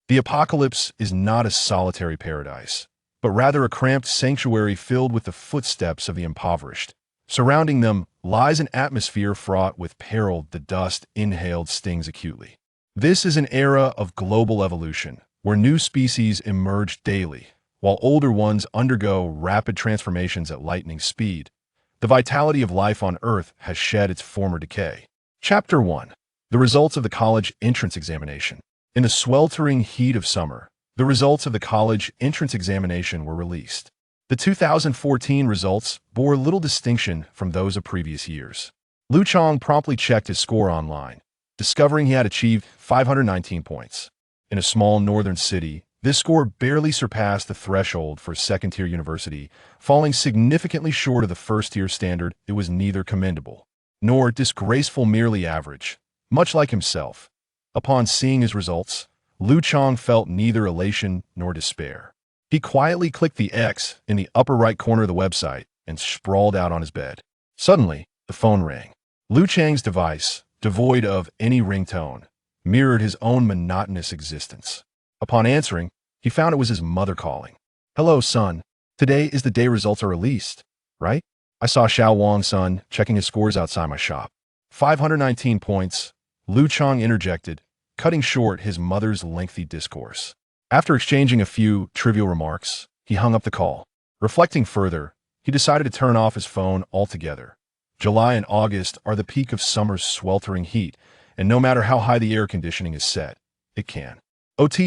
The apocalypse is not a solitary paradise, but rather a cramped sanctuary filled with the footsteps of the impoverished. Surrounding them lies an atmosphere fraught with peril. The dust inhaled stings acutely. This is an era of global evolution, where new species emerge daily, while older ones undergo rapid transformations at lightning speed. The vitality of life on Earth has shed its former decay. Chapter 1. The results of the college entrance examination. In the sweltering heat of summer, the results of the college entrance examination were released. The 2014 results bore little distinction from those of previous years. Liu Chang promptly checked his score online, discovering he had achieved 519 points. In a small northern city, this score barely surpassed the threshold for a second-tier university, falling significantly short of the first-tier standard. It was neither commendable nor disgraceful, merely average, much like himself. Upon seeing his results, Liu Chang felt neither elation nor despair. He quietly clicked the X in the upper right corner of the website and sprawled out on his bed. Suddenly, the phone rang. Liu Chang's device, devoid of any ringtone, mirrored his own monotonous existence. Upon answering, he found it was his mother calling. "Hello, son. Today is the day results are released, right? I saw Xiaojing, son, checking his scores outside my shop. 519 points, Liu Chang interjected, cutting short his mother's lengthy discourse. After exchanging a few trivial remarks, he hung up the call. Reflecting further, he decided to turn off his phone altogether. July and August are the peak of summer's sweltering heat, and no matter how high the air conditioning is set, it can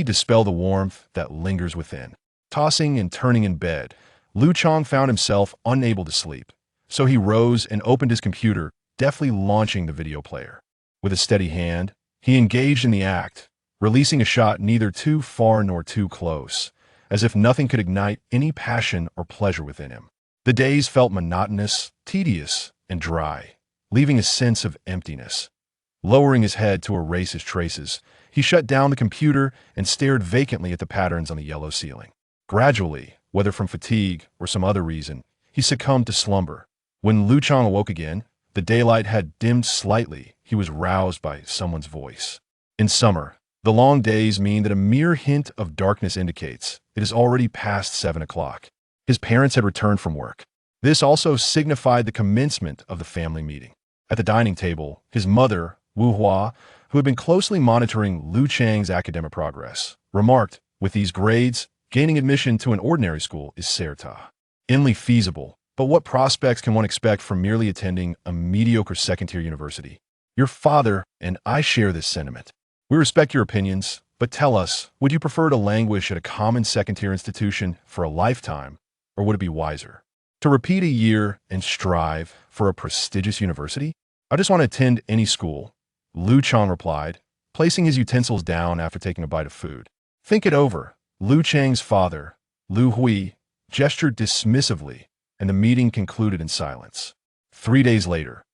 dispel the warmth that lingers within. Tossing and turning in bed, Liu Chang found himself unable to sleep, so he rose and opened his computer, deftly launching the video player. With a steady hand, he engaged in the act, releasing a shot neither too far nor too close, as if nothing could ignite any passion or pleasure within him. The days felt monotonous, tedious, and dry, leaving a sense of emptiness. Lowering his head to erase his traces, he shut down the computer and stared vacantly at the patterns on the yellow ceiling. Gradually, whether from fatigue or some other reason, he succumbed to slumber. When Liu Chang awoke again, the daylight had dimmed slightly. He was roused by someone's voice. In summer, the long days mean that a mere hint of darkness indicates it is already past 7 o'clock. His parents had returned from work. This also signified the commencement of the family meeting. At the dining table, his mother, Wu Hua, who had been closely monitoring Liu Chang's academic progress, remarked, "With these grades, gaining admission to an ordinary school is certainly feasible. But what prospects can one expect from merely attending a mediocre second-tier university? Your father and I share this sentiment. We respect your opinions, but tell us, would you prefer to languish at a common second-tier institution for a lifetime, or would it be wiser to repeat a year and strive for a prestigious university?" "I just want to attend any school," Liu Chang replied, placing his utensils down after taking a bite of food. "Think it over." Liu Chang's father, Liu Hui, gestured dismissively, and the meeting concluded in silence. 3 days later,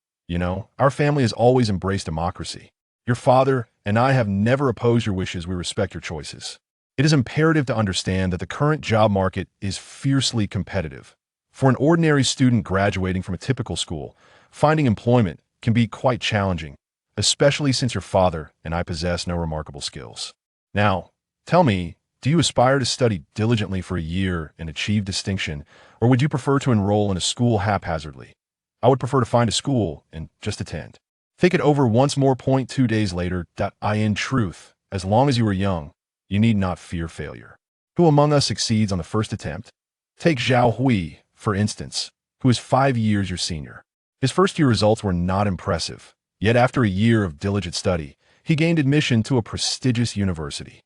our family has always embraced democracy. Your father and I have never opposed your wishes. We respect your choices. It is imperative to understand that the current job market is fiercely competitive. For an ordinary student graduating from a typical school, finding employment can be quite challenging, especially since your father and I possess no remarkable skills. Now, tell me, do you aspire to study diligently for a year and achieve distinction, or would you prefer to enroll in a school haphazardly? I would prefer to find a school and just attend. Think it over once more. 2 days later. In truth, as long as you are young, you need not fear failure. Who among us succeeds on the first attempt? Take Zhao Hui, for instance, who is 5 years your senior. His first-year results were not impressive, yet after a year of diligent study, he gained admission to a prestigious university.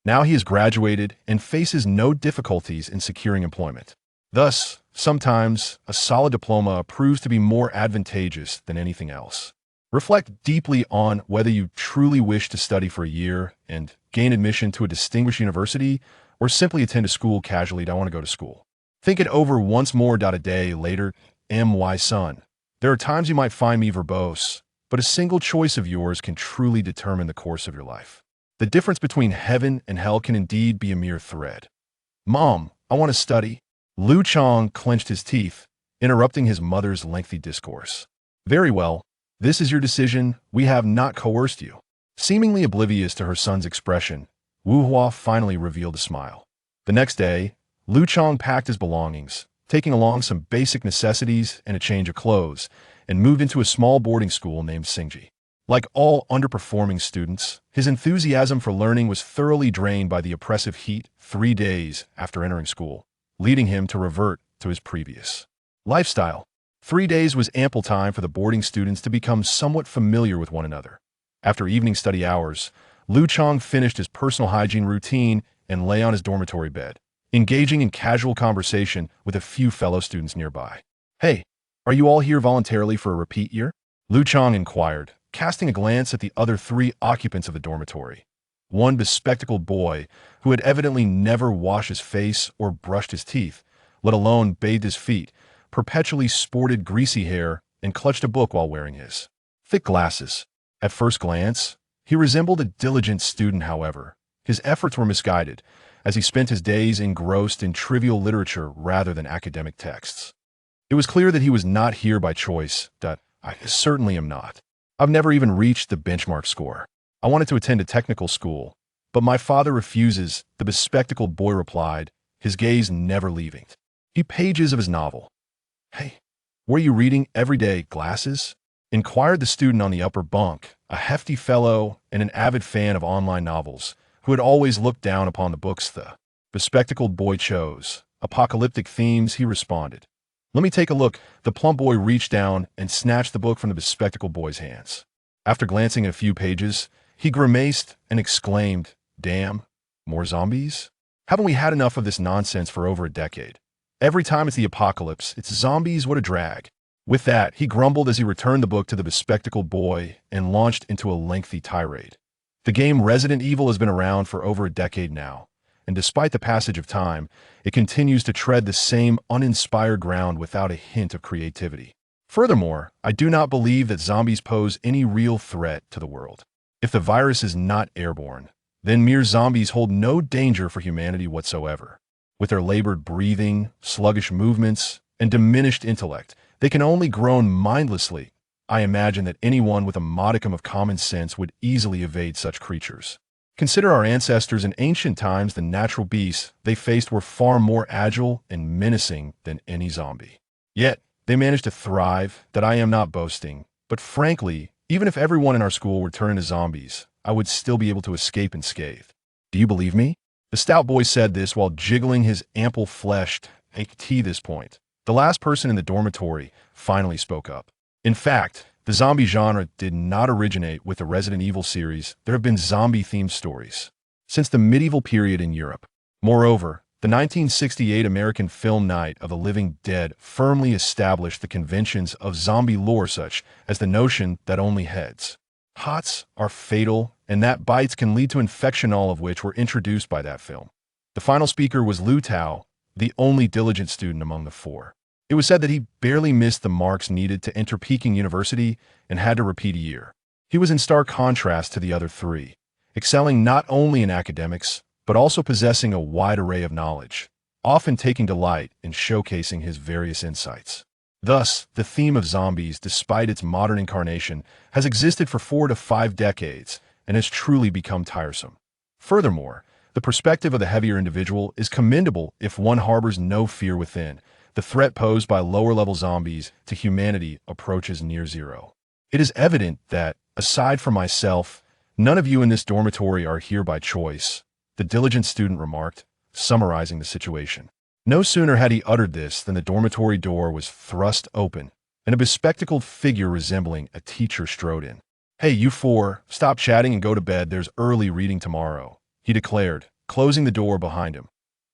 Now he has graduated and faces no difficulties in securing employment. Thus, sometimes a solid diploma proves to be more advantageous than anything else. Reflect deeply on whether you truly wish to study for a year and gain admission to a distinguished university, or simply attend a school casually. I want to go to school. Think it over once more. A day later. My son, there are times you might find me verbose, but a single choice of yours can truly determine the course of your life. The difference between heaven and hell can indeed be a mere thread. Mom, I want to study. Liu Chang clenched his teeth, interrupting his mother's lengthy discourse. Very well, this is your decision. We have not coerced you. Seemingly oblivious to her son's expression, Wu Hua finally revealed a smile. The next day, Liu Chang packed his belongings, taking along some basic necessities and a change of clothes, and moved into a small boarding school named Xingji. Like all underperforming students, his enthusiasm for learning was thoroughly drained by the oppressive heat 3 days after entering school, leading him to revert to his previous lifestyle. 3 days was ample time for the boarding students to become somewhat familiar with one another. After evening study hours, Liu Chang finished his personal hygiene routine and lay on his dormitory bed, engaging in casual conversation with a few fellow students nearby. "Hey, are you all here voluntarily for a repeat year?" Liu Chang inquired, casting a glance at the other 3 occupants of the dormitory. One bespectacled boy, who had evidently never washed his face or brushed his teeth, let alone bathed his feet, perpetually sported greasy hair and clutched a book while wearing his thick glasses. At first glance, he resembled a diligent student. However, his efforts were misguided, as he spent his days engrossed in trivial literature rather than academic texts. It was clear that he was not here by choice. "I certainly am not. I've never even reached the benchmark score. I wanted to attend a technical school, but my father refuses," the bespectacled boy replied, his gaze never leaving the pages of his novel. "Hey, were you reading every day, glasses?" inquired the student on the upper bunk, a hefty fellow and an avid fan of online novels, who had always looked down upon the books the bespectacled boy chose. "Apocalyptic themes," he responded. "Let me take a look." The plump boy reached down and snatched the book from the bespectacled boy's hands. After glancing at a few pages, he grimaced and exclaimed, "Damn, more zombies? Haven't we had enough of this nonsense for over a decade? Every time it's the apocalypse, it's zombies, what a drag." With that, he grumbled as he returned the book to the bespectacled boy and launched into a lengthy tirade. The game Resident Evil has been around for over a decade now, and despite the passage of time, it continues to tread the same uninspired ground without a hint of creativity. Furthermore, I do not believe that zombies pose any real threat to the world. If the virus is not airborne, then mere zombies hold no danger for humanity whatsoever. With their labored breathing, sluggish movements, and diminished intellect, they can only groan mindlessly. I imagine that anyone with a modicum of common sense would easily evade such creatures. Consider our ancestors in ancient times. The natural beasts they faced were far more agile and menacing than any zombie. Yet, they managed to thrive. That I am not boasting, but frankly, even if everyone in our school were turned into zombies, I would still be able to escape unscathed. Do you believe me? The stout boy said this while jiggling his ample-fleshed to this point. The last person in the dormitory finally spoke up. In fact, the zombie genre did not originate with the Resident Evil series. There have been zombie-themed stories since the medieval period in Europe. Moreover, the 1968 American film Night of the Living Dead firmly established the conventions of zombie lore, such as the notion that only heads hots are fatal and that bites can lead to infection, all of which were introduced by that film. The final speaker was Liu Tao, the only diligent student among the 4. It was said that he barely missed the marks needed to enter Peking University and had to repeat a year. He was in stark contrast to the other 3, excelling not only in academics, but also possessing a wide array of knowledge, often taking delight in showcasing his various insights. Thus, the theme of zombies, despite its modern incarnation, has existed for 4 to 5 decades and has truly become tiresome. Furthermore, the perspective of the heavier individual is commendable if one harbors no fear within. The threat posed by lower-level zombies to humanity approaches near zero. It is evident that, aside from myself, none of you in this dormitory are here by choice, the diligent student remarked, summarizing the situation. No sooner had he uttered this than the dormitory door was thrust open, and a bespectacled figure resembling a teacher strode in. "Hey, you 4, stop chatting and go to bed. There's early reading tomorrow," he declared, closing the door behind him.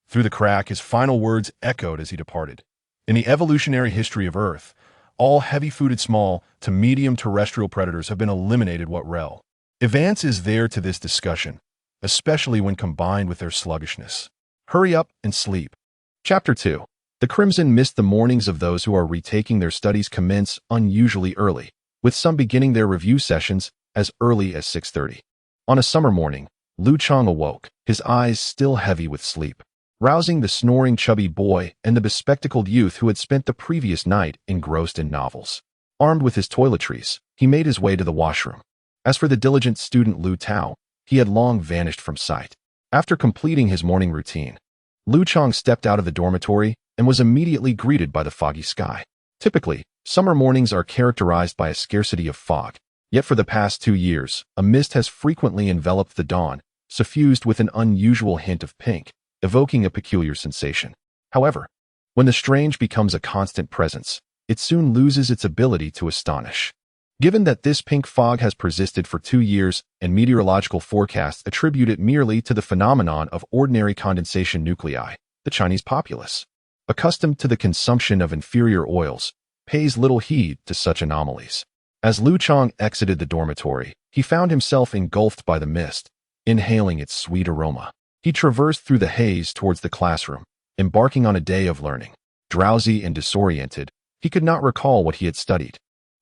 Through the crack, his final words echoed as he departed. In the evolutionary history of Earth, all heavy-footed small to medium terrestrial predators have been eliminated. What rel advance is there to this discussion, especially when combined with their sluggishness? Hurry up and sleep. Chapter 2. The Crimson Mist. The mornings of those who are retaking their studies commence unusually early, with some beginning their review sessions as early as 6:30. On a summer morning, Liu Chang awoke, his eyes still heavy with sleep, rousing the snoring chubby boy and the bespectacled youth who had spent the previous night engrossed in novels. Armed with his toiletries, he made his way to the washroom. As for the diligent student Liu Tao, he had long vanished from sight. After completing his morning routine, Liu Chang stepped out of the dormitory and was immediately greeted by the foggy sky. Typically, summer mornings are characterized by a scarcity of fog, yet for the past 2 years, a mist has frequently enveloped the dawn, suffused with an unusual hint of pink, evoking a peculiar sensation. However, when the strange becomes a constant presence, it soon loses its ability to astonish. Given that this pink fog has persisted for 2 years and meteorological forecasts attribute it merely to the phenomenon of ordinary condensation nuclei, the Chinese populace, accustomed to the consumption of inferior oils, pays little heed to such anomalies. As Liu Chang exited the dormitory, he found himself engulfed by the mist, inhaling its sweet aroma. He traversed through the haze towards the classroom, embarking on a day of learning. Drowsy and disoriented, he could not recall what he had studied.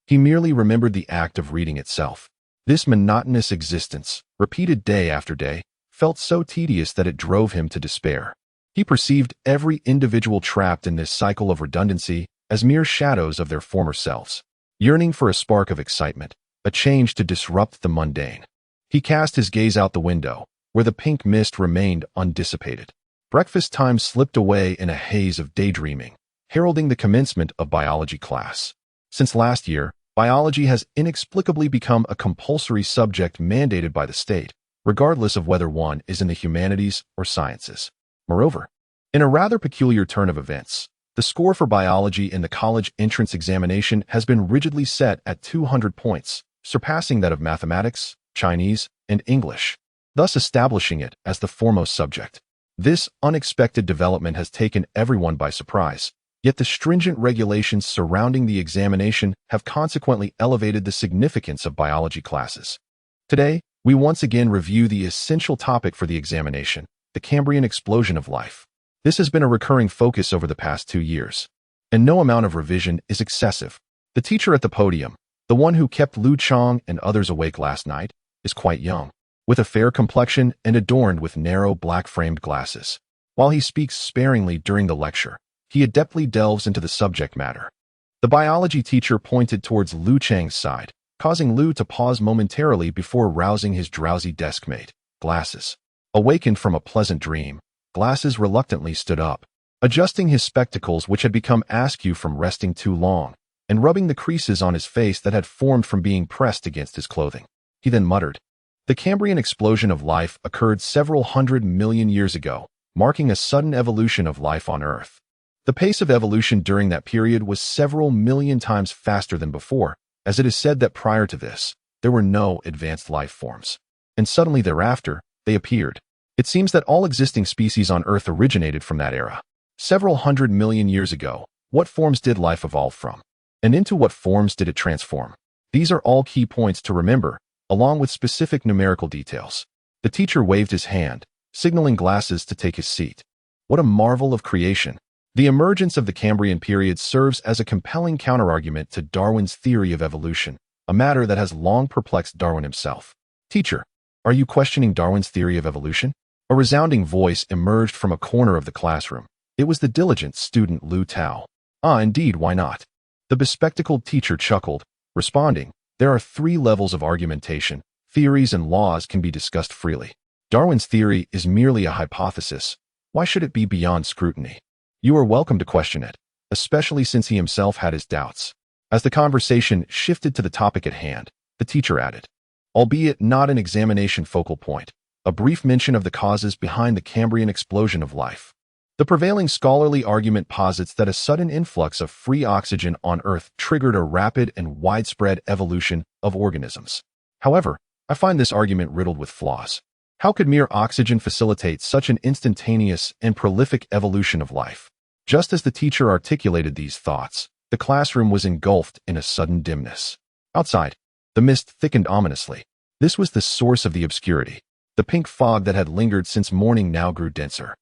He merely remembered the act of reading itself. This monotonous existence, repeated day after day, felt so tedious that it drove him to despair. He perceived every individual trapped in this cycle of redundancy as mere shadows of their former selves, yearning for a spark of excitement, a change to disrupt the mundane. He cast his gaze out the window, where the pink mist remained undissipated. Breakfast time slipped away in a haze of daydreaming, heralding the commencement of biology class. Since last year, biology has inexplicably become a compulsory subject mandated by the state, regardless of whether one is in the humanities or sciences. Moreover, in a rather peculiar turn of events, the score for biology in the college entrance examination has been rigidly set at 200 points, surpassing that of mathematics, Chinese, and English, thus establishing it as the foremost subject. This unexpected development has taken everyone by surprise, yet the stringent regulations surrounding the examination have consequently elevated the significance of biology classes. Today, we once again review the essential topic for the examination, the Cambrian Explosion of life. This has been a recurring focus over the past 2 years, and no amount of revision is excessive. The teacher at the podium, the one who kept Liu Chang and others awake last night, is quite young, with a fair complexion and adorned with narrow black-framed glasses. While he speaks sparingly during the lecture, he adeptly delves into the subject matter. The biology teacher pointed towards Liu Chang's side, causing Liu to pause momentarily before rousing his drowsy deskmate. Glasses. Awakened from a pleasant dream, Glasses reluctantly stood up, adjusting his spectacles which had become askew from resting too long, and rubbing the creases on his face that had formed from being pressed against his clothing. He then muttered, "The Cambrian explosion of life occurred several 100 million years ago, marking a sudden evolution of life on Earth. The pace of evolution during that period was several million times faster than before, as it is said that prior to this, there were no advanced life forms. And suddenly thereafter, they appeared. It seems that all existing species on Earth originated from that era. Several 100 million years ago, what forms did life evolve from? And into what forms did it transform? These are all key points to remember, along with specific numerical details." The teacher waved his hand, signaling Glasses to take his seat. What a marvel of creation! The emergence of the Cambrian period serves as a compelling counterargument to Darwin's theory of evolution, a matter that has long perplexed Darwin himself. "Teacher, are you questioning Darwin's theory of evolution?" A resounding voice emerged from a corner of the classroom. It was the diligent student Lu Tao. "Ah, indeed, why not?" The bespectacled teacher chuckled, responding, "There are 3 levels of argumentation. Theories and laws can be discussed freely. Darwin's theory is merely a hypothesis. Why should it be beyond scrutiny? You are welcome to question it, especially since he himself had his doubts." As the conversation shifted to the topic at hand, the teacher added, albeit not an examination focal point, a brief mention of the causes behind the Cambrian explosion of life. The prevailing scholarly argument posits that a sudden influx of free oxygen on Earth triggered a rapid and widespread evolution of organisms. However, I find this argument riddled with flaws. How could mere oxygen facilitate such an instantaneous and prolific evolution of life? Just as the teacher articulated these thoughts, the classroom was engulfed in a sudden dimness. Outside, the mist thickened ominously. This was the source of the obscurity. The pink fog that had lingered since morning now grew denser,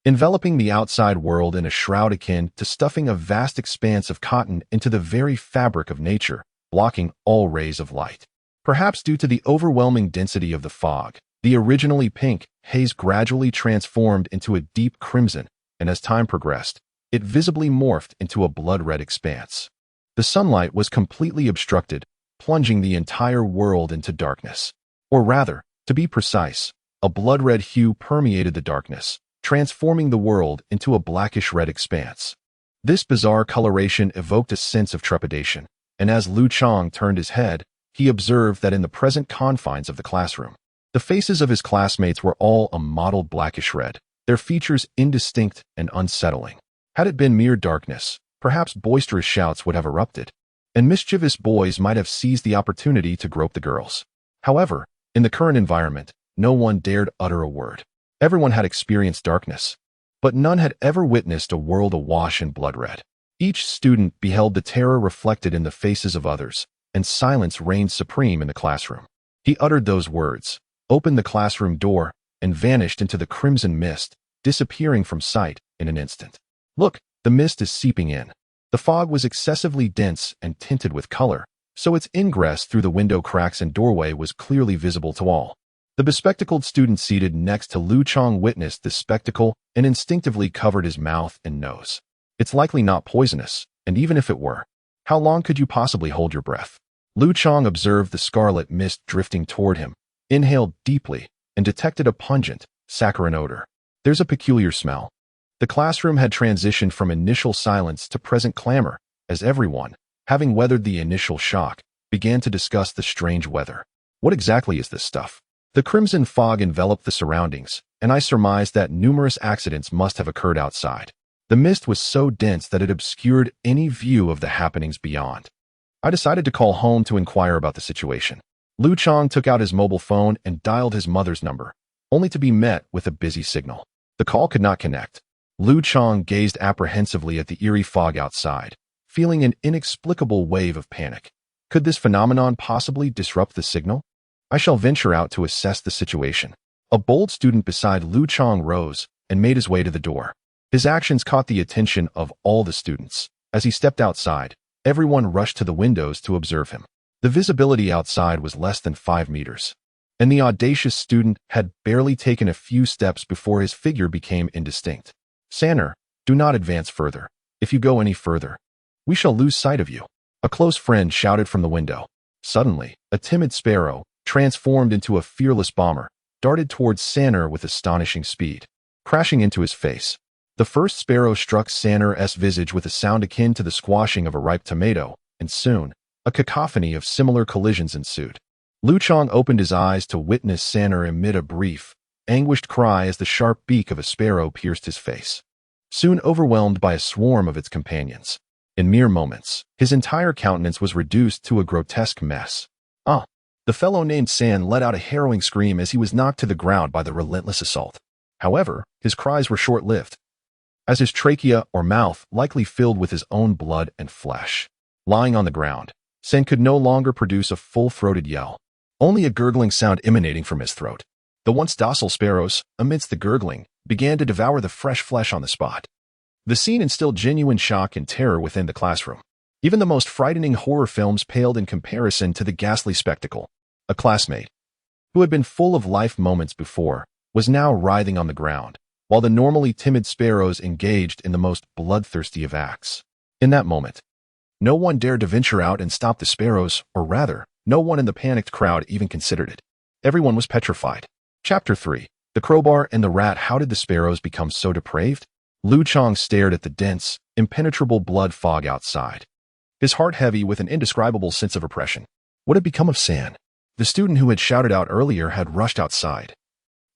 enveloping the outside world in a shroud akin to stuffing a vast expanse of cotton into the very fabric of nature, blocking all rays of light. Perhaps due to the overwhelming density of the fog, the originally pink haze gradually transformed into a deep crimson, and as time progressed, it visibly morphed into a blood-red expanse. The sunlight was completely obstructed, plunging the entire world into darkness. Or rather, to be precise, A blood-red hue permeated the darkness, transforming the world into a blackish-red expanse. This bizarre coloration evoked a sense of trepidation, and as Liu Chang turned his head, he observed that in the present confines of the classroom, the faces of his classmates were all a mottled blackish red, their features indistinct and unsettling. Had it been mere darkness, perhaps boisterous shouts would have erupted, and mischievous boys might have seized the opportunity to grope the girls. However, in the current environment, no one dared utter a word. Everyone had experienced darkness, but none had ever witnessed a world awash in blood red. Each student beheld the terror reflected in the faces of others, and silence reigned supreme in the classroom. He uttered those words, opened the classroom door, and vanished into the crimson mist, disappearing from sight in an instant. Look, the mist is seeping in. The fog was excessively dense and tinted with color, so its ingress through the window cracks and doorway was clearly visible to all. The bespectacled student seated next to Liu Chang witnessed this spectacle and instinctively covered his mouth and nose. It's likely not poisonous, and even if it were, how long could you possibly hold your breath? Liu Chang observed the scarlet mist drifting toward him, inhaled deeply, and detected a pungent, saccharine odor. There's a peculiar smell. The classroom had transitioned from initial silence to present clamor, as everyone, having weathered the initial shock, began to discuss the strange weather. What exactly is this stuff? The crimson fog enveloped the surroundings, and I surmised that numerous accidents must have occurred outside. The mist was so dense that it obscured any view of the happenings beyond. I decided to call home to inquire about the situation. Liu Chang took out his mobile phone and dialed his mother's number, only to be met with a busy signal. The call could not connect. Liu Chang gazed apprehensively at the eerie fog outside, feeling an inexplicable wave of panic. Could this phenomenon possibly disrupt the signal? I shall venture out to assess the situation. A bold student beside Liu Chang rose and made his way to the door. His actions caught the attention of all the students. As he stepped outside, everyone rushed to the windows to observe him. The visibility outside was less than 5 meters, and the audacious student had barely taken a few steps before his figure became indistinct. "Sanner, do not advance further. If you go any further, we shall lose sight of you," a close friend shouted from the window. Suddenly, a timid sparrow, transformed into a fearless bomber, darted towards Sanner with astonishing speed, crashing into his face. The first sparrow struck Sanner's visage with a sound akin to the squashing of a ripe tomato, and soon, a cacophony of similar collisions ensued. Liu Chang opened his eyes to witness Sanner emit a brief, anguished cry as the sharp beak of a sparrow pierced his face, soon overwhelmed by a swarm of its companions. In mere moments, his entire countenance was reduced to a grotesque mess. "Ah!" The fellow named San let out a harrowing scream as he was knocked to the ground by the relentless assault. However, his cries were short-lived, as his trachea or mouth likely filled with his own blood and flesh. Lying on the ground, San could no longer produce a full-throated yell, only a gurgling sound emanating from his throat. The once docile sparrows, amidst the gurgling, began to devour the fresh flesh on the spot. The scene instilled genuine shock and terror within the classroom. Even the most frightening horror films paled in comparison to the ghastly spectacle. A classmate, who had been full of life moments before, was now writhing on the ground, while the normally timid sparrows engaged in the most bloodthirsty of acts. In that moment, no one dared to venture out and stop the sparrows, or rather, no one in the panicked crowd even considered it. Everyone was petrified. Chapter 3. The Crowbar and the Rat. How did the sparrows become so depraved? Liu Chang stared at the dense, impenetrable blood fog outside, his heart heavy with an indescribable sense of oppression. What had become of San? The student who had shouted out earlier had rushed outside.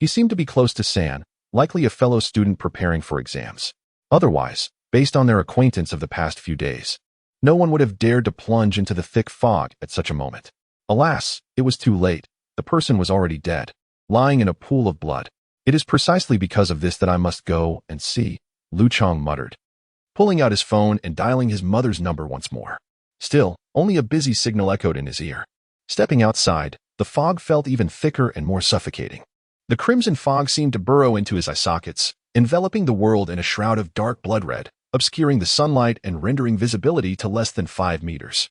He seemed to be close to San, likely a fellow student preparing for exams. Otherwise, based on their acquaintance of the past few days, no one would have dared to plunge into the thick fog at such a moment. Alas, it was too late. The person was already dead, lying in a pool of blood. "It is precisely because of this that I must go and see," Liu Chang muttered, pulling out his phone and dialing his mother's number once more. Still, only a busy signal echoed in his ear. Stepping outside, the fog felt even thicker and more suffocating. The crimson fog seemed to burrow into his eye sockets, enveloping the world in a shroud of dark blood red, obscuring the sunlight and rendering visibility to less than 5 meters.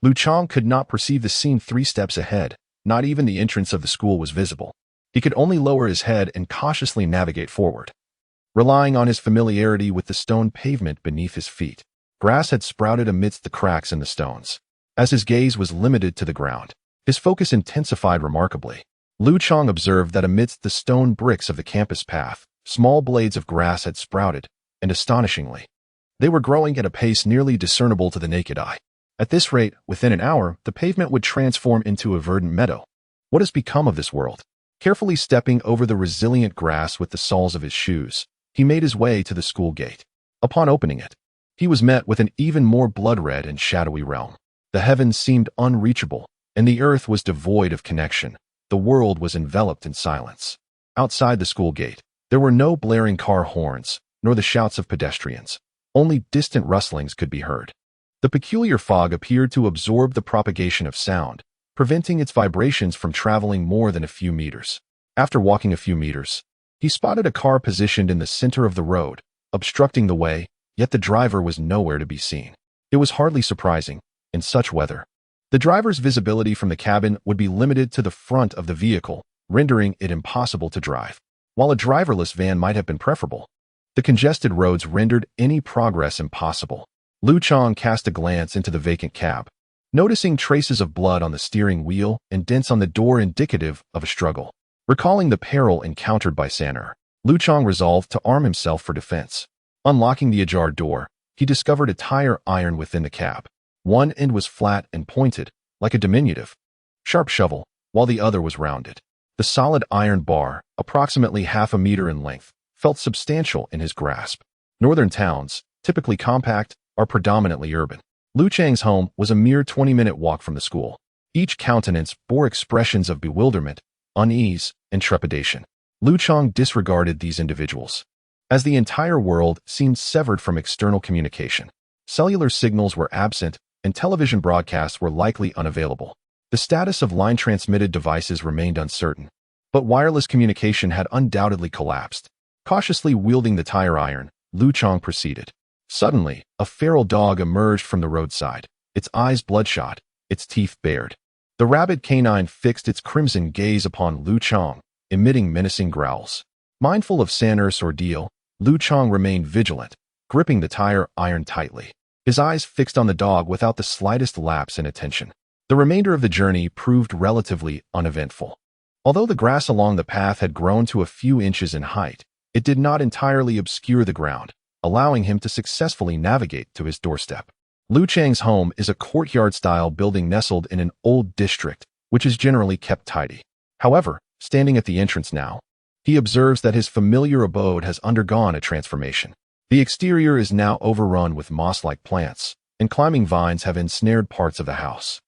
Liu Chang could not perceive the scene 3 steps ahead. Not even the entrance of the school was visible. He could only lower his head and cautiously navigate forward, relying on his familiarity with the stone pavement beneath his feet. Grass had sprouted amidst the cracks in the stones. As his gaze was limited to the ground, his focus intensified remarkably. Liu Chang observed that amidst the stone bricks of the campus path, small blades of grass had sprouted, and astonishingly, they were growing at a pace nearly discernible to the naked eye. At this rate, within an hour, the pavement would transform into a verdant meadow. What has become of this world? Carefully stepping over the resilient grass with the soles of his shoes, he made his way to the school gate. Upon opening it, he was met with an even more blood-red and shadowy realm. The heavens seemed unreachable, and the earth was devoid of connection. The world was enveloped in silence. Outside the school gate, there were no blaring car horns, nor the shouts of pedestrians. Only distant rustlings could be heard. The peculiar fog appeared to absorb the propagation of sound, preventing its vibrations from traveling more than a few meters. After walking a few meters, he spotted a car positioned in the center of the road, obstructing the way, yet the driver was nowhere to be seen. It was hardly surprising, in such weather. The driver's visibility from the cabin would be limited to the front of the vehicle, rendering it impossible to drive. While a driverless van might have been preferable, the congested roads rendered any progress impossible. Liu Chang cast a glance into the vacant cab, noticing traces of blood on the steering wheel and dents on the door indicative of a struggle. Recalling the peril encountered by San'er, Liu Chang resolved to arm himself for defense. Unlocking the ajar door, he discovered a tire iron within the cab. One end was flat and pointed, like a diminutive, sharp shovel, while the other was rounded. The solid iron bar, approximately half a meter in length, felt substantial in his grasp. Northern towns, typically compact, are predominantly urban. Liu Chang's home was a mere 20-minute walk from the school. Each countenance bore expressions of bewilderment, unease, and trepidation. Liu Chang disregarded these individuals, as the entire world seemed severed from external communication. Cellular signals were absent, and television broadcasts were likely unavailable. The status of line-transmitted devices remained uncertain, but wireless communication had undoubtedly collapsed. Cautiously wielding the tire iron, Liu Chang proceeded. Suddenly, a feral dog emerged from the roadside, its eyes bloodshot, its teeth bared. The rabid canine fixed its crimson gaze upon Liu Chang, emitting menacing growls. Mindful of San'er's ordeal, Liu Chang remained vigilant, gripping the tire iron tightly. His eyes fixed on the dog without the slightest lapse in attention. The remainder of the journey proved relatively uneventful. Although the grass along the path had grown to a few inches in height, it did not entirely obscure the ground, allowing him to successfully navigate to his doorstep. Liu Chang's home is a courtyard-style building nestled in an old district, which is generally kept tidy. However, standing at the entrance now, he observes that his familiar abode has undergone a transformation. The exterior is now overrun with moss-like plants, and climbing vines have ensnared parts of the house.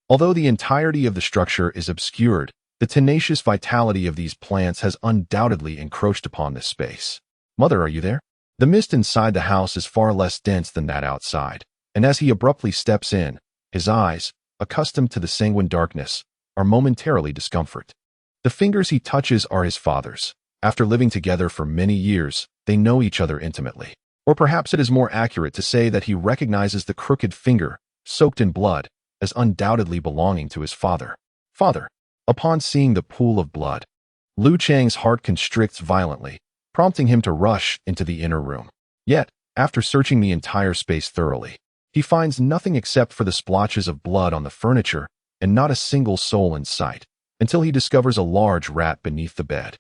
Although the entirety of the structure is obscured, the tenacious vitality of these plants has undoubtedly encroached upon this space. Mother, are you there? The mist inside the house is far less dense than that outside, and as he abruptly steps in, his eyes, accustomed to the sanguine darkness, are momentarily discomfort. The fingers he touches are his father's. After living together for many years, they know each other intimately. Or perhaps it is more accurate to say that he recognizes the crooked finger, soaked in blood, as undoubtedly belonging to his father. Father. Upon seeing the pool of blood, Liu Chang's heart constricts violently, prompting him to rush into the inner room. Yet, after searching the entire space thoroughly, he finds nothing except for the splotches of blood on the furniture and not a single soul in sight, until he discovers a large rat beneath the bed,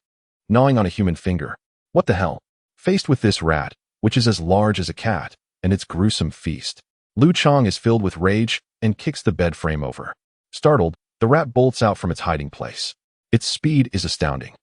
gnawing on a human finger. What the hell? Faced with this rat, which is as large as a cat, and its gruesome feast, Liu Chang is filled with rage and kicks the bed frame over. Startled, the rat bolts out from its hiding place. Its speed is astounding.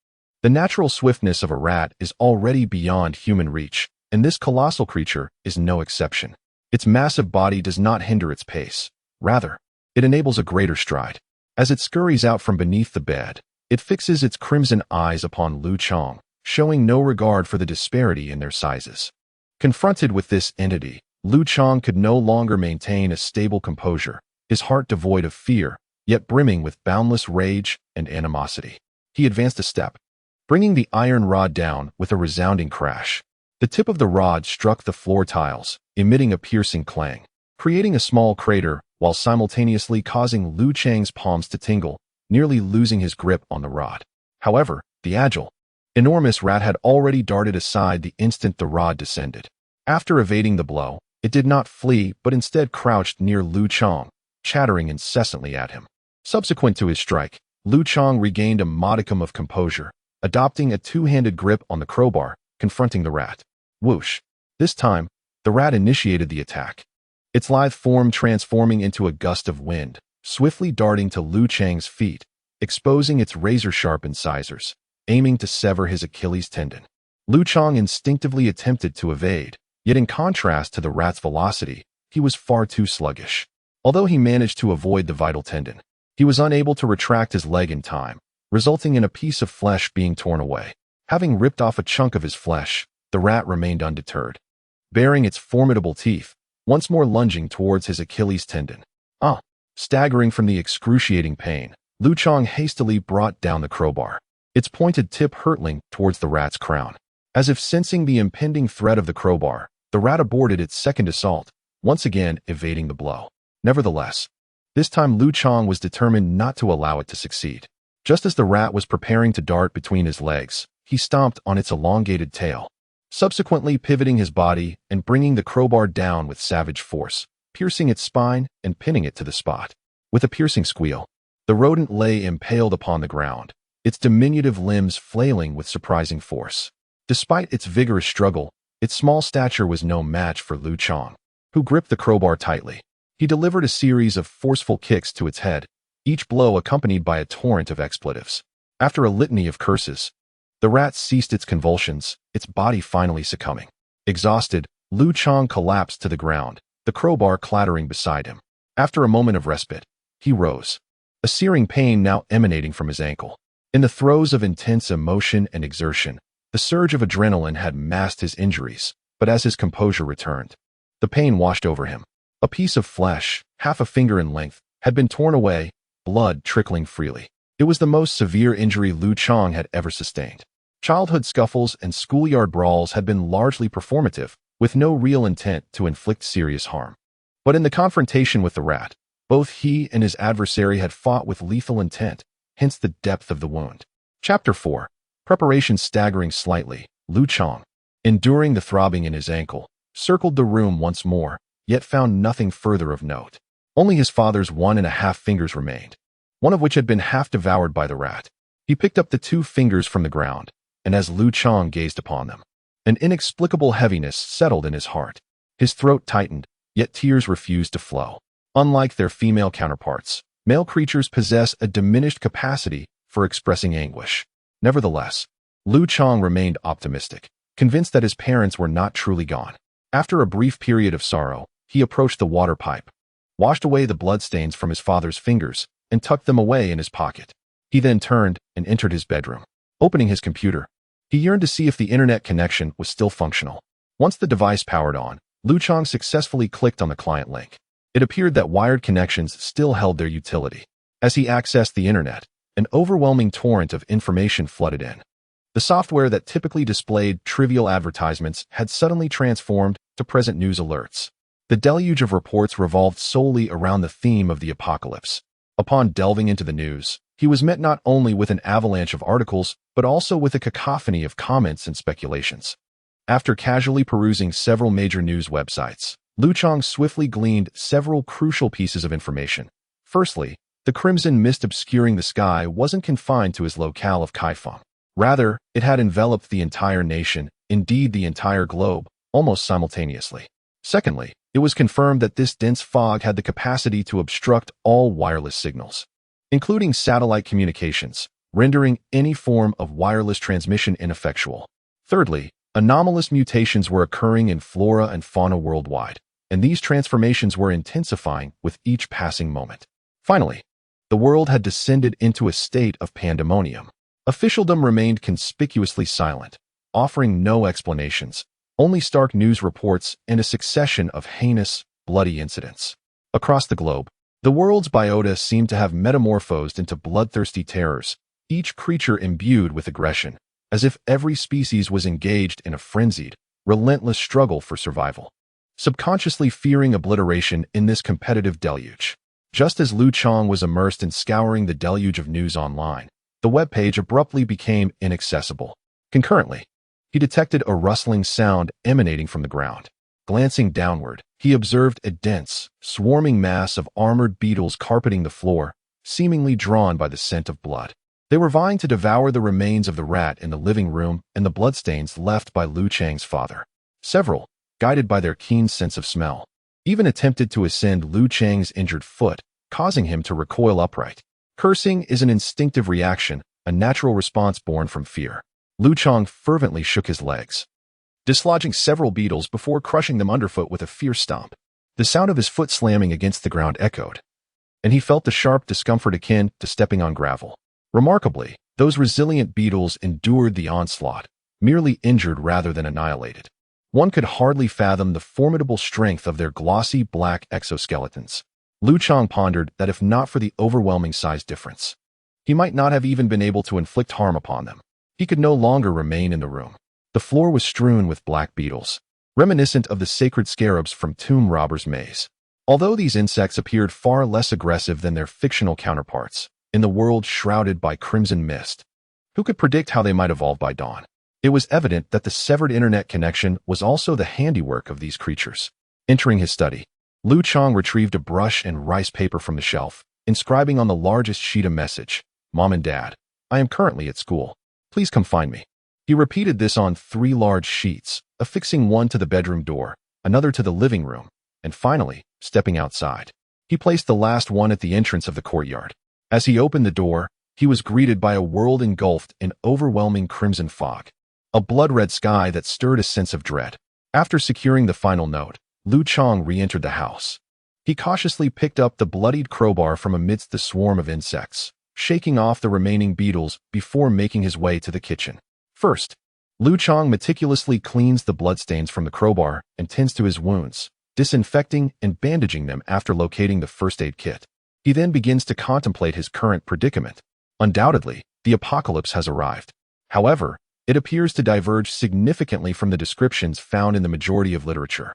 The natural swiftness of a rat is already beyond human reach, and this colossal creature is no exception. Its massive body does not hinder its pace. Rather, it enables a greater stride. As it scurries out from beneath the bed, it fixes its crimson eyes upon Liu Chang, showing no regard for the disparity in their sizes. Confronted with this entity, Liu Chang could no longer maintain a stable composure, his heart devoid of fear, yet brimming with boundless rage and animosity. He advanced a step, bringing the iron rod down with a resounding crash. The tip of the rod struck the floor tiles, emitting a piercing clang, creating a small crater while simultaneously causing Liu Chang's palms to tingle, nearly losing his grip on the rod. However, the agile, enormous rat had already darted aside the instant the rod descended. After evading the blow, it did not flee but instead crouched near Liu Chang, chattering incessantly at him. Subsequent to his strike, Liu Chang regained a modicum of composure, adopting a two-handed grip on the crowbar, confronting the rat. Whoosh! This time, the rat initiated the attack. Its lithe form transforming into a gust of wind, swiftly darting to Liu Chang's feet, exposing its razor-sharp incisors, aiming to sever his Achilles tendon. Liu Chang instinctively attempted to evade, yet in contrast to the rat's velocity, he was far too sluggish. Although he managed to avoid the vital tendon, he was unable to retract his leg in time, resulting in a piece of flesh being torn away. Having ripped off a chunk of his flesh, the rat remained undeterred, baring its formidable teeth, once more lunging towards his Achilles tendon. Staggering from the excruciating pain, Liu Chang hastily brought down the crowbar, its pointed tip hurtling towards the rat's crown. As if sensing the impending threat of the crowbar, the rat aborted its second assault, once again evading the blow. Nevertheless, this time Liu Chang was determined not to allow it to succeed. Just as the rat was preparing to dart between his legs, he stomped on its elongated tail, subsequently pivoting his body and bringing the crowbar down with savage force, piercing its spine and pinning it to the spot. With a piercing squeal, the rodent lay impaled upon the ground, its diminutive limbs flailing with surprising force. Despite its vigorous struggle, its small stature was no match for Liu Chang, who gripped the crowbar tightly. He delivered a series of forceful kicks to its head, each blow accompanied by a torrent of expletives. After a litany of curses, the rat ceased its convulsions, its body finally succumbing. Exhausted, Liu Chang collapsed to the ground, the crowbar clattering beside him. After a moment of respite, he rose, a searing pain now emanating from his ankle. In the throes of intense emotion and exertion, the surge of adrenaline had masked his injuries, but as his composure returned, the pain washed over him. A piece of flesh, half a finger in length, had been torn away, blood trickling freely. It was the most severe injury Liu Chang had ever sustained. Childhood scuffles and schoolyard brawls had been largely performative, with no real intent to inflict serious harm. But in the confrontation with the rat, both he and his adversary had fought with lethal intent, hence the depth of the wound. Chapter 4. Preparation. Staggering slightly, Liu Chang, enduring the throbbing in his ankle, circled the room once more, yet found nothing further of note. Only his father's 1.5 fingers remained, one of which had been half devoured by the rat. He picked up the 2 fingers from the ground, and as Liu Chang gazed upon them, an inexplicable heaviness settled in his heart. His throat tightened, yet tears refused to flow. Unlike their female counterparts, male creatures possess a diminished capacity for expressing anguish. Nevertheless, Liu Chang remained optimistic, convinced that his parents were not truly gone. After a brief period of sorrow, he approached the water pipe, washed away the bloodstains from his father's fingers, and tucked them away in his pocket. He then turned and entered his bedroom. Opening his computer, he yearned to see if the internet connection was still functional. Once the device powered on, Liu Chang successfully clicked on the client link. It appeared that wired connections still held their utility. As he accessed the internet, an overwhelming torrent of information flooded in. The software that typically displayed trivial advertisements had suddenly transformed to present news alerts. The deluge of reports revolved solely around the theme of the apocalypse. Upon delving into the news, he was met not only with an avalanche of articles, but also with a cacophony of comments and speculations. After casually perusing several major news websites, Liu Chang swiftly gleaned several crucial pieces of information. Firstly, the crimson mist obscuring the sky wasn't confined to his locale of Kaifeng. Rather, it had enveloped the entire nation, indeed the entire globe, almost simultaneously. Secondly, it was confirmed that this dense fog had the capacity to obstruct all wireless signals, including satellite communications, rendering any form of wireless transmission ineffectual. Thirdly, anomalous mutations were occurring in flora and fauna worldwide, and these transformations were intensifying with each passing moment. Finally, the world had descended into a state of pandemonium. Officialdom remained conspicuously silent, offering no explanations, only stark news reports and a succession of heinous, bloody incidents. Across the globe, the world's biota seemed to have metamorphosed into bloodthirsty terrors, each creature imbued with aggression, as if every species was engaged in a frenzied, relentless struggle for survival, subconsciously fearing obliteration in this competitive deluge. Just as Liu Chang was immersed in scouring the deluge of news online, the webpage abruptly became inaccessible. Concurrently, he detected a rustling sound emanating from the ground. Glancing downward, he observed a dense, swarming mass of armored beetles carpeting the floor, seemingly drawn by the scent of blood. They were vying to devour the remains of the rat in the living room and the bloodstains left by Liu Chang's father. Several, guided by their keen sense of smell, even attempted to ascend Liu Chang's injured foot, causing him to recoil upright. Cursing is an instinctive reaction, a natural response born from fear. Liu Chang fervently shook his legs, dislodging several beetles before crushing them underfoot with a fierce stomp. The sound of his foot slamming against the ground echoed, and he felt the sharp discomfort akin to stepping on gravel. Remarkably, those resilient beetles endured the onslaught, merely injured rather than annihilated. One could hardly fathom the formidable strength of their glossy black exoskeletons. Liu Chang pondered that if not for the overwhelming size difference, he might not have even been able to inflict harm upon them. He could no longer remain in the room. The floor was strewn with black beetles, reminiscent of the sacred scarabs from Tomb Robber's Maze. Although these insects appeared far less aggressive than their fictional counterparts, in the world shrouded by crimson mist, who could predict how they might evolve by dawn? It was evident that the severed internet connection was also the handiwork of these creatures. Entering his study, Liu Chang retrieved a brush and rice paper from the shelf, inscribing on the largest sheet a message, "Mom and Dad, I am currently at school. Please come find me." He repeated this on 3 large sheets, affixing one to the bedroom door, another to the living room, and finally, stepping outside. He placed the last one at the entrance of the courtyard. As he opened the door, he was greeted by a world engulfed in overwhelming crimson fog, a blood-red sky that stirred a sense of dread. After securing the final note, Liu Chang re-entered the house. He cautiously picked up the bloodied crowbar from amidst the swarm of insects, shaking off the remaining beetles before making his way to the kitchen. First, Liu Chang meticulously cleans the bloodstains from the crowbar and tends to his wounds, disinfecting and bandaging them after locating the first aid kit. He then begins to contemplate his current predicament. Undoubtedly, the apocalypse has arrived. However, it appears to diverge significantly from the descriptions found in the majority of literature.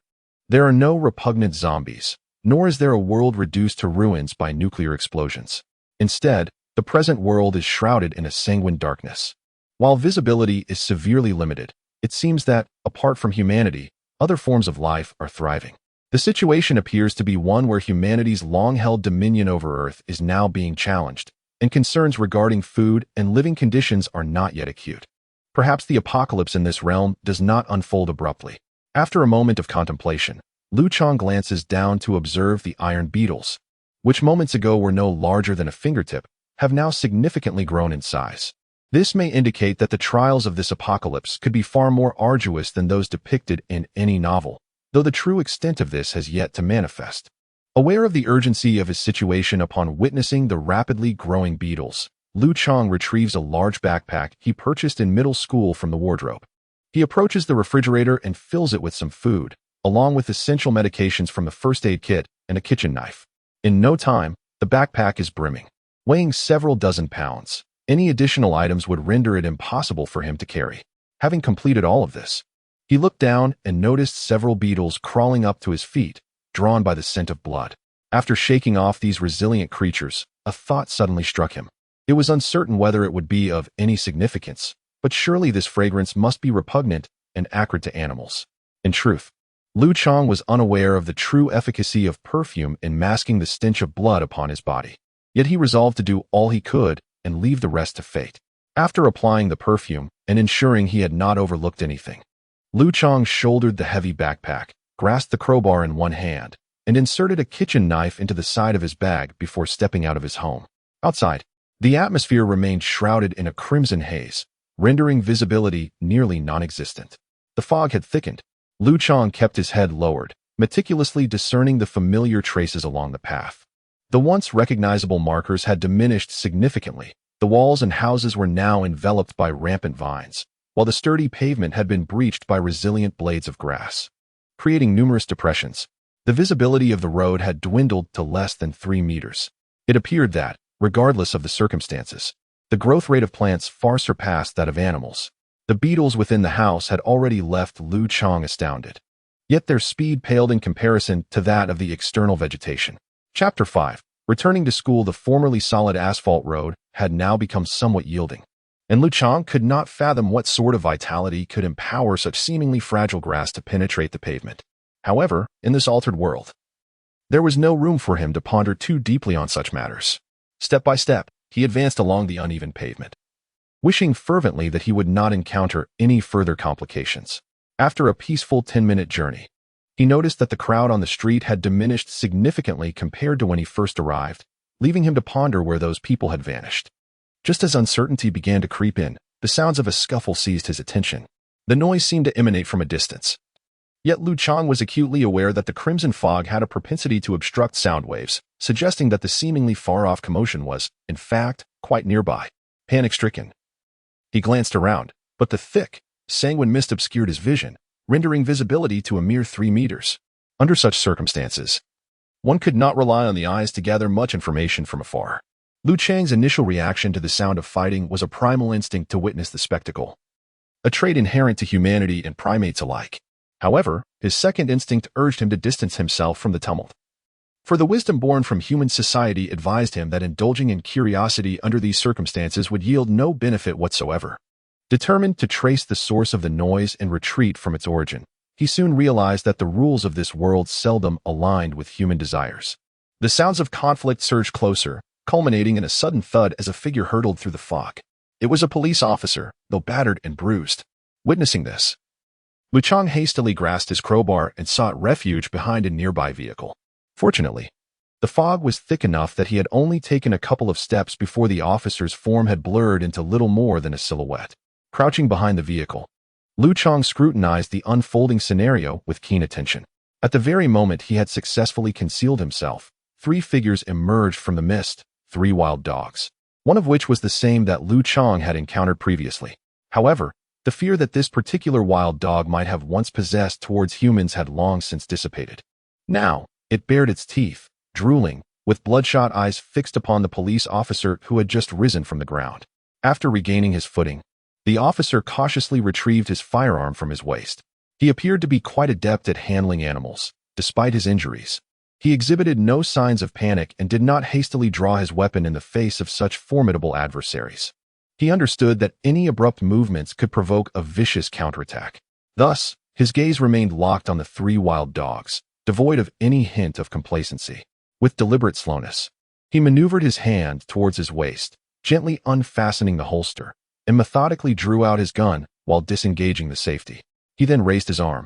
There are no repugnant zombies, nor is there a world reduced to ruins by nuclear explosions. Instead, the present world is shrouded in a sanguine darkness. While visibility is severely limited, it seems that, apart from humanity, other forms of life are thriving. The situation appears to be one where humanity's long-held dominion over Earth is now being challenged, and concerns regarding food and living conditions are not yet acute. Perhaps the apocalypse in this realm does not unfold abruptly. After a moment of contemplation, Liu Chang glances down to observe the iron beetles, which moments ago were no larger than a fingertip, have now significantly grown in size. This may indicate that the trials of this apocalypse could be far more arduous than those depicted in any novel, though the true extent of this has yet to manifest. Aware of the urgency of his situation upon witnessing the rapidly growing beetles, Liu Chang retrieves a large backpack he purchased in middle school from the wardrobe. He approaches the refrigerator and fills it with some food, along with essential medications from the first aid kit and a kitchen knife. In no time, the backpack is brimming, weighing several dozen pounds. Any additional items would render it impossible for him to carry. Having completed all of this, he looked down and noticed several beetles crawling up to his feet, drawn by the scent of blood. After shaking off these resilient creatures, a thought suddenly struck him. It was uncertain whether it would be of any significance, but surely this fragrance must be repugnant and acrid to animals. In truth, Liu Chang was unaware of the true efficacy of perfume in masking the stench of blood upon his body. Yet he resolved to do all he could and leave the rest to fate. After applying the perfume and ensuring he had not overlooked anything, Liu Chang shouldered the heavy backpack, grasped the crowbar in one hand, and inserted a kitchen knife into the side of his bag before stepping out of his home. Outside, the atmosphere remained shrouded in a crimson haze, rendering visibility nearly non-existent. The fog had thickened. Liu Chang kept his head lowered, meticulously discerning the familiar traces along the path. The once recognizable markers had diminished significantly. The walls and houses were now enveloped by rampant vines, while the sturdy pavement had been breached by resilient blades of grass, creating numerous depressions. The visibility of the road had dwindled to less than 3 meters. It appeared that, regardless of the circumstances, the growth rate of plants far surpassed that of animals. The beetles within the house had already left Liu Chang astounded. Yet their speed paled in comparison to that of the external vegetation. Chapter 5. Returning to school, the formerly solid asphalt road had now become somewhat yielding, and Liu Chang could not fathom what sort of vitality could empower such seemingly fragile grass to penetrate the pavement. However, in this altered world, there was no room for him to ponder too deeply on such matters. Step by step, he advanced along the uneven pavement, wishing fervently that he would not encounter any further complications. After a peaceful 10-minute journey, he noticed that the crowd on the street had diminished significantly compared to when he first arrived, leaving him to ponder where those people had vanished. Just as uncertainty began to creep in, the sounds of a scuffle seized his attention. The noise seemed to emanate from a distance. Yet Liu Chang was acutely aware that the crimson fog had a propensity to obstruct sound waves, suggesting that the seemingly far-off commotion was, in fact, quite nearby. Panic-stricken, he glanced around, but the thick, sanguine mist obscured his vision, rendering visibility to a mere 3 meters. Under such circumstances, one could not rely on the eyes to gather much information from afar. Liu Chang's initial reaction to the sound of fighting was a primal instinct to witness the spectacle, a trait inherent to humanity and primates alike. However, his second instinct urged him to distance himself from the tumult. For the wisdom born from human society advised him that indulging in curiosity under these circumstances would yield no benefit whatsoever. Determined to trace the source of the noise and retreat from its origin, he soon realized that the rules of this world seldom aligned with human desires. The sounds of conflict surged closer, culminating in a sudden thud as a figure hurtled through the fog. It was a police officer, though battered and bruised. Witnessing this, Liu Chang hastily grasped his crowbar and sought refuge behind a nearby vehicle. Fortunately, the fog was thick enough that he had only taken a couple of steps before the officer's form had blurred into little more than a silhouette. Crouching behind the vehicle, Liu Chang scrutinized the unfolding scenario with keen attention. At the very moment he had successfully concealed himself, 3 figures emerged from the mist, 3 wild dogs, one of which was the same that Liu Chang had encountered previously. However, the fear that this particular wild dog might have once possessed towards humans had long since dissipated. Now, it bared its teeth, drooling, with bloodshot eyes fixed upon the police officer who had just risen from the ground. After regaining his footing, the officer cautiously retrieved his firearm from his waist. He appeared to be quite adept at handling animals, despite his injuries. He exhibited no signs of panic and did not hastily draw his weapon in the face of such formidable adversaries. He understood that any abrupt movements could provoke a vicious counterattack. Thus, his gaze remained locked on the 3 wild dogs, devoid of any hint of complacency. With deliberate slowness, he maneuvered his hand towards his waist, gently unfastening the holster, and methodically drew out his gun while disengaging the safety. He then raised his arm,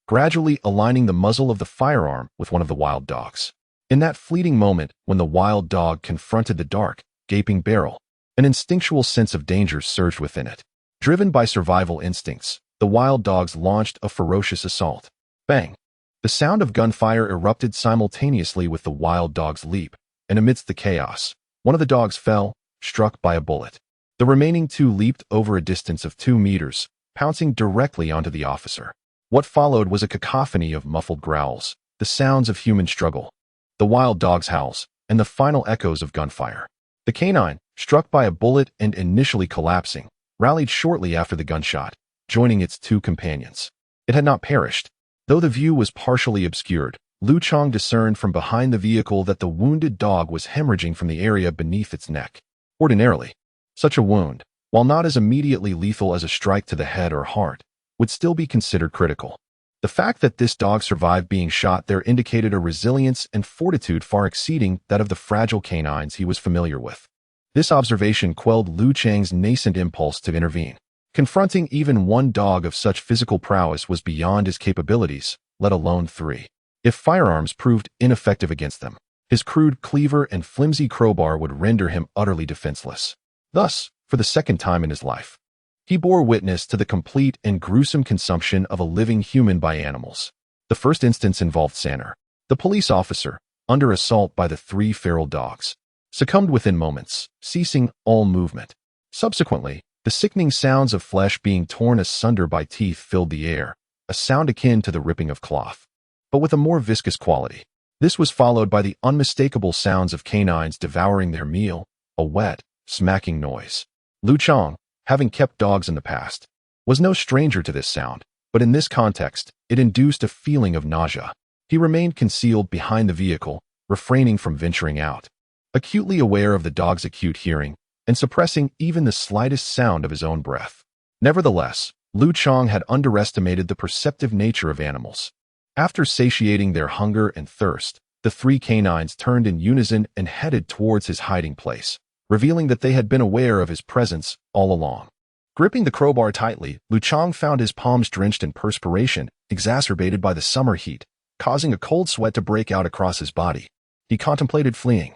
gradually aligning the muzzle of the firearm with one of the wild dogs. In that fleeting moment when the wild dog confronted the dark, gaping barrel, an instinctual sense of danger surged within it. Driven by survival instincts, the wild dogs launched a ferocious assault. Bang! The sound of gunfire erupted simultaneously with the wild dog's leap, and amidst the chaos, one of the dogs fell, struck by a bullet. The remaining 2 leaped over a distance of 2 meters, pouncing directly onto the officer. What followed was a cacophony of muffled growls, the sounds of human struggle, the wild dog's howls, and the final echoes of gunfire. The canine, struck by a bullet and initially collapsing, rallied shortly after the gunshot, joining its 2 companions. It had not perished. Though the view was partially obscured, Liu Chang discerned from behind the vehicle that the wounded dog was hemorrhaging from the area beneath its neck. Ordinarily, such a wound, while not as immediately lethal as a strike to the head or heart, would still be considered critical. The fact that this dog survived being shot there indicated a resilience and fortitude far exceeding that of the fragile canines he was familiar with. This observation quelled Liu Chang's nascent impulse to intervene. Confronting even 1 dog of such physical prowess was beyond his capabilities, let alone 3. If firearms proved ineffective against them, his crude cleaver and flimsy crowbar would render him utterly defenseless. Thus, for the second time in his life, he bore witness to the complete and gruesome consumption of a living human by animals. The first instance involved Sanner, the police officer, under assault by the 3 feral dogs, succumbed within moments, ceasing all movement. Subsequently, the sickening sounds of flesh being torn asunder by teeth filled the air, a sound akin to the ripping of cloth, but with a more viscous quality. This was followed by the unmistakable sounds of canines devouring their meal, a wet, smacking noise. Liu Chang, having kept dogs in the past, was no stranger to this sound, but in this context, it induced a feeling of nausea. He remained concealed behind the vehicle, refraining from venturing out, acutely aware of the dog's acute hearing, and suppressing even the slightest sound of his own breath. Nevertheless, Liu Chang had underestimated the perceptive nature of animals. After satiating their hunger and thirst, The three canines turned in unison and headed towards his hiding place, revealing that they had been aware of his presence all along. Gripping the crowbar tightly, Liu Chang found his palms drenched in perspiration, exacerbated by the summer heat, causing a cold sweat to break out across his body. He contemplated fleeing.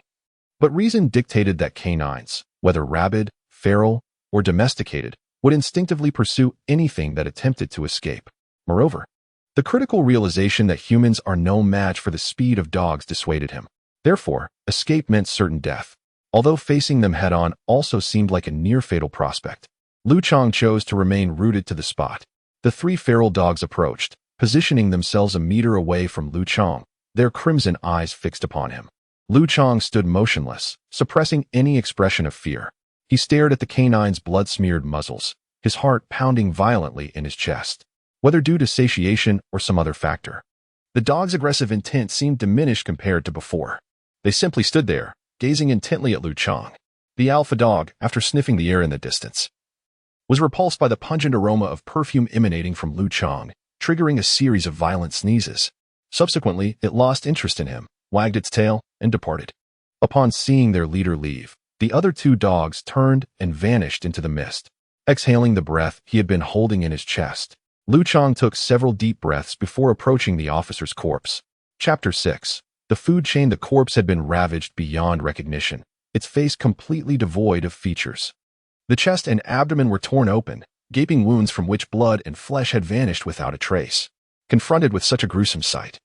But reason dictated that canines, whether rabid, feral, or domesticated, would instinctively pursue anything that attempted to escape. Moreover, the critical realization that humans are no match for the speed of dogs dissuaded him. Therefore, escape meant certain death, although facing them head-on also seemed like a near-fatal prospect. Liu Chang chose to remain rooted to the spot. The three feral dogs approached, positioning themselves a meter away from Liu Chang, their crimson eyes fixed upon him. Liu Chang stood motionless, suppressing any expression of fear. He stared at the canines' blood-smeared muzzles, his heart pounding violently in his chest, whether due to satiation or some other factor. The dogs' aggressive intent seemed diminished compared to before. They simply stood there, gazing intently at Liu Chang. The alpha dog, after sniffing the air in the distance, was repulsed by the pungent aroma of perfume emanating from Liu Chang, triggering a series of violent sneezes. Subsequently, it lost interest in him, wagged its tail, and departed. Upon seeing their leader leave, the other two dogs turned and vanished into the mist, exhaling the breath he had been holding in his chest. Liu Chang took several deep breaths before approaching the officer's corpse. Chapter 6. The food chain. The corpse had been ravaged beyond recognition, its face completely devoid of features. The chest and abdomen were torn open, gaping wounds from which blood and flesh had vanished without a trace. Confronted with such a gruesome sight,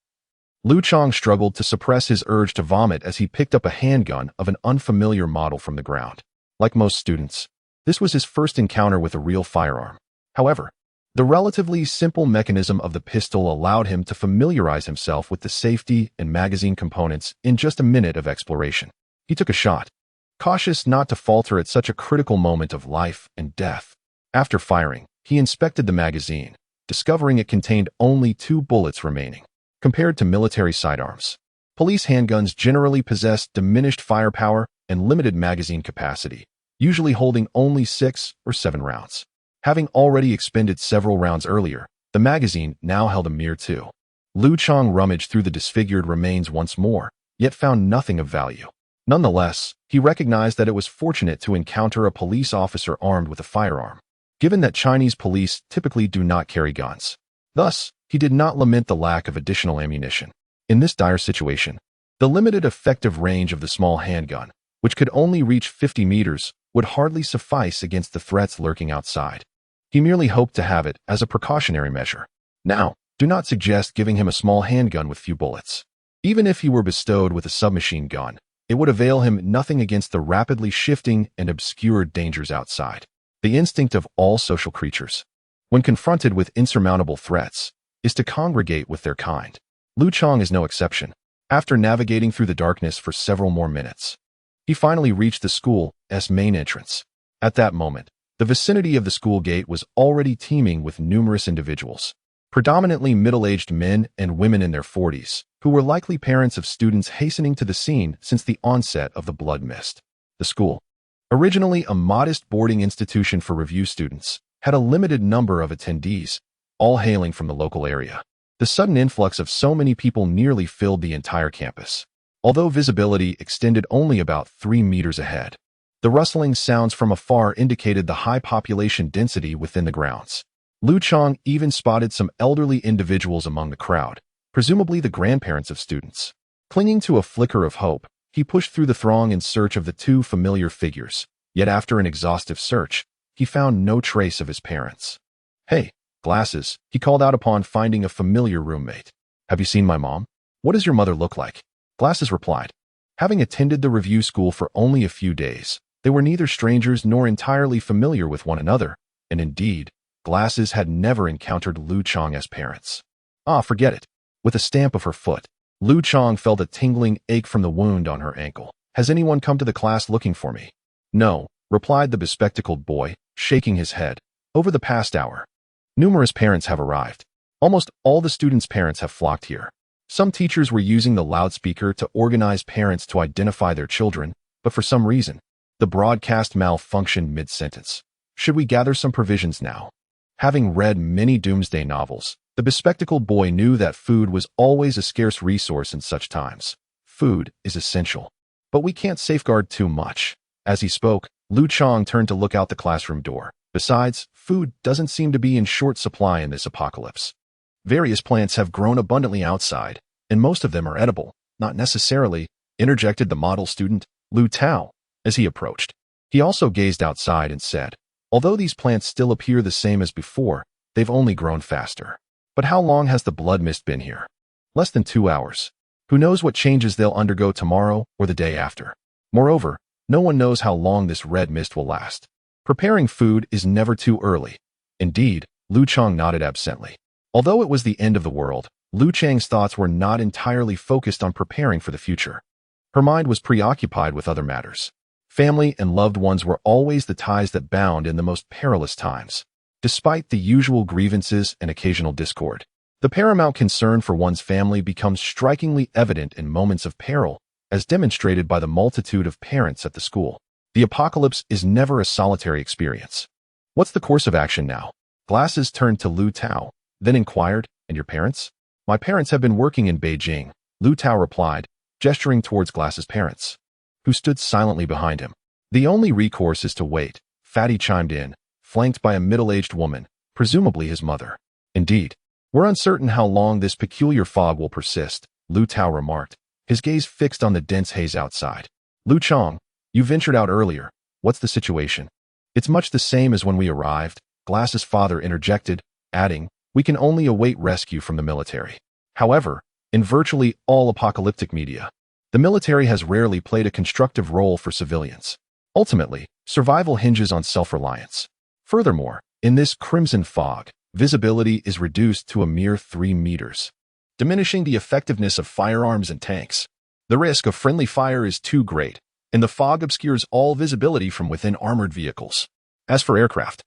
Liu Chang struggled to suppress his urge to vomit as he picked up a handgun of an unfamiliar model from the ground. Like most students, this was his first encounter with a real firearm. However, the relatively simple mechanism of the pistol allowed him to familiarize himself with the safety and magazine components in just a minute of exploration. He took a shot, cautious not to falter at such a critical moment of life and death. After firing, he inspected the magazine, discovering it contained only 2 bullets remaining. Compared to military sidearms, police handguns generally possess diminished firepower and limited magazine capacity, usually holding only 6 or 7 rounds. Having already expended several rounds earlier, the magazine now held a mere 2. Liu Chang rummaged through the disfigured remains once more, yet found nothing of value. Nonetheless, he recognized that it was fortunate to encounter a police officer armed with a firearm, given that Chinese police typically do not carry guns. Thus, he did not lament the lack of additional ammunition. In this dire situation, the limited effective range of the small handgun, which could only reach 50 meters, would hardly suffice against the threats lurking outside. He merely hoped to have it as a precautionary measure. Now, do not suggest giving him a small handgun with few bullets. Even if he were bestowed with a submachine gun, it would avail him nothing against the rapidly shifting and obscured dangers outside. The instinct of all social creatures, when confronted with insurmountable threats, is to congregate with their kind. Liu Chang is no exception. After navigating through the darkness for several more minutes, he finally reached the school's main entrance. At that moment, the vicinity of the school gate was already teeming with numerous individuals, predominantly middle-aged men and women in their 40s, who were likely parents of students hastening to the scene since the onset of the blood mist. The school, originally a modest boarding institution for review students, had a limited number of attendees, all hailing from the local area. The sudden influx of so many people nearly filled the entire campus, although visibility extended only about 3 meters ahead. The rustling sounds from afar indicated the high population density within the grounds. Liu Chang even spotted some elderly individuals among the crowd, presumably the grandparents of students. Clinging to a flicker of hope, he pushed through the throng in search of the 2 familiar figures, yet after an exhaustive search, he found no trace of his parents. "Hey, Glasses," he called out upon finding a familiar roommate. "Have you seen my mom? What does your mother look like?" Glasses replied. Having attended the review school for only a few days, they were neither strangers nor entirely familiar with one another, and indeed, Glasses had never encountered Liu Chang's parents. "Ah, forget it." With a stamp of her foot, Liu Chang felt a tingling ache from the wound on her ankle. "Has anyone come to the class looking for me?" "No," replied the bespectacled boy, shaking his head. "Over the past hour, numerous parents have arrived. Almost all the students' parents have flocked here. Some teachers were using the loudspeaker to organize parents to identify their children, but for some reason, the broadcast malfunctioned mid-sentence. Should we gather some provisions now?" Having read many doomsday novels, the bespectacled boy knew that food was always a scarce resource in such times. food is essential. But we can't safeguard too much. As he spoke, Liu Chang turned to look out the classroom door. Besides, food doesn't seem to be in short supply in this apocalypse. Various plants have grown abundantly outside, and most of them are edible. Not necessarily, interjected the model student, Liu Tao, as he approached. He also gazed outside and said, although these plants still appear the same as before, they've only grown faster. But how long has the blood mist been here? Less than 2 hours. Who knows what changes they'll undergo tomorrow or the day after? Moreover, no one knows how long this red mist will last. Preparing food is never too early. Indeed, Liu Chang nodded absently. Although it was the end of the world, Liu Chang's thoughts were not entirely focused on preparing for the future. Her mind was preoccupied with other matters. Family and loved ones were always the ties that bound in the most perilous times. Despite the usual grievances and occasional discord, the paramount concern for one's family becomes strikingly evident in moments of peril, as demonstrated by the multitude of parents at the school. The apocalypse is never a solitary experience. What's the course of action now? Glasses turned to Liu Tao, then inquired, and your parents? My parents have been working in Beijing, Liu Tao replied, gesturing towards Glass's parents, who stood silently behind him. The only recourse is to wait, Fatty chimed in, flanked by a middle-aged woman, presumably his mother. Indeed, we're uncertain how long this peculiar fog will persist, Liu Tao remarked, his gaze fixed on the dense haze outside. Liu Chang, you ventured out earlier. What's the situation? It's much the same as when we arrived, Glass's father interjected, adding, we can only await rescue from the military. However, in virtually all apocalyptic media, the military has rarely played a constructive role for civilians. Ultimately, survival hinges on self-reliance. Furthermore, in this crimson fog, visibility is reduced to a mere 3 meters, diminishing the effectiveness of firearms and tanks. The risk of friendly fire is too great, and the fog obscures all visibility from within armored vehicles. As for aircraft,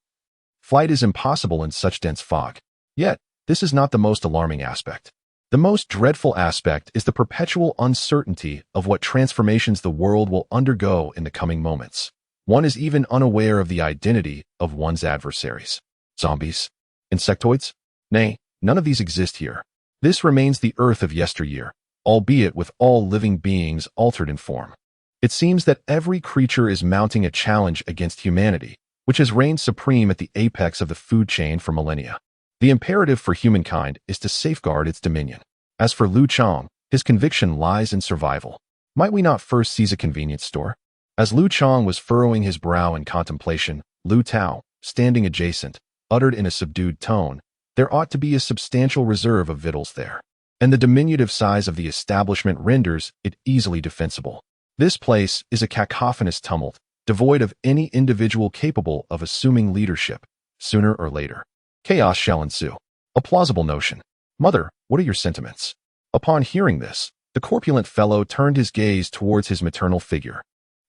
flight is impossible in such dense fog. Yet, this is not the most alarming aspect. The most dreadful aspect is the perpetual uncertainty of what transformations the world will undergo in the coming moments. One is even unaware of the identity of one's adversaries. Zombies? Insectoids? Nay, none of these exist here. This remains the Earth of yesteryear, albeit with all living beings altered in form. It seems that every creature is mounting a challenge against humanity, which has reigned supreme at the apex of the food chain for millennia. The imperative for humankind is to safeguard its dominion. As for Liu Chang, his conviction lies in survival. Might we not first seize a convenience store? As Liu Chang was furrowing his brow in contemplation, Liu Tao, standing adjacent, uttered in a subdued tone, there ought to be a substantial reserve of victuals there, and the diminutive size of the establishment renders it easily defensible. This place is a cacophonous tumult, devoid of any individual capable of assuming leadership. Sooner or later, chaos shall ensue. A plausible notion. Mother, what are your sentiments? Upon hearing this, the corpulent fellow turned his gaze towards his maternal figure.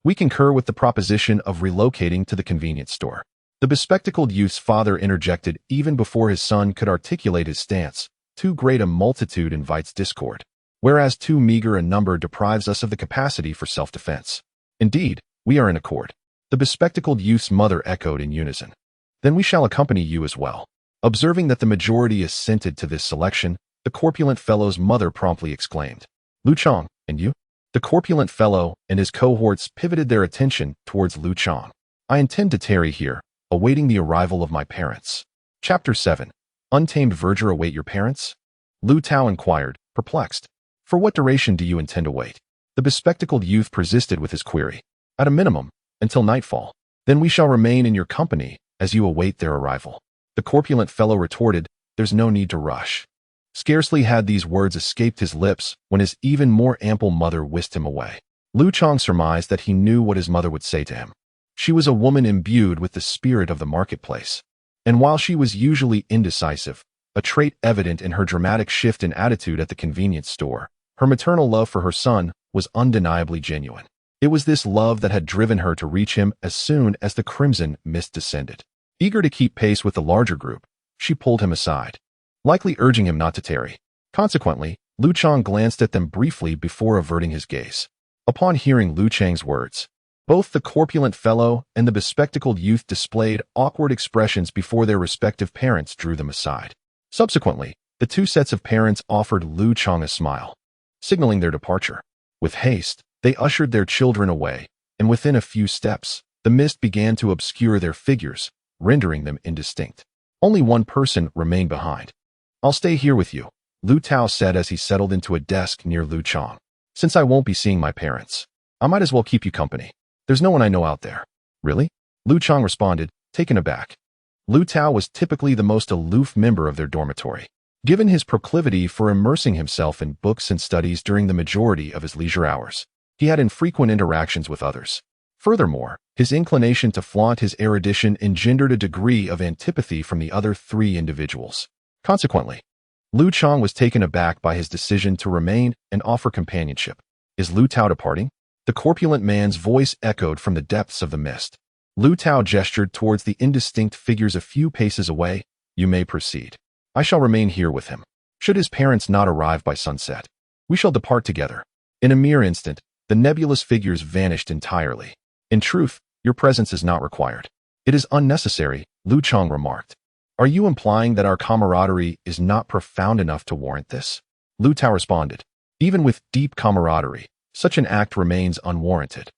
We concur with the proposition of relocating to the convenience store. The bespectacled youth's father interjected even before his son could articulate his stance. Too great a multitude invites discord, whereas too meager a number deprives us of the capacity for self-defense. Indeed, we are in accord. The bespectacled youth's mother echoed in unison. Then we shall accompany you as well. Observing that the majority assented to this selection, the corpulent fellow's mother promptly exclaimed, Liu Chang, and you? The corpulent fellow and his cohorts pivoted their attention towards Liu Chang. I intend to tarry here, awaiting the arrival of my parents. Chapter 7. Untamed verdure await your parents? Liu Tao inquired, perplexed. For what duration do you intend to wait? The bespectacled youth persisted with his query. At a minimum, until nightfall. Then we shall remain in your company as you await their arrival. The corpulent fellow retorted, there's no need to rush. Scarcely had these words escaped his lips when his even more ample mother whisked him away. Liu Chang surmised that he knew what his mother would say to him. She was a woman imbued with the spirit of the marketplace. And while she was usually indecisive, a trait evident in her dramatic shift in attitude at the convenience store, her maternal love for her son was undeniably genuine. It was this love that had driven her to reach him as soon as the crimson mist descended. Eager to keep pace with the larger group, she pulled him aside, likely urging him not to tarry. Consequently, Liu Chang glanced at them briefly before averting his gaze. Upon hearing Liu Chang's words, both the corpulent fellow and the bespectacled youth displayed awkward expressions before their respective parents drew them aside. Subsequently, the two sets of parents offered Liu Chang a smile, signaling their departure. With haste, they ushered their children away, and within a few steps, the mist began to obscure their figures, rendering them indistinct. Only one person remained behind. "I'll stay here with you," Lu Tao said as he settled into a desk near Liu Chang. "Since I won't be seeing my parents, I might as well keep you company. There's no one I know out there." "Really?" Liu Chang responded, taken aback. Liu Tao was typically the most aloof member of their dormitory. Given his proclivity for immersing himself in books and studies during the majority of his leisure hours, he had infrequent interactions with others. Furthermore, his inclination to flaunt his erudition engendered a degree of antipathy from the other three individuals. Consequently, Liu Chang was taken aback by his decision to remain and offer companionship. "Is Liu Tao departing?" The corpulent man's voice echoed from the depths of the mist. Liu Tao gestured towards the indistinct figures a few paces away. "You may proceed. I shall remain here with him. Should his parents not arrive by sunset, we shall depart together." In a mere instant, the nebulous figures vanished entirely. "In truth, your presence is not required. It is unnecessary," Liu Chang remarked. "Are you implying that our camaraderie is not profound enough to warrant this?" Liu Tao responded. "Even with deep camaraderie, such an act remains unwarranted.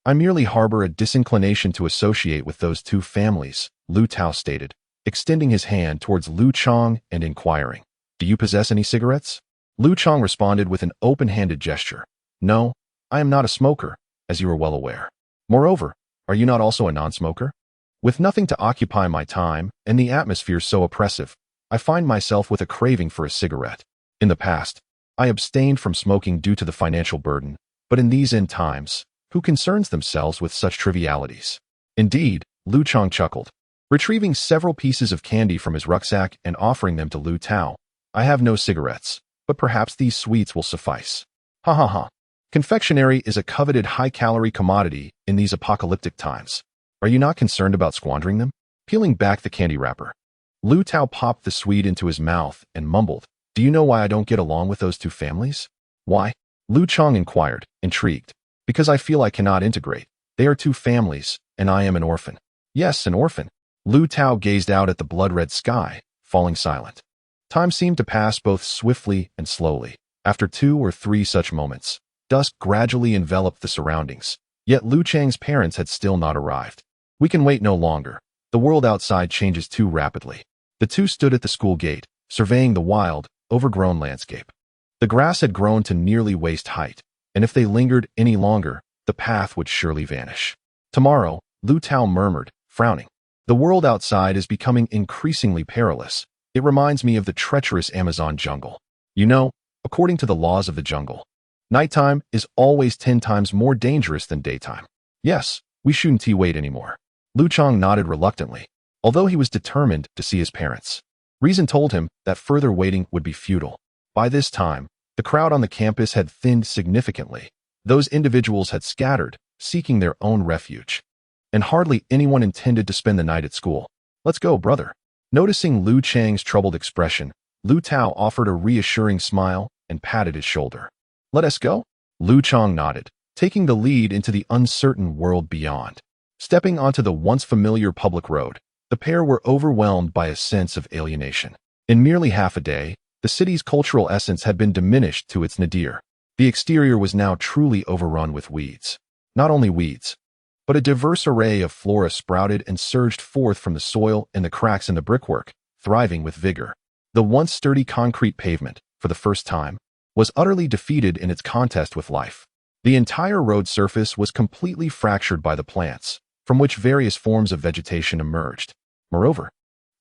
I merely harbor a disinclination to associate with those two families," Liu Tao stated, extending his hand towards Liu Chang and inquiring, "Do you possess any cigarettes?" Liu Chang responded with an open-handed gesture. "No, I am not a smoker, as you are well aware. Moreover, are you not also a non-smoker? With nothing to occupy my time and the atmosphere so oppressive, I find myself with a craving for a cigarette. In the past, I abstained from smoking due to the financial burden, but in these end times, who concerns themselves with such trivialities?" "Indeed," Liu Chang chuckled, retrieving several pieces of candy from his rucksack and offering them to Liu Tao. "I have no cigarettes, but perhaps these sweets will suffice." "Ha ha ha. Confectionery is a coveted high-calorie commodity in these apocalyptic times. Are you not concerned about squandering them?" Peeling back the candy wrapper, Liu Tao popped the sweet into his mouth and mumbled, "Do you know why I don't get along with those two families?" "Why?" Liu Chang inquired, intrigued. "Because I feel I cannot integrate. They are two families, and I am an orphan." "Yes, an orphan." Liu Tao gazed out at the blood-red sky, falling silent. Time seemed to pass both swiftly and slowly. After 2 or 3 such moments, dusk gradually enveloped the surroundings, yet Liu Chang's parents had still not arrived. "We can wait no longer. The world outside changes too rapidly." The two stood at the school gate, surveying the wild, overgrown landscape. The grass had grown to nearly waist height, and if they lingered any longer, the path would surely vanish. "Tomorrow," Liu Tao murmured, frowning. "The world outside is becoming increasingly perilous. It reminds me of the treacherous Amazon jungle. You know, according to the laws of the jungle, nighttime is always 10 times more dangerous than daytime." "Yes, we shouldn't wait anymore." Liu Chang nodded reluctantly, although he was determined to see his parents. Reason told him that further waiting would be futile. By this time, the crowd on the campus had thinned significantly. Those individuals had scattered, seeking their own refuge. And hardly anyone intended to spend the night at school. "Let's go, brother." Noticing Liu Chang's troubled expression, Liu Tao offered a reassuring smile and patted his shoulder. "Let us go?" Liu Chang nodded, taking the lead into the uncertain world beyond. Stepping onto the once familiar public road, the pair were overwhelmed by a sense of alienation. In merely half a day, the city's cultural essence had been diminished to its nadir. The exterior was now truly overrun with weeds. Not only weeds, but a diverse array of flora sprouted and surged forth from the soil and the cracks in the brickwork, thriving with vigor. The once sturdy concrete pavement, for the first time, was utterly defeated in its contest with life. The entire road surface was completely fractured by the plants, from which various forms of vegetation emerged. Moreover,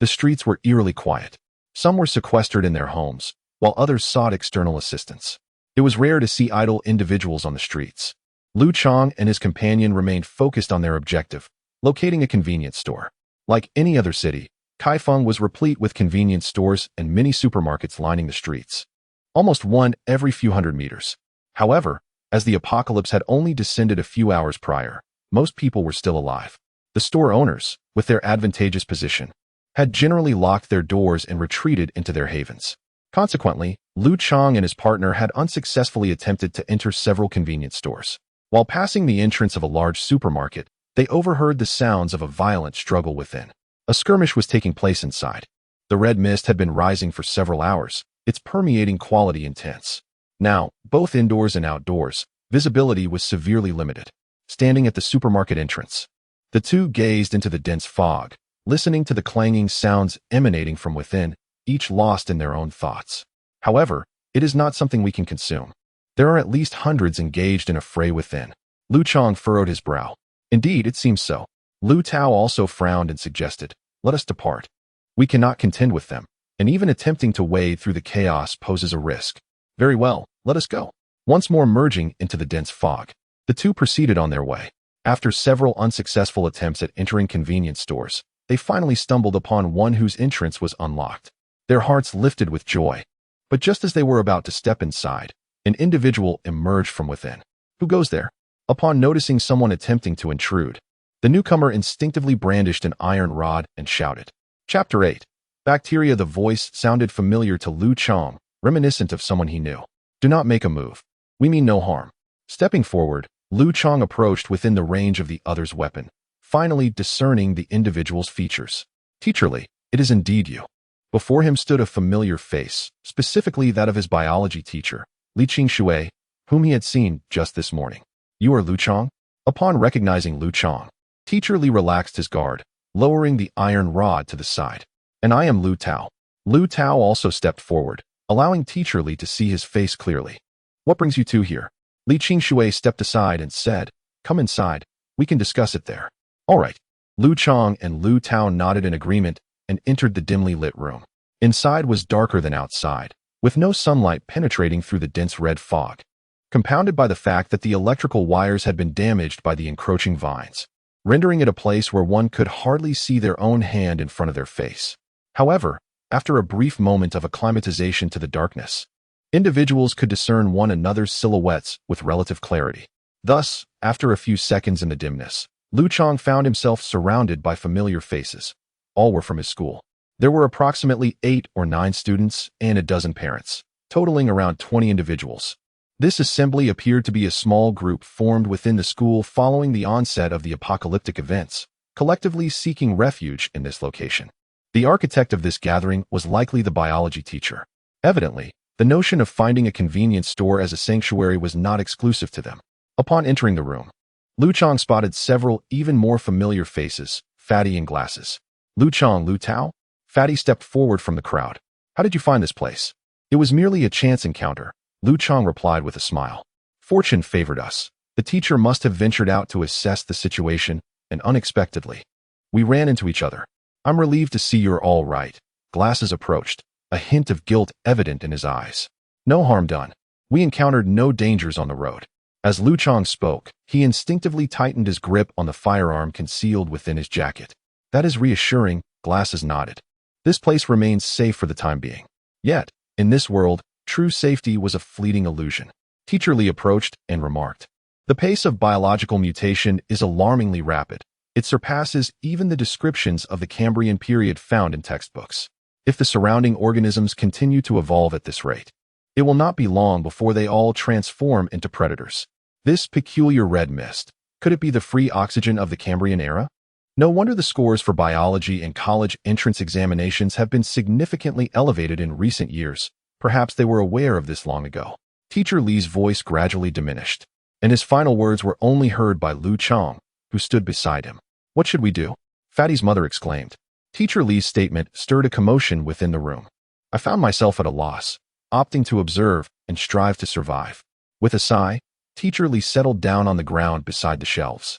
the streets were eerily quiet. Some were sequestered in their homes, while others sought external assistance. It was rare to see idle individuals on the streets. Liu Chang and his companion remained focused on their objective, locating a convenience store. Like any other city, Kaifeng was replete with convenience stores and mini supermarkets lining the streets, almost one every few hundred meters. However, as the apocalypse had only descended a few hours prior, most people were still alive. The store owners, with their advantageous position, had generally locked their doors and retreated into their havens. Consequently, Liu Chang and his partner had unsuccessfully attempted to enter several convenience stores. While passing the entrance of a large supermarket, they overheard the sounds of a violent struggle within. A skirmish was taking place inside. The red mist had been rising for several hours, its permeating quality intense. Now, both indoors and outdoors, Visibility was severely limited. Standing at the supermarket entrance, the two gazed into the dense fog, listening to the clanging sounds emanating from within, each lost in their own thoughts. However, it is not something we can consume. There are at least hundreds engaged in a fray within. Liu Chang furrowed his brow. Indeed, it seems so. Lu Tao also frowned and suggested, "Let us depart. We cannot contend with them, and even attempting to wade through the chaos poses a risk." "Very well, let us go." Once more merging into the dense fog, the two proceeded on their way. After several unsuccessful attempts at entering convenience stores, they finally stumbled upon one whose entrance was unlocked. Their hearts lifted with joy. But just as they were about to step inside, an individual emerged from within. "Who goes there?" Upon noticing someone attempting to intrude, the newcomer instinctively brandished an iron rod and shouted. Chapter 8. Bacteria. The voice sounded familiar to Liu Chang, reminiscent of someone he knew. "Do not make a move. We mean no harm." Stepping forward, Liu Chang approached within the range of the other's weapon, finally discerning the individual's features. "Teacher Li, it is indeed you." Before him stood a familiar face, specifically that of his biology teacher, Li Qingshui, whom he had seen just this morning. "You are Liu Chang?" Upon recognizing Liu Chang, Teacher Li relaxed his guard, lowering the iron rod to the side. "And I am Liu Tao." Liu Tao also stepped forward, allowing Teacher Li to see his face clearly. "What brings you two here?" Li Qingshui stepped aside and said, "Come inside. We can discuss it there." "All right." Liu Chang and Liu Tao nodded in agreement and entered the dimly lit room. Inside was darker than outside, with no sunlight penetrating through the dense red fog, compounded by the fact that the electrical wires had been damaged by the encroaching vines, rendering it a place where one could hardly see their own hand in front of their face. However, after a brief moment of acclimatization to the darkness, individuals could discern one another's silhouettes with relative clarity. Thus, after a few seconds in the dimness, Liu Chang found himself surrounded by familiar faces. All were from his school. There were approximately 8 or 9 students and a dozen parents, totaling around 20 individuals. This assembly appeared to be a small group formed within the school following the onset of the apocalyptic events, collectively seeking refuge in this location. The architect of this gathering was likely the biology teacher. Evidently, the notion of finding a convenience store as a sanctuary was not exclusive to them. Upon entering the room, Liu Chang spotted several even more familiar faces, Fatty in glasses. "Liu Chang, Liu Tao?" Fatty stepped forward from the crowd. "How did you find this place?" "It was merely a chance encounter," Liu Chang replied with a smile. "Fortune favored us. The teacher must have ventured out to assess the situation, and unexpectedly, we ran into each other. I'm relieved to see you're all right." Glasses approached, a hint of guilt evident in his eyes. "No harm done. We encountered no dangers on the road." As Liu Chang spoke, he instinctively tightened his grip on the firearm concealed within his jacket. "That is reassuring," Glasses nodded. "This place remains safe for the time being." Yet, in this world, true safety was a fleeting illusion. Teacher Li approached and remarked, "The pace of biological mutation is alarmingly rapid. It surpasses even the descriptions of the Cambrian period found in textbooks. If the surrounding organisms continue to evolve at this rate, it will not be long before they all transform into predators. This peculiar red mist, could it be the free oxygen of the Cambrian era? No wonder the scores for biology and college entrance examinations have been significantly elevated in recent years. Perhaps they were aware of this long ago." Teacher Li's voice gradually diminished, and his final words were only heard by Liu Chang, who stood beside him. "What should we do?" Fatty's mother exclaimed. Teacher Li's statement stirred a commotion within the room. "I found myself at a loss, opting to observe and strive to survive." With a sigh, Teacher Li settled down on the ground beside the shelves.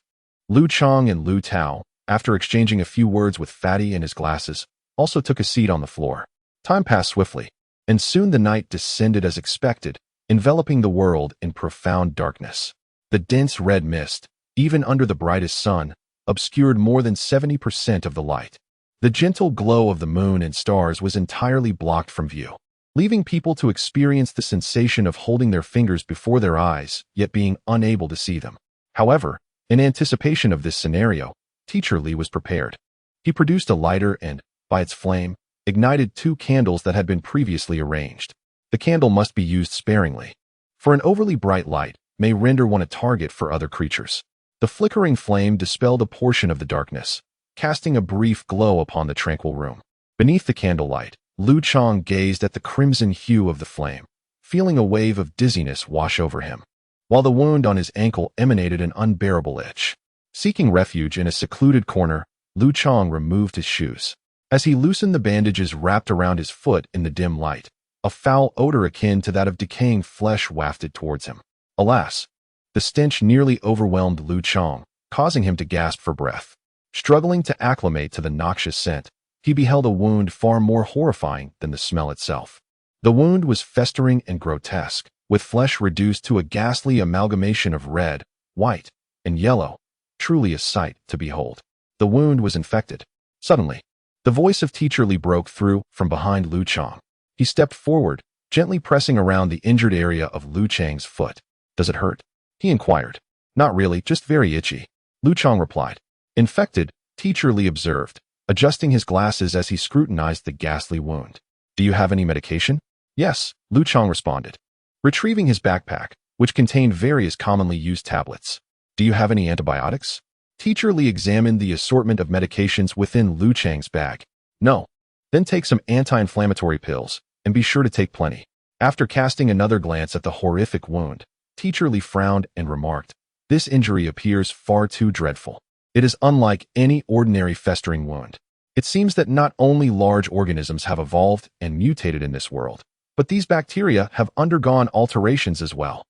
Liu Chang and Liu Tao, after exchanging a few words with Fatty and his glasses, also took a seat on the floor. Time passed swiftly, and soon the night descended as expected, enveloping the world in profound darkness. The dense red mist, even under the brightest sun, obscured more than 70% of the light. The gentle glow of the moon and stars was entirely blocked from view, leaving people to experience the sensation of holding their fingers before their eyes, yet being unable to see them. However, in anticipation of this scenario, Teacher Li was prepared. He produced a lighter and, by its flame, ignited 2 candles that had been previously arranged. The candle must be used sparingly, for an overly bright light may render one a target for other creatures. The flickering flame dispelled a portion of the darkness, casting a brief glow upon the tranquil room. Beneath the candlelight, Liu Chang gazed at the crimson hue of the flame, feeling a wave of dizziness wash over him. while the wound on his ankle emanated an unbearable itch. Seeking refuge in a secluded corner, Liu Chang removed his shoes. As he loosened the bandages wrapped around his foot in the dim light, a foul odor akin to that of decaying flesh wafted towards him. Alas, the stench nearly overwhelmed Liu Chang, causing him to gasp for breath. Struggling to acclimate to the noxious scent, he beheld a wound far more horrifying than the smell itself. The wound was festering and grotesque, with flesh reduced to a ghastly amalgamation of red, white, and yellow, truly a sight to behold. The wound was infected. Suddenly, the voice of Teacher Li broke through from behind Liu Chang. He stepped forward, gently pressing around the injured area of Liu Chang's foot. "Does it hurt?" he inquired. "Not really, just very itchy," Liu Chang replied. "Infected," Teacher Li observed, adjusting his glasses as he scrutinized the ghastly wound. "Do you have any medication?" "Yes," Liu Chang responded, retrieving his backpack, which contained various commonly used tablets. "Do you have any antibiotics?" Teacher Li examined the assortment of medications within Liu Chang's bag. "No." "Then take some anti-inflammatory pills, and be sure to take plenty." After casting another glance at the horrific wound, Teacher Li frowned and remarked, "This injury appears far too dreadful. It is unlike any ordinary festering wound. It seems that not only large organisms have evolved and mutated in this world, but these bacteria have undergone alterations as well."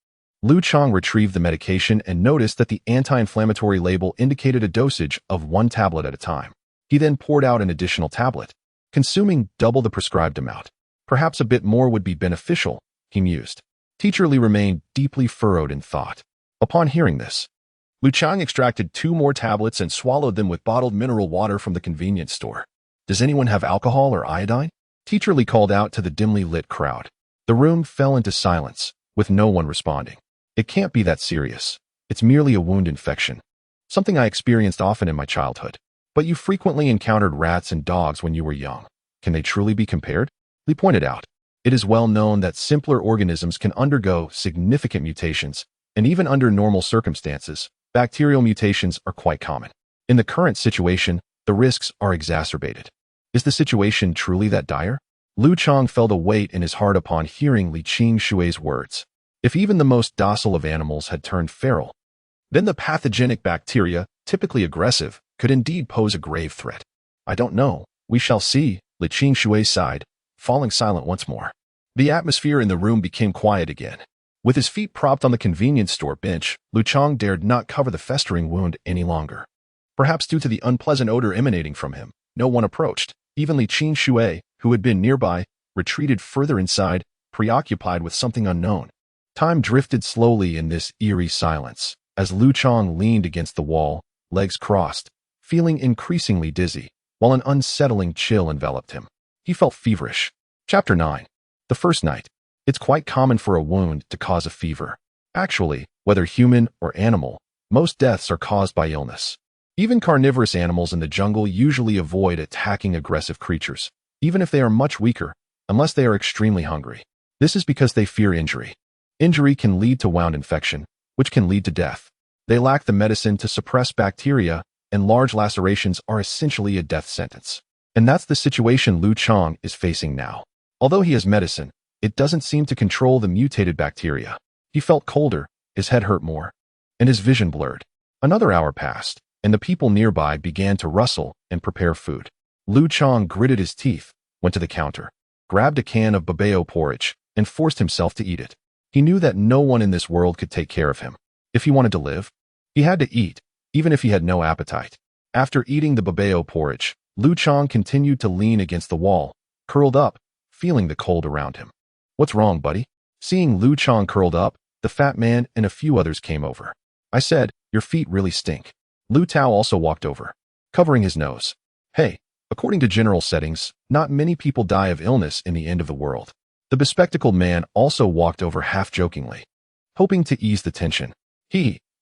Liu Chang retrieved the medication and noticed that the anti-inflammatory label indicated a dosage of 1 tablet at a time. He then poured out an additional tablet, consuming double the prescribed amount. Perhaps a bit more would be beneficial, he mused. Teacher Li remained deeply furrowed in thought. Upon hearing this, Liu Chang extracted 2 more tablets and swallowed them with bottled mineral water from the convenience store. "Does anyone have alcohol or iodine?" Teacher Li called out to the dimly lit crowd. The room fell into silence, with no one responding. "It can't be that serious. It's merely a wound infection. Something I experienced often in my childhood. But you frequently encountered rats and dogs when you were young. Can they truly be compared?" Li pointed out. "It is well known that simpler organisms can undergo significant mutations, and even under normal circumstances, bacterial mutations are quite common. In the current situation, the risks are exacerbated." "Is the situation truly that dire?" Liu Chang felt a weight in his heart upon hearing Li Qingshui's words. If even the most docile of animals had turned feral, then the pathogenic bacteria, typically aggressive, could indeed pose a grave threat. "I don't know. We shall see," Li Qingshui sighed, falling silent once more. The atmosphere in the room became quiet again. With his feet propped on the convenience store bench, Liu Chang dared not cover the festering wound any longer. Perhaps due to the unpleasant odor emanating from him, no one approached. Even Li Qingshui, who had been nearby, retreated further inside, preoccupied with something unknown. Time drifted slowly in this eerie silence, as Liu Chang leaned against the wall, legs crossed, feeling increasingly dizzy, while an unsettling chill enveloped him. He felt feverish. Chapter 9. The first night. It's quite common for a wound to cause a fever. Actually, whether human or animal, most deaths are caused by illness. Even carnivorous animals in the jungle usually avoid attacking aggressive creatures, even if they are much weaker, unless they are extremely hungry. This is because they fear injury. Injury can lead to wound infection, which can lead to death. They lack the medicine to suppress bacteria, and large lacerations are essentially a death sentence. And that's the situation Liu Chang is facing now. Although he has medicine, it doesn't seem to control the mutated bacteria. He felt colder, his head hurt more, and his vision blurred. Another hour passed, and the people nearby began to rustle and prepare food. Liu Chang gritted his teeth, went to the counter, grabbed a can of babao porridge, and forced himself to eat it. He knew that no one in this world could take care of him. If he wanted to live, he had to eat, even if he had no appetite. After eating the babao porridge, Liu Chang continued to lean against the wall, curled up, feeling the cold around him. "What's wrong, buddy?" Seeing Liu Chang curled up, the fat man and a few others came over. "I said, your feet really stink." Liu Tao also walked over, covering his nose. "Hey, according to general settings, not many people die of illness in the end of the world." The bespectacled man also walked over half-jokingly, hoping to ease the tension.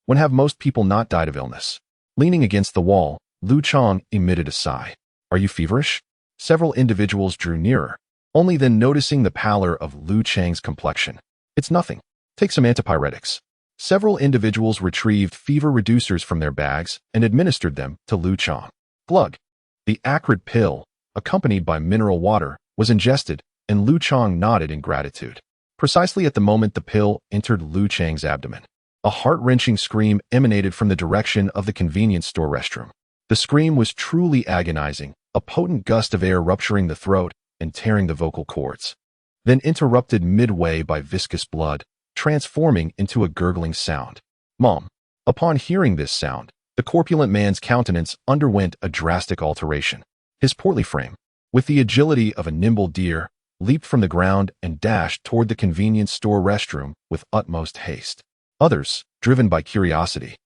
When have most people not died of illness? Leaning against the wall, Liu Chang emitted a sigh. "Are you feverish?" Several individuals drew nearer, only then noticing the pallor of Liu Chang's complexion. "It's nothing. Take some antipyretics." Several individuals retrieved fever reducers from their bags and administered them to Liu Chang. Glug. The acrid pill, accompanied by mineral water, was ingested, and Liu Chang nodded in gratitude. Precisely at the moment the pill entered Liu Chang's abdomen, A heart-wrenching scream emanated from the direction of the convenience store restroom. The scream was truly agonizing, a potent gust of air rupturing the throat and tearing the vocal cords, then interrupted midway by viscous blood, transforming into a gurgling sound. Mom. Upon hearing this sound, the corpulent man's countenance underwent a drastic alteration. His portly frame, with the agility of a nimble deer, leaped from the ground and dashed toward the convenience store restroom with utmost haste. Others, driven by curiosity,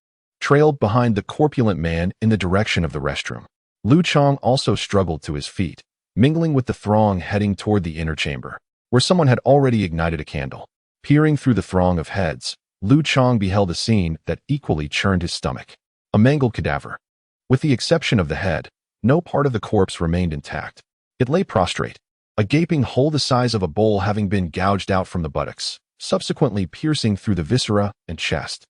trailed behind the corpulent man in the direction of the restroom. Liu Chang also struggled to his feet, mingling with the throng heading toward the inner chamber, where someone had already ignited a candle. Peering through the throng of heads, Liu Chang beheld a scene that equally churned his stomach. A mangled cadaver. With the exception of the head, no part of the corpse remained intact. It lay prostrate, a gaping hole the size of a bowl having been gouged out from the buttocks, subsequently piercing through the viscera and chest,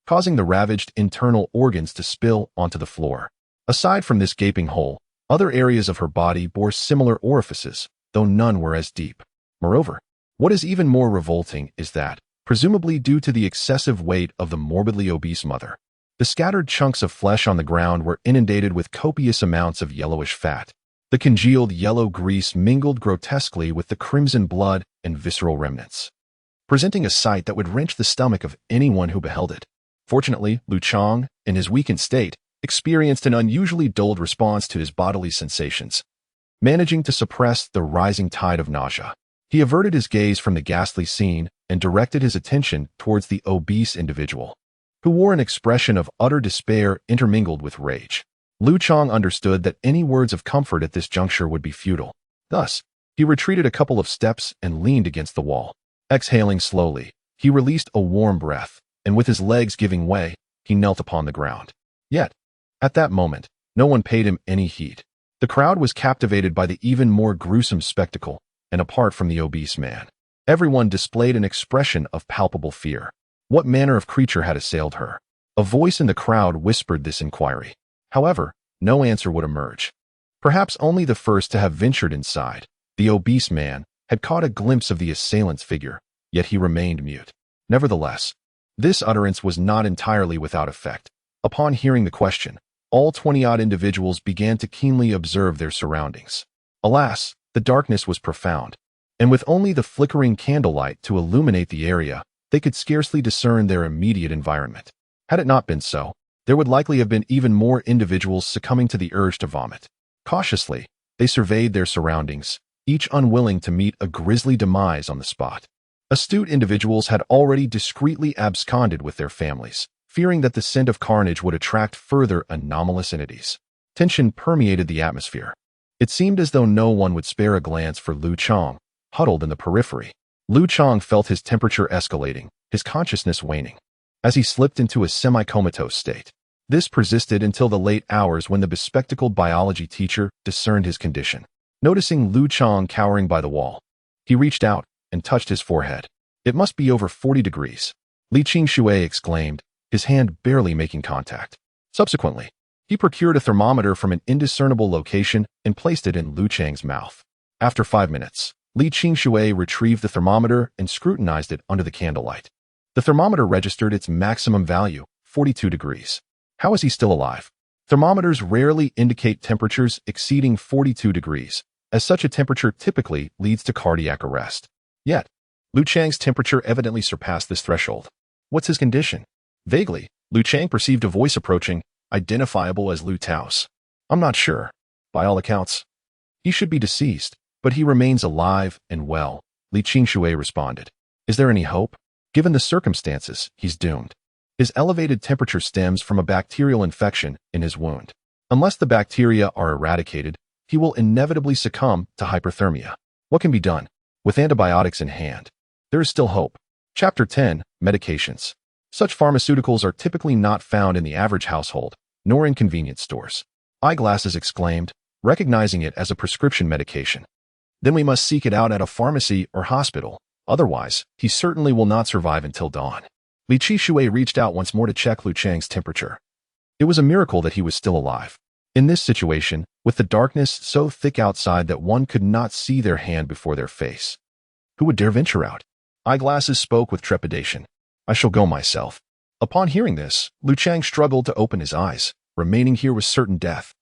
causing the ravaged internal organs to spill onto the floor. Aside from this gaping hole, other areas of her body bore similar orifices, though none were as deep. Moreover, what is even more revolting is that, presumably due to the excessive weight of the morbidly obese mother, the scattered chunks of flesh on the ground were inundated with copious amounts of yellowish fat. The congealed yellow grease mingled grotesquely with the crimson blood and visceral remnants, presenting a sight that would wrench the stomach of anyone who beheld it. Fortunately, Liu Chang, in his weakened state, experienced an unusually dulled response to his bodily sensations, managing to suppress the rising tide of nausea. He averted his gaze from the ghastly scene and directed his attention towards the obese individual, who wore an expression of utter despair intermingled with rage. Liu Chang understood that any words of comfort at this juncture would be futile. Thus, he retreated a couple of steps and leaned against the wall. Exhaling slowly, he released a warm breath, and with his legs giving way, he knelt upon the ground. Yet, at that moment, no one paid him any heed. The crowd was captivated by the even more gruesome spectacle, and apart from the obese man, everyone displayed an expression of palpable fear. What manner of creature had assailed her? A voice in the crowd whispered this inquiry. However, no answer would emerge. Perhaps only the first to have ventured inside, the obese man, had caught a glimpse of the assailant's figure, yet he remained mute. Nevertheless, this utterance was not entirely without effect. Upon hearing the question, all 20-odd individuals began to keenly observe their surroundings. Alas, the darkness was profound, and with only the flickering candlelight to illuminate the area, they could scarcely discern their immediate environment. Had it not been so, there would likely have been even more individuals succumbing to the urge to vomit. Cautiously, they surveyed their surroundings, each unwilling to meet a grisly demise on the spot. Astute individuals had already discreetly absconded with their families, fearing that the scent of carnage would attract further anomalous entities. Tension permeated the atmosphere. It seemed as though no one would spare a glance for Liu Chang, huddled in the periphery. Liu Chang felt his temperature escalating, his consciousness waning, as he slipped into a semi-comatose state. This persisted until the late hours when the bespectacled biology teacher discerned his condition. Noticing Liu Chang cowering by the wall, he reached out and touched his forehead. "It must be over 40 degrees, Li Qingshui exclaimed, his hand barely making contact. Subsequently, he procured a thermometer from an indiscernible location and placed it in Liu Chang's mouth. After 5 minutes, Li Qingshui retrieved the thermometer and scrutinized it under the candlelight. The thermometer registered its maximum value, 42 degrees. How is he still alive? Thermometers rarely indicate temperatures exceeding 42 degrees, as such a temperature typically leads to cardiac arrest. Yet, Liu Chang's temperature evidently surpassed this threshold. What's his condition? Vaguely, Liu Chang perceived a voice approaching, identifiable as Liu Tao's. I'm not sure. By all accounts, he should be deceased, but he remains alive and well, Li Qingshui responded. Is there any hope? Given the circumstances, he's doomed. His elevated temperature stems from a bacterial infection in his wound. Unless the bacteria are eradicated, he will inevitably succumb to hyperthermia. What can be done? With antibiotics in hand, there is still hope. Chapter 10, Medications. Such pharmaceuticals are typically not found in the average household, nor in convenience stores. Eyeglasses exclaimed, recognizing it as a prescription medication. Then we must seek it out at a pharmacy or hospital. Otherwise, he certainly will not survive until dawn. Li Qingshui reached out once more to check Liu Chang's temperature. It was a miracle that he was still alive. In this situation, with the darkness so thick outside that one could not see their hand before their face, who would dare venture out? Eyeglasses spoke with trepidation. I shall go myself. Upon hearing this, Liu Chang struggled to open his eyes. Remaining here was certain death,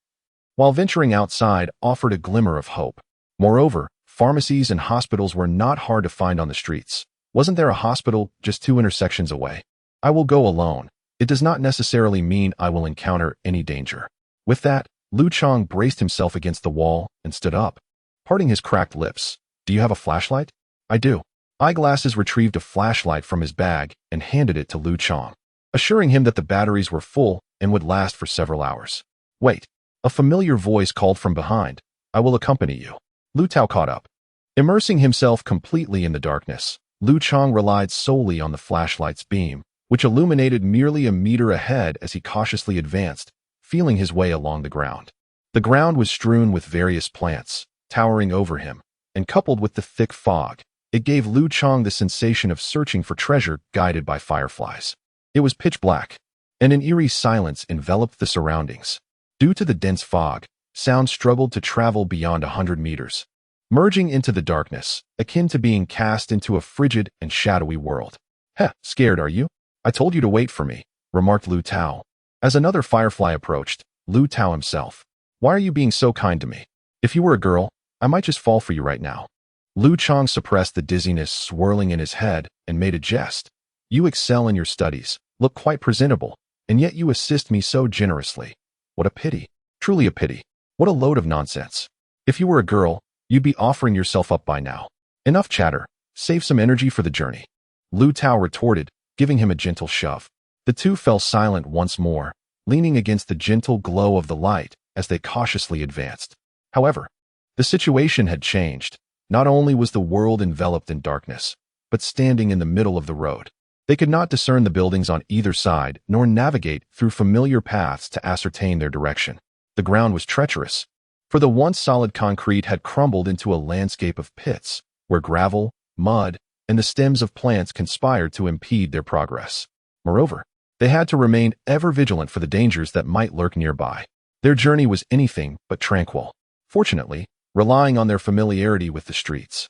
while venturing outside offered a glimmer of hope. Moreover, pharmacies and hospitals were not hard to find on the streets. Wasn't there a hospital just 2 intersections away? I will go alone. It does not necessarily mean I will encounter any danger. With that, Liu Chang braced himself against the wall and stood up, parting his cracked lips. Do you have a flashlight? I do. Eyeglasses retrieved a flashlight from his bag and handed it to Liu Chang, assuring him that the batteries were full and would last for several hours. Wait. A familiar voice called from behind. I will accompany you. Liu Tao caught up. Immersing himself completely in the darkness, Liu Chang relied solely on the flashlight's beam, which illuminated merely a meter ahead as he cautiously advanced, feeling his way along the ground. The ground was strewn with various plants, towering over him, and coupled with the thick fog, it gave Liu Chang the sensation of searching for treasure guided by fireflies. It was pitch black, and an eerie silence enveloped the surroundings. Due to the dense fog, sound struggled to travel beyond 100 meters, merging into the darkness, akin to being cast into a frigid and shadowy world. Heh, scared are you? I told you to wait for me, remarked Liu Tao. As another firefly approached, Liu Tao himself. Why are you being so kind to me? If you were a girl, I might just fall for you right now. Liu Chang suppressed the dizziness swirling in his head and made a jest. You excel in your studies, look quite presentable, and yet you assist me so generously. What a pity. Truly a pity. What a load of nonsense. If you were a girl, you'd be offering yourself up by now. Enough chatter. Save some energy for the journey. Liu Tao retorted, giving him a gentle shove. The two fell silent once more, leaning against the gentle glow of the light as they cautiously advanced. However, the situation had changed. Not only was the world enveloped in darkness, but standing in the middle of the road. They could not discern the buildings on either side, nor navigate through familiar paths to ascertain their direction. The ground was treacherous, for the once solid concrete had crumbled into a landscape of pits, where gravel, mud, and the stems of plants conspired to impede their progress. Moreover, they had to remain ever vigilant for the dangers that might lurk nearby. Their journey was anything but tranquil. Fortunately, relying on their familiarity with the streets,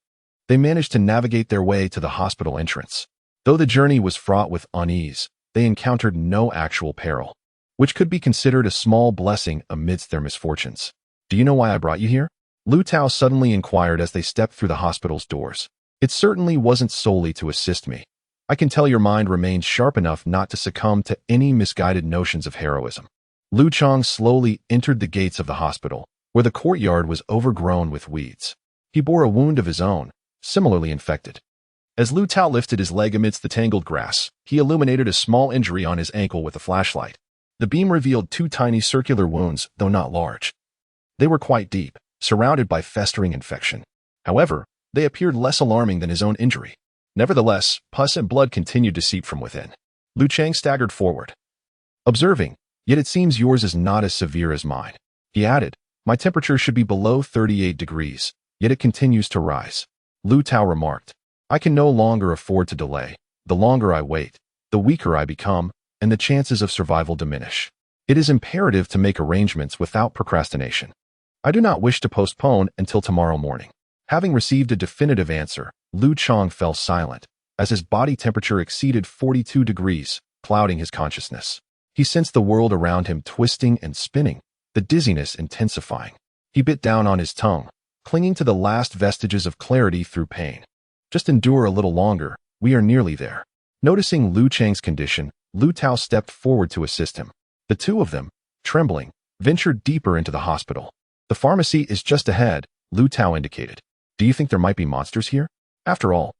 they managed to navigate their way to the hospital entrance. Though the journey was fraught with unease, they encountered no actual peril, which could be considered a small blessing amidst their misfortunes. Do you know why I brought you here? Liu Tao suddenly inquired as they stepped through the hospital's doors. It certainly wasn't solely to assist me. I can tell your mind remains sharp enough not to succumb to any misguided notions of heroism. Liu Chang slowly entered the gates of the hospital, where the courtyard was overgrown with weeds. He bore a wound of his own, similarly infected. As Liu Tao lifted his leg amidst the tangled grass, he illuminated a small injury on his ankle with a flashlight. The beam revealed 2 tiny circular wounds, though not large. They were quite deep, surrounded by festering infection. However, they appeared less alarming than his own injury. Nevertheless, pus and blood continued to seep from within. Liu Chang staggered forward, observing, "Yet it seems yours is not as severe as mine." He added, "My temperature should be below 38 degrees, yet it continues to rise." Liu Tao remarked, "I can no longer afford to delay. The longer I wait, the weaker I become, and the chances of survival diminish. It is imperative to make arrangements without procrastination. I do not wish to postpone until tomorrow morning." Having received a definitive answer, Liu Chang fell silent, as his body temperature exceeded 42 degrees, clouding his consciousness. He sensed the world around him twisting and spinning, the dizziness intensifying. He bit down on his tongue, clinging to the last vestiges of clarity through pain. Just endure a little longer, we are nearly there. Noticing Liu Chang's condition, Liu Tao stepped forward to assist him. The two of them, trembling, ventured deeper into the hospital. The pharmacy is just ahead, Liu Tao indicated. Do you think there might be monsters here? After all,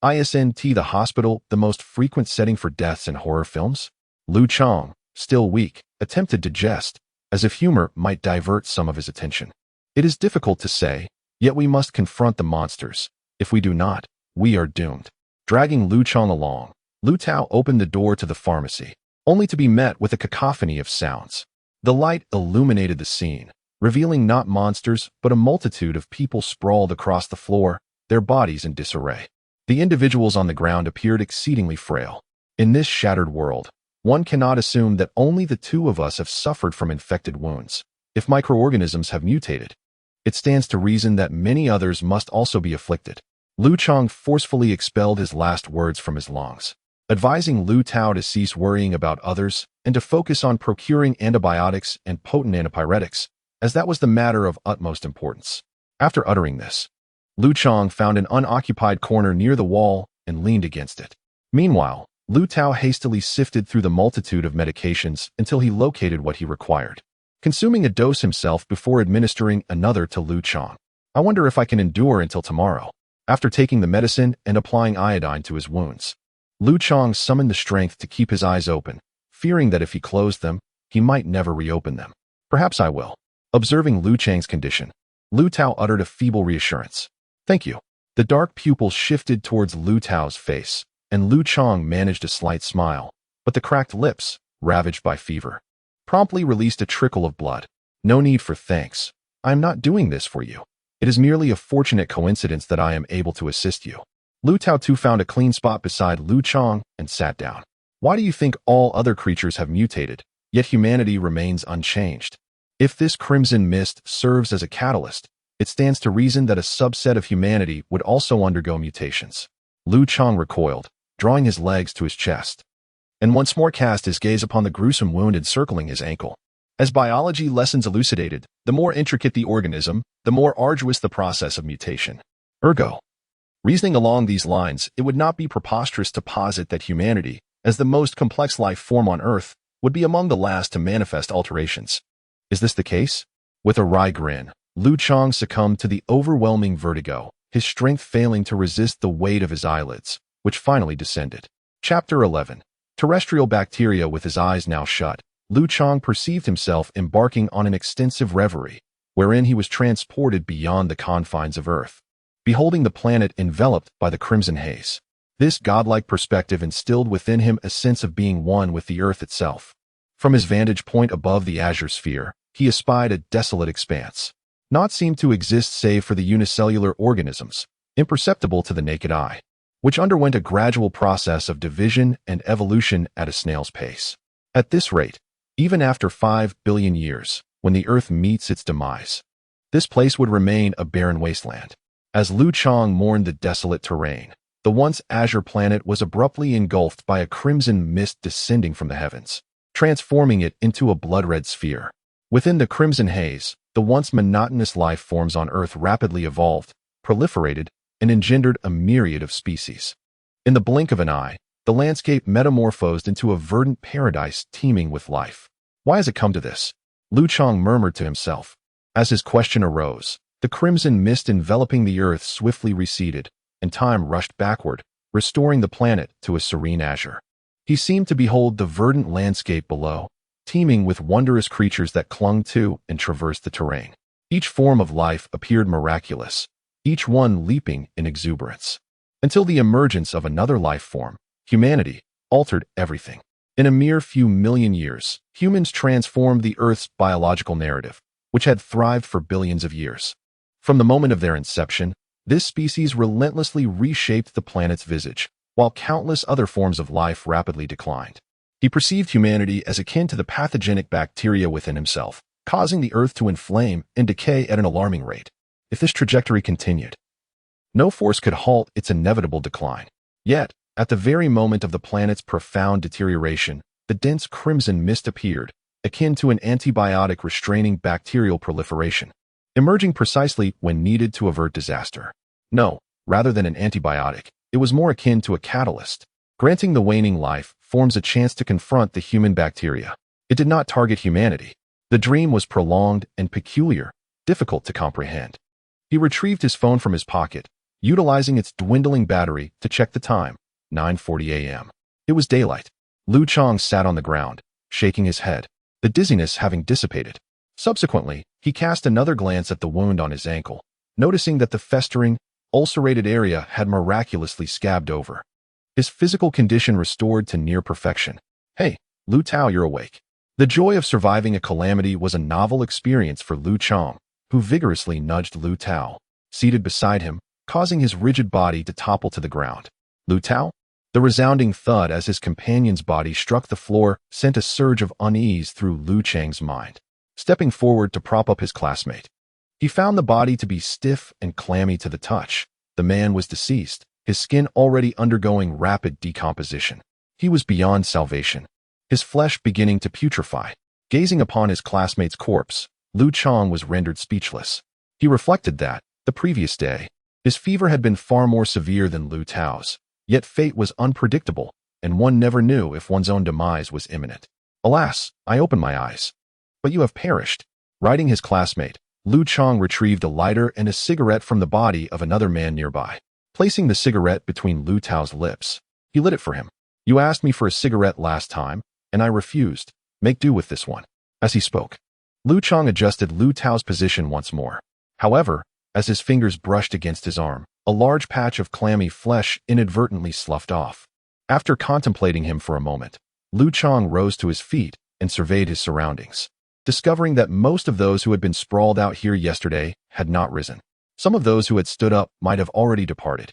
isn't the hospital the most frequent setting for deaths in horror films? Liu Chang, still weak, attempted to jest, as if humor might divert some of his attention. It is difficult to say, yet we must confront the monsters. If we do not, we are doomed. Dragging Liu Chang along, Liu Tao opened the door to the pharmacy, only to be met with a cacophony of sounds. The light illuminated the scene, revealing not monsters but a multitude of people sprawled across the floor, their bodies in disarray. The individuals on the ground appeared exceedingly frail. In this shattered world, one cannot assume that only the two of us have suffered from infected wounds. If microorganisms have mutated, it stands to reason that many others must also be afflicted. Liu Chang forcefully expelled his last words from his lungs. advising Liu Tao to cease worrying about others and to focus on procuring antibiotics and potent antipyretics, as that was the matter of utmost importance. After uttering this, Liu Chang found an unoccupied corner near the wall and leaned against it. Meanwhile, Liu Tao hastily sifted through the multitude of medications until he located what he required, consuming a dose himself before administering another to Liu Chang. I wonder if I can endure until tomorrow. After taking the medicine and applying iodine to his wounds, Liu Chang summoned the strength to keep his eyes open, fearing that if he closed them, he might never reopen them. Perhaps I will. Observing Liu Chang's condition, Liu Tao uttered a feeble reassurance. Thank you. The dark pupil shifted towards Liu Tao's face, and Liu Chang managed a slight smile, but the cracked lips, ravaged by fever, promptly released a trickle of blood. No need for thanks. I am not doing this for you. It is merely a fortunate coincidence that I am able to assist you. Liu Tao too found a clean spot beside Liu Chang and sat down. Why do you think all other creatures have mutated, yet humanity remains unchanged? If this crimson mist serves as a catalyst, it stands to reason that a subset of humanity would also undergo mutations. Liu Chang recoiled, drawing his legs to his chest, and once more cast his gaze upon the gruesome wound encircling his ankle. As biology lessons elucidated, the more intricate the organism, the more arduous the process of mutation. Ergo, reasoning along these lines, it would not be preposterous to posit that humanity, as the most complex life form on Earth, would be among the last to manifest alterations. Is this the case? With a wry grin, Liu Chang succumbed to the overwhelming vertigo, his strength failing to resist the weight of his eyelids, which finally descended. Chapter 11. Terrestrial bacteria. With his eyes now shut, Liu Chang perceived himself embarking on an extensive reverie, wherein he was transported beyond the confines of Earth, beholding the planet enveloped by the crimson haze. This godlike perspective instilled within him a sense of being one with the Earth itself. From his vantage point above the azure sphere, he espied a desolate expanse, not seemed to exist save for the unicellular organisms, imperceptible to the naked eye, which underwent a gradual process of division and evolution at a snail's pace. At this rate, even after 5 billion years, when the Earth meets its demise, this place would remain a barren wasteland. As Liu Chang mourned the desolate terrain, the once azure planet was abruptly engulfed by a crimson mist descending from the heavens, transforming it into a blood-red sphere. Within the crimson haze, the once monotonous life forms on Earth rapidly evolved, proliferated, and engendered a myriad of species. In the blink of an eye, the landscape metamorphosed into a verdant paradise teeming with life. Why has it come to this? Liu Chang murmured to himself. As his question arose, the crimson mist enveloping the Earth swiftly receded, and time rushed backward, restoring the planet to a serene azure. He seemed to behold the verdant landscape below, teeming with wondrous creatures that clung to and traversed the terrain. Each form of life appeared miraculous, each one leaping in exuberance, until the emergence of another life form, humanity, altered everything. In a mere few million years, humans transformed the Earth's biological narrative, which had thrived for billions of years. From the moment of their inception, this species relentlessly reshaped the planet's visage, while countless other forms of life rapidly declined. He perceived humanity as akin to the pathogenic bacteria within himself, causing the Earth to inflame and decay at an alarming rate. If this trajectory continued, no force could halt its inevitable decline. Yet, at the very moment of the planet's profound deterioration, the dense crimson mist appeared, akin to an antibiotic restraining bacterial proliferation, emerging precisely when needed to avert disaster. No, rather than an antibiotic, it was more akin to a catalyst, granting the waning life forms a chance to confront the human bacteria. It did not target humanity. The dream was prolonged and peculiar, difficult to comprehend. He retrieved his phone from his pocket, utilizing its dwindling battery to check the time, 9:40 a.m. It was daylight. Liu Chang sat on the ground, shaking his head, the dizziness having dissipated. Subsequently, he cast another glance at the wound on his ankle, noticing that the festering, ulcerated area had miraculously scabbed over. His physical condition restored to near perfection. Hey, Liu Tao, you're awake. The joy of surviving a calamity was a novel experience for Liu Chang, who vigorously nudged Liu Tao, seated beside him, causing his rigid body to topple to the ground. Liu Tao? The resounding thud as his companion's body struck the floor sent a surge of unease through Liu Chang's mind. Stepping forward to prop up his classmate, he found the body to be stiff and clammy to the touch. The man was deceased, his skin already undergoing rapid decomposition. He was beyond salvation, his flesh beginning to putrefy. Gazing upon his classmate's corpse, Liu Chang was rendered speechless. He reflected that, the previous day, his fever had been far more severe than Liu Tao's, yet fate was unpredictable, and one never knew if one's own demise was imminent. Alas, I opened my eyes. But you have perished. Riding his classmate, Liu Chang retrieved a lighter and a cigarette from the body of another man nearby. Placing the cigarette between Liu Tao's lips, he lit it for him. You asked me for a cigarette last time, and I refused. Make do with this one. As he spoke, Liu Chang adjusted Liu Tao's position once more. However, as his fingers brushed against his arm, a large patch of clammy flesh inadvertently sloughed off. After contemplating him for a moment, Liu Chang rose to his feet and surveyed his surroundings, discovering that most of those who had been sprawled out here yesterday had not risen. Some of those who had stood up might have already departed,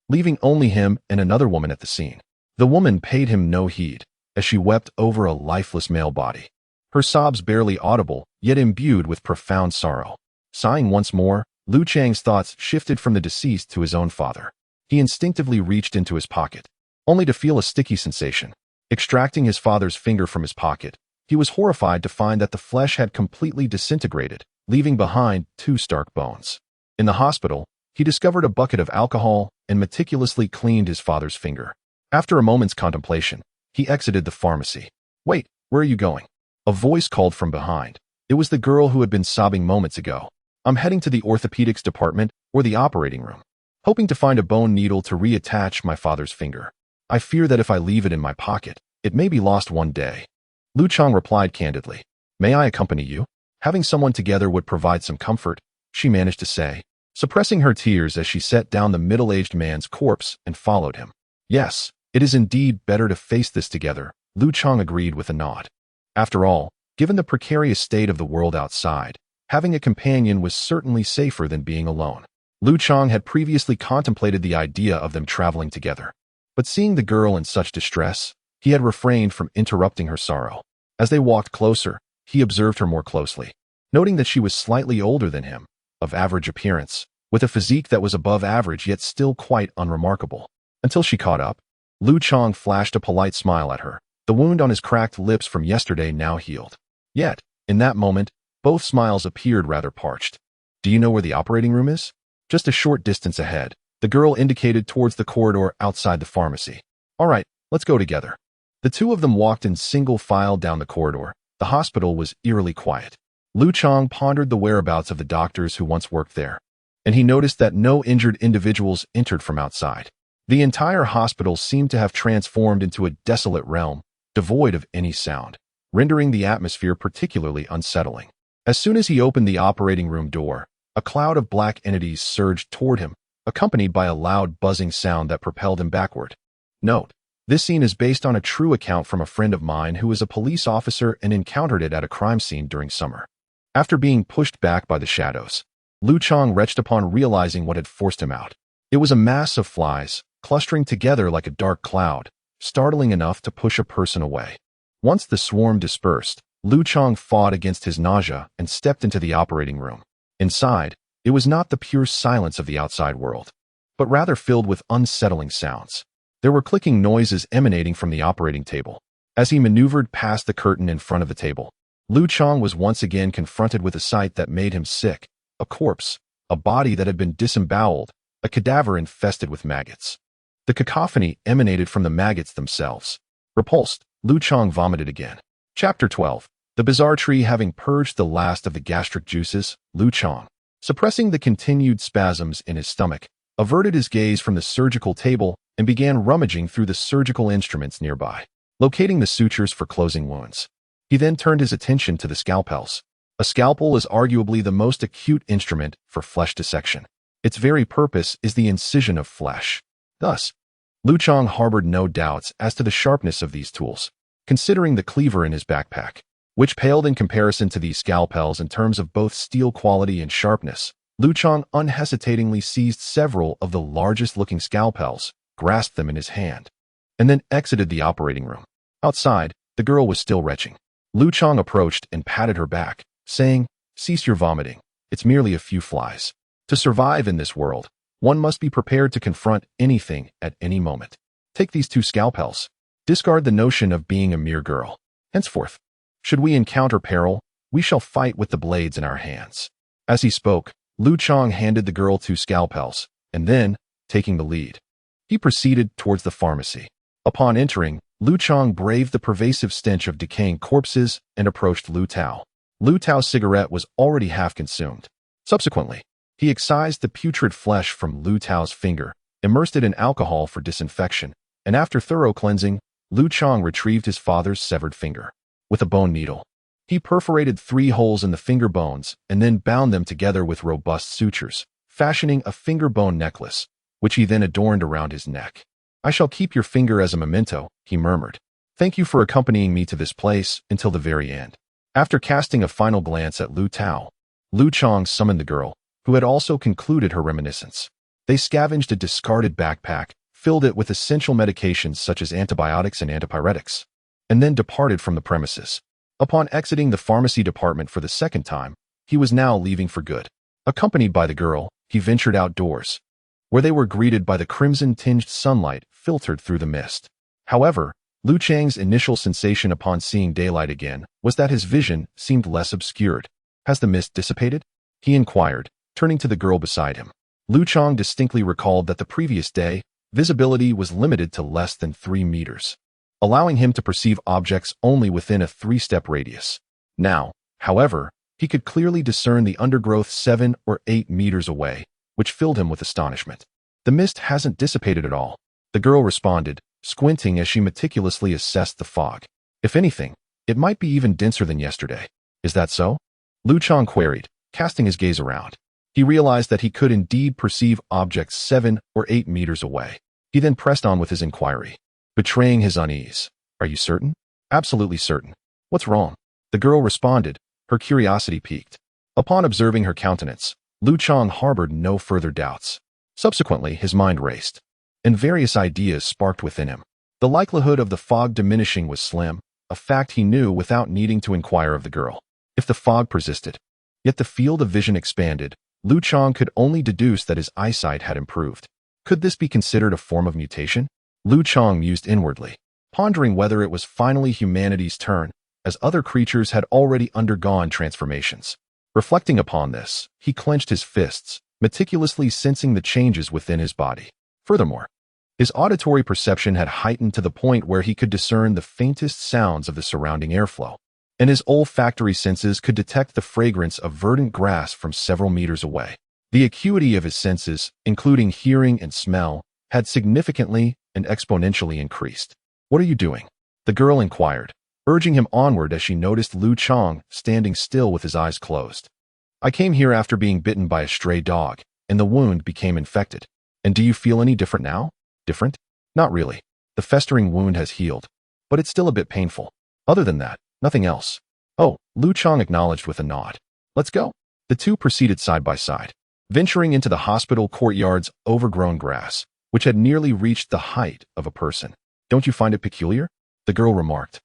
leaving only him and another woman at the scene. The woman paid him no heed, as she wept over a lifeless male body, her sobs barely audible, yet imbued with profound sorrow. Sighing once more, Liu Chang's thoughts shifted from the deceased to his own father. He instinctively reached into his pocket, only to feel a sticky sensation. Extracting his father's finger from his pocket, he was horrified to find that the flesh had completely disintegrated, leaving behind 2 stark bones. In the hospital, he discovered a bucket of alcohol and meticulously cleaned his father's finger. After a moment's contemplation, he exited the pharmacy. Wait, where are you going? A voice called from behind. It was the girl who had been sobbing moments ago. I'm heading to the orthopedics department or the operating room, hoping to find a bone needle to reattach my father's finger. I fear that if I leave it in my pocket, it may be lost one day. Liu Chang replied candidly. May I accompany you? Having someone together would provide some comfort, she managed to say, suppressing her tears as she set down the middle-aged man's corpse and followed him. Yes, it is indeed better to face this together, Liu Chang agreed with a nod. After all, given the precarious state of the world outside, having a companion was certainly safer than being alone. Liu Chang had previously contemplated the idea of them traveling together, but seeing the girl in such distress, he had refrained from interrupting her sorrow. As they walked closer, he observed her more closely, noting that she was slightly older than him, of average appearance, with a physique that was above average yet still quite unremarkable. Until she caught up, Liu Chang flashed a polite smile at her, the wound on his cracked lips from yesterday now healed. Yet, in that moment, both smiles appeared rather parched. Do you know where the operating room is? Just a short distance ahead, the girl indicated towards the corridor outside the pharmacy. All right, let's go together. The two of them walked in single file down the corridor. The hospital was eerily quiet. Liu Chang pondered the whereabouts of the doctors who once worked there, and he noticed that no injured individuals entered from outside. The entire hospital seemed to have transformed into a desolate realm, devoid of any sound, rendering the atmosphere particularly unsettling. As soon as he opened the operating room door, a cloud of black entities surged toward him, accompanied by a loud buzzing sound that propelled him backward. Note: this scene is based on a true account from a friend of mine who is a police officer and encountered it at a crime scene during summer. After being pushed back by the shadows, Liu Chang retched upon realizing what had forced him out. It was a mass of flies, clustering together like a dark cloud, startling enough to push a person away. Once the swarm dispersed, Liu Chang fought against his nausea and stepped into the operating room. Inside, it was not the pure silence of the outside world, but rather filled with unsettling sounds. There were clicking noises emanating from the operating table. As he maneuvered past the curtain in front of the table, Liu Chang was once again confronted with a sight that made him sick. A corpse, a body that had been disemboweled, a cadaver infested with maggots. The cacophony emanated from the maggots themselves. Repulsed, Liu Chang vomited again. Chapter 12. The bizarre tree. Having purged the last of the gastric juices, Liu Chang, suppressing the continued spasms in his stomach, averted his gaze from the surgical table and began rummaging through the surgical instruments nearby, locating the sutures for closing wounds. He then turned his attention to the scalpels. A scalpel is arguably the most acute instrument for flesh dissection. Its very purpose is the incision of flesh. Thus, Liu Chang harbored no doubts as to the sharpness of these tools, considering the cleaver in his backpack, which paled in comparison to these scalpels in terms of both steel quality and sharpness. Liu Chang unhesitatingly seized several of the largest-looking scalpels, grasped them in his hand, and then exited the operating room. Outside, the girl was still retching. Liu Chang approached and patted her back, saying, "Cease your vomiting. It's merely a few flies. To survive in this world, one must be prepared to confront anything at any moment. Take these 2 scalpels." Discard the notion of being a mere girl. Henceforth, should we encounter peril, we shall fight with the blades in our hands." As he spoke, Liu Chang handed the girl 2 scalpels, and then, taking the lead, he proceeded towards the pharmacy. Upon entering, Liu Chang braved the pervasive stench of decaying corpses and approached Liu Tao. Liu Tao's cigarette was already half consumed. Subsequently, he excised the putrid flesh from Liu Tao's finger, immersed it in alcohol for disinfection, and after thorough cleansing, Liu Chang retrieved his father's severed finger. With a bone needle, he perforated 3 holes in the finger bones and then bound them together with robust sutures, fashioning a finger bone necklace, which he then adorned around his neck. "I shall keep your finger as a memento," he murmured. "Thank you for accompanying me to this place until the very end." After casting a final glance at Liu Tao, Liu Chang summoned the girl, who had also concluded her reminiscence. They scavenged a discarded backpack, filled it with essential medications such as antibiotics and antipyretics, and then departed from the premises. Upon exiting the pharmacy department for the second time, he was now leaving for good. Accompanied by the girl, he ventured outdoors, where they were greeted by the crimson-tinged sunlight filtered through the mist. However, Liu Chang's initial sensation upon seeing daylight again was that his vision seemed less obscured. "Has the mist dissipated?" he inquired, turning to the girl beside him. Liu Chang distinctly recalled that the previous day, visibility was limited to less than 3 meters, allowing him to perceive objects only within a 3-step radius. Now, however, he could clearly discern the undergrowth 7 or 8 meters away, which filled him with astonishment. "The mist hasn't dissipated at all," the girl responded, squinting as she meticulously assessed the fog. "If anything, it might be even denser than yesterday." "Is that so?" Liu Chang queried, casting his gaze around. He realized that he could indeed perceive objects 7 or 8 meters away. He then pressed on with his inquiry, betraying his unease. "Are you certain?" "Absolutely certain." "What's wrong?" the girl responded, her curiosity piqued. Upon observing her countenance, Liu Chang harbored no further doubts. Subsequently, his mind raced, and various ideas sparked within him. The likelihood of the fog diminishing was slim, a fact he knew without needing to inquire of the girl. If the fog persisted, yet the field of vision expanded, Liu Chang could only deduce that his eyesight had improved. Could this be considered a form of mutation? Liu Chang mused inwardly, pondering whether it was finally humanity's turn, as other creatures had already undergone transformations. Reflecting upon this, he clenched his fists, meticulously sensing the changes within his body. Furthermore, his auditory perception had heightened to the point where he could discern the faintest sounds of the surrounding airflow, and his olfactory senses could detect the fragrance of verdant grass from several meters away. The acuity of his senses, including hearing and smell, had significantly and exponentially increased. "What are you doing?" the girl inquired, urging him onward as she noticed Liu Chang standing still with his eyes closed. "I came here after being bitten by a stray dog, and the wound became infected. And do you feel any different now?" "Different? Not really. The festering wound has healed, but it's still a bit painful. Other than that, nothing else." "Oh," Liu Chang acknowledged with a nod. "Let's go." The two proceeded side by side, venturing into the hospital courtyard's overgrown grass, which had nearly reached the height of a person. "Don't you find it peculiar?" the girl remarked,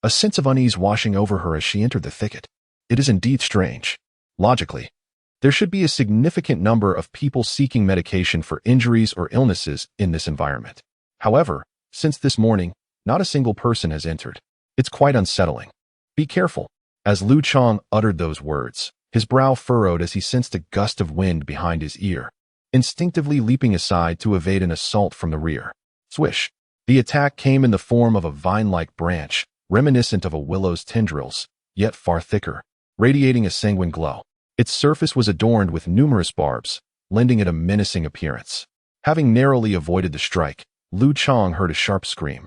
a sense of unease washing over her as she entered the thicket. "It is indeed strange. Logically, there should be a significant number of people seeking medication for injuries or illnesses in this environment. However, since this morning, not a single person has entered. It's quite unsettling. Be careful." As Liu Chang uttered those words, his brow furrowed as he sensed a gust of wind behind his ear, instinctively leaping aside to evade an assault from the rear. Swish! The attack came in the form of a vine-like branch, reminiscent of a willow's tendrils, yet far thicker, radiating a sanguine glow. Its surface was adorned with numerous barbs, lending it a menacing appearance. Having narrowly avoided the strike, Liu Chang heard a sharp scream,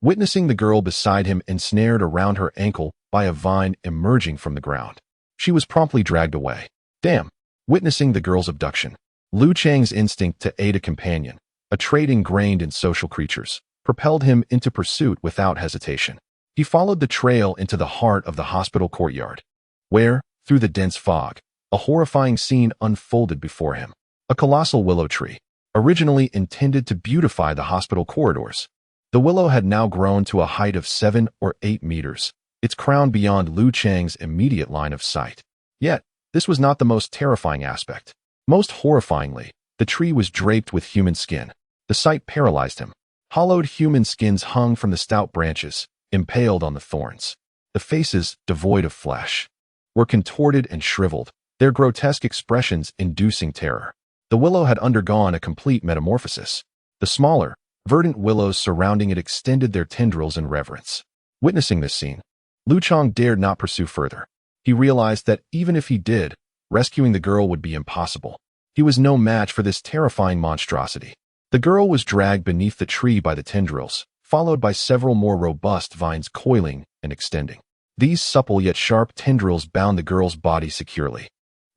witnessing the girl beside him ensnared around her ankle by a vine emerging from the ground. She was promptly dragged away. Damn! Witnessing the girl's abduction, Liu Chang's instinct to aid a companion, a trait ingrained in social creatures, propelled him into pursuit without hesitation. He followed the trail into the heart of the hospital courtyard, where, through the dense fog, a horrifying scene unfolded before him. A colossal willow tree, originally intended to beautify the hospital corridors. The willow had now grown to a height of 7 or 8 meters, its crown beyond Liu Chang's immediate line of sight. Yet, this was not the most terrifying aspect. Most horrifyingly, the tree was draped with human skin. The sight paralyzed him. Hollowed human skins hung from the stout branches, impaled on the thorns. The faces, devoid of flesh, were contorted and shriveled, their grotesque expressions inducing terror. The willow had undergone a complete metamorphosis. The smaller, verdant willows surrounding it extended their tendrils in reverence. Witnessing this scene, Liu Chang dared not pursue further. He realized that even if he did, rescuing the girl would be impossible. He was no match for this terrifying monstrosity. The girl was dragged beneath the tree by the tendrils, followed by several more robust vines coiling and extending. These supple yet sharp tendrils bound the girl's body securely,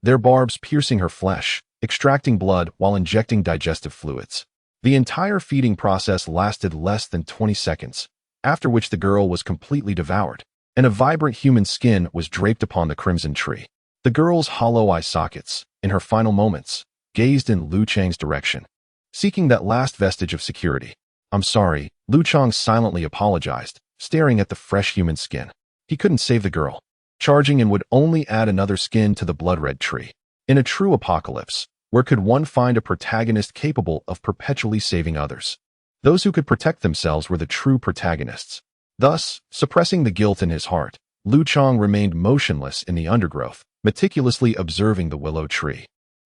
their barbs piercing her flesh, extracting blood while injecting digestive fluids. The entire feeding process lasted less than 20 seconds, after which the girl was completely devoured, and a vibrant human skin was draped upon the crimson tree. The girl's hollow eye sockets, in her final moments, gazed in Liu Chang's direction, seeking that last vestige of security. "I'm sorry," Liu Chang silently apologized, staring at the fresh human skin. He couldn't save the girl. Charging in would only add another skin to the blood-red tree. In a true apocalypse, where could one find a protagonist capable of perpetually saving others? Those who could protect themselves were the true protagonists. Thus, suppressing the guilt in his heart, Liu Chang remained motionless in the undergrowth, meticulously observing the willow tree,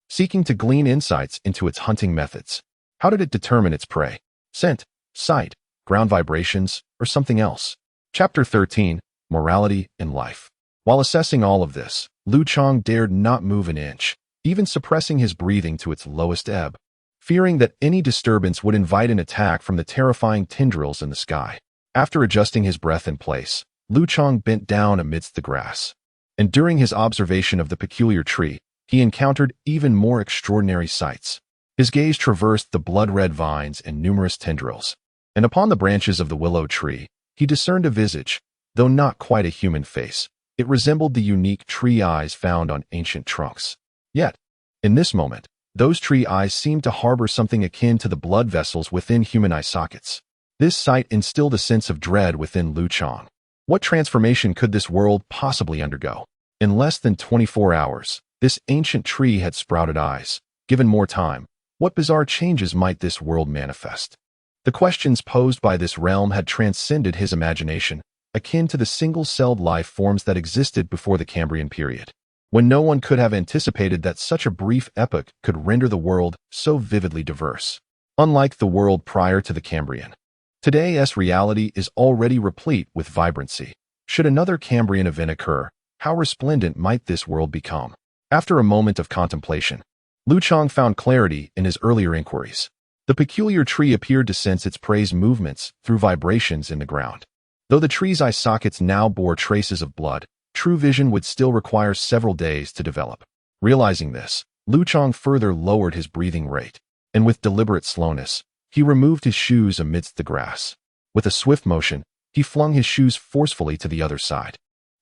seeking to glean insights into its hunting methods. How did it determine its prey? Scent, sight, ground vibrations, or something else? Chapter 13, Morality in Life. While assessing all of this, Liu Chang dared not move an inch, even suppressing his breathing to its lowest ebb, fearing that any disturbance would invite an attack from the terrifying tendrils in the sky. After adjusting his breath in place, Liu Chang bent down amidst the grass, and during his observation of the peculiar tree, he encountered even more extraordinary sights. His gaze traversed the blood-red vines and numerous tendrils, and upon the branches of the willow tree, he discerned a visage, though not quite a human face. It resembled the unique tree eyes found on ancient trunks. Yet, in this moment, those tree eyes seemed to harbor something akin to the blood vessels within human eye sockets. This sight instilled a sense of dread within Liu Chang. What transformation could this world possibly undergo? In less than 24 hours, this ancient tree had sprouted eyes. Given more time, what bizarre changes might this world manifest? The questions posed by this realm had transcended his imagination, akin to the single-celled life forms that existed before the Cambrian period, when no one could have anticipated that such a brief epoch could render the world so vividly diverse. Unlike the world prior to the Cambrian, today's reality is already replete with vibrancy. Should another Cambrian event occur, how resplendent might this world become? After a moment of contemplation, Liu Chang found clarity in his earlier inquiries. The peculiar tree appeared to sense its prey's movements through vibrations in the ground. Though the tree's eye sockets now bore traces of blood, true vision would still require several days to develop. Realizing this, Liu Chang further lowered his breathing rate, and with deliberate slowness, he removed his shoes amidst the grass. With a swift motion, he flung his shoes forcefully to the other side.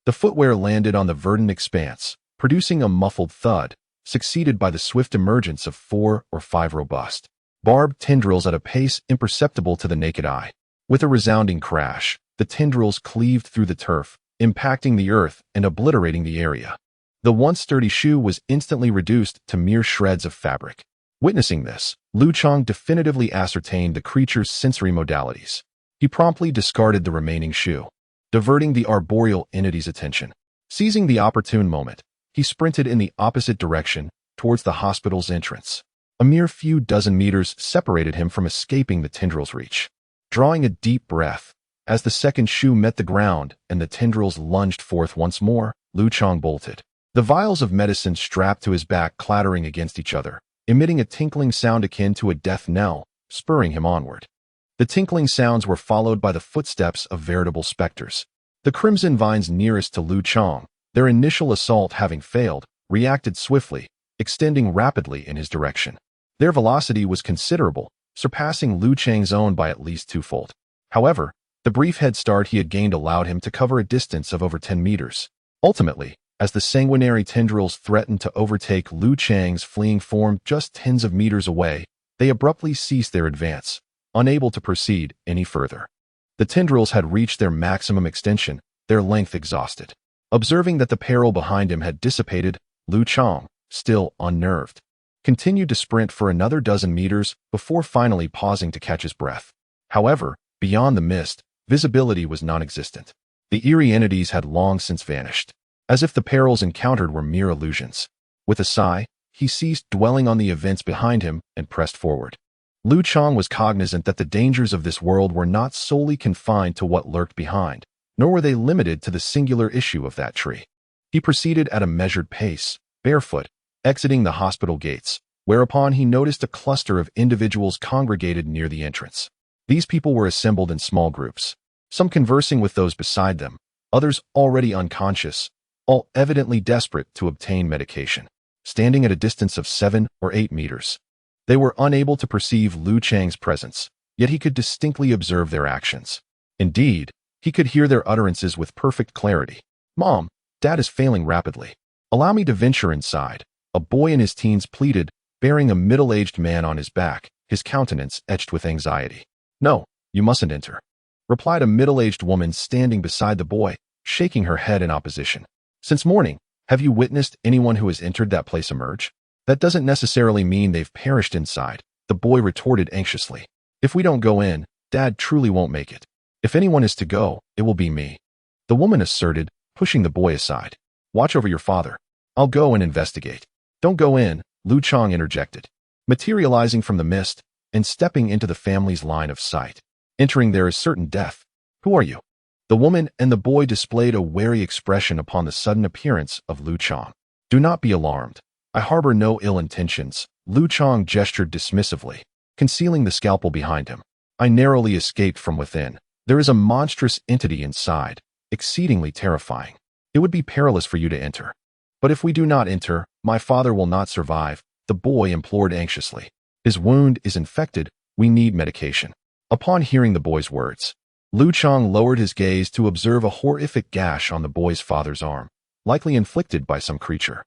The footwear landed on the verdant expanse, producing a muffled thud, succeeded by the swift emergence of 4 or 5 robust, barbed tendrils at a pace imperceptible to the naked eye. With a resounding crash, the tendrils cleaved through the turf, impacting the earth and obliterating the area. The once sturdy shoe was instantly reduced to mere shreds of fabric. Witnessing this, Liu Chang definitively ascertained the creature's sensory modalities. He promptly discarded the remaining shoe, diverting the arboreal entity's attention. Seizing the opportune moment, he sprinted in the opposite direction, towards the hospital's entrance. A mere few dozen meters separated him from escaping the tendrils' reach. Drawing a deep breath, as the second shoe met the ground and the tendrils lunged forth once more, Liu Chang bolted. The vials of medicine strapped to his back clattering against each other, emitting a tinkling sound akin to a death knell, spurring him onward. The tinkling sounds were followed by the footsteps of veritable specters. The crimson vines nearest to Liu Chang, their initial assault having failed, reacted swiftly, extending rapidly in his direction. Their velocity was considerable, surpassing Liu Chang's own by at least twofold. However, the brief head start he had gained allowed him to cover a distance of over 10 meters. Ultimately, as the sanguinary tendrils threatened to overtake Liu Chang's fleeing form just tens of meters away, they abruptly ceased their advance, unable to proceed any further. The tendrils had reached their maximum extension, their length exhausted. Observing that the peril behind him had dissipated, Liu Chang, still unnerved, continued to sprint for another dozen meters before finally pausing to catch his breath. However, beyond the mist, visibility was non-existent. The eerie entities had long since vanished, as if the perils encountered were mere illusions. With a sigh, he ceased dwelling on the events behind him and pressed forward. Liu Chang was cognizant that the dangers of this world were not solely confined to what lurked behind, nor were they limited to the singular issue of that tree. He proceeded at a measured pace, barefoot, exiting the hospital gates, whereupon he noticed a cluster of individuals congregated near the entrance. These people were assembled in small groups, some conversing with those beside them, others already unconscious, all evidently desperate to obtain medication. Standing at a distance of 7 or 8 meters, they were unable to perceive Liu Chang's presence, yet he could distinctly observe their actions. Indeed, he could hear their utterances with perfect clarity. "Mom, Dad is failing rapidly. Allow me to venture inside," a boy in his teens pleaded, bearing a middle-aged man on his back, his countenance etched with anxiety. "No, you mustn't enter," replied a middle-aged woman standing beside the boy, shaking her head in opposition. "Since morning, have you witnessed anyone who has entered that place emerge? That doesn't necessarily mean they've perished inside," the boy retorted anxiously. "If we don't go in, Dad truly won't make it. If anyone is to go, it will be me," the woman asserted, pushing the boy aside. "Watch over your father. I'll go and investigate." "Don't go in," Liu Chang interjected, materializing from the mist and stepping into the family's line of sight. "Entering there is certain death. Who are you?" The woman and the boy displayed a wary expression upon the sudden appearance of Liu Chang. "Do not be alarmed. I harbor no ill intentions," Liu Chang gestured dismissively, concealing the scalpel behind him. "I narrowly escaped from within. There is a monstrous entity inside, exceedingly terrifying. It would be perilous for you to enter. But if we do not enter, my father will not survive," the boy implored anxiously. "His wound is infected. We need medication." Upon hearing the boy's words, Liu Chang lowered his gaze to observe a horrific gash on the boy's father's arm, likely inflicted by some creature.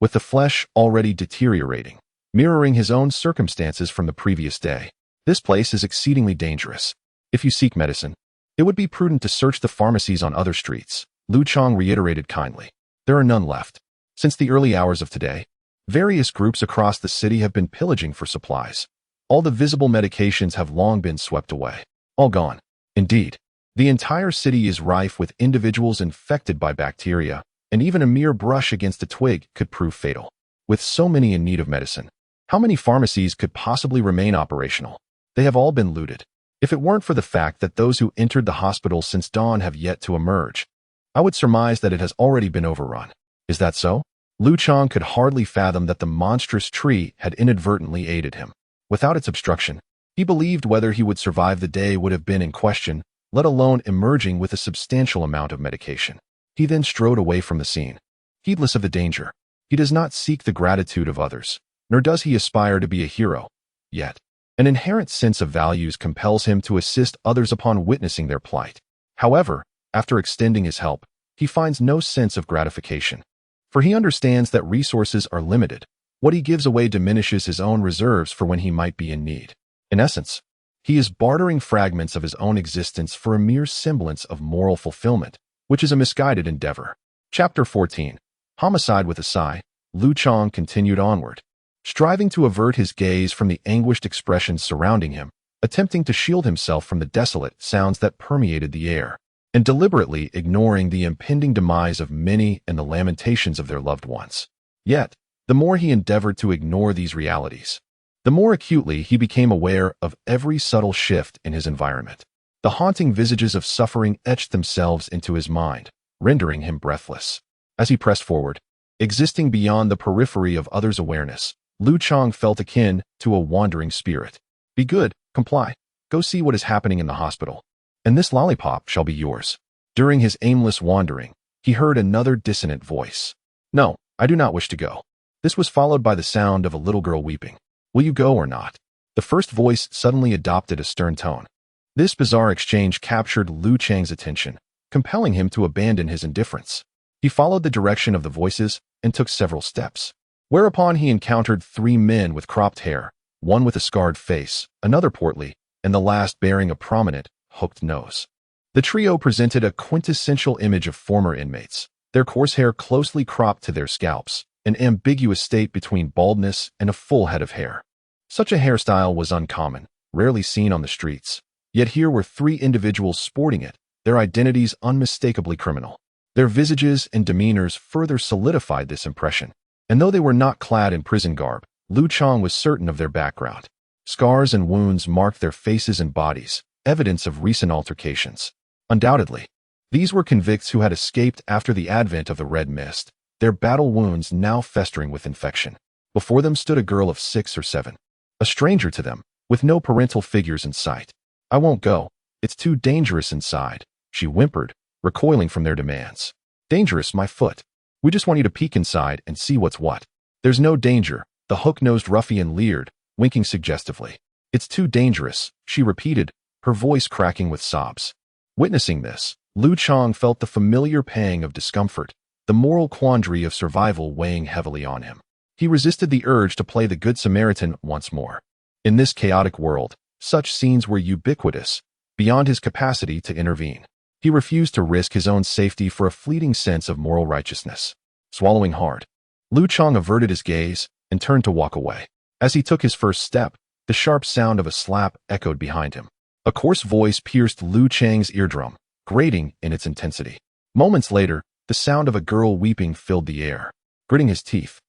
With the flesh already deteriorating, mirroring his own circumstances from the previous day. "This place is exceedingly dangerous. If you seek medicine, it would be prudent to search the pharmacies on other streets," Liu Chang reiterated kindly. "There are none left. Since the early hours of today, various groups across the city have been pillaging for supplies. All the visible medications have long been swept away. All gone. Indeed, the entire city is rife with individuals infected by bacteria, and even a mere brush against a twig could prove fatal. With so many in need of medicine, how many pharmacies could possibly remain operational? They have all been looted. If it weren't for the fact that those who entered the hospital since dawn have yet to emerge, I would surmise that it has already been overrun. Is that so?" Liu Chang could hardly fathom that the monstrous tree had inadvertently aided him. Without its obstruction, he believed whether he would survive the day would have been in question, let alone emerging with a substantial amount of medication. He then strode away from the scene. Heedless of the danger, he does not seek the gratitude of others, nor does he aspire to be a hero. Yet, an inherent sense of values compels him to assist others upon witnessing their plight. However, after extending his help, he finds no sense of gratification. For he understands that resources are limited. What he gives away diminishes his own reserves for when he might be in need. In essence, he is bartering fragments of his own existence for a mere semblance of moral fulfillment, which is a misguided endeavor. Chapter 14. Homicide. With a sigh, Liu Chang continued onward, striving to avert his gaze from the anguished expressions surrounding him, attempting to shield himself from the desolate sounds that permeated the air, and deliberately ignoring the impending demise of many and the lamentations of their loved ones. Yet, the more he endeavored to ignore these realities, the more acutely he became aware of every subtle shift in his environment. The haunting visages of suffering etched themselves into his mind, rendering him breathless. As he pressed forward, existing beyond the periphery of others' awareness, Liu Chang felt akin to a wandering spirit. "Be good, comply, go see what is happening in the hospital, and this lollipop shall be yours." During his aimless wandering, he heard another dissonant voice. "No, I do not wish to go." This was followed by the sound of a little girl weeping. "Will you go or not?" The first voice suddenly adopted a stern tone. This bizarre exchange captured Liu Chang's attention, compelling him to abandon his indifference. He followed the direction of the voices and took several steps, whereupon he encountered 3 men with cropped hair, one with a scarred face, another portly, and the last bearing a prominent, hooked nose. The trio presented a quintessential image of former inmates, their coarse hair closely cropped to their scalps, an ambiguous state between baldness and a full head of hair. Such a hairstyle was uncommon, rarely seen on the streets, Yet here were three individuals sporting it, their identities unmistakably criminal. Their visages and demeanors further solidified this impression. And though they were not clad in prison garb, Liu Chang was certain of their background. Scars and wounds marked their faces and bodies, evidence of recent altercations. Undoubtedly, these were convicts who had escaped after the advent of the red mist, their battle wounds now festering with infection. Before them stood a girl of 6 or 7, a stranger to them, with no parental figures in sight. "I won't go. It's too dangerous inside," she whimpered, recoiling from their demands. "Dangerous, my foot. We just want you to peek inside and see what's what." "There's no danger," the hook-nosed ruffian leered, winking suggestively. "It's too dangerous," she repeated, her voice cracking with sobs. Witnessing this, Liu Chang felt the familiar pang of discomfort, the moral quandary of survival weighing heavily on him. He resisted the urge to play the Good Samaritan once more. In this chaotic world, such scenes were ubiquitous, beyond his capacity to intervene. He refused to risk his own safety for a fleeting sense of moral righteousness. Swallowing hard, Liu Chang averted his gaze and turned to walk away. As he took his first step, the sharp sound of a slap echoed behind him. A coarse voice pierced Liu Chang's eardrum, grating in its intensity. Moments later, the sound of a girl weeping filled the air. Gritting his teeth,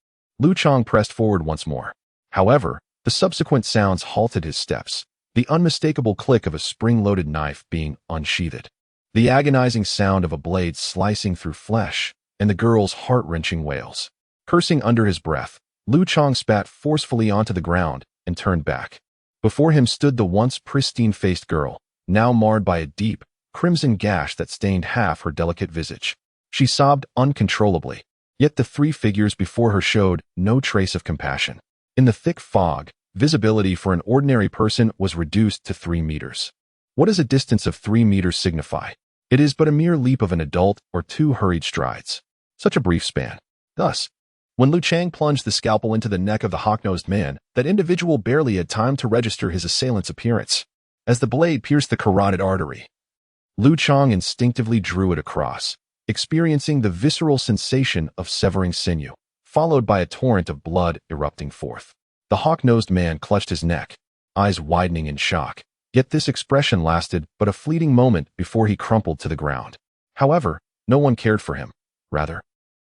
Liu Chang pressed forward once more. However, the subsequent sounds halted his steps, the unmistakable click of a spring-loaded knife being unsheathed, the agonizing sound of a blade slicing through flesh, and the girl's heart-wrenching wails. Cursing under his breath, Liu Chang spat forcefully onto the ground and turned back. Before him stood the once pristine-faced girl, now marred by a deep, crimson gash that stained half her delicate visage. She sobbed uncontrollably, yet the three figures before her showed no trace of compassion. In the thick fog, visibility for an ordinary person was reduced to 3 meters. What does a distance of 3 meters signify? It is but a mere leap of an adult or 2 hurried strides. Such a brief span. Thus, when Liu Chang plunged the scalpel into the neck of the hawk-nosed man, that individual barely had time to register his assailant's appearance. As the blade pierced the carotid artery, Liu Chang instinctively drew it across, experiencing the visceral sensation of severing sinew, followed by a torrent of blood erupting forth. The hawk-nosed man clutched his neck, eyes widening in shock, yet this expression lasted but a fleeting moment before he crumpled to the ground. However, no one cared for him. Rather,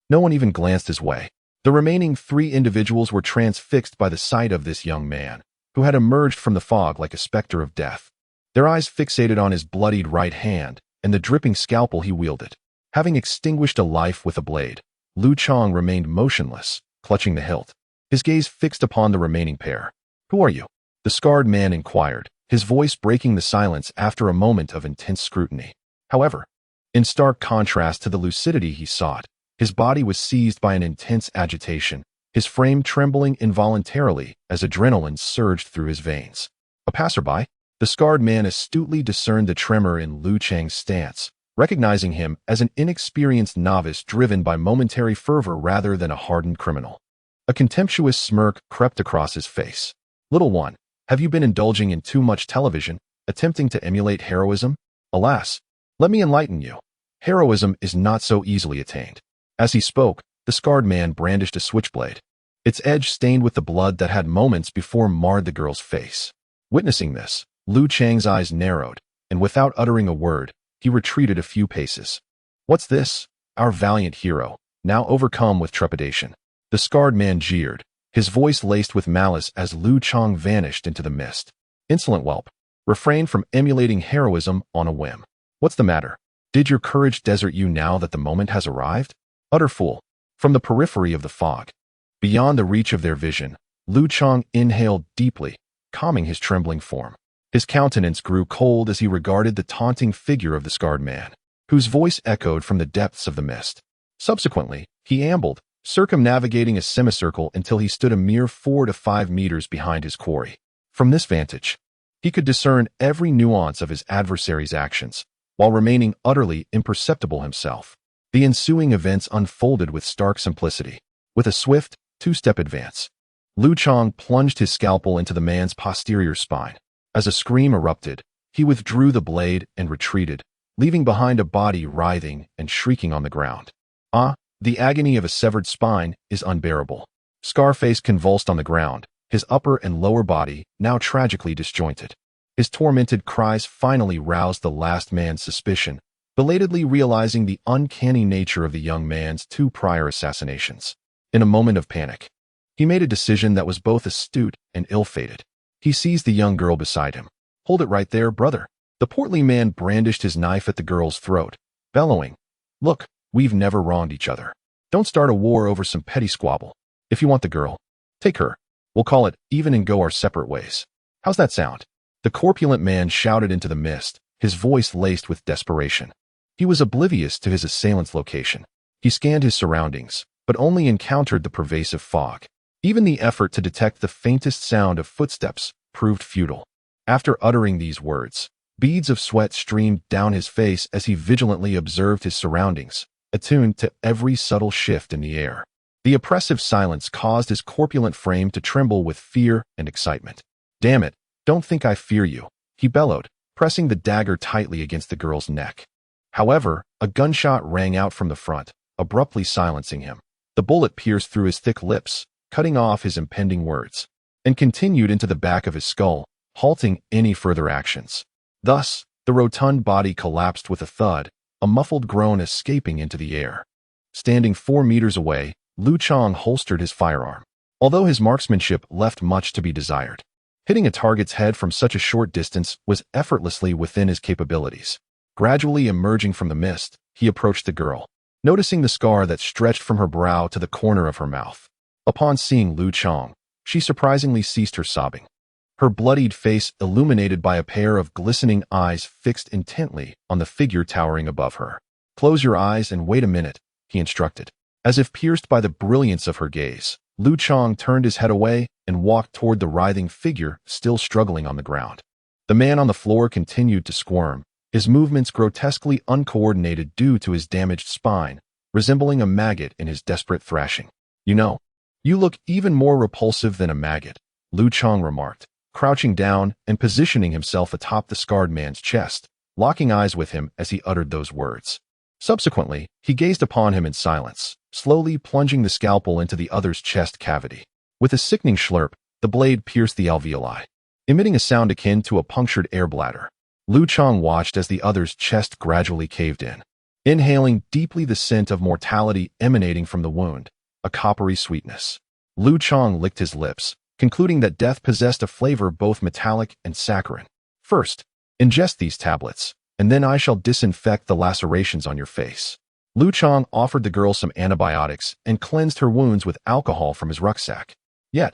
no one even glanced his way. The remaining 3 individuals were transfixed by the sight of this young man, who had emerged from the fog like a specter of death. Their eyes fixated on his bloodied right hand and the dripping scalpel he wielded. Having extinguished a life with a blade, Liu Chang remained motionless, clutching the hilt, his gaze fixed upon the remaining pair. "Who are you?" the scarred man inquired, his voice breaking the silence after a moment of intense scrutiny. However, in stark contrast to the lucidity he sought, his body was seized by an intense agitation, his frame trembling involuntarily as adrenaline surged through his veins. A passerby, the scarred man astutely discerned the tremor in Liu Chang's stance, recognizing him as an inexperienced novice driven by momentary fervor rather than a hardened criminal. A contemptuous smirk crept across his face. "Little one, have you been indulging in too much television, attempting to emulate heroism? Alas, let me enlighten you. Heroism is not so easily attained." As he spoke, the scarred man brandished a switchblade, its edge stained with the blood that had moments before marred the girl's face. Witnessing this, Liu Chang's eyes narrowed, and without uttering a word, he retreated a few paces. "What's this?" our valiant hero, now overcome with trepidation. The scarred man jeered, his voice laced with malice as Liu Chang vanished into the mist. "Insolent whelp, refrain from emulating heroism on a whim. What's the matter? Did your courage desert you now that the moment has arrived? Utter fool." From the periphery of the fog, beyond the reach of their vision, Liu Chang inhaled deeply, calming his trembling form. His countenance grew cold as he regarded the taunting figure of the scarred man, whose voice echoed from the depths of the mist. Subsequently, he ambled, circumnavigating a semicircle until he stood a mere 4 to 5 meters behind his quarry. From this vantage, he could discern every nuance of his adversary's actions, while remaining utterly imperceptible himself. The ensuing events unfolded with stark simplicity. With a swift, 2-step advance, Liu Chang plunged his scalpel into the man's posterior spine. As a scream erupted, he withdrew the blade and retreated, leaving behind a body writhing and shrieking on the ground. The agony of a severed spine is unbearable. Scarface convulsed on the ground, his upper and lower body now tragically disjointed. His tormented cries finally roused the last man's suspicion, belatedly realizing the uncanny nature of the young man's 2 prior assassinations. In a moment of panic, he made a decision that was both astute and ill-fated. He seized the young girl beside him. "Hold it right there, brother." The portly man brandished his knife at the girl's throat, bellowing, "Look, we've never wronged each other. Don't start a war over some petty squabble. If you want the girl, take her. We'll call it even and go our separate ways. How's that sound?" The corpulent man shouted into the mist, his voice laced with desperation. He was oblivious to his assailant's location. He scanned his surroundings, but only encountered the pervasive fog. Even the effort to detect the faintest sound of footsteps proved futile. After uttering these words, beads of sweat streamed down his face as he vigilantly observed his surroundings, attuned to every subtle shift in the air. The oppressive silence caused his corpulent frame to tremble with fear and excitement. "Damn it, don't think I fear you," he bellowed, pressing the dagger tightly against the girl's neck. However, a gunshot rang out from the front, abruptly silencing him. The bullet pierced through his thick lips, cutting off his impending words, and continued into the back of his skull, halting any further actions. Thus, the rotund body collapsed with a thud, a muffled groan escaping into the air. Standing 4 meters away, Liu Chang holstered his firearm. Although his marksmanship left much to be desired, hitting a target's head from such a short distance was effortlessly within his capabilities. Gradually emerging from the mist, he approached the girl, noticing the scar that stretched from her brow to the corner of her mouth. Upon seeing Liu Chang, she surprisingly ceased her sobbing, her bloodied face illuminated by a pair of glistening eyes fixed intently on the figure towering above her. "Close your eyes and wait a minute," he instructed. As if pierced by the brilliance of her gaze, Liu Chang turned his head away and walked toward the writhing figure still struggling on the ground. The man on the floor continued to squirm, his movements grotesquely uncoordinated due to his damaged spine, resembling a maggot in his desperate thrashing. You look even more repulsive than a maggot," Liu Chang remarked, crouching down and positioning himself atop the scarred man's chest, locking eyes with him as he uttered those words. Subsequently, he gazed upon him in silence, slowly plunging the scalpel into the other's chest cavity. With a sickening slurp, the blade pierced the alveoli, emitting a sound akin to a punctured air bladder. Liu Chang watched as the other's chest gradually caved in, inhaling deeply the scent of mortality emanating from the wound, a coppery sweetness. Liu Chang licked his lips, concluding that death possessed a flavor both metallic and saccharine. "First, ingest these tablets, and then I shall disinfect the lacerations on your face." Liu Chang offered the girl some antibiotics and cleansed her wounds with alcohol from his rucksack. Yet,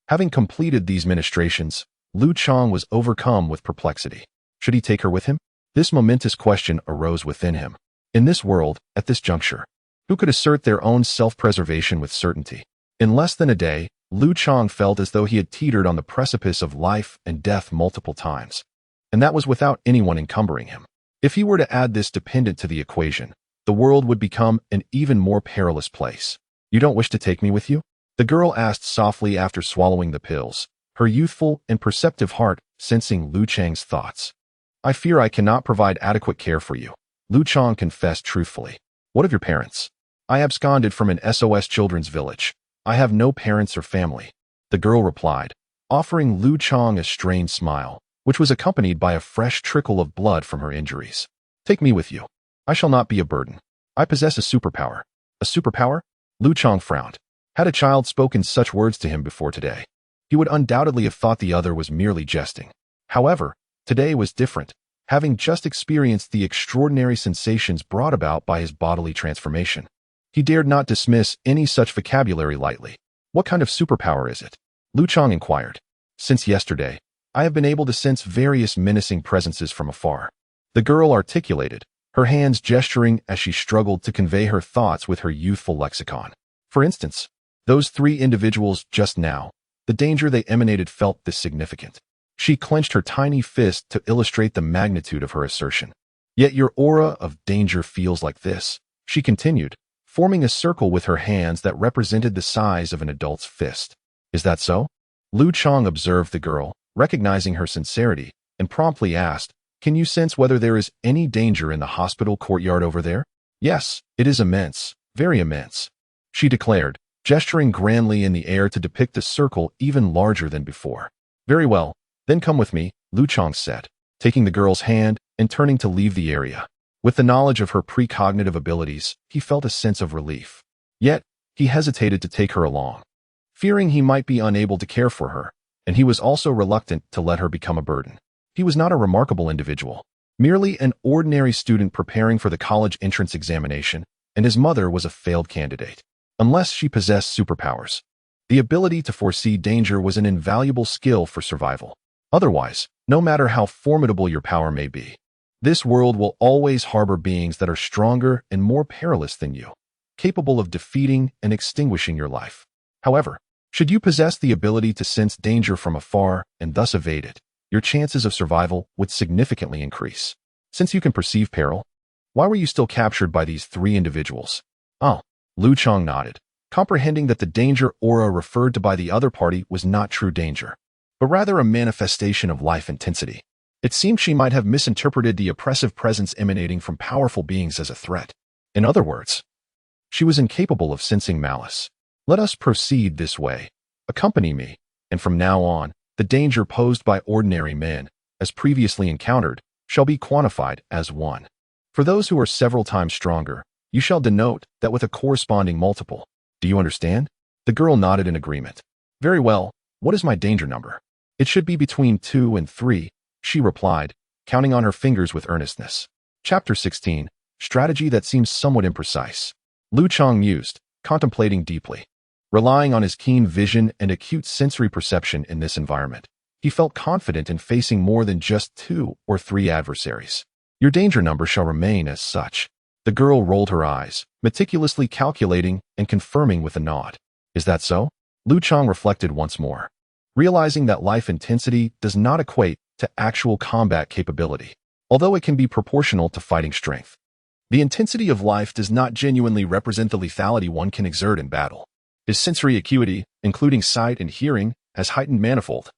having completed these ministrations, Liu Chang was overcome with perplexity. Should he take her with him? This momentous question arose within him. In this world, at this juncture, who could assert their own self-preservation with certainty? In less than a day, Liu Chang felt as though he had teetered on the precipice of life and death multiple times, and that was without anyone encumbering him. If he were to add this dependent to the equation, the world would become an even more perilous place. "You don't wish to take me with you?" the girl asked softly after swallowing the pills, her youthful and perceptive heart sensing Liu Chang's thoughts. "I fear I cannot provide adequate care for you," Liu Chang confessed truthfully. "What of your parents?" "I absconded from an SOS children's village. I have no parents or family," the girl replied, offering Liu Chang a strained smile, which was accompanied by a fresh trickle of blood from her injuries. "Take me with you. I shall not be a burden. I possess a superpower." "A superpower?" Liu Chang frowned. Had a child spoken such words to him before today, he would undoubtedly have thought the other was merely jesting. However, today was different, having just experienced the extraordinary sensations brought about by his bodily transformation. He dared not dismiss any such vocabulary lightly. "What kind of superpower is it?" Liu Chang inquired. "Since yesterday, I have been able to sense various menacing presences from afar," the girl articulated, her hands gesturing as she struggled to convey her thoughts with her youthful lexicon. "For instance, those 3 individuals just now, the danger they emanated felt this significant." She clenched her tiny fist to illustrate the magnitude of her assertion. "Yet your aura of danger feels like this," she continued, forming a circle with her hands that represented the size of an adult's fist. "Is that so?" Liu Chang observed the girl, recognizing her sincerity, and promptly asked, "Can you sense whether there is any danger in the hospital courtyard over there?" "Yes, it is immense, very immense," she declared, gesturing grandly in the air to depict a circle even larger than before. "Very well, then come with me," Liu Chang said, taking the girl's hand and turning to leave the area. With the knowledge of her precognitive abilities, he felt a sense of relief. Yet, he hesitated to take her along, fearing he might be unable to care for her, and he was also reluctant to let her become a burden. He was not a remarkable individual, merely an ordinary student preparing for the college entrance examination, and his mother was a failed candidate. Unless she possessed superpowers, the ability to foresee danger was an invaluable skill for survival. Otherwise, no matter how formidable your power may be, this world will always harbor beings that are stronger and more perilous than you, capable of defeating and extinguishing your life. However, should you possess the ability to sense danger from afar and thus evade it, your chances of survival would significantly increase. Since you can perceive peril, why were you still captured by these three individuals? Oh, Liu Chang nodded, comprehending that the danger aura referred to by the other party was not true danger, but rather a manifestation of life intensity. It seemed she might have misinterpreted the oppressive presence emanating from powerful beings as a threat. In other words, she was incapable of sensing malice. Let us proceed this way. Accompany me, and from now on, the danger posed by ordinary men, as previously encountered, shall be quantified as 1. For those who are several times stronger, you shall denote that with a corresponding multiple. Do you understand? The girl nodded in agreement. Very well, what is my danger number? It should be between 2 and 3, she replied, counting on her fingers with earnestness. Chapter 16, Strategy that seems somewhat imprecise. Liu Chang mused, contemplating deeply. Relying on his keen vision and acute sensory perception in this environment, he felt confident in facing more than just 2 or 3 adversaries. Your danger number shall remain as such. The girl rolled her eyes, meticulously calculating and confirming with a nod. Is that so? Liu Chang reflected once more, realizing that life intensity does not equate to actual combat capability, although it can be proportional to fighting strength. The intensity of life does not genuinely represent the lethality one can exert in battle. His sensory acuity, including sight and hearing, has heightened manifold,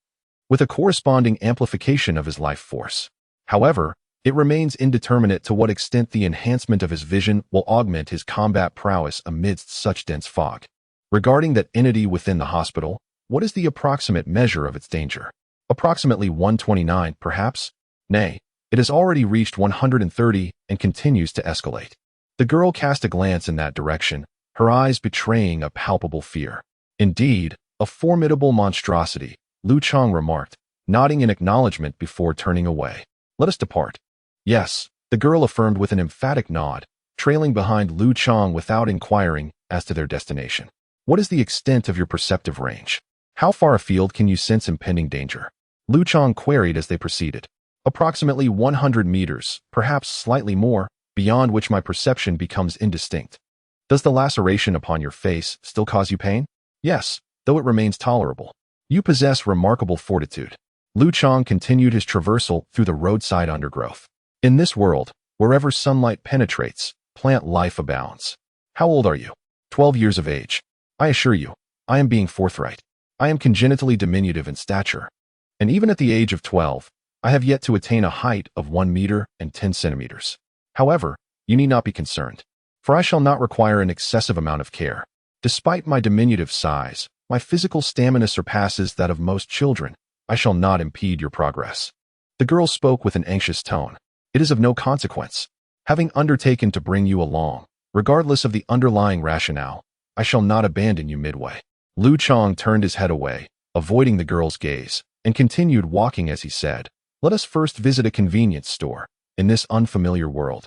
with a corresponding amplification of his life force. However, it remains indeterminate to what extent the enhancement of his vision will augment his combat prowess amidst such dense fog. Regarding that entity within the hospital, what is the approximate measure of its danger? Approximately 129, perhaps? Nay, it has already reached 130 and continues to escalate. The girl cast a glance in that direction, her eyes betraying a palpable fear. Indeed, a formidable monstrosity, Liu Chang remarked, nodding in acknowledgement before turning away. Let us depart. Yes, the girl affirmed with an emphatic nod, trailing behind Liu Chang without inquiring as to their destination. What is the extent of your perceptive range? How far afield can you sense impending danger? Liu Chang queried as they proceeded. Approximately 100 meters, perhaps slightly more, beyond which my perception becomes indistinct. Does the laceration upon your face still cause you pain? Yes, though it remains tolerable. You possess remarkable fortitude. Liu Chang continued his traversal through the roadside undergrowth. In this world, wherever sunlight penetrates, plant life abounds. How old are you? 12 years of age. I assure you, I am being forthright. I am congenitally diminutive in stature. And even at the age of 12, I have yet to attain a height of 1 meter and 10 centimeters. However, you need not be concerned, for I shall not require an excessive amount of care. Despite my diminutive size, my physical stamina surpasses that of most children. I shall not impede your progress. The girl spoke with an anxious tone. It is of no consequence. Having undertaken to bring you along, regardless of the underlying rationale, I shall not abandon you midway. Liu Chang turned his head away, avoiding the girl's gaze, and continued walking as he said, let us first visit a convenience store, in this unfamiliar world.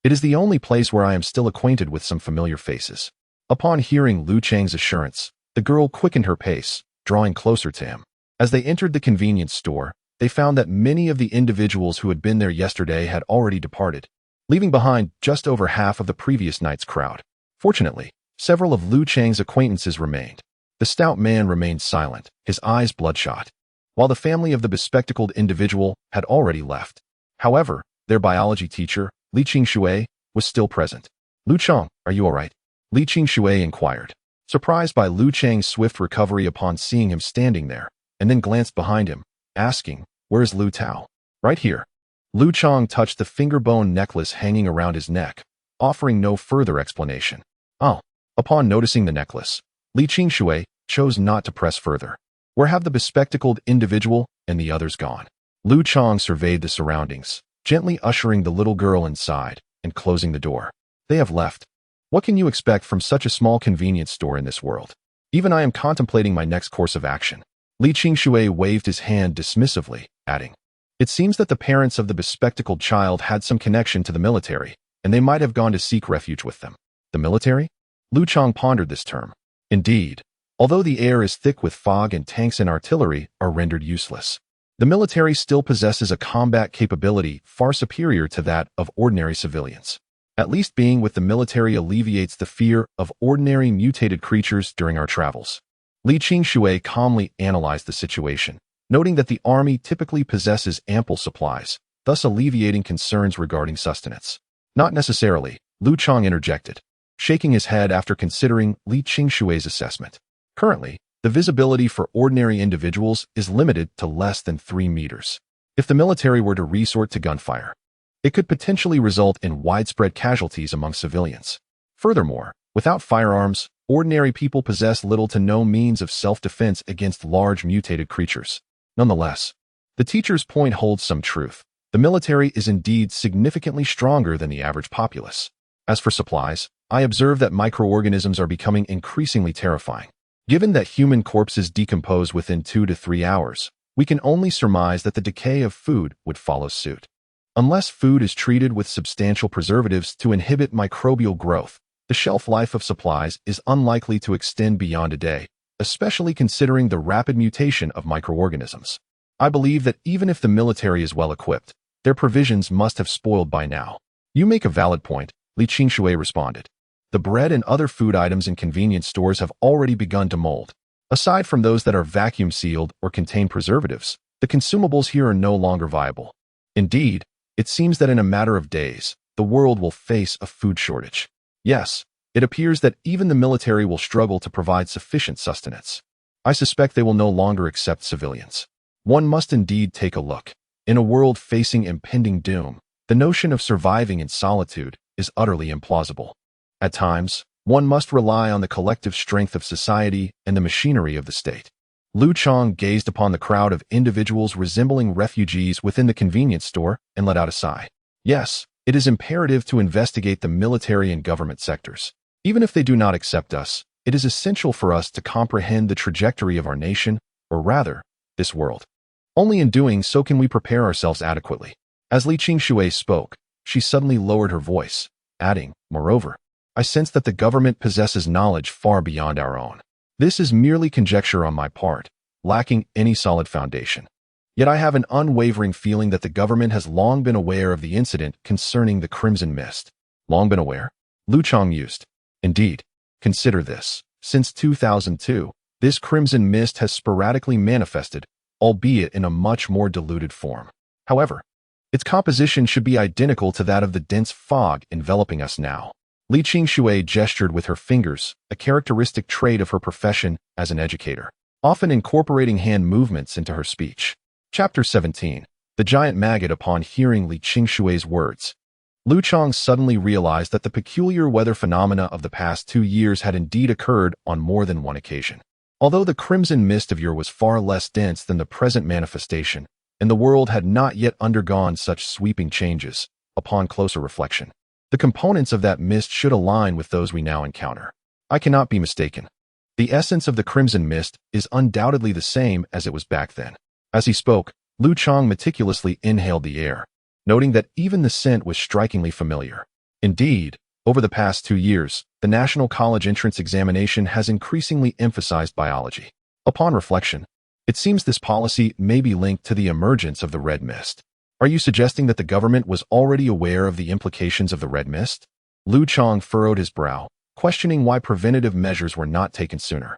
It is the only place where I am still acquainted with some familiar faces. Upon hearing Liu Chang's assurance, the girl quickened her pace, drawing closer to him. As they entered the convenience store, they found that many of the individuals who had been there yesterday had already departed, leaving behind just over half of the previous night's crowd. Fortunately, several of Liu Chang's acquaintances remained. The stout man remained silent, his eyes bloodshot, while the family of the bespectacled individual had already left. However, their biology teacher, Li Qingshui, was still present. Liu Chang, are you all right? Li Qingshui inquired, surprised by Liu Chang's swift recovery upon seeing him standing there, and then glanced behind him, asking, where is Liu Tao? Right here. Liu Chang touched the finger-bone necklace hanging around his neck, offering no further explanation. Oh. Upon noticing the necklace, Li Qingshui chose not to press further. Where have the bespectacled individual and the others gone? Liu Chang surveyed the surroundings, gently ushering the little girl inside and closing the door. They have left. What can you expect from such a small convenience store in this world? Even I am contemplating my next course of action. Li Qingshui waved his hand dismissively, adding, "It seems that the parents of the bespectacled child had some connection to the military, and they might have gone to seek refuge with them." The military? Liu Chang pondered this term. Indeed, although the air is thick with fog and tanks and artillery are rendered useless, the military still possesses a combat capability far superior to that of ordinary civilians. At least being with the military alleviates the fear of ordinary mutated creatures during our travels. Li Qingshui calmly analyzed the situation, noting that the army typically possesses ample supplies, thus alleviating concerns regarding sustenance. Not necessarily, Liu Chang interjected, shaking his head after considering Li Qingshui's assessment. Currently, the visibility for ordinary individuals is limited to less than 3 meters. If the military were to resort to gunfire, it could potentially result in widespread casualties among civilians. Furthermore, without firearms, ordinary people possess little to no means of self-defense against large mutated creatures. Nonetheless, the teacher's point holds some truth. The military is indeed significantly stronger than the average populace. As for supplies, I observe that microorganisms are becoming increasingly terrifying. Given that human corpses decompose within 2 to 3 hours, we can only surmise that the decay of food would follow suit. Unless food is treated with substantial preservatives to inhibit microbial growth, the shelf life of supplies is unlikely to extend beyond a day, especially considering the rapid mutation of microorganisms. I believe that even if the military is well equipped, their provisions must have spoiled by now. You make a valid point, Li Qingshui responded. The bread and other food items in convenience stores have already begun to mold. Aside from those that are vacuum sealed or contain preservatives, the consumables here are no longer viable. Indeed, it seems that in a matter of days, the world will face a food shortage. Yes, it appears that even the military will struggle to provide sufficient sustenance. I suspect they will no longer accept civilians. One must indeed take a look. In a world facing impending doom, the notion of surviving in solitude is utterly implausible. At times, one must rely on the collective strength of society and the machinery of the state. Liu Chang gazed upon the crowd of individuals resembling refugees within the convenience store and let out a sigh. Yes, it is imperative to investigate the military and government sectors. Even if they do not accept us, it is essential for us to comprehend the trajectory of our nation, or rather, this world. Only in doing so can we prepare ourselves adequately. As Li Qingshui spoke, she suddenly lowered her voice, adding, "Moreover, I sense that the government possesses knowledge far beyond our own. This is merely conjecture on my part, lacking any solid foundation. Yet I have an unwavering feeling that the government has long been aware of the incident concerning the Crimson Mist." Long been aware? Liu Chang mused. Indeed, consider this. Since 2002, this Crimson Mist has sporadically manifested, albeit in a much more diluted form. However, its composition should be identical to that of the dense fog enveloping us now. Li Qingshui gestured with her fingers, a characteristic trait of her profession as an educator, often incorporating hand movements into her speech. Chapter 17. The Giant Maggot. Upon hearing Li Qingshui's words, Liu Chang suddenly realized that the peculiar weather phenomena of the past 2 years had indeed occurred on more than one occasion. Although the Crimson Mist of yore was far less dense than the present manifestation, and the world had not yet undergone such sweeping changes, upon closer reflection, the components of that mist should align with those we now encounter. I cannot be mistaken. The essence of the Crimson Mist is undoubtedly the same as it was back then. As he spoke, Liu Chang meticulously inhaled the air, noting that even the scent was strikingly familiar. Indeed, over the past 2 years, the National College entrance examination has increasingly emphasized biology. Upon reflection, it seems this policy may be linked to the emergence of the red mist. Are you suggesting that the government was already aware of the implications of the red mist? Liu Chang furrowed his brow, questioning why preventative measures were not taken sooner.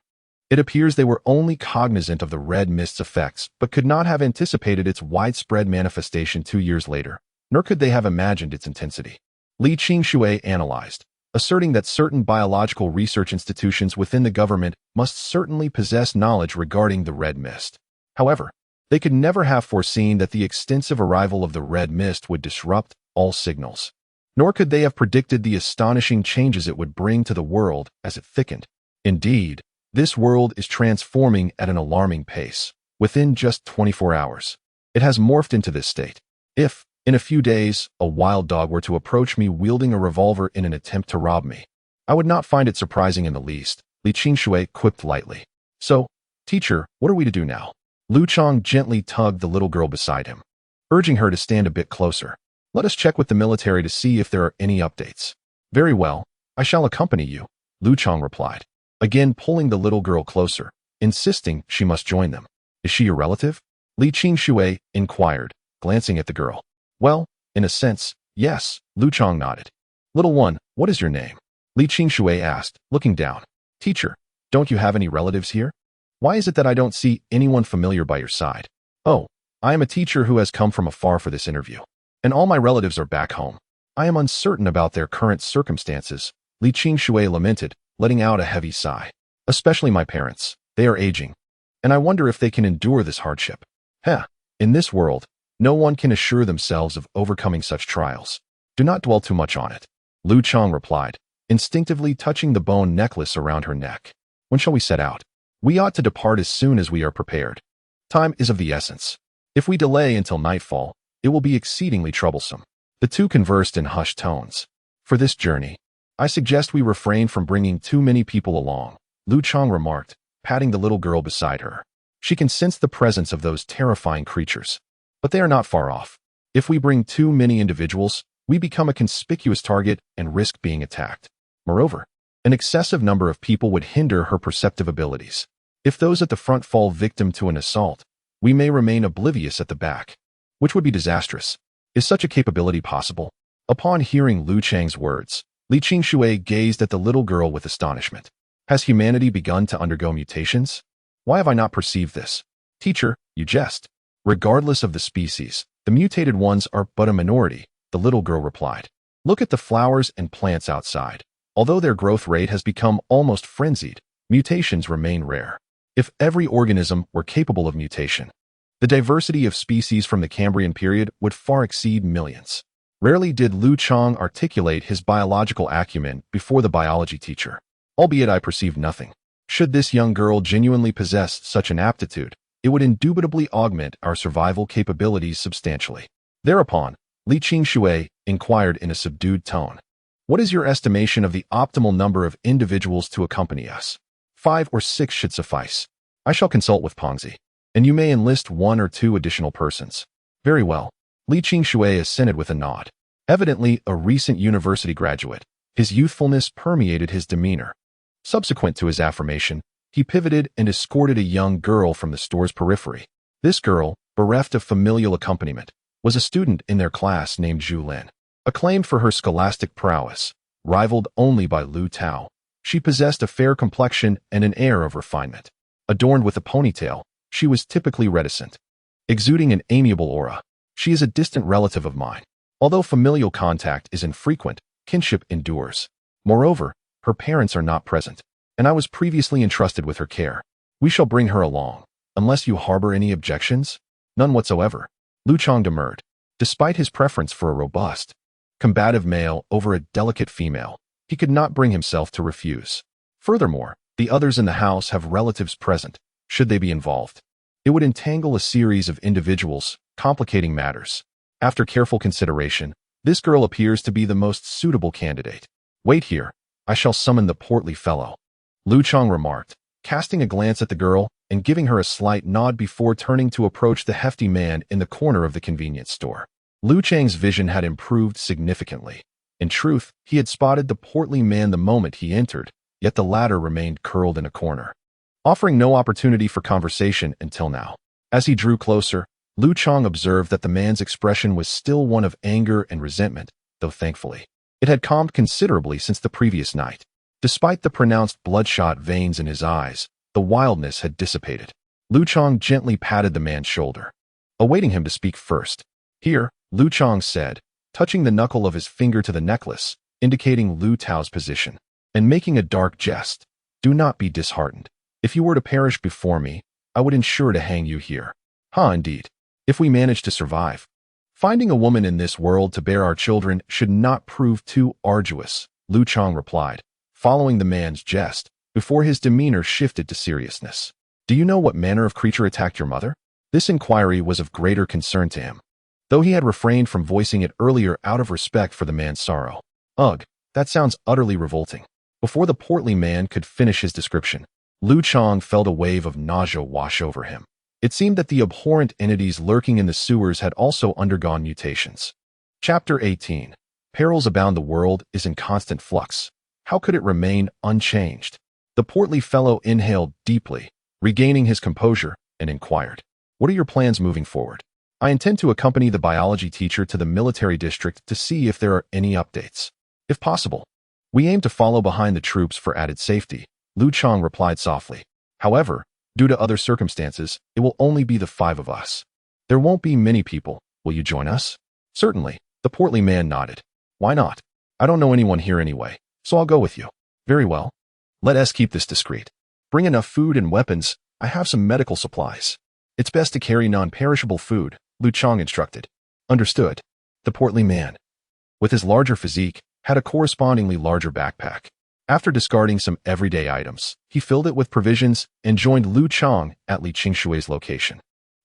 It appears they were only cognizant of the red mist's effects, but could not have anticipated its widespread manifestation 2 years later, nor could they have imagined its intensity. Li Qingshui analyzed, asserting that certain biological research institutions within the government must certainly possess knowledge regarding the red mist. However, they could never have foreseen that the extensive arrival of the red mist would disrupt all signals. Nor could they have predicted the astonishing changes it would bring to the world as it thickened. Indeed, this world is transforming at an alarming pace. Within just 24 hours, It has morphed into this state. If, in a few days, a wild dog were to approach me wielding a revolver in an attempt to rob me, I would not find it surprising in the least, Li Qingshui quipped lightly. So, teacher, what are we to do now? Liu Chang gently tugged the little girl beside him, urging her to stand a bit closer. Let us check with the military to see if there are any updates. Very well, I shall accompany you, Liu Chang replied, again pulling the little girl closer, insisting she must join them. Is she your relative? Li Qingshui inquired, glancing at the girl. Well, in a sense, yes, Liu Chang nodded. Little one, what is your name? Li Qingshui asked, looking down. Teacher, don't you have any relatives here? Why is it that I don't see anyone familiar by your side? Oh, I am a teacher who has come from afar for this interview, and all my relatives are back home. I am uncertain about their current circumstances, Li Qingshui lamented, letting out a heavy sigh. Especially my parents. They are aging, and I wonder if they can endure this hardship. In this world, no one can assure themselves of overcoming such trials. Do not dwell too much on it, Liu Chang replied, instinctively touching the bone necklace around her neck. When shall we set out? We ought to depart as soon as we are prepared. Time is of the essence. If we delay until nightfall, it will be exceedingly troublesome. The two conversed in hushed tones. For this journey, I suggest we refrain from bringing too many people along, Liu Chang remarked, patting the little girl beside her. She can sense the presence of those terrifying creatures. But they are not far off. If we bring too many individuals, we become a conspicuous target and risk being attacked. Moreover, an excessive number of people would hinder her perceptive abilities. If those at the front fall victim to an assault, we may remain oblivious at the back, which would be disastrous. Is such a capability possible? Upon hearing Liu Chang's words, Li Qingshui gazed at the little girl with astonishment. Has humanity begun to undergo mutations? Why have I not perceived this? Teacher, you jest. Regardless of the species, the mutated ones are but a minority, the little girl replied. Look at the flowers and plants outside. Although their growth rate has become almost frenzied, mutations remain rare. If every organism were capable of mutation, the diversity of species from the Cambrian period would far exceed millions. Rarely did Liu Chang articulate his biological acumen before the biology teacher, albeit I perceived nothing. Should this young girl genuinely possess such an aptitude, it would indubitably augment our survival capabilities substantially. Thereupon, Li Qingshui inquired in a subdued tone. What is your estimation of the optimal number of individuals to accompany us? 5 or 6 should suffice. I shall consult with Pongzi, and you may enlist 1 or 2 additional persons. Very well. Li Qingshui assented with a nod. Evidently a recent university graduate, his youthfulness permeated his demeanor. Subsequent to his affirmation, he pivoted and escorted a young girl from the store's periphery. This girl, bereft of familial accompaniment, was a student in their class named Zhu Lin. Acclaimed for her scholastic prowess, rivaled only by Lu Tao, she possessed a fair complexion and an air of refinement. Adorned with a ponytail, she was typically reticent, exuding an amiable aura. She is a distant relative of mine. Although familial contact is infrequent, kinship endures. Moreover, her parents are not present, and I was previously entrusted with her care. We shall bring her along, unless you harbor any objections? None whatsoever. Liu Chang demurred. Despite his preference for a robust, combative male over a delicate female, he could not bring himself to refuse. Furthermore, the others in the house have relatives present, should they be involved. It would entangle a series of individuals, complicating matters. After careful consideration, this girl appears to be the most suitable candidate. Wait here, I shall summon the portly fellow, Liu Chang remarked, casting a glance at the girl and giving her a slight nod before turning to approach the hefty man in the corner of the convenience store. Liu Chang's vision had improved significantly. In truth, he had spotted the portly man the moment he entered, yet the latter remained curled in a corner, offering no opportunity for conversation until now. As he drew closer, Liu Chang observed that the man's expression was still one of anger and resentment, though thankfully, it had calmed considerably since the previous night. Despite the pronounced bloodshot veins in his eyes, the wildness had dissipated. Liu Chang gently patted the man's shoulder, awaiting him to speak first. Here, Liu Chang said, touching the knuckle of his finger to the necklace, indicating Lu Tao's position, and making a dark jest. Do not be disheartened. If you were to perish before me, I would ensure to hang you here. Indeed. If we manage to survive. Finding a woman in this world to bear our children should not prove too arduous, Liu Chang replied, following the man's jest, before his demeanor shifted to seriousness. Do you know what manner of creature attacked your mother? This inquiry was of greater concern to him, though he had refrained from voicing it earlier out of respect for the man's sorrow. Ugh, that sounds utterly revolting. Before the portly man could finish his description, Liu Chang felt a wave of nausea wash over him. It seemed that the abhorrent entities lurking in the sewers had also undergone mutations. Chapter 18. Perils abound. The world is in constant flux. How could it remain unchanged? The portly fellow inhaled deeply, regaining his composure, and inquired, "What are your plans moving forward?" "I intend to accompany the biology teacher to the military district to see if there are any updates. If possible, we aim to follow behind the troops for added safety," Liu Chang replied softly. "However, due to other circumstances, it will only be the 5 of us. There won't be many people. Will you join us?" "Certainly," the portly man nodded. "Why not? I don't know anyone here anyway, so I'll go with you." "Very well. Let us keep this discreet. Bring enough food and weapons. I have some medical supplies. It's best to carry non-perishable food," Liu Chang instructed. "Understood." The portly man, with his larger physique, had a correspondingly larger backpack. After discarding some everyday items, he filled it with provisions and joined Liu Chang at Li Qingshui's location.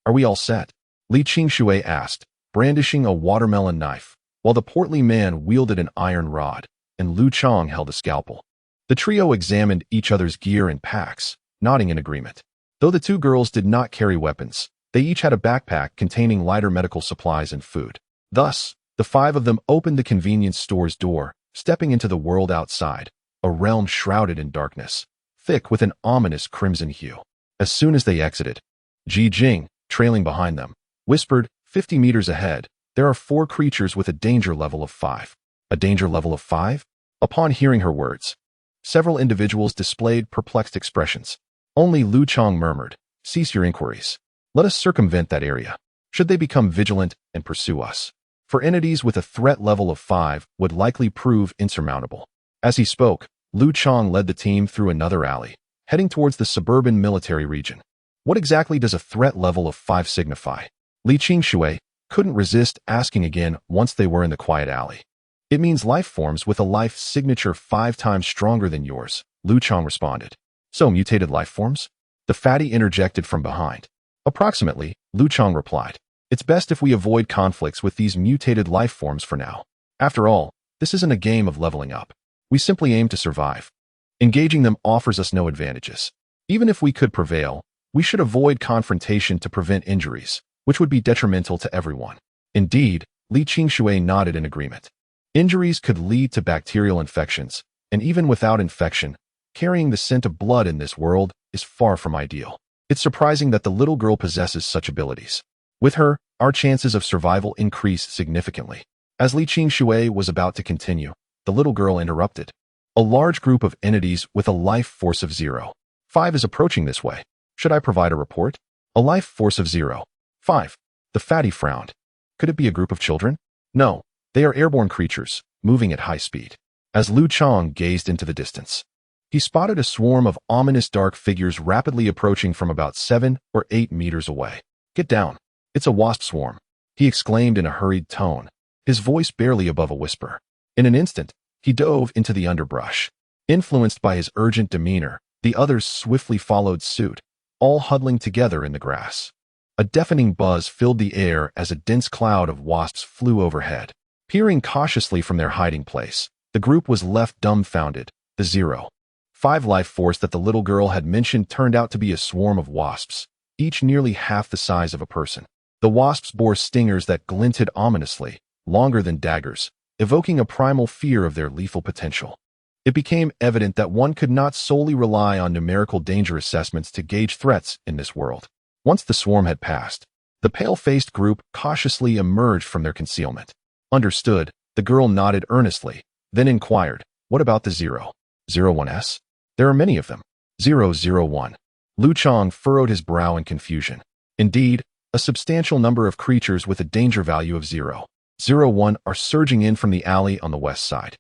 "Are we all set?" Li Qingshui asked, brandishing a watermelon knife, while the portly man wielded an iron rod, and Liu Chang held a scalpel. The trio examined each other's gear and packs, nodding in agreement. Though the 2 girls did not carry weapons, they each had a backpack containing lighter medical supplies and food. Thus, the 5 of them opened the convenience store's door, stepping into the world outside, a realm shrouded in darkness, thick with an ominous crimson hue. As soon as they exited, Ji Jing, trailing behind them, whispered, 50 meters ahead, there are 4 creatures with a danger level of 5. A danger level of 5? Upon hearing her words, several individuals displayed perplexed expressions. Only Liu Chang murmured, "Cease your inquiries. Let us circumvent that area, should they become vigilant and pursue us. For entities with a threat level of 5 would likely prove insurmountable." As he spoke, Liu Chang led the team through another alley, heading towards the suburban military region. What exactly does a threat level of 5 signify? Li Qingshui couldn't resist asking again once they were in the quiet alley. "It means life forms with a life signature 5 times stronger than yours," Liu Chang responded. "So mutated life forms?" The fatty interjected from behind. "Approximately," Liu Chang replied. "It's best if we avoid conflicts with these mutated life forms for now. After all, this isn't a game of leveling up. We simply aim to survive. Engaging them offers us no advantages. Even if we could prevail, we should avoid confrontation to prevent injuries, which would be detrimental to everyone." Indeed, Li Qingshui nodded in agreement. Injuries could lead to bacterial infections, and even without infection, carrying the scent of blood in this world is far from ideal. It's surprising that the little girl possesses such abilities. With her, our chances of survival increase significantly. As Li Qingshui was about to continue, the little girl interrupted. "A large group of entities with a life force of 0.5 is approaching this way. Should I provide a report?" "A life force of 0.5. The fatty frowned. "Could it be a group of children?" "No, they are airborne creatures, moving at high speed." As Liu Chang gazed into the distance, he spotted a swarm of ominous dark figures rapidly approaching from about 7 or 8 meters away. "Get down. It's a wasp swarm," he exclaimed in a hurried tone, his voice barely above a whisper. In an instant, he dove into the underbrush. Influenced by his urgent demeanor, the others swiftly followed suit, all huddling together in the grass. A deafening buzz filled the air as a dense cloud of wasps flew overhead. Peering cautiously from their hiding place, the group was left dumbfounded. The 0.5 life force that the little girl had mentioned turned out to be a swarm of wasps, each nearly half the size of a person. The wasps bore stingers that glinted ominously, longer than daggers, evoking a primal fear of their lethal potential. It became evident that one could not solely rely on numerical danger assessments to gauge threats in this world. Once the swarm had passed, the pale-faced group cautiously emerged from their concealment. "Understood," the girl nodded earnestly, then inquired, "What about the 0.01s? There are many of them." 0.01. Liu Chang furrowed his brow in confusion. Indeed, a substantial number of creatures with a danger value of 0.01 are surging in from the alley on the west side.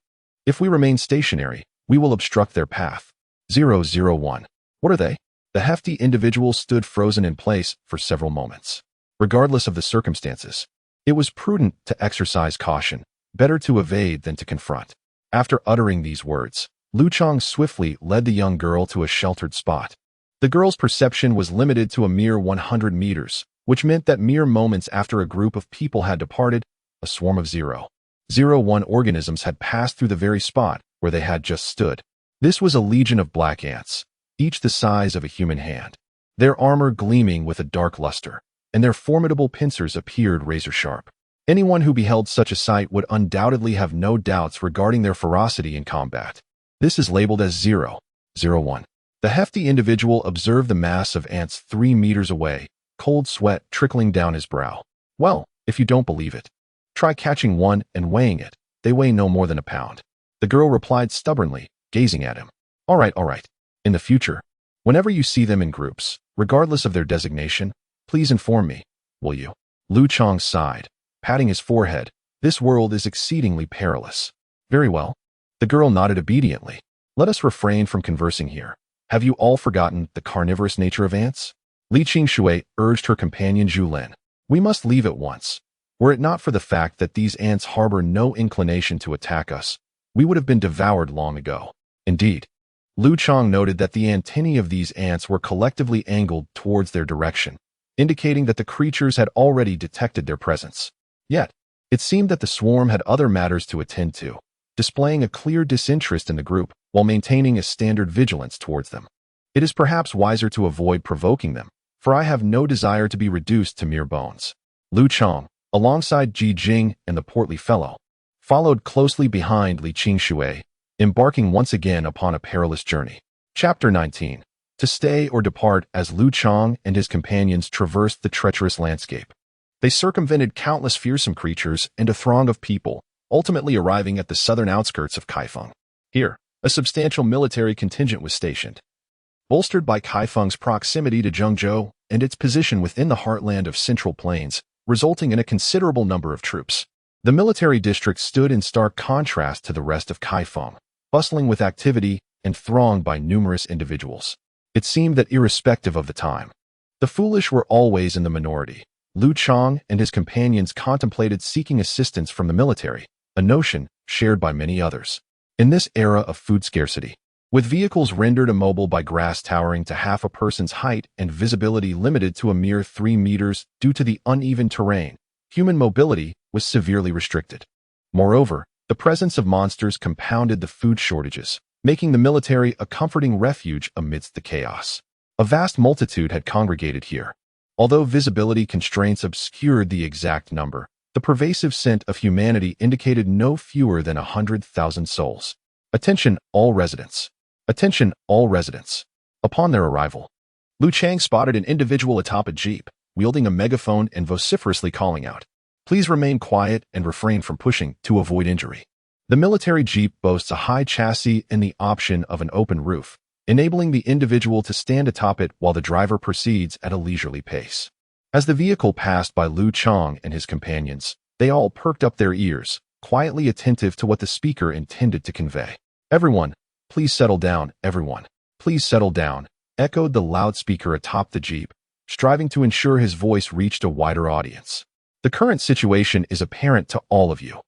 If we remain stationary, we will obstruct their path. 0.01. What are they? The hefty individual stood frozen in place for several moments. Regardless of the circumstances, it was prudent to exercise caution, better to evade than to confront. After uttering these words, Liu Chang swiftly led the young girl to a sheltered spot. The girl's perception was limited to a mere 100 meters, which meant that mere moments after a group of people had departed, a swarm of 0.01 organisms had passed through the very spot where they had just stood. This was a legion of black ants, each the size of a human hand, their armor gleaming with a dark luster, and their formidable pincers appeared razor-sharp. Anyone who beheld such a sight would undoubtedly have no doubts regarding their ferocity in combat. This is labeled as 0.01. The hefty individual observed the mass of ants 3 meters away, cold sweat trickling down his brow. Well, if you don't believe it, try catching one and weighing it. They weigh no more than a pound. The girl replied stubbornly, gazing at him. All right. In the future, whenever you see them in groups, regardless of their designation, please inform me, will you? Liu Chang sighed, patting his forehead. This world is exceedingly perilous. Very well. The girl nodded obediently. Let us refrain from conversing here. Have you all forgotten the carnivorous nature of ants? Li Qingshui urged her companion Zhu Lin. We must leave at once. Were it not for the fact that these ants harbor no inclination to attack us, we would have been devoured long ago. Indeed, Liu Chang noted that the antennae of these ants were collectively angled towards their direction, indicating that the creatures had already detected their presence. Yet, it seemed that the swarm had other matters to attend to, displaying a clear disinterest in the group while maintaining a standard vigilance towards them. It is perhaps wiser to avoid provoking them, for I have no desire to be reduced to mere bones. Liu Chang, alongside Ji Jing and the portly fellow, followed closely behind Li Qingshui, embarking once again upon a perilous journey. Chapter 19. To stay or depart as Liu Chang and his companions traversed the treacherous landscape. They circumvented countless fearsome creatures and a throng of people, ultimately arriving at the southern outskirts of Kaifeng. Here, a substantial military contingent was stationed. Bolstered by Kaifeng's proximity to Zhengzhou and its position within the heartland of Central Plains, resulting in a considerable number of troops. The military district stood in stark contrast to the rest of Kaifeng, bustling with activity and thronged by numerous individuals. It seemed that irrespective of the time, the foolish were always in the minority. Liu Chang and his companions contemplated seeking assistance from the military, a notion shared by many others. In this era of food scarcity, with vehicles rendered immobile by grass towering to half a person's height and visibility limited to a mere 3 meters due to the uneven terrain, human mobility was severely restricted. Moreover, the presence of monsters compounded the food shortages, making the military a comforting refuge amidst the chaos. A vast multitude had congregated here. Although visibility constraints obscured the exact number, the pervasive scent of humanity indicated no fewer than 100,000 souls. Attention, all residents. Attention, all residents. Upon their arrival, Liu Chang spotted an individual atop a jeep, wielding a megaphone and vociferously calling out, "Please remain quiet and refrain from pushing to avoid injury." The military jeep boasts a high chassis and the option of an open roof, enabling the individual to stand atop it while the driver proceeds at a leisurely pace. As the vehicle passed by Liu Chang and his companions, they all perked up their ears, quietly attentive to what the speaker intended to convey. "Everyone, please settle down, everyone. Please settle down," echoed the loudspeaker atop the jeep, striving to ensure his voice reached a wider audience. "The current situation is apparent to all of you,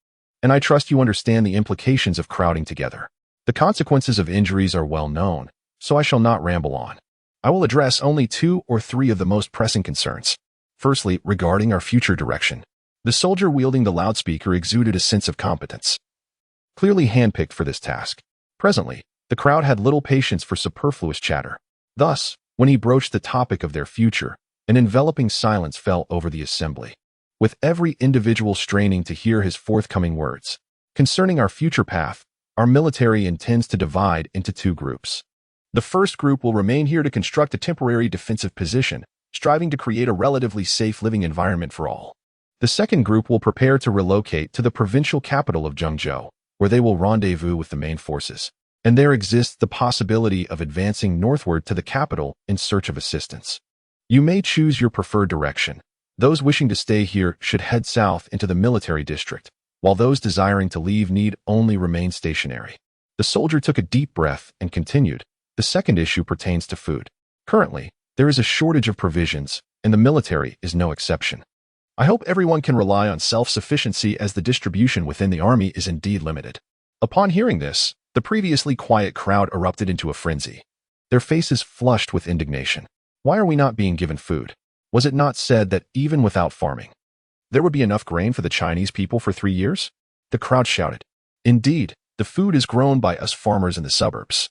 and I trust you understand the implications of crowding together. The consequences of injuries are well known, so I shall not ramble on. I will address only 2 or 3 of the most pressing concerns. Firstly, regarding our future direction." The soldier wielding the loudspeaker exuded a sense of competence, clearly handpicked for this task. Presently, the crowd had little patience for superfluous chatter. Thus, when he broached the topic of their future, an enveloping silence fell over the assembly, with every individual straining to hear his forthcoming words. "Concerning our future path, our military intends to divide into 2 groups. The first group will remain here to construct a temporary defensive position, striving to create a relatively safe living environment for all. The second group will prepare to relocate to the provincial capital of Zhengzhou, where they will rendezvous with the main forces, and there exists the possibility of advancing northward to the capital in search of assistance. You may choose your preferred direction. Those wishing to stay here should head south into the military district, while those desiring to leave need only remain stationary." The soldier took a deep breath and continued, "The second issue pertains to food. Currently, there is a shortage of provisions, and the military is no exception. I hope everyone can rely on self-sufficiency as the distribution within the army is indeed limited." Upon hearing this, the previously quiet crowd erupted into a frenzy, their faces flushed with indignation. "Why are we not being given food? Was it not said that even without farming, there would be enough grain for the Chinese people for 3 years? The crowd shouted. Indeed, the food is grown by us farmers in the suburbs.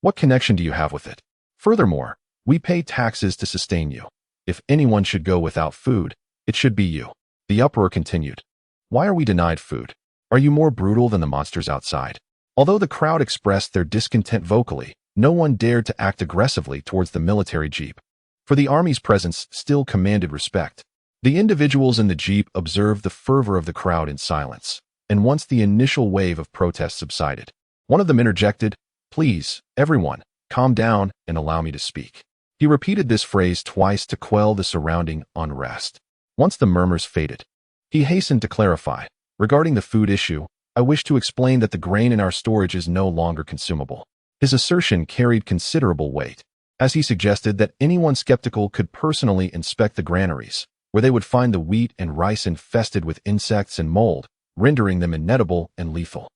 What connection do you have with it? Furthermore, we pay taxes to sustain you. If anyone should go without food, it should be you. The uproar continued. Why are we denied food? Are you more brutal than the monsters outside? Although the crowd expressed their discontent vocally, no one dared to act aggressively towards the military jeep, for the army's presence still commanded respect. The individuals in the jeep observed the fervor of the crowd in silence, and once the initial wave of protest subsided, one of them interjected, "Please, everyone, calm down and allow me to speak." He repeated this phrase twice to quell the surrounding unrest. Once the murmurs faded, he hastened to clarify, "Regarding the food issue, I wish to explain that the grain in our storage is no longer consumable." His assertion carried considerable weight, as he suggested that anyone skeptical could personally inspect the granaries, where they would find the wheat and rice infested with insects and mold, rendering them inedible and lethal.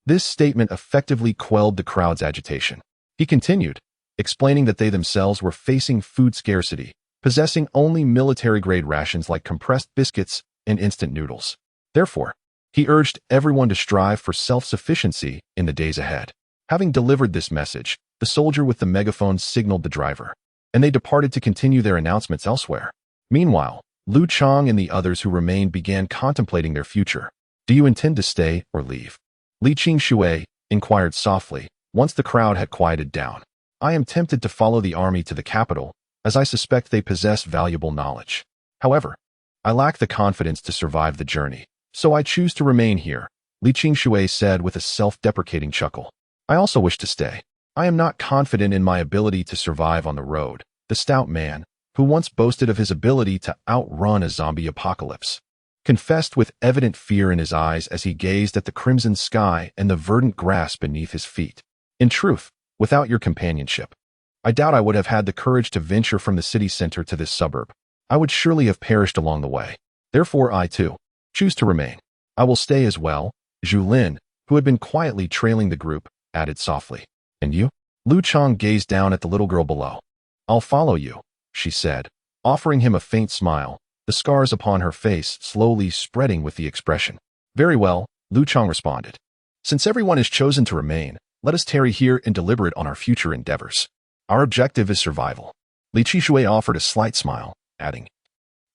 This statement effectively quelled the crowd's agitation. He continued, explaining that they themselves were facing food scarcity, possessing only military-grade rations like compressed biscuits and instant noodles. Therefore, he urged everyone to strive for self-sufficiency in the days ahead. Having delivered this message, the soldier with the megaphone signaled the driver, and they departed to continue their announcements elsewhere. Meanwhile, Liu Chang and the others who remained began contemplating their future. "Do you intend to stay or leave?" Li Qingshui inquired softly, once the crowd had quieted down. "I am tempted to follow the army to the capital, as I suspect they possess valuable knowledge. However, I lack the confidence to survive the journey, so I choose to remain here," Li Qingshui said with a self-deprecating chuckle. "I also wish to stay. I am not confident in my ability to survive on the road," the stout man, who once boasted of his ability to outrun a zombie apocalypse, confessed with evident fear in his eyes as he gazed at the crimson sky and the verdant grass beneath his feet. "In truth, without your companionship, I doubt I would have had the courage to venture from the city center to this suburb. I would surely have perished along the way. Therefore I, too, choose to remain. I will stay as well," Zhu Lin, who had been quietly trailing the group, added softly. "And you?" Liu Chang gazed down at the little girl below. "I'll follow you," she said, offering him a faint smile, the scars upon her face slowly spreading with the expression. "Very well," Liu Chang responded. "Since everyone has chosen to remain, let us tarry here and deliberate on our future endeavors. Our objective is survival." Li Qingshui offered a slight smile, adding,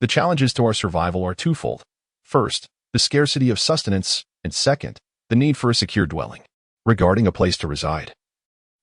"The challenges to our survival are twofold. First, the scarcity of sustenance, and second, the need for a secure dwelling. Regarding a place to reside,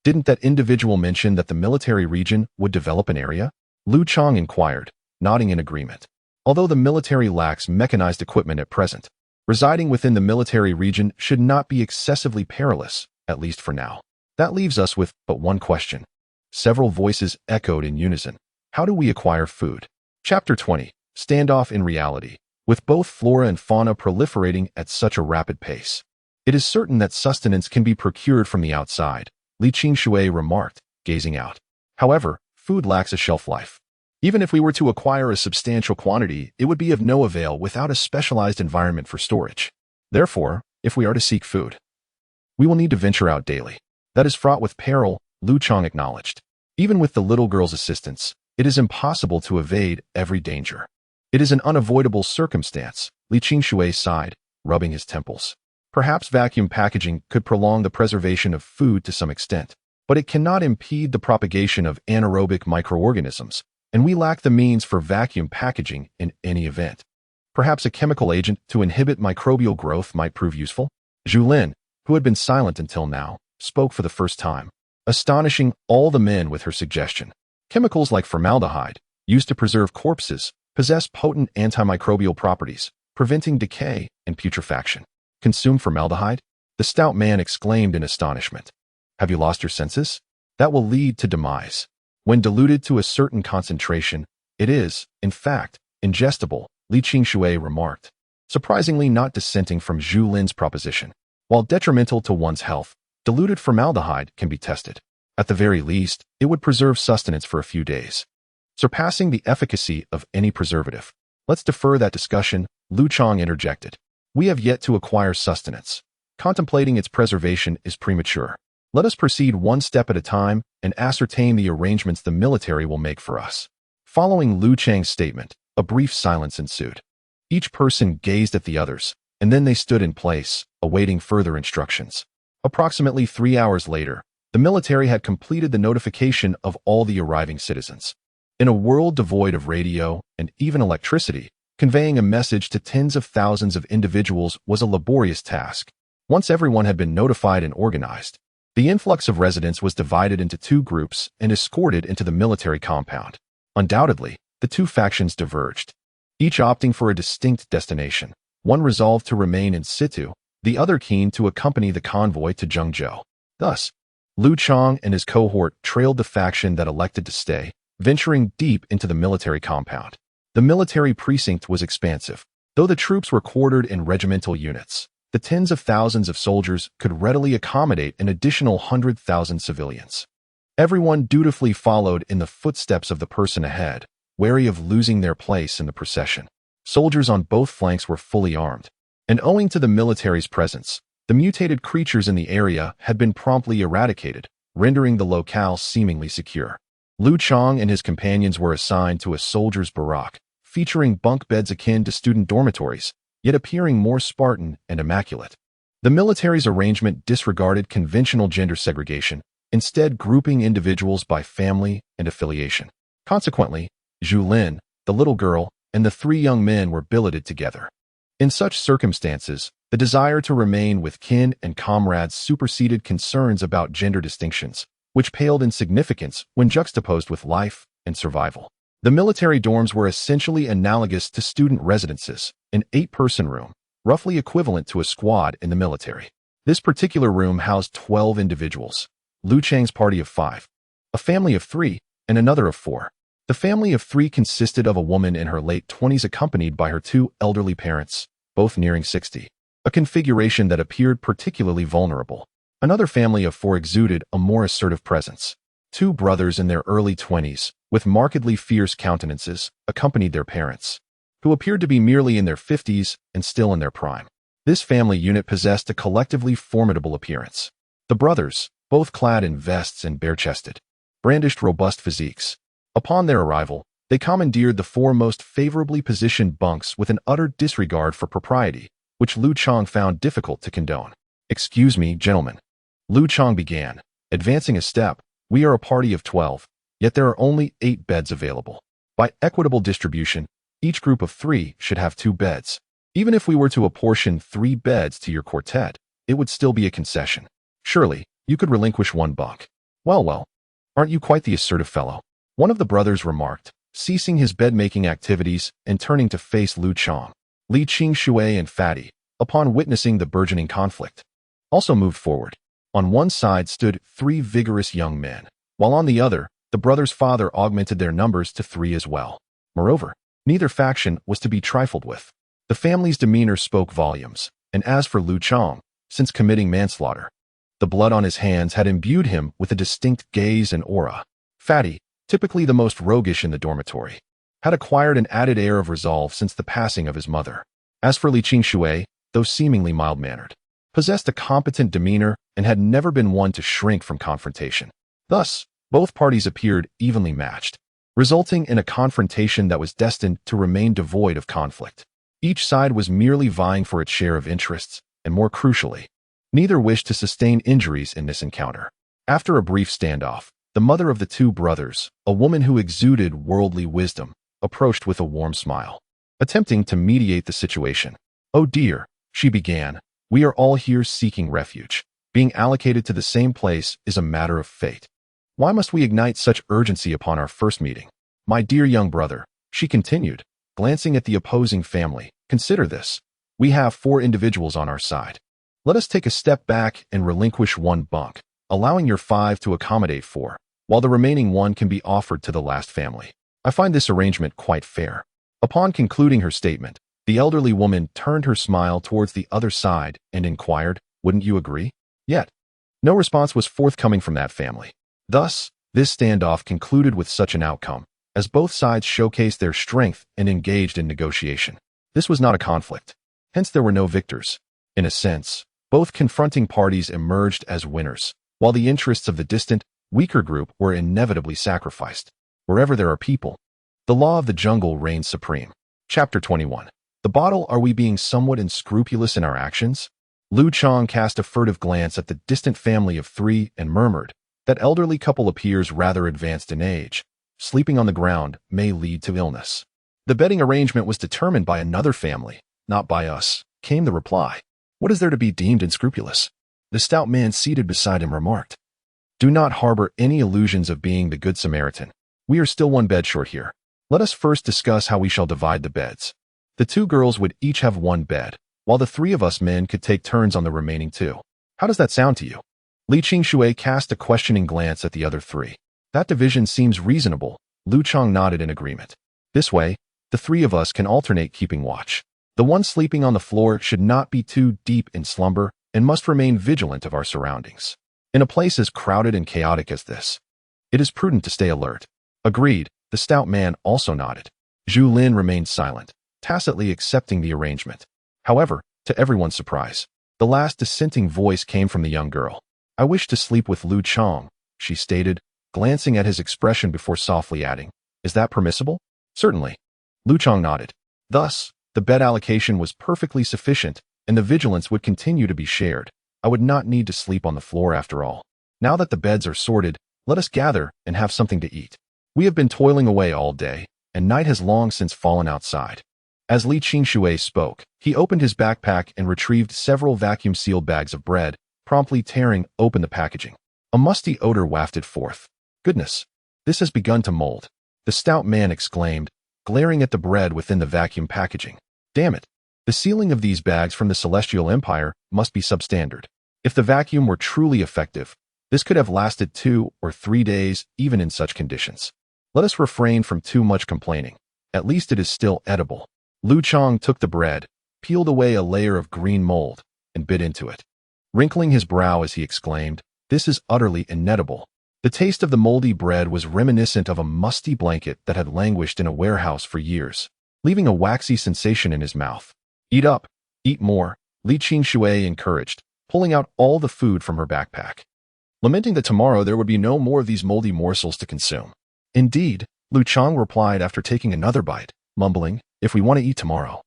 didn't that individual mention that the military region would develop an area?" Liu Chang inquired, nodding in agreement. "Although the military lacks mechanized equipment at present, residing within the military region should not be excessively perilous, at least for now. That leaves us with but one question." Several voices echoed in unison. "How do we acquire food?" Chapter 20. Standoff in reality. With both flora and fauna proliferating at such a rapid pace, it is certain that sustenance can be procured from the outside, Li Qingshui remarked, gazing out. "However, food lacks a shelf life. Even if we were to acquire a substantial quantity, it would be of no avail without a specialized environment for storage. Therefore, if we are to seek food, we will need to venture out daily. That is fraught with peril," Liu Chang acknowledged. "Even with the little girl's assistance, it is impossible to evade every danger." "It is an unavoidable circumstance," Li Qingshui sighed, rubbing his temples. "Perhaps vacuum packaging could prolong the preservation of food to some extent, but it cannot impede the propagation of anaerobic microorganisms, and we lack the means for vacuum packaging in any event. Perhaps a chemical agent to inhibit microbial growth might prove useful." Zhu Lin, who had been silent until now, spoke for the first time, astonishing all the men with her suggestion. "Chemicals like formaldehyde, used to preserve corpses, possess potent antimicrobial properties, preventing decay and putrefaction." "Consume formaldehyde?" the stout man exclaimed in astonishment. "Have you lost your senses? That will lead to demise. When diluted to a certain concentration, it is, in fact, ingestible," Li Qingshui remarked, surprisingly not dissenting from Zhu Lin's proposition. "While detrimental to one's health, diluted formaldehyde can be tested. At the very least, it would preserve sustenance for a few days, surpassing the efficacy of any preservative." "Let's defer that discussion," Liu Chang interjected. "We have yet to acquire sustenance. Contemplating its preservation is premature. Let us proceed one step at a time and ascertain the arrangements the military will make for us. Following Liu Chang's statement, a brief silence ensued. Each person gazed at the others, and then they stood in place, awaiting further instructions. Approximately 3 hours later, the military had completed the notification of all the arriving citizens. In a world devoid of radio and even electricity, conveying a message to tens of thousands of individuals was a laborious task. Once everyone had been notified and organized, the influx of residents was divided into 2 groups and escorted into the military compound. Undoubtedly, the 2 factions diverged, each opting for a distinct destination, one resolved to remain in situ, the other keen to accompany the convoy to Zhengzhou. Thus, Liu Chang and his cohort trailed the faction that elected to stay, venturing deep into the military compound. The military precinct was expansive. Though the troops were quartered in regimental units, the tens of thousands of soldiers could readily accommodate an additional 100,000 civilians. Everyone dutifully followed in the footsteps of the person ahead, wary of losing their place in the procession. Soldiers on both flanks were fully armed, and owing to the military's presence, the mutated creatures in the area had been promptly eradicated, rendering the locale seemingly secure. Liu Chang and his companions were assigned to a soldier's barack, featuring bunk beds akin to student dormitories, yet appearing more Spartan and immaculate. The military's arrangement disregarded conventional gender segregation, instead grouping individuals by family and affiliation. Consequently, Zhu Lin, the little girl, and the 3 young men were billeted together. In such circumstances, the desire to remain with kin and comrades superseded concerns about gender distinctions, which paled in significance when juxtaposed with life and survival. The military dorms were essentially analogous to student residences, an 8-person room, roughly equivalent to a squad in the military. This particular room housed 12 individuals, Liu Chang's party of 5, a family of 3, and another of 4. The family of 3 consisted of a woman in her late 20s accompanied by her 2 elderly parents, both nearing 60, a configuration that appeared particularly vulnerable. Another family of 4 exuded a more assertive presence. 2 brothers in their early 20s, with markedly fierce countenances, accompanied their parents, who appeared to be merely in their 50s and still in their prime. This family unit possessed a collectively formidable appearance. The brothers, both clad in vests and bare-chested, brandished robust physiques. Upon their arrival, they commandeered the 4 most favorably positioned bunks with an utter disregard for propriety, which Liu Chang found difficult to condone. "Excuse me, gentlemen," Liu Chang began, advancing a step. "We are a party of 12, yet there are only 8 beds available. By equitable distribution, each group of 3 should have 2 beds. Even if we were to apportion 3 beds to your quartet, it would still be a concession. Surely, you could relinquish 1 bunk." Well, aren't you quite the assertive fellow?" one of the brothers remarked, ceasing his bed-making activities and turning to face Liu Chang. Li Qingshui and Fatty, upon witnessing the burgeoning conflict, also moved forward. On one side stood 3 vigorous young men, while on the other, the brothers' father augmented their numbers to 3 as well. Moreover, neither faction was to be trifled with. The family's demeanor spoke volumes, and as for Liu Chang, since committing manslaughter, the blood on his hands had imbued him with a distinct gaze and aura. Fatty, typically the most roguish in the dormitory, had acquired an added air of resolve since the passing of his mother. As for Li Qingshui, though seemingly mild-mannered, possessed a competent demeanor and had never been one to shrink from confrontation. Thus, both parties appeared evenly matched, resulting in a confrontation that was destined to remain devoid of conflict. Each side was merely vying for its share of interests, and more crucially, neither wished to sustain injuries in this encounter. After a brief standoff, the mother of the 2 brothers, a woman who exuded worldly wisdom, approached with a warm smile, attempting to mediate the situation. "Oh dear," she began, "we are all here seeking refuge. Being allocated to the same place is a matter of fate. Why must we ignite such urgency upon our first meeting? My dear young brother," she continued, glancing at the opposing family, "consider this. We have 4 individuals on our side. Let us take a step back and relinquish 1 bunk, allowing your 5 to accommodate 4, while the remaining 1 can be offered to the last family. I find this arrangement quite fair." Upon concluding her statement, the elderly woman turned her smile towards the other side and inquired, "Wouldn't you agree?" Yet, no response was forthcoming from that family. Thus, this standoff concluded with such an outcome, as both sides showcased their strength and engaged in negotiation. This was not a conflict. Hence there were no victors. In a sense, both confronting parties emerged as winners, while the interests of the distant, weaker group were inevitably sacrificed. Wherever there are people, The law of the jungle reigns supreme. Chapter 21. The bottle. Are we being somewhat unscrupulous in our actions? Liu Chang cast a furtive glance at the distant family of three and murmured, that elderly couple appears rather advanced in age. Sleeping on the ground may lead to illness. The bedding arrangement was determined by another family, not by us, came the reply. What is there to be deemed unscrupulous? The stout man seated beside him remarked. Do not harbor any illusions of being the Good Samaritan. We are still one bed short here. Let us first discuss how we shall divide the beds. The two girls would each have one bed, while the three of us men could take turns on the remaining two. How does that sound to you? Li Qingshui cast a questioning glance at the other three. That division seems reasonable. Liu Chang nodded in agreement. This way, the three of us can alternate keeping watch. The one sleeping on the floor should not be too deep in slumber and must remain vigilant of our surroundings. In a place as crowded and chaotic as this, it is prudent to stay alert. Agreed, the stout man also nodded. Zhu Lin remained silent, tacitly accepting the arrangement. However, to everyone's surprise, the last dissenting voice came from the young girl. I wish to sleep with Liu Chang, she stated, glancing at his expression before softly adding, is that permissible? Certainly. Liu Chang nodded. Thus, the bed allocation was perfectly sufficient, and the vigilance would continue to be shared. I would not need to sleep on the floor after all. Now that the beds are sorted, let us gather and have something to eat. We have been toiling away all day, and night has long since fallen outside. As Li Qingshui spoke, he opened his backpack and retrieved several vacuum-sealed bags of bread, promptly tearing open the packaging. A musty odor wafted forth. Goodness, this has begun to mold, the stout man exclaimed, glaring at the bread within the vacuum packaging. Damn it! The sealing of these bags from the Celestial Empire must be substandard. If the vacuum were truly effective, this could have lasted 2 or 3 days, even in such conditions. Let us refrain from too much complaining. At least it is still edible. Liu Chang took the bread, peeled away a layer of green mold, and bit into it. Wrinkling his brow as he exclaimed, this is utterly inedible. The taste of the moldy bread was reminiscent of a musty blanket that had languished in a warehouse for years, leaving a waxy sensation in his mouth. Eat up, eat more, Li Qingshui encouraged, pulling out all the food from her backpack. Lamenting that tomorrow there would be no more of these moldy morsels to consume. Indeed, Liu Chang replied after taking another bite, mumbling, if we want to eat tomorrow,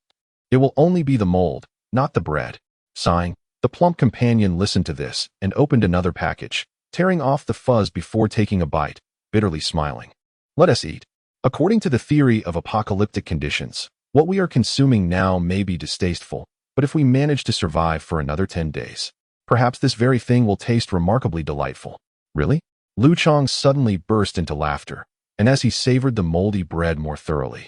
it will only be the mold, not the bread. Sighing, the plump companion listened to this and opened another package, tearing off the fuzz before taking a bite, bitterly smiling. Let us eat. According to the theory of apocalyptic conditions, what we are consuming now may be distasteful, but if we manage to survive for another 10 days, perhaps this very thing will taste remarkably delightful. Really? Liu Chang suddenly burst into laughter, and as he savored the moldy bread more thoroughly,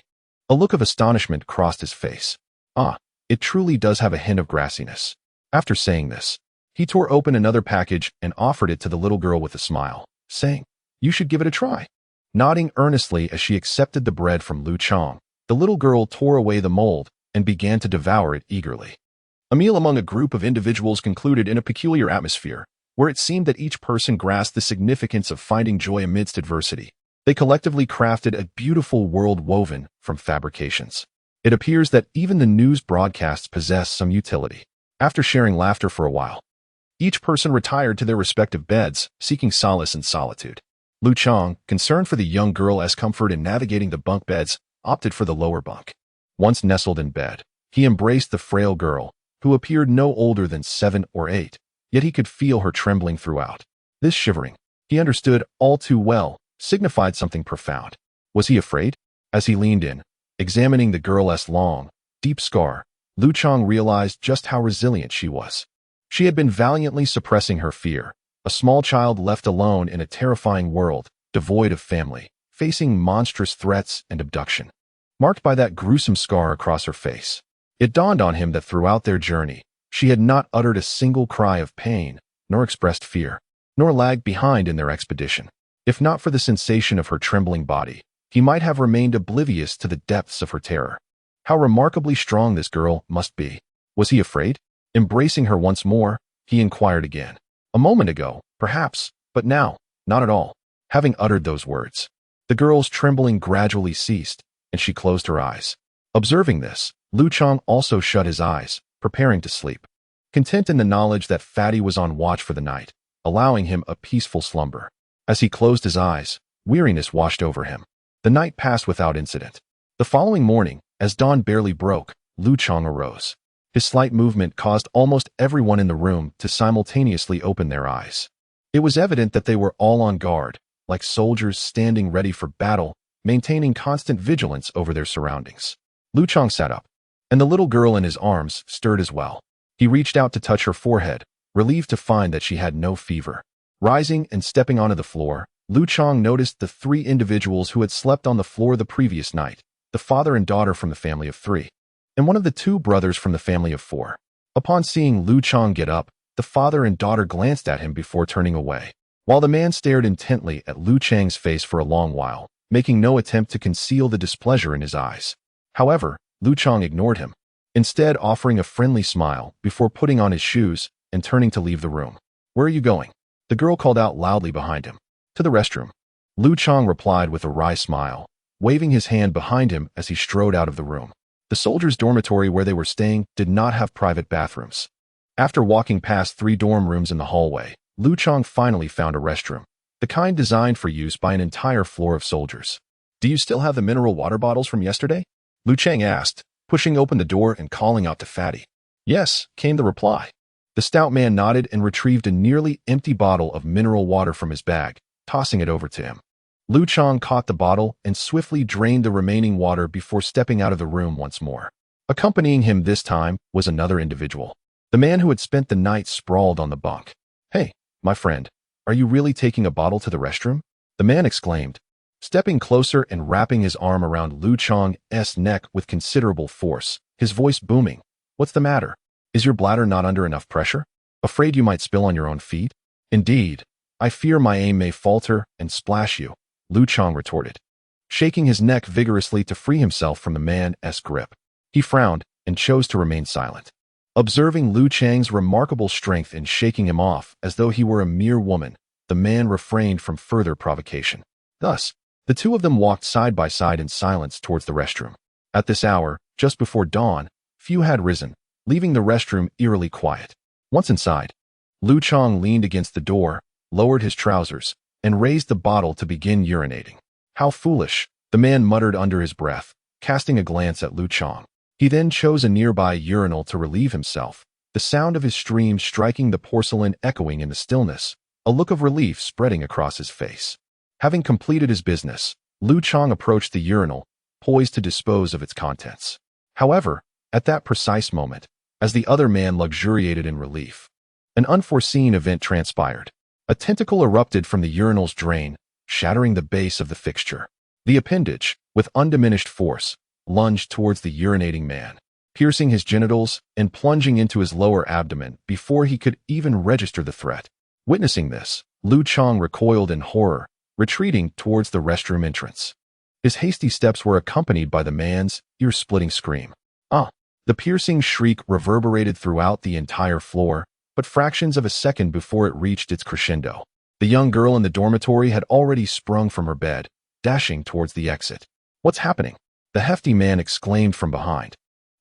a look of astonishment crossed his face. Ah, it truly does have a hint of grassiness. After saying this, he tore open another package and offered it to the little girl with a smile, saying, you should give it a try. Nodding earnestly as she accepted the bread from Liu Chang, the little girl tore away the mold and began to devour it eagerly. A meal among a group of individuals concluded in a peculiar atmosphere, where it seemed that each person grasped the significance of finding joy amidst adversity. They collectively crafted a beautiful world woven from fabrications. It appears that even the news broadcasts possess some utility. After sharing laughter for a while, each person retired to their respective beds, seeking solace in solitude. Liu Chang, concerned for the young girl's comfort in navigating the bunk beds, opted for the lower bunk. Once nestled in bed, he embraced the frail girl, who appeared no older than 7 or 8, yet he could feel her trembling throughout. This shivering, he understood all too well, signified something profound. Was he afraid? As he leaned in, examining the girl's long, deep scar, Liu Chang realized just how resilient she was. She had been valiantly suppressing her fear, a small child left alone in a terrifying world, devoid of family, facing monstrous threats and abduction. Marked by that gruesome scar across her face, it dawned on him that throughout their journey, she had not uttered a single cry of pain, nor expressed fear, nor lagged behind in their expedition. If not for the sensation of her trembling body, he might have remained oblivious to the depths of her terror. How remarkably strong this girl must be. Was he afraid? Embracing her once more, he inquired again. A moment ago, perhaps, but now, not at all. Having uttered those words, the girl's trembling gradually ceased, and she closed her eyes. Observing this, Liu Chang also shut his eyes, preparing to sleep, content in the knowledge that Fatty was on watch for the night, allowing him a peaceful slumber. As he closed his eyes, weariness washed over him. The night passed without incident. The following morning, as dawn barely broke, Liu Chang arose. His slight movement caused almost everyone in the room to simultaneously open their eyes. It was evident that they were all on guard, like soldiers standing ready for battle, maintaining constant vigilance over their surroundings. Liu Chang sat up, and the little girl in his arms stirred as well. He reached out to touch her forehead, relieved to find that she had no fever. Rising and stepping onto the floor, Liu Chang noticed the three individuals who had slept on the floor the previous night, the father and daughter from the family of 3, and one of the 2 brothers from the family of 4. Upon seeing Liu Chang get up, the father and daughter glanced at him before turning away, while the man stared intently at Liu Chang's face for a long while, making no attempt to conceal the displeasure in his eyes. However, Liu Chang ignored him, instead offering a friendly smile before putting on his shoes and turning to leave the room. "Where are you going?" the girl called out loudly behind him. "To the restroom." Liu Chang replied with a wry smile, waving his hand behind him as he strode out of the room. The soldiers' dormitory where they were staying did not have private bathrooms. After walking past 3 dorm rooms in the hallway, Liu Chang finally found a restroom, the kind designed for use by an entire floor of soldiers. "Do you still have the mineral water bottles from yesterday?" Liu Chang asked, pushing open the door and calling out to Fatty. "Yes," came the reply. The stout man nodded and retrieved a nearly empty bottle of mineral water from his bag, tossing it over to him. Liu Chang caught the bottle and swiftly drained the remaining water before stepping out of the room once more. Accompanying him this time was another individual, the man who had spent the night sprawled on the bunk. "Hey, my friend, are you really taking a bottle to the restroom?" the man exclaimed, stepping closer and wrapping his arm around Liu Chang's neck with considerable force, his voice booming. "What's the matter? Is your bladder not under enough pressure? Afraid you might spill on your own feet?" "Indeed, I fear my aim may falter and splash you," Liu Chang retorted, shaking his neck vigorously to free himself from the man's grip. He frowned and chose to remain silent. Observing Liu Chang's remarkable strength in shaking him off as though he were a mere woman, the man refrained from further provocation. Thus, the two of them walked side by side in silence towards the restroom. At this hour, just before dawn, few had risen, leaving the restroom eerily quiet. Once inside, Liu Chang leaned against the door, lowered his trousers, and raised the bottle to begin urinating. "How foolish," the man muttered under his breath, casting a glance at Liu Chang. He then chose a nearby urinal to relieve himself, the sound of his stream striking the porcelain echoing in the stillness, a look of relief spreading across his face. Having completed his business, Liu Chang approached the urinal, poised to dispose of its contents. However, at that precise moment, as the other man luxuriated in relief, an unforeseen event transpired. A tentacle erupted from the urinal's drain, shattering the base of the fixture. The appendage, with undiminished force, lunged towards the urinating man, piercing his genitals and plunging into his lower abdomen before he could even register the threat. Witnessing this, Liu Chang recoiled in horror, retreating towards the restroom entrance. His hasty steps were accompanied by the man's ear-splitting scream. "Ah!" The piercing shriek reverberated throughout the entire floor, but fractions of a second before it reached its crescendo. The young girl in the dormitory had already sprung from her bed, dashing towards the exit. "What's happening?" the hefty man exclaimed from behind,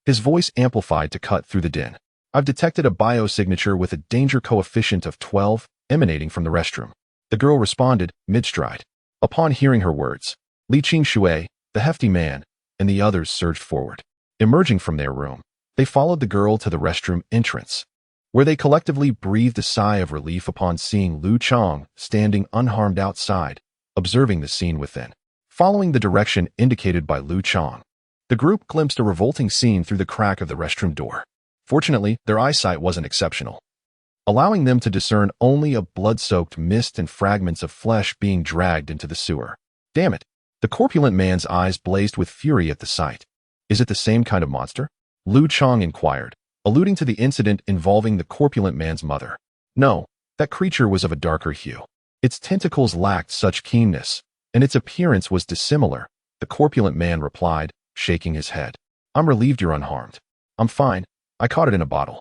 his voice amplified to cut through the din. "I've detected a biosignature with a danger coefficient of 12 emanating from the restroom," the girl responded, mid-stride. Upon hearing her words, Li Qingshui, the hefty man, and the others surged forward. Emerging from their room, they followed the girl to the restroom entrance, where they collectively breathed a sigh of relief upon seeing Liu Chang standing unharmed outside, observing the scene within. Following the direction indicated by Liu Chang, the group glimpsed a revolting scene through the crack of the restroom door. Fortunately, their eyesight wasn't exceptional, allowing them to discern only a blood-soaked mist and fragments of flesh being dragged into the sewer. "Damn it!" The corpulent man's eyes blazed with fury at the sight. "Is it the same kind of monster?" Liu Chang inquired, alluding to the incident involving the corpulent man's mother. "No, that creature was of a darker hue. Its tentacles lacked such keenness, and its appearance was dissimilar," the corpulent man replied, shaking his head. "I'm relieved you're unharmed." "I'm fine. I caught it in a bottle."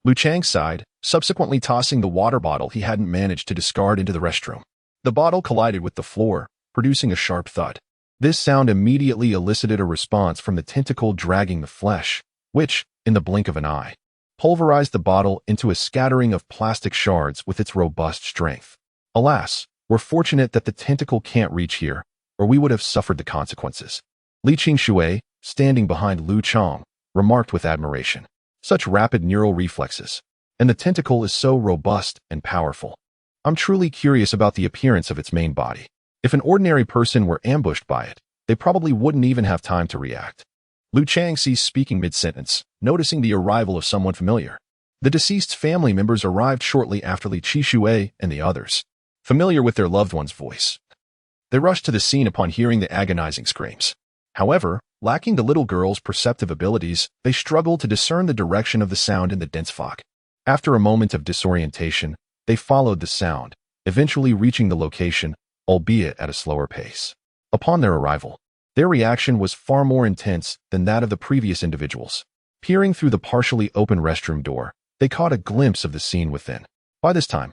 Liu Chang sighed, subsequently tossing the water bottle he hadn't managed to discard into the restroom. The bottle collided with the floor, producing a sharp thud. This sound immediately elicited a response from the tentacle dragging the flesh, which, in the blink of an eye, pulverized the bottle into a scattering of plastic shards with its robust strength. "Alas, we're fortunate that the tentacle can't reach here," or we would have suffered the consequences. Li Qingshui, standing behind Liu Chang, remarked with admiration. Such rapid neural reflexes. And the tentacle is so robust and powerful. I'm truly curious about the appearance of its main body. If an ordinary person were ambushed by it, they probably wouldn't even have time to react. Liu Chang ceased speaking mid-sentence, noticing the arrival of someone familiar. The deceased's family members arrived shortly after Li Qingshui and the others, familiar with their loved one's voice. They rushed to the scene upon hearing the agonizing screams. However, lacking the little girl's perceptive abilities, they struggled to discern the direction of the sound in the dense fog. After a moment of disorientation, they followed the sound, eventually reaching the location, albeit at a slower pace. Upon their arrival, their reaction was far more intense than that of the previous individuals. Peering through the partially open restroom door, they caught a glimpse of the scene within. By this time,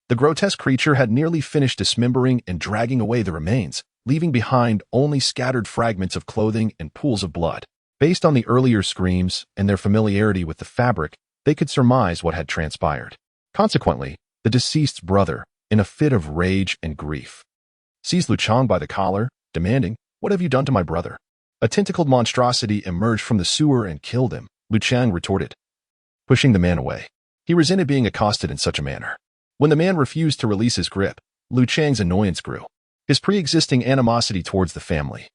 the grotesque creature had nearly finished dismembering and dragging away the remains, leaving behind only scattered fragments of clothing and pools of blood. Based on the earlier screams and their familiarity with the fabric, they could surmise what had transpired. Consequently, the deceased's brother, in a fit of rage and grief, seized Liu Chang by the collar, demanding, "What have you done to my brother?" A tentacled monstrosity emerged from the sewer and killed him, Liu Chang retorted, pushing the man away. He resented being accosted in such a manner. When the man refused to release his grip, Liu Chang's annoyance grew. His pre-existing animosity towards the family,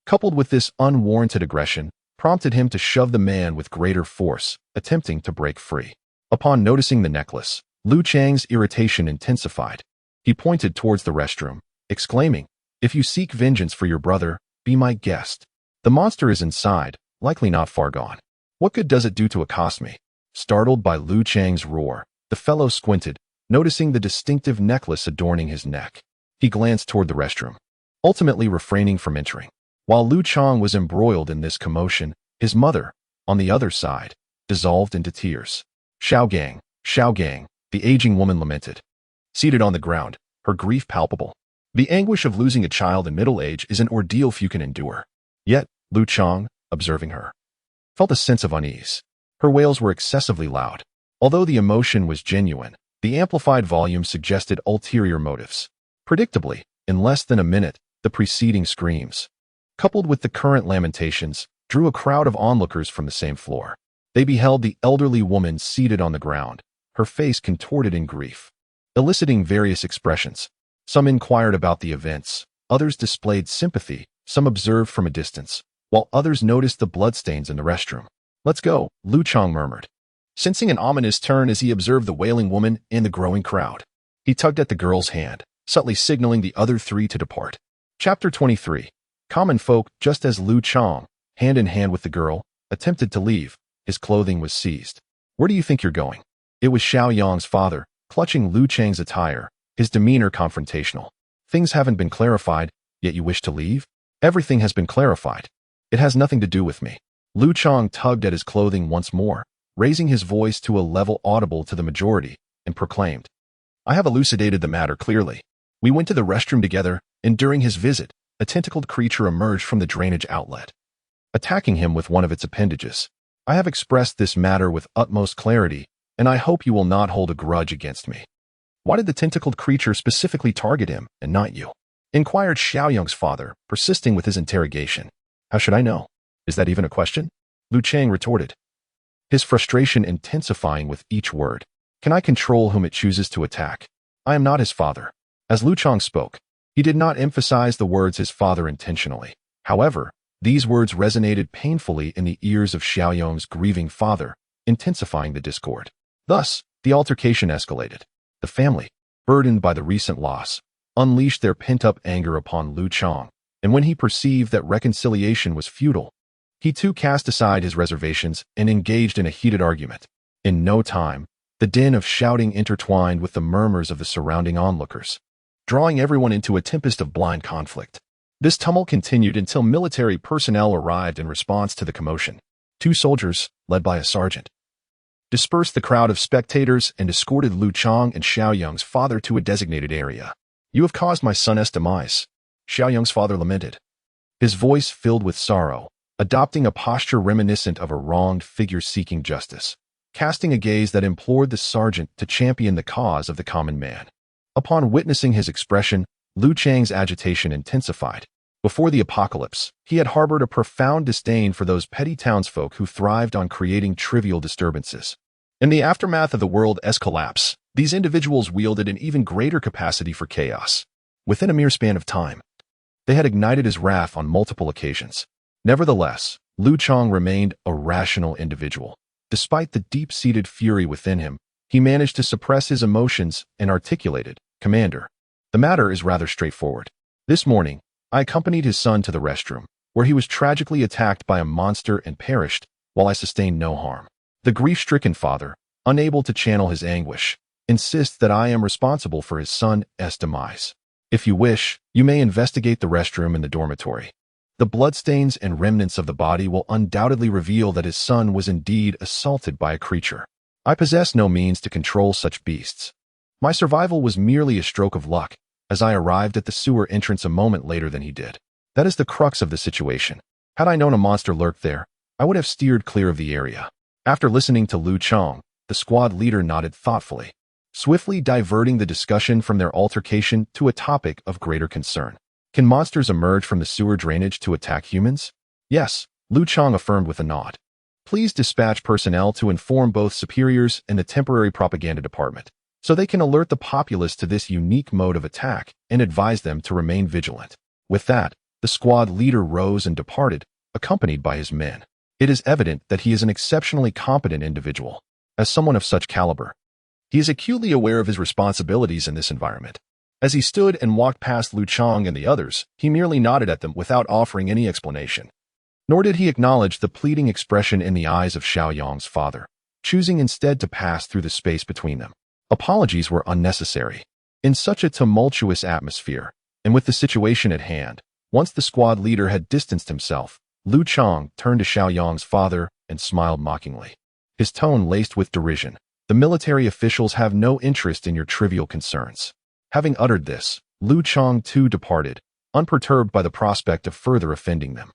coupled with this unwarranted aggression, prompted him to shove the man with greater force, attempting to break free. Upon noticing the necklace, Liu Chang's irritation intensified. He pointed towards the restroom, exclaiming, "If you seek vengeance for your brother, be my guest. The monster is inside, likely not far gone. What good does it do to accost me?" Startled by Liu Chang's roar, the fellow squinted, noticing the distinctive necklace adorning his neck. He glanced toward the restroom, ultimately refraining from entering. While Liu Chang was embroiled in this commotion, his mother, on the other side, dissolved into tears. "Xiaojing, Xiaojing," the aging woman lamented. Seated on the ground, her grief palpable. The anguish of losing a child in middle age is an ordeal few can endure. Yet, Liu Chang, observing her, felt a sense of unease. Her wails were excessively loud. Although the emotion was genuine, the amplified volume suggested ulterior motives. Predictably, in less than a minute, the preceding screams, coupled with the current lamentations, drew a crowd of onlookers from the same floor. They beheld the elderly woman seated on the ground, her face contorted in grief, eliciting various expressions. Some inquired about the events, others displayed sympathy, some observed from a distance, while others noticed the bloodstains in the restroom. "Let's go," Liu Chang murmured, sensing an ominous turn as he observed the wailing woman in the growing crowd. He tugged at the girl's hand, subtly signaling the other three to depart. Chapter 23. Common folk. Just as Liu Chang, hand in hand with the girl, attempted to leave, his clothing was seized. "Where do you think you're going?" It was Xiaoyang's father, clutching Liu Chang's attire, his demeanor confrontational. "Things haven't been clarified, yet you wish to leave?" "Everything has been clarified. It has nothing to do with me." Liu Chang tugged at his clothing once more, raising his voice to a level audible to the majority, and proclaimed, "I have elucidated the matter clearly. We went to the restroom together, and during his visit, a tentacled creature emerged from the drainage outlet, attacking him with one of its appendages. I have expressed this matter with utmost clarity, and I hope you will not hold a grudge against me." "Why did the tentacled creature specifically target him, and not you?" inquired Xiaoyang's father, persisting with his interrogation. "How should I know? Is that even a question?" Liu Chang retorted, his frustration intensifying with each word. "Can I control whom it chooses to attack? I am not his father." As Liu Chang spoke, he did not emphasize the words his father intentionally. However, these words resonated painfully in the ears of Xiaoyang's grieving father, intensifying the discord. Thus, the altercation escalated. The family, burdened by the recent loss, unleashed their pent-up anger upon Liu Chang, and when he perceived that reconciliation was futile, he too cast aside his reservations and engaged in a heated argument. In no time, the din of shouting intertwined with the murmurs of the surrounding onlookers, drawing everyone into a tempest of blind conflict. This tumult continued until military personnel arrived in response to the commotion. 2 soldiers, led by a sergeant, dispersed the crowd of spectators and escorted Liu Chang and Xiaoyang's father to a designated area. "You have caused my son's demise," Xiaoyang's father lamented, his voice filled with sorrow, adopting a posture reminiscent of a wronged figure seeking justice, casting a gaze that implored the sergeant to champion the cause of the common man. Upon witnessing his expression, Liu Chang's agitation intensified. Before the apocalypse, he had harbored a profound disdain for those petty townsfolk who thrived on creating trivial disturbances. In the aftermath of the world's collapse, these individuals wielded an even greater capacity for chaos. Within a mere span of time, they had ignited his wrath on multiple occasions. Nevertheless, Liu Chang remained a rational individual. Despite the deep-seated fury within him, he managed to suppress his emotions and articulated, "Commander, the matter is rather straightforward. This morning, I accompanied his son to the restroom, where he was tragically attacked by a monster and perished, while I sustained no harm. The grief-stricken father, unable to channel his anguish, insists that I am responsible for his son's demise. If you wish, you may investigate the restroom in the dormitory. The bloodstains and remnants of the body will undoubtedly reveal that his son was indeed assaulted by a creature. I possess no means to control such beasts. My survival was merely a stroke of luck, as I arrived at the sewer entrance a moment later than he did. That is the crux of the situation. Had I known a monster lurked there, I would have steered clear of the area." After listening to Liu Chang, the squad leader nodded thoughtfully, swiftly diverting the discussion from their altercation to a topic of greater concern. "Can monsters emerge from the sewer drainage to attack humans?" "Yes," Liu Chang affirmed with a nod. "Please dispatch personnel to inform both superiors and the temporary propaganda department, so they can alert the populace to this unique mode of attack and advise them to remain vigilant." With that, the squad leader rose and departed, accompanied by his men. It is evident that he is an exceptionally competent individual. As someone of such caliber, he is acutely aware of his responsibilities in this environment. As he stood and walked past Liu Chang and the others, he merely nodded at them without offering any explanation. Nor did he acknowledge the pleading expression in the eyes of Xiaojing's father, choosing instead to pass through the space between them. Apologies were unnecessary. In such a tumultuous atmosphere, and with the situation at hand, once the squad leader had distanced himself, Liu Chang turned to Xiaojing's father and smiled mockingly. His tone laced with derision. "The military officials have no interest in your trivial concerns." Having uttered this, Liu Chang too departed, unperturbed by the prospect of further offending them.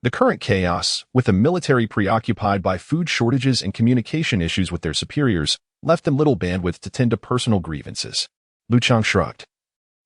The current chaos, with the military preoccupied by food shortages and communication issues with their superiors, left them little bandwidth to tend to personal grievances. Liu Chang shrugged.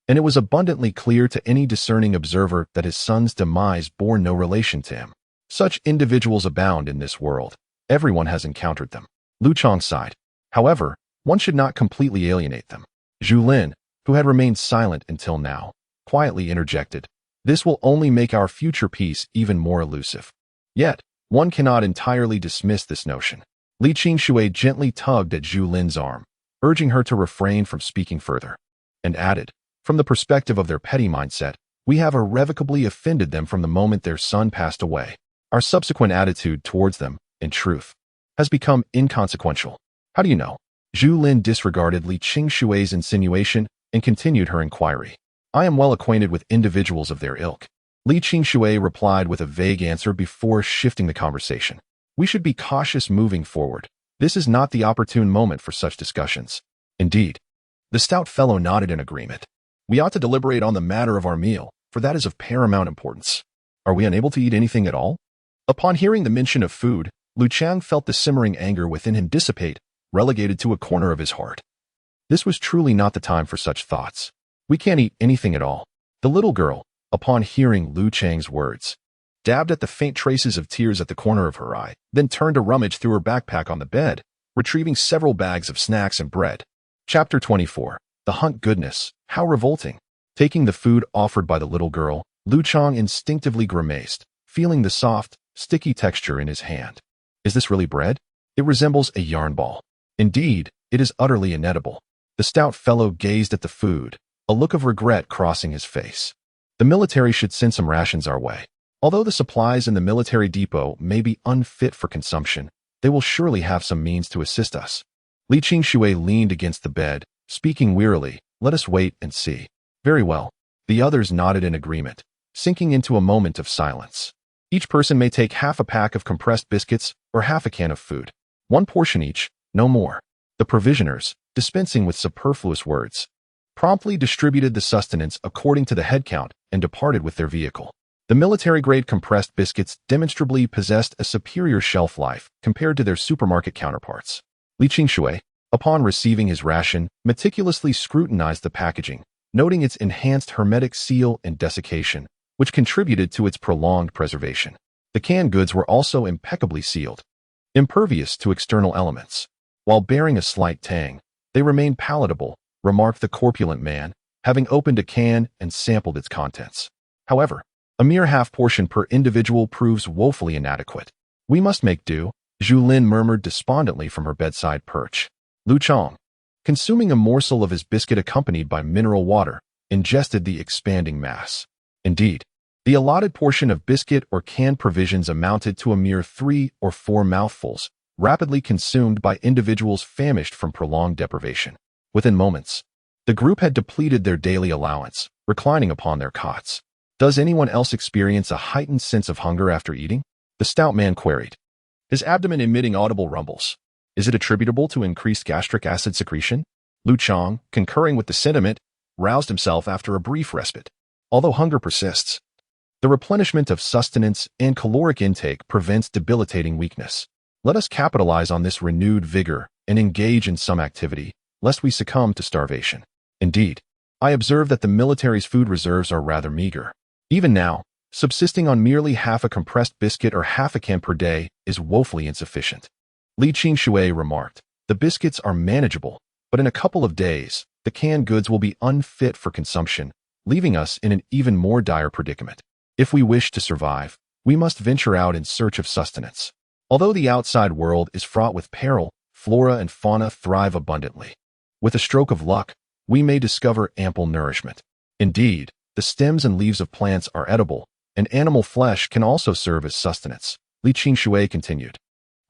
And it was abundantly clear to any discerning observer that his son's demise bore no relation to him. Such individuals abound in this world. Everyone has encountered them. Liu Chang sighed. However, one should not completely alienate them. Zhu Lin, who had remained silent until now, quietly interjected, "This will only make our future peace even more elusive." Yet, one cannot entirely dismiss this notion. Li Qingshui gently tugged at Zhu Lin's arm, urging her to refrain from speaking further, and added, "From the perspective of their petty mindset, we have irrevocably offended them from the moment their son passed away. Our subsequent attitude towards them, in truth, has become inconsequential." "How do you know?" Zhu Lin disregarded Li Qingshui's insinuation and continued her inquiry. "I am well acquainted with individuals of their ilk." Li Qingshui replied with a vague answer before shifting the conversation. "We should be cautious moving forward. This is not the opportune moment for such discussions." "Indeed." The stout fellow nodded in agreement. "We ought to deliberate on the matter of our meal, for that is of paramount importance. Are we unable to eat anything at all?" Upon hearing the mention of food, Liu Chang felt the simmering anger within him dissipate, relegated to a corner of his heart. This was truly not the time for such thoughts. "We can't eat anything at all." The little girl, upon hearing Liu Chang's words, dabbed at the faint traces of tears at the corner of her eye, then turned to rummage through her backpack on the bed, retrieving several bags of snacks and bread. Chapter 24. The Hunt. Goodness, how revolting. Taking the food offered by the little girl, Liu Chang instinctively grimaced, feeling the soft, sticky texture in his hand. "Is this really bread? It resembles a yarn ball. Indeed, it is utterly inedible." The stout fellow gazed at the food, a look of regret crossing his face. "The military should send some rations our way. Although the supplies in the military depot may be unfit for consumption, they will surely have some means to assist us." Li Qingshui leaned against the bed, speaking wearily, "Let us wait and see." "Very well." The others nodded in agreement, sinking into a moment of silence. Each person may take half a pack of compressed biscuits or half a can of food. One portion each, no more. The provisioners, dispensing with superfluous words, promptly distributed the sustenance according to the head count and departed with their vehicle. The military-grade compressed biscuits demonstrably possessed a superior shelf life compared to their supermarket counterparts. Li Qingshui, upon receiving his ration, meticulously scrutinized the packaging, noting its enhanced hermetic seal and desiccation, which contributed to its prolonged preservation. The canned goods were also impeccably sealed, impervious to external elements. While bearing a slight tang, they remained palatable, remarked the corpulent man, having opened a can and sampled its contents. However, a mere half portion per individual proves woefully inadequate. We must make do, Zhu Lin murmured despondently from her bedside perch. Liu Chang, consuming a morsel of his biscuit accompanied by mineral water, ingested the expanding mass. Indeed, the allotted portion of biscuit or canned provisions amounted to a mere 3 or 4 mouthfuls, rapidly consumed by individuals famished from prolonged deprivation. Within moments, the group had depleted their daily allowance, reclining upon their cots. Does anyone else experience a heightened sense of hunger after eating? The stout man queried, his abdomen emitting audible rumbles. Is it attributable to increased gastric acid secretion? Liu Chang, concurring with the sentiment, roused himself after a brief respite. Although hunger persists, the replenishment of sustenance and caloric intake prevents debilitating weakness. Let us capitalize on this renewed vigor and engage in some activity, lest we succumb to starvation. Indeed, I observe that the military's food reserves are rather meager. Even now, subsisting on merely half a compressed biscuit or half a can per day is woefully insufficient. Li Qingshui remarked, the biscuits are manageable, but in a couple of days, the canned goods will be unfit for consumption, leaving us in an even more dire predicament. If we wish to survive, we must venture out in search of sustenance. Although the outside world is fraught with peril, flora and fauna thrive abundantly. With a stroke of luck, we may discover ample nourishment. Indeed, the stems and leaves of plants are edible, and animal flesh can also serve as sustenance. Li Qingshui continued.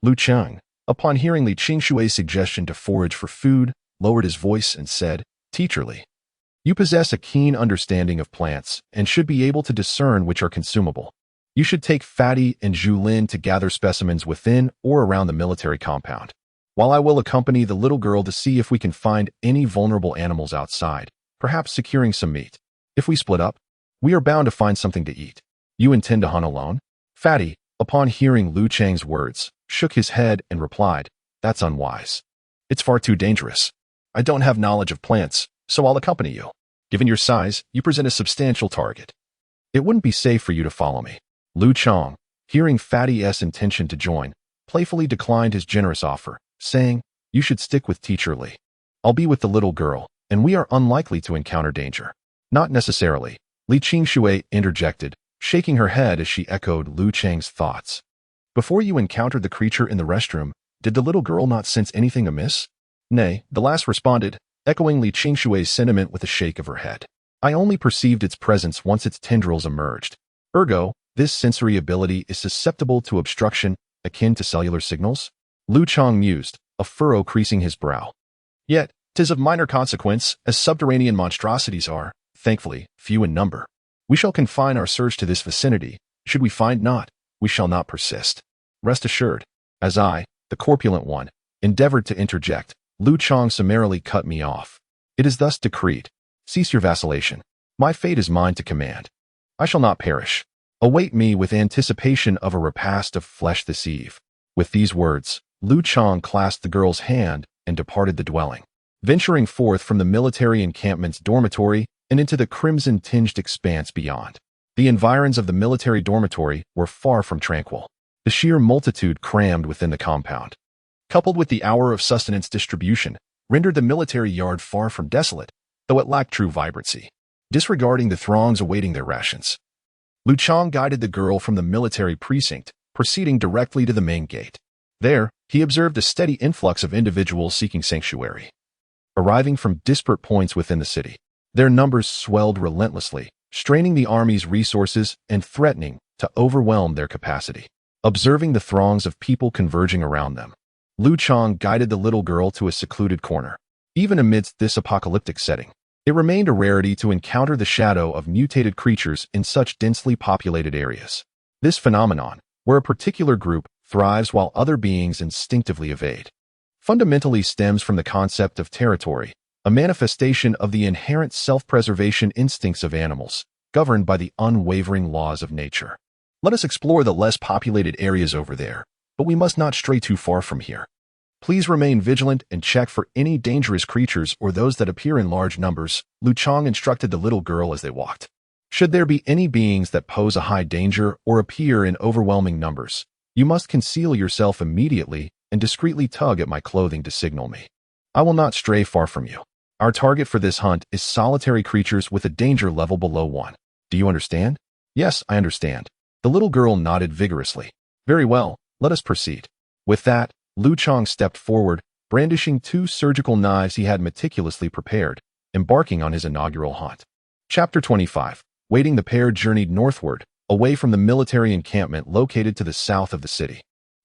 Liu Chang, upon hearing Li Qingshui's suggestion to forage for food, lowered his voice and said, Teacher Li, you possess a keen understanding of plants and should be able to discern which are consumable. You should take Fatty and Zhu Lin to gather specimens within or around the military compound, while I will accompany the little girl to see if we can find any vulnerable animals outside, perhaps securing some meat. If we split up, we are bound to find something to eat. You intend to hunt alone? Fatty, upon hearing Liu Chang's words, shook his head and replied, That's unwise. It's far too dangerous. I don't have knowledge of plants, so I'll accompany you. Given your size, you present a substantial target. It wouldn't be safe for you to follow me. Liu Chang, hearing Fatty's intention to join, playfully declined his generous offer, saying, You should stick with Teacher Li. I'll be with the little girl, and we are unlikely to encounter danger. Not necessarily, Li Qingshui interjected, shaking her head as she echoed Liu Chang's thoughts. Before you encountered the creature in the restroom, did the little girl not sense anything amiss? Nay, the lass responded, echoing Li Qingshui's sentiment with a shake of her head. I only perceived its presence once its tendrils emerged. Ergo, this sensory ability is susceptible to obstruction akin to cellular signals? Liu Chang mused, a furrow creasing his brow. Yet, 'tis of minor consequence, as subterranean monstrosities are, thankfully, few in number. We shall confine our search to this vicinity. Should we find not, we shall not persist. Rest assured, as I, the corpulent one, endeavored to interject, Liu Chang summarily cut me off. It is thus decreed. Cease your vacillation. My fate is mine to command. I shall not perish. Await me with anticipation of a repast of flesh this eve. With these words, Liu Chang clasped the girl's hand and departed the dwelling, venturing forth from the military encampment's dormitory and into the crimson-tinged expanse beyond. The environs of the military dormitory were far from tranquil. The sheer multitude crammed within the compound, coupled with the hour of sustenance distribution, rendered the military yard far from desolate, though it lacked true vibrancy. Disregarding the throngs awaiting their rations, Liu Chang guided the girl from the military precinct, proceeding directly to the main gate. There, he observed a steady influx of individuals seeking sanctuary, arriving from disparate points within the city. Their numbers swelled relentlessly, straining the army's resources and threatening to overwhelm their capacity. Observing the throngs of people converging around them, Liu Chang guided the little girl to a secluded corner. Even amidst this apocalyptic setting, it remained a rarity to encounter the shadow of mutated creatures in such densely populated areas. This phenomenon, where a particular group thrives while other beings instinctively evade, fundamentally stems from the concept of territory, a manifestation of the inherent self-preservation instincts of animals, governed by the unwavering laws of nature. Let us explore the less populated areas over there, but we must not stray too far from here. Please remain vigilant and check for any dangerous creatures or those that appear in large numbers, Liu Chang instructed the little girl as they walked. Should there be any beings that pose a high danger or appear in overwhelming numbers, you must conceal yourself immediately and discreetly tug at my clothing to signal me. I will not stray far from you. Our target for this hunt is solitary creatures with a danger level below 1. Do you understand? Yes, I understand. The little girl nodded vigorously. Very well, let us proceed. With that, Liu Chang stepped forward, brandishing 2 surgical knives he had meticulously prepared, embarking on his inaugural hunt. Chapter 25. Waiting, the pair journeyed northward, away from the military encampment located to the south of the city.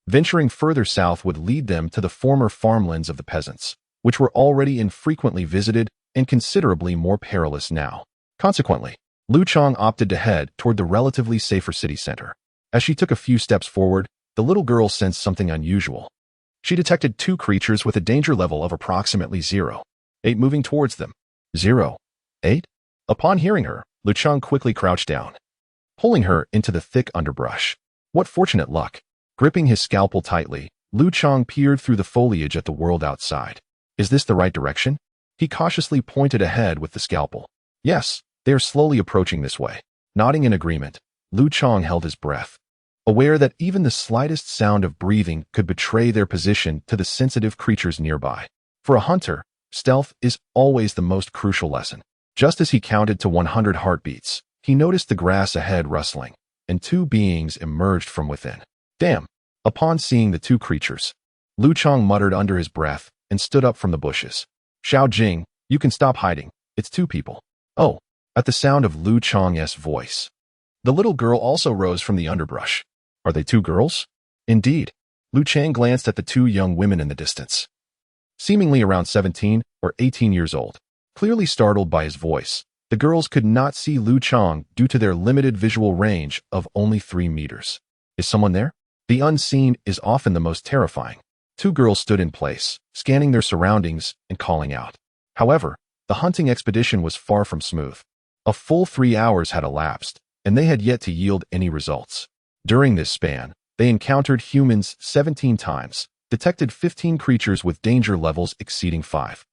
Venturing further south would lead them to the former farmlands of the peasants, which were already infrequently visited and considerably more perilous now. Consequently, Liu Chang opted to head toward the relatively safer city center. As she took a few steps forward, the little girl sensed something unusual. She detected 2 creatures with a danger level of approximately 0.8 moving towards them. 0.8? Upon hearing her, Liu Chang quickly crouched down, pulling her into the thick underbrush. What fortunate luck! Gripping his scalpel tightly, Liu Chang peered through the foliage at the world outside. Is this the right direction? He cautiously pointed ahead with the scalpel. Yes, they are slowly approaching this way. Nodding in agreement, Liu Chang held his breath, aware that even the slightest sound of breathing could betray their position to the sensitive creatures nearby. For a hunter, stealth is always the most crucial lesson. Just as he counted to 100 heartbeats, he noticed the grass ahead rustling, and 2 beings emerged from within. Damn! Upon seeing the 2 creatures, Liu Chang muttered under his breath and stood up from the bushes. Xiaojing, you can stop hiding. It's 2 people. Oh! At the sound of Liu Chang's voice, the little girl also rose from the underbrush. Are they 2 girls? Indeed. Liu Chang glanced at the 2 young women in the distance, seemingly around 17 or 18 years old. Clearly startled by his voice, the girls could not see Liu Chang due to their limited visual range of only 3 meters. Is someone there? The unseen is often the most terrifying. 2 girls stood in place, scanning their surroundings and calling out. However, the hunting expedition was far from smooth. A full 3 hours had elapsed, and they had yet to yield any results. During this span, they encountered humans 17 times, detected 15 creatures with danger levels exceeding 5,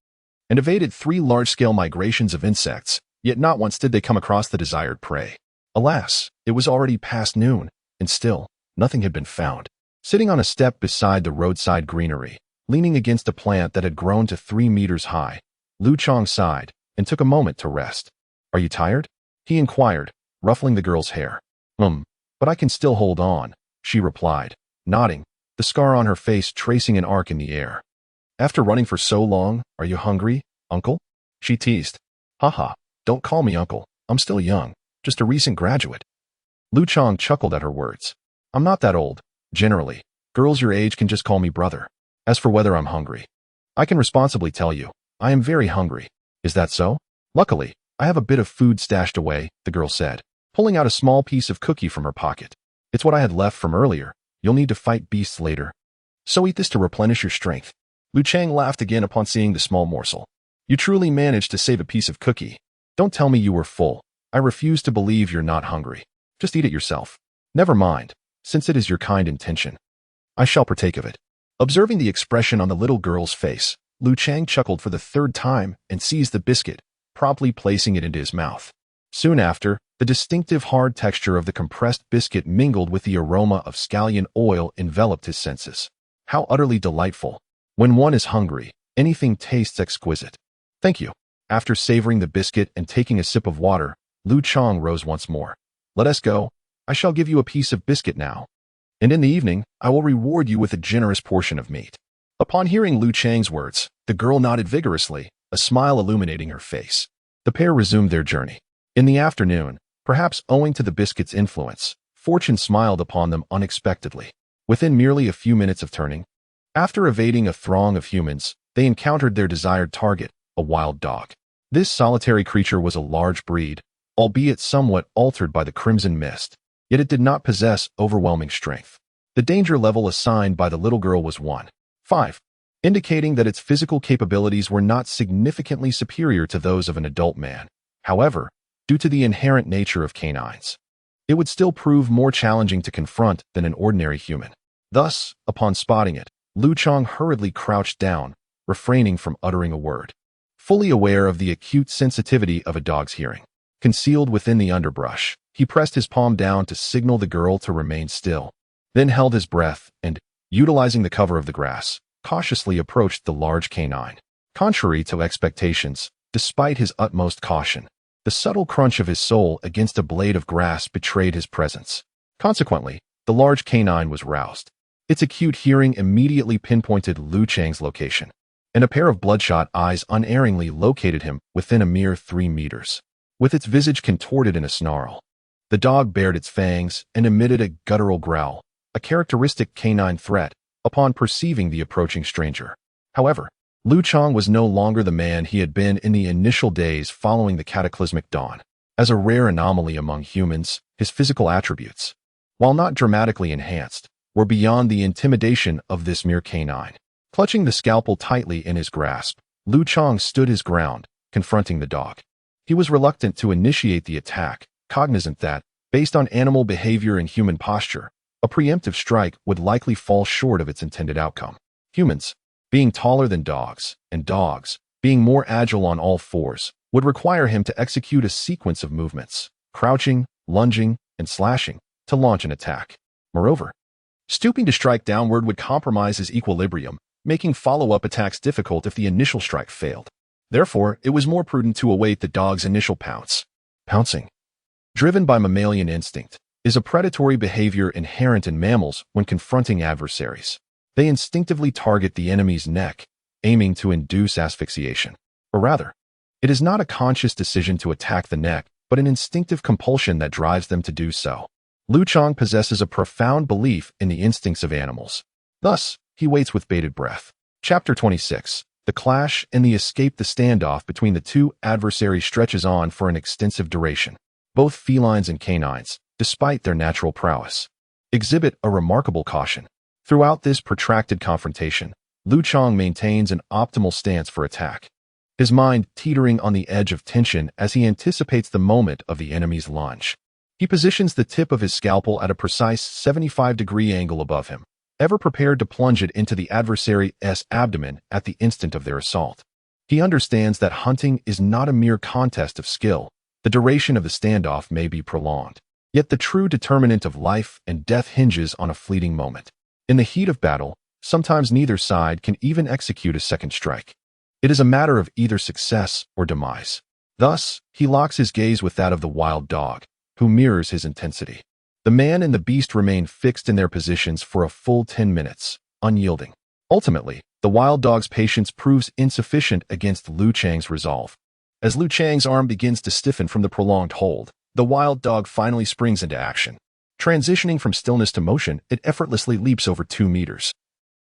and evaded 3 large-scale migrations of insects, yet not once did they come across the desired prey. Alas, it was already past noon, and still, nothing had been found. Sitting on a step beside the roadside greenery, leaning against a plant that had grown to 3 meters high, Liu Chang sighed and took a moment to rest. Are you tired? He inquired, ruffling the girl's hair. But I can still hold on, she replied, nodding, the scar on her face tracing an arc in the air. After running for so long, are you hungry, uncle? She teased. Haha, don't call me uncle, I'm still young, just a recent graduate. Liu Chang chuckled at her words. I'm not that old. Generally, girls your age can just call me brother. As for whether I'm hungry, I can responsibly tell you, I am very hungry. Is that so? Luckily, I have a bit of food stashed away, the girl said, pulling out a small piece of cookie from her pocket. It's what I had left from earlier. You'll need to fight beasts later, so eat this to replenish your strength. Liu Chang laughed again upon seeing the small morsel. You truly managed to save a piece of cookie. Don't tell me you were full. I refuse to believe you're not hungry. Just eat it yourself. Never mind, since it is your kind intention. I shall partake of it. Observing the expression on the little girl's face, Liu Chang chuckled for the 3rd time and seized the biscuit, promptly placing it into his mouth. Soon after, the distinctive hard texture of the compressed biscuit mingled with the aroma of scallion oil enveloped his senses. How utterly delightful. When one is hungry, anything tastes exquisite. Thank you. After savoring the biscuit and taking a sip of water, Liu Chang rose once more. Let us go. I shall give you a piece of biscuit now, and in the evening, I will reward you with a generous portion of meat. Upon hearing Liu Chang's words, the girl nodded vigorously, a smile illuminating her face. The pair resumed their journey. In the afternoon, perhaps owing to the biscuit's influence, fortune smiled upon them unexpectedly. Within merely a few minutes of turning, after evading a throng of humans, they encountered their desired target, a wild dog. This solitary creature was a large breed, albeit somewhat altered by the crimson mist, yet it did not possess overwhelming strength. The danger level assigned by the little girl was 1.5, indicating that its physical capabilities were not significantly superior to those of an adult man. However, due to the inherent nature of canines, it would still prove more challenging to confront than an ordinary human. Thus, upon spotting it, Liu Chang hurriedly crouched down, refraining from uttering a word, fully aware of the acute sensitivity of a dog's hearing. Concealed within the underbrush, he pressed his palm down to signal the girl to remain still, then held his breath and, utilizing the cover of the grass, cautiously approached the large canine. Contrary to expectations, despite his utmost caution, the subtle crunch of his sole against a blade of grass betrayed his presence. Consequently, the large canine was roused. Its acute hearing immediately pinpointed Liu Chang's location, and a pair of bloodshot eyes unerringly located him within a mere 3 meters. With its visage contorted in a snarl, the dog bared its fangs and emitted a guttural growl, a characteristic canine threat, upon perceiving the approaching stranger. However, Liu Chang was no longer the man he had been in the initial days following the cataclysmic dawn. As a rare anomaly among humans, his physical attributes, while not dramatically enhanced, were beyond the intimidation of this mere canine. Clutching the scalpel tightly in his grasp, Liu Chang stood his ground, confronting the dog. He was reluctant to initiate the attack, cognizant that, based on animal behavior and human posture, a preemptive strike would likely fall short of its intended outcome. Humans, being taller than dogs, and dogs, being more agile on all fours, would require him to execute a sequence of movements, crouching, lunging, and slashing, to launch an attack. Moreover, stooping to strike downward would compromise his equilibrium, making follow-up attacks difficult if the initial strike failed. Therefore, it was more prudent to await the dog's initial pounce. Pouncing, driven by mammalian instinct, is a predatory behavior inherent in mammals when confronting adversaries. They instinctively target the enemy's neck, aiming to induce asphyxiation. Or rather, it is not a conscious decision to attack the neck, but an instinctive compulsion that drives them to do so. Liu Chang possesses a profound belief in the instincts of animals. Thus, he waits with bated breath. Chapter 26. The clash and the escape. The standoff between the two adversaries stretches on for an extensive duration. Both felines and canines, despite their natural prowess, exhibit a remarkable caution. Throughout this protracted confrontation, Liu Chang maintains an optimal stance for attack, his mind teetering on the edge of tension as he anticipates the moment of the enemy's lunge. He positions the tip of his scalpel at a precise 75-degree angle above him, ever prepared to plunge it into the adversary's abdomen at the instant of their assault. He understands that hunting is not a mere contest of skill. The duration of the standoff may be prolonged, yet the true determinant of life and death hinges on a fleeting moment. In the heat of battle, sometimes neither side can even execute a second strike. It is a matter of either success or demise. Thus, he locks his gaze with that of the wild dog, who mirrors his intensity. The man and the beast remain fixed in their positions for a full 10 minutes, unyielding. Ultimately, the wild dog's patience proves insufficient against Liu Chang's resolve. As Liu Chang's arm begins to stiffen from the prolonged hold, the wild dog finally springs into action. Transitioning from stillness to motion, it effortlessly leaps over 2 meters,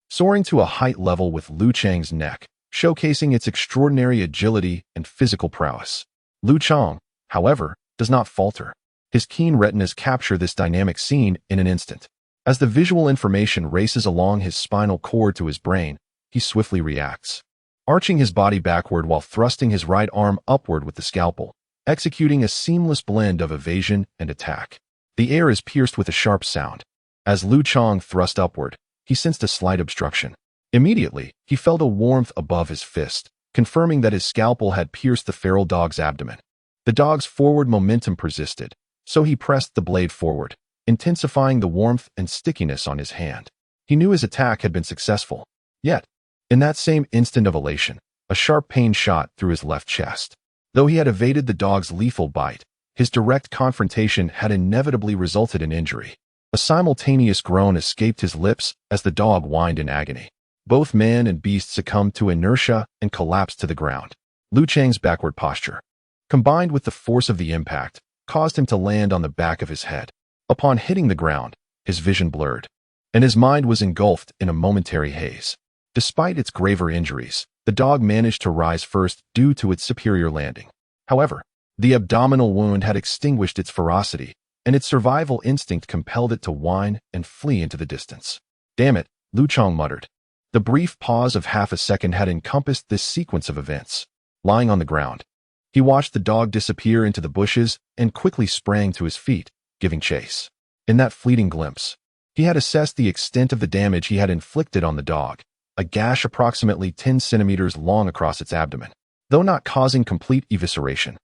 soaring to a height level with Liu Chang's neck, showcasing its extraordinary agility and physical prowess. Liu Chang, however, does not falter. His keen retinas capture this dynamic scene in an instant. As the visual information races along his spinal cord to his brain, he swiftly reacts, arching his body backward while thrusting his right arm upward with the scalpel, executing a seamless blend of evasion and attack. The air is pierced with a sharp sound. As Liu Chang thrust upward, he sensed a slight obstruction. Immediately, he felt a warmth above his fist, confirming that his scalpel had pierced the feral dog's abdomen. The dog's forward momentum persisted, so he pressed the blade forward, intensifying the warmth and stickiness on his hand. He knew his attack had been successful. Yet, in that same instant of elation, a sharp pain shot through his left chest. Though he had evaded the dog's lethal bite, his direct confrontation had inevitably resulted in injury. A simultaneous groan escaped his lips as the dog whined in agony. Both man and beast succumbed to inertia and collapsed to the ground. Liu Chang's backward posture, combined with the force of the impact, caused him to land on the back of his head. Upon hitting the ground, his vision blurred, and his mind was engulfed in a momentary haze. Despite its graver injuries, the dog managed to rise first due to its superior landing. However, the abdominal wound had extinguished its ferocity, and its survival instinct compelled it to whine and flee into the distance. "Damn it," Liu Chang muttered. The brief pause of half a second had encompassed this sequence of events. Lying on the ground, he watched the dog disappear into the bushes and quickly sprang to his feet, giving chase. In that fleeting glimpse, he had assessed the extent of the damage he had inflicted on the dog, a gash approximately 10 centimeters long across its abdomen. Though not causing complete evisceration,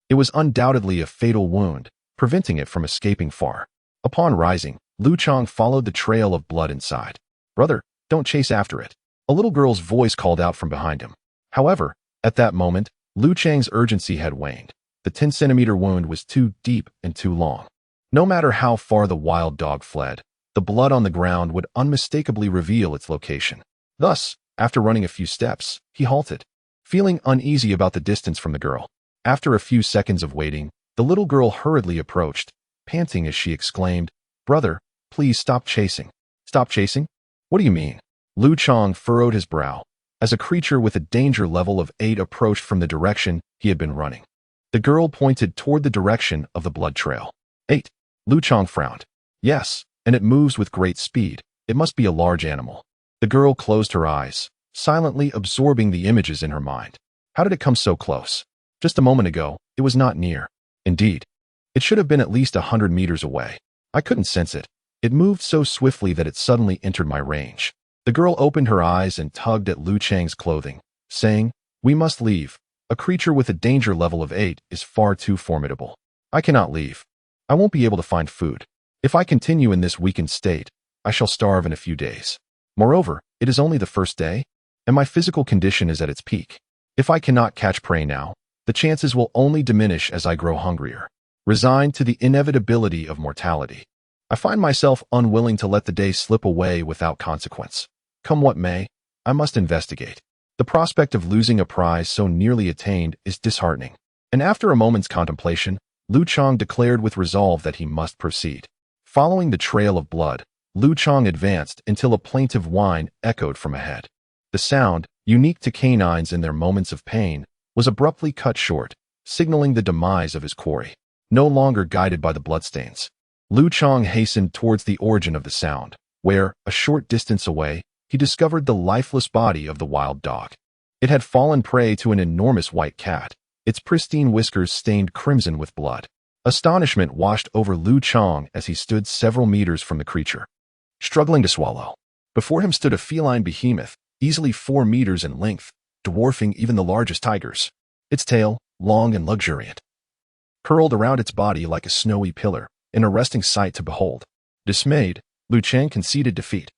It was undoubtedly a fatal wound, preventing it from escaping far. Upon rising, Liu Chang followed the trail of blood inside. "Brother, don't chase after it." A little girl's voice called out from behind him. However, at that moment, Liu Chang's urgency had waned. The 10-centimeter wound was too deep and too long. No matter how far the wild dog fled, the blood on the ground would unmistakably reveal its location. Thus, after running a few steps, he halted, feeling uneasy about the distance from the girl. After a few seconds of waiting, the little girl hurriedly approached, panting as she exclaimed, "Brother, please stop chasing." "Stop chasing? What do you mean?" Liu Chang furrowed his brow, as a creature with a danger level of 8 approached from the direction he had been running. The girl pointed toward the direction of the blood trail. 8. Liu Chang frowned. "Yes, and it moves with great speed. It must be a large animal." The girl closed her eyes, silently absorbing the images in her mind. How did it come so close? Just a moment ago, it was not near. Indeed, it should have been at least 100 meters away. I couldn't sense it. It moved so swiftly that it suddenly entered my range. The girl opened her eyes and tugged at Liu Chang's clothing, saying, "We must leave. A creature with a danger level of 8 is far too formidable. I cannot leave. I won't be able to find food. If I continue in this weakened state, I shall starve in a few days. Moreover, it is only the first day, and my physical condition is at its peak. If I cannot catch prey now, the chances will only diminish as I grow hungrier. Resigned to the inevitability of mortality, I find myself unwilling to let the day slip away without consequence. Come what may, I must investigate. The prospect of losing a prize so nearly attained is disheartening." And after a moment's contemplation, Liu Chang declared with resolve that he must proceed. Following the trail of blood, Liu Chang advanced until a plaintive whine echoed from ahead. The sound, unique to canines in their moments of pain, was abruptly cut short, signaling the demise of his quarry. No longer guided by the bloodstains, Liu Chang hastened towards the origin of the sound, where, a short distance away, he discovered the lifeless body of the wild dog. It had fallen prey to an enormous white cat, its pristine whiskers stained crimson with blood. Astonishment washed over Liu Chang as he stood several meters from the creature, struggling to swallow. Before him stood a feline behemoth, easily 4 meters in length, dwarfing even the largest tigers. Its tail, long and luxuriant, curled around its body like a snowy pillar, an arresting sight to behold. Dismayed, Liu Chang conceded defeat,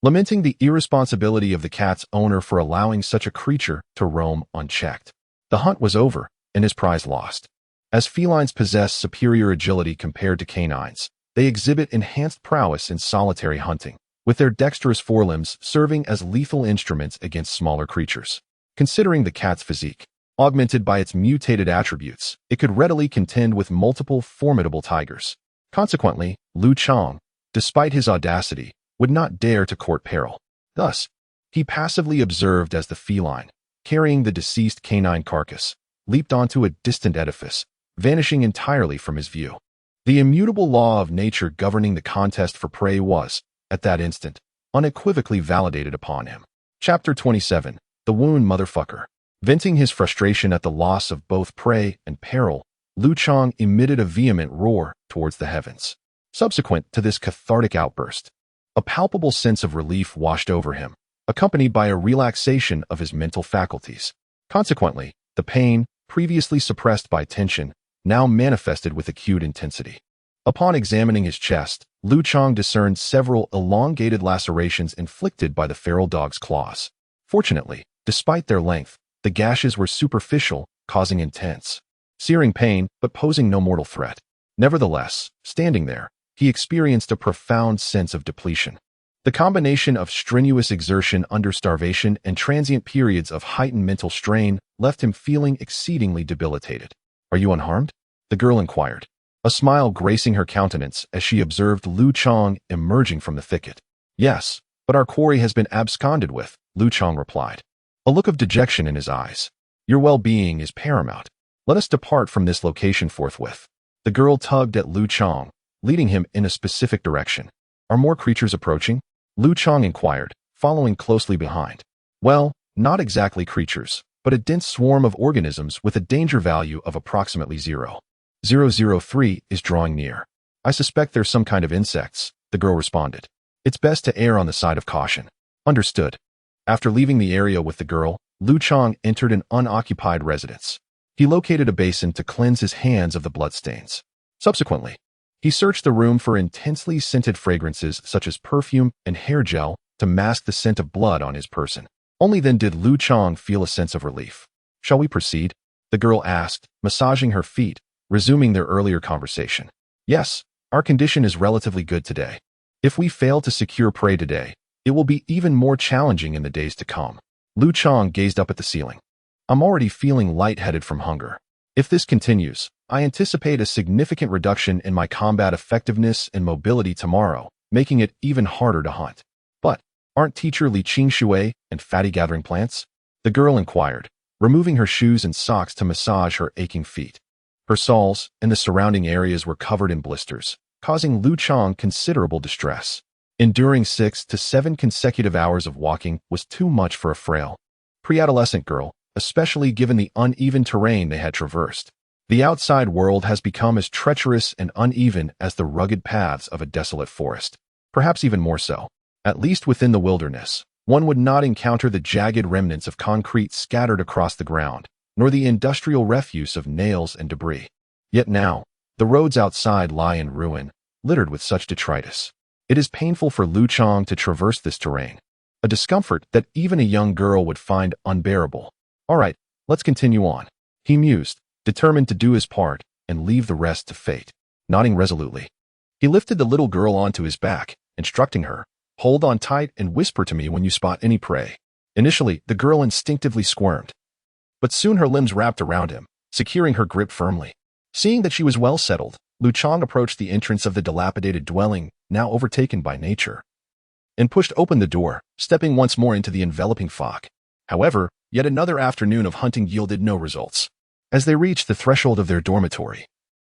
lamenting the irresponsibility of the cat's owner for allowing such a creature to roam unchecked. The hunt was over, and his prize lost. As felines possess superior agility compared to canines, they exhibit enhanced prowess in solitary hunting, with their dexterous forelimbs serving as lethal instruments against smaller creatures. Considering the cat's physique, augmented by its mutated attributes, it could readily contend with multiple formidable tigers. Consequently, Liu Chang, despite his audacity, would not dare to court peril. Thus, he passively observed as the feline, carrying the deceased canine carcass, leaped onto a distant edifice, vanishing entirely from his view. The immutable law of nature governing the contest for prey was, at that instant, unequivocally validated upon him. Chapter 27. The Wound Motherfucker. Venting his frustration at the loss of both prey and peril, Liu Chang emitted a vehement roar towards the heavens. Subsequent to this cathartic outburst, a palpable sense of relief washed over him, accompanied by a relaxation of his mental faculties. Consequently, the pain, previously suppressed by tension, now manifested with acute intensity. Upon examining his chest, Liu Chang discerned several elongated lacerations inflicted by the feral dog's claws. Fortunately, despite their length, the gashes were superficial, causing intense, searing pain, but posing no mortal threat. Nevertheless, standing there, he experienced a profound sense of depletion. The combination of strenuous exertion under starvation and transient periods of heightened mental strain left him feeling exceedingly debilitated. "Are you unharmed?" the girl inquired, a smile gracing her countenance as she observed Liu Chang emerging from the thicket. "Yes, but our quarry has been absconded with," Liu Chang replied, a look of dejection in his eyes. "Your well-being is paramount. Let us depart from this location forthwith." The girl tugged at Liu Chang, leading him in a specific direction. "Are more creatures approaching?" Liu Chang inquired, following closely behind. "Well, not exactly creatures, but a dense swarm of organisms with a danger value of approximately 0.003 is drawing near. I suspect they're some kind of insects," the girl responded. "It's best to err on the side of caution." "Understood." After leaving the area with the girl, Liu Chang entered an unoccupied residence. He located a basin to cleanse his hands of the bloodstains. Subsequently, he searched the room for intensely scented fragrances such as perfume and hair gel to mask the scent of blood on his person. Only then did Liu Chang feel a sense of relief. "Shall we proceed?" the girl asked, massaging her feet, resuming their earlier conversation. "Yes, our condition is relatively good today. If we fail to secure prey today, it will be even more challenging in the days to come." Liu Chang gazed up at the ceiling. "I'm already feeling lightheaded from hunger. If this continues, I anticipate a significant reduction in my combat effectiveness and mobility tomorrow, making it even harder to hunt." "But aren't teacher Li Qingshui and fatty gathering plants?" the girl inquired, removing her shoes and socks to massage her aching feet. Her soles and the surrounding areas were covered in blisters, causing Liu Chang considerable distress. Enduring 6 to 7 consecutive hours of walking was too much for a frail, pre-adolescent girl, especially given the uneven terrain they had traversed. The outside world has become as treacherous and uneven as the rugged paths of a desolate forest, perhaps even more so. At least within the wilderness, one would not encounter the jagged remnants of concrete scattered across the ground, nor the industrial refuse of nails and debris. Yet now, the roads outside lie in ruin, littered with such detritus. It is painful for Liu Chang to traverse this terrain, a discomfort that even a young girl would find unbearable. "All right, let's continue on," he mused, determined to do his part and leave the rest to fate. Nodding resolutely, he lifted the little girl onto his back, instructing her, "Hold on tight and whisper to me when you spot any prey." Initially, the girl instinctively squirmed, but soon her limbs wrapped around him, securing her grip firmly. Seeing that she was well settled, Liu Chang approached the entrance of the dilapidated dwelling, now overtaken by nature, and pushed open the door, stepping once more into the enveloping fog. However, yet another afternoon of hunting yielded no results. As they reached the threshold of their dormitory,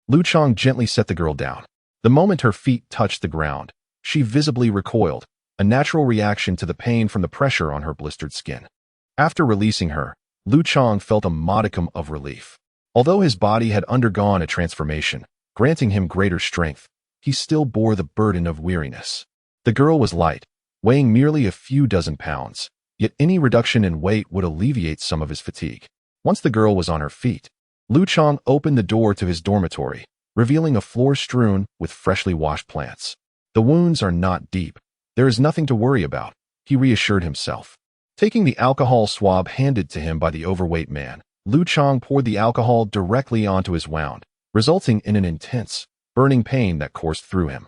Liu Chang gently set the girl down. The moment her feet touched the ground, she visibly recoiled, a natural reaction to the pain from the pressure on her blistered skin. After releasing her, Liu Chang felt a modicum of relief. Although his body had undergone a transformation, granting him greater strength, he still bore the burden of weariness. The girl was light, weighing merely a few dozen pounds, yet any reduction in weight would alleviate some of his fatigue. Once the girl was on her feet, Liu Chang opened the door to his dormitory, revealing a floor strewn with freshly washed plants. "The wounds are not deep. There is nothing to worry about," he reassured himself. Taking the alcohol swab handed to him by the overweight man, Liu Chang poured the alcohol directly onto his wound, resulting in an intense, burning pain that coursed through him.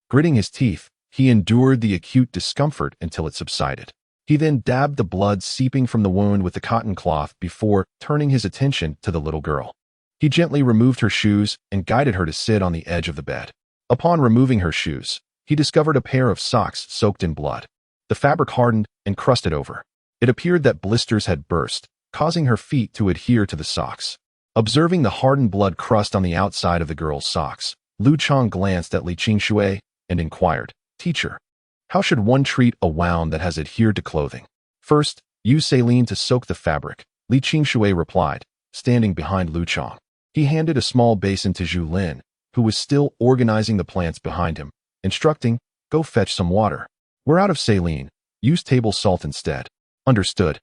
Gritting his teeth, he endured the acute discomfort until it subsided. He then dabbed the blood seeping from the wound with the cotton cloth before turning his attention to the little girl. He gently removed her shoes and guided her to sit on the edge of the bed. Upon removing her shoes, he discovered a pair of socks soaked in blood. The fabric hardened and crusted over. It appeared that blisters had burst, causing her feet to adhere to the socks. Observing the hardened blood crust on the outside of the girl's socks, Liu Chang glanced at Li Qingshui and inquired, "Teacher, how should one treat a wound that has adhered to clothing?" "First, use saline to soak the fabric," Li Qingshui replied, standing behind Liu Chang. He handed a small basin to Zhu Lin, who was still organizing the plants behind him, instructing, "Go fetch some water. We're out of saline. Use table salt instead." "Understood,"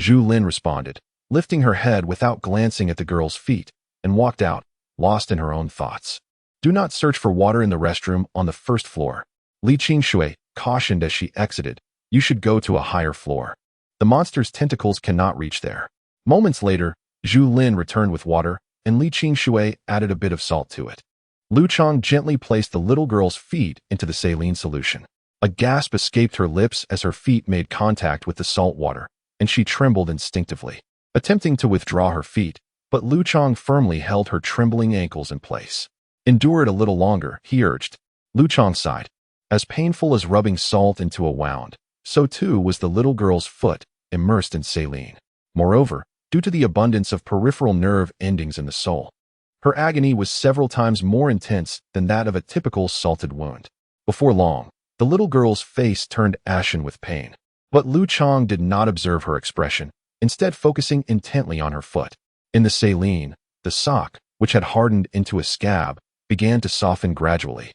Zhu Lin responded, lifting her head without glancing at the girl's feet, and walked out, lost in her own thoughts. "Do not search for water in the restroom on the first floor," Li Qingshui cautioned as she exited. "You should go to a higher floor. The monster's tentacles cannot reach there." Moments later, Zhu Lin returned with water, and Li Qingshui added a bit of salt to it. Liu Chang gently placed the little girl's feet into the saline solution. A gasp escaped her lips as her feet made contact with the salt water, and she trembled instinctively, attempting to withdraw her feet, but Liu Chang firmly held her trembling ankles in place. "Endure it a little longer," he urged. Liu Chang sighed. As painful as rubbing salt into a wound, so too was the little girl's foot, immersed in saline. Moreover, due to the abundance of peripheral nerve endings in the sole, her agony was several times more intense than that of a typical salted wound. Before long, the little girl's face turned ashen with pain. But Liu Chang did not observe her expression, instead focusing intently on her foot. In the saline, the sock, which had hardened into a scab, began to soften gradually,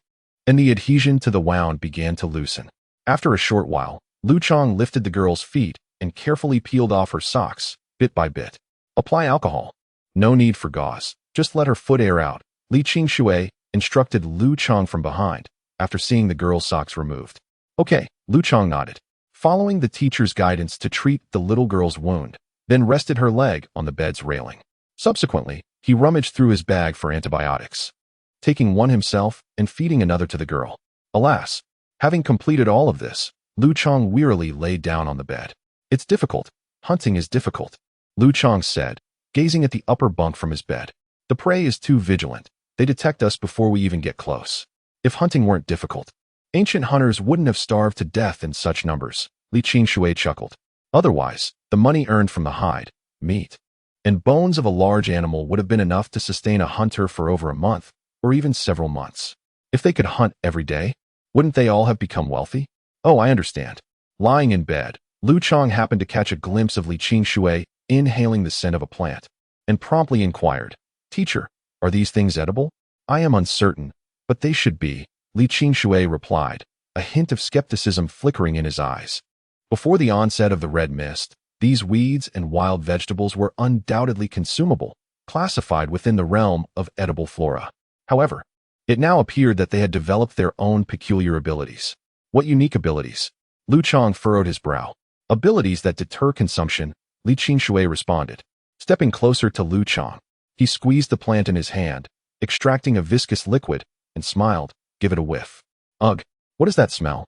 and the adhesion to the wound began to loosen. After a short while, Liu Chang lifted the girl's feet and carefully peeled off her socks, bit by bit. "Apply alcohol," No need for gauze. Just let her foot air out, Li Qingshui instructed Liu Chang from behind, after seeing the girl's socks removed. Okay, Liu Chang nodded, following the teacher's guidance to treat the little girl's wound, then rested her leg on the bed's railing. Subsequently, he rummaged through his bag for antibiotics, taking one himself and feeding another to the girl. Alas, having completed all of this, Liu Chang wearily laid down on the bed. It's difficult. Hunting is difficult, Liu Chang said, gazing at the upper bunk from his bed. The prey is too vigilant. They detect us before we even get close. If hunting weren't difficult, ancient hunters wouldn't have starved to death in such numbers, Li Qingshui chuckled. Otherwise, the money earned from the hide, meat, and bones of a large animal would have been enough to sustain a hunter for over a month, or even several months. If they could hunt every day, wouldn't they all have become wealthy? Oh, I understand. Lying in bed, Liu Chang happened to catch a glimpse of Li Qingshui inhaling the scent of a plant, and promptly inquired, Teacher, are these things edible? I am uncertain, but they should be, Li Qingshui replied, a hint of skepticism flickering in his eyes. Before the onset of the red mist, these weeds and wild vegetables were undoubtedly consumable, classified within the realm of edible flora. However, it now appeared that they had developed their own peculiar abilities. What unique abilities? Liu Chang furrowed his brow. Abilities that deter consumption, Li Qingshui responded. Stepping closer to Liu Chang, he squeezed the plant in his hand, extracting a viscous liquid, and smiled. Give it a whiff. Ugh, what is that smell?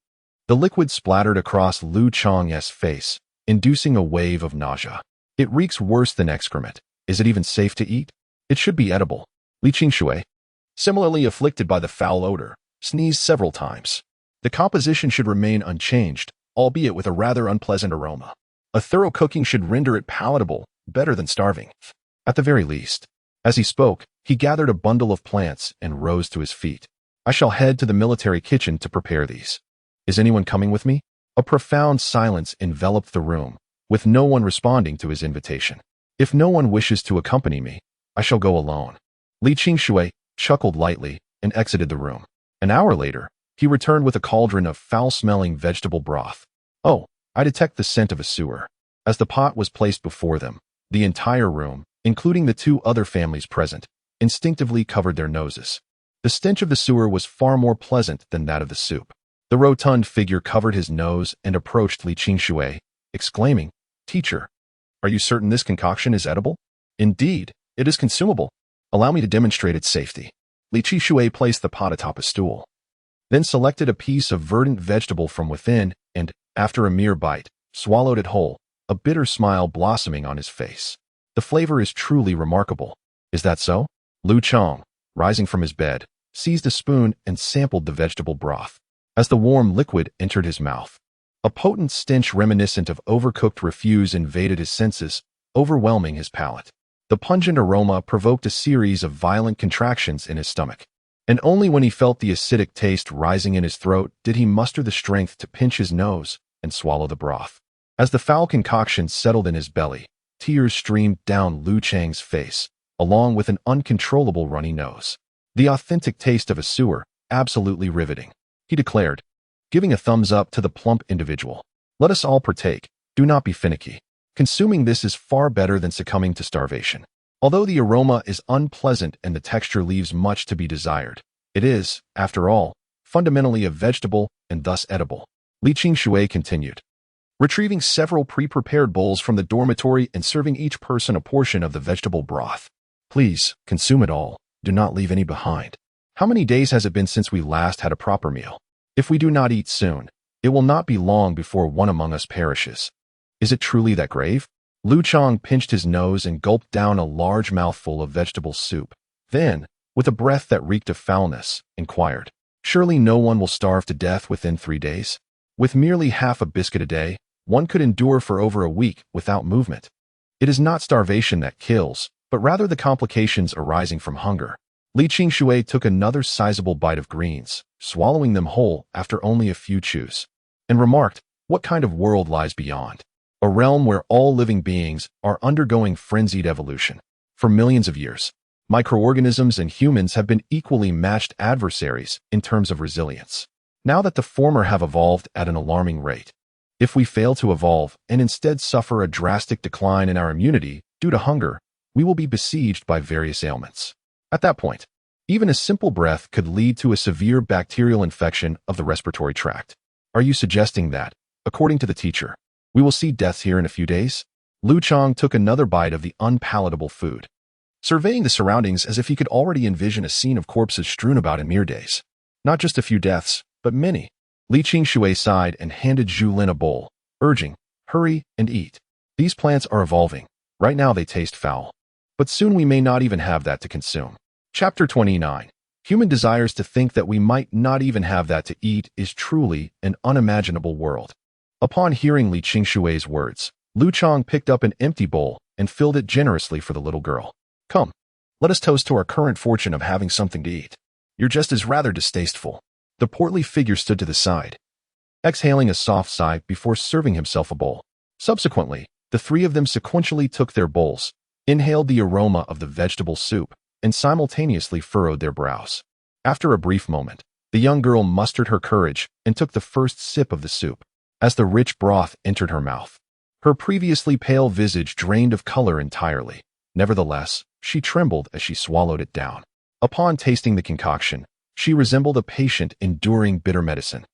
The liquid splattered across Liu Chang's face, inducing a wave of nausea. It reeks worse than excrement. Is it even safe to eat? It should be edible. Li Qingshui, similarly afflicted by the foul odor, sneezed several times. The composition should remain unchanged, albeit with a rather unpleasant aroma. A thorough cooking should render it palatable, better than starving, at the very least. As he spoke, he gathered a bundle of plants and rose to his feet. I shall head to the military kitchen to prepare these. Is anyone coming with me? A profound silence enveloped the room, with no one responding to his invitation. If no one wishes to accompany me, I shall go alone. Li Qingshui chuckled lightly and exited the room. An hour later, he returned with a cauldron of foul-smelling vegetable broth. Oh, I detect the scent of a sewer. As the pot was placed before them, the entire room, including the two other families present, instinctively covered their noses. The stench of the sewer was far more pleasant than that of the soup. The rotund figure covered his nose and approached Li Qingshui, exclaiming, Teacher, are you certain this concoction is edible? Indeed, it is consumable. Allow me to demonstrate its safety. Li Qingshui placed the pot atop a stool, then selected a piece of verdant vegetable from within and, after a mere bite, swallowed it whole, a bitter smile blossoming on his face. The flavor is truly remarkable. Is that so? Liu Chang, rising from his bed, seized a spoon and sampled the vegetable broth. As the warm liquid entered his mouth, a potent stench reminiscent of overcooked refuse invaded his senses, overwhelming his palate. The pungent aroma provoked a series of violent contractions in his stomach, and only when he felt the acidic taste rising in his throat did he muster the strength to pinch his nose and swallow the broth. As the foul concoction settled in his belly, tears streamed down Liu Chang's face, along with an uncontrollable runny nose. The authentic taste of a sewer, absolutely riveting, he declared, giving a thumbs up to the plump individual. Let us all partake. Do not be finicky. Consuming this is far better than succumbing to starvation. Although the aroma is unpleasant and the texture leaves much to be desired, it is, after all, fundamentally a vegetable and thus edible. Li Qingshui continued, retrieving several pre-prepared bowls from the dormitory and serving each person a portion of the vegetable broth. Please, consume it all. Do not leave any behind. How many days has it been since we last had a proper meal? If we do not eat soon, it will not be long before one among us perishes. Is it truly that grave? Liu Chang pinched his nose and gulped down a large mouthful of vegetable soup. Then, with a breath that reeked of foulness, inquired, surely no one will starve to death within 3 days? With merely half a biscuit a day, one could endure for over a week without movement. It is not starvation that kills, but rather the complications arising from hunger. Li Qingshui took another sizable bite of greens, swallowing them whole after only a few chews, and remarked, what kind of world lies beyond? A realm where all living beings are undergoing frenzied evolution. For millions of years, microorganisms and humans have been equally matched adversaries in terms of resilience. Now that the former have evolved at an alarming rate, if we fail to evolve and instead suffer a drastic decline in our immunity due to hunger, we will be besieged by various ailments. At that point, even a simple breath could lead to a severe bacterial infection of the respiratory tract. Are you suggesting that, according to the teacher, we will see deaths here in a few days? Liu Chang took another bite of the unpalatable food, surveying the surroundings as if he could already envision a scene of corpses strewn about in mere days. Not just a few deaths, but many. Li Qingshui sighed and handed Zhu Lin a bowl, urging, "Hurry and eat. These plants are evolving. Right now they taste foul. But soon we may not even have that to consume." Chapter 29. Human desires to think that we might not even have that to eat is truly an unimaginable world. Upon hearing Li Qingshui's words, Liu Chang picked up an empty bowl and filled it generously for the little girl. "Come, let us toast to our current fortune of having something to eat. You're just as rather distasteful." The portly figure stood to the side, exhaling a soft sigh before serving himself a bowl. Subsequently, the three of them sequentially took their bowls, inhaled the aroma of the vegetable soup, and simultaneously furrowed their brows. After a brief moment, the young girl mustered her courage and took the first sip of the soup. As the rich broth entered her mouth, her previously pale visage drained of color entirely. Nevertheless, she trembled as she swallowed it down. Upon tasting the concoction, she resembled a patient enduring bitter medicine,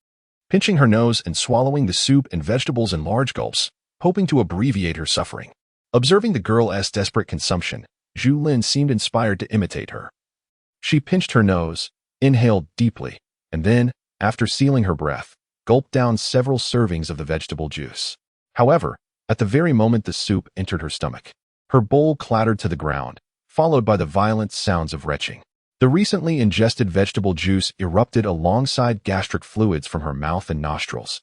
pinching her nose and swallowing the soup and vegetables in large gulps, hoping to abbreviate her suffering. Observing the girl's desperate consumption, Zhu Lin seemed inspired to imitate her. She pinched her nose, inhaled deeply, and then, after sealing her breath, gulped down several servings of the vegetable juice. However, at the very moment the soup entered her stomach, her bowl clattered to the ground, followed by the violent sounds of retching. The recently ingested vegetable juice erupted alongside gastric fluids from her mouth and nostrils,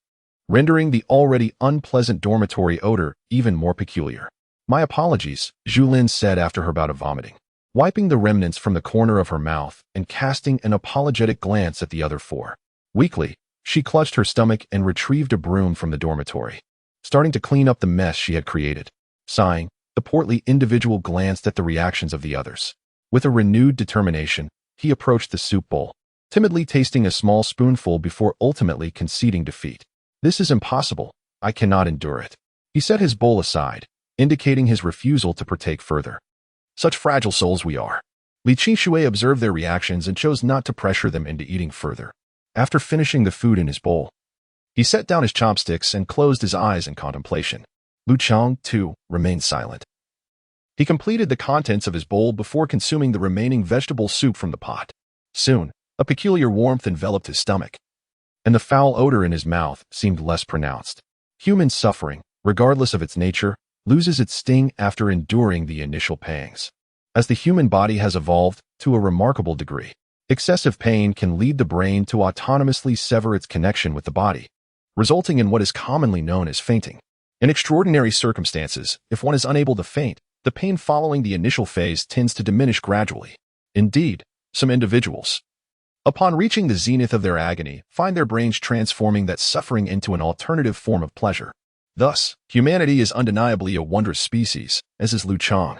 rendering the already unpleasant dormitory odor even more peculiar. "My apologies," Zhu Lin said after her bout of vomiting, wiping the remnants from the corner of her mouth and casting an apologetic glance at the other four. Weakly, she clutched her stomach and retrieved a broom from the dormitory, starting to clean up the mess she had created. Sighing, the portly individual glanced at the reactions of the others. With a renewed determination, he approached the soup bowl, timidly tasting a small spoonful before ultimately conceding defeat. "This is impossible. I cannot endure it." He set his bowl aside, indicating his refusal to partake further. "Such fragile souls we are." Li Qingshui observed their reactions and chose not to pressure them into eating further. After finishing the food in his bowl, he set down his chopsticks and closed his eyes in contemplation. Liu Chang, too, remained silent. He completed the contents of his bowl before consuming the remaining vegetable soup from the pot. Soon, a peculiar warmth enveloped his stomach, and the foul odor in his mouth seemed less pronounced. Human suffering, regardless of its nature, loses its sting after enduring the initial pangs. As the human body has evolved to a remarkable degree, excessive pain can lead the brain to autonomously sever its connection with the body, resulting in what is commonly known as fainting. In extraordinary circumstances, if one is unable to faint, the pain following the initial phase tends to diminish gradually. Indeed, some individuals, upon reaching the zenith of their agony, find their brains transforming that suffering into an alternative form of pleasure. Thus, humanity is undeniably a wondrous species, as is Liu Chang.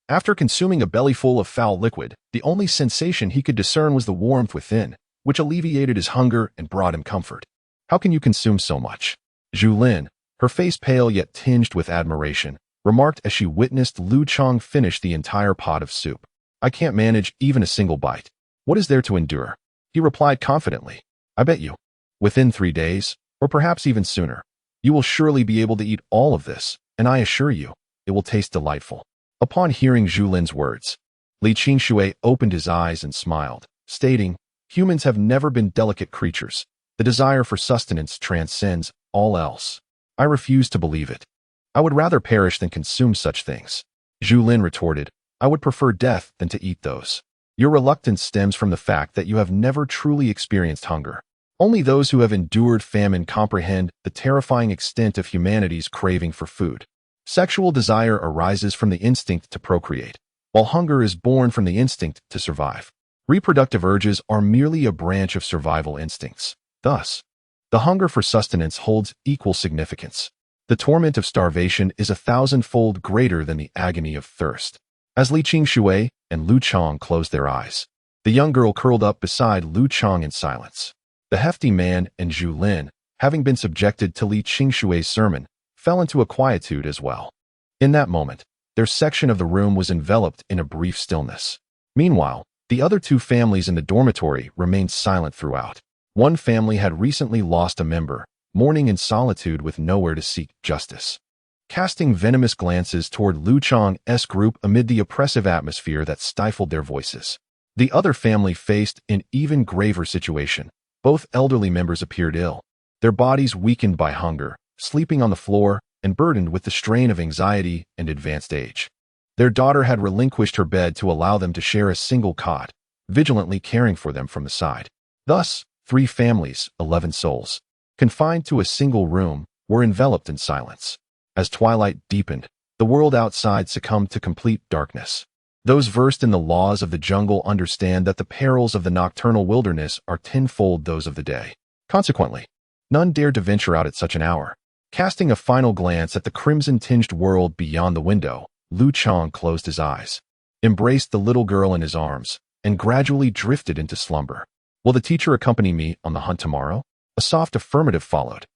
After consuming a bellyful of foul liquid, the only sensation he could discern was the warmth within, which alleviated his hunger and brought him comfort. "How can you consume so much?" Zhu Lin, her face pale yet tinged with admiration, remarked as she witnessed Liu Chang finish the entire pot of soup. "I can't manage even a single bite. What is there to endure?" He replied confidently, "I bet you, within 3 days, or perhaps even sooner, you will surely be able to eat all of this, and I assure you, it will taste delightful." Upon hearing Zhu Lin's words, Li Qingshui opened his eyes and smiled, stating, "Humans have never been delicate creatures. The desire for sustenance transcends all else. I refuse to believe it. I would rather perish than consume such things." Zhu Lin retorted, "I would prefer death than to eat those. Your reluctance stems from the fact that you have never truly experienced hunger. Only those who have endured famine comprehend the terrifying extent of humanity's craving for food. Sexual desire arises from the instinct to procreate, while hunger is born from the instinct to survive. Reproductive urges are merely a branch of survival instincts. Thus, the hunger for sustenance holds equal significance. The torment of starvation is 1,000-fold greater than the agony of thirst." As Li Qingshui and Liu Chang closed their eyes, the young girl curled up beside Liu Chang in silence. The hefty man and Zhu Lin, having been subjected to Li Qingshui's sermon, fell into a quietude as well. In that moment, Their section of the room was enveloped in a brief stillness. Meanwhile, the other two families in the dormitory remained silent throughout. One family had recently lost a member, mourning in solitude with nowhere to seek justice. Casting venomous glances toward Liu Chang's group amid the oppressive atmosphere that stifled their voices. The other family faced an even graver situation. Both elderly members appeared ill, their bodies weakened by hunger, sleeping on the floor, and burdened with the strain of anxiety and advanced age. Their daughter had relinquished her bed to allow them to share a single cot, vigilantly caring for them from the side. Thus, 3 families, 11 souls, confined to a single room, were enveloped in silence. As twilight deepened, the world outside succumbed to complete darkness. Those versed in the laws of the jungle understand that the perils of the nocturnal wilderness are tenfold those of the day. Consequently, none dared to venture out at such an hour. Casting a final glance at the crimson-tinged world beyond the window, Liu Chang closed his eyes, embraced the little girl in his arms, and gradually drifted into slumber. "Will the teacher accompany me on the hunt tomorrow?" A soft affirmative followed.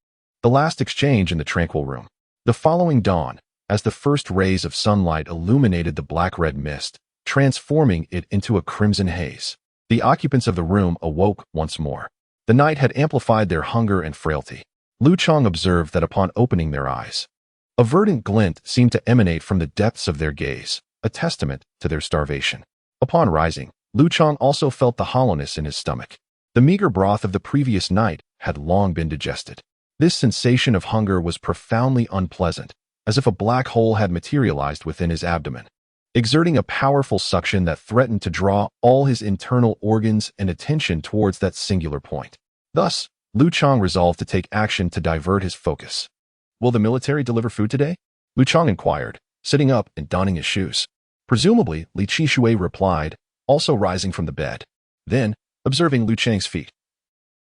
The last exchange in the tranquil room. The following dawn, as the first rays of sunlight illuminated the black-red mist, transforming it into a crimson haze, the occupants of the room awoke once more. The night had amplified their hunger and frailty. Liu Chang observed that upon opening their eyes, a verdant glint seemed to emanate from the depths of their gaze, a testament to their starvation. Upon rising, Liu Chang also felt the hollowness in his stomach. The meager broth of the previous night had long been digested. This sensation of hunger was profoundly unpleasant, as if a black hole had materialized within his abdomen, exerting a powerful suction that threatened to draw all his internal organs and attention towards that singular point. Thus, Liu Chang resolved to take action to divert his focus. "Will the military deliver food today?" Liu Chang inquired, sitting up and donning his shoes. Presumably, Li Qingshui replied, also rising from the bed. Then, observing Liu Chang's feet,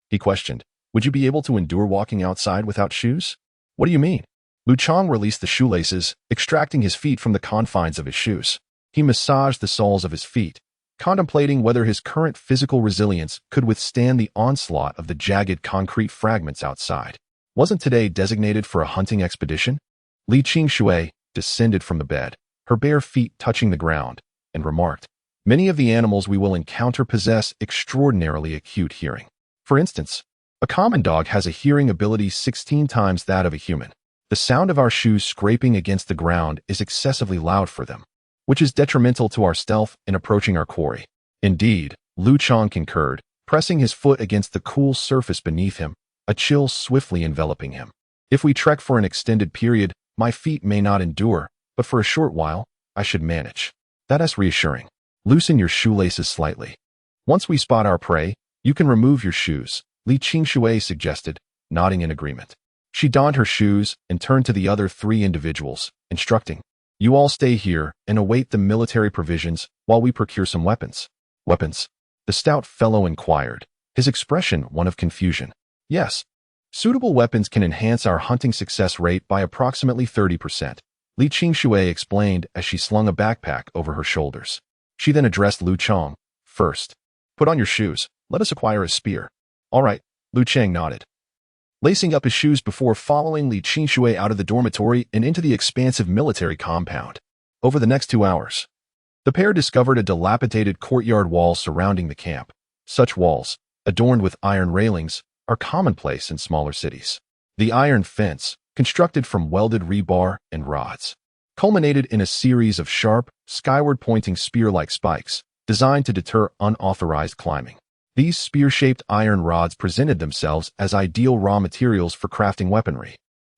he questioned, "Would you be able to endure walking outside without shoes?" "What do you mean?" Liu Chang released the shoelaces, extracting his feet from the confines of his shoes. He massaged the soles of his feet, contemplating whether his current physical resilience could withstand the onslaught of the jagged concrete fragments outside. Wasn't today designated for a hunting expedition? Li Qingshui descended from the bed, her bare feet touching the ground, and remarked, "Many of the animals we will encounter possess extraordinarily acute hearing. For instance, a common dog has a hearing ability 16 times that of a human. The sound of our shoes scraping against the ground is excessively loud for them, which is detrimental to our stealth in approaching our quarry." Indeed, Liu Chang concurred, pressing his foot against the cool surface beneath him, a chill swiftly enveloping him. "If we trek for an extended period, my feet may not endure, but for a short while, I should manage." "That is reassuring. Loosen your shoelaces slightly. Once we spot our prey, you can remove your shoes," Li Qingshui suggested, nodding in agreement. She donned her shoes and turned to the other 3 individuals, instructing, "You all stay here and await the military provisions while we procure some weapons." "Weapons?" the stout fellow inquired, his expression one of confusion. "Yes. Suitable weapons can enhance our hunting success rate by approximately 30%, Li Qingshui explained as she slung a backpack over her shoulders. She then addressed Liu Chang. "First, put on your shoes. Let us acquire a spear." "All right," Liu Chang nodded, lacing up his shoes before following Li Qingshui out of the dormitory and into the expansive military compound. Over the next 2 hours, the pair discovered a dilapidated courtyard wall surrounding the camp. Such walls, adorned with iron railings, are commonplace in smaller cities. The iron fence, constructed from welded rebar and rods, culminated in a series of sharp, skyward-pointing spear-like spikes, designed to deter unauthorized climbing. These spear-shaped iron rods presented themselves as ideal raw materials for crafting weaponry.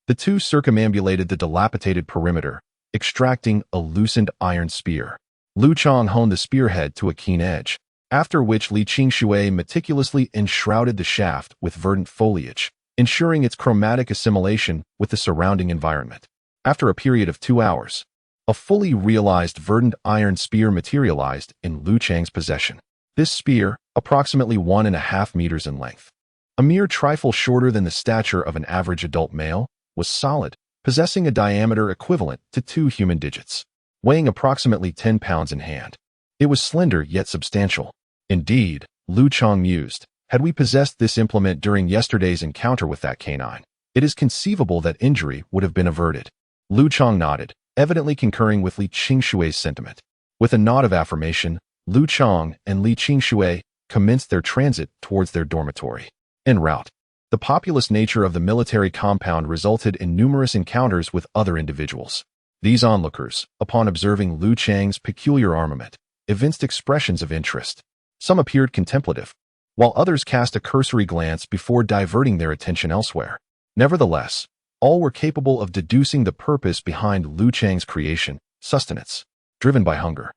The two circumambulated the dilapidated perimeter, extracting a loosened iron spear. Liu Chang honed the spearhead to a keen edge, after which Li Qingshui meticulously enshrouded the shaft with verdant foliage, ensuring its chromatic assimilation with the surrounding environment. After a period of 2 hours, a fully realized verdant iron spear materialized in Liu Chang's possession. This spear, approximately 1.5 meters in length, a mere trifle shorter than the stature of an average adult male, was solid, possessing a diameter equivalent to 2 human digits, weighing approximately 10 pounds in hand. It was slender yet substantial. Indeed, Liu Chang mused, had we possessed this implement during yesterday's encounter with that canine, it is conceivable that injury would have been averted. Liu Chang nodded, evidently concurring with Li Qingshui's sentiment. With a nod of affirmation, Liu Chang and Li Qingshui commenced their transit towards their dormitory. En route, the populous nature of the military compound resulted in numerous encounters with other individuals. These onlookers, upon observing Liu Chang's peculiar armament, evinced expressions of interest. Some appeared contemplative, while others cast a cursory glance before diverting their attention elsewhere. Nevertheless, all were capable of deducing the purpose behind Liu Chang's creation: sustenance, driven by hunger.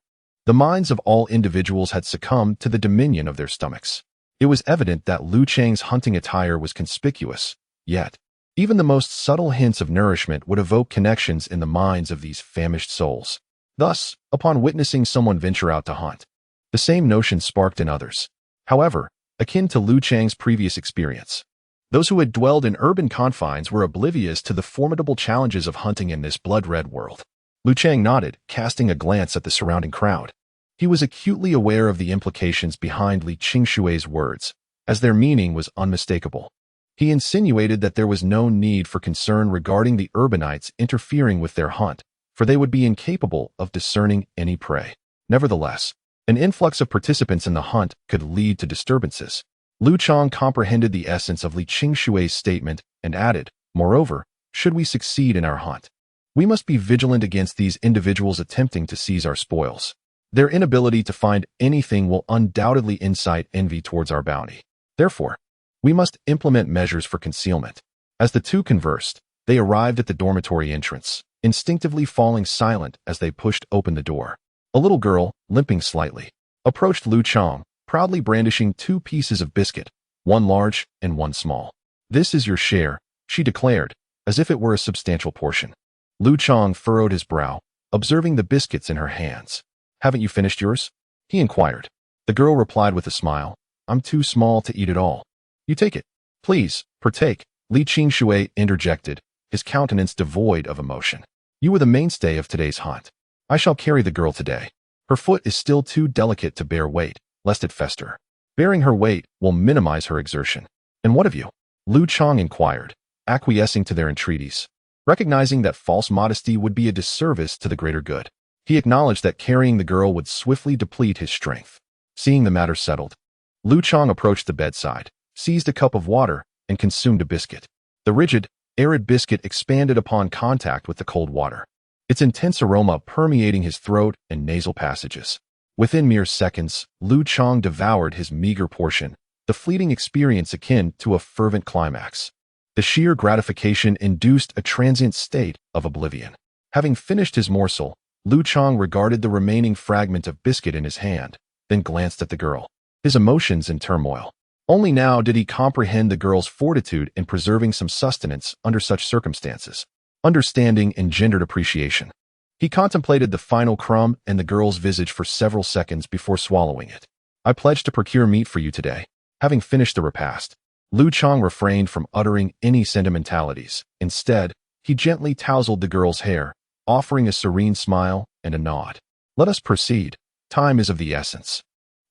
The minds of all individuals had succumbed to the dominion of their stomachs. It was evident that Liu Chang's hunting attire was conspicuous, yet even the most subtle hints of nourishment would evoke connections in the minds of these famished souls. Thus, upon witnessing someone venture out to hunt, the same notion sparked in others. However, akin to Liu Chang's previous experience, those who had dwelled in urban confines were oblivious to the formidable challenges of hunting in this blood-red world. Liu Chang nodded, casting a glance at the surrounding crowd. He was acutely aware of the implications behind Li Qingshui's words, as their meaning was unmistakable. He insinuated that there was no need for concern regarding the urbanites interfering with their hunt, for they would be incapable of discerning any prey. Nevertheless, an influx of participants in the hunt could lead to disturbances. Liu Chang comprehended the essence of Li Qingshui's statement and added, "Moreover, should we succeed in our hunt, we must be vigilant against these individuals attempting to seize our spoils. Their inability to find anything will undoubtedly incite envy towards our bounty. Therefore, we must implement measures for concealment." As the two conversed, they arrived at the dormitory entrance, instinctively falling silent as they pushed open the door. A little girl, limping slightly, approached Liu Chang, proudly brandishing 2 pieces of biscuit, one large and one small. "This is your share," she declared, as if it were a substantial portion. Liu Chang furrowed his brow, observing the biscuits in her hands. "Haven't you finished yours?" he inquired. The girl replied with a smile, "I'm too small to eat it all." "You take it. Please, partake," Li Qingshui interjected, his countenance devoid of emotion. "You were the mainstay of today's hunt. I shall carry the girl today. Her foot is still too delicate to bear weight, lest it fester. Bearing her weight will minimize her exertion." "And what of you?" Liu Chang inquired, acquiescing to their entreaties. Recognizing that false modesty would be a disservice to the greater good, he acknowledged that carrying the girl would swiftly deplete his strength. Seeing the matter settled, Liu Chang approached the bedside, seized a cup of water, and consumed a biscuit. The rigid, arid biscuit expanded upon contact with the cold water, its intense aroma permeating his throat and nasal passages. Within mere seconds, Liu Chang devoured his meager portion, the fleeting experience akin to a fervent climax. The sheer gratification induced a transient state of oblivion. Having finished his morsel, Liu Chang regarded the remaining fragment of biscuit in his hand, then glanced at the girl, his emotions in turmoil. Only now did he comprehend the girl's fortitude in preserving some sustenance under such circumstances. Understanding engendered appreciation. He contemplated the final crumb and the girl's visage for several seconds before swallowing it. "I pledge to procure meat for you today." Having finished the repast, Liu Chang refrained from uttering any sentimentalities. Instead, he gently tousled the girl's hair, offering a serene smile and a nod. "Let us proceed. Time is of the essence.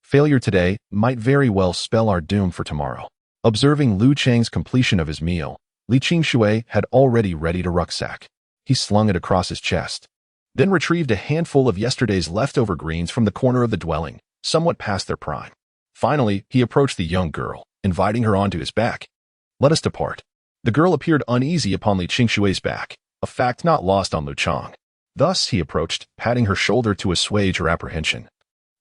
Failure today might very well spell our doom for tomorrow." Observing Liu Chang's completion of his meal, Li Qingshui had already readied a rucksack. He slung it across his chest, then retrieved a handful of yesterday's leftover greens from the corner of the dwelling, somewhat past their prime. Finally, he approached the young girl, inviting her onto his back. "Let us depart." The girl appeared uneasy upon Li Qingshui's back, a fact not lost on Liu Chang. Thus he approached, patting her shoulder to assuage her apprehension,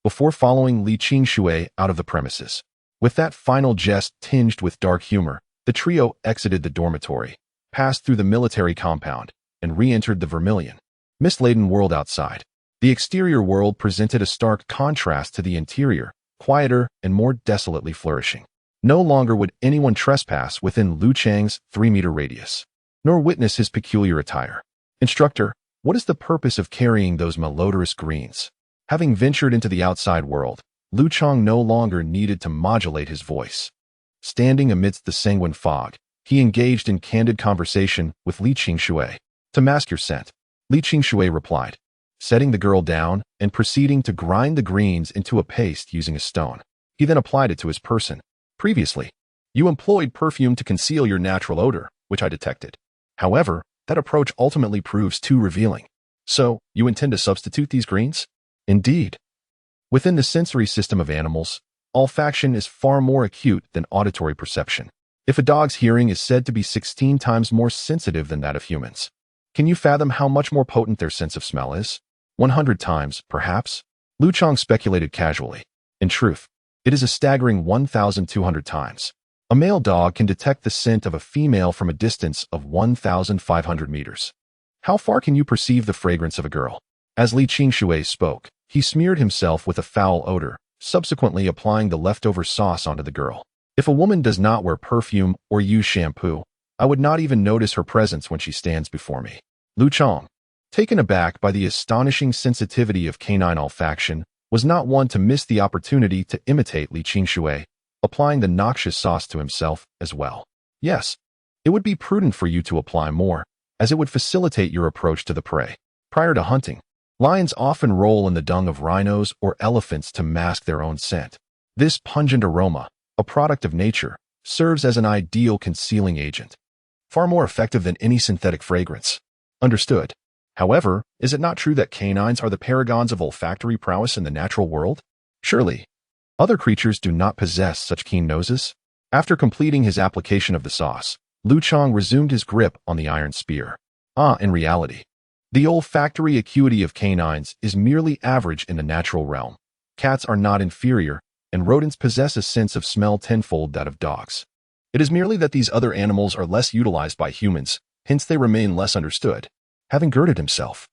before following Li Qingshui out of the premises. With that final jest tinged with dark humor, the trio exited the dormitory, passed through the military compound, and re-entered the vermilion, mist-laden world outside. The exterior world presented a stark contrast to the interior, quieter and more desolately flourishing. No longer would anyone trespass within Liu Chang's 3-meter radius, nor witness his peculiar attire. "Instructor, what is the purpose of carrying those malodorous greens?" Having ventured into the outside world, Liu Chang no longer needed to modulate his voice. Standing amidst the sanguine fog, he engaged in candid conversation with Li Qingshui. "To mask your scent," Li Qingshui replied, setting the girl down and proceeding to grind the greens into a paste using a stone. He then applied it to his person. "Previously, you employed perfume to conceal your natural odor, which I detected. However, that approach ultimately proves too revealing. So, you intend to substitute these greens? Indeed. Within the sensory system of animals, olfaction is far more acute than auditory perception. If a dog's hearing is said to be 16 times more sensitive than that of humans, can you fathom how much more potent their sense of smell is? 100 times, perhaps? Liu Chang speculated casually. In truth, it is a staggering 1,200 times. A male dog can detect the scent of a female from a distance of 1,500 meters. How far can you perceive the fragrance of a girl? As Li Qingshui spoke, he smeared himself with a foul odor, subsequently applying the leftover sauce onto the girl. If a woman does not wear perfume or use shampoo, I would not even notice her presence when she stands before me. Liu Chang, taken aback by the astonishing sensitivity of canine olfaction, was not one to miss the opportunity to imitate Li Qingshui, applying the noxious sauce to himself as well. Yes, it would be prudent for you to apply more, as it would facilitate your approach to the prey. Prior to hunting, lions often roll in the dung of rhinos or elephants to mask their own scent. This pungent aroma, a product of nature, serves as an ideal concealing agent, far more effective than any synthetic fragrance. Understood. However, is it not true that canines are the paragons of olfactory prowess in the natural world? Surely, other creatures do not possess such keen noses? After completing his application of the sauce, Liu Chang resumed his grip on the iron spear. In reality, the olfactory acuity of canines is merely average in the natural realm. Cats are not inferior, and rodents possess a sense of smell tenfold that of dogs. It is merely that these other animals are less utilized by humans, hence they remain less understood. Having girded himself,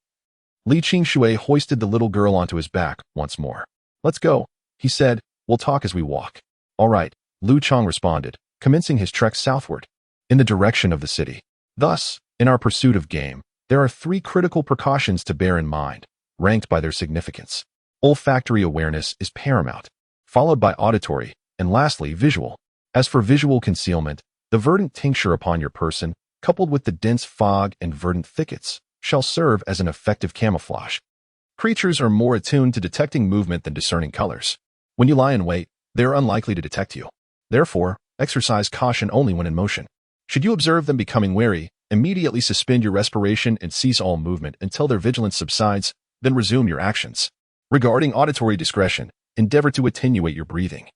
Li Qingshui hoisted the little girl onto his back once more. Let's go, he said. We'll talk as we walk. All right, Liu Chang responded, commencing his trek southward, in the direction of the city. Thus, in our pursuit of game, there are 3 critical precautions to bear in mind, ranked by their significance. Olfactory awareness is paramount, followed by auditory, and lastly, visual. As for visual concealment, the verdant tincture upon your person, coupled with the dense fog and verdant thickets, shall serve as an effective camouflage. Creatures are more attuned to detecting movement than discerning colors. When you lie in wait, they are unlikely to detect you. Therefore, exercise caution only when in motion. Should you observe them becoming wary, immediately suspend your respiration and cease all movement until their vigilance subsides, then resume your actions. Regarding auditory discretion, endeavor to attenuate your breathing,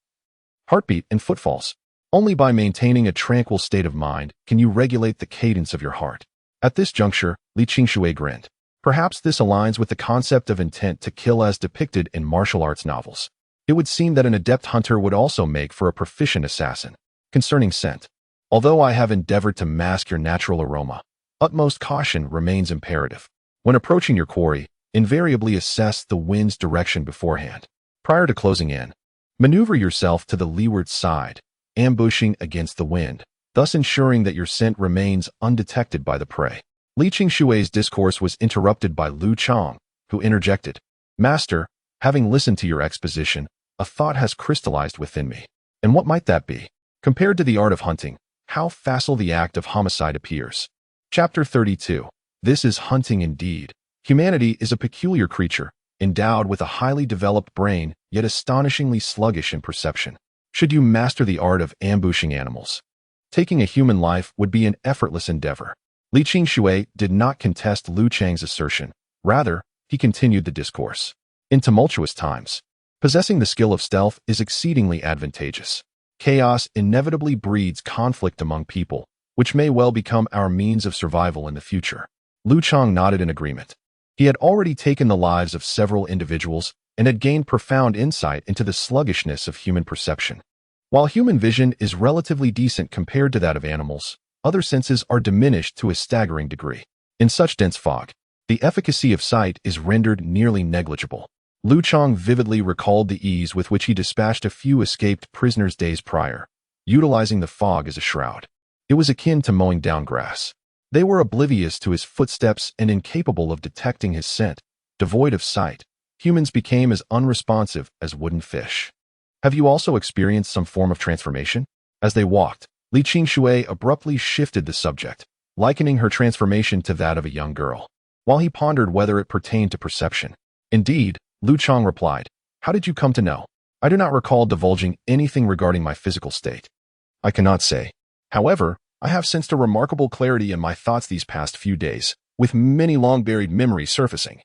heartbeat, and footfalls. Only by maintaining a tranquil state of mind can you regulate the cadence of your heart. At this juncture, Li Qingshui grinned. Perhaps this aligns with the concept of intent to kill as depicted in martial arts novels. It would seem that an adept hunter would also make for a proficient assassin. Concerning scent, although I have endeavored to mask your natural aroma, utmost caution remains imperative. When approaching your quarry, invariably assess the wind's direction beforehand. Prior to closing in, maneuver yourself to the leeward side, ambushing against the wind, thus ensuring that your scent remains undetected by the prey. Li Qingshui's discourse was interrupted by Liu Chang, who interjected, Master, having listened to your exposition, a thought has crystallized within me. And what might that be? Compared to the art of hunting, how facile the act of homicide appears. Chapter 32. This is hunting indeed. Humanity is a peculiar creature, endowed with a highly developed brain, yet astonishingly sluggish in perception. Should you master the art of ambushing animals, taking a human life would be an effortless endeavor. Li Qingshui did not contest Liu Chang's assertion. Rather, he continued the discourse. In tumultuous times, possessing the skill of stealth is exceedingly advantageous. Chaos inevitably breeds conflict among people, which may well become our means of survival in the future. Liu Chang nodded in agreement. He had already taken the lives of several individuals and had gained profound insight into the sluggishness of human perception. While human vision is relatively decent compared to that of animals, other senses are diminished to a staggering degree. In such dense fog, the efficacy of sight is rendered nearly negligible. Liu Chang vividly recalled the ease with which he dispatched a few escaped prisoners days prior, utilizing the fog as a shroud. It was akin to mowing down grass. They were oblivious to his footsteps and incapable of detecting his scent. Devoid of sight, humans became as unresponsive as wooden fish. Have you also experienced some form of transformation? As they walked, Li Qingshui abruptly shifted the subject, likening her transformation to that of a young girl, while he pondered whether it pertained to perception. Indeed, Liu Chang replied, How did you come to know? I do not recall divulging anything regarding my physical state. I cannot say. However, I have sensed a remarkable clarity in my thoughts these past few days, with many long-buried memories surfacing.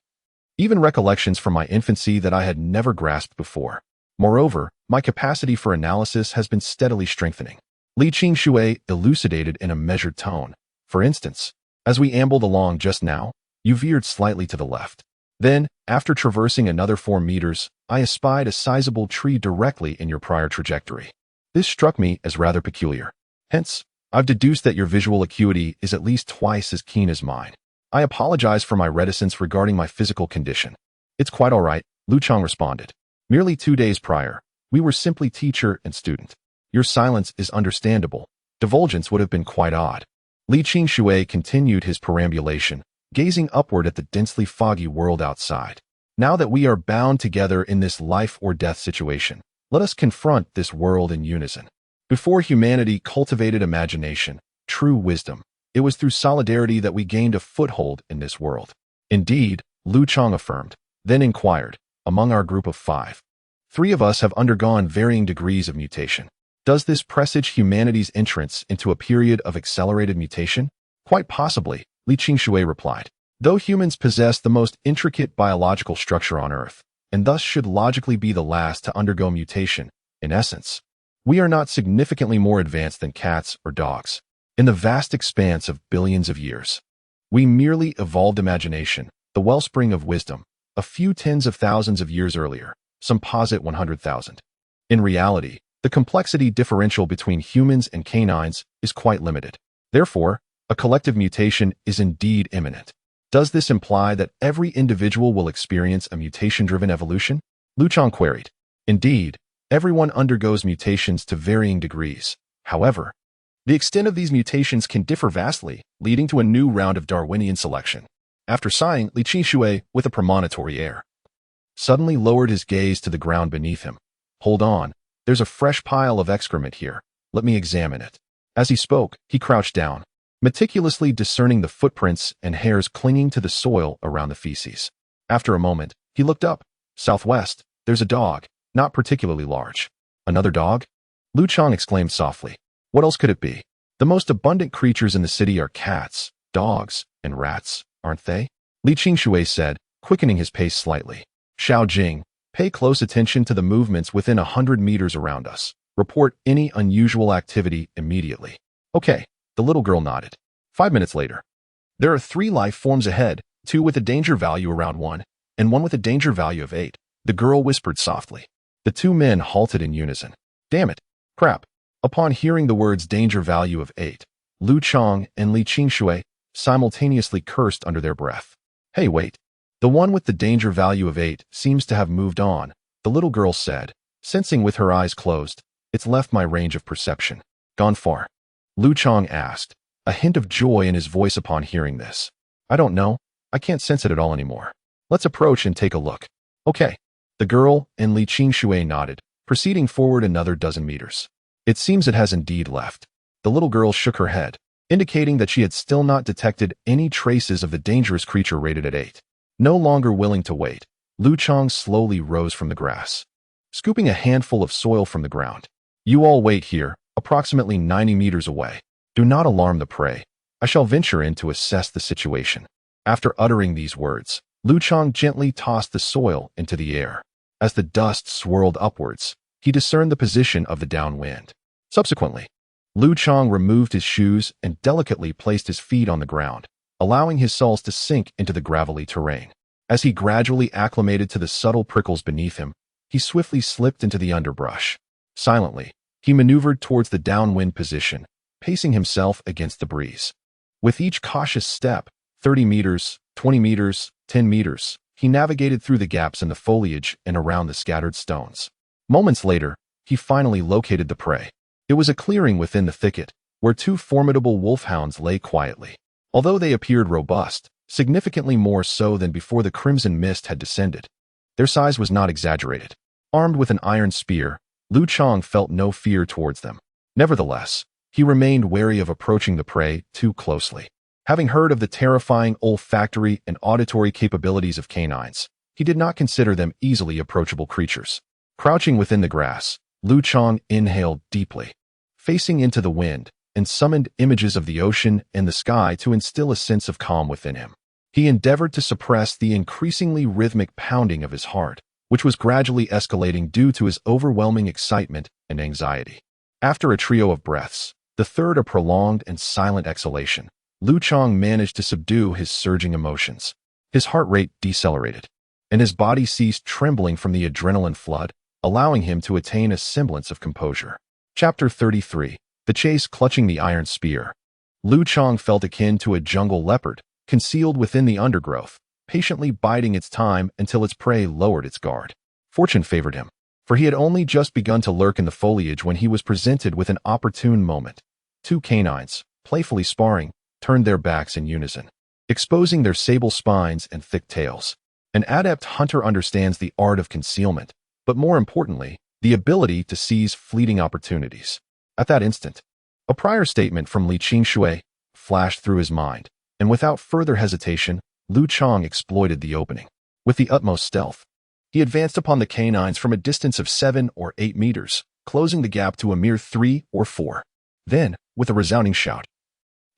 Even recollections from my infancy that I had never grasped before. Moreover, my capacity for analysis has been steadily strengthening. Li Qingshui elucidated in a measured tone. For instance, as we ambled along just now, you veered slightly to the left. Then, after traversing another 4 meters, I espied a sizable tree directly in your prior trajectory. This struck me as rather peculiar. Hence, I've deduced that your visual acuity is at least twice as keen as mine. I apologize for my reticence regarding my physical condition. It's quite all right, Liu Chang responded. Merely 2 days prior, we were simply teacher and student. Your silence is understandable. Divulgence would have been quite odd. Li Qingshui continued his perambulation, gazing upward at the densely foggy world outside. Now that we are bound together in this life or death situation, let us confront this world in unison. Before humanity cultivated imagination, true wisdom, it was through solidarity that we gained a foothold in this world. Indeed, Liu Chang affirmed, then inquired, among our group of 5. 3 of us have undergone varying degrees of mutation. Does this presage humanity's entrance into a period of accelerated mutation? Quite possibly, Li Qingshui replied. Though humans possess the most intricate biological structure on Earth, and thus should logically be the last to undergo mutation, in essence, we are not significantly more advanced than cats or dogs. In the vast expanse of billions of years, we merely evolved imagination, the wellspring of wisdom, a few tens of thousands of years earlier, some posit 100,000. In reality, the complexity differential between humans and canines is quite limited. Therefore, a collective mutation is indeed imminent. Does this imply that every individual will experience a mutation-driven evolution? Liu Chang queried. Indeed, everyone undergoes mutations to varying degrees. However, the extent of these mutations can differ vastly, leading to a new round of Darwinian selection. After sighing, Li Qingshui, with a premonitory air, suddenly lowered his gaze to the ground beneath him. Hold on, there's a fresh pile of excrement here. Let me examine it. As he spoke, he crouched down, meticulously discerning the footprints and hairs clinging to the soil around the feces. After a moment, he looked up. Southwest, there's a dog, not particularly large. Another dog? Liu Chang exclaimed softly. What else could it be? The most abundant creatures in the city are cats, dogs, and rats, aren't they? Li Qingshui said, quickening his pace slightly. Xiaojing, pay close attention to the movements within 100 meters around us. Report any unusual activity immediately. Okay, the little girl nodded. 5 minutes later. There are 3 life forms ahead, 2 with a danger value around 1, and 1 with a danger value of 8. The girl whispered softly. The 2 men halted in unison. Damn it. Crap. Upon hearing the words danger value of 8, Liu Chang and Li Qingshui simultaneously cursed under their breath. Hey, wait. The one with the danger value of 8 seems to have moved on, the little girl said, sensing with her eyes closed. It's left my range of perception. Gone far? Liu Chang asked, a hint of joy in his voice upon hearing this. I don't know. I can't sense it at all anymore. Let's approach and take a look. Okay. The girl and Li Qingshui nodded, proceeding forward another dozen meters. It seems it has indeed left. The little girl shook her head, indicating that she had still not detected any traces of the dangerous creature rated at 8. No longer willing to wait, Liu Chang slowly rose from the grass, scooping a handful of soil from the ground. You all wait here, approximately 90 meters away. Do not alarm the prey. I shall venture in to assess the situation. After uttering these words, Liu Chang gently tossed the soil into the air. As the dust swirled upwards, he discerned the position of the downwind. Subsequently, Liu Chang removed his shoes and delicately placed his feet on the ground, allowing his soles to sink into the gravelly terrain. As he gradually acclimated to the subtle prickles beneath him, he swiftly slipped into the underbrush. Silently, he maneuvered towards the downwind position, pacing himself against the breeze. With each cautious step, 30 meters, 20 meters, 10 meters, he navigated through the gaps in the foliage and around the scattered stones. Moments later, he finally located the prey. It was a clearing within the thicket, where 2 formidable wolfhounds lay quietly. Although they appeared robust, significantly more so than before the crimson mist had descended, their size was not exaggerated. Armed with an iron spear, Liu Chang felt no fear towards them. Nevertheless, he remained wary of approaching the prey too closely. Having heard of the terrifying olfactory and auditory capabilities of canines, he did not consider them easily approachable creatures. Crouching within the grass, Liu Chang inhaled deeply, facing into the wind, and summoned images of the ocean and the sky to instill a sense of calm within him. He endeavored to suppress the increasingly rhythmic pounding of his heart, which was gradually escalating due to his overwhelming excitement and anxiety. After a trio of breaths, the third a prolonged and silent exhalation, Liu Chang managed to subdue his surging emotions. His heart rate decelerated, and his body ceased trembling from the adrenaline flood, allowing him to attain a semblance of composure. Chapter 33. The Chase Clutching the Iron Spear. Liu Chang felt akin to a jungle leopard, concealed within the undergrowth, patiently biding its time until its prey lowered its guard. Fortune favored him, for he had only just begun to lurk in the foliage when he was presented with an opportune moment. Two canines, playfully sparring, turned their backs in unison, exposing their sable spines and thick tails. An adept hunter understands the art of concealment, but more importantly, the ability to seize fleeting opportunities. At that instant, a prior statement from Li Qingshui flashed through his mind, and without further hesitation, Liu Chang exploited the opening. With the utmost stealth, he advanced upon the canines from a distance of 7 or 8 meters, closing the gap to a mere 3 or 4. Then, with a resounding shout,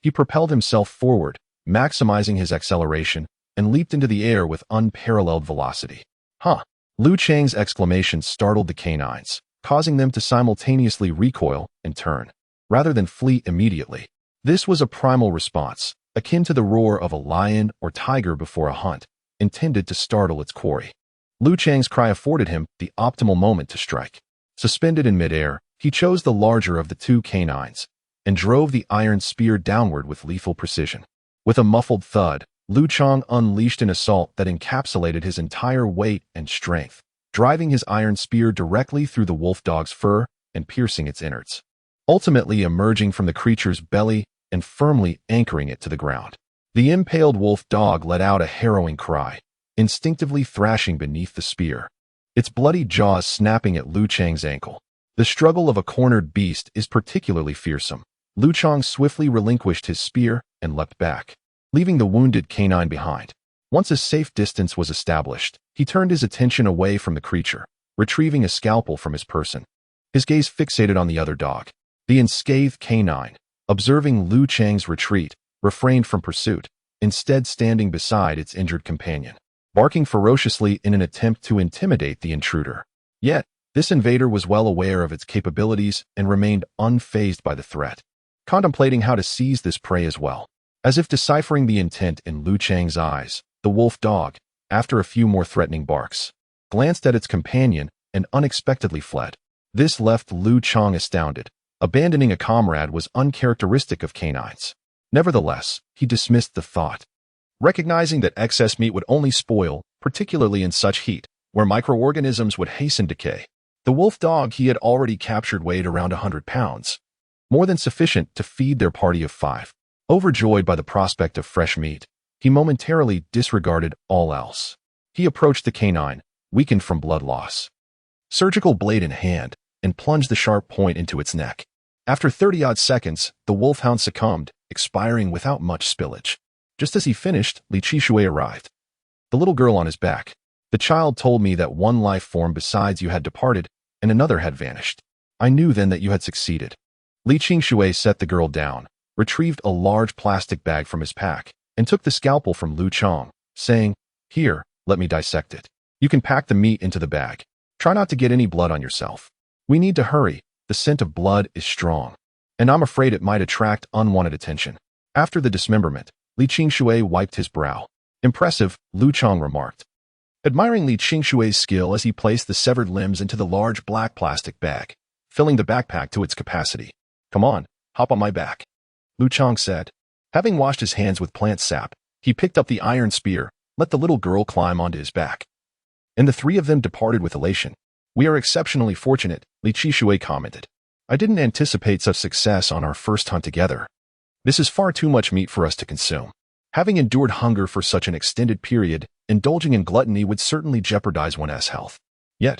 he propelled himself forward, maximizing his acceleration, and leaped into the air with unparalleled velocity. Huh! Liu Chang's exclamation startled the canines, causing them to simultaneously recoil and turn, rather than flee immediately. This was a primal response, akin to the roar of a lion or tiger before a hunt, intended to startle its quarry. Liu Chang's cry afforded him the optimal moment to strike. Suspended in midair, he chose the larger of the two canines, and drove the iron spear downward with lethal precision. With a muffled thud, Liu Chang unleashed an assault that encapsulated his entire weight and strength, driving his iron spear directly through the wolf dog's fur and piercing its innards, ultimately emerging from the creature's belly and firmly anchoring it to the ground. The impaled wolf dog let out a harrowing cry, instinctively thrashing beneath the spear, its bloody jaws snapping at Liu Chang's ankle. The struggle of a cornered beast is particularly fearsome. Liu Chang swiftly relinquished his spear and leapt back, leaving the wounded canine behind. Once a safe distance was established, he turned his attention away from the creature, retrieving a scalpel from his person. His gaze fixated on the other dog. The unscathed canine, observing Liu Chang's retreat, refrained from pursuit, instead standing beside its injured companion, barking ferociously in an attempt to intimidate the intruder. Yet, this invader was well aware of its capabilities and remained unfazed by the threat, contemplating how to seize this prey as well. As if deciphering the intent in Liu Chang's eyes, the wolf dog, after a few more threatening barks, glanced at its companion and unexpectedly fled. This left Liu Chang astounded. Abandoning a comrade was uncharacteristic of canines. Nevertheless, he dismissed the thought, recognizing that excess meat would only spoil, particularly in such heat, where microorganisms would hasten decay. The wolf dog he had already captured weighed around 100 pounds, more than sufficient to feed their party of 5. Overjoyed by the prospect of fresh meat, he momentarily disregarded all else. He approached the canine, weakened from blood loss, surgical blade in hand, and plunged the sharp point into its neck. After 30-odd seconds, the wolfhound succumbed, expiring without much spillage. Just as he finished, Li Qingshui arrived, the little girl on his back. The child told me that one life form besides you had departed, and another had vanished. I knew then that you had succeeded. Li Qingshui set the girl down, retrieved a large plastic bag from his pack, and took the scalpel from Liu Chang, saying, "Here, let me dissect it. You can pack the meat into the bag. Try not to get any blood on yourself. We need to hurry. The scent of blood is strong, and I'm afraid it might attract unwanted attention." After the dismemberment, Li Qingshui wiped his brow. "Impressive," Liu Chang remarked, admiring Li Qingshui's skill as he placed the severed limbs into the large black plastic bag, filling the backpack to its capacity. "Come on, hop on my back," Liu Chang said. Having washed his hands with plant sap, he picked up the iron spear, let the little girl climb onto his back, and the three of them departed with elation. "We are exceptionally fortunate," Li Qingshui commented. "I didn't anticipate such success on our first hunt together. This is far too much meat for us to consume. Having endured hunger for such an extended period, indulging in gluttony would certainly jeopardize one's health. Yet,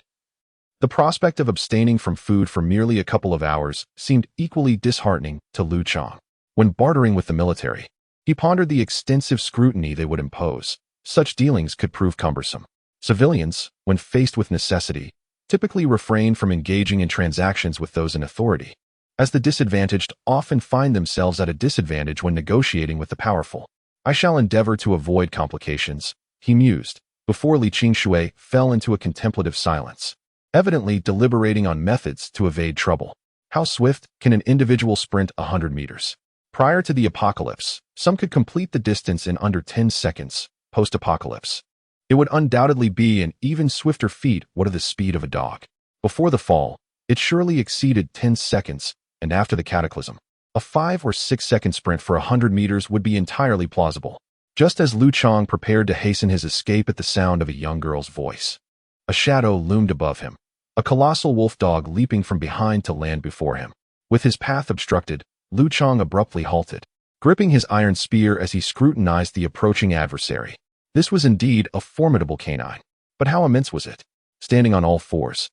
the prospect of abstaining from food for merely a couple of hours seemed equally disheartening to Liu Chang. When bartering with the military, he pondered the extensive scrutiny they would impose. Such dealings could prove cumbersome. Civilians, when faced with necessity, typically refrain from engaging in transactions with those in authority, as the disadvantaged often find themselves at a disadvantage when negotiating with the powerful. I shall endeavor to avoid complications, he mused, before Li Qingshui fell into a contemplative silence, evidently deliberating on methods to evade trouble. How swift can an individual sprint 100 meters? Prior to the apocalypse, some could complete the distance in under 10 seconds. Post-apocalypse, it would undoubtedly be an even swifter feat. What of the speed of a dog? Before the fall, it surely exceeded 10 seconds, and after the cataclysm, a 5 or 6 second sprint for 100 meters would be entirely plausible. Just as Liu Chang prepared to hasten his escape at the sound of a young girl's voice, a shadow loomed above him, a colossal wolf dog leaping from behind to land before him. With his path obstructed, Liu Chang abruptly halted, gripping his iron spear as he scrutinized the approaching adversary. This was indeed a formidable canine. But how immense was it? Standing on all fours,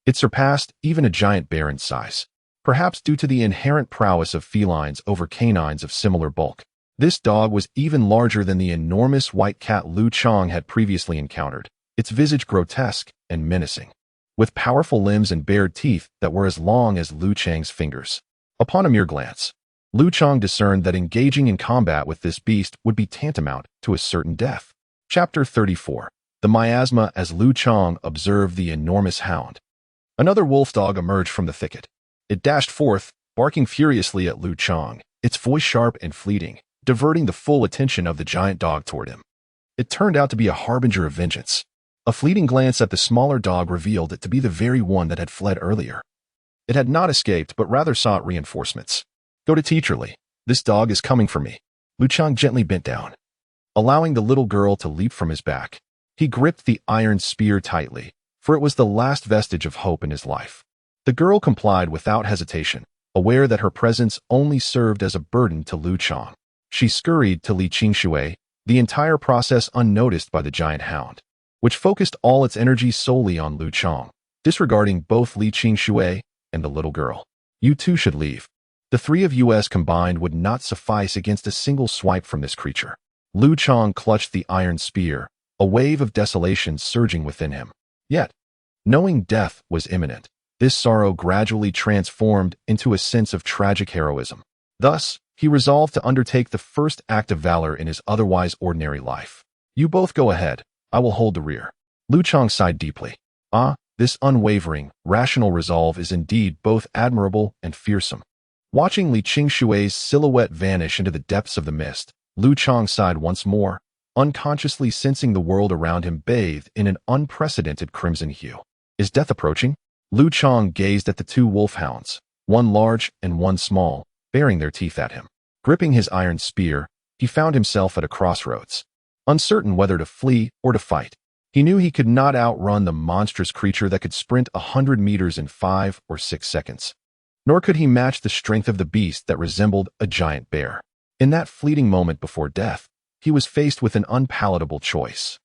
it surpassed even a giant bear in size, perhaps due to the inherent prowess of felines over canines of similar bulk. This dog was even larger than the enormous white cat Liu Chang had previously encountered, its visage grotesque and menacing, with powerful limbs and bared teeth that were as long as Liu Chang's fingers. Upon a mere glance, Liu Chang discerned that engaging in combat with this beast would be tantamount to a certain death. Chapter 34. The Miasma. As Liu Chang observed the enormous hound, another wolf dog emerged from the thicket. It dashed forth, barking furiously at Liu Chang, its voice sharp and fleeting, diverting the full attention of the giant dog toward him. It turned out to be a harbinger of vengeance. A fleeting glance at the smaller dog revealed it to be the very one that had fled earlier. It had not escaped, but rather sought reinforcements. Go to teacher Li. This dog is coming for me. Liu Chang gently bent down, allowing the little girl to leap from his back. He gripped the iron spear tightly, for it was the last vestige of hope in his life. The girl complied without hesitation, aware that her presence only served as a burden to Liu Chang. She scurried to Li Qingshui, the entire process unnoticed by the giant hound, which focused all its energy solely on Liu Chang, disregarding both Li Qingshui and the little girl. You two should leave. The three of us combined would not suffice against a single swipe from this creature. Liu Chang clutched the iron spear, a wave of desolation surging within him. Yet, knowing death was imminent, this sorrow gradually transformed into a sense of tragic heroism. Thus, he resolved to undertake the first act of valor in his otherwise ordinary life. You both go ahead. I will hold the rear. Liu Chang sighed deeply. This unwavering, rational resolve is indeed both admirable and fearsome. Watching Li Qingshui's silhouette vanish into the depths of the mist, Liu Chang sighed once more, unconsciously sensing the world around him bathed in an unprecedented crimson hue. Is death approaching? Liu Chang gazed at the two wolfhounds, one large and one small, baring their teeth at him. Gripping his iron spear, he found himself at a crossroads, uncertain whether to flee or to fight. He knew he could not outrun the monstrous creature that could sprint 100 meters in 5 or 6 seconds, nor could he match the strength of the beast that resembled a giant bear. In that fleeting moment before death, he was faced with an unpalatable choice,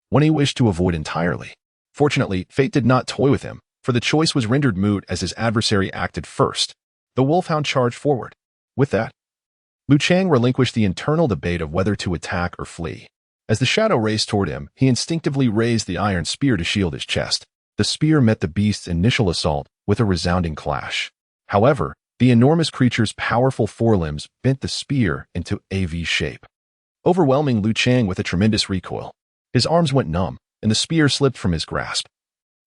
one he wished to avoid entirely. Fortunately, fate did not toy with him, for the choice was rendered moot as his adversary acted first. The wolfhound charged forward. With that, Liu Chang relinquished the internal debate of whether to attack or flee. As the shadow raced toward him, he instinctively raised the iron spear to shield his chest. The spear met the beast's initial assault with a resounding clash. However, the enormous creature's powerful forelimbs bent the spear into a V shape, overwhelming Liu Chang with a tremendous recoil. His arms went numb, and the spear slipped from his grasp,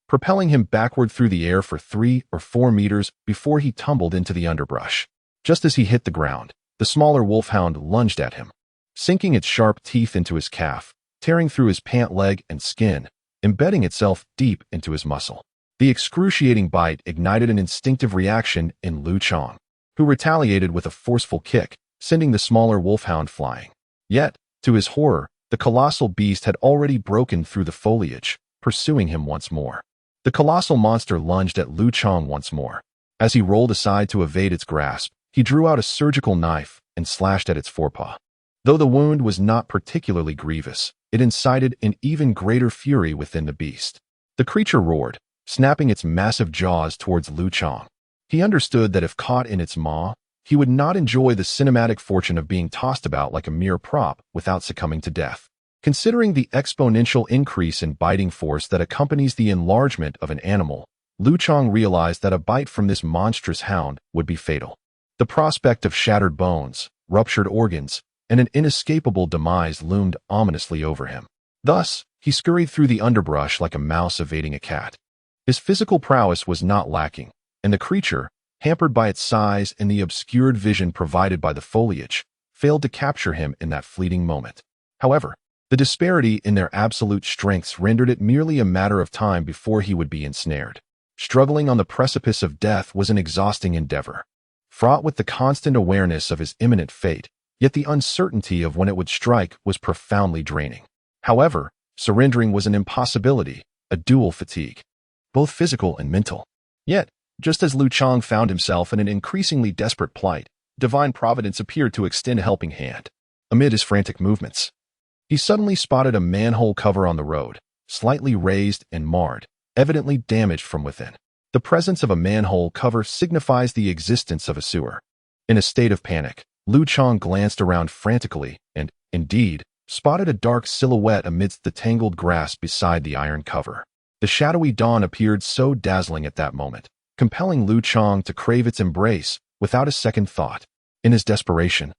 propelling him backward through the air for 3 or 4 meters before he tumbled into the underbrush. Just as he hit the ground, the smaller wolfhound lunged at him, sinking its sharp teeth into his calf, tearing through his pant leg and skin, embedding itself deep into his muscle. The excruciating bite ignited an instinctive reaction in Liu Chang, who retaliated with a forceful kick, sending the smaller wolfhound flying. Yet, to his horror, the colossal beast had already broken through the foliage, pursuing him once more. The colossal monster lunged at Liu Chang once more. As he rolled aside to evade its grasp, he drew out a surgical knife and slashed at its forepaw. Though the wound was not particularly grievous, it incited an even greater fury within the beast. The creature roared, snapping its massive jaws towards Liu Chang. He understood that if caught in its maw, he would not enjoy the cinematic fortune of being tossed about like a mere prop without succumbing to death. Considering the exponential increase in biting force that accompanies the enlargement of an animal, Liu Chang realized that a bite from this monstrous hound would be fatal. The prospect of shattered bones, ruptured organs, and an inescapable demise loomed ominously over him. Thus, he scurried through the underbrush like a mouse evading a cat. His physical prowess was not lacking, and the creature, hampered by its size and the obscured vision provided by the foliage, failed to capture him in that fleeting moment. However, the disparity in their absolute strengths rendered it merely a matter of time before he would be ensnared. Struggling on the precipice of death was an exhausting endeavor, fraught with the constant awareness of his imminent fate, yet the uncertainty of when it would strike was profoundly draining. However, surrendering was an impossibility, a dual fatigue, both physical and mental. Yet, just as Liu Chang found himself in an increasingly desperate plight, divine providence appeared to extend a helping hand. Amid his frantic movements, he suddenly spotted a manhole cover on the road, slightly raised and marred, evidently damaged from within. The presence of a manhole cover signifies the existence of a sewer. In a state of panic, Liu Chang glanced around frantically and, indeed, spotted a dark silhouette amidst the tangled grass beside the iron cover. The shadowy dawn appeared so dazzling at that moment, compelling Liu Chang to crave its embrace without a second thought. In his desperation,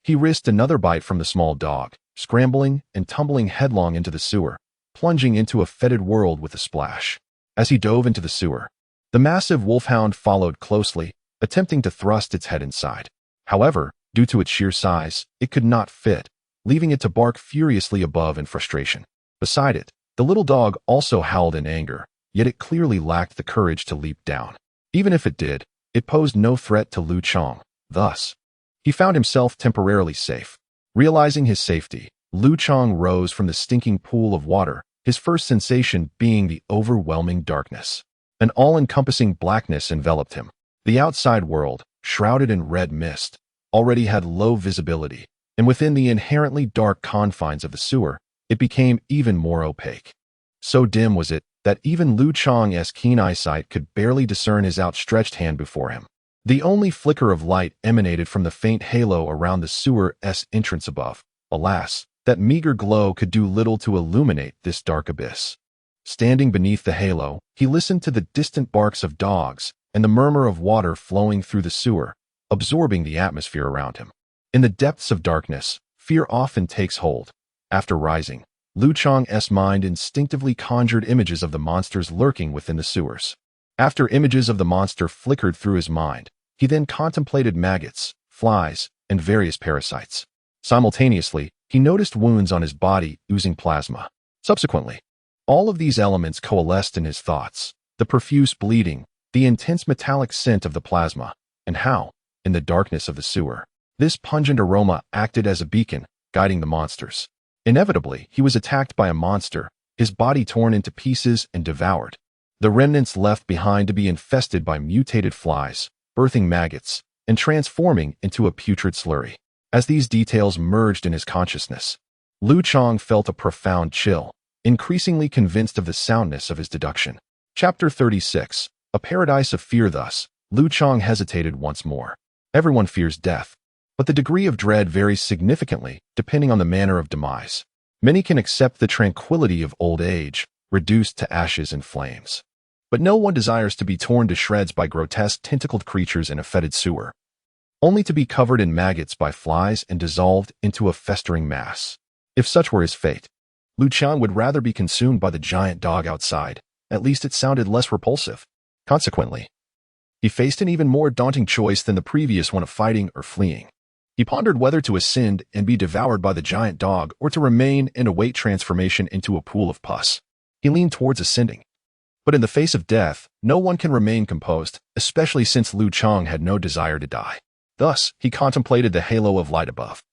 he risked another bite from the small dog, scrambling and tumbling headlong into the sewer, plunging into a fetid world with a splash. As he dove into the sewer, the massive wolfhound followed closely, attempting to thrust its head inside. However, due to its sheer size, it could not fit, leaving it to bark furiously above in frustration. Beside it, the little dog also howled in anger, yet it clearly lacked the courage to leap down. Even if it did, it posed no threat to Liu Chang. Thus, he found himself temporarily safe. Realizing his safety, Liu Chang rose from the stinking pool of water, his first sensation being the overwhelming darkness. An all-encompassing blackness enveloped him. The outside world, shrouded in red mist, already had low visibility, and within the inherently dark confines of the sewer, it became even more opaque. So dim was it that even Liu Chang's keen eyesight could barely discern his outstretched hand before him. The only flicker of light emanated from the faint halo around the sewer's entrance above. Alas, that meager glow could do little to illuminate this dark abyss. Standing beneath the halo, he listened to the distant barks of dogs and the murmur of water flowing through the sewer, absorbing the atmosphere around him. In the depths of darkness, fear often takes hold. After rising, Liu Chang's mind instinctively conjured images of the monsters lurking within the sewers. After images of the monster flickered through his mind, he then contemplated maggots, flies, and various parasites. Simultaneously, he noticed wounds on his body oozing plasma. Subsequently, all of these elements coalesced in his thoughts: the profuse bleeding, the intense metallic scent of the plasma, and how, in the darkness of the sewer, this pungent aroma acted as a beacon, guiding the monsters. Inevitably, he was attacked by a monster, his body torn into pieces and devoured, the remnants left behind to be infested by mutated flies, birthing maggots, and transforming into a putrid slurry. As these details merged in his consciousness, Liu Chang felt a profound chill, increasingly convinced of the soundness of his deduction. Chapter 36. A Paradise of Fear. Thus, Liu Chang hesitated once more. Everyone fears death, but the degree of dread varies significantly depending on the manner of demise. Many can accept the tranquility of old age, reduced to ashes and flames. But no one desires to be torn to shreds by grotesque tentacled creatures in a fetid sewer, only to be covered in maggots by flies and dissolved into a festering mass. If such were his fate, Liu Chang would rather be consumed by the giant dog outside. At least it sounded less repulsive. Consequently, he faced an even more daunting choice than the previous one of fighting or fleeing. He pondered whether to ascend and be devoured by the giant dog or to remain and await transformation into a pool of pus. He leaned towards ascending. But in the face of death, no one can remain composed, especially since Liu Chang had no desire to die. Thus, he contemplated the halo of light above,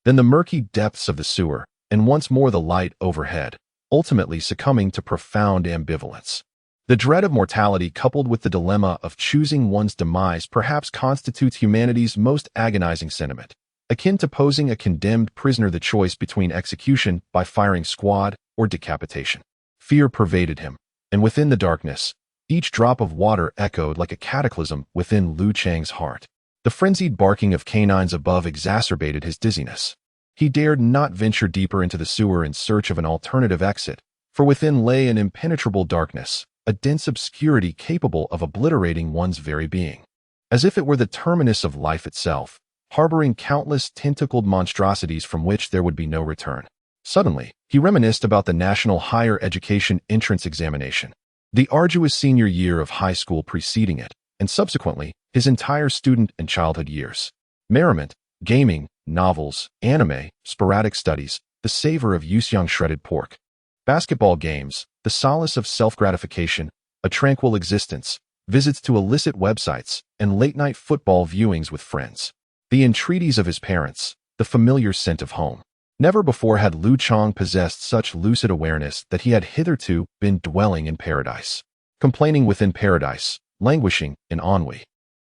then the murky depths of the sewer, and once more the light overhead, ultimately succumbing to profound ambivalence. The dread of mortality coupled with the dilemma of choosing one's demise perhaps constitutes humanity's most agonizing sentiment, akin to posing a condemned prisoner the choice between execution by firing squad or decapitation. Fear pervaded him, and within the darkness, each drop of water echoed like a cataclysm within Liu Chang's heart. The frenzied barking of canines above exacerbated his dizziness. He dared not venture deeper into the sewer in search of an alternative exit, for within lay an impenetrable darkness, a dense obscurity capable of obliterating one's very being. As if it were the terminus of life itself, harboring countless tentacled monstrosities from which there would be no return. Suddenly, he reminisced about the National Higher Education Entrance Examination, the arduous senior year of high school preceding it, and subsequently, his entire student and childhood years. Merriment, gaming, novels, anime, sporadic studies, the savor of Yuxiang shredded pork. Basketball games, the solace of self-gratification, a tranquil existence, visits to illicit websites, and late-night football viewings with friends. The entreaties of his parents, the familiar scent of home. Never before had Liu Chang possessed such lucid awareness that he had hitherto been dwelling in paradise, complaining within paradise, languishing in ennui,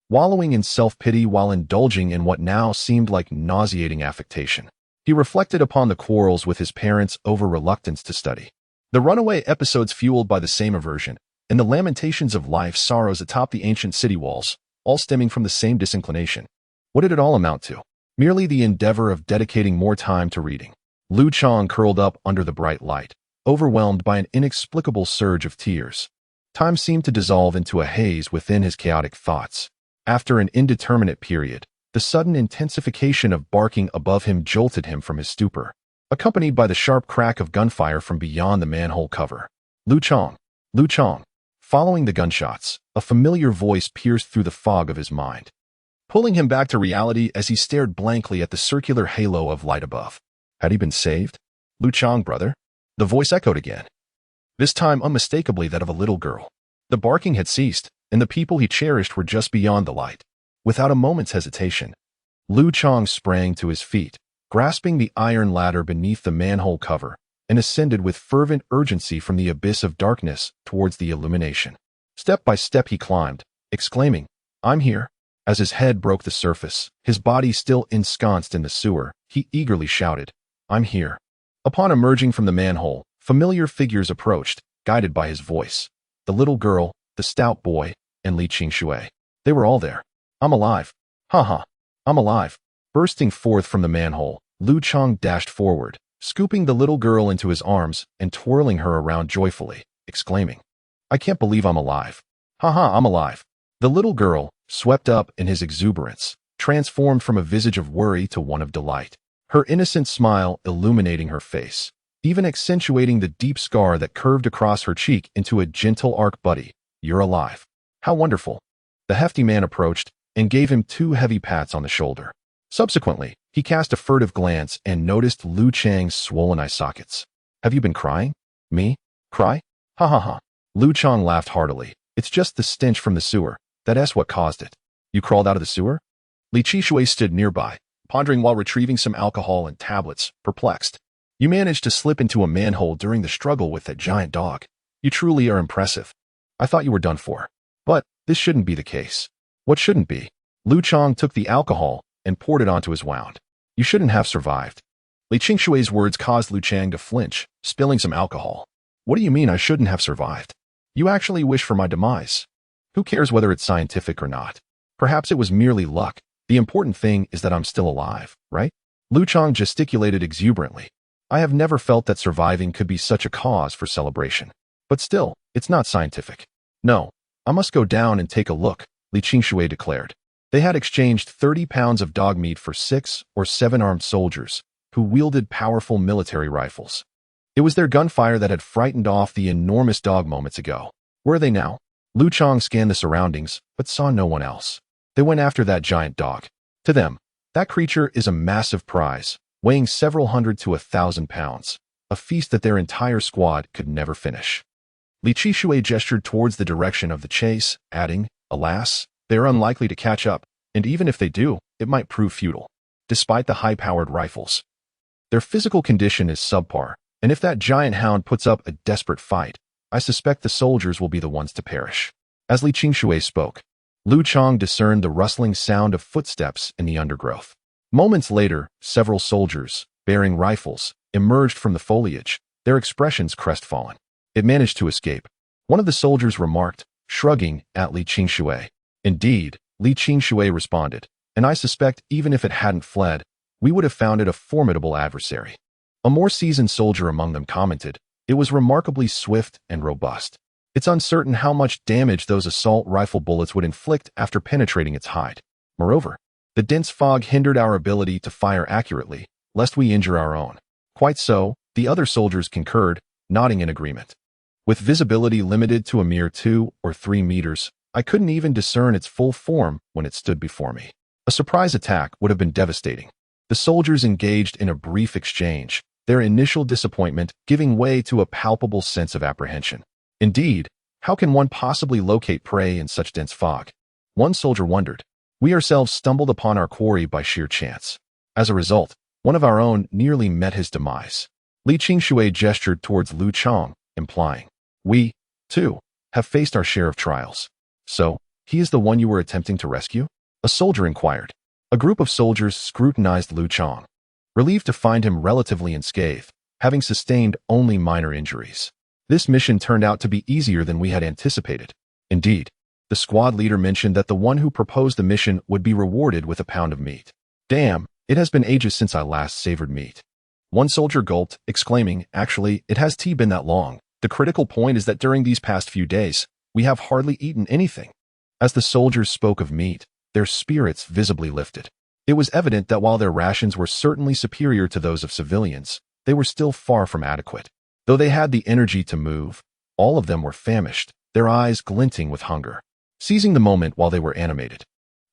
wallowing in self-pity while indulging in what now seemed like nauseating affectation. He reflected upon the quarrels with his parents over reluctance to study, the runaway episodes fueled by the same aversion, and the lamentations of life's sorrows atop the ancient city walls, all stemming from the same disinclination. What did it all amount to? Merely the endeavor of dedicating more time to reading. Liu Chang curled up under the bright light, overwhelmed by an inexplicable surge of tears. Time seemed to dissolve into a haze within his chaotic thoughts. After an indeterminate period, the sudden intensification of barking above him jolted him from his stupor, accompanied by the sharp crack of gunfire from beyond the manhole cover. Liu Chang! Liu Chang! Following the gunshots, a familiar voice pierced through the fog of his mind, pulling him back to reality as he stared blankly at the circular halo of light above. Had he been saved? Liu Chang, brother? The voice echoed again, this time unmistakably that of a little girl. The barking had ceased, and the people he cherished were just beyond the light. Without a moment's hesitation, Liu Chang sprang to his feet, grasping the iron ladder beneath the manhole cover, and ascended with fervent urgency from the abyss of darkness towards the illumination. Step by step he climbed, exclaiming, I'm here. As his head broke the surface, his body still ensconced in the sewer, he eagerly shouted, I'm here. Upon emerging from the manhole, familiar figures approached, guided by his voice. The little girl, the stout boy, and Li Qingshui. They were all there. I'm alive. Ha. I'm alive. Bursting forth from the manhole, Liu Chang dashed forward, scooping the little girl into his arms and twirling her around joyfully, exclaiming, I can't believe I'm alive. Ha, I'm alive. The little girl, swept up in his exuberance, transformed from a visage of worry to one of delight, her innocent smile illuminating her face, even accentuating the deep scar that curved across her cheek into a gentle arc. Buddy, you're alive. How wonderful. The hefty man approached and gave him 2 heavy pats on the shoulder. Subsequently, he cast a furtive glance and noticed Liu Chang's swollen eye sockets. Have you been crying? Me? Cry? Ha. Liu Chang laughed heartily. It's just the stench from the sewer. That's what caused it. You crawled out of the sewer? Li Qingshui stood nearby, pondering while retrieving some alcohol and tablets, perplexed. You managed to slip into a manhole during the struggle with that giant dog. You truly are impressive. I thought you were done for. But this shouldn't be the case. What shouldn't be? Liu Chang took the alcohol and poured it onto his wound. You shouldn't have survived. Li Qingshui's words caused Liu Chang to flinch, spilling some alcohol. What do you mean I shouldn't have survived? You actually wish for my demise. Who cares whether it's scientific or not? Perhaps it was merely luck. The important thing is that I'm still alive, right? Liu Chang gesticulated exuberantly. I have never felt that surviving could be such a cause for celebration. But still, it's not scientific. No, I must go down and take a look, Li Qingshui declared. They had exchanged 30 pounds of dog meat for 6 or 7 armed soldiers who wielded powerful military rifles. It was their gunfire that had frightened off the enormous dog moments ago. Where are they now? Liu Chang scanned the surroundings, but saw no one else. They went after that giant dog. To them, that creature is a massive prize, weighing several hundred to 1,000 pounds, a feast that their entire squad could never finish. Li Qingshui gestured towards the direction of the chase, adding, alas, they are unlikely to catch up, and even if they do, it might prove futile. Despite the high-powered rifles, their physical condition is subpar, and if that giant hound puts up a desperate fight, I suspect the soldiers will be the ones to perish. As Li Qingshui spoke, Liu Chang discerned the rustling sound of footsteps in the undergrowth. Moments later, several soldiers, bearing rifles, emerged from the foliage, their expressions crestfallen. It managed to escape. One of the soldiers remarked, shrugging at Li Qingshui. Indeed, Li Qingshui responded, and I suspect even if it hadn't fled, we would have found it a formidable adversary. A more seasoned soldier among them commented, it was remarkably swift and robust. It's uncertain how much damage those assault rifle bullets would inflict after penetrating its hide. Moreover, The dense fog hindered our ability to fire accurately, lest we injure our own. Quite so, the other soldiers concurred, nodding in agreement. With visibility limited to a mere 2 or 3 meters, I couldn't even discern its full form when it stood before me. A surprise attack would have been devastating. The soldiers engaged in a brief exchange, their initial disappointment giving way to a palpable sense of apprehension. Indeed, how can one possibly locate prey in such dense fog? One soldier wondered. We ourselves stumbled upon our quarry by sheer chance. As a result, one of our own nearly met his demise. Li Qingshui gestured towards Liu Chang, implying, we, too, have faced our share of trials. So, he is the one you were attempting to rescue? A soldier inquired. A group of soldiers scrutinized Liu Chang, relieved to find him relatively unscathed, having sustained only minor injuries. This mission turned out to be easier than we had anticipated. Indeed, the squad leader mentioned that the one who proposed the mission would be rewarded with a pound of meat. Damn, it has been ages since I last savored meat. One soldier gulped, exclaiming, actually, it has been that long. The critical point is that during these past few days, we have hardly eaten anything. As the soldiers spoke of meat, their spirits visibly lifted. It was evident that while their rations were certainly superior to those of civilians, they were still far from adequate. Though they had the energy to move, all of them were famished, their eyes glinting with hunger. Seizing the moment while they were animated,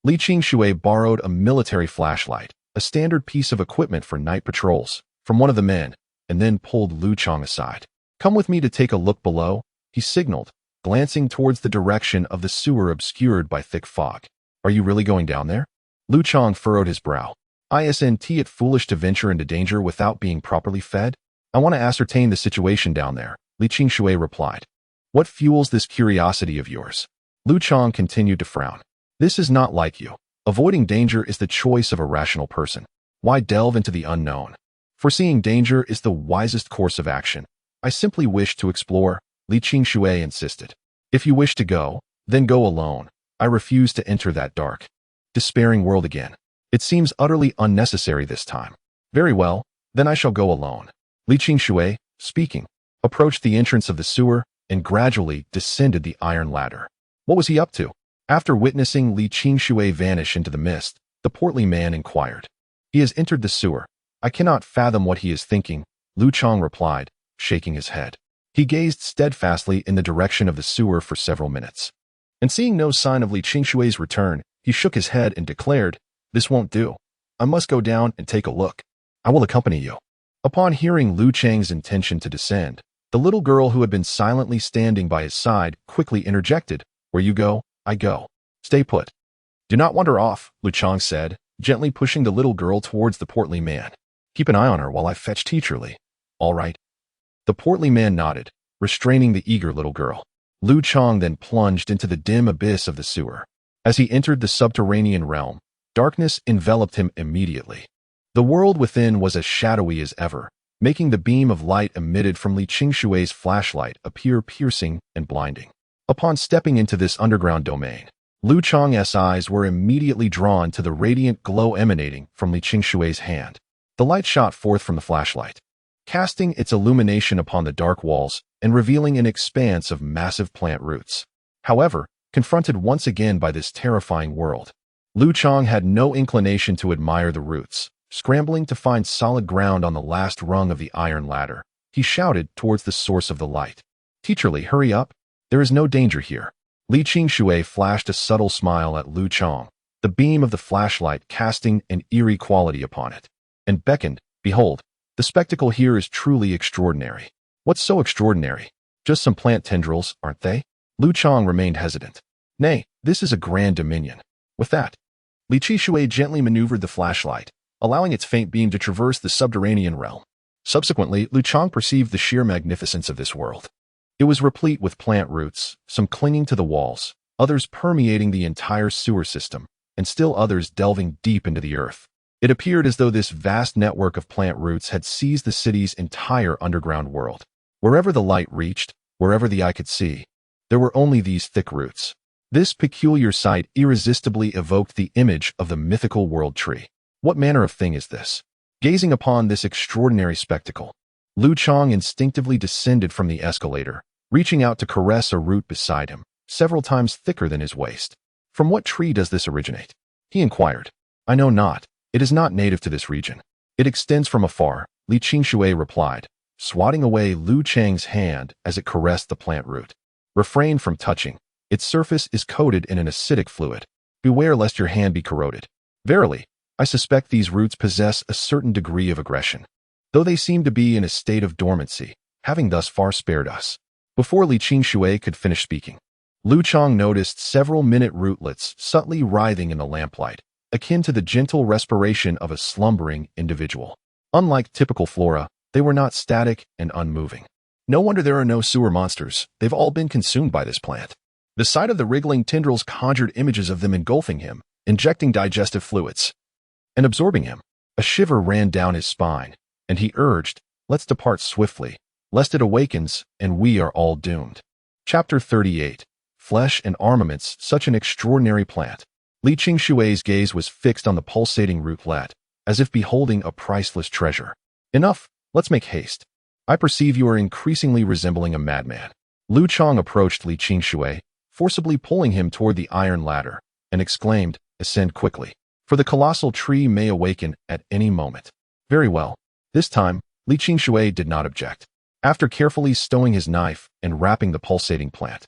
Li Qingshui borrowed a military flashlight, a standard piece of equipment for night patrols, from one of the men, and then pulled Liu Chang aside. Come with me to take a look below, he signaled, glancing towards the direction of the sewer obscured by thick fog. Are you really going down there? Liu Chang furrowed his brow. Isn't it foolish to venture into danger without being properly fed? I want to ascertain the situation down there, Li Qingshui replied. What fuels this curiosity of yours? Liu Chang continued to frown. This is not like you. Avoiding danger is the choice of a rational person. Why delve into the unknown? Foreseeing danger is the wisest course of action. I simply wish to explore, Li Qingshui insisted. If you wish to go, then go alone. I refuse to enter that dark, despairing world again. It seems utterly unnecessary this time. Very well, then I shall go alone. Li Qingshui, speaking, approached the entrance of the sewer and gradually descended the iron ladder. What was he up to? After witnessing Li Qingshui vanish into the mist, the portly man inquired. He has entered the sewer. I cannot fathom what he is thinking, Liu Chang replied, shaking his head. He gazed steadfastly in the direction of the sewer for several minutes. And seeing no sign of Li Qingshui's return, he shook his head and declared, This won't do. I must go down and take a look. I will accompany you. Upon hearing Liu Chang's intention to descend, the little girl who had been silently standing by his side quickly interjected, Where you go, I go. Stay put. Do not wander off, Liu Chang said, gently pushing the little girl towards the portly man. Keep an eye on her while I fetch Teacher Li. All right. The portly man nodded, restraining the eager little girl. Liu Chang then plunged into the dim abyss of the sewer. As he entered the subterranean realm, darkness enveloped him immediately. The world within was as shadowy as ever, making the beam of light emitted from Li Qingshui's flashlight appear piercing and blinding. Upon stepping into this underground domain, Liu Chang's eyes were immediately drawn to the radiant glow emanating from Li Qingshui's hand. The light shot forth from the flashlight, casting its illumination upon the dark walls and revealing an expanse of massive plant roots. However, confronted once again by this terrifying world, Liu Chang had no inclination to admire the roots. Scrambling to find solid ground on the last rung of the iron ladder, he shouted towards the source of the light. Teacher Li, hurry up. There is no danger here. Li Qingshui flashed a subtle smile at Liu Chang, the beam of the flashlight casting an eerie quality upon it, and beckoned, Behold, the spectacle here is truly extraordinary. What's so extraordinary? Just some plant tendrils, aren't they? Liu Chang remained hesitant. Nay, this is a grand dominion. With that, Li Qingshui gently maneuvered the flashlight, allowing its faint beam to traverse the subterranean realm. Subsequently, Liu Chang perceived the sheer magnificence of this world. It was replete with plant roots, some clinging to the walls, others permeating the entire sewer system, and still others delving deep into the earth. It appeared as though this vast network of plant roots had seized the city's entire underground world. Wherever the light reached, wherever the eye could see, there were only these thick roots. This peculiar sight irresistibly evoked the image of the mythical world tree. What manner of thing is this? Gazing upon this extraordinary spectacle, Liu Chang instinctively descended from the escalator, reaching out to caress a root beside him, several times thicker than his waist. From what tree does this originate? He inquired. I know not. It is not native to this region. It extends from afar, Li Qingshui replied, swatting away Liu Chang's hand as it caressed the plant root. Refrain from touching. Its surface is coated in an acidic fluid. Beware lest your hand be corroded. Verily, I suspect these roots possess a certain degree of aggression, though they seem to be in a state of dormancy, having thus far spared us. Before Li Qingshui could finish speaking, Liu Chang noticed several minute rootlets subtly writhing in the lamplight, akin to the gentle respiration of a slumbering individual. Unlike typical flora, they were not static and unmoving. No wonder there are no sewer monsters. They've all been consumed by this plant. The sight of the wriggling tendrils conjured images of them engulfing him, injecting digestive fluids, and absorbing him. A shiver ran down his spine, and he urged, "Let's depart swiftly, lest it awakens and we are all doomed." Chapter 38. Flesh and Armaments, Such an Extraordinary Plant. Li Qingshui's gaze was fixed on the pulsating rootlet, as if beholding a priceless treasure. Enough, let's make haste. I perceive you are increasingly resembling a madman. Liu Chang approached Li Qingshui, forcibly pulling him toward the iron ladder, and exclaimed, "Ascend quickly, for the colossal tree may awaken at any moment." Very well. This time, Li Qingshui did not object. After carefully stowing his knife and wrapping the pulsating plant,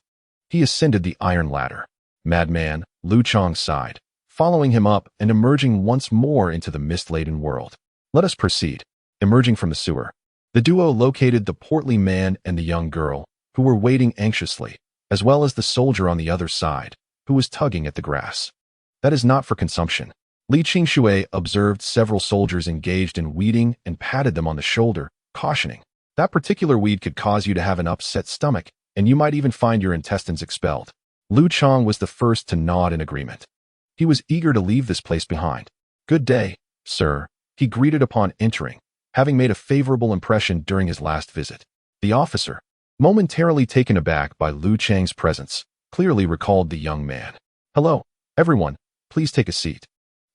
he ascended the iron ladder. "Madman," Liu Chang sighed, following him up and emerging once more into the mist-laden world. "Let us proceed." Emerging from the sewer, the duo located the portly man and the young girl, who were waiting anxiously, as well as the soldier on the other side, who was tugging at the grass. "That is not for consumption." Li Qingshui observed several soldiers engaged in weeding and patted them on the shoulder, cautioning, "That particular weed could cause you to have an upset stomach, and you might even find your intestines expelled." Liu Chang was the first to nod in agreement. He was eager to leave this place behind. "Good day, sir," he greeted upon entering, having made a favorable impression during his last visit. The officer, momentarily taken aback by Liu Chang's presence, clearly recalled the young man. "Hello, everyone, please take a seat."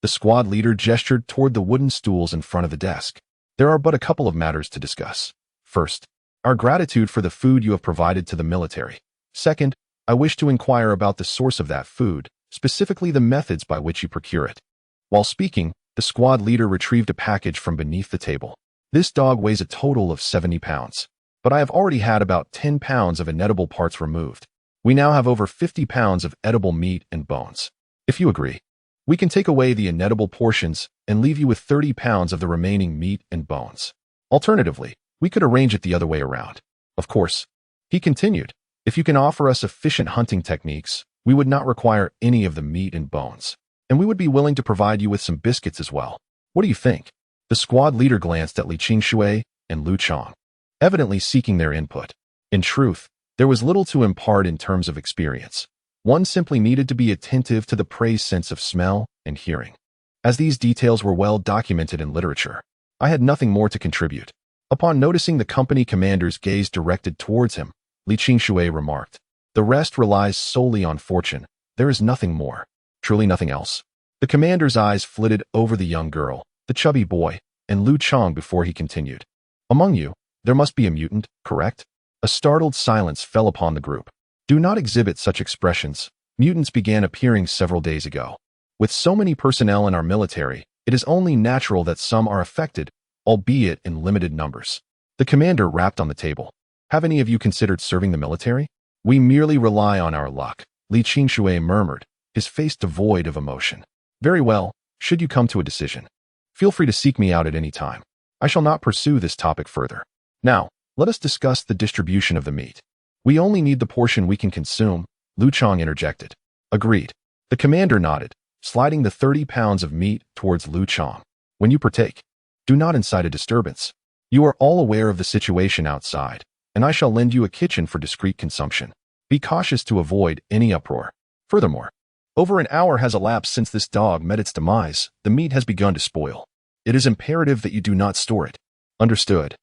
The squad leader gestured toward the wooden stools in front of the desk. "There are but a couple of matters to discuss. First, our gratitude for the food you have provided to the military. Second, I wish to inquire about the source of that food, specifically the methods by which you procure it." While speaking, the squad leader retrieved a package from beneath the table. "This dog weighs a total of 70 pounds, but I have already had about 10 pounds of inedible parts removed. We now have over 50 pounds of edible meat and bones. If you agree, we can take away the inedible portions and leave you with 30 pounds of the remaining meat and bones. Alternatively, we could arrange it the other way around. Of course," he continued, "if you can offer us efficient hunting techniques, we would not require any of the meat and bones, and we would be willing to provide you with some biscuits as well. What do you think?" The squad leader glanced at Li Qingshui and Liu Chang, evidently seeking their input. In truth, there was little to impart in terms of experience. One simply needed to be attentive to the prey's sense of smell and hearing. As these details were well documented in literature, I had nothing more to contribute. Upon noticing the company commander's gaze directed towards him, Li Qingshui remarked, "The rest relies solely on fortune. There is nothing more. Truly nothing else." The commander's eyes flitted over the young girl, the chubby boy, and Liu Chang before he continued. "Among you, there must be a mutant, correct?" A startled silence fell upon the group. "Do not exhibit such expressions. Mutants began appearing several days ago. With so many personnel in our military, it is only natural that some are affected, albeit in limited numbers." The commander rapped on the table. "Have any of you considered serving the military?" "We merely rely on our luck," Li Qingshui murmured, his face devoid of emotion. "Very well, should you come to a decision, feel free to seek me out at any time. I shall not pursue this topic further. Now, let us discuss the distribution of the meat." "We only need the portion we can consume," Liu Chang interjected. "Agreed." The commander nodded, sliding the 30 pounds of meat towards Liu Chang. "When you partake, do not incite a disturbance. You are all aware of the situation outside, and I shall lend you a kitchen for discreet consumption. Be cautious to avoid any uproar. Furthermore, over an hour has elapsed since this dog met its demise. The meat has begun to spoil. It is imperative that you do not store it." "Understood,"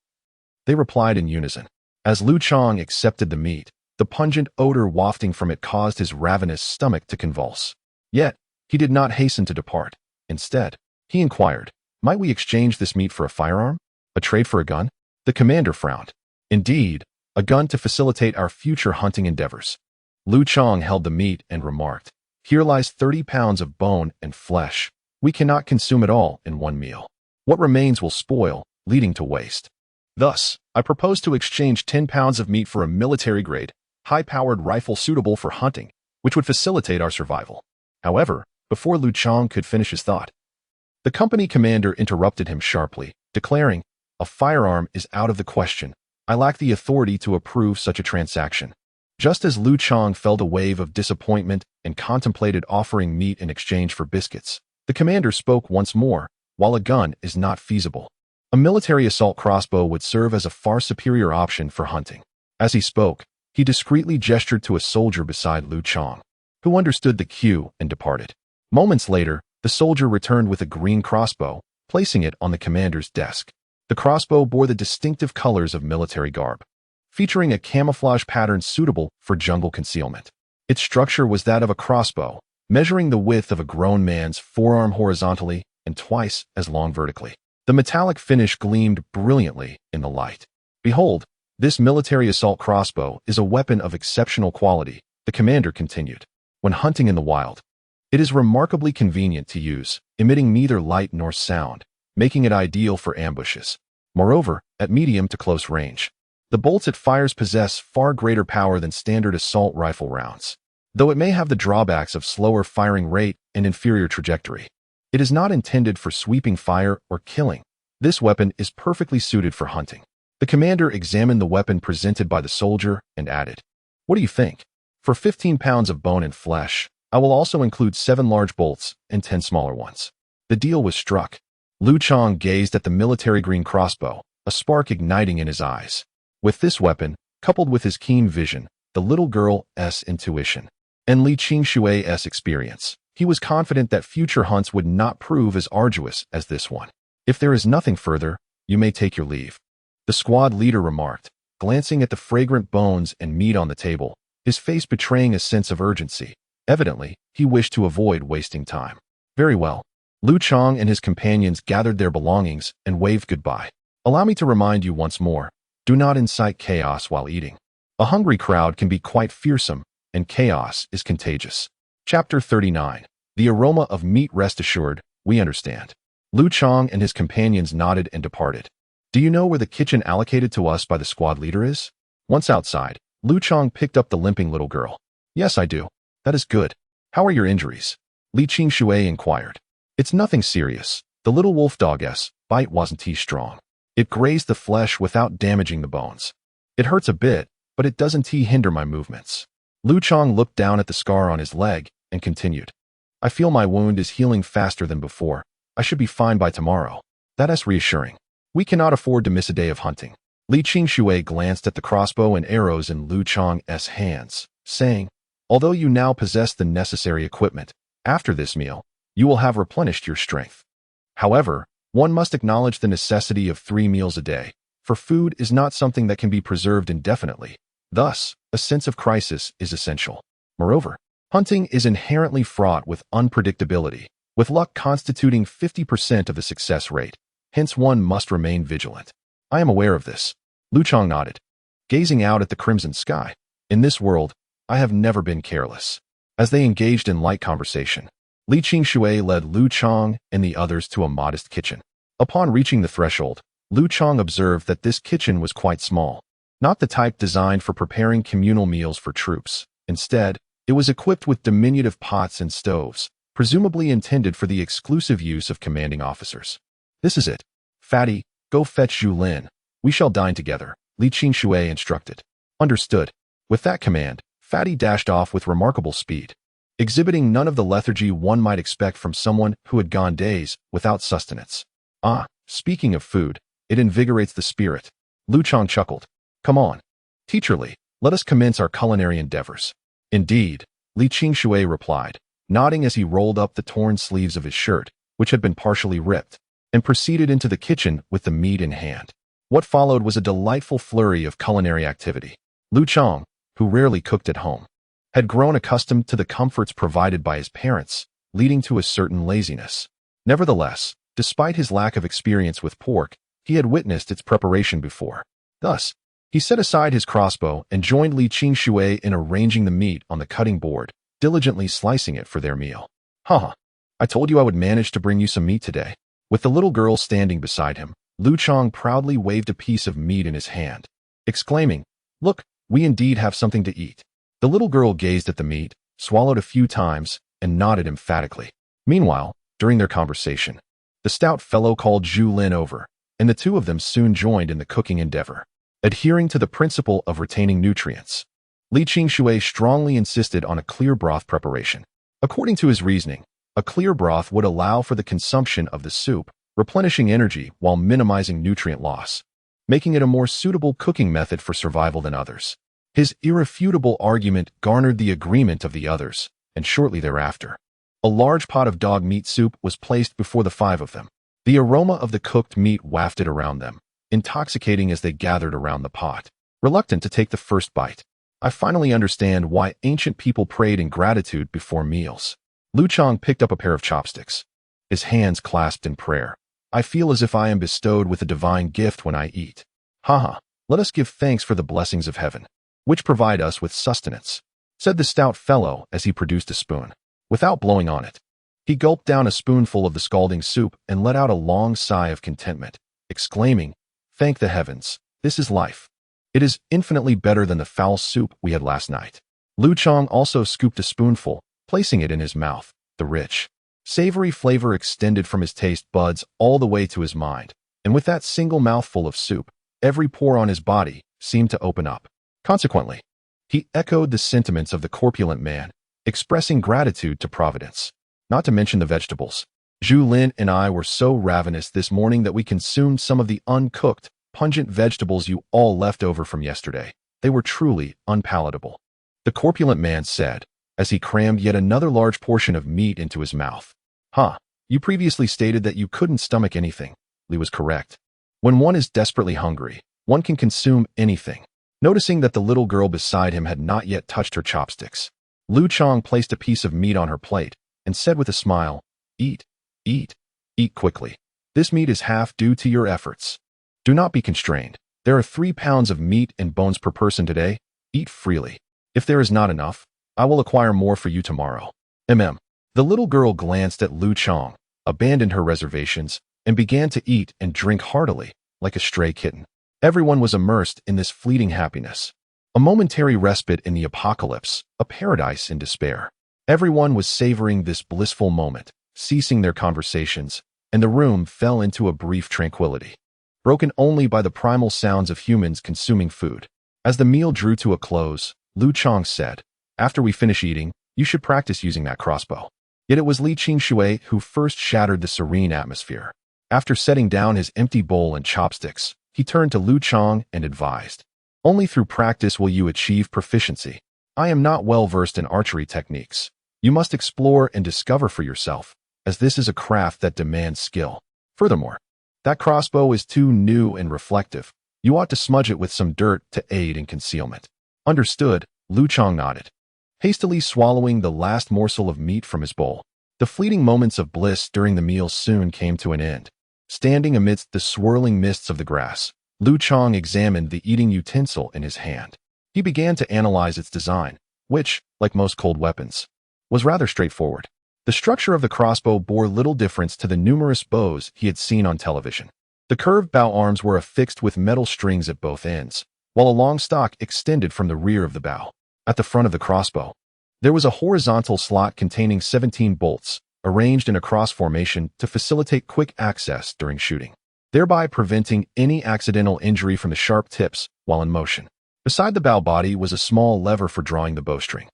they replied in unison. As Liu Chang accepted the meat, the pungent odor wafting from it caused his ravenous stomach to convulse. Yet, he did not hasten to depart. Instead, he inquired, "Might we exchange this meat for a firearm? A trade for a gun?" The commander frowned. "Indeed, a gun to facilitate our future hunting endeavors." Liu Chang held the meat and remarked, "Here lies 30 pounds of bone and flesh. We cannot consume it all in one meal. What remains will spoil, leading to waste. Thus, I propose to exchange 10 pounds of meat for a military-grade, high-powered rifle suitable for hunting, which would facilitate our survival. However, before Liu Chang could finish his thought, the company commander interrupted him sharply, declaring, "A firearm is out of the question. I lack the authority to approve such a transaction." Just as Liu Chang felt a wave of disappointment and contemplated offering meat in exchange for biscuits, the commander spoke once more. "While a gun is not feasible, a military assault crossbow would serve as a far superior option for hunting." As he spoke, he discreetly gestured to a soldier beside Liu Chang, who understood the cue and departed. Moments later, the soldier returned with a green crossbow, placing it on the commander's desk. The crossbow bore the distinctive colors of military garb, featuring a camouflage pattern suitable for jungle concealment. Its structure was that of a crossbow, measuring the width of a grown man's forearm horizontally and twice as long vertically. The metallic finish gleamed brilliantly in the light. "Behold, this military assault crossbow is a weapon of exceptional quality," the commander continued. "When hunting in the wild, it is remarkably convenient to use, emitting neither light nor sound, making it ideal for ambushes. Moreover, at medium to close range, the bolts it fires possess far greater power than standard assault rifle rounds. Though it may have the drawbacks of slower firing rate and inferior trajectory, it is not intended for sweeping fire or killing. This weapon is perfectly suited for hunting." The commander examined the weapon presented by the soldier and added, "What do you think? For 15 pounds of bone and flesh, I will also include 7 large bolts and 10 smaller ones." The deal was struck. Liu Chang gazed at the military green crossbow, a spark igniting in his eyes. With this weapon, coupled with his keen vision, the little girl's intuition, and Li Qingshui's experience, he was confident that future hunts would not prove as arduous as this one. "If there is nothing further, you may take your leave," the squad leader remarked, glancing at the fragrant bones and meat on the table, his face betraying a sense of urgency. Evidently, he wished to avoid wasting time. "Very well." Liu Chang and his companions gathered their belongings and waved goodbye. "Allow me to remind you once more, do not incite chaos while eating. A hungry crowd can be quite fearsome, and chaos is contagious." Chapter 39. The aroma of meat. "Rest assured, we understand." Liu Chang and his companions nodded and departed. "Do you know where the kitchen allocated to us by the squad leader is?" Once outside, Liu Chang picked up the limping little girl. "Yes, I do." "That is good. How are your injuries?" Li Qingshui inquired. "It's nothing serious. The little wolf dog's bite wasn't too strong. It grazed the flesh without damaging the bones. It hurts a bit, but it doesn't hinder my movements." Liu Chang looked down at the scar on his leg and continued. "I feel my wound is healing faster than before. I should be fine by tomorrow." "That is reassuring. We cannot afford to miss a day of hunting." Li Qingshui glanced at the crossbow and arrows in Liu Chang's hands, saying, "Although you now possess the necessary equipment, after this meal, you will have replenished your strength. However, one must acknowledge the necessity of 3 meals a day, for food is not something that can be preserved indefinitely. Thus, a sense of crisis is essential. Moreover, hunting is inherently fraught with unpredictability, with luck constituting 50% of the success rate. Hence one must remain vigilant." "I am aware of this." Liu Chang nodded, gazing out at the crimson sky. "In this world, I have never been careless." As they engaged in light conversation, Li Qingshui led Liu Chang and the others to a modest kitchen. Upon reaching the threshold, Liu Chang observed that this kitchen was quite small, not the type designed for preparing communal meals for troops. Instead, it was equipped with diminutive pots and stoves, presumably intended for the exclusive use of commanding officers. "This is it. Fatty, go fetch Zhu Lin. We shall dine together," Li Qingshui instructed. "Understood." With that command, Fatty dashed off with remarkable speed, exhibiting none of the lethargy one might expect from someone who had gone days without sustenance. "Ah, speaking of food, it invigorates the spirit." Liu Chang chuckled. "Come on, Teacher Li, let us commence our culinary endeavors." "Indeed," Li Qingshui replied, nodding as he rolled up the torn sleeves of his shirt, which had been partially ripped, and proceeded into the kitchen with the meat in hand. What followed was a delightful flurry of culinary activity. Liu Chang, who rarely cooked at home, had grown accustomed to the comforts provided by his parents, leading to a certain laziness. Nevertheless, despite his lack of experience with pork, he had witnessed its preparation before. Thus, he set aside his crossbow and joined Li Qingshui in arranging the meat on the cutting board, diligently slicing it for their meal. "Haha, I told you I would manage to bring you some meat today. With the little girl standing beside him, Liu Chang proudly waved a piece of meat in his hand, exclaiming, "Look, we indeed have something to eat." The little girl gazed at the meat, swallowed a few times, and nodded emphatically. Meanwhile, during their conversation, the stout fellow called Zhu Lin over, and the two of them soon joined in the cooking endeavor. Adhering to the principle of retaining nutrients, Li Qingshui strongly insisted on a clear broth preparation. According to his reasoning, a clear broth would allow for the consumption of the soup, replenishing energy while minimizing nutrient loss, making it a more suitable cooking method for survival than others. His irrefutable argument garnered the agreement of the others, and shortly thereafter, a large pot of dog meat soup was placed before the five of them. The aroma of the cooked meat wafted around them, intoxicating as they gathered around the pot, reluctant to take the first bite. I finally understand why ancient people prayed in gratitude before meals. Liu Chang picked up a pair of chopsticks, his hands clasped in prayer. I feel as if I am bestowed with a divine gift when I eat. Haha, let us give thanks for the blessings of heaven, which provide us with sustenance, said the stout fellow as he produced a spoon. Without blowing on it, he gulped down a spoonful of the scalding soup and let out a long sigh of contentment, exclaiming, "Thank the heavens, this is life. It is infinitely better than the foul soup we had last night." Liu Chang also scooped a spoonful, placing it in his mouth. The rich, savory flavor extended from his taste buds all the way to his mind, and with that single mouthful of soup, every pore on his body seemed to open up. Consequently, he echoed the sentiments of the corpulent man, expressing gratitude to Providence. Not to mention the vegetables. Zhu Lin and I were so ravenous this morning that we consumed some of the uncooked, pungent vegetables you all left over from yesterday. They were truly unpalatable, the corpulent man said, as he crammed yet another large portion of meat into his mouth. You previously stated that you couldn't stomach anything. Li was correct. When one is desperately hungry, one can consume anything. Noticing that the little girl beside him had not yet touched her chopsticks, Liu Chang placed a piece of meat on her plate and said with a smile, "Eat, eat, eat quickly. This meat is half due to your efforts. Do not be constrained. There are 3 pounds of meat and bones per person today. Eat freely. If there is not enough, I will acquire more for you tomorrow." The little girl glanced at Liu Chang, abandoned her reservations, and began to eat and drink heartily, like a stray kitten. Everyone was immersed in this fleeting happiness. A momentary respite in the apocalypse, a paradise in despair. Everyone was savoring this blissful moment, ceasing their conversations, and the room fell into a brief tranquility, broken only by the primal sounds of humans consuming food. As the meal drew to a close, Liu Chang said, "After we finish eating, you should practice using that crossbow." Yet it was Li Qingshui who first shattered the serene atmosphere. After setting down his empty bowl and chopsticks, he turned to Liu Chang and advised, "Only through practice will you achieve proficiency. I am not well versed in archery techniques. You must explore and discover for yourself, as this is a craft that demands skill. Furthermore, that crossbow is too new and reflective. You ought to smudge it with some dirt to aid in concealment." Understood, Liu Chang nodded, hastily swallowing the last morsel of meat from his bowl. The fleeting moments of bliss during the meal soon came to an end. Standing amidst the swirling mists of the grass, Liu Chang examined the eating utensil in his hand. He began to analyze its design, which, like most cold weapons, was rather straightforward. The structure of the crossbow bore little difference to the numerous bows he had seen on television. The curved bow arms were affixed with metal strings at both ends, while a long stock extended from the rear of the bow. At the front of the crossbow, there was a horizontal slot containing 17 bolts, arranged in a cross formation to facilitate quick access during shooting, thereby preventing any accidental injury from the sharp tips while in motion. Beside the bow body was a small lever for drawing the bowstring.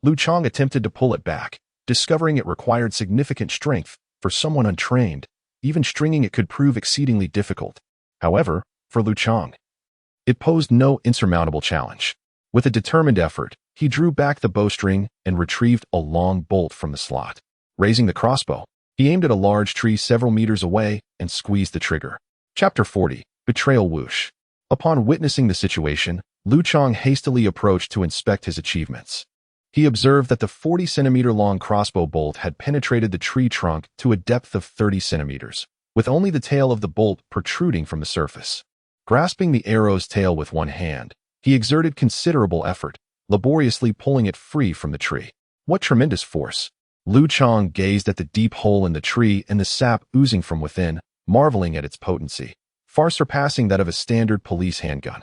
Liu Chang attempted to pull it back, discovering it required significant strength. For someone untrained, even stringing it could prove exceedingly difficult. However, for Liu Chang, it posed no insurmountable challenge. With a determined effort, he drew back the bowstring and retrieved a long bolt from the slot. Raising the crossbow, he aimed at a large tree several meters away and squeezed the trigger. Chapter 40. Betrayal Whoosh. Upon witnessing the situation, Liu Chang hastily approached to inspect his achievements. He observed that the 40-centimeter-long crossbow bolt had penetrated the tree trunk to a depth of 30 centimeters, with only the tail of the bolt protruding from the surface. Grasping the arrow's tail with one hand, he exerted considerable effort, laboriously pulling it free from the tree. What tremendous force! Liu Chang gazed at the deep hole in the tree and the sap oozing from within, marveling at its potency, far surpassing that of a standard police handgun.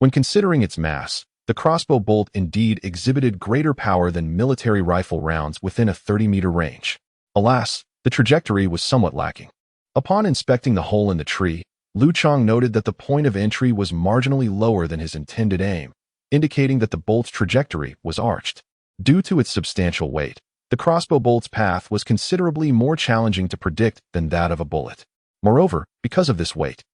When considering its mass, the crossbow bolt indeed exhibited greater power than military rifle rounds within a 30-meter range. Alas, the trajectory was somewhat lacking. Upon inspecting the hole in the tree, Liu Chang noted that the point of entry was marginally lower than his intended aim, indicating that the bolt's trajectory was arched. Due to its substantial weight, the crossbow bolt's path was considerably more challenging to predict than that of a bullet. Moreover, because of this weight,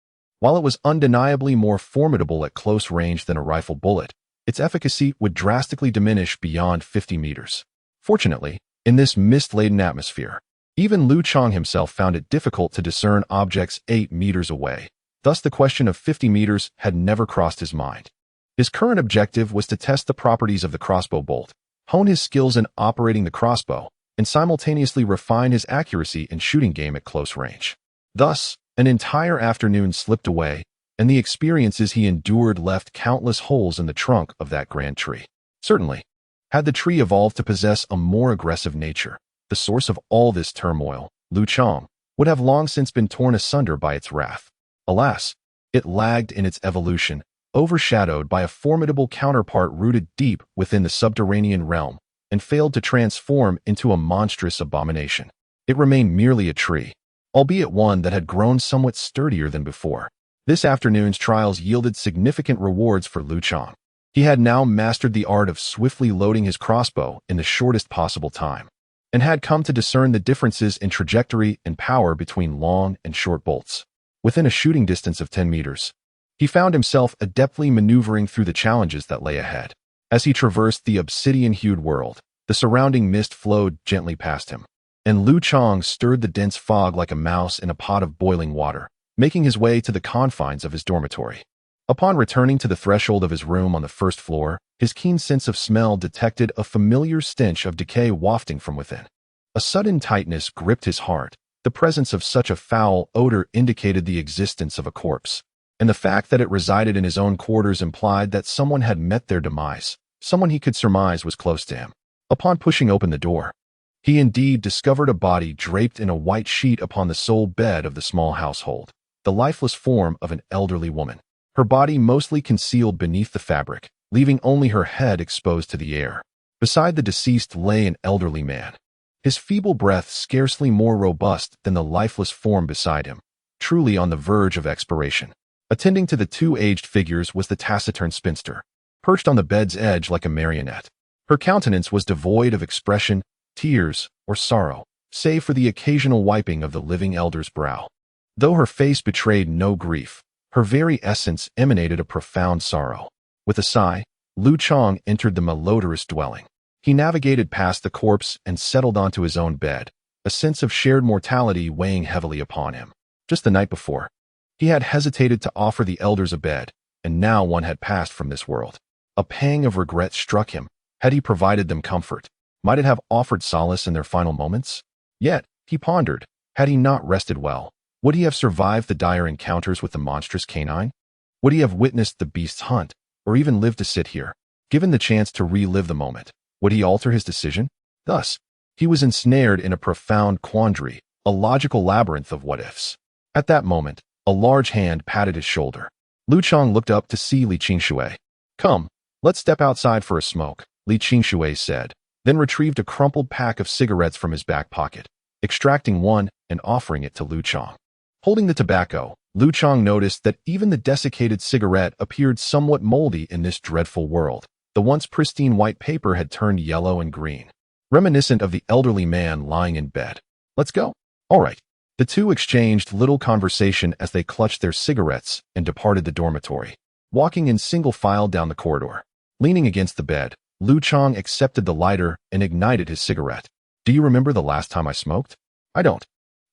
while it was undeniably more formidable at close range than a rifle bullet, its efficacy would drastically diminish beyond 50 meters. Fortunately, in this mist-laden atmosphere, even Liu Chang himself found it difficult to discern objects 8 meters away. Thus, the question of 50 meters had never crossed his mind. His current objective was to test the properties of the crossbow bolt, hone his skills in operating the crossbow, and simultaneously refine his accuracy in shooting game at close range. Thus, an entire afternoon slipped away, and the experiences he endured left countless holes in the trunk of that grand tree. Certainly, had the tree evolved to possess a more aggressive nature, the source of all this turmoil, Liu Chang, would have long since been torn asunder by its wrath. Alas, it lagged in its evolution, overshadowed by a formidable counterpart rooted deep within the subterranean realm, and failed to transform into a monstrous abomination. It remained merely a tree, albeit one that had grown somewhat sturdier than before. This afternoon's trials yielded significant rewards for Liu Chang. He had now mastered the art of swiftly loading his crossbow in the shortest possible time, and had come to discern the differences in trajectory and power between long and short bolts. Within a shooting distance of 10 meters, he found himself adeptly maneuvering through the challenges that lay ahead. As he traversed the obsidian-hued world, the surrounding mist flowed gently past him, and Liu Chang stirred the dense fog like a mouse in a pot of boiling water, making his way to the confines of his dormitory. Upon returning to the threshold of his room on the first floor, his keen sense of smell detected a familiar stench of decay wafting from within. A sudden tightness gripped his heart. The presence of such a foul odor indicated the existence of a corpse, and the fact that it resided in his own quarters implied that someone had met their demise, someone he could surmise was close to him. Upon pushing open the door, he indeed discovered a body draped in a white sheet upon the sole bed of the small household, the lifeless form of an elderly woman, her body mostly concealed beneath the fabric, leaving only her head exposed to the air. Beside the deceased lay an elderly man, his feeble breath scarcely more robust than the lifeless form beside him, truly on the verge of expiration. Attending to the two aged figures was the taciturn spinster, perched on the bed's edge like a marionette. Her countenance was devoid of expression, tears, or sorrow, save for the occasional wiping of the living elder's brow. Though her face betrayed no grief, her very essence emanated a profound sorrow. With a sigh, Liu Chang entered the malodorous dwelling. He navigated past the corpse and settled onto his own bed, a sense of shared mortality weighing heavily upon him. Just the night before, he had hesitated to offer the elders a bed, and now one had passed from this world. A pang of regret struck him. Had he provided them comfort? Might it have offered solace in their final moments? Yet, he pondered, had he not rested well, would he have survived the dire encounters with the monstrous canine? Would he have witnessed the beast's hunt, or even lived to sit here? Given the chance to relive the moment, would he alter his decision? Thus, he was ensnared in a profound quandary, a logical labyrinth of what-ifs. At that moment, a large hand patted his shoulder. Liu Chang looked up to see Li Qingshui. "Come, let's step outside for a smoke," Li Qingshui said, then retrieved a crumpled pack of cigarettes from his back pocket, extracting one and offering it to Liu Chang. Holding the tobacco, Liu Chang noticed that even the desiccated cigarette appeared somewhat moldy in this dreadful world. The once pristine white paper had turned yellow and green, reminiscent of the elderly man lying in bed. "Let's go." "All right." The two exchanged little conversation as they clutched their cigarettes and departed the dormitory, walking in single file down the corridor. Leaning against the bed, Liu Chang accepted the lighter and ignited his cigarette. "Do you remember the last time I smoked?" "I don't."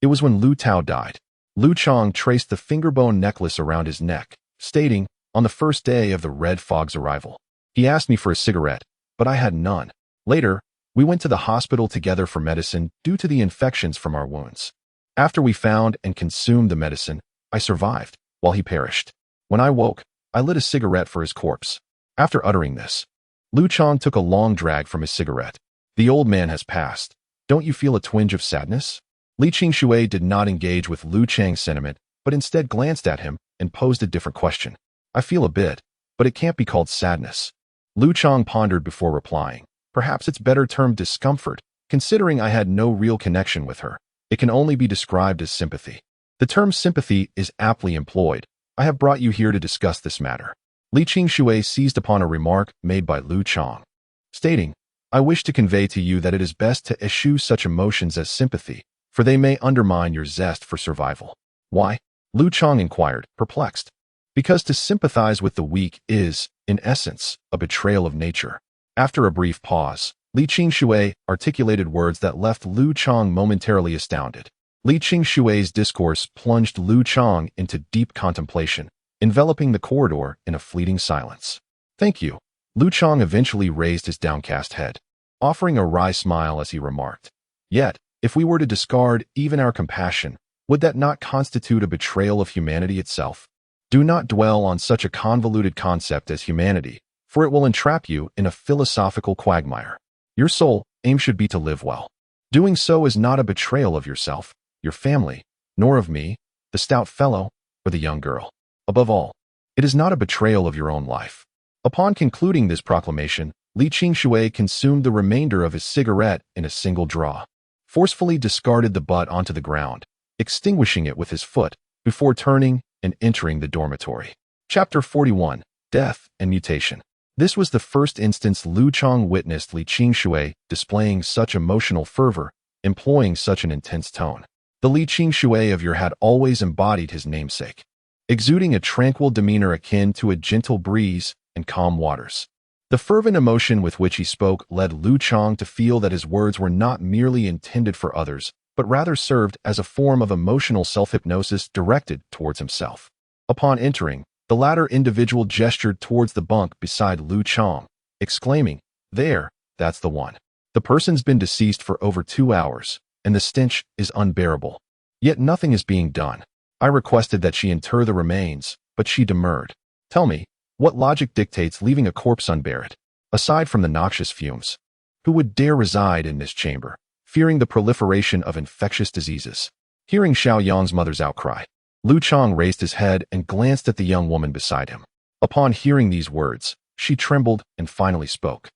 "It was when Liu Tao died." Liu Chang traced the fingerbone necklace around his neck, stating, "On the first day of the Red Fog's arrival. He asked me for a cigarette, but I had none. Later, we went to the hospital together for medicine due to the infections from our wounds. After we found and consumed the medicine, I survived, while he perished. When I woke, I lit a cigarette for his corpse." After uttering this, Liu Chang took a long drag from his cigarette. "The old man has passed, Don't you feel a twinge of sadness? Li Qingshui did not engage with Liu Chang's sentiment, but instead glanced at him and posed a different question. I feel a bit, but it can't be called sadness. Liu Chang pondered before replying. Perhaps it's better termed discomfort, considering I had no real connection with her. It can only be described as sympathy. The term sympathy is aptly employed. I have brought you here to discuss this matter. Li Qingshui seized upon a remark made by Liu Chang, stating, I wish to convey to you that it is best to eschew such emotions as sympathy, for they may undermine your zest for survival. Why? Liu Chang inquired, perplexed. Because to sympathize with the weak is, in essence, a betrayal of nature. After a brief pause, Li Qingshui articulated words that left Liu Chang momentarily astounded. Li Qingshui's discourse plunged Liu Chang into deep contemplation, enveloping the corridor in a fleeting silence. Thank you. Liu Chang eventually raised his downcast head, offering a wry smile as he remarked. Yet, if we were to discard even our compassion, would that not constitute a betrayal of humanity itself? Do not dwell on such a convoluted concept as humanity, for it will entrap you in a philosophical quagmire. Your sole aim should be to live well. Doing so is not a betrayal of yourself, your family, nor of me, the stout fellow, or the young girl. Above all, it is not a betrayal of your own life. Upon concluding this proclamation, Li Qingshui consumed the remainder of his cigarette in a single draw, forcefully discarded the butt onto the ground, extinguishing it with his foot, before turning and entering the dormitory. Chapter 41, Death and Mutation. This was the first instance Liu Chang witnessed Li Qingshui displaying such emotional fervor, employing such an intense tone. The Li Qingshui of yore had always embodied his namesake, exuding a tranquil demeanor akin to a gentle breeze and calm waters. The fervent emotion with which he spoke led Liu Chang to feel that his words were not merely intended for others, but rather served as a form of emotional self-hypnosis directed towards himself. Upon entering, the latter individual gestured towards the bunk beside Liu Chang, exclaiming, There, that's the one. The person's been deceased for over 2 hours, and the stench is unbearable. Yet nothing is being done. I requested that she inter the remains, but she demurred. Tell me, what logic dictates leaving a corpse unburied? Aside from the noxious fumes, who would dare reside in this chamber, fearing the proliferation of infectious diseases? Hearing Xiaoyang's mother's outcry, Liu Chang raised his head and glanced at the young woman beside him. Upon hearing these words, she trembled and finally spoke.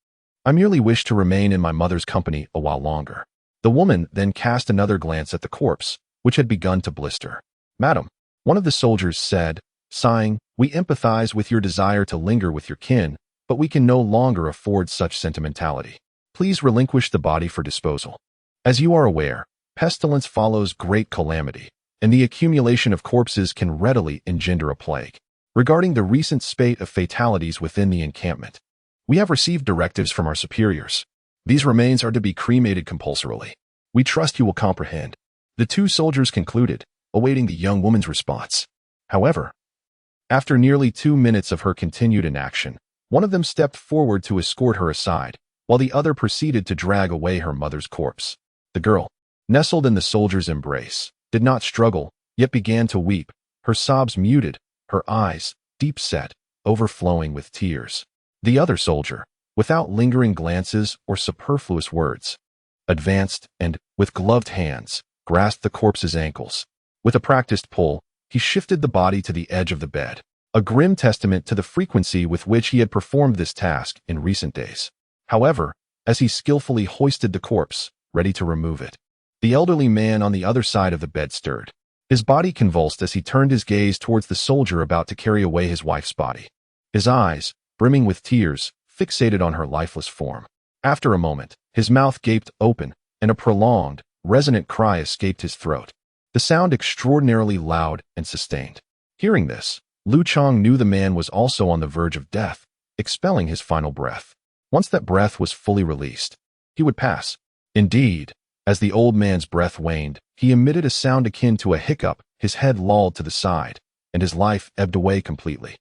I merely wish to remain in my mother's company a while longer. The woman then cast another glance at the corpse, which had begun to blister. Madam, one of the soldiers said, sighing, we empathize with your desire to linger with your kin, but we can no longer afford such sentimentality. Please relinquish the body for disposal. As you are aware, pestilence follows great calamity, and the accumulation of corpses can readily engender a plague. Regarding the recent spate of fatalities within the encampment, we have received directives from our superiors. These remains are to be cremated compulsorily. We trust you will comprehend. The two soldiers concluded, awaiting the young woman's response. However, after nearly 2 minutes of her continued inaction, one of them stepped forward to escort her aside, while the other proceeded to drag away her mother's corpse. The girl, nestled in the soldier's embrace, did not struggle, yet began to weep, her sobs muted, her eyes, deep-set, overflowing with tears. The other soldier, without lingering glances or superfluous words, advanced and, with gloved hands, grasped the corpse's ankles. With a practiced pull, he shifted the body to the edge of the bed, a grim testament to the frequency with which he had performed this task in recent days. However, as he skillfully hoisted the corpse, ready to remove it, the elderly man on the other side of the bed stirred. His body convulsed as he turned his gaze towards the soldier about to carry away his wife's body. His eyes, brimming with tears, fixated on her lifeless form. After a moment, his mouth gaped open, and a prolonged, resonant cry escaped his throat, the sound extraordinarily loud and sustained. Hearing this, Liu Chang knew the man was also on the verge of death, expelling his final breath. Once that breath was fully released, he would pass. Indeed, as the old man's breath waned, he emitted a sound akin to a hiccup, his head lolled to the side, and his life ebbed away completely.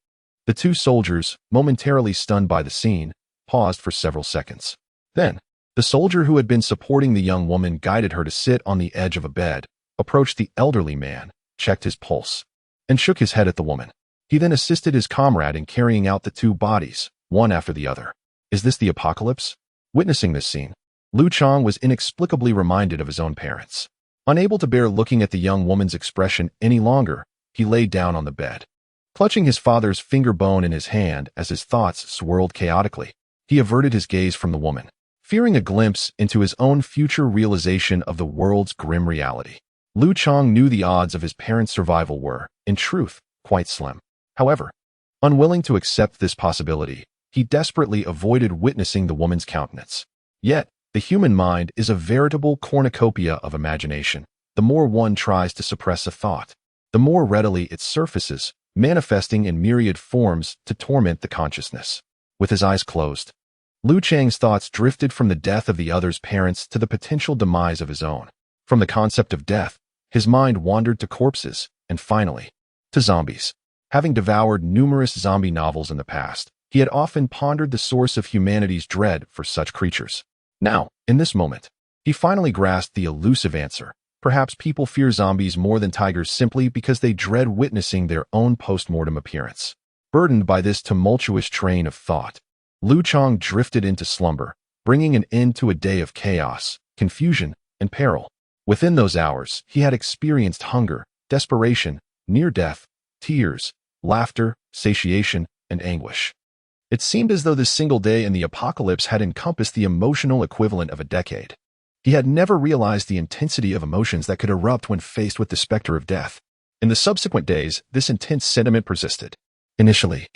The two soldiers, momentarily stunned by the scene, paused for several seconds. Then, the soldier who had been supporting the young woman guided her to sit on the edge of a bed, approached the elderly man, checked his pulse, and shook his head at the woman. He then assisted his comrade in carrying out the two bodies, one after the other. Is this the apocalypse? Witnessing this scene, Liu Chang was inexplicably reminded of his own parents. Unable to bear looking at the young woman's expression any longer, he lay down on the bed. Clutching his father's finger bone in his hand as his thoughts swirled chaotically, he averted his gaze from the woman, fearing a glimpse into his own future realization of the world's grim reality. Liu Chang knew the odds of his parents' survival were, in truth, quite slim. However, unwilling to accept this possibility, he desperately avoided witnessing the woman's countenance. Yet, the human mind is a veritable cornucopia of imagination. The more one tries to suppress a thought, the more readily it surfaces, manifesting in myriad forms to torment the consciousness. With his eyes closed, Liu Chang's thoughts drifted from the death of the other's parents to the potential demise of his own. From the concept of death, his mind wandered to corpses, and finally, to zombies. Having devoured numerous zombie novels in the past, he had often pondered the source of humanity's dread for such creatures. Now, in this moment, he finally grasped the elusive answer. Perhaps people fear zombies more than tigers simply because they dread witnessing their own post-mortem appearance. Burdened by this tumultuous train of thought, Liu Chang drifted into slumber, bringing an end to a day of chaos, confusion, and peril. Within those hours, he had experienced hunger, desperation, near death, tears, laughter, satiation, and anguish. It seemed as though this single day in the apocalypse had encompassed the emotional equivalent of a decade. He had never realized the intensity of emotions that could erupt when faced with the specter of death. In the subsequent days, this intense sentiment persisted. Initially,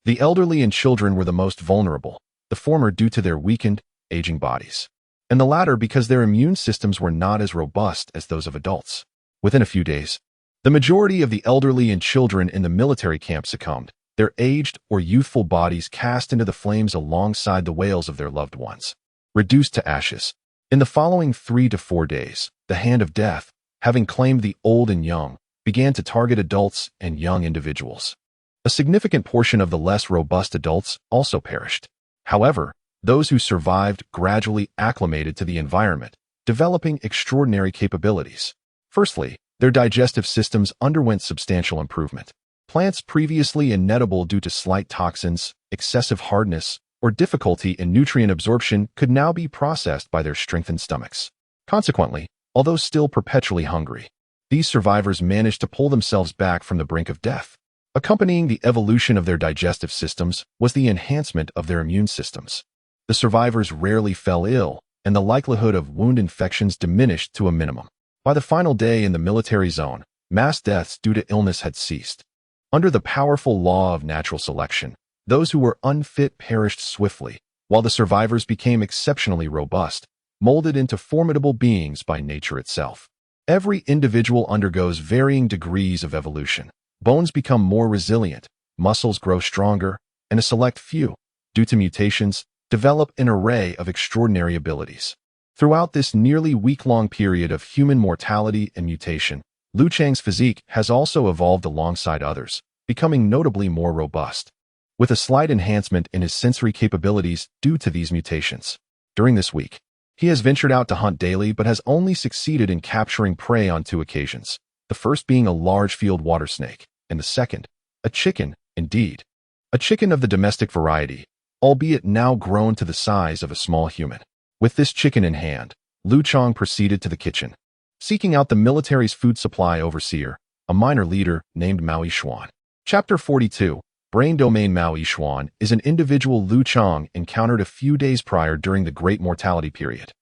the elderly and children were the most vulnerable, the former due to their weakened, aging bodies, and the latter because their immune systems were not as robust as those of adults. Within a few days, the majority of the elderly and children in the military camp succumbed, their aged or youthful bodies cast into the flames alongside the wails of their loved ones, reduced to ashes. In the following 3 to 4 days, the hand of death, having claimed the old and young, began to target adults and young individuals. A significant portion of the less robust adults also perished. However, those who survived gradually acclimated to the environment, developing extraordinary capabilities. Firstly, their digestive systems underwent substantial improvement. Plants previously inedible due to slight toxins, excessive hardness, or difficulty in nutrient absorption could now be processed by their strengthened stomachs. Consequently, although still perpetually hungry, these survivors managed to pull themselves back from the brink of death. Accompanying the evolution of their digestive systems was the enhancement of their immune systems. The survivors rarely fell ill, and the likelihood of wound infections diminished to a minimum. By the final day in the military zone, mass deaths due to illness had ceased. Under the powerful law of natural selection, those who were unfit perished swiftly, while the survivors became exceptionally robust, molded into formidable beings by nature itself. Every individual undergoes varying degrees of evolution. Bones become more resilient, muscles grow stronger, and a select few, due to mutations, develop an array of extraordinary abilities. Throughout this nearly week-long period of human mortality and mutation, Liu Chang's physique has also evolved alongside others, becoming notably more robust, with a slight enhancement in his sensory capabilities due to these mutations. During this week, he has ventured out to hunt daily but has only succeeded in capturing prey on 2 occasions, the first being a large field water snake, and the second, a chicken, indeed. A chicken of the domestic variety, albeit now grown to the size of a small human. With this chicken in hand, Liu Chang proceeded to the kitchen, seeking out the military's food supply overseer, a minor leader named Mao Yishuan. Chapter 42, Brain Domain. Mao Yishuan is an individual Liu Chang encountered a few days prior during the Great Mortality period.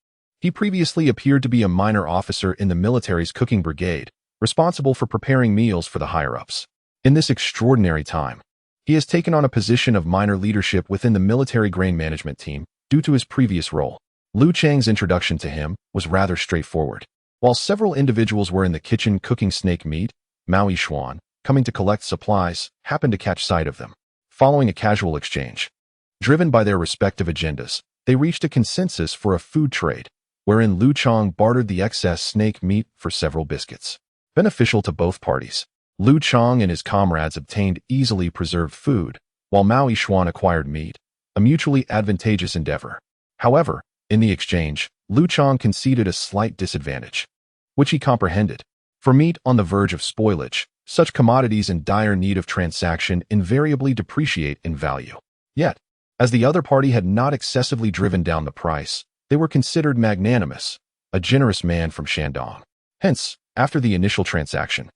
He previously appeared to be a minor officer in the military's cooking brigade, responsible for preparing meals for the higher-ups. In this extraordinary time, he has taken on a position of minor leadership within the military grain management team due to his previous role. Liu Chang's introduction to him was rather straightforward. While several individuals were in the kitchen cooking snake meat, Mao Yishuan, coming to collect supplies, happened to catch sight of them. Following a casual exchange, driven by their respective agendas, they reached a consensus for a food trade, wherein Liu Chang bartered the excess snake meat for several biscuits. Beneficial to both parties, Liu Chang and his comrades obtained easily preserved food, while Mao Yishuan acquired meat, a mutually advantageous endeavor. However, in the exchange, Liu Chang conceded a slight disadvantage, which he comprehended. For meat on the verge of spoilage, such commodities in dire need of transaction invariably depreciate in value. Yet, as the other party had not excessively driven down the price, They were considered magnanimous, a generous man from Shandong. Hence, after the initial transaction,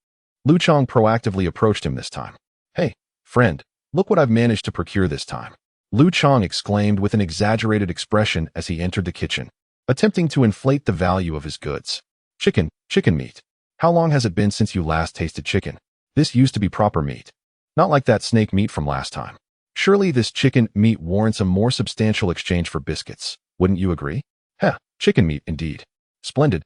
Liu Chang proactively approached him this time. "Hey, friend, look what I've managed to procure this time," Liu Chang exclaimed with an exaggerated expression as he entered the kitchen, attempting to inflate the value of his goods. Chicken meat. How long has it been since you last tasted chicken? This used to be proper meat. Not like that snake meat from last time. Surely this chicken meat warrants a more substantial exchange for biscuits, wouldn't you agree? Heh, chicken meat indeed. Splendid.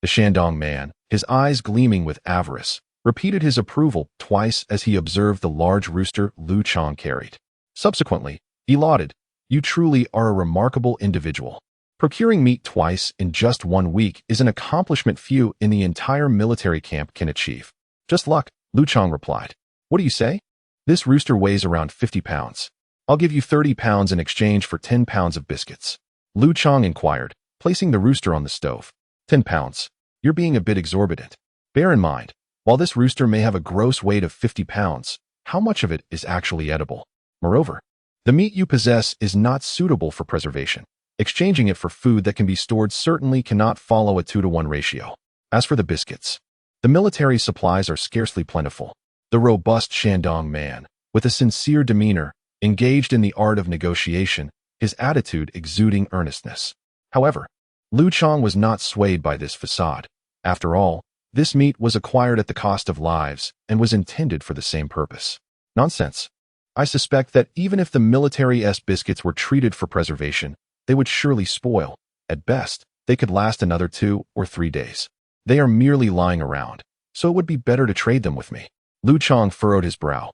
The Shandong man, his eyes gleaming with avarice, repeated his approval twice as he observed the large rooster Liu Chang carried. Subsequently, he lauded, "You truly are a remarkable individual. Procuring meat twice in just 1 week is an accomplishment few in the entire military camp can achieve." "Just luck," Liu Chang replied. "What do you say? This rooster weighs around 50 pounds. I'll give you 30 pounds in exchange for 10 pounds of biscuits," Liu Chang inquired, placing the rooster on the stove. 10 pounds. You're being a bit exorbitant. Bear in mind, while this rooster may have a gross weight of 50 pounds, how much of it is actually edible? Moreover, the meat you possess is not suitable for preservation. Exchanging it for food that can be stored certainly cannot follow a 2-to-1 ratio. As for the biscuits, the military supplies are scarcely plentiful. The robust Shandong man, with a sincere demeanor, engaged in the art of negotiation, his attitude exuding earnestness. However, Liu Chang was not swayed by this facade. After all, this meat was acquired at the cost of lives and was intended for the same purpose. Nonsense. I suspect that even if the military's biscuits were treated for preservation, they would surely spoil. At best, they could last another 2 or 3 days. They are merely lying around, so it would be better to trade them with me. Liu Chang furrowed his brow,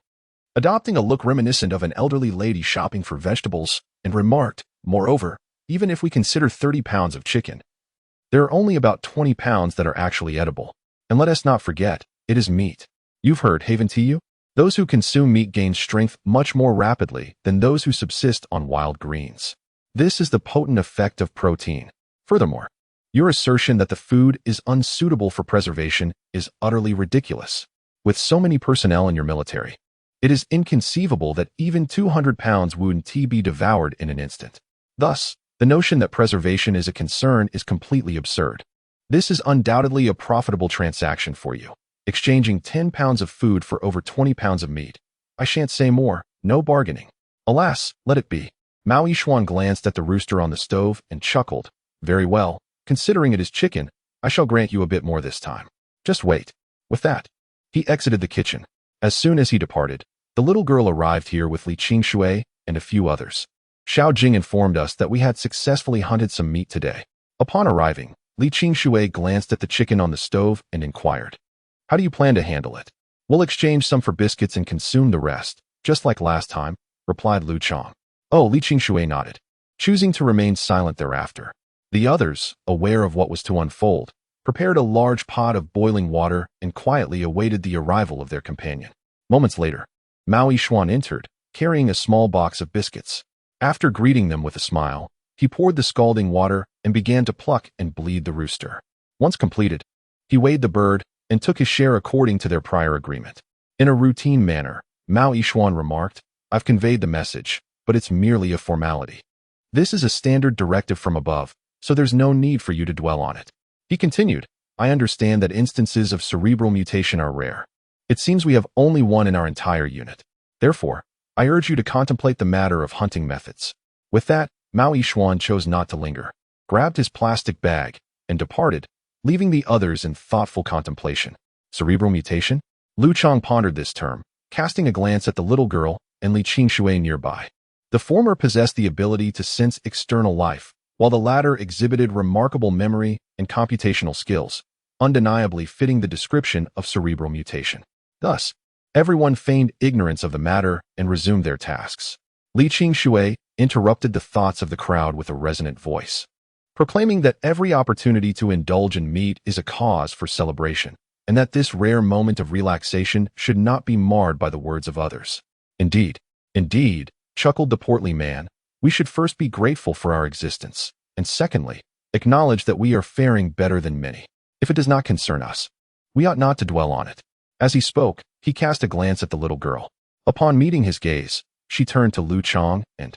adopting a look reminiscent of an elderly lady shopping for vegetables, and remarked, "Moreover, even if we consider 30 pounds of chicken, there are only about 20 pounds that are actually edible. And let us not forget, it is meat. You've heard, haven't you? Those who consume meat gain strength much more rapidly than those who subsist on wild greens. This is the potent effect of protein. Furthermore, your assertion that the food is unsuitable for preservation is utterly ridiculous. With so many personnel in your military, it is inconceivable that even 200 pounds wouldn't be devoured in an instant. Thus, the notion that preservation is a concern is completely absurd. This is undoubtedly a profitable transaction for you, exchanging 10 pounds of food for over 20 pounds of meat. I shan't say more, no bargaining. Alas, let it be." Mao Yishuan glanced at the rooster on the stove and chuckled. "Very well, considering it is chicken, I shall grant you a bit more this time. Just wait." With that, he exited the kitchen. As soon as he departed, the little girl arrived here with Li Qingshui and a few others. Xiaojing informed us that we had successfully hunted some meat today. Upon arriving, Li Qingshui glanced at the chicken on the stove and inquired, "How do you plan to handle it?" "We'll exchange some for biscuits and consume the rest, just like last time," replied Liu Chang. "Oh," Li Qingshui nodded, choosing to remain silent thereafter. The others, aware of what was to unfold, prepared a large pot of boiling water and quietly awaited the arrival of their companion. Moments later, Mao Yishuan entered, carrying a small box of biscuits. After greeting them with a smile, he poured the scalding water and began to pluck and bleed the rooster. Once completed, he weighed the bird and took his share according to their prior agreement. In a routine manner, Mao Yishuan remarked, "I've conveyed the message, but it's merely a formality. This is a standard directive from above, so there's no need for you to dwell on it." He continued, "I understand that instances of cerebral mutation are rare. It seems we have only one in our entire unit. Therefore, I urge you to contemplate the matter of hunting methods." With that, Mao Yishuan chose not to linger, grabbed his plastic bag, and departed, leaving the others in thoughtful contemplation. Cerebral mutation? Liu Chang pondered this term, casting a glance at the little girl and Li Qingshui nearby. The former possessed the ability to sense external life, while the latter exhibited remarkable memory and computational skills, undeniably fitting the description of cerebral mutation. Thus, everyone feigned ignorance of the matter and resumed their tasks. Li Qingshui interrupted the thoughts of the crowd with a resonant voice, proclaiming that every opportunity to indulge in meat is a cause for celebration, and that this rare moment of relaxation should not be marred by the words of others. Indeed, chuckled the portly man, "we should first be grateful for our existence, and secondly, acknowledge that we are faring better than many. If it does not concern us, we ought not to dwell on it." As he spoke, he cast a glance at the little girl. Upon meeting his gaze, she turned to Liu Chang and,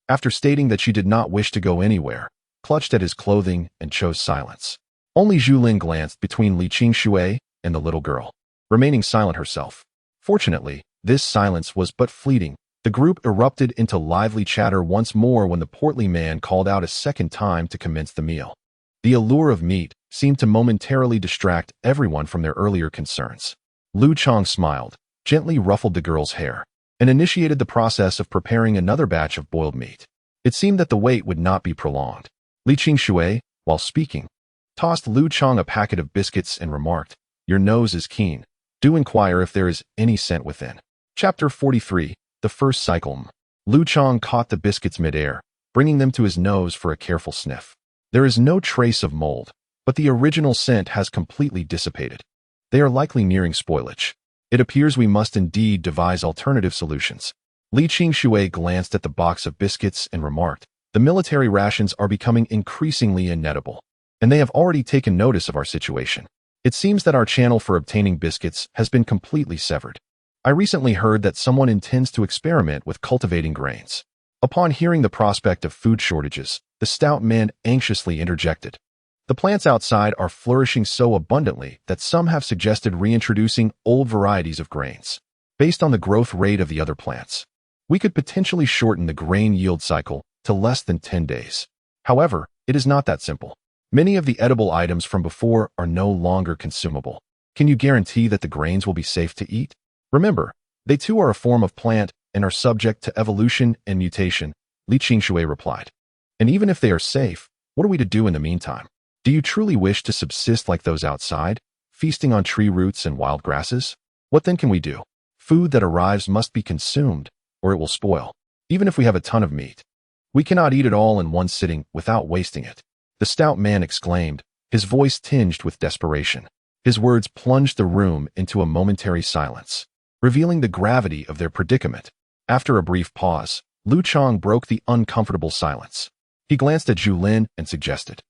after stating that she did not wish to go anywhere, clutched at his clothing and chose silence. Only Zhu glanced between Li Qingshui and the little girl, remaining silent herself. Fortunately, this silence was but fleeting. The group erupted into lively chatter once more when the portly man called out a second time to commence the meal. The allure of meat seemed to momentarily distract everyone from their earlier concerns. Liu Chang smiled, gently ruffled the girl's hair, and initiated the process of preparing another batch of boiled meat. It seemed that the wait would not be prolonged. Li Qingshui, while speaking, tossed Liu Chang a packet of biscuits and remarked, "Your nose is keen. Do inquire if there is any scent within." Chapter 43, The First Cycle. Liu Chang caught the biscuits mid-air, bringing them to his nose for a careful sniff. There is no trace of mold, but the original scent has completely dissipated. They are likely nearing spoilage. It appears we must indeed devise alternative solutions. Li Qingshui glanced at the box of biscuits and remarked, "The military rations are becoming increasingly inedible, and they have already taken notice of our situation. It seems that our channel for obtaining biscuits has been completely severed. I recently heard that someone intends to experiment with cultivating grains." Upon hearing the prospect of food shortages, the stout man anxiously interjected, "The plants outside are flourishing so abundantly that some have suggested reintroducing old varieties of grains. Based on the growth rate of the other plants, we could potentially shorten the grain yield cycle to less than 10 days. However, it is not that simple. Many of the edible items from before are no longer consumable. Can you guarantee that the grains will be safe to eat? Remember, they too are a form of plant and are subject to evolution and mutation," Li Qingshui replied. "And even if they are safe, what are we to do in the meantime? Do you truly wish to subsist like those outside, feasting on tree roots and wild grasses? What then can we do? Food that arrives must be consumed, or it will spoil. Even if we have a ton of meat, we cannot eat it all in one sitting without wasting it," the stout man exclaimed, his voice tinged with desperation. His words plunged the room into a momentary silence, revealing the gravity of their predicament. After a brief pause, Liu Chang broke the uncomfortable silence. He glanced at Zhu and suggested,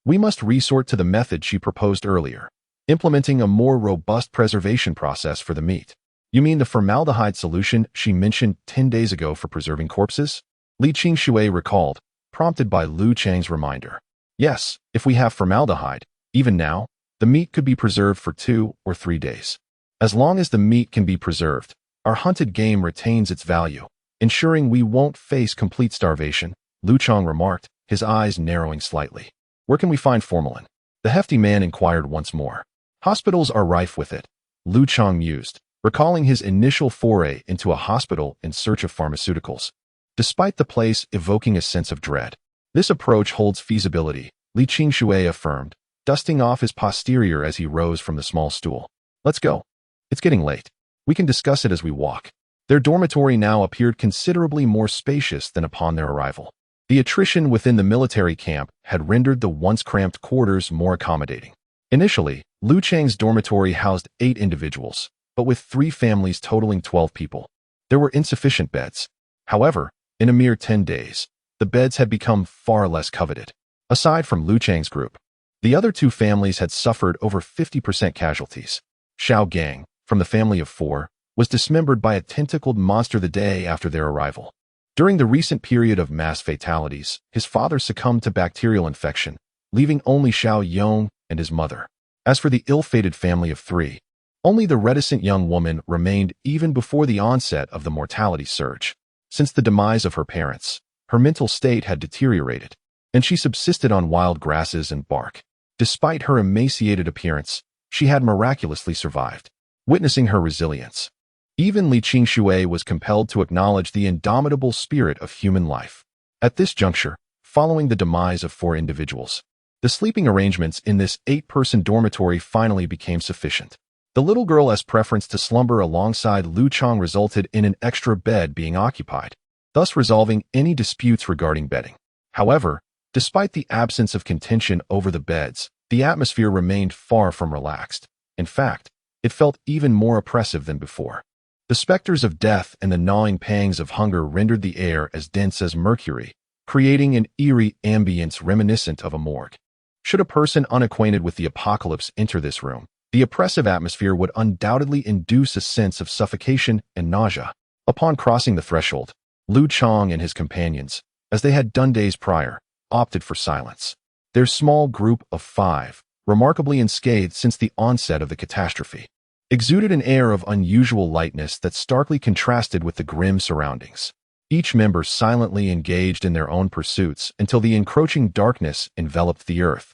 "We must resort to the method she proposed earlier, implementing a more robust preservation process for the meat." "You mean the formaldehyde solution she mentioned 10 days ago for preserving corpses?" Li Qingshui recalled, prompted by Liu Chang's reminder. "Yes, if we have formaldehyde, even now, the meat could be preserved for 2 or 3 days. As long as the meat can be preserved, our hunted game retains its value, ensuring we won't face complete starvation," Liu Chang remarked, his eyes narrowing slightly. "Where can we find formalin?" the hefty man inquired once more. "Hospitals are rife with it," Liu Chang mused, recalling his initial foray into a hospital in search of pharmaceuticals. Despite the place evoking a sense of dread, this approach holds feasibility, Li Qingshui affirmed, dusting off his posterior as he rose from the small stool. "Let's go. It's getting late. We can discuss it as we walk." Their dormitory now appeared considerably more spacious than upon their arrival. The attrition within the military camp had rendered the once cramped quarters more accommodating. Initially, Liu Chang's dormitory housed 8 individuals, but with 3 families totaling 12 people, there were insufficient beds. However, in a mere 10 days, the beds had become far less coveted. Aside from Liu Chang's group, the other 2 families had suffered over 50% casualties. Xiaojing, from the family of 4, was dismembered by a tentacled monster the day after their arrival. During the recent period of mass fatalities, his father succumbed to bacterial infection, leaving only Xiaojing and his mother. As for the ill-fated family of 3, only the reticent young woman remained even before the onset of the mortality surge. Since the demise of her parents, her mental state had deteriorated, and she subsisted on wild grasses and bark. Despite her emaciated appearance, she had miraculously survived. Witnessing her resilience, even Li Qingshui was compelled to acknowledge the indomitable spirit of human life. At this juncture, following the demise of 4 individuals, the sleeping arrangements in this 8-person dormitory finally became sufficient. The little girl's preference to slumber alongside Liu Chang resulted in an extra bed being occupied, thus resolving any disputes regarding bedding. However, despite the absence of contention over the beds, the atmosphere remained far from relaxed. In fact, it felt even more oppressive than before. The specters of death and the gnawing pangs of hunger rendered the air as dense as mercury, creating an eerie ambience reminiscent of a morgue. Should a person unacquainted with the apocalypse enter this room, the oppressive atmosphere would undoubtedly induce a sense of suffocation and nausea. Upon crossing the threshold, Liu Chang and his companions, as they had done days prior, opted for silence. Their small group of 5, remarkably unscathed since the onset of the catastrophe, exuded an air of unusual lightness that starkly contrasted with the grim surroundings. Each member silently engaged in their own pursuits until the encroaching darkness enveloped the earth,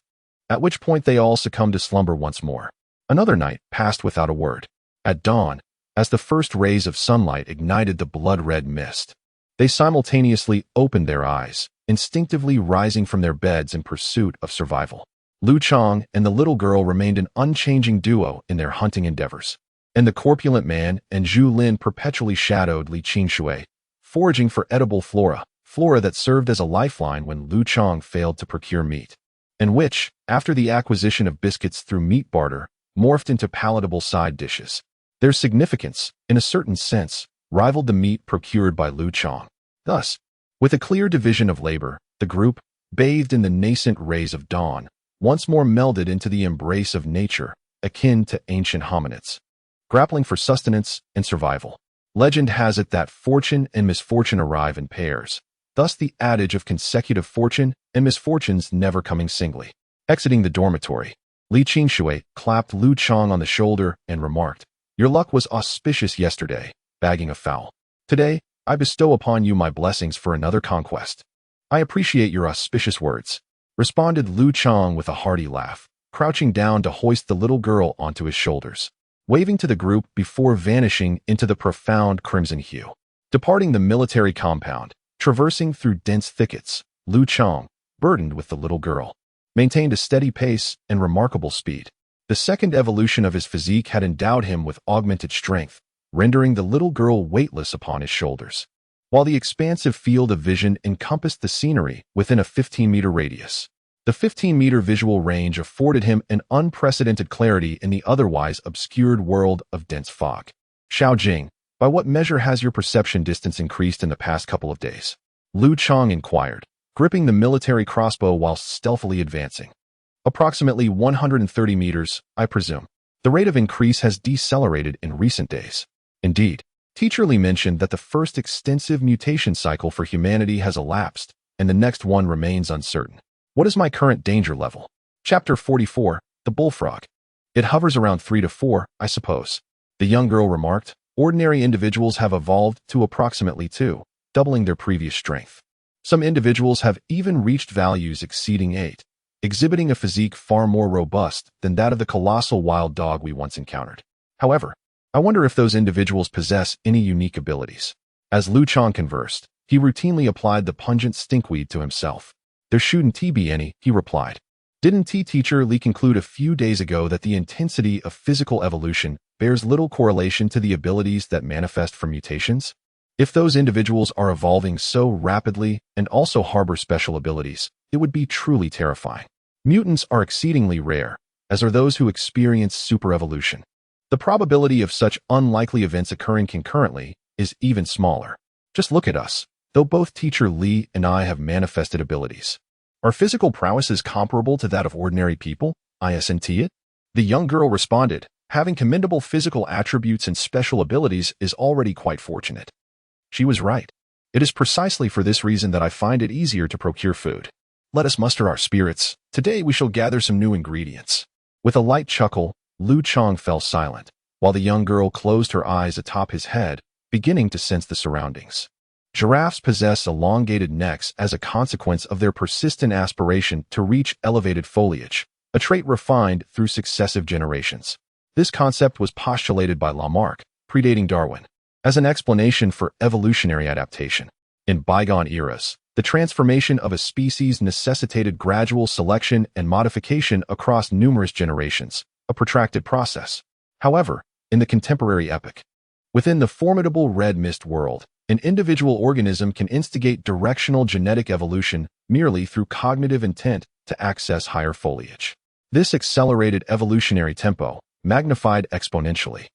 at which point they all succumbed to slumber once more. Another night passed without a word. At dawn, as the first rays of sunlight ignited the blood-red mist, they simultaneously opened their eyes, instinctively rising from their beds in pursuit of survival. Liu Chang and the little girl remained an unchanging duo in their hunting endeavors, and the corpulent man and Zhu Lin perpetually shadowed Li Qingshui, foraging for edible flora that served as a lifeline when Liu Chang failed to procure meat, and which, after the acquisition of biscuits through meat barter, morphed into palatable side dishes. Their significance, in a certain sense, rivaled the meat procured by Liu Chang. Thus, with a clear division of labor, the group, bathed in the nascent rays of dawn, once more melded into the embrace of nature, akin to ancient hominids, grappling for sustenance and survival. Legend has it that fortune and misfortune arrive in pairs, thus the adage of consecutive fortune and misfortunes never coming singly. Exiting the dormitory, Li Qingshui clapped Liu Chang on the shoulder and remarked, "Your luck was auspicious yesterday, bagging a fowl. Today, I bestow upon you my blessings for another conquest." "I appreciate your auspicious words," responded Liu Chang with a hearty laugh, crouching down to hoist the little girl onto his shoulders, waving to the group before vanishing into the profound crimson hue. Departing the military compound, traversing through dense thickets, Liu Chang, burdened with the little girl, maintained a steady pace and remarkable speed. The second evolution of his physique had endowed him with augmented strength, rendering the little girl weightless upon his shoulders, while the expansive field of vision encompassed the scenery within a 15-meter radius. The 15-meter visual range afforded him an unprecedented clarity in the otherwise obscured world of dense fog. "Xiaojing, by what measure has your perception distance increased in the past couple of days?" Liu Chang inquired, gripping the military crossbow whilst stealthily advancing. "Approximately 130 meters, I presume. The rate of increase has decelerated in recent days." Indeed, Teacher Li mentioned that the first extensive mutation cycle for humanity has elapsed, and the next one remains uncertain. "What is my current danger level?" Chapter 44, The Bullfrog. "It hovers around 3 to 4, I suppose," the young girl remarked. "Ordinary individuals have evolved to approximately 2, doubling their previous strength. Some individuals have even reached values exceeding 8, exhibiting a physique far more robust than that of the colossal wild dog we once encountered. However, I wonder if those individuals possess any unique abilities." As Liu Chang conversed, he routinely applied the pungent stinkweed to himself. "There shouldn't be any," he replied. "Didn't Teacher Li conclude a few days ago that the intensity of physical evolution bears little correlation to the abilities that manifest from mutations? If those individuals are evolving so rapidly and also harbor special abilities, it would be truly terrifying. Mutants are exceedingly rare, as are those who experience superevolution. The probability of such unlikely events occurring concurrently is even smaller. Just look at us. Though both Teacher Li and I have manifested abilities, our physical prowess is comparable to that of ordinary people, isn't it?" The young girl responded, "Having commendable physical attributes and special abilities is already quite fortunate." She was right. "It is precisely for this reason that I find it easier to procure food. Let us muster our spirits. Today we shall gather some new ingredients." With a light chuckle, Liu Chang fell silent, while the young girl closed her eyes atop his head, beginning to sense the surroundings. Giraffes possess elongated necks as a consequence of their persistent aspiration to reach elevated foliage, a trait refined through successive generations. This concept was postulated by Lamarck, predating Darwin, as an explanation for evolutionary adaptation. In bygone eras, the transformation of a species necessitated gradual selection and modification across numerous generations, a protracted process. However, in the contemporary epoch, within the formidable red mist world, an individual organism can instigate directional genetic evolution merely through cognitive intent to access higher foliage. This accelerated evolutionary tempo, magnified exponentially,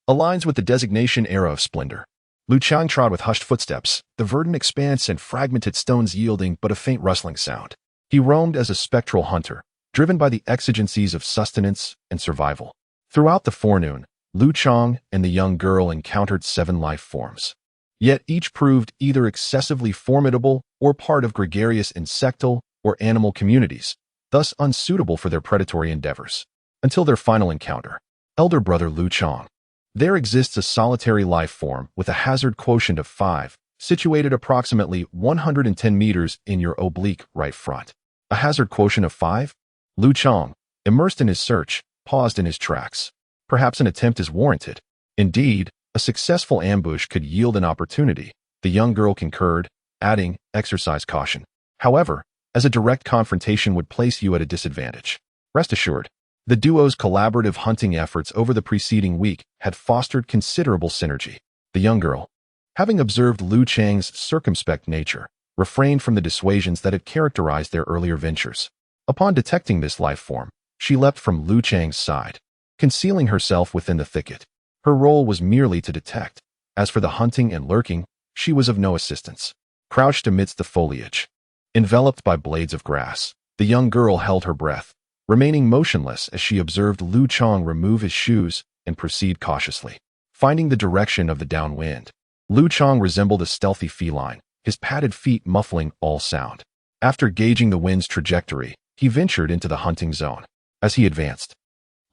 aligns with the designation era of splendor. Liu Chang trod with hushed footsteps, the verdant expanse and fragmented stones yielding but a faint rustling sound. He roamed as a spectral hunter, driven by the exigencies of sustenance and survival. Throughout the forenoon, Liu Chang and the young girl encountered 7 life forms. Yet each proved either excessively formidable or part of gregarious insectal or animal communities, thus unsuitable for their predatory endeavors. Until their final encounter. Elder brother Liu Chang. There exists a solitary life form with a hazard quotient of 5, situated approximately 110 meters in your oblique right front. A hazard quotient of 5? Liu Chang, immersed in his search, paused in his tracks. Perhaps an attempt is warranted. Indeed, a successful ambush could yield an opportunity, the young girl concurred, adding, exercise caution. However, as a direct confrontation would place you at a disadvantage. Rest assured, the duo's collaborative hunting efforts over the preceding week had fostered considerable synergy. The young girl, having observed Liu Chang's circumspect nature, refrained from the dissuasions that had characterized their earlier ventures. Upon detecting this life form, she leapt from Liu Chang's side, concealing herself within the thicket. Her role was merely to detect. As for the hunting and lurking, she was of no assistance. Crouched amidst the foliage, enveloped by blades of grass, the young girl held her breath, remaining motionless as she observed Liu Chang remove his shoes and proceed cautiously. Finding the direction of the downwind, Liu Chang resembled a stealthy feline, his padded feet muffling all sound. After gauging the wind's trajectory, he ventured into the hunting zone. As he advanced,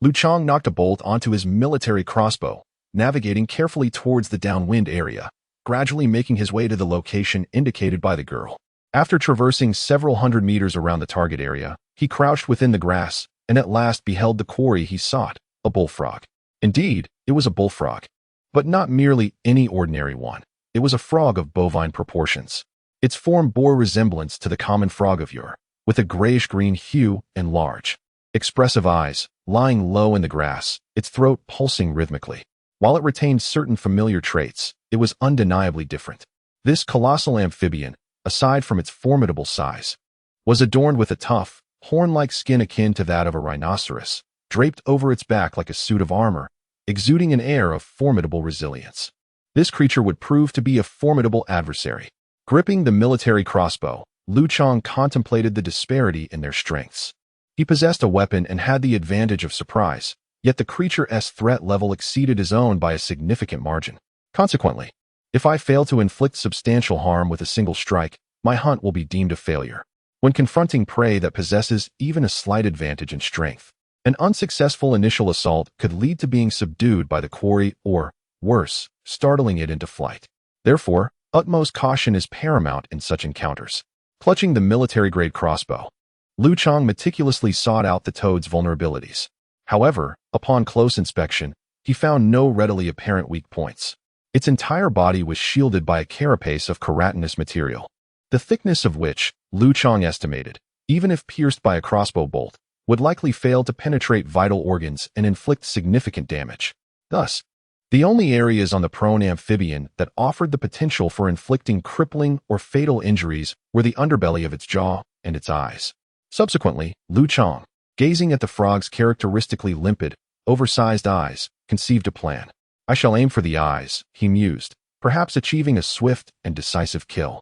Liu Chang knocked a bolt onto his military crossbow, navigating carefully towards the downwind area, gradually making his way to the location indicated by the girl. After traversing several hundred meters around the target area, he crouched within the grass and at last beheld the quarry he sought, a bullfrog. Indeed, it was a bullfrog, but not merely any ordinary one. It was a frog of bovine proportions. Its form bore resemblance to the common frog of yore, with a grayish-green hue and large, expressive eyes, lying low in the grass, its throat pulsing rhythmically. While it retained certain familiar traits, it was undeniably different. This colossal amphibian, aside from its formidable size, was adorned with a tough, horn-like skin akin to that of a rhinoceros, draped over its back like a suit of armor, exuding an air of formidable resilience. This creature would prove to be a formidable adversary. Gripping the military crossbow, Liu Chang contemplated the disparity in their strengths. He possessed a weapon and had the advantage of surprise, yet the creature's threat level exceeded his own by a significant margin. Consequently, if I fail to inflict substantial harm with a single strike, my hunt will be deemed a failure. When confronting prey that possesses even a slight advantage in strength, an unsuccessful initial assault could lead to being subdued by the quarry or, worse, startling it into flight. Therefore, utmost caution is paramount in such encounters. Clutching the military-grade crossbow, Liu Chang meticulously sought out the toad's vulnerabilities. However, upon close inspection, he found no readily apparent weak points. Its entire body was shielded by a carapace of keratinous material, the thickness of which, Liu Chang estimated, even if pierced by a crossbow bolt, would likely fail to penetrate vital organs and inflict significant damage. Thus, the only areas on the prone amphibian that offered the potential for inflicting crippling or fatal injuries were the underbelly of its jaw and its eyes. Subsequently, Liu Chang, gazing at the frog's characteristically limpid, oversized eyes, conceived a plan. I shall aim for the eyes, he mused, perhaps achieving a swift and decisive kill.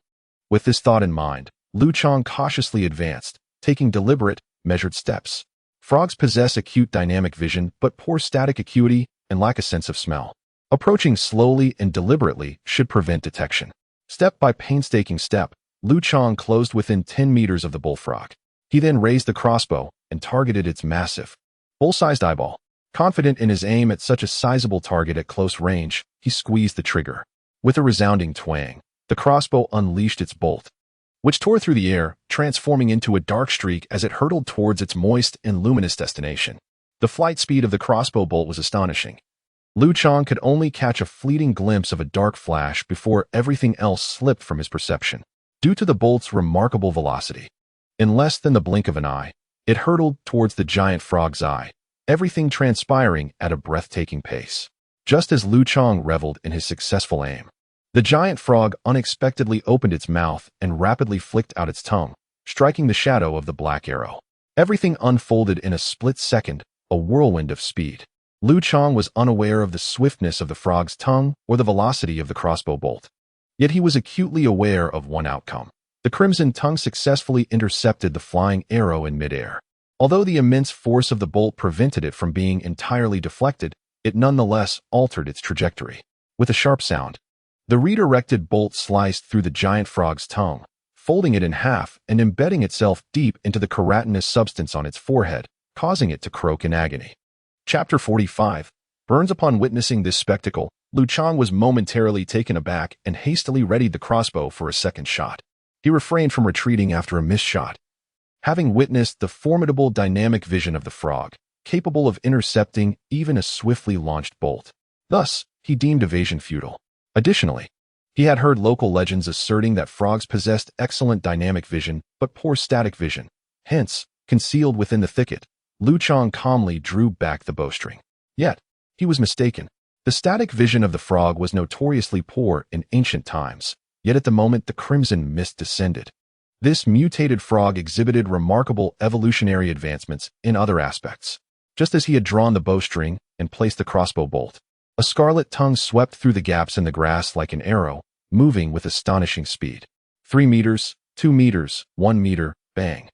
With this thought in mind, Liu Chang cautiously advanced, taking deliberate, measured steps. Frogs possess acute dynamic vision but poor static acuity and lack a sense of smell. Approaching slowly and deliberately should prevent detection. Step by painstaking step, Liu Chang closed within 10 meters of the bullfrog. He then raised the crossbow and targeted its massive, bull-sized eyeball. Confident in his aim at such a sizable target at close range, he squeezed the trigger. With a resounding twang, the crossbow unleashed its bolt, which tore through the air, transforming into a dark streak as it hurtled towards its moist and luminous destination. The flight speed of the crossbow bolt was astonishing. Liu Chang could only catch a fleeting glimpse of a dark flash before everything else slipped from his perception. Due to the bolt's remarkable velocity, in less than the blink of an eye, it hurtled towards the giant frog's eye, everything transpiring at a breathtaking pace. Just as Liu Chang reveled in his successful aim, the giant frog unexpectedly opened its mouth and rapidly flicked out its tongue, striking the shadow of the black arrow. Everything unfolded in a split second, a whirlwind of speed. Liu Chang was unaware of the swiftness of the frog's tongue or the velocity of the crossbow bolt. Yet he was acutely aware of one outcome. The crimson tongue successfully intercepted the flying arrow in midair. Although the immense force of the bolt prevented it from being entirely deflected, it nonetheless altered its trajectory. With a sharp sound, the redirected bolt sliced through the giant frog's tongue, folding it in half and embedding itself deep into the keratinous substance on its forehead, causing it to croak in agony. Chapter 45. Burns. Upon witnessing this spectacle, Liu Chang was momentarily taken aback and hastily readied the crossbow for a second shot. He refrained from retreating after a missed shot. Having witnessed the formidable dynamic vision of the frog, capable of intercepting even a swiftly launched bolt. Thus, he deemed evasion futile. Additionally, he had heard local legends asserting that frogs possessed excellent dynamic vision but poor static vision. Hence, concealed within the thicket, Liu Chang calmly drew back the bowstring. Yet, he was mistaken. The static vision of the frog was notoriously poor in ancient times, yet at the moment the crimson mist descended. This mutated frog exhibited remarkable evolutionary advancements in other aspects. Just as he had drawn the bowstring and placed the crossbow bolt, a scarlet tongue swept through the gaps in the grass like an arrow, moving with astonishing speed. 3 meters, 2 meters, 1 meter, bang.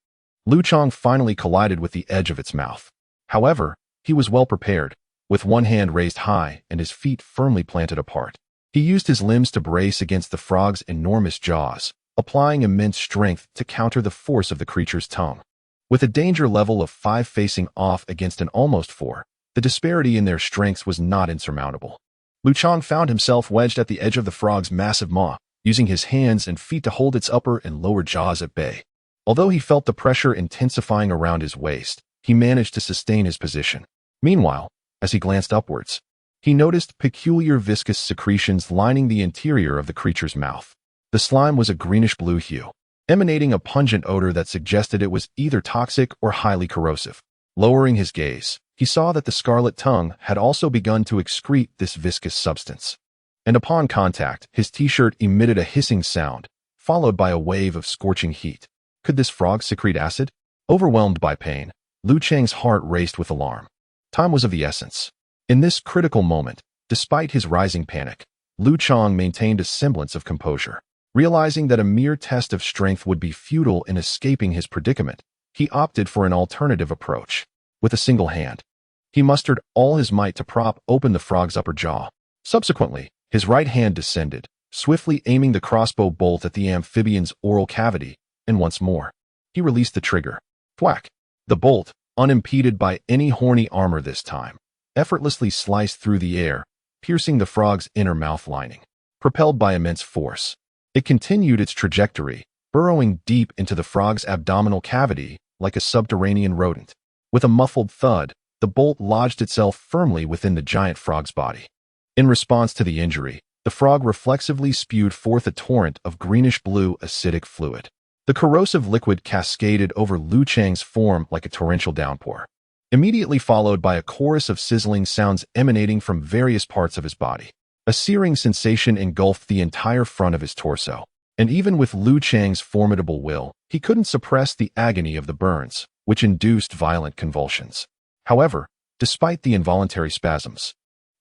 Liu Chang finally collided with the edge of its mouth. However, he was well prepared, with one hand raised high and his feet firmly planted apart. He used his limbs to brace against the frog's enormous jaws, applying immense strength to counter the force of the creature's tongue. With a danger level of 5 facing off against an almost 4, the disparity in their strengths was not insurmountable. Liu Chang found himself wedged at the edge of the frog's massive maw, using his hands and feet to hold its upper and lower jaws at bay. Although he felt the pressure intensifying around his waist, he managed to sustain his position. Meanwhile, as he glanced upwards, he noticed peculiar viscous secretions lining the interior of the creature's mouth. The slime was a greenish-blue hue, emanating a pungent odor that suggested it was either toxic or highly corrosive. Lowering his gaze, he saw that the scarlet tongue had also begun to excrete this viscous substance. And upon contact, his t-shirt emitted a hissing sound, followed by a wave of scorching heat. Could this frog secrete acid? Overwhelmed by pain, Liu Chang's heart raced with alarm. Time was of the essence. In this critical moment, despite his rising panic, Liu Chang maintained a semblance of composure. Realizing that a mere test of strength would be futile in escaping his predicament, he opted for an alternative approach. With a single hand, he mustered all his might to prop open the frog's upper jaw. Subsequently, his right hand descended, swiftly aiming the crossbow bolt at the amphibian's oral cavity, and once more, he released the trigger. Thwack! The bolt, unimpeded by any horny armor this time, effortlessly sliced through the air, piercing the frog's inner mouth lining. Propelled by immense force, it continued its trajectory, burrowing deep into the frog's abdominal cavity like a subterranean rodent. With a muffled thud, the bolt lodged itself firmly within the giant frog's body. In response to the injury, the frog reflexively spewed forth a torrent of greenish-blue acidic fluid. The corrosive liquid cascaded over Liu Chang's form like a torrential downpour, immediately followed by a chorus of sizzling sounds emanating from various parts of his body. A searing sensation engulfed the entire front of his torso, and even with Liu Chang's formidable will, he couldn't suppress the agony of the burns, which induced violent convulsions. However, despite the involuntary spasms,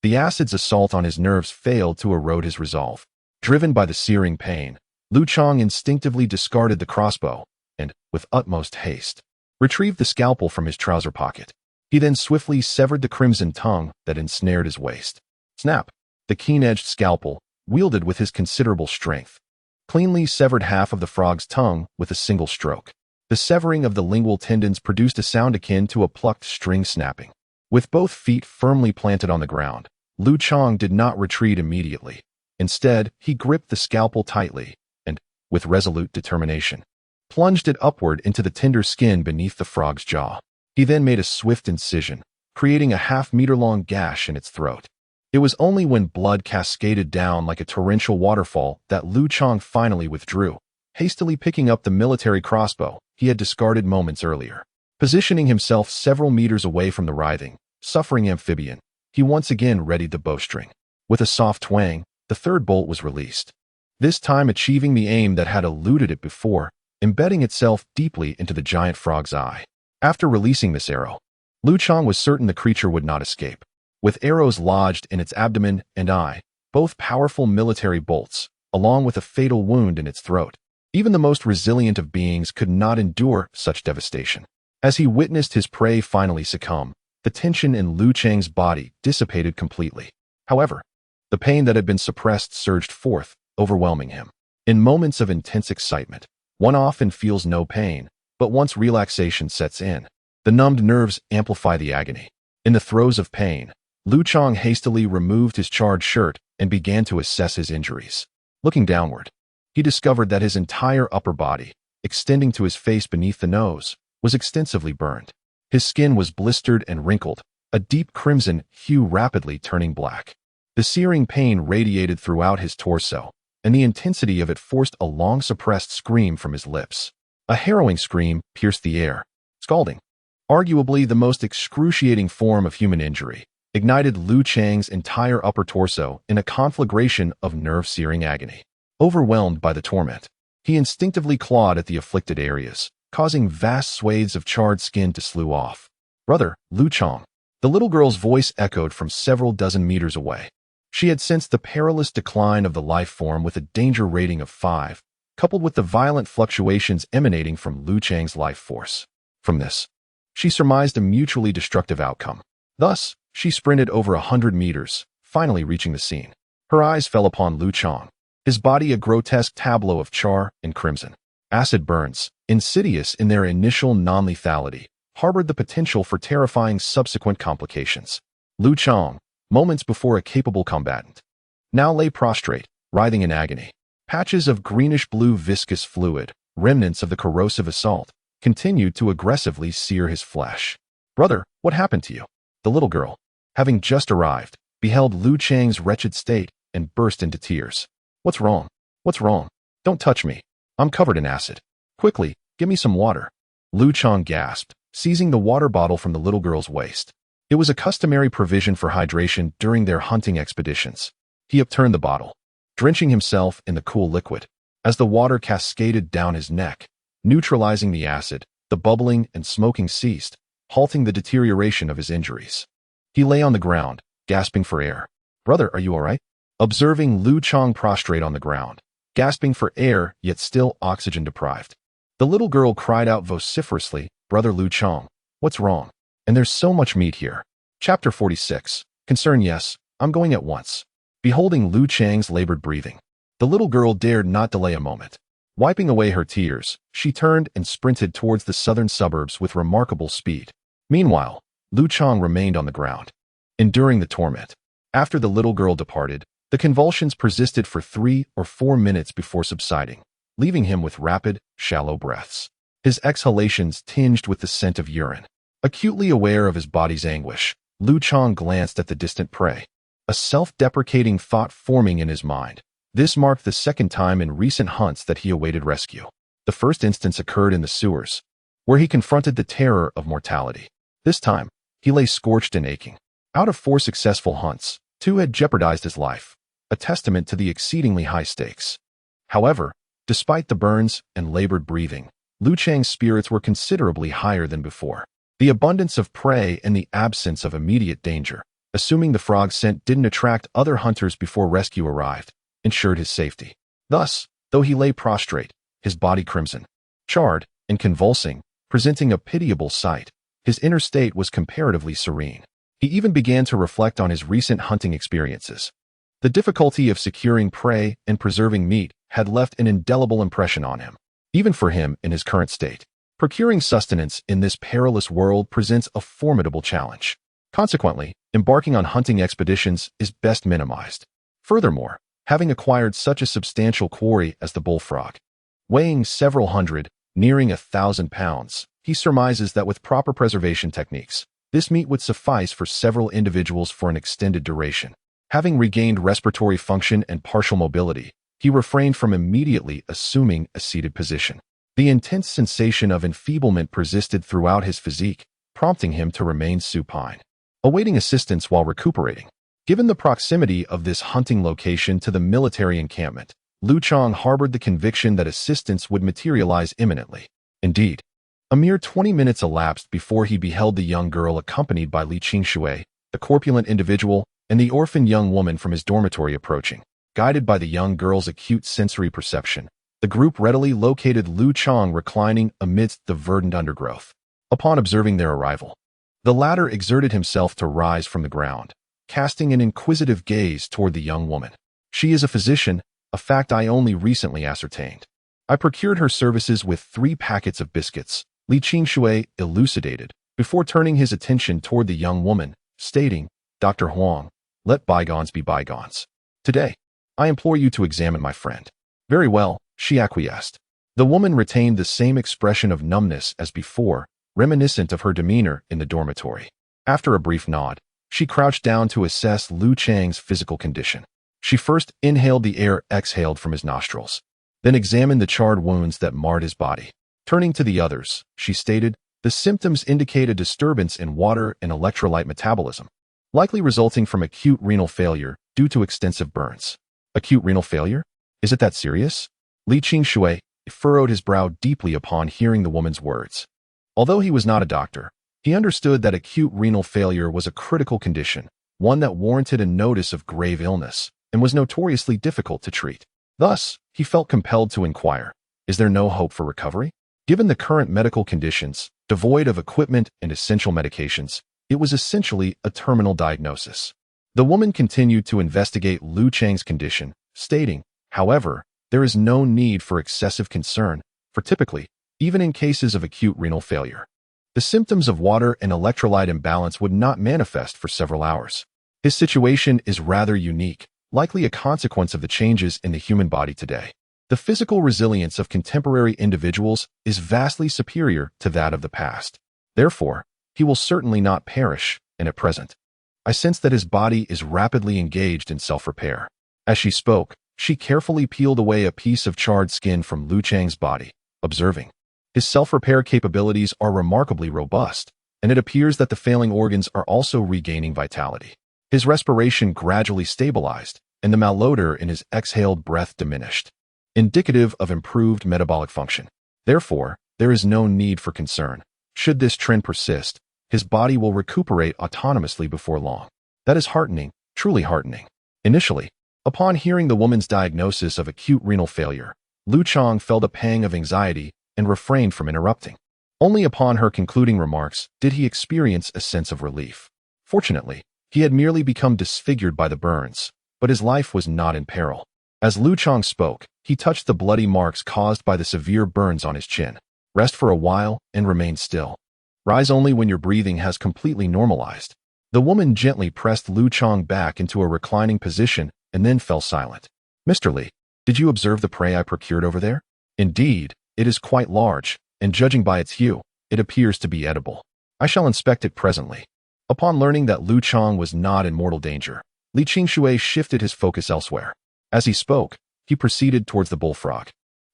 the acid's assault on his nerves failed to erode his resolve. Driven by the searing pain, Liu Chang instinctively discarded the crossbow and, with utmost haste, retrieved the scalpel from his trouser pocket. He then swiftly severed the crimson tongue that ensnared his waist. Snap! The keen-edged scalpel, wielded with his considerable strength, cleanly severed half of the frog's tongue with a single stroke. The severing of the lingual tendons produced a sound akin to a plucked string snapping. With both feet firmly planted on the ground, Liu Chang did not retreat immediately. Instead, he gripped the scalpel tightly and, with resolute determination, plunged it upward into the tender skin beneath the frog's jaw. He then made a swift incision, creating a half-meter-long gash in its throat. It was only when blood cascaded down like a torrential waterfall that Liu Chang finally withdrew, hastily picking up the military crossbow he had discarded moments earlier. Positioning himself several meters away from the writhing, suffering amphibian, he once again readied the bowstring. With a soft twang, the third bolt was released, this time achieving the aim that had eluded it before, embedding itself deeply into the giant frog's eye. After releasing this arrow, Liu Chang was certain the creature would not escape. With arrows lodged in its abdomen and eye, both powerful military bolts, along with a fatal wound in its throat, even the most resilient of beings could not endure such devastation. As he witnessed his prey finally succumb, the tension in Liu Chang's body dissipated completely. However, the pain that had been suppressed surged forth, overwhelming him. In moments of intense excitement, One often feels no pain, but once relaxation sets in, the numbed nerves amplify the agony. In the throes of pain, Liu Chang hastily removed his charred shirt and began to assess his injuries. Looking downward, he discovered that his entire upper body, extending to his face beneath the nose, was extensively burned. His skin was blistered and wrinkled, a deep crimson hue rapidly turning black. The searing pain radiated throughout his torso, and the intensity of it forced a long-suppressed scream from his lips. A harrowing scream pierced the air, scalding. Arguably the most excruciating form of human injury, ignited Liu Chang's entire upper torso in a conflagration of nerve-searing agony. Overwhelmed by the torment, he instinctively clawed at the afflicted areas, causing vast swathes of charred skin to slough off. "Brother, Liu Chang." The little girl's voice echoed from several dozen meters away. She had sensed the perilous decline of the life form with a danger rating of 5, coupled with the violent fluctuations emanating from Liu Chang's life force. From this, she surmised a mutually destructive outcome. Thus, she sprinted over 100 meters, finally reaching the scene. Her eyes fell upon Liu Chang, his body a grotesque tableau of char and crimson. Acid burns, insidious in their initial non-lethality, harbored the potential for terrifying subsequent complications. Liu Chang, moments before a capable combatant, now lay prostrate, writhing in agony. Patches of greenish-blue viscous fluid, remnants of the corrosive assault, continued to aggressively sear his flesh. "Brother, what happened to you?" The little girl, having just arrived, beheld Liu Chang's wretched state and burst into tears. "What's wrong? What's wrong? Don't touch me. I'm covered in acid. Quickly, give me some water." Liu Chang gasped, seizing the water bottle from the little girl's waist. It was a customary provision for hydration during their hunting expeditions. He upturned the bottle, drenching himself in the cool liquid. As the water cascaded down his neck, neutralizing the acid, the bubbling and smoking ceased, halting the deterioration of his injuries. He lay on the ground, gasping for air. "Brother, are you all right?" Observing Liu Chang prostrate on the ground, gasping for air yet still oxygen-deprived, the little girl cried out vociferously, "Brother Liu Chang, what's wrong? And there's so much meat here." Chapter 46. Concern. "Yes, I'm going at once." Beholding Liu Chang's labored breathing, the little girl dared not delay a moment. Wiping away her tears, she turned and sprinted towards the southern suburbs with remarkable speed. Meanwhile, Liu Chang remained on the ground, enduring the torment. After the little girl departed, the convulsions persisted for 3 or 4 minutes before subsiding, leaving him with rapid, shallow breaths. His exhalations tinged with the scent of urine. Acutely aware of his body's anguish, Liu Chang glanced at the distant prey, a self-deprecating thought forming in his mind. This marked the second time in recent hunts that he awaited rescue. The first instance occurred in the sewers, where he confronted the terror of mortality. This time, he lay scorched and aching. Out of 4 successful hunts, 2 had jeopardized his life, a testament to the exceedingly high stakes. However, despite the burns and labored breathing, Liu Chang's spirits were considerably higher than before. The abundance of prey and the absence of immediate danger, assuming the frog scent didn't attract other hunters before rescue arrived, ensured his safety. Thus, though he lay prostrate, his body crimson, charred, and convulsing, presenting a pitiable sight, his inner state was comparatively serene. He even began to reflect on his recent hunting experiences. The difficulty of securing prey and preserving meat had left an indelible impression on him. Even for him in his current state, procuring sustenance in this perilous world presents a formidable challenge. Consequently, embarking on hunting expeditions is best minimized. Furthermore, having acquired such a substantial quarry as the bullfrog, weighing several hundred, nearing 1,000 pounds, he surmises that with proper preservation techniques, this meat would suffice for several individuals for an extended duration. Having regained respiratory function and partial mobility, he refrained from immediately assuming a seated position. The intense sensation of enfeeblement persisted throughout his physique, prompting him to remain supine, awaiting assistance while recuperating. Given the proximity of this hunting location to the military encampment, Liu Chang harbored the conviction that assistance would materialize imminently. Indeed, a mere 20 minutes elapsed before he beheld the young girl accompanied by Li Qingshui, the corpulent individual, and the orphaned young woman from his dormitory approaching. Guided by the young girl's acute sensory perception, the group readily located Liu Chang reclining amidst the verdant undergrowth. Upon observing their arrival, the latter exerted himself to rise from the ground, casting an inquisitive gaze toward the young woman. "She is a physician, a fact I only recently ascertained." I procured her services with 3 packets of biscuits, Li Qingshui elucidated, before turning his attention toward the young woman, stating, Dr. Huang, let bygones be bygones. Today, I implore you to examine my friend. Very well, she acquiesced. The woman retained the same expression of numbness as before, reminiscent of her demeanor in the dormitory. After a brief nod, she crouched down to assess Liu Chang's physical condition. She first inhaled the air exhaled from his nostrils, then examined the charred wounds that marred his body. Turning to the others, she stated, the symptoms indicate a disturbance in water and electrolyte metabolism, likely resulting from acute renal failure due to extensive burns. Acute renal failure? Is it that serious? Li Qingshui furrowed his brow deeply upon hearing the woman's words. Although he was not a doctor, he understood that acute renal failure was a critical condition, one that warranted a notice of grave illness, and was notoriously difficult to treat. Thus, he felt compelled to inquire, is there no hope for recovery? Given the current medical conditions, devoid of equipment and essential medications, it was essentially a terminal diagnosis. The woman continued to investigate Liu Chang's condition, stating, however, there is no need for excessive concern, for typically, even in cases of acute renal failure, the symptoms of water and electrolyte imbalance would not manifest for several hours. His situation is rather unique, likely a consequence of the changes in the human body today. The physical resilience of contemporary individuals is vastly superior to that of the past. Therefore, he will certainly not perish, and at present, I sense that his body is rapidly engaged in self-repair. As she spoke, she carefully peeled away a piece of charred skin from Liu Chang's body, observing, his self-repair capabilities are remarkably robust, and it appears that the failing organs are also regaining vitality. His respiration gradually stabilized, and the malodor in his exhaled breath diminished, indicative of improved metabolic function. Therefore, there is no need for concern. Should this trend persist, his body will recuperate autonomously before long. That is heartening, truly heartening. Initially, upon hearing the woman's diagnosis of acute renal failure, Liu Chang felt a pang of anxiety and refrained from interrupting. Only upon her concluding remarks did he experience a sense of relief. Fortunately, he had merely become disfigured by the burns, but his life was not in peril. As Liu Chang spoke, he touched the bloody marks caused by the severe burns on his chin. Rest for a while and remain still. Rise only when your breathing has completely normalized. The woman gently pressed Liu Chang back into a reclining position and then fell silent. Mr. Li, did you observe the prey I procured over there? Indeed, it is quite large, and judging by its hue, it appears to be edible. I shall inspect it presently. Upon learning that Liu Chang was not in mortal danger, Li Qingshui shifted his focus elsewhere. As he spoke, he proceeded towards the bullfrog,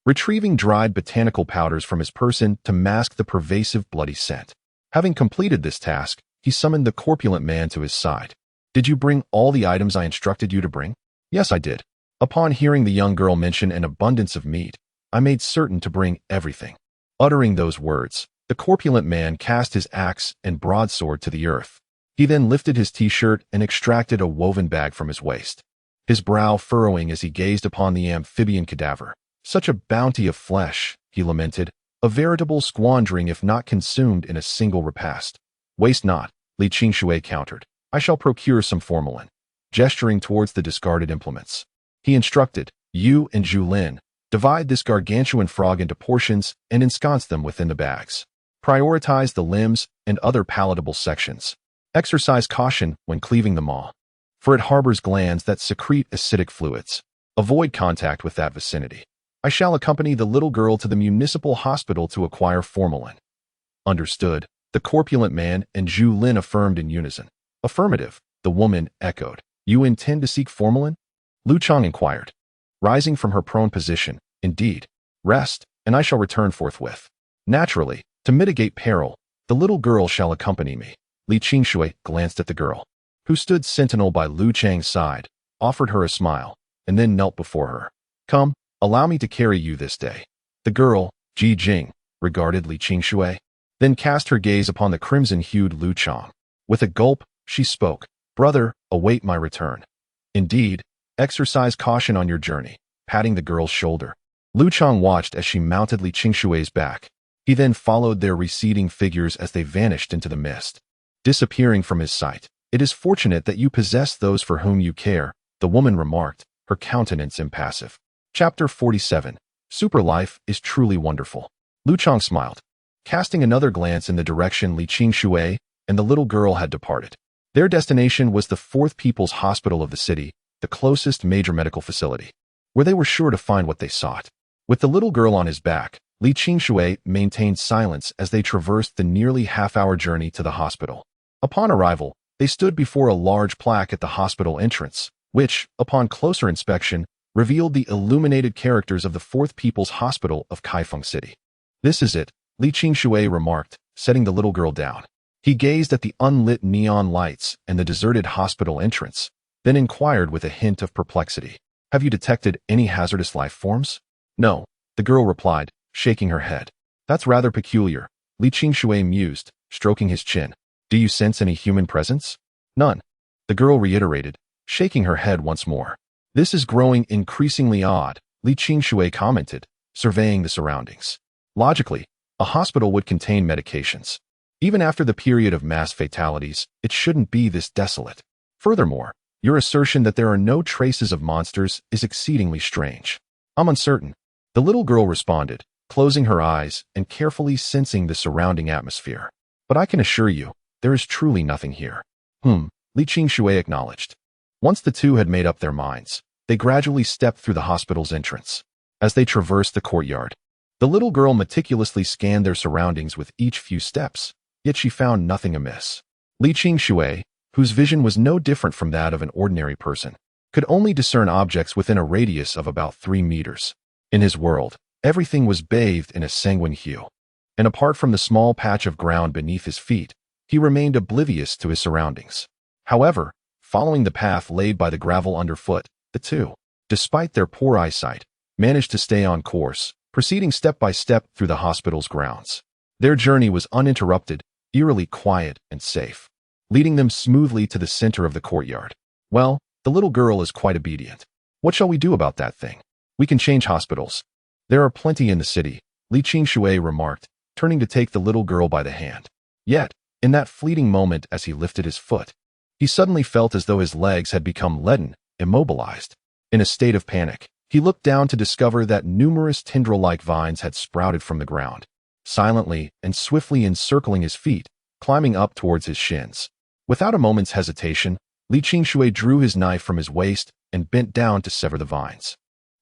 retrieving dried botanical powders from his person to mask the pervasive bloody scent. Having completed this task, he summoned the corpulent man to his side. Did you bring all the items I instructed you to bring? Yes, I did. Upon hearing the young girl mention an abundance of meat, I made certain to bring everything. Uttering those words, the corpulent man cast his axe and broadsword to the earth. He then lifted his t-shirt and extracted a woven bag from his waist, his brow furrowing as he gazed upon the amphibian cadaver. Such a bounty of flesh, he lamented, a veritable squandering if not consumed in a single repast. Waste not, Li Qingshui countered. I shall procure some formalin. Gesturing towards the discarded implements, he instructed, you and Zhu Lin, divide this gargantuan frog into portions and ensconce them within the bags. Prioritize the limbs and other palatable sections. Exercise caution when cleaving the maw, for it harbors glands that secrete acidic fluids. Avoid contact with that vicinity. I shall accompany the little girl to the municipal hospital to acquire formalin. Understood, the corpulent man and Zhu Lin affirmed in unison. Affirmative, the woman echoed. You intend to seek formalin? Liu Chang inquired, rising from her prone position. Indeed. Rest, and I shall return forthwith. Naturally, to mitigate peril, the little girl shall accompany me. Li Qingshui glanced at the girl, who stood sentinel by Liu Chang's side, offered her a smile, and then knelt before her. Come, allow me to carry you this day. The girl, Ji Jing, regarded Li Qingshui, then cast her gaze upon the crimson-hued Liu Chang. With a gulp, she spoke. Brother, await my return. Indeed, exercise caution on your journey, patting the girl's shoulder. Liu Chang watched as she mounted Li Qingshui's back. He then followed their receding figures as they vanished into the mist, disappearing from his sight. It is fortunate that you possess those for whom you care, the woman remarked, her countenance impassive. Chapter 47. Super life is truly wonderful. Liu Chang smiled, casting another glance in the direction Li Qingshui and the little girl had departed. Their destination was the fourth People's Hospital of the city, the closest major medical facility, where they were sure to find what they sought. With the little girl on his back, Li Qingshui maintained silence as they traversed the nearly half-hour journey to the hospital. Upon arrival, they stood before a large plaque at the hospital entrance, which, upon closer inspection, revealed the illuminated characters of the Fourth People's Hospital of Kaifeng City. "This is it," Li Qingshui remarked, setting the little girl down. He gazed at the unlit neon lights and the deserted hospital entrance, then inquired with a hint of perplexity, "Have you detected any hazardous life forms?" "No," the girl replied, shaking her head. "That's rather peculiar," Li Qingshui mused, stroking his chin. "Do you sense any human presence?" "None," the girl reiterated, shaking her head once more. "This is growing increasingly odd," Li Qingshui commented, surveying the surroundings. Logically, a hospital would contain medications. Even after the period of mass fatalities, it shouldn't be this desolate. Furthermore, your assertion that there are no traces of monsters is exceedingly strange. "I'm uncertain," the little girl responded, closing her eyes and carefully sensing the surrounding atmosphere. "But I can assure you, there is truly nothing here." Li Qingshui acknowledged. Once the two had made up their minds, they gradually stepped through the hospital's entrance. As they traversed the courtyard, the little girl meticulously scanned their surroundings with each few steps, yet she found nothing amiss. Li Qingshui, whose vision was no different from that of an ordinary person, could only discern objects within a radius of about 3 meters. In his world, everything was bathed in a sanguine hue, and apart from the small patch of ground beneath his feet, he remained oblivious to his surroundings. However, following the path laid by the gravel underfoot, the two, despite their poor eyesight, managed to stay on course, proceeding step by step through the hospital's grounds. Their journey was uninterrupted, eerily quiet and safe, leading them smoothly to the center of the courtyard. "Well, the little girl is quite obedient. What shall we do about that thing? We can change hospitals. There are plenty in the city," Li Qingshui remarked, turning to take the little girl by the hand. Yet, in that fleeting moment as he lifted his foot, he suddenly felt as though his legs had become leaden, immobilized. In a state of panic, he looked down to discover that numerous tendril-like vines had sprouted from the ground, silently and swiftly encircling his feet, climbing up towards his shins. Without a moment's hesitation, Li Qingshui drew his knife from his waist and bent down to sever the vines.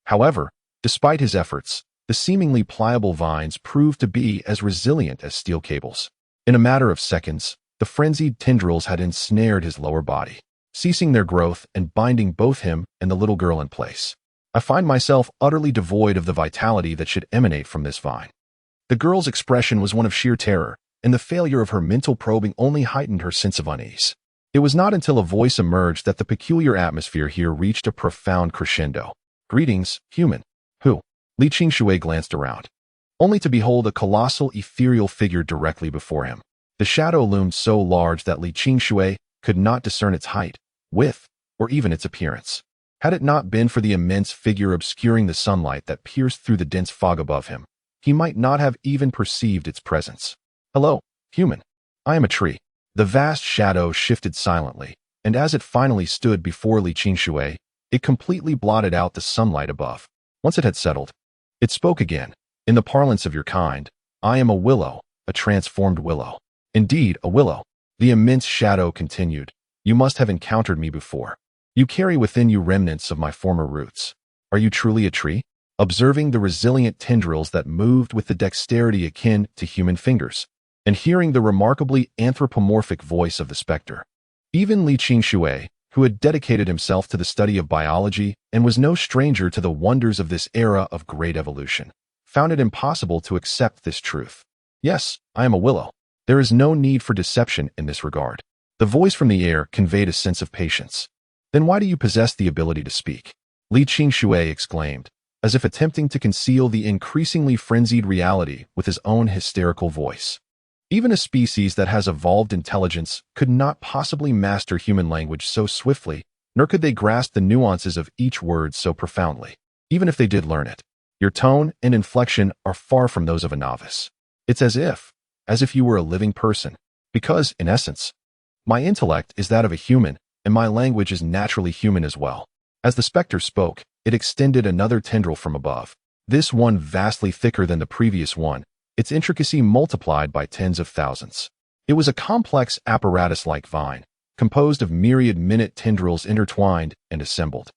However, despite his efforts, the seemingly pliable vines proved to be as resilient as steel cables. In a matter of seconds, the frenzied tendrils had ensnared his lower body, ceasing their growth and binding both him and the little girl in place. "I find myself utterly devoid of the vitality that should emanate from this vine." The girl's expression was one of sheer terror, and the failure of her mental probing only heightened her sense of unease. It was not until a voice emerged that the peculiar atmosphere here reached a profound crescendo. "Greetings, human." "Who?" Li Qingshui glanced around, only to behold a colossal ethereal figure directly before him. The shadow loomed so large that Li Qingshui could not discern its height, width, or even its appearance. Had it not been for the immense figure obscuring the sunlight that pierced through the dense fog above him, he might not have even perceived its presence. "Hello, human. I am a tree." The vast shadow shifted silently, and as it finally stood before Li Qingshui, it completely blotted out the sunlight above. Once it had settled, it spoke again. "In the parlance of your kind, I am a willow, a transformed willow." "Indeed, a willow," the immense shadow continued. "You must have encountered me before. You carry within you remnants of my former roots. Are you truly a tree?" Observing the resilient tendrils that moved with the dexterity akin to human fingers, and hearing the remarkably anthropomorphic voice of the specter, even Li Qingshui, who had dedicated himself to the study of biology and was no stranger to the wonders of this era of great evolution, found it impossible to accept this truth. "Yes, I am a willow. There is no need for deception in this regard." The voice from the air conveyed a sense of patience. "Then why do you possess the ability to speak?" Li Qingshui exclaimed, as if attempting to conceal the increasingly frenzied reality with his own hysterical voice. Even a species that has evolved intelligence could not possibly master human language so swiftly, nor could they grasp the nuances of each word so profoundly, even if they did learn it. Your tone and inflection are far from those of a novice. It's as if you were a living person, because, in essence, my intellect is that of a human, and my language is naturally human as well. As the specter spoke, it extended another tendril from above, this one vastly thicker than the previous one, its intricacy multiplied by tens of thousands. It was a complex apparatus-like vine, composed of myriad minute tendrils intertwined and assembled.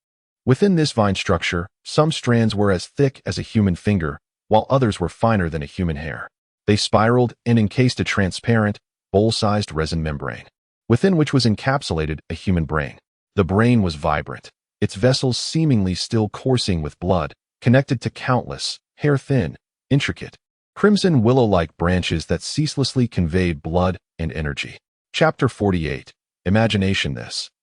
Within this vine structure, some strands were as thick as a human finger, while others were finer than a human hair. They spiraled and encased a transparent, bowl-sized resin membrane, within which was encapsulated a human brain. The brain was vibrant, its vessels seemingly still coursing with blood, connected to countless, hair-thin, intricate, crimson willow-like branches that ceaselessly conveyed blood and energy. Chapter 48. Imagination.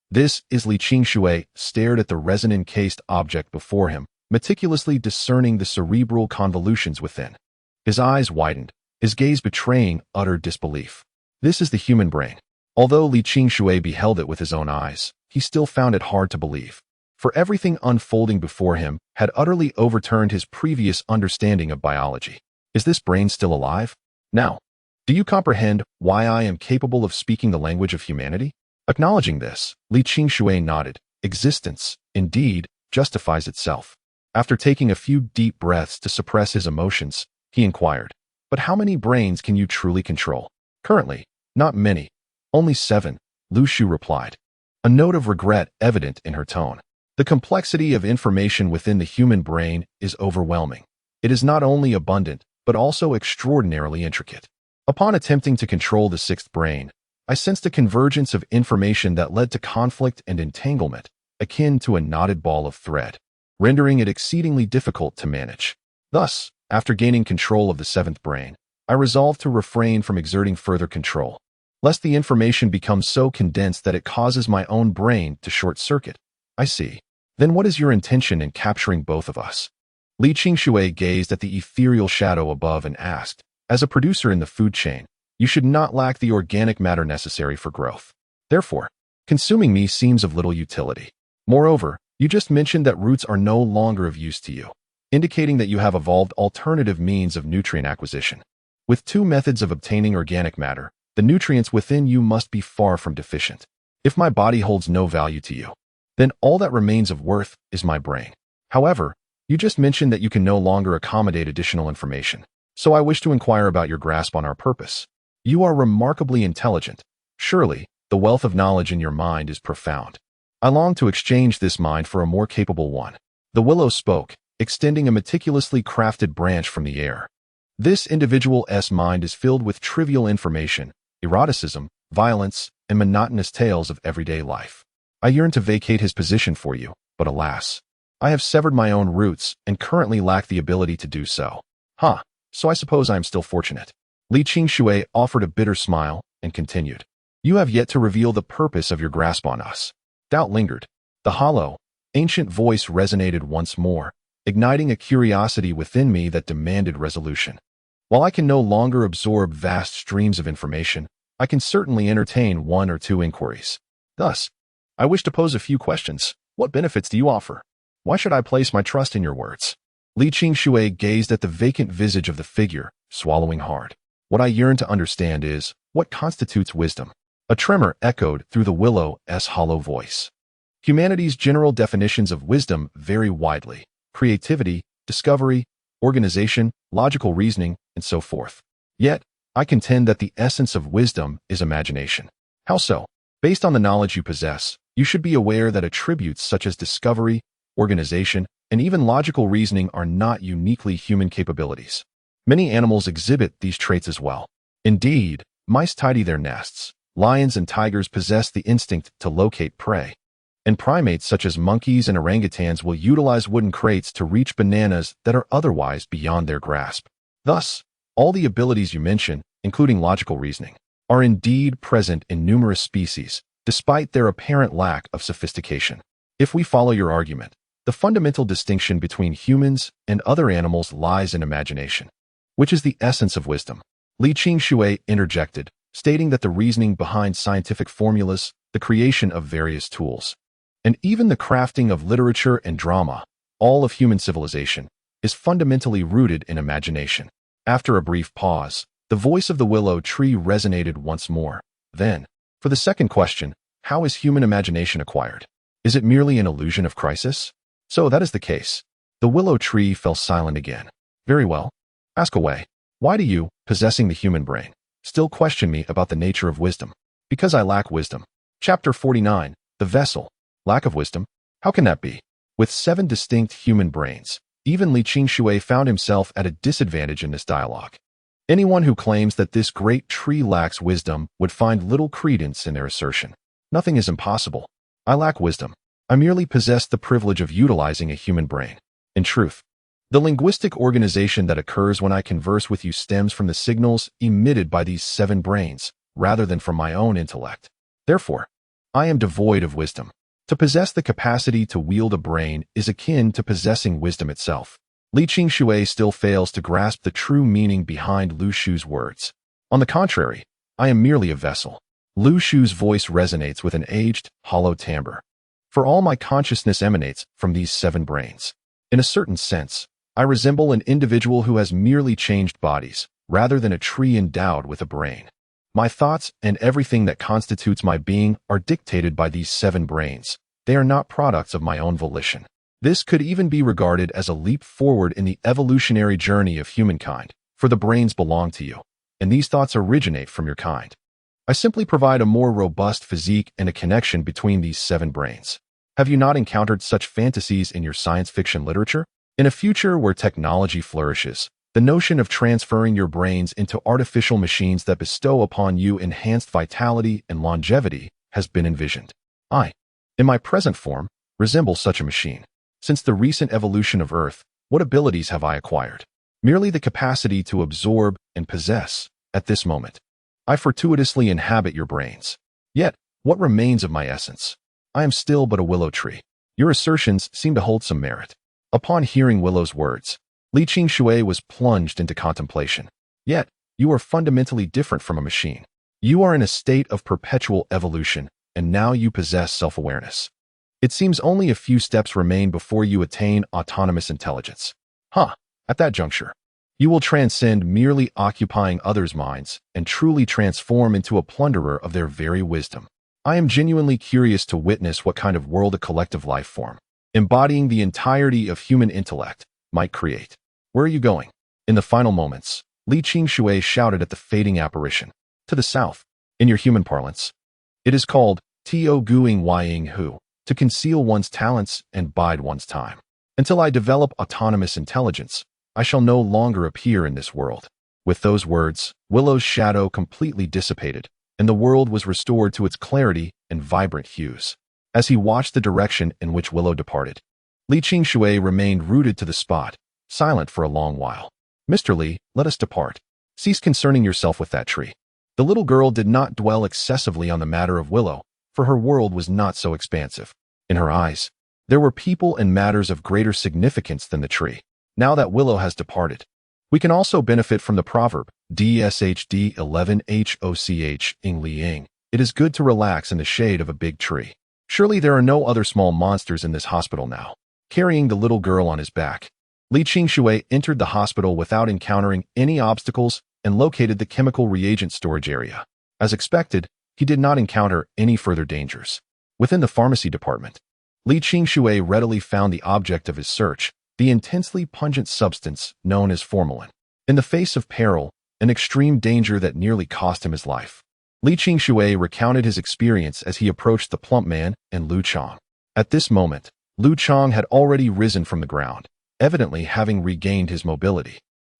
This is Li Qingshui stared at the resin-encased object before him, meticulously discerning the cerebral convolutions within. His eyes widened, his gaze betraying utter disbelief. This is the human brain. Although Li Qingshui beheld it with his own eyes, he still found it hard to believe. For everything unfolding before him had utterly overturned his previous understanding of biology. Is this brain still alive? Now, do you comprehend why I am capable of speaking the language of humanity? Acknowledging this, Li Qingshui nodded. Existence, indeed, justifies itself. After taking a few deep breaths to suppress his emotions, he inquired, "But how many brains can you truly control?" "Currently, not many. Only 7, Lu Shu replied, a note of regret evident in her tone. The complexity of information within the human brain is overwhelming. It is not only abundant, but also extraordinarily intricate. Upon attempting to control the 6th brain, I sensed a convergence of information that led to conflict and entanglement, akin to a knotted ball of thread, rendering it exceedingly difficult to manage. Thus, after gaining control of the 7th brain, I resolved to refrain from exerting further control, lest the information become so condensed that it causes my own brain to short-circuit. I see. Then what is your intention in capturing both of us? Li Qingshui gazed at the ethereal shadow above and asked, as a producer in the food chain, you should not lack the organic matter necessary for growth. Therefore, consuming me seems of little utility. Moreover, you just mentioned that roots are no longer of use to you, indicating that you have evolved alternative means of nutrient acquisition. With 2 methods of obtaining organic matter, the nutrients within you must be far from deficient. If my body holds no value to you, then all that remains of worth is my brain. However, you just mentioned that you can no longer accommodate additional information, so I wish to inquire about your grasp on our purpose. You are remarkably intelligent. Surely, the wealth of knowledge in your mind is profound. I long to exchange this mind for a more capable one. The willow spoke, extending a meticulously crafted branch from the air. This individual's mind is filled with trivial information, eroticism, violence, and monotonous tales of everyday life. I yearn to vacate his position for you, but alas, I have severed my own roots and currently lack the ability to do so. So I suppose I am still fortunate. Li Qingshui offered a bitter smile and continued. You have yet to reveal the purpose of your grasp on us. Doubt lingered. The hollow, ancient voice resonated once more, igniting a curiosity within me that demanded resolution. While I can no longer absorb vast streams of information, I can certainly entertain 1 or 2 inquiries. Thus, I wish to pose a few questions. What benefits do you offer? Why should I place my trust in your words? Li Qingshui gazed at the vacant visage of the figure, swallowing hard. What I yearn to understand is, what constitutes wisdom? A tremor echoed through the willow's hollow voice. Humanity's general definitions of wisdom vary widely. Creativity, discovery, organization, logical reasoning, and so forth. Yet, I contend that the essence of wisdom is imagination. How so? Based on the knowledge you possess, you should be aware that attributes such as discovery, organization, and even logical reasoning are not uniquely human capabilities. Many animals exhibit these traits as well. Indeed, mice tidy their nests, lions and tigers possess the instinct to locate prey, and primates such as monkeys and orangutans will utilize wooden crates to reach bananas that are otherwise beyond their grasp. Thus, all the abilities you mention, including logical reasoning, are indeed present in numerous species, despite their apparent lack of sophistication. If we follow your argument, the fundamental distinction between humans and other animals lies in imagination, which is the essence of wisdom. Li Qingshui interjected, stating that the reasoning behind scientific formulas, the creation of various tools, and even the crafting of literature and drama, all of human civilization, is fundamentally rooted in imagination. After a brief pause, the voice of the willow tree resonated once more. Then, for the second question, how is human imagination acquired? Is it merely an illusion of crisis? So that is the case. The willow tree fell silent again. Very well. Ask away. Why do you, possessing the human brain, still question me about the nature of wisdom? Because I lack wisdom. Chapter 49. The Vessel. Lack of wisdom? How can that be? With 7 distinct human brains, even Li Qingshui found himself at a disadvantage in this dialogue. Anyone who claims that this great tree lacks wisdom would find little credence in their assertion. Nothing is impossible. I lack wisdom. I merely possess the privilege of utilizing a human brain. In truth, the linguistic organization that occurs when I converse with you stems from the signals emitted by these 7 brains, rather than from my own intellect. Therefore, I am devoid of wisdom. To possess the capacity to wield a brain is akin to possessing wisdom itself. Li Qingshui still fails to grasp the true meaning behind Lu Shu's words. On the contrary, I am merely a vessel. Lu Shu's voice resonates with an aged, hollow timbre. For all my consciousness emanates from these 7 brains. In a certain sense, I resemble an individual who has merely changed bodies, rather than a tree endowed with a brain. My thoughts and everything that constitutes my being are dictated by these 7 brains. They are not products of my own volition. This could even be regarded as a leap forward in the evolutionary journey of humankind, for the brains belong to you, and these thoughts originate from your kind. I simply provide a more robust physique and a connection between these 7 brains. Have you not encountered such fantasies in your science fiction literature? In a future where technology flourishes, the notion of transferring your brains into artificial machines that bestow upon you enhanced vitality and longevity has been envisioned. I, in my present form, resemble such a machine. Since the recent evolution of Earth, what abilities have I acquired? Merely the capacity to absorb and possess at this moment. I fortuitously inhabit your brains. Yet, what remains of my essence? I am still but a willow tree. Your assertions seem to hold some merit. Upon hearing Willow's words, Li Qingshui was plunged into contemplation. Yet, you are fundamentally different from a machine. You are in a state of perpetual evolution, and now you possess self-awareness. It seems only a few steps remain before you attain autonomous intelligence. At that juncture, you will transcend merely occupying others' minds and truly transform into a plunderer of their very wisdom. I am genuinely curious to witness what kind of world a collective life form, embodying the entirety of human intellect, might create. Where are you going? In the final moments, Li Qingshui shouted at the fading apparition. To the south. In your human parlance, it is called Tio Guing Ying Hu, to conceal one's talents and bide one's time. Until I develop autonomous intelligence, I shall no longer appear in this world. With those words, Willow's shadow completely dissipated, and the world was restored to its clarity and vibrant hues. As he watched the direction in which Willow departed, Li Qingshui remained rooted to the spot, silent for a long while. Mr. Li, let us depart. Cease concerning yourself with that tree. The little girl did not dwell excessively on the matter of Willow, for her world was not so expansive. In her eyes, there were people and matters of greater significance than the tree. Now that Willow has departed, we can also benefit from the proverb, DSHD 11HOCH ing Liang. It is good to relax in the shade of a big tree. Surely there are no other small monsters in this hospital now. Carrying the little girl on his back, Li Qingshui entered the hospital without encountering any obstacles and located the chemical reagent storage area. As expected, he did not encounter any further dangers. Within the pharmacy department, Li Qingshui readily found the object of his search, the intensely pungent substance known as formalin. In the face of peril, an extreme danger that nearly cost him his life, Li Qingshui recounted his experience as he approached the plump man and Liu Chang. At this moment, Liu Chang had already risen from the ground, evidently having regained his mobility.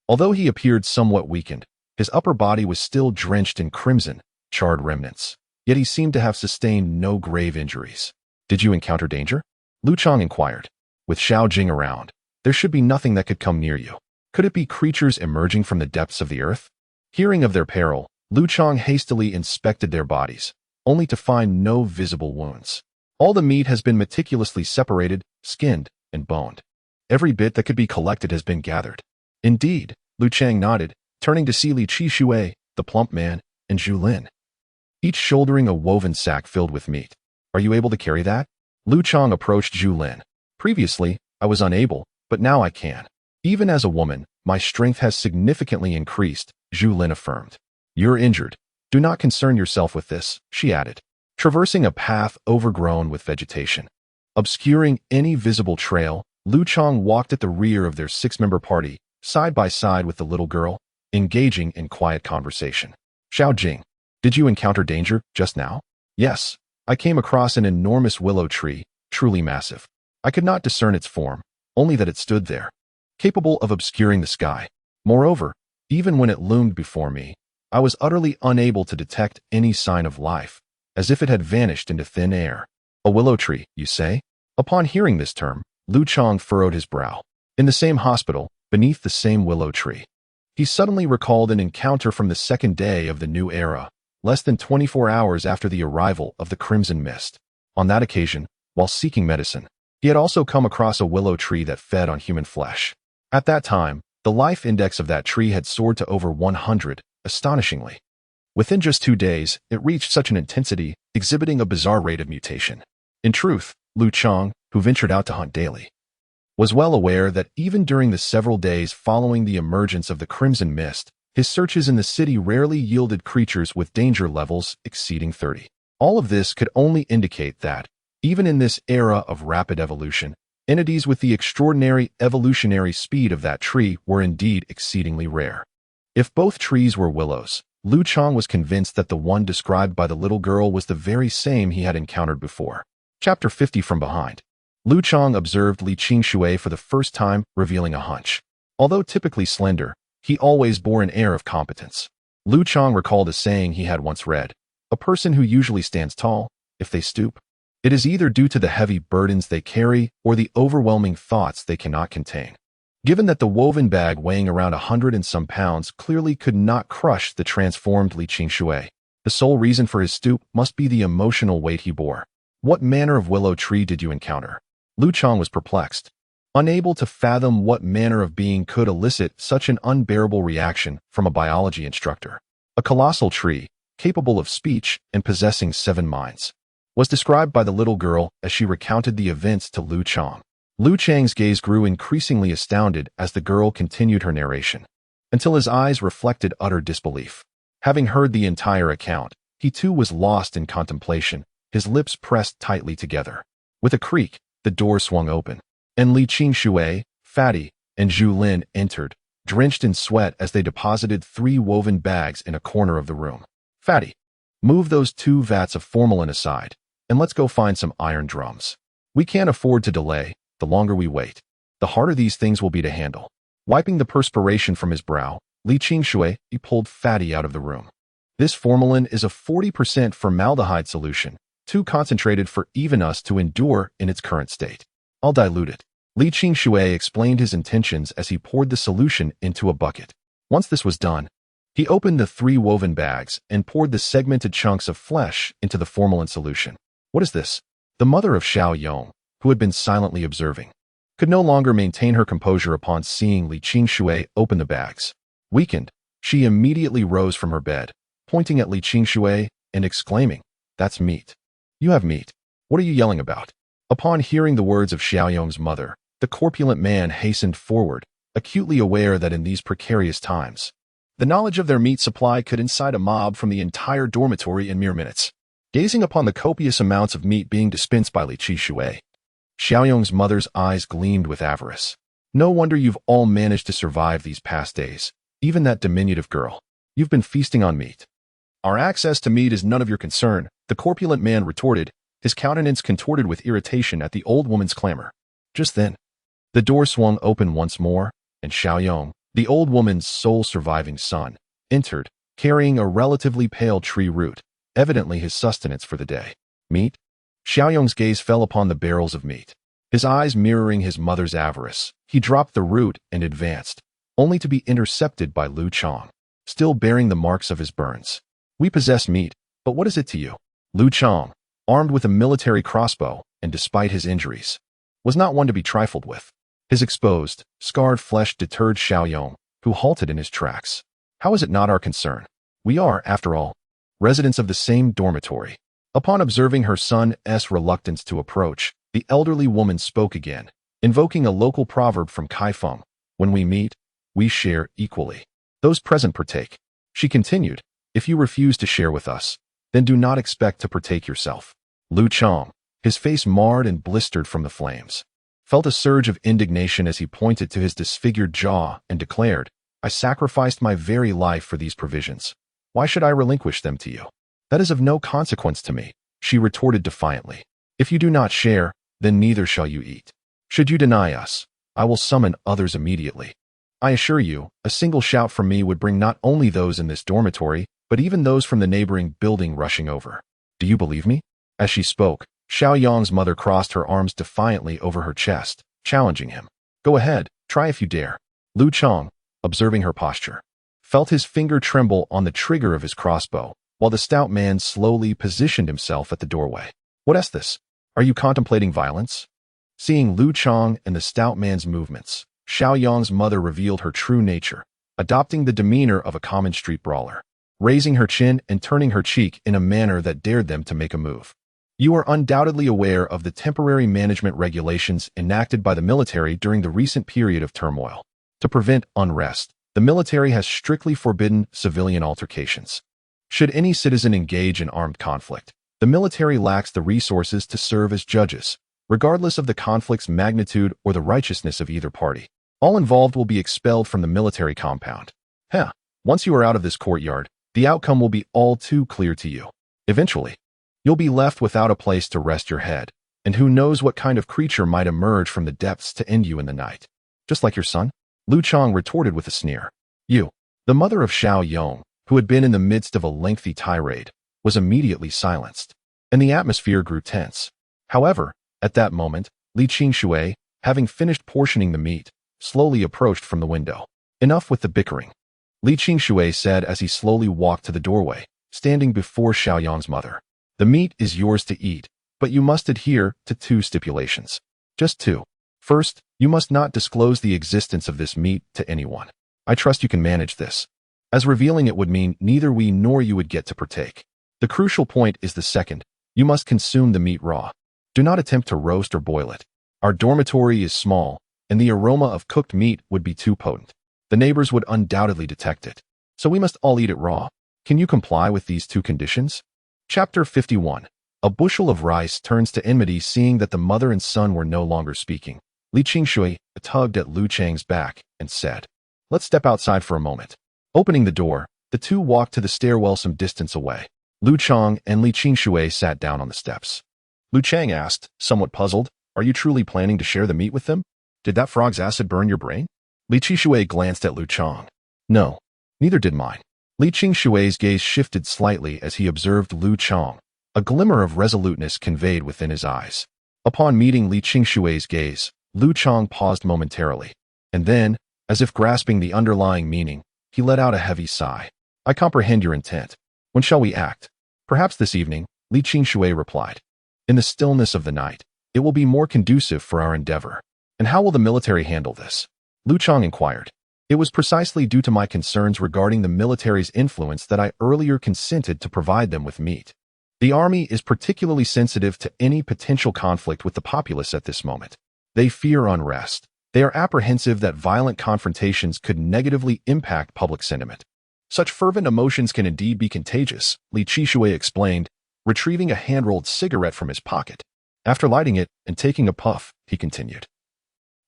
Although he appeared somewhat weakened, his upper body was still drenched in crimson, charred remnants. Yet he seemed to have sustained no grave injuries. Did you encounter danger? Liu Chang inquired. With Xiaojing around, there should be nothing that could come near you. Could it be creatures emerging from the depths of the earth? Hearing of their peril, Liu Chang hastily inspected their bodies, only to find no visible wounds. All the meat has been meticulously separated, skinned, and boned. Every bit that could be collected has been gathered. Indeed, Liu Chang nodded, turning to see Li Qingshui, the plump man, and Zhu Lin, each shouldering a woven sack filled with meat. Are you able to carry that? Liu Chang approached Zhu Lin. Previously, I was unable, but now I can. Even as a woman, my strength has significantly increased, Zhu Lin affirmed. You're injured. Do not concern yourself with this, she added. Traversing a path overgrown with vegetation, obscuring any visible trail, Liu Chang walked at the rear of their six-member party, side by side with the little girl, engaging in quiet conversation. Xiaojing, did you encounter danger just now? Yes, I came across an enormous willow tree, truly massive. I could not discern its form, only that it stood there, capable of obscuring the sky. Moreover, even when it loomed before me, I was utterly unable to detect any sign of life, as if it had vanished into thin air. A willow tree, you say? Upon hearing this term, Liu Chang furrowed his brow. In the same hospital, beneath the same willow tree, he suddenly recalled an encounter from the second day of the new era, less than 24 hours after the arrival of the Crimson Mist. On that occasion, while seeking medicine, he had also come across a willow tree that fed on human flesh. At that time, the life index of that tree had soared to over 100, astonishingly. Within just 2 days, it reached such an intensity, exhibiting a bizarre rate of mutation. In truth, Liu Chang, who ventured out to hunt daily, was well aware that even during the several days following the emergence of the Crimson Mist, his searches in the city rarely yielded creatures with danger levels exceeding 30. All of this could only indicate that, even in this era of rapid evolution, entities with the extraordinary evolutionary speed of that tree were indeed exceedingly rare. If both trees were willows, Liu Chang was convinced that the one described by the little girl was the very same he had encountered before. Chapter 50 From Behind. Liu Chang observed Li Qingshui for the first time, revealing a hunch. Although typically slender, he always bore an air of competence. Liu Chang recalled a saying he had once read: a person who usually stands tall, if they stoop, it is either due to the heavy burdens they carry or the overwhelming thoughts they cannot contain. Given that the woven bag weighing around 100 and some pounds clearly could not crush the transformed Li Qingshui, the sole reason for his stoop must be the emotional weight he bore. What manner of willow tree did you encounter? Liu Chang was perplexed, unable to fathom what manner of being could elicit such an unbearable reaction from a biology instructor. A colossal tree, capable of speech and possessing 7 minds, was described by the little girl as she recounted the events to Liu Chang. Liu Chang's gaze grew increasingly astounded as the girl continued her narration, until his eyes reflected utter disbelief. Having heard the entire account, he too was lost in contemplation, his lips pressed tightly together. With a creak, the door swung open, and Li Qingshui, Fatty, and Zhu Lin entered, drenched in sweat as they deposited 3 woven bags in a corner of the room. Fatty, move those 2 vats of formalin aside, and let's go find some iron drums. We can't afford to delay. The longer we wait, the harder these things will be to handle. Wiping the perspiration from his brow, Li Qingshui pulled Fatty out of the room. This formalin is a 40% formaldehyde solution, too concentrated for even us to endure in its current state. I'll dilute it. Li Qingshui explained his intentions as he poured the solution into a bucket. Once this was done, he opened the 3 woven bags and poured the segmented chunks of flesh into the formalin solution. What is this? The mother of Xiaojing, who had been silently observing, could no longer maintain her composure upon seeing Li Qingshui open the bags. Weakened, she immediately rose from her bed, pointing at Li Qingshui and exclaiming, "That's meat. You have meat. What are you yelling about?" Upon hearing the words of Xiaoyong's mother, the corpulent man hastened forward, acutely aware that in these precarious times, the knowledge of their meat supply could incite a mob from the entire dormitory in mere minutes. Gazing upon the copious amounts of meat being dispensed by Li Qingshui, Xiaoyong's mother's eyes gleamed with avarice. No wonder you've all managed to survive these past days, even that diminutive girl. You've been feasting on meat. Our access to meat is none of your concern, the corpulent man retorted, his countenance contorted with irritation at the old woman's clamor. Just then, the door swung open once more, and Xiaoyong, the old woman's sole surviving son, entered, carrying a relatively pale tree root, evidently his sustenance for the day. Meat? Xiaoyong's gaze fell upon the barrels of meat. His eyes mirroring his mother's avarice, he dropped the root and advanced, only to be intercepted by Liu Chang, still bearing the marks of his burns. We possess meat, but what is it to you? Liu Chang, armed with a military crossbow, and despite his injuries, was not one to be trifled with. His exposed, scarred flesh deterred Xiaoyong, who halted in his tracks. How is it not our concern? We are, after all, residents of the same dormitory. Upon observing her son's reluctance to approach, the elderly woman spoke again, invoking a local proverb from Kaifeng: when we meet, we share equally. Those present partake. She continued, if you refuse to share with us, then do not expect to partake yourself. Liu Chang, his face marred and blistered from the flames, felt a surge of indignation as he pointed to his disfigured jaw and declared, "I sacrificed my very life for these provisions. Why should I relinquish them to you?" "That is of no consequence to me," she retorted defiantly. "If you do not share, then neither shall you eat. Should you deny us, I will summon others immediately. I assure you, a single shout from me would bring not only those in this dormitory, but even those from the neighboring building rushing over. Do you believe me?" As she spoke, Xiaoyang's mother crossed her arms defiantly over her chest, challenging him. "Go ahead, try if you dare." Liu Chang, observing her posture, felt his finger tremble on the trigger of his crossbow, while the stout man slowly positioned himself at the doorway. "What is this? Are you contemplating violence?" Seeing Liu Chang and the stout man's movements, Xiaoyang's mother revealed her true nature, adopting the demeanor of a common street brawler, raising her chin and turning her cheek in a manner that dared them to make a move. "You are undoubtedly aware of the temporary management regulations enacted by the military during the recent period of turmoil. To prevent unrest, the military has strictly forbidden civilian altercations. Should any citizen engage in armed conflict, the military lacks the resources to serve as judges, regardless of the conflict's magnitude or the righteousness of either party. All involved will be expelled from the military compound. Once you are out of this courtyard, the outcome will be all too clear to you. Eventually, you'll be left without a place to rest your head, and who knows what kind of creature might emerge from the depths to end you in the night. Just like your son?" Liu Chang retorted with a sneer. "You." The mother of Xiao Yong, who had been in the midst of a lengthy tirade, was immediately silenced, and the atmosphere grew tense. However, at that moment, Li Qingshui, having finished portioning the meat, slowly approached from the window. "Enough with the bickering," Li Qingshui said as he slowly walked to the doorway, standing before Xiaoyang's mother. "The meat is yours to eat, but you must adhere to 2 stipulations. Just 2. First, you must not disclose the existence of this meat to anyone. I trust you can manage this, as revealing it would mean neither we nor you would get to partake. The crucial point is the second. You must consume the meat raw. Do not attempt to roast or boil it. Our dormitory is small, and the aroma of cooked meat would be too potent. The neighbors would undoubtedly detect it, so we must all eat it raw. Can you comply with these 2 conditions?" Chapter 51. A bushel of rice turns to enmity. Seeing that the mother and son were no longer speaking, Li Qingshui tugged at Liu Chang's back and said, "Let's step outside for a moment." Opening the door, the two walked to the stairwell some distance away. Liu Chang and Li Qingshui sat down on the steps. Liu Chang asked, somewhat puzzled, "Are you truly planning to share the meat with them? Did that frog's acid burn your brain?" Li Qingshui glanced at Liu Chang. "No, neither did mine." Li Qingshui's gaze shifted slightly as he observed Liu Chang. A glimmer of resoluteness conveyed within his eyes. Upon meeting Li Qingshui's gaze, Liu Chang paused momentarily, and then, as if grasping the underlying meaning, he let out a heavy sigh. "I comprehend your intent. When shall we act?" "Perhaps this evening," Li Qingshui replied. "In the stillness of the night, it will be more conducive for our endeavor." "And how will the military handle this?" Liu Chang inquired. "It was precisely due to my concerns regarding the military's influence that I earlier consented to provide them with meat. The army is particularly sensitive to any potential conflict with the populace at this moment. They fear unrest. They are apprehensive that violent confrontations could negatively impact public sentiment. Such fervent emotions can indeed be contagious," Li Qingshui explained, retrieving a hand-rolled cigarette from his pocket. After lighting it and taking a puff, he continued.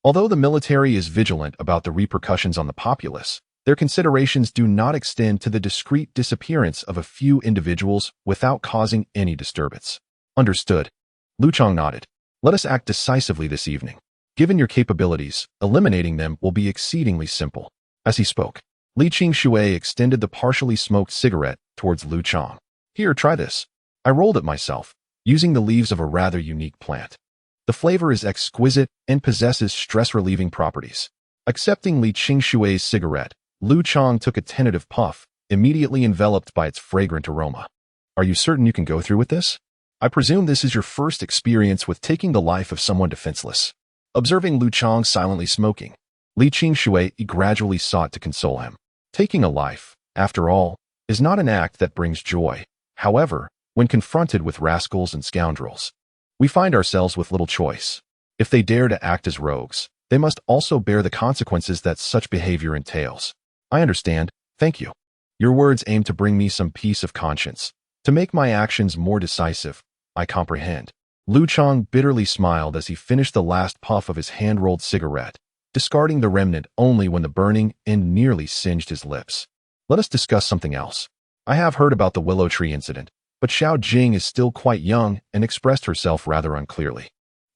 "Although the military is vigilant about the repercussions on the populace, their considerations do not extend to the discreet disappearance of a few individuals without causing any disturbance." "Understood." Liu Chang nodded. "Let us act decisively this evening. Given your capabilities, eliminating them will be exceedingly simple." As he spoke, Li Qingshui extended the partially smoked cigarette towards Liu Chang. "Here, try this. I rolled it myself, using the leaves of a rather unique plant. The flavor is exquisite and possesses stress-relieving properties." Accepting Li Qingshui's cigarette, Liu Chang took a tentative puff, immediately enveloped by its fragrant aroma. "Are you certain you can go through with this? I presume this is your first experience with taking the life of someone defenseless." Observing Liu Chang silently smoking, Li Qingshui gradually sought to console him. Taking a life, after all, is not an act that brings joy. However, when confronted with rascals and scoundrels, we find ourselves with little choice. If they dare to act as rogues, they must also bear the consequences that such behavior entails. "I understand, thank you. Your words aim to bring me some peace of conscience. To make my actions more decisive, I comprehend." Liu Chang bitterly smiled as he finished the last puff of his hand-rolled cigarette, discarding the remnant only when the burning end nearly singed his lips. Let us discuss something else. I have heard about the willow tree incident, but Xiaojing is still quite young and expressed herself rather unclearly.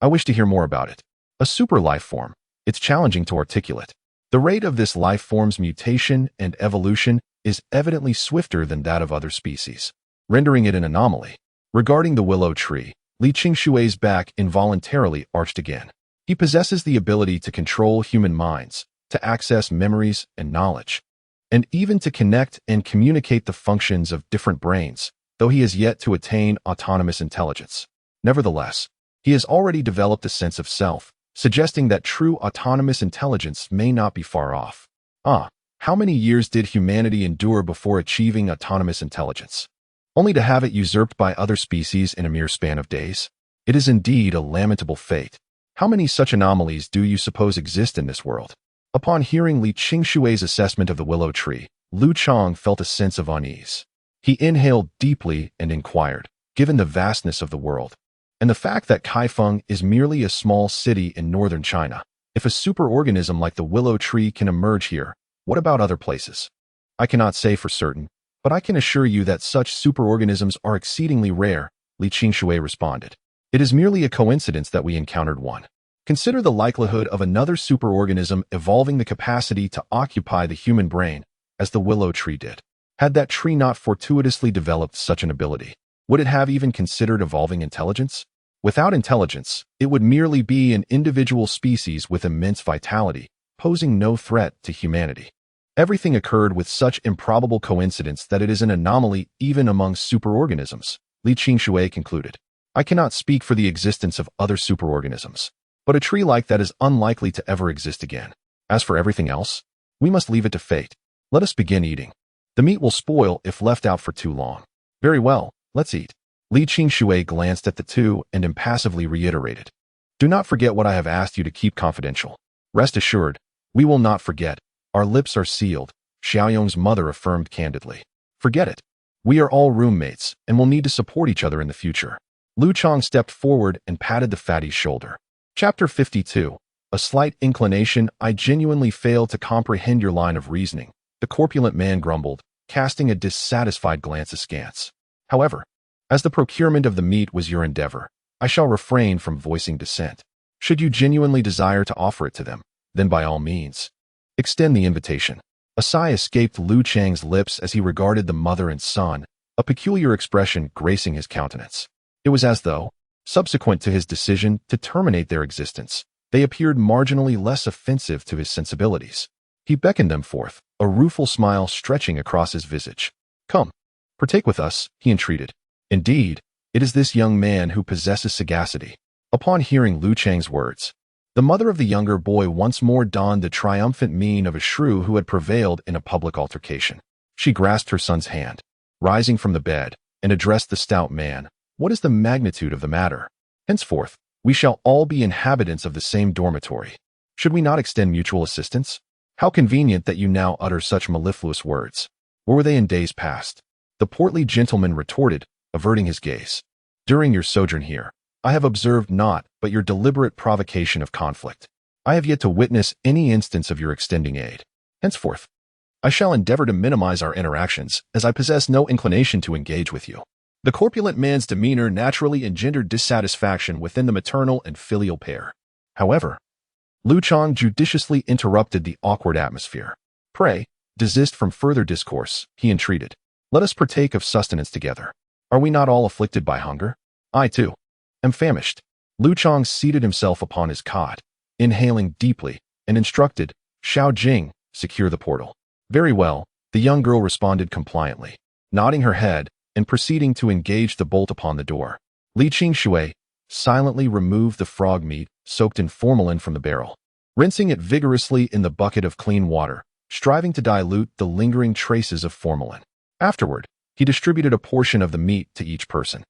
I wish to hear more about it. A super life form. It's challenging to articulate. The rate of this life form's mutation and evolution is evidently swifter than that of other species, rendering it an anomaly. Regarding the willow tree, Li Qingshui's back involuntarily arched again. He possesses the ability to control human minds, to access memories and knowledge, and even to connect and communicate the functions of different brains, though he has yet to attain autonomous intelligence. Nevertheless, he has already developed a sense of self, suggesting that true autonomous intelligence may not be far off. How many years did humanity endure before achieving autonomous intelligence? Only to have it usurped by other species in a mere span of days? It is indeed a lamentable fate. How many such anomalies do you suppose exist in this world? Upon hearing Li Qingshui's assessment of the willow tree, Liu Chang felt a sense of unease. He inhaled deeply and inquired, given the vastness of the world, and the fact that Kaifeng is merely a small city in northern China, if a superorganism like the willow tree can emerge here, what about other places? I cannot say for certain, but I can assure you that such superorganisms are exceedingly rare, Li Qingshui responded. It is merely a coincidence that we encountered one. Consider the likelihood of another superorganism evolving the capacity to occupy the human brain, as the willow tree did. Had that tree not fortuitously developed such an ability, would it have even considered evolving intelligence? Without intelligence, it would merely be an individual species with immense vitality, posing no threat to humanity. Everything occurred with such improbable coincidence that it is an anomaly even among superorganisms, Li Qingshui concluded. I cannot speak for the existence of other superorganisms, but a tree like that is unlikely to ever exist again. As for everything else, we must leave it to fate. Let us begin eating. The meat will spoil if left out for too long. Very well, let's eat. Li Qingshui glanced at the two and impassively reiterated. Do not forget what I have asked you to keep confidential. Rest assured, we will not forget. Our lips are sealed, Xiaoyong's mother affirmed candidly. Forget it. We are all roommates and will need to support each other in the future. Liu Chang stepped forward and patted the fatty's shoulder. Chapter 52. A slight inclination. I genuinely fail to comprehend your line of reasoning, the corpulent man grumbled, casting a dissatisfied glance askance. However, as the procurement of the meat was your endeavor, I shall refrain from voicing dissent. Should you genuinely desire to offer it to them, then by all means, extend the invitation. A sigh escaped Liu Chang's lips as he regarded the mother and son, a peculiar expression gracing his countenance. It was as though, subsequent to his decision to terminate their existence, they appeared marginally less offensive to his sensibilities. He beckoned them forth, a rueful smile stretching across his visage. Come, partake with us, he entreated. Indeed, it is this young man who possesses sagacity. Upon hearing Liu Chang's words, the mother of the younger boy once more donned the triumphant mien of a shrew who had prevailed in a public altercation. She grasped her son's hand, rising from the bed, and addressed the stout man. What is the magnitude of the matter? Henceforth, we shall all be inhabitants of the same dormitory. Should we not extend mutual assistance? How convenient that you now utter such mellifluous words. Or were they in days past? The portly gentleman retorted, averting his gaze. During your sojourn here, I have observed naught but your deliberate provocation of conflict. I have yet to witness any instance of your extending aid. Henceforth, I shall endeavor to minimize our interactions, as I possess no inclination to engage with you. The corpulent man's demeanor naturally engendered dissatisfaction within the maternal and filial pair. However, Liu Chang judiciously interrupted the awkward atmosphere. Pray, desist from further discourse, he entreated. Let us partake of sustenance together. Are we not all afflicted by hunger? I, too, am famished. Liu Chang seated himself upon his cot, inhaling deeply, and instructed, Xiaojing, secure the portal. Very well, the young girl responded compliantly, nodding her head and proceeding to engage the bolt upon the door. Li Qingshui silently removed the frog meat soaked in formalin from the barrel, rinsing it vigorously in the bucket of clean water, striving to dilute the lingering traces of formalin. Afterward, he distributed a portion of the meat to each person.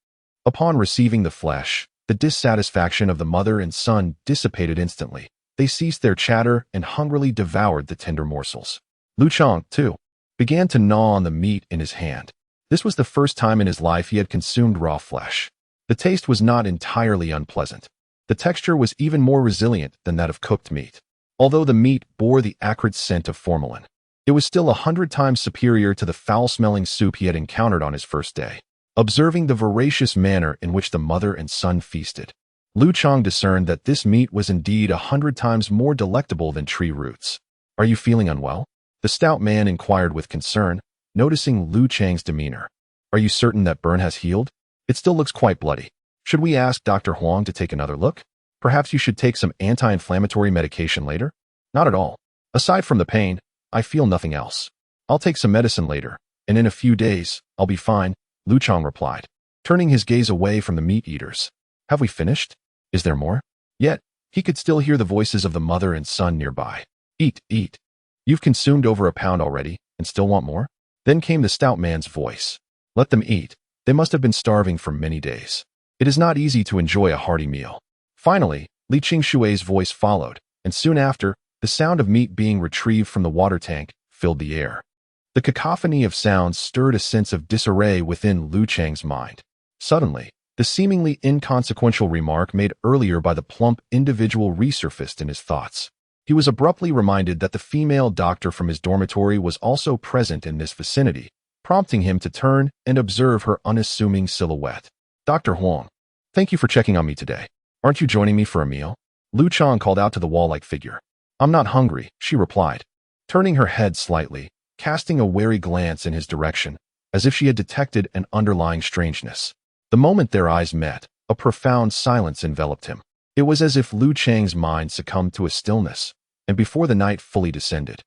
Upon receiving the flesh, the dissatisfaction of the mother and son dissipated instantly. They ceased their chatter and hungrily devoured the tender morsels. Liu Chang, too, began to gnaw on the meat in his hand. This was the first time in his life he had consumed raw flesh. The taste was not entirely unpleasant. The texture was even more resilient than that of cooked meat. Although the meat bore the acrid scent of formalin, it was still 100 times superior to the foul-smelling soup he had encountered on his first day. Observing the voracious manner in which the mother and son feasted, Liu Chang discerned that this meat was indeed 100 times more delectable than tree roots. "Are you feeling unwell?" the stout man inquired with concern, noticing Liu Chang's demeanor. "Are you certain that burn has healed? It still looks quite bloody. Should we ask Dr. Huang to take another look? Perhaps you should take some anti-inflammatory medication later?" "Not at all. Aside from the pain, I feel nothing else. I'll take some medicine later, and in a few days, I'll be fine," Liu Chang replied, turning his gaze away from the meat eaters. "Have we finished? Is there more?" Yet, he could still hear the voices of the mother and son nearby. "Eat, eat. You've consumed over a pound already, and still want more?" Then came the stout man's voice. "Let them eat. They must have been starving for many days. It is not easy to enjoy a hearty meal." Finally, Li Qingshui's voice followed, and soon after, the sound of meat being retrieved from the water tank filled the air. The cacophony of sounds stirred a sense of disarray within Liu Chang's mind. Suddenly, the seemingly inconsequential remark made earlier by the plump individual resurfaced in his thoughts. He was abruptly reminded that the female doctor from his dormitory was also present in this vicinity, prompting him to turn and observe her unassuming silhouette. "Dr. Huang, thank you for checking on me today. Aren't you joining me for a meal?" Liu Chang called out to the wall-like figure. "I'm not hungry," she replied, turning her head slightly, casting a wary glance in his direction, as if she had detected an underlying strangeness. The moment their eyes met, a profound silence enveloped him. It was as if Liu Chang's mind succumbed to a stillness, and before the night fully descended,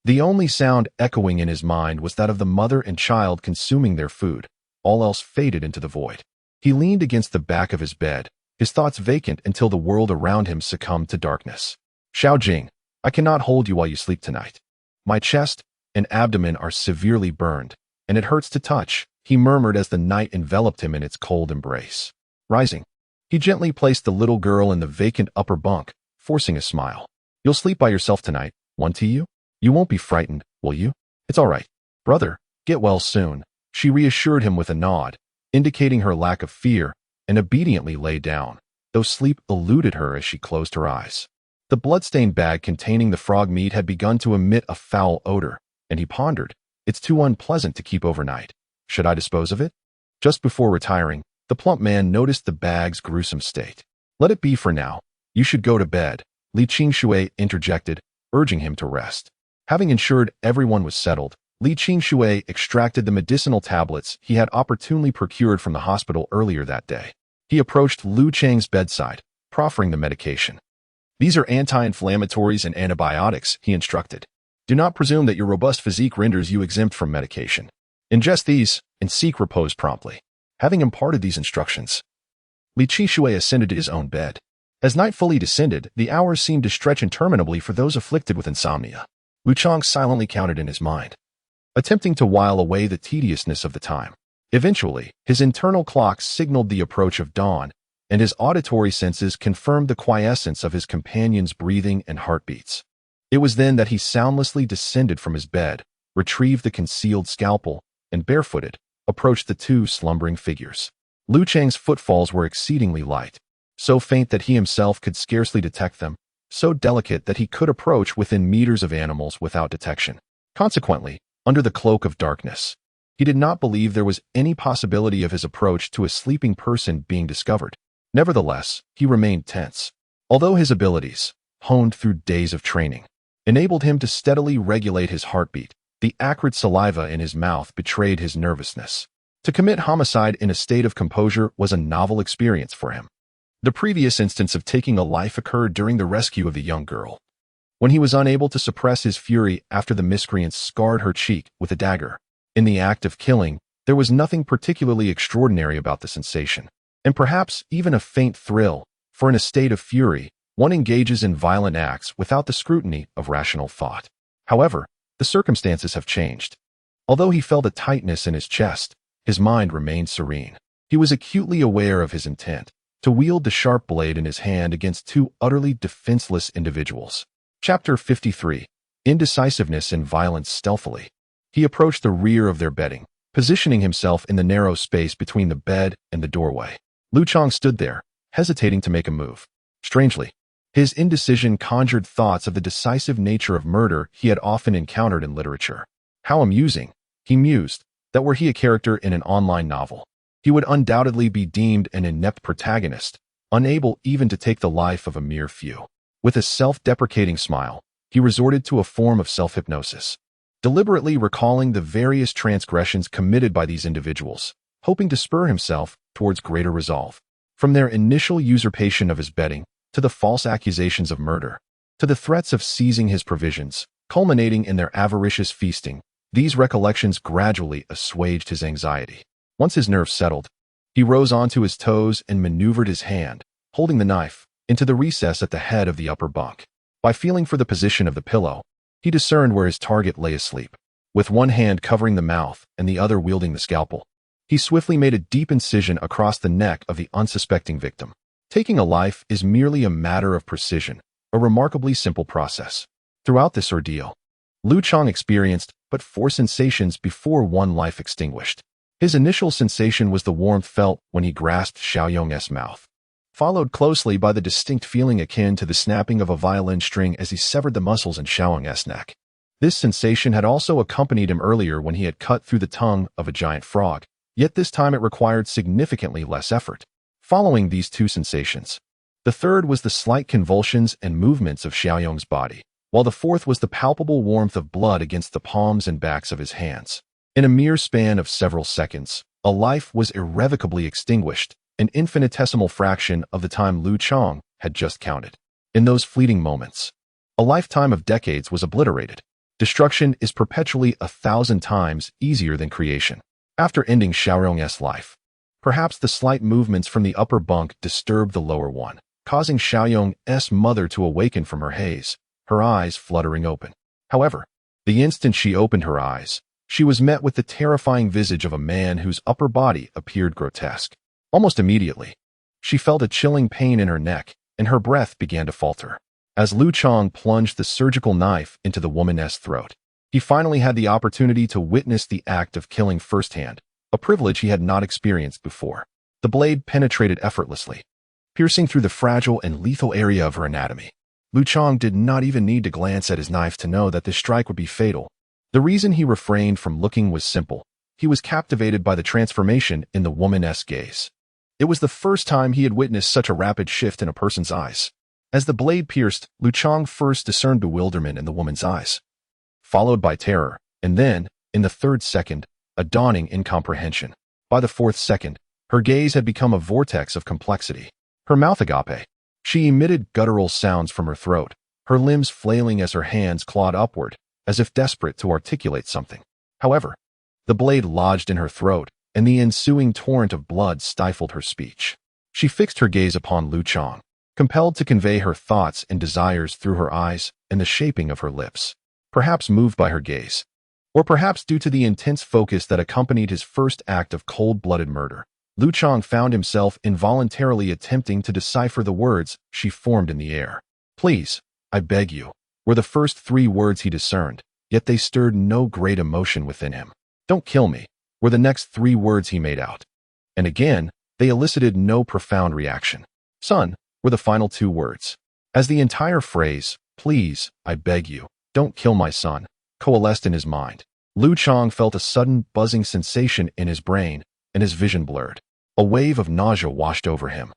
the only sound echoing in his mind was that of the mother and child consuming their food. All else faded into the void. He leaned against the back of his bed, his thoughts vacant until the world around him succumbed to darkness. "Xiaojing, I cannot hold you while you sleep tonight. My chest and abdomen are severely burned, and it hurts to touch," he murmured as the night enveloped him in its cold embrace. Rising, he gently placed the little girl in the vacant upper bunk, forcing a smile. "You'll sleep by yourself tonight, won't you? You won't be frightened, will you? It's all right. Brother, get well soon," she reassured him with a nod, indicating her lack of fear, and obediently lay down, though sleep eluded her as she closed her eyes. The bloodstained bag containing the frog meat had begun to emit a foul odor, and he pondered, "It's too unpleasant to keep overnight. Should I dispose of it?" Just before retiring, the plump man noticed the bag's gruesome state. "Let it be for now. You should go to bed," Li Qingshui interjected, urging him to rest. Having ensured everyone was settled, Li Qingshui extracted the medicinal tablets he had opportunely procured from the hospital earlier that day. He approached Liu Chang's bedside, proffering the medication. "These are anti-inflammatories and antibiotics," he instructed. "Do not presume that your robust physique renders you exempt from medication. Ingest these and seek repose promptly." Having imparted these instructions, Li Qingshui ascended to his own bed. As night fully descended, the hours seemed to stretch interminably for those afflicted with insomnia. Liu Chang silently counted in his mind, attempting to while away the tediousness of the time. Eventually, his internal clock signaled the approach of dawn, and his auditory senses confirmed the quiescence of his companion's breathing and heartbeats. It was then that he soundlessly descended from his bed, retrieved the concealed scalpel, and barefooted, approached the two slumbering figures. Liu Chang's footfalls were exceedingly light, so faint that he himself could scarcely detect them, so delicate that he could approach within meters of animals without detection. Consequently, under the cloak of darkness, he did not believe there was any possibility of his approach to a sleeping person being discovered. Nevertheless, he remained tense. Although his abilities, honed through days of training, enabled him to steadily regulate his heartbeat, the acrid saliva in his mouth betrayed his nervousness. To commit homicide in a state of composure was a novel experience for him. The previous instance of taking a life occurred during the rescue of the young girl, when he was unable to suppress his fury after the miscreants scarred her cheek with a dagger. In the act of killing, there was nothing particularly extraordinary about the sensation, and perhaps even a faint thrill, for in a state of fury, one engages in violent acts without the scrutiny of rational thought. However, the circumstances have changed. Although he felt a tightness in his chest, his mind remained serene. He was acutely aware of his intent, to wield the sharp blade in his hand against two utterly defenseless individuals. Chapter 53. Indecisiveness and Violence Stealthily. He approached the rear of their bedding, positioning himself in the narrow space between the bed and the doorway. Liu Chang stood there, hesitating to make a move. Strangely, his indecision conjured thoughts of the decisive nature of murder he had often encountered in literature. How amusing, he mused, that were he a character in an online novel, he would undoubtedly be deemed an inept protagonist, unable even to take the life of a mere few. With a self-deprecating smile, he resorted to a form of self-hypnosis, deliberately recalling the various transgressions committed by these individuals, hoping to spur himself towards greater resolve. From their initial usurpation of his bedding, to the false accusations of murder, to the threats of seizing his provisions, culminating in their avaricious feasting, these recollections gradually assuaged his anxiety. Once his nerves settled, he rose onto his toes and maneuvered his hand, holding the knife, into the recess at the head of the upper bunk. By feeling for the position of the pillow, he discerned where his target lay asleep. With one hand covering the mouth and the other wielding the scalpel, he swiftly made a deep incision across the neck of the unsuspecting victim. Taking a life is merely a matter of precision, a remarkably simple process. Throughout this ordeal, Liu Chang experienced but 4 sensations before one life extinguished. His initial sensation was the warmth felt when he grasped Xiaojing's mouth, followed closely by the distinct feeling akin to the snapping of a violin string as he severed the muscles in Xiaojing's neck. This sensation had also accompanied him earlier when he had cut through the tongue of a giant frog, yet this time it required significantly less effort. Following these 2 sensations, the third was the slight convulsions and movements of Xiaojing's body, while the fourth was the palpable warmth of blood against the palms and backs of his hands. In a mere span of several seconds, a life was irrevocably extinguished, an infinitesimal fraction of the time Liu Chang had just counted. In those fleeting moments, a lifetime of decades was obliterated. Destruction is perpetually 1,000 times easier than creation. After ending Xiaojing's life, perhaps the slight movements from the upper bunk disturbed the lower one, causing Xiaojing's mother to awaken from her haze, her eyes fluttering open. However, the instant she opened her eyes, she was met with the terrifying visage of a man whose upper body appeared grotesque. Almost immediately, she felt a chilling pain in her neck, and her breath began to falter. As Liu Chang plunged the surgical knife into the woman's throat, he finally had the opportunity to witness the act of killing firsthand, a privilege he had not experienced before. The blade penetrated effortlessly, piercing through the fragile and lethal area of her anatomy. Liu Chang did not even need to glance at his knife to know that this strike would be fatal. The reason he refrained from looking was simple. He was captivated by the transformation in the woman's gaze. It was the first time he had witnessed such a rapid shift in a person's eyes. As the blade pierced, Liu Chang first discerned bewilderment in the woman's eyes, followed by terror, and then, in the 3rd second, a dawning incomprehension. By the 4th second, her gaze had become a vortex of complexity. Her mouth agape. She emitted guttural sounds from her throat, her limbs flailing as her hands clawed upward, as if desperate to articulate something. However, the blade lodged in her throat, and the ensuing torrent of blood stifled her speech. She fixed her gaze upon Liu Chang, compelled to convey her thoughts and desires through her eyes and the shaping of her lips. Perhaps moved by her gaze, or perhaps due to the intense focus that accompanied his first act of cold-blooded murder, Liu Chang found himself involuntarily attempting to decipher the words she formed in the air. "Please, I beg you," were the first 3 words he discerned, yet they stirred no great emotion within him. "Don't kill me," were the next 3 words he made out, and again, they elicited no profound reaction. "Son," were the final 2 words. As the entire phrase, "Please, I beg you, don't kill my son," coalesced in his mind, Liu Chang felt a sudden buzzing sensation in his brain, and his vision blurred. A wave of nausea washed over him,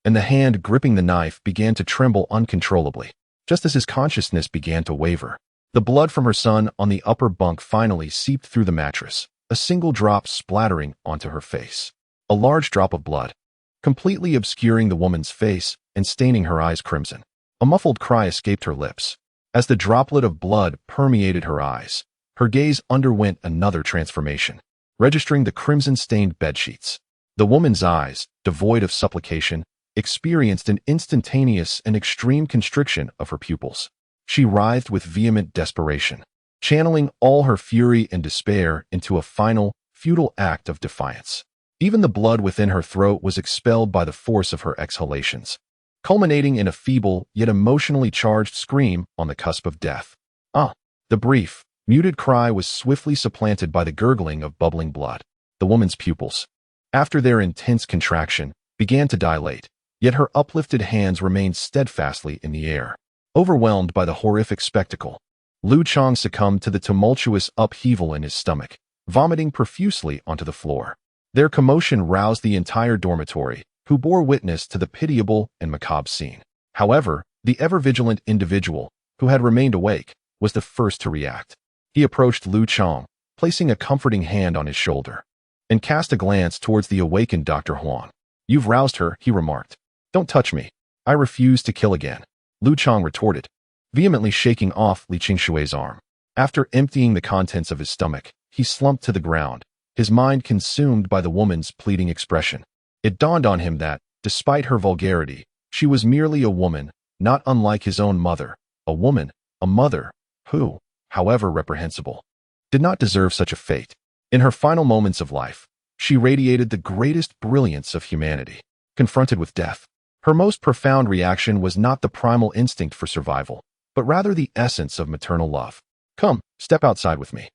and the hand gripping the knife began to tremble uncontrollably. Just as his consciousness began to waver, the blood from her son on the upper bunk finally seeped through the mattress, a single drop splattering onto her face. A large drop of blood, completely obscuring the woman's face and staining her eyes crimson. A muffled cry escaped her lips. As the droplet of blood permeated her eyes, her gaze underwent another transformation, registering the crimson-stained bedsheets. The woman's eyes, devoid of supplication, experienced an instantaneous and extreme constriction of her pupils. She writhed with vehement desperation, channeling all her fury and despair into a final, futile act of defiance. Even the blood within her throat was expelled by the force of her exhalations, culminating in a feeble yet emotionally charged scream on the cusp of death. "Ah!" The brief, muted cry was swiftly supplanted by the gurgling of bubbling blood. The woman's pupils, after their intense contraction, began to dilate, yet her uplifted hands remained steadfastly in the air. Overwhelmed by the horrific spectacle, Liu Chang succumbed to the tumultuous upheaval in his stomach, vomiting profusely onto the floor. Their commotion roused the entire dormitory, who bore witness to the pitiable and macabre scene. However, the ever-vigilant individual, who had remained awake, was the first to react. He approached Liu Chang, placing a comforting hand on his shoulder, and cast a glance towards the awakened Dr. Huang. "You've roused her," he remarked. "Don't touch me. I refuse to kill again," Liu Chang retorted, vehemently shaking off Li Qingshui's arm. After emptying the contents of his stomach, he slumped to the ground, his mind consumed by the woman's pleading expression. It dawned on him that, despite her vulgarity, she was merely a woman, not unlike his own mother, a woman, a mother, who, however reprehensible, did not deserve such a fate. In her final moments of life, she radiated the greatest brilliance of humanity. Confronted with death, her most profound reaction was not the primal instinct for survival, but rather the essence of maternal love. "Come, step outside with me.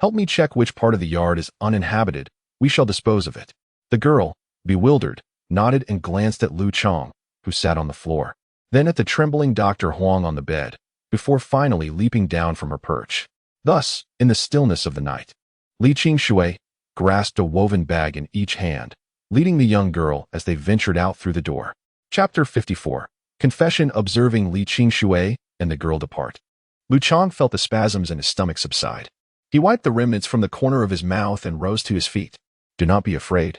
Help me check which part of the yard is uninhabited. We shall dispose of it." The girl, bewildered, nodded and glanced at Liu Chang, who sat on the floor, then at the trembling Dr. Huang on the bed, before finally leaping down from her perch. Thus, in the stillness of the night, Li Qingshui grasped a woven bag in each hand, leading the young girl as they ventured out through the door. Chapter 54. Confession. Observing Li Qingshui and the girl depart, Liu Chang felt the spasms in his stomach subside. He wiped the remnants from the corner of his mouth and rose to his feet. "Do not be afraid.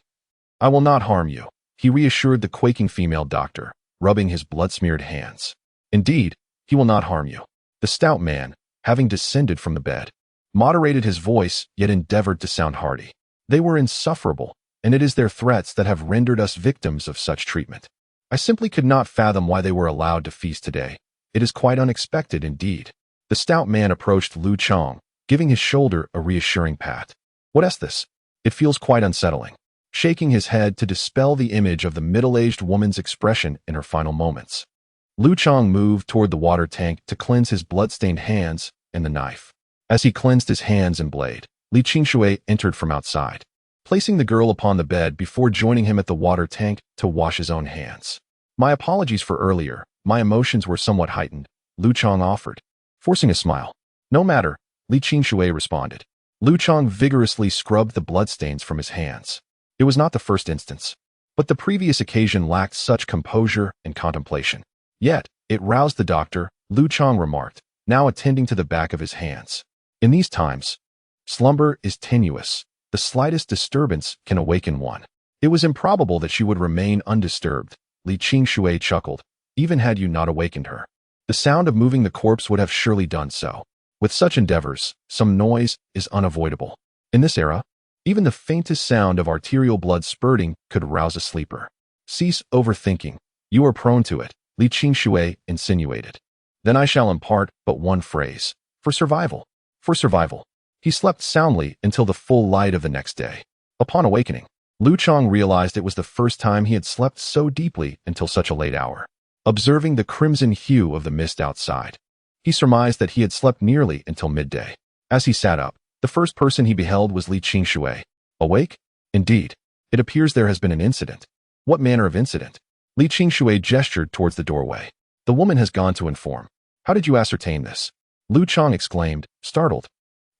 I will not harm you," he reassured the quaking female doctor, rubbing his blood-smeared hands. "Indeed, he will not harm you." The stout man, having descended from the bed, moderated his voice yet endeavored to sound hearty. "They were insufferable, and it is their threats that have rendered us victims of such treatment. I simply could not fathom why they were allowed to feast today. It is quite unexpected indeed." The stout man approached Liu Chang, giving his shoulder a reassuring pat. "What is this? It feels quite unsettling," shaking his head to dispel the image of the middle-aged woman's expression in her final moments. Liu Chang moved toward the water tank to cleanse his blood-stained hands and the knife. As he cleansed his hands and blade, Li Qingshui entered from outside, placing the girl upon the bed before joining him at the water tank to wash his own hands. "My apologies for earlier. My emotions were somewhat heightened," Liu Chang offered, forcing a smile. "No matter," Li Qingshui responded. Liu Chang vigorously scrubbed the bloodstains from his hands. It was not the first instance, but the previous occasion lacked such composure and contemplation. Yet, it roused the doctor, Liu Chang remarked, now attending to the back of his hands. "In these times, slumber is tenuous. The slightest disturbance can awaken one." "It was improbable that she would remain undisturbed," Li Qingshui chuckled, "even had you not awakened her. The sound of moving the corpse would have surely done so. With such endeavors, some noise is unavoidable. In this era, even the faintest sound of arterial blood spurting could rouse a sleeper." "Cease overthinking. You are prone to it," Li Qingshui insinuated. "Then I shall impart but one phrase. For survival. For survival." He slept soundly until the full light of the next day. Upon awakening, Liu Chang realized it was the first time he had slept so deeply until such a late hour. Observing the crimson hue of the mist outside, he surmised that he had slept nearly until midday. As he sat up, the first person he beheld was Li Qingshui. "Awake? Indeed. It appears there has been an incident." "What manner of incident?" Li Qingshui gestured towards the doorway. "The woman has gone to inform." "How did you ascertain this?" Liu Chang exclaimed, startled.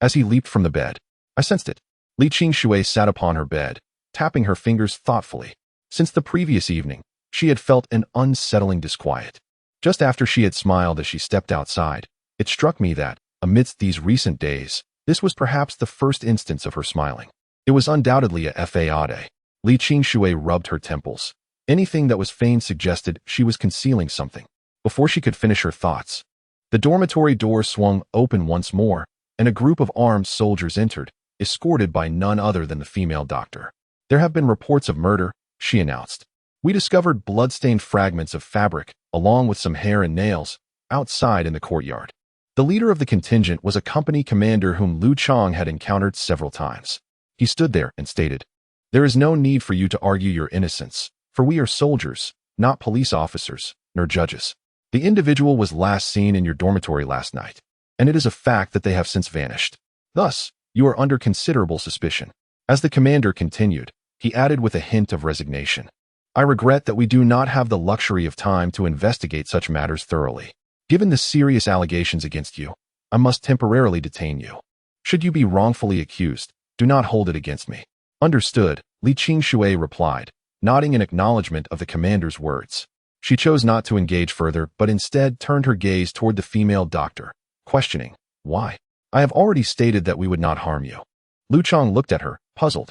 As he leaped from the bed, "I sensed it." Li Qingshui sat upon her bed, tapping her fingers thoughtfully. Since the previous evening, she had felt an unsettling disquiet. Just after she had smiled as she stepped outside, it struck me that, amidst these recent days, this was perhaps the first instance of her smiling. It was undoubtedly a fade. Li Qingshui rubbed her temples. Anything that was feigned suggested she was concealing something. Before she could finish her thoughts, the dormitory door swung open once more, and a group of armed soldiers entered, escorted by none other than the female doctor. "There have been reports of murder," she announced. "We discovered blood-stained fragments of fabric, along with some hair and nails, outside in the courtyard." The leader of the contingent was a company commander whom Liu Chang had encountered several times. He stood there and stated, "There is no need for you to argue your innocence, for we are soldiers, not police officers, nor judges. The individual was last seen in your dormitory last night, and it is a fact that they have since vanished. Thus, you are under considerable suspicion." As the commander continued, he added with a hint of resignation, I regret that we do not have the luxury of time to investigate such matters thoroughly. Given the serious allegations against you, I must temporarily detain you. Should you be wrongfully accused, do not hold it against me. Understood, Li Qingshui replied, nodding in acknowledgement of the commander's words. She chose not to engage further, but instead turned her gaze toward the female doctor, questioning, why? I have already stated that we would not harm you. Liu Chang looked at her, puzzled.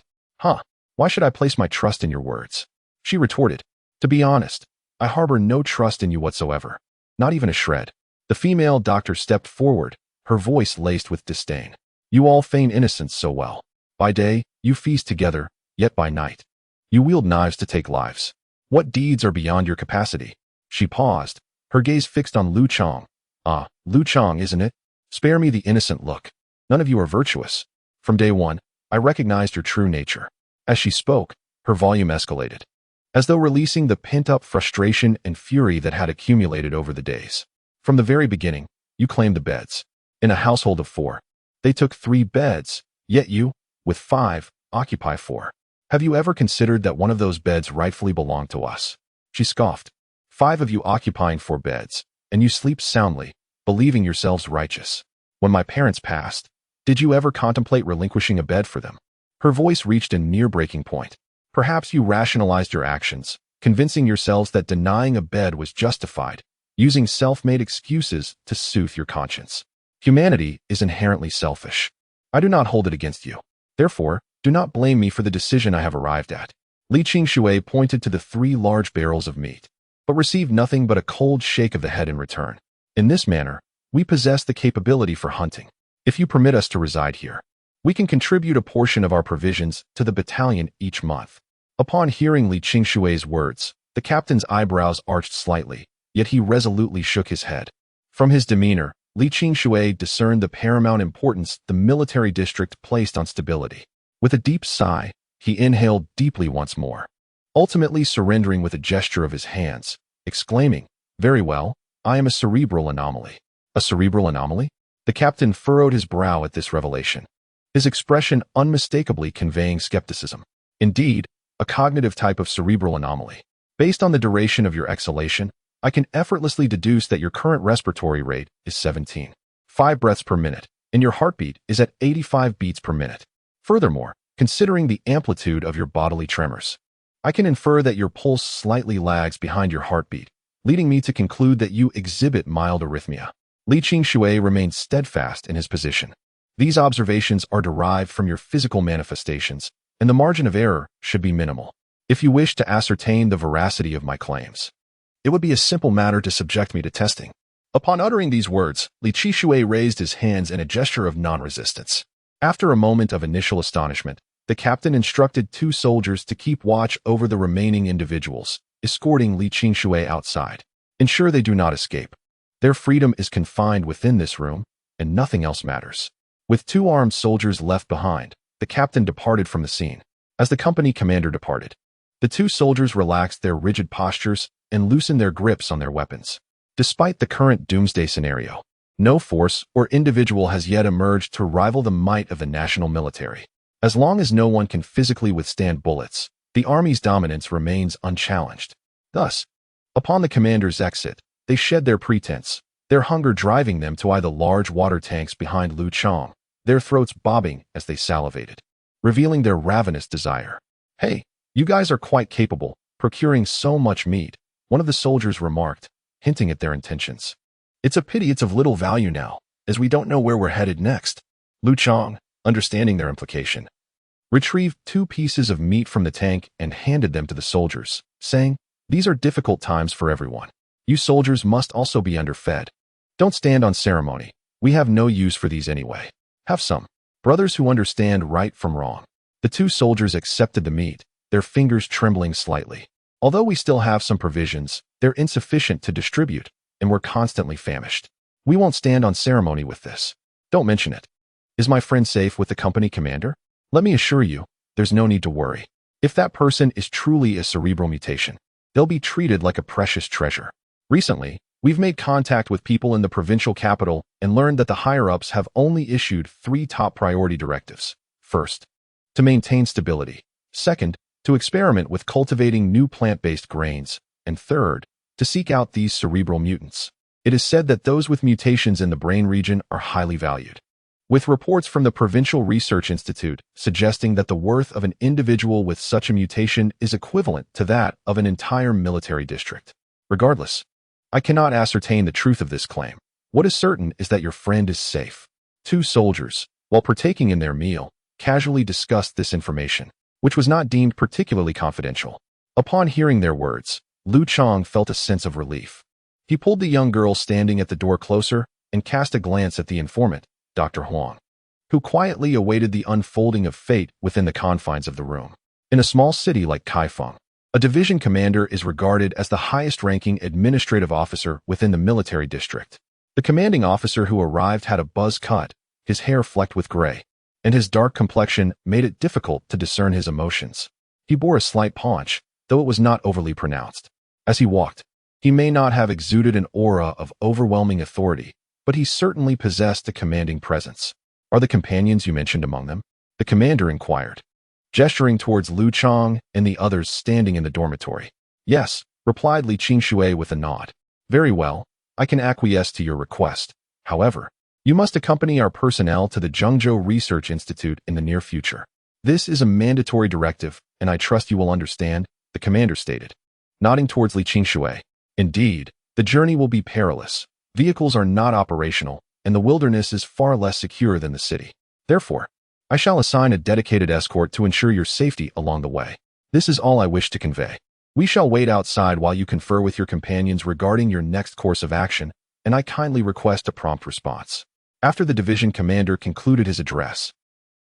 Why should I place my trust in your words? She retorted, to be honest, I harbor no trust in you whatsoever. Not even a shred. The female doctor stepped forward, her voice laced with disdain. You all feign innocence so well. By day, you feast together, yet by night, you wield knives to take lives. What deeds are beyond your capacity? She paused, her gaze fixed on Liu Chang. Liu Chang, isn't it? Spare me the innocent look. None of you are virtuous. From day one, I recognized your true nature. As she spoke, her volume escalated, as though releasing the pent-up frustration and fury that had accumulated over the days. From the very beginning, you claimed the beds. In a household of 4, they took 3 beds, yet you, with 5, occupy 4. Have you ever considered that one of those beds rightfully belonged to us? She scoffed. 5 of you occupying 4 beds, and you sleep soundly, believing yourselves righteous. When my parents passed, did you ever contemplate relinquishing a bed for them? Her voice reached a near breaking point. Perhaps you rationalized your actions, convincing yourselves that denying a bed was justified, using self-made excuses to soothe your conscience. Humanity is inherently selfish. I do not hold it against you. Therefore, do not blame me for the decision I have arrived at. Li Qingshui pointed to the 3 large barrels of meat, but received nothing but a cold shake of the head in return. In this manner, we possess the capability for hunting. If you permit us to reside here, we can contribute a portion of our provisions to the battalion each month. Upon hearing Li Qingshui's words, the captain's eyebrows arched slightly, yet he resolutely shook his head. From his demeanor, Li Qingshui discerned the paramount importance the military district placed on stability. With a deep sigh, he inhaled deeply once more, ultimately surrendering with a gesture of his hands, exclaiming, very well, I am a cerebral anomaly. A cerebral anomaly? The captain furrowed his brow at this revelation, his expression unmistakably conveying skepticism. Indeed, a cognitive type of cerebral anomaly. Based on the duration of your exhalation, I can effortlessly deduce that your current respiratory rate is 17.5 breaths per minute, and your heartbeat is at 85 beats per minute. Furthermore, considering the amplitude of your bodily tremors, I can infer that your pulse slightly lags behind your heartbeat, leading me to conclude that you exhibit mild arrhythmia. Li Qingshui remained steadfast in his position. These observations are derived from your physical manifestations, and the margin of error should be minimal. If you wish to ascertain the veracity of my claims, it would be a simple matter to subject me to testing. Upon uttering these words, Li Qingshui raised his hands in a gesture of non-resistance. After a moment of initial astonishment, the captain instructed 2 soldiers to keep watch over the remaining individuals, escorting Li Qingshui outside. Ensure they do not escape. Their freedom is confined within this room, and nothing else matters. With 2 armed soldiers left behind, the captain departed from the scene. As the company commander departed, the 2 soldiers relaxed their rigid postures and loosened their grips on their weapons. Despite the current doomsday scenario, no force or individual has yet emerged to rival the might of the national military. As long as no one can physically withstand bullets, the army's dominance remains unchallenged. Thus, upon the commander's exit, they shed their pretense, their hunger driving them to eye the large water tanks behind Liu Chang, their throats bobbing as they salivated, revealing their ravenous desire. Hey, you guys are quite capable, procuring so much meat, one of the soldiers remarked, hinting at their intentions. It's a pity it's of little value now, as we don't know where we're headed next. Liu Chang, understanding their implication, retrieved 2 pieces of meat from the tank and handed them to the soldiers, saying, these are difficult times for everyone. You soldiers must also be underfed. Don't stand on ceremony. We have no use for these anyway. Have some. Brothers who understand right from wrong. The 2 soldiers accepted the meat, their fingers trembling slightly. Although we still have some provisions, they're insufficient to distribute, and we're constantly famished. We won't stand on ceremony with this. Don't mention it. Is my friend safe with the company commander? Let me assure you, there's no need to worry. If that person is truly a cerebral mutation, they'll be treated like a precious treasure. Recently, we've made contact with people in the provincial capital and learned that the higher-ups have only issued 3 top priority directives. First, to maintain stability. Second, to experiment with cultivating new plant-based grains, and third, to seek out these cerebral mutants. It is said that those with mutations in the brain region are highly valued, with reports from the Provincial Research Institute suggesting that the worth of an individual with such a mutation is equivalent to that of an entire military district. Regardless, I cannot ascertain the truth of this claim. What is certain is that your friend is safe. Two soldiers, while partaking in their meal, casually discussed this information, which was not deemed particularly confidential. Upon hearing their words, Liu Chang felt a sense of relief. He pulled the young girl standing at the door closer and cast a glance at the informant, Dr. Huang, who quietly awaited the unfolding of fate within the confines of the room. In a small city like Kaifeng, a division commander is regarded as the highest-ranking administrative officer within the military district. The commanding officer who arrived had a buzz cut, his hair flecked with gray, and his dark complexion made it difficult to discern his emotions. He bore a slight paunch, though it was not overly pronounced. As he walked, he may not have exuded an aura of overwhelming authority, but he certainly possessed a commanding presence. Are the companions you mentioned among them? The commander inquired, gesturing towards Liu Chang and the others standing in the dormitory. Yes, replied Li Qingshui with a nod. Very well, I can acquiesce to your request. However, you must accompany our personnel to the Zhengzhou Research Institute in the near future. This is a mandatory directive, and I trust you will understand, the commander stated, nodding towards Li Qingshui. Indeed, the journey will be perilous. Vehicles are not operational, and the wilderness is far less secure than the city. Therefore, I shall assign a dedicated escort to ensure your safety along the way. This is all I wish to convey. We shall wait outside while you confer with your companions regarding your next course of action, and I kindly request a prompt response. After the division commander concluded his address,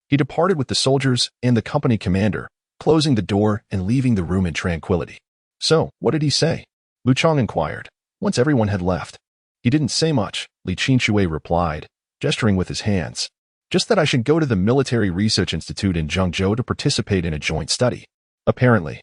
he departed with the soldiers and the company commander, closing the door and leaving the room in tranquility. So, what did he say? Liu Chang inquired, once everyone had left. He didn't say much, Li Qingshui replied, gesturing with his hands. Just that I should go to the Military Research Institute in Zhengzhou to participate in a joint study. Apparently,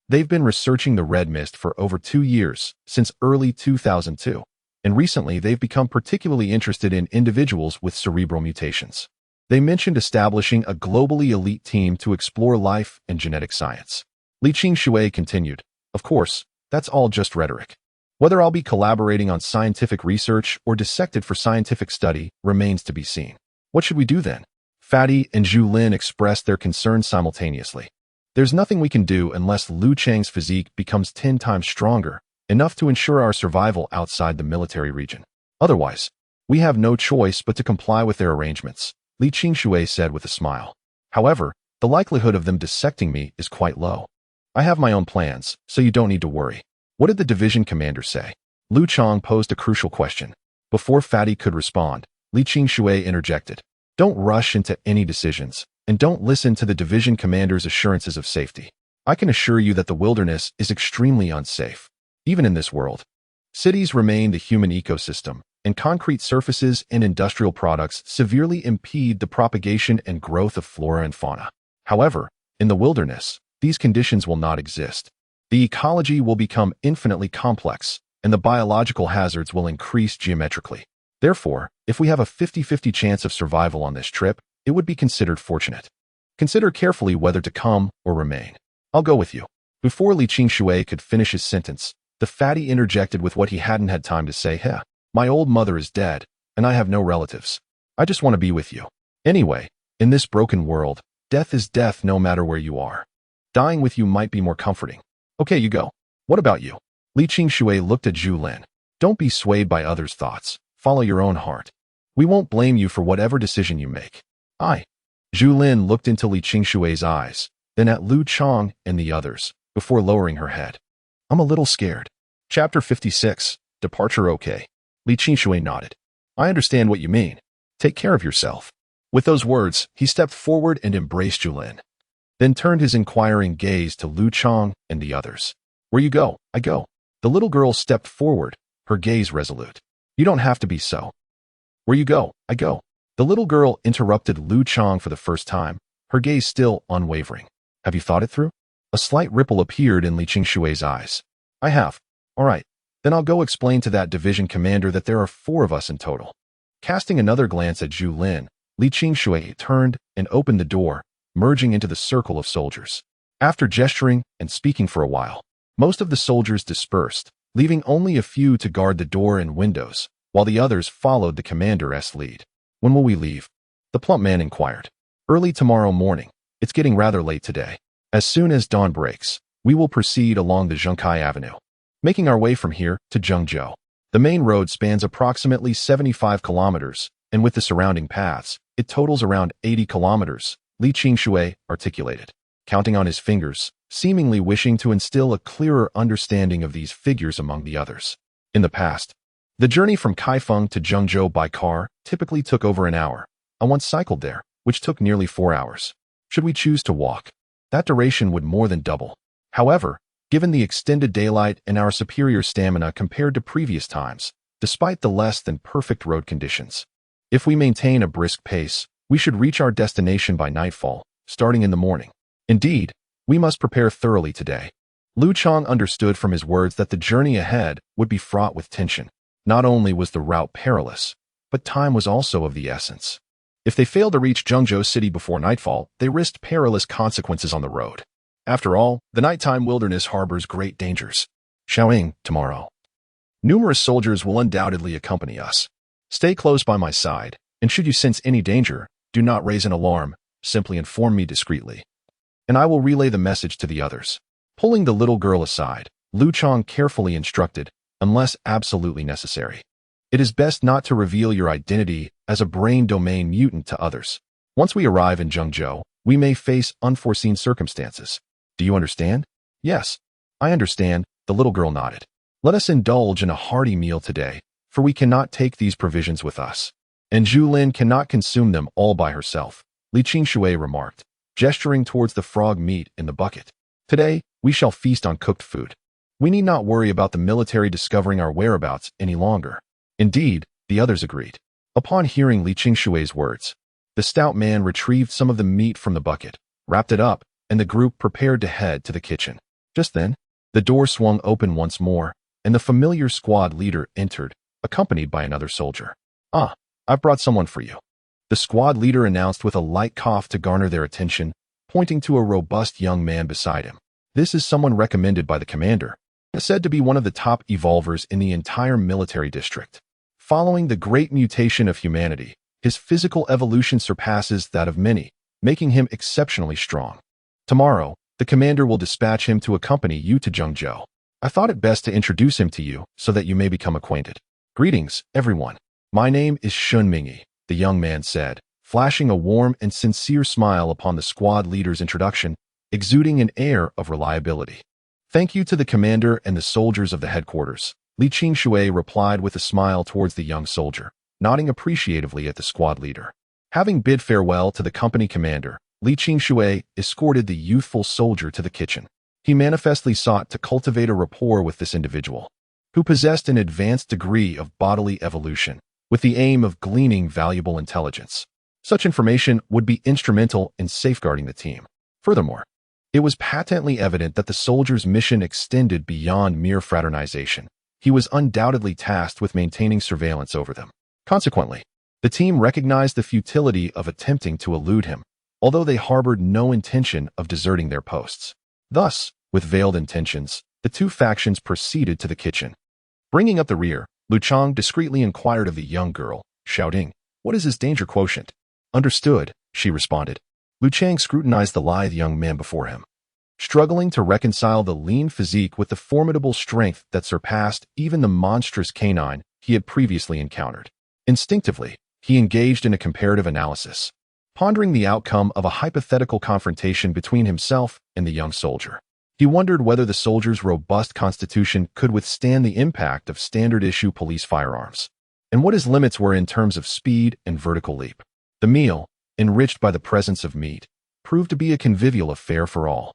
they've been researching the red mist for over 2 years, since early 2002, and recently they've become particularly interested in individuals with cerebral mutations. They mentioned establishing a globally elite team to explore life and genetic science. Li Qingshui continued, of course, that's all just rhetoric. Whether I'll be collaborating on scientific research or dissected for scientific study remains to be seen. What should we do then? Fatty and Zhu Lin expressed their concerns simultaneously. There's nothing we can do unless Liu Chang's physique becomes 10 times stronger, enough to ensure our survival outside the military region. Otherwise, we have no choice but to comply with their arrangements, Li Qingshui said with a smile. However, the likelihood of them dissecting me is quite low. I have my own plans, so you don't need to worry. What did the division commander say? Liu Chang posed a crucial question. Before Fatty could respond, Li Qingshui interjected. Don't rush into any decisions, and don't listen to the division commander's assurances of safety. I can assure you that the wilderness is extremely unsafe. Even in this world, cities remain the human ecosystem, and concrete surfaces and industrial products severely impede the propagation and growth of flora and fauna. However, in the wilderness, these conditions will not exist. The ecology will become infinitely complex, and the biological hazards will increase geometrically. Therefore, if we have a 50-50 chance of survival on this trip, it would be considered fortunate. Consider carefully whether to come or remain. I'll go with you. Before Li Qingshui could finish his sentence, the fatty interjected with what he hadn't had time to say. My old mother is dead, and I have no relatives. I just want to be with you. Anyway, in this broken world, death is death no matter where you are. Dying with you might be more comforting. Okay, you go. What about you? Li Qingshui looked at Zhu Lin. Don't be swayed by others' thoughts. Follow your own heart. We won't blame you for whatever decision you make. Zhu Lin looked into Li Qingshui's eyes, then at Liu Chang and the others, before lowering her head. I'm a little scared. Chapter 56, Departure Okay. Li Qingshui nodded. I understand what you mean. Take care of yourself. With those words, he stepped forward and embraced Zhu Lin, then turned his inquiring gaze to Liu Chang and the others. Where you go, I go. The little girl stepped forward, her gaze resolute. You don't have to be so. Where you go, I go. The little girl interrupted Liu Chang for the first time, her gaze still unwavering. Have you thought it through? A slight ripple appeared in Li Qingshui's eyes. I have. All right, then I'll go explain to that division commander that there are 4 of us in total. Casting another glance at Zhu Lin, Li Qingshui turned and opened the door, merging into the circle of soldiers. After gesturing and speaking for a while, most of the soldiers dispersed, leaving only a few to guard the door and windows, while the others followed the commander's lead. "When will we leave?" the plump man inquired. "Early tomorrow morning. It's getting rather late today. As soon as dawn breaks, we will proceed along the Zhengkai Avenue, making our way from here to Zhengzhou. The main road spans approximately 75 kilometers, and with the surrounding paths, it totals around 80 kilometers," Li Qingshui articulated, counting on his fingers, seemingly wishing to instill a clearer understanding of these figures among the others. In the past, the journey from Kaifeng to Zhengzhou by car typically took over an hour. I once cycled there, which took nearly 4 hours. Should we choose to walk, that duration would more than double. However, given the extended daylight and our superior stamina compared to previous times, despite the less than perfect road conditions, if we maintain a brisk pace, we should reach our destination by nightfall, starting in the morning. Indeed, we must prepare thoroughly today. Liu Chang understood from his words that the journey ahead would be fraught with tension. Not only was the route perilous, but time was also of the essence. If they failed to reach Zhengzhou city before nightfall, they risked perilous consequences on the road. After all, the nighttime wilderness harbors great dangers. Xiaojing, tomorrow. Numerous soldiers will undoubtedly accompany us. Stay close by my side, and should you sense any danger, do not raise an alarm, simply inform me discreetly, and I will relay the message to the others. Pulling the little girl aside, Liu Chang carefully instructed, unless absolutely necessary. It is best not to reveal your identity as a brain domain mutant to others. Once we arrive in Zhengzhou, we may face unforeseen circumstances. Do you understand? Yes, I understand, the little girl nodded. Let us indulge in a hearty meal today, for we cannot take these provisions with us. And Zhu Lin cannot consume them all by herself, Li Qingshui remarked, gesturing towards the frog meat in the bucket. Today, we shall feast on cooked food. We need not worry about the military discovering our whereabouts any longer. Indeed, the others agreed. Upon hearing Li Qingshui's words, the stout man retrieved some of the meat from the bucket, wrapped it up, and the group prepared to head to the kitchen. Just then, the door swung open once more, and the familiar squad leader entered, accompanied by another soldier. "Ah, I've brought someone for you," the squad leader announced with a light cough to garner their attention, pointing to a robust young man beside him. "This is someone recommended by the commander, said to be one of the top evolvers in the entire military district. Following the great mutation of humanity, his physical evolution surpasses that of many, making him exceptionally strong. Tomorrow, the commander will dispatch him to accompany you to Zhengzhou. I thought it best to introduce him to you so that you may become acquainted. Greetings, everyone. My name is Shun Mingyi," the young man said, flashing a warm and sincere smile upon the squad leader's introduction, exuding an air of reliability. "Thank you to the commander and the soldiers of the headquarters," Li Qingshui replied with a smile towards the young soldier, nodding appreciatively at the squad leader. Having bid farewell to the company commander, Li Qingshui escorted the youthful soldier to the kitchen. He manifestly sought to cultivate a rapport with this individual, who possessed an advanced degree of bodily evolution, with the aim of gleaning valuable intelligence. Such information would be instrumental in safeguarding the team. Furthermore, it was patently evident that the soldier's mission extended beyond mere fraternization. He was undoubtedly tasked with maintaining surveillance over them. Consequently, the team recognized the futility of attempting to elude him, although they harbored no intention of deserting their posts. Thus, with veiled intentions, the two factions proceeded to the kitchen. Bringing up the rear, Liu Chang discreetly inquired of the young girl, Xiaojing, "What is his danger quotient?" "Understood," she responded. Liu Chang scrutinized the lithe young man before him, struggling to reconcile the lean physique with the formidable strength that surpassed even the monstrous canine he had previously encountered. Instinctively, he engaged in a comparative analysis, pondering the outcome of a hypothetical confrontation between himself and the young soldier. He wondered whether the soldier's robust constitution could withstand the impact of standard-issue police firearms, and what his limits were in terms of speed and vertical leap. The meal, enriched by the presence of meat, proved to be a convivial affair for all.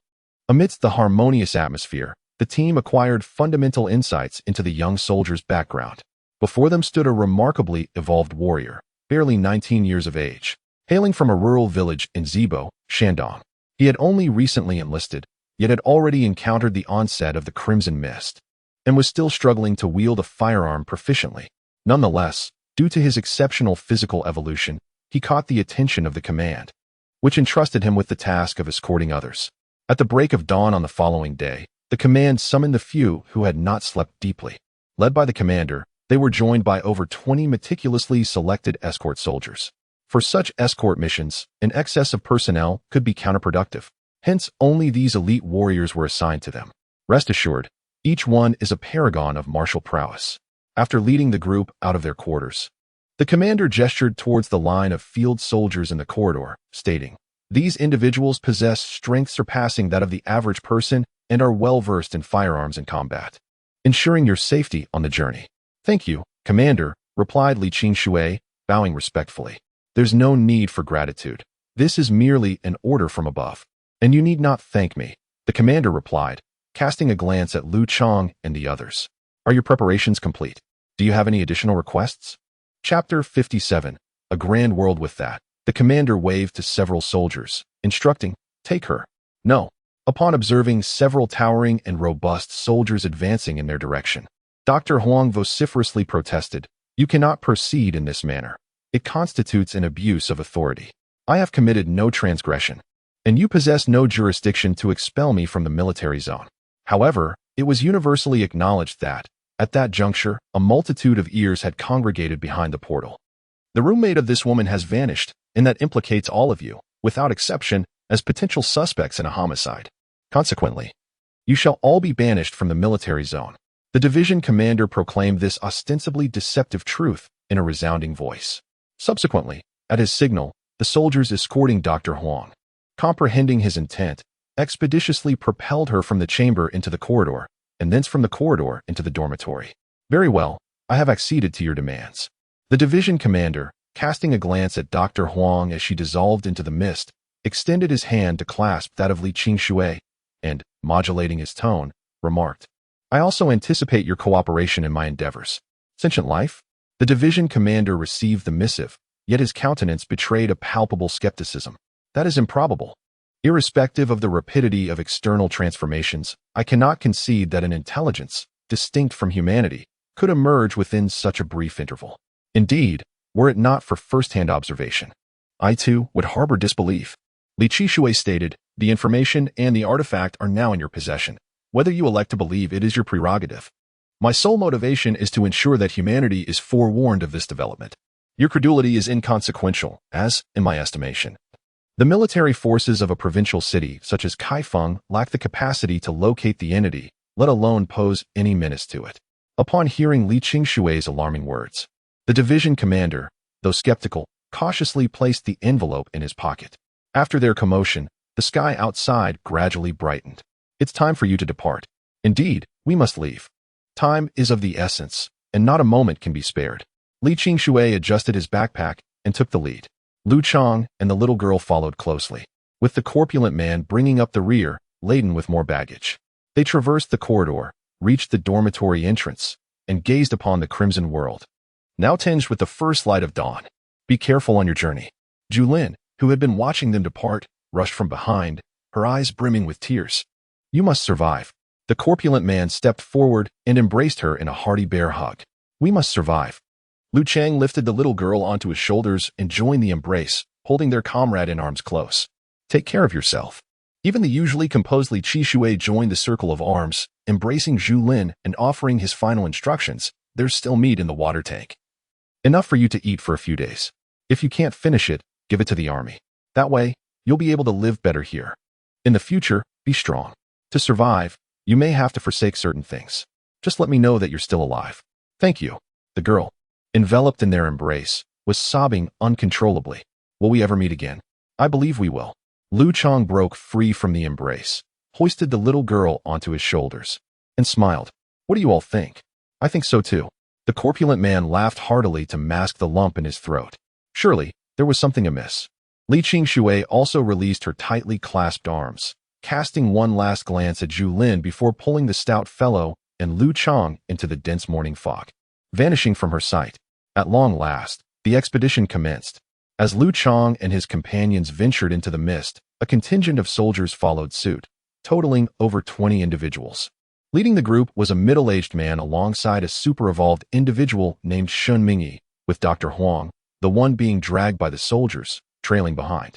Amidst the harmonious atmosphere, the team acquired fundamental insights into the young soldier's background. Before them stood a remarkably evolved warrior, barely 19 years of age, hailing from a rural village in Zibo, Shandong. He had only recently enlisted, yet had already encountered the onset of the Crimson Mist, and was still struggling to wield a firearm proficiently. Nonetheless, due to his exceptional physical evolution, he caught the attention of the command, which entrusted him with the task of escorting others. At the break of dawn on the following day, the command summoned the few who had not slept deeply. Led by the commander, they were joined by over 20 meticulously selected escort soldiers. For such escort missions, an excess of personnel could be counterproductive. Hence, only these elite warriors were assigned to them. Rest assured, each one is a paragon of martial prowess. After leading the group out of their quarters, the commander gestured towards the line of field soldiers in the corridor, stating, "These individuals possess strength surpassing that of the average person and are well-versed in firearms and combat, ensuring your safety on the journey." "Thank you, Commander," replied Li Qingshui, bowing respectfully. "There's no need for gratitude. This is merely an order from above, and you need not thank me," the commander replied, casting a glance at Liu Chang and the others. "Are your preparations complete? Do you have any additional requests?" Chapter 57. A Grand World. With that, the commander waved to several soldiers, instructing, "Take her." "No." Upon observing several towering and robust soldiers advancing in their direction, Dr. Huang vociferously protested, "You cannot proceed in this manner. It constitutes an abuse of authority. I have committed no transgression, and you possess no jurisdiction to expel me from the military zone." However, it was universally acknowledged that, at that juncture, a multitude of ears had congregated behind the portal. "The roommate of this woman has vanished, and that implicates all of you, without exception, as potential suspects in a homicide. Consequently, you shall all be banished from the military zone." The division commander proclaimed this ostensibly deceptive truth in a resounding voice. Subsequently, at his signal, the soldiers escorting Dr. Huang, comprehending his intent, expeditiously propelled her from the chamber into the corridor, and thence from the corridor into the dormitory. "Very well, I have acceded to your demands." The division commander, casting a glance at Dr. Huang as she dissolved into the mist, extended his hand to clasp that of Li Qingshui, and, modulating his tone, remarked, "I also anticipate your cooperation in my endeavors." "Sentient life?" The division commander received the missive, yet his countenance betrayed a palpable skepticism. "That is improbable. Irrespective of the rapidity of external transformations, I cannot concede that an intelligence, distinct from humanity, could emerge within such a brief interval. Indeed, were it not for first-hand observation, I too would harbor disbelief." Li Qingshui stated, "The information and the artifact are now in your possession. Whether you elect to believe it is your prerogative. My sole motivation is to ensure that humanity is forewarned of this development. Your credulity is inconsequential, as, in my estimation, the military forces of a provincial city such as Kaifeng lack the capacity to locate the entity, let alone pose any menace to it." Upon hearing Li Qingshui's alarming words, the division commander, though skeptical, cautiously placed the envelope in his pocket. After their commotion, the sky outside gradually brightened. "It's time for you to depart. Indeed, we must leave. Time is of the essence, and not a moment can be spared." Li Qingshui adjusted his backpack and took the lead. Liu Chang and the little girl followed closely, with the corpulent man bringing up the rear, laden with more baggage. They traversed the corridor, reached the dormitory entrance, and gazed upon the crimson world, now tinged with the first light of dawn. "Be careful on your journey." Julin, who had been watching them depart, rushed from behind, her eyes brimming with tears. "You must survive." The corpulent man stepped forward and embraced her in a hearty bear hug. "We must survive." Liu Chang lifted the little girl onto his shoulders and joined the embrace, holding their comrade in arms close. "Take care of yourself." Even the usually composed Li Qingshui joined the circle of arms, embracing Julin and offering his final instructions. "There's still meat in the water tank. Enough for you to eat for a few days. If you can't finish it, give it to the army. That way, you'll be able to live better here. In the future, be strong. To survive, you may have to forsake certain things. Just let me know that you're still alive." "Thank you." The girl, enveloped in their embrace, was sobbing uncontrollably. "Will we ever meet again?" "I believe we will." Liu Chang broke free from the embrace, hoisted the little girl onto his shoulders, and smiled. "What do you all think?" "I think so too." The corpulent man laughed heartily to mask the lump in his throat. Surely, there was something amiss. Li Qingshui also released her tightly clasped arms, casting one last glance at Julin before pulling the stout fellow and Liu Chang into the dense morning fog, vanishing from her sight. At long last, the expedition commenced. As Liu Chang and his companions ventured into the mist, a contingent of soldiers followed suit, totaling over 20 individuals. Leading the group was a middle-aged man alongside a super-evolved individual named Shun Mingyi, with Dr. Huang, the one being dragged by the soldiers, trailing behind.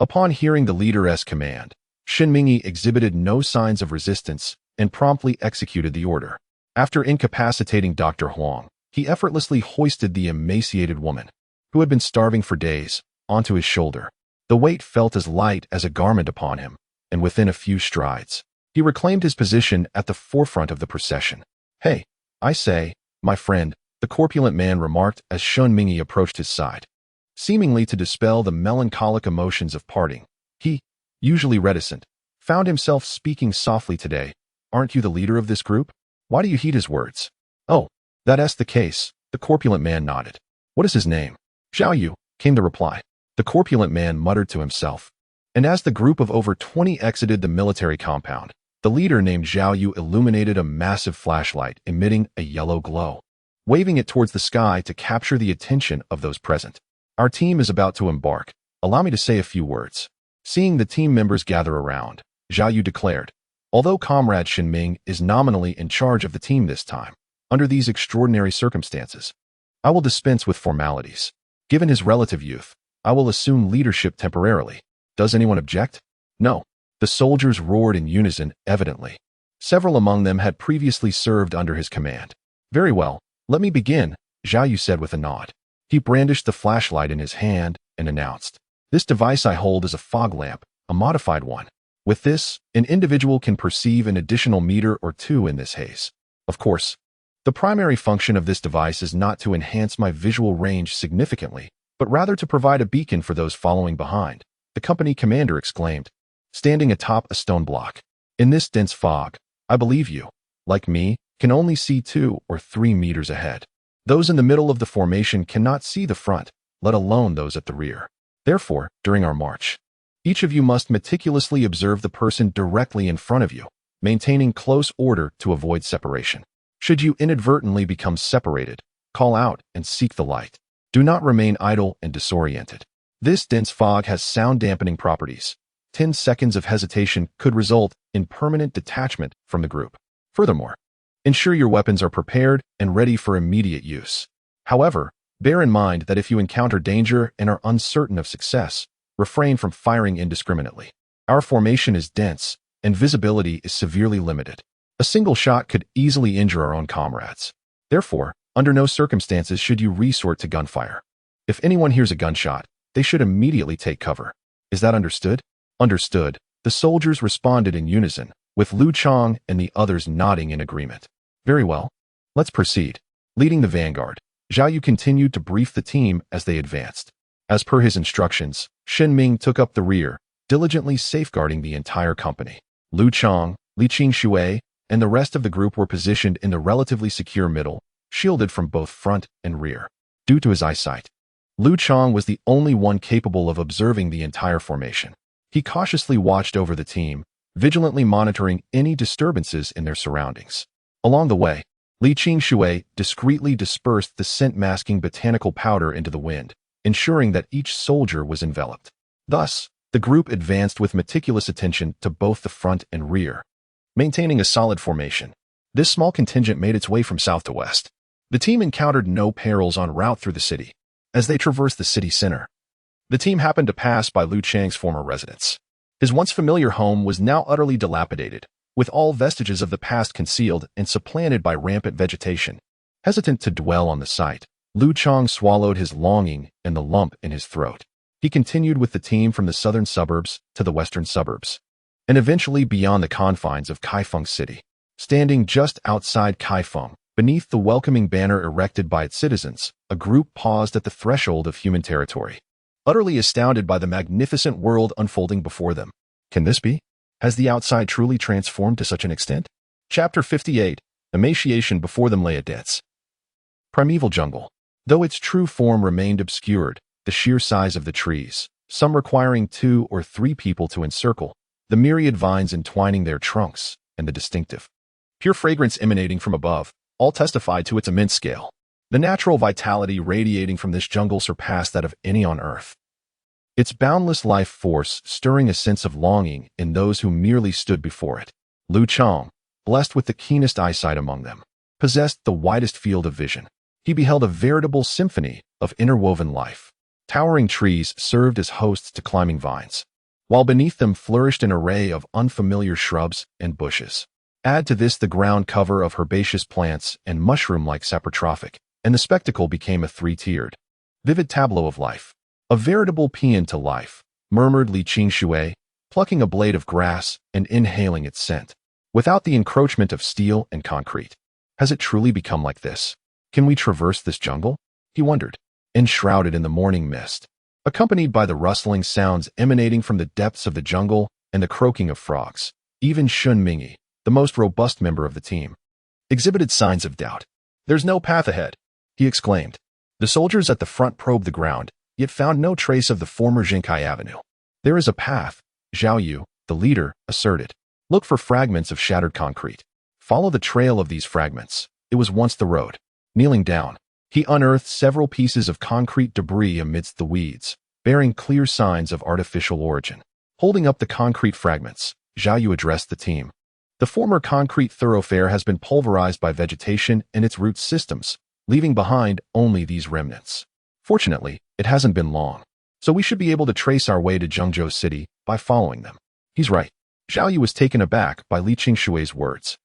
Upon hearing the leader's command, Shinmingyi exhibited no signs of resistance and promptly executed the order. After incapacitating Dr. Huang, he effortlessly hoisted the emaciated woman, who had been starving for days, onto his shoulder. The weight felt as light as a garment upon him, and within a few strides, he reclaimed his position at the forefront of the procession. "Hey, I say, my friend," the corpulent man remarked as Shinmingyi approached his side. Seemingly to dispel the melancholic emotions of parting, he, usually reticent, found himself speaking softly today. "Aren't you the leader of this group?" Why do you heed his words? "Oh, that's the case," the corpulent man nodded. "What is his name?" "Xiaoyu," came the reply. The corpulent man muttered to himself. And as the group of over 20 exited the military compound, the leader named Xiaoyu illuminated a massive flashlight emitting a yellow glow, waving it towards the sky to capture the attention of those present. "Our team is about to embark. Allow me to say a few words." Seeing the team members gather around, Xiaoyu declared, "Although Comrade Shinming is nominally in charge of the team this time, under these extraordinary circumstances, I will dispense with formalities. Given his relative youth, I will assume leadership temporarily. Does anyone object?" "No." The soldiers roared in unison, evidently. Several among them had previously served under his command. "Very well, let me begin," Xiaoyu said with a nod. He brandished the flashlight in his hand and announced, "This device I hold is a fog lamp, a modified one. With this, an individual can perceive an additional meter or two in this haze. Of course, the primary function of this device is not to enhance my visual range significantly, but rather to provide a beacon for those following behind," the company commander exclaimed, standing atop a stone block. "In this dense fog, I believe you, like me, can only see 2 or 3 meters ahead. Those in the middle of the formation cannot see the front, let alone those at the rear. Therefore, during our march, each of you must meticulously observe the person directly in front of you, maintaining close order to avoid separation. Should you inadvertently become separated, call out and seek the light. Do not remain idle and disoriented. This dense fog has sound-dampening properties. 10 seconds of hesitation could result in permanent detachment from the group. Furthermore, ensure your weapons are prepared and ready for immediate use. However, bear in mind that if you encounter danger and are uncertain of success, refrain from firing indiscriminately. Our formation is dense, and visibility is severely limited. A single shot could easily injure our own comrades. Therefore, under no circumstances should you resort to gunfire. If anyone hears a gunshot, they should immediately take cover. Is that understood?" "Understood," the soldiers responded in unison, with Liu Chang and the others nodding in agreement. "Very well. Let's proceed." Leading the vanguard, Xiaoyu continued to brief the team as they advanced. As per his instructions, Shinming took up the rear, diligently safeguarding the entire company. Liu Chang, Li Qingshui, and the rest of the group were positioned in the relatively secure middle, shielded from both front and rear. Due to his eyesight, Liu Chang was the only one capable of observing the entire formation. He cautiously watched over the team, vigilantly monitoring any disturbances in their surroundings. Along the way, Li Qingshui discreetly dispersed the scent-masking botanical powder into the wind, ensuring that each soldier was enveloped. Thus, the group advanced with meticulous attention to both the front and rear, maintaining a solid formation. This small contingent made its way from south to west. The team encountered no perils en route through the city. As they traversed the city center, the team happened to pass by Liu Chang's former residence. His once familiar home was now utterly dilapidated, with all vestiges of the past concealed and supplanted by rampant vegetation. Hesitant to dwell on the sight, Liu Chang swallowed his longing and the lump in his throat. He continued with the team from the southern suburbs to the western suburbs, and eventually beyond the confines of Kaifeng City. Standing just outside Kaifeng, beneath the welcoming banner erected by its citizens, a group paused at the threshold of human territory, utterly astounded by the magnificent world unfolding before them. Can this be? Has the outside truly transformed to such an extent? Chapter 58. Emaciation before them lay a dense, primeval jungle. Though its true form remained obscured, the sheer size of the trees, some requiring 2 or 3 people to encircle, the myriad vines entwining their trunks, and the distinctive, pure fragrance emanating from above, all testified to its immense scale. The natural vitality radiating from this jungle surpassed that of any on earth, its boundless life force stirring a sense of longing in those who merely stood before it. Liu Chang, blessed with the keenest eyesight among them, possessed the widest field of vision. He beheld a veritable symphony of interwoven life. Towering trees served as hosts to climbing vines, while beneath them flourished an array of unfamiliar shrubs and bushes. Add to this the ground cover of herbaceous plants and mushroom-like saprotrophic, and the spectacle became a three-tiered, vivid tableau of life. A veritable paean to life, murmured Li Qingshui, plucking a blade of grass and inhaling its scent. Without the encroachment of steel and concrete. Has it truly become like this? Can we traverse this jungle? He wondered, enshrouded in the morning mist, accompanied by the rustling sounds emanating from the depths of the jungle and the croaking of frogs. Even Shun Mingi, the most robust member of the team, exhibited signs of doubt. There's no path ahead, he exclaimed. The soldiers at the front probed the ground, yet found no trace of the former Jinkai Avenue. There is a path, Zhao Yu, the leader, asserted. Look for fragments of shattered concrete. Follow the trail of these fragments. It was once the road. Kneeling down, he unearthed several pieces of concrete debris amidst the weeds, bearing clear signs of artificial origin. Holding up the concrete fragments, Zhao Yu addressed the team. The former concrete thoroughfare has been pulverized by vegetation and its root systems, leaving behind only these remnants. Fortunately, it hasn't been long, so we should be able to trace our way to Zhengzhou City by following them. He's right. Zhao Yu was taken aback by Li Qingshui's words.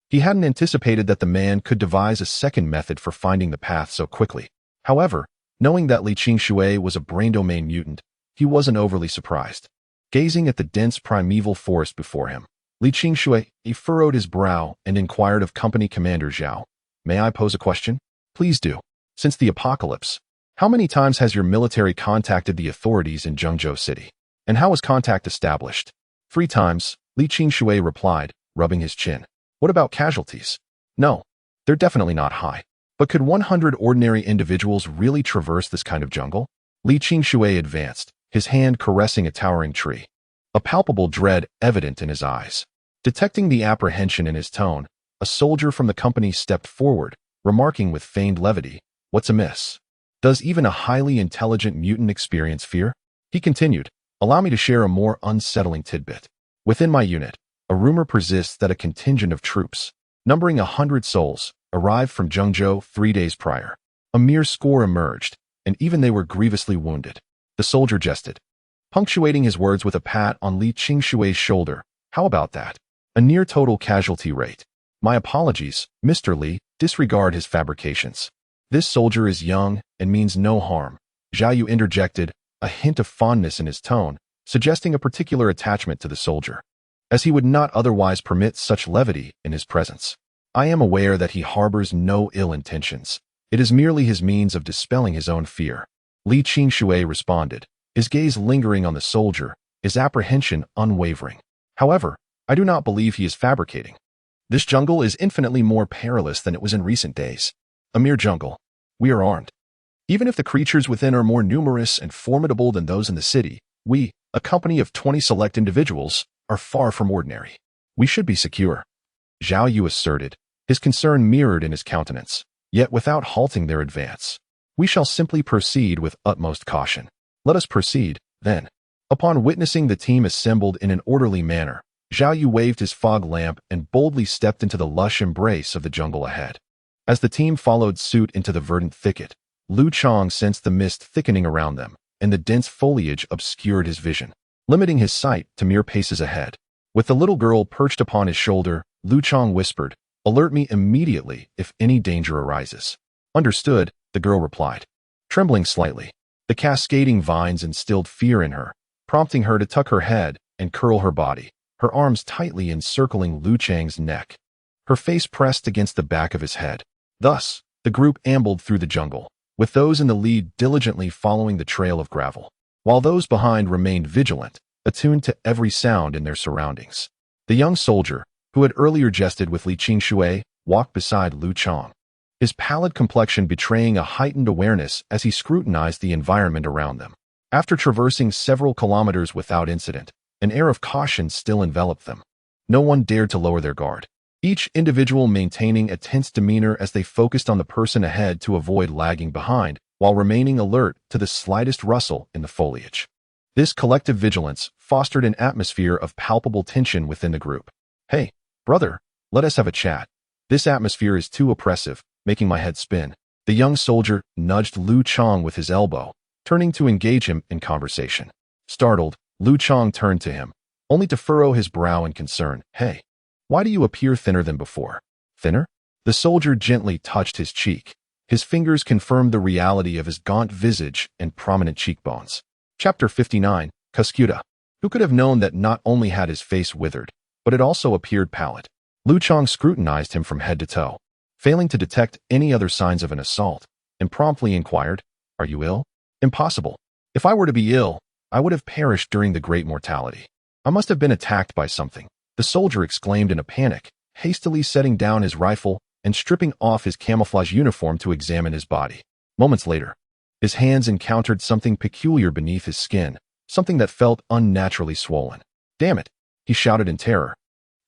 He hadn't anticipated that the man could devise a second method for finding the path so quickly. However, knowing that Li Qingshui was a brain domain mutant, he wasn't overly surprised. Gazing at the dense primeval forest before him, Li Qingshui furrowed his brow and inquired of Company Commander Zhao, "May I pose a question?" "Please do. Since the apocalypse, how many times has your military contacted the authorities in Zhengzhou City? And how was contact established?" 3 times, Li Qingshui replied, rubbing his chin. "What about casualties?" "No, they're definitely not high. But could 100 ordinary individuals really traverse this kind of jungle?" Li Qingshui advanced, his hand caressing a towering tree, a palpable dread evident in his eyes. Detecting the apprehension in his tone, a soldier from the company stepped forward, remarking with feigned levity, "What's amiss? Does even a highly intelligent mutant experience fear?" He continued, "Allow me to share a more unsettling tidbit. Within my unit, a rumor persists that a contingent of troops, numbering 100 souls, arrived from Zhengzhou 3 days prior. A mere score emerged, and even they were grievously wounded." The soldier jested, punctuating his words with a pat on Li Qingshui's shoulder. "How about that? A near total casualty rate." "My apologies, Mr. Li, disregard his fabrications. This soldier is young and means no harm," Zhao Yu interjected, a hint of fondness in his tone, suggesting a particular attachment to the soldier, as he would not otherwise permit such levity in his presence. "I am aware that he harbors no ill intentions. It is merely his means of dispelling his own fear," Li Qingshui responded, his gaze lingering on the soldier, his apprehension unwavering. "However, I do not believe he is fabricating. This jungle is infinitely more perilous than it was in recent days. A mere jungle. We are armed. Even if the creatures within are more numerous and formidable than those in the city, we, a company of 20 select individuals, are far from ordinary. We should be secure," Zhao Yu asserted, his concern mirrored in his countenance, yet without halting their advance. "We shall simply proceed with utmost caution." "Let us proceed, then." Upon witnessing the team assembled in an orderly manner, Zhao Yu waved his fog lamp and boldly stepped into the lush embrace of the jungle ahead. As the team followed suit into the verdant thicket, Liu Chang sensed the mist thickening around them, and the dense foliage obscured his vision, limiting his sight to mere paces ahead. With the little girl perched upon his shoulder, Liu Chang whispered, "Alert me immediately if any danger arises." "Understood," the girl replied, trembling slightly. The cascading vines instilled fear in her, prompting her to tuck her head and curl her body, her arms tightly encircling Liu Chang's neck, her face pressed against the back of his head. Thus, the group ambled through the jungle, with those in the lead diligently following the trail of gravel, while those behind remained vigilant, attuned to every sound in their surroundings. The young soldier, who had earlier jested with Li Qingshui, walked beside Liu Chang, his pallid complexion betraying a heightened awareness as he scrutinized the environment around them. After traversing several kilometers without incident, an air of caution still enveloped them. No one dared to lower their guard, each individual maintaining a tense demeanor as they focused on the person ahead to avoid lagging behind, while remaining alert to the slightest rustle in the foliage. This collective vigilance fostered an atmosphere of palpable tension within the group. "Hey, brother, let us have a chat. This atmosphere is too oppressive, making my head spin." The young soldier nudged Liu Chang with his elbow, turning to engage him in conversation. Startled, Liu Chang turned to him, only to furrow his brow in concern. Hey, why do you appear thinner than before? Thinner? The soldier gently touched his cheek. His fingers confirmed the reality of his gaunt visage and prominent cheekbones. Chapter 59, Cuscuta. Who could have known that not only had his face withered, but it also appeared pallid? Liu Chang scrutinized him from head to toe, failing to detect any other signs of an assault, and promptly inquired, Are you ill? Impossible. If I were to be ill, I would have perished during the great mortality. I must have been attacked by something, the soldier exclaimed in a panic, hastily setting down his rifle and stripping off his camouflage uniform to examine his body. Moments later, his hands encountered something peculiar beneath his skin, something that felt unnaturally swollen. Damn it, he shouted in terror.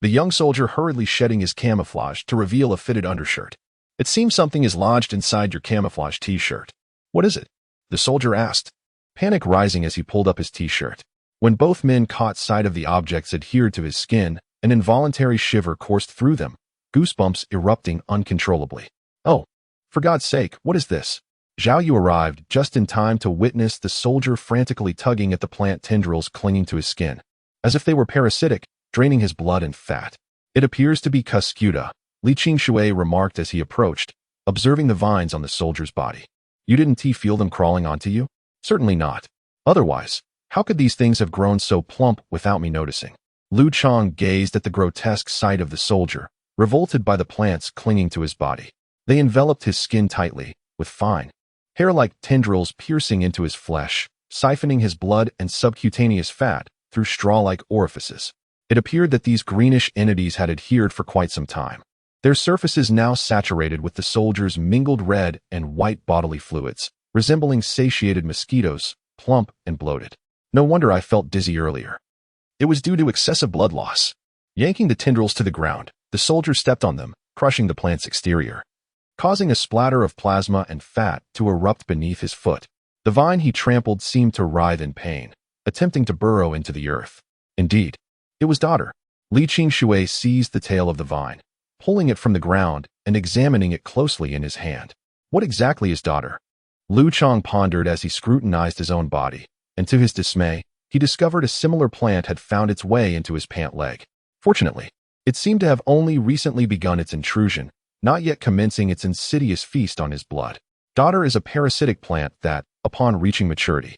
The young soldier hurriedly shedding his camouflage to reveal a fitted undershirt. It seems something is lodged inside your camouflage t-shirt. What is it? The soldier asked, panic rising as he pulled up his t-shirt. When both men caught sight of the objects adhered to his skin, an involuntary shiver coursed through them, goosebumps erupting uncontrollably. Oh, for God's sake, what is this? Zhao Yu arrived just in time to witness the soldier frantically tugging at the plant tendrils clinging to his skin, as if they were parasitic, draining his blood and fat. It appears to be Cuscuta, Li Qingshui remarked as he approached, observing the vines on the soldier's body. You didn't feel them crawling onto you? Certainly not. Otherwise, how could these things have grown so plump without me noticing? Liu Chang gazed at the grotesque sight of the soldier, revolted by the plants clinging to his body. They enveloped his skin tightly, with fine, hair-like tendrils piercing into his flesh, siphoning his blood and subcutaneous fat through straw-like orifices. It appeared that these greenish entities had adhered for quite some time, their surfaces now saturated with the soldier's mingled red and white bodily fluids, resembling satiated mosquitoes, plump and bloated. No wonder I felt dizzy earlier. It was due to excessive blood loss. Yanking the tendrils to the ground, the soldier stepped on them, crushing the plant's exterior, causing a splatter of plasma and fat to erupt beneath his foot. The vine he trampled seemed to writhe in pain, attempting to burrow into the earth. Indeed, it was daughter. Li Qingshui seized the tail of the vine, pulling it from the ground and examining it closely in his hand. What exactly is daughter? Liu Chang pondered as he scrutinized his own body, and to his dismay, he discovered a similar plant had found its way into his pant leg. Fortunately, it seemed to have only recently begun its intrusion, not yet commencing its insidious feast on his blood. Daughter is a parasitic plant that, upon reaching maturity,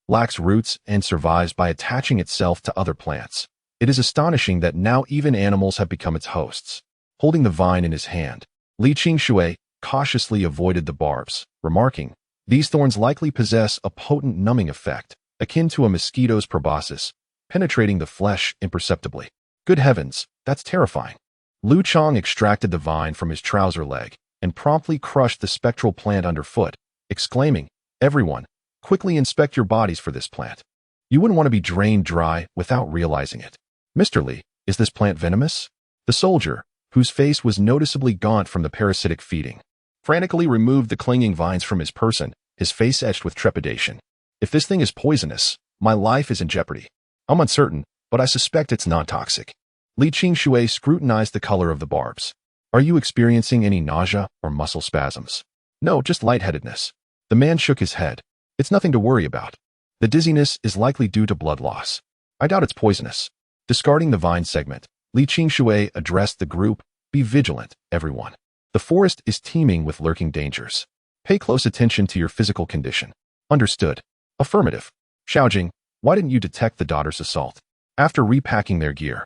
lacks roots and survives by attaching itself to other plants. It is astonishing that now even animals have become its hosts. Holding the vine in his hand, Li Qingshui cautiously avoided the barbs, remarking, These thorns likely possess a potent numbing effect, akin to a mosquito's proboscis, penetrating the flesh imperceptibly. Good heavens, that's terrifying. Liu Chang extracted the vine from his trouser leg and promptly crushed the spectral plant underfoot, exclaiming, Everyone, quickly inspect your bodies for this plant. You wouldn't want to be drained dry without realizing it. Mr. Li, is this plant venomous? The soldier, whose face was noticeably gaunt from the parasitic feeding, frantically removed the clinging vines from his person, his face etched with trepidation. If this thing is poisonous, my life is in jeopardy. I'm uncertain, but I suspect it's non-toxic. Li Qingshui scrutinized the color of the barbs. Are you experiencing any nausea or muscle spasms? No, just lightheadedness. The man shook his head. It's nothing to worry about. The dizziness is likely due to blood loss. I doubt it's poisonous. Discarding the vine segment, Li Qingshui addressed the group, Be vigilant, everyone. The forest is teeming with lurking dangers. Pay close attention to your physical condition. Understood. Affirmative. Xiaojing, why didn't you detect the daughter's assault? After repacking their gear,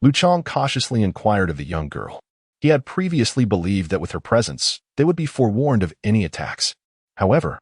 Liu Chang cautiously inquired of the young girl. He had previously believed that with her presence, they would be forewarned of any attacks. However,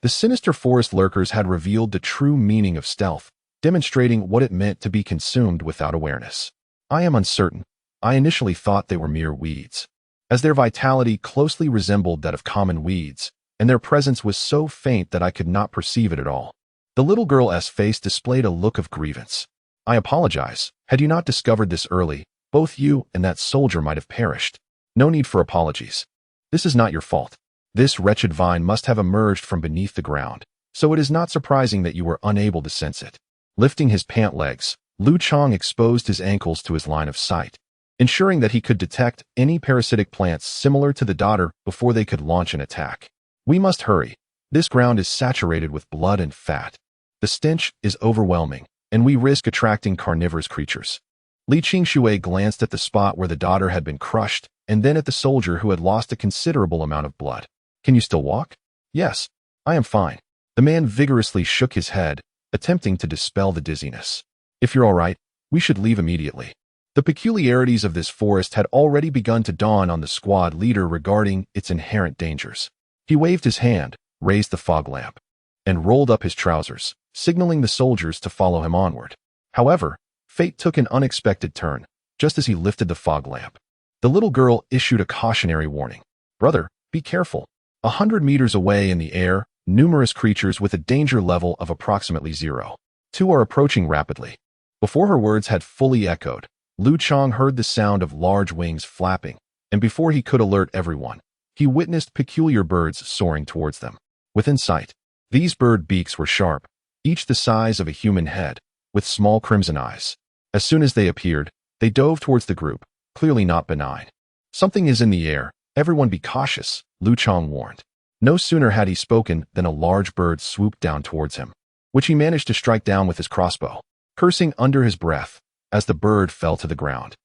the sinister forest lurkers had revealed the true meaning of stealth, demonstrating what it meant to be consumed without awareness. I am uncertain. I initially thought they were mere weeds, as their vitality closely resembled that of common weeds, and their presence was so faint that I could not perceive it at all. The little girl's face displayed a look of grievance. I apologize. Had you not discovered this early, both you and that soldier might have perished. No need for apologies. This is not your fault. This wretched vine must have emerged from beneath the ground, so it is not surprising that you were unable to sense it. Lifting his pant legs, Liu Chang exposed his ankles to his line of sight, ensuring that he could detect any parasitic plants similar to the daughter before they could launch an attack. We must hurry. This ground is saturated with blood and fat. The stench is overwhelming, and we risk attracting carnivorous creatures. Li Qingshui glanced at the spot where the daughter had been crushed, and then at the soldier who had lost a considerable amount of blood. Can you still walk? Yes, I am fine. The man vigorously shook his head, attempting to dispel the dizziness. If you're all right, we should leave immediately. The peculiarities of this forest had already begun to dawn on the squad leader regarding its inherent dangers. He waved his hand, raised the fog lamp, and rolled up his trousers, signaling the soldiers to follow him onward. However, fate took an unexpected turn, just as he lifted the fog lamp. The little girl issued a cautionary warning. Brother, be careful. 100 meters away in the air, numerous creatures with a danger level of approximately 0. 2 are approaching rapidly. Before her words had fully echoed, Liu Chang heard the sound of large wings flapping, and before he could alert everyone, he witnessed peculiar birds soaring towards them. Within sight, these bird beaks were sharp, each the size of a human head, with small crimson eyes. As soon as they appeared, they dove towards the group, clearly not benign. Something is in the air, everyone be cautious, Liu Chang warned. No sooner had he spoken than a large bird swooped down towards him, which he managed to strike down with his crossbow, cursing under his breath as the bird fell to the ground.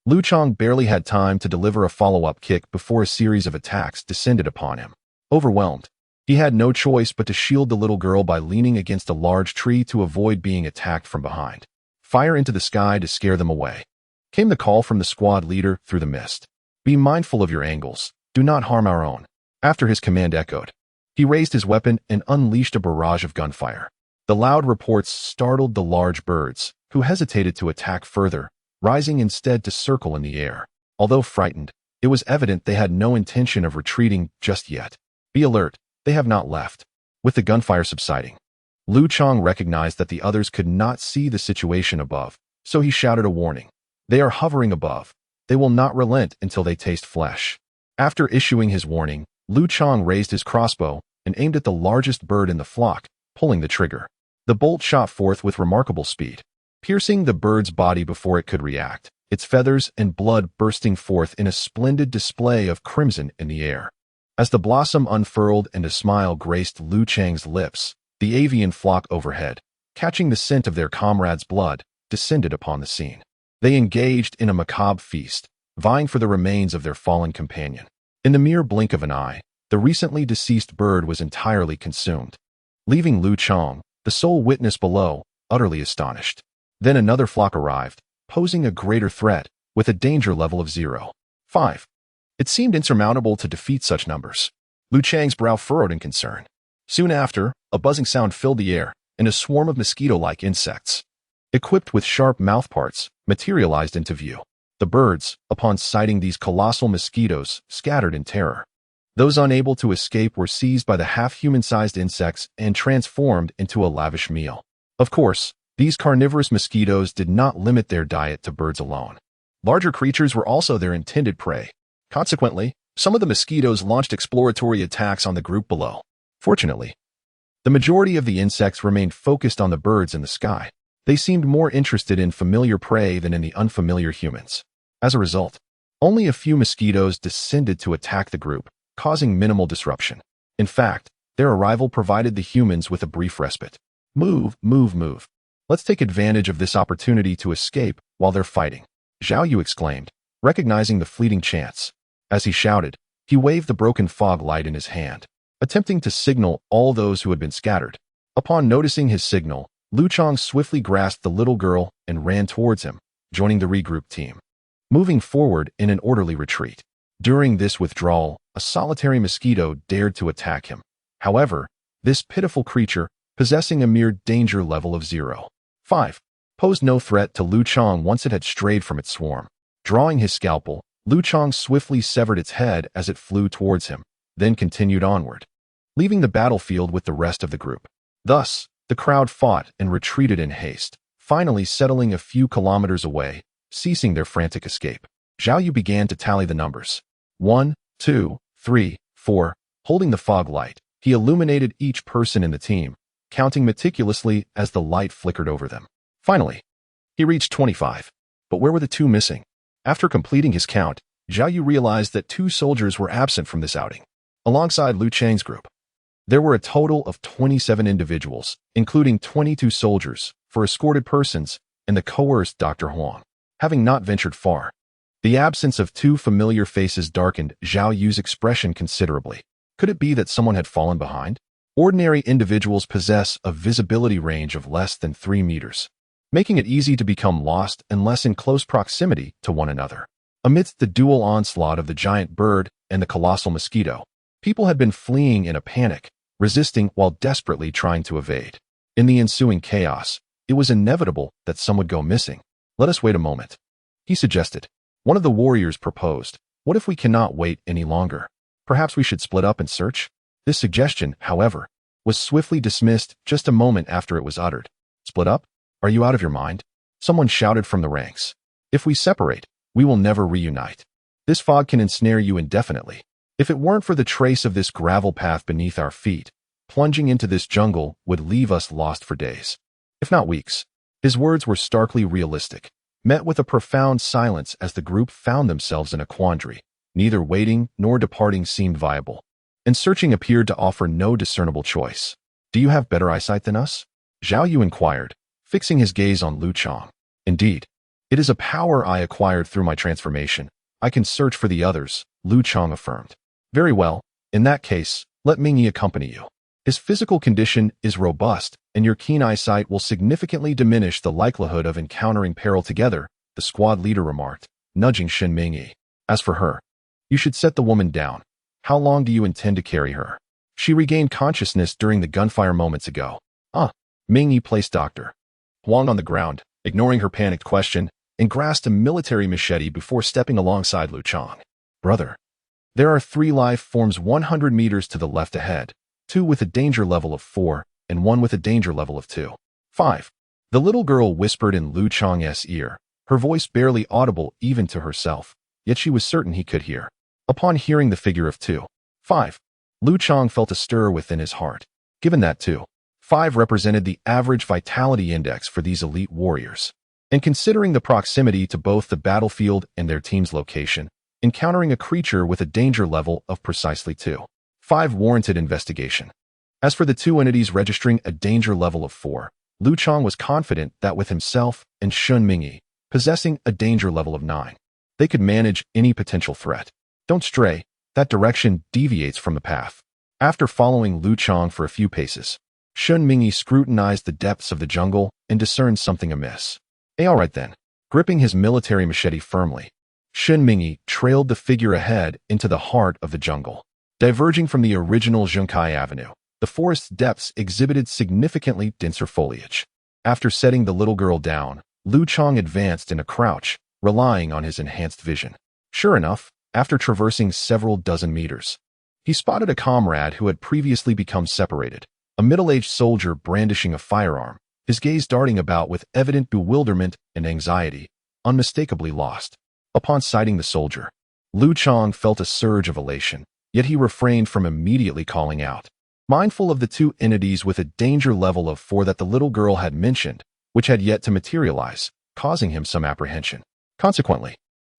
Liu Chang barely had time to deliver a follow-up kick before a series of attacks descended upon him. Overwhelmed, he had no choice but to shield the little girl by leaning against a large tree to avoid being attacked from behind. Fire into the sky to scare them away. Came the call from the squad leader through the mist. Be mindful of your angles. Do not harm our own. After his command echoed, he raised his weapon and unleashed a barrage of gunfire. The loud reports startled the large birds, who hesitated to attack further, rising instead to circle in the air. Although frightened, it was evident they had no intention of retreating just yet. Be alert, they have not left. With the gunfire subsiding, Liu Chang recognized that the others could not see the situation above, so he shouted a warning. They are hovering above. They will not relent until they taste flesh. After issuing his warning, Liu Chang raised his crossbow and aimed at the largest bird in the flock, pulling the trigger. The bolt shot forth with remarkable speed, piercing the bird's body before it could react, its feathers and blood bursting forth in a splendid display of crimson in the air. As the blossom unfurled and a smile graced Liu Chang's lips, the avian flock overhead, catching the scent of their comrade's blood, descended upon the scene. They engaged in a macabre feast, vying for the remains of their fallen companion. In the mere blink of an eye, the recently deceased bird was entirely consumed, leaving Liu Chang, the sole witness below, utterly astonished. Then another flock arrived, posing a greater threat, with a danger level of 0. 5. It seemed insurmountable to defeat such numbers. Liu Chang's brow furrowed in concern. Soon after, a buzzing sound filled the air, and a swarm of mosquito-like insects, equipped with sharp mouthparts, materialized into view. The birds, upon sighting these colossal mosquitoes, scattered in terror. Those unable to escape were seized by the half-human-sized insects and transformed into a lavish meal. Of course, these carnivorous mosquitoes did not limit their diet to birds alone. Larger creatures were also their intended prey. Consequently, some of the mosquitoes launched exploratory attacks on the group below. Fortunately, the majority of the insects remained focused on the birds in the sky. They seemed more interested in familiar prey than in the unfamiliar humans. As a result, only a few mosquitoes descended to attack the group, causing minimal disruption. In fact, their arrival provided the humans with a brief respite. Move, move, move. Let's take advantage of this opportunity to escape while they're fighting, Xiaoyu exclaimed, recognizing the fleeting chance. As he shouted, he waved the broken fog light in his hand, attempting to signal all those who had been scattered. Upon noticing his signal, Liu Chang swiftly grasped the little girl and ran towards him, joining the regroup team, moving forward in an orderly retreat. During this withdrawal, a solitary mosquito dared to attack him. However, this pitiful creature, possessing a mere danger level of 0. 5, posed no threat to Liu Chang once it had strayed from its swarm. Drawing his scalpel, Liu Chang swiftly severed its head as it flew towards him, then continued onward, leaving the battlefield with the rest of the group. Thus, the crowd fought and retreated in haste, finally settling a few kilometers away, ceasing their frantic escape. Xiaoyu began to tally the numbers. 1, 2, 3, 4. Holding the fog light, he illuminated each person in the team, counting meticulously as the light flickered over them. Finally, he reached 25. But where were the 2 missing? After completing his count, Xiaoyu realized that 2 soldiers were absent from this outing, alongside Liu Chang's group. There were a total of 27 individuals, including 22 soldiers, for escorted persons, and the coerced Dr. Huang. Having not ventured far, the absence of two familiar faces darkened Zhao Yu's expression considerably. Could it be that someone had fallen behind? Ordinary individuals possess a visibility range of less than 3 meters, making it easy to become lost unless in close proximity to one another. Amidst the dual onslaught of the giant bird and the colossal mosquito, people had been fleeing in a panic, resisting while desperately trying to evade. In the ensuing chaos, it was inevitable that some would go missing. Let us wait a moment, he suggested. One of the warriors proposed. What if we cannot wait any longer? Perhaps we should split up and search? This suggestion, however, was swiftly dismissed just a moment after it was uttered. Split up? Are you out of your mind? Someone shouted from the ranks. If we separate, we will never reunite. This fog can ensnare you indefinitely. If it weren't for the trace of this gravel path beneath our feet, plunging into this jungle would leave us lost for days, if not weeks. His words were starkly realistic, met with a profound silence as the group found themselves in a quandary. Neither waiting nor departing seemed viable, and searching appeared to offer no discernible choice. Do you have better eyesight than us? Zhao Yu inquired, fixing his gaze on Liu Chang. Indeed, it is a power I acquired through my transformation. I can search for the others, Liu Chang affirmed. Very well, in that case, let Mingyi accompany you. His physical condition is robust, and your keen eyesight will significantly diminish the likelihood of encountering peril together, the squad leader remarked, nudging Shen Mingyi. As for her, you should set the woman down. How long do you intend to carry her? She regained consciousness during the gunfire moments ago. Mingyi placed Dr. Huang on the ground, ignoring her panicked question, and grasped a military machete before stepping alongside Liu Chang. Brother, there are 3 life forms 100 meters to the left ahead, 2 with a danger level of 4, and 1 with a danger level of 2. 5. The little girl whispered in Liu Chang's ear, her voice barely audible even to herself, yet she was certain he could hear. Upon hearing the figure of 2. 5, Liu Chang felt a stir within his heart. Given that 2. 5 represented the average vitality index for these elite warriors, and considering the proximity to both the battlefield and their team's location, encountering a creature with a danger level of precisely 2. 5 warranted investigation. As for the 2 entities registering a danger level of 4, Liu Chang was confident that with himself and Shen Mingyi possessing a danger level of 9, they could manage any potential threat. Don't stray, that direction deviates from the path. After following Liu Chang for a few paces, Shen Mingyi scrutinized the depths of the jungle and discerned something amiss. All right then. Gripping his military machete firmly, Shen Mingyi trailed the figure ahead into the heart of the jungle. Diverging from the original Zhengkai Avenue, the forest's depths exhibited significantly denser foliage. After setting the little girl down, Liu Chang advanced in a crouch, relying on his enhanced vision. Sure enough, after traversing several dozen meters, he spotted a comrade who had previously become separated, a middle-aged soldier brandishing a firearm, his gaze darting about with evident bewilderment and anxiety, unmistakably lost. Upon sighting the soldier, Liu Chang felt a surge of elation, yet he refrained from immediately calling out. Mindful of the 2 entities with a danger level of 4 that the little girl had mentioned, which had yet to materialize, causing him some apprehension. Consequently,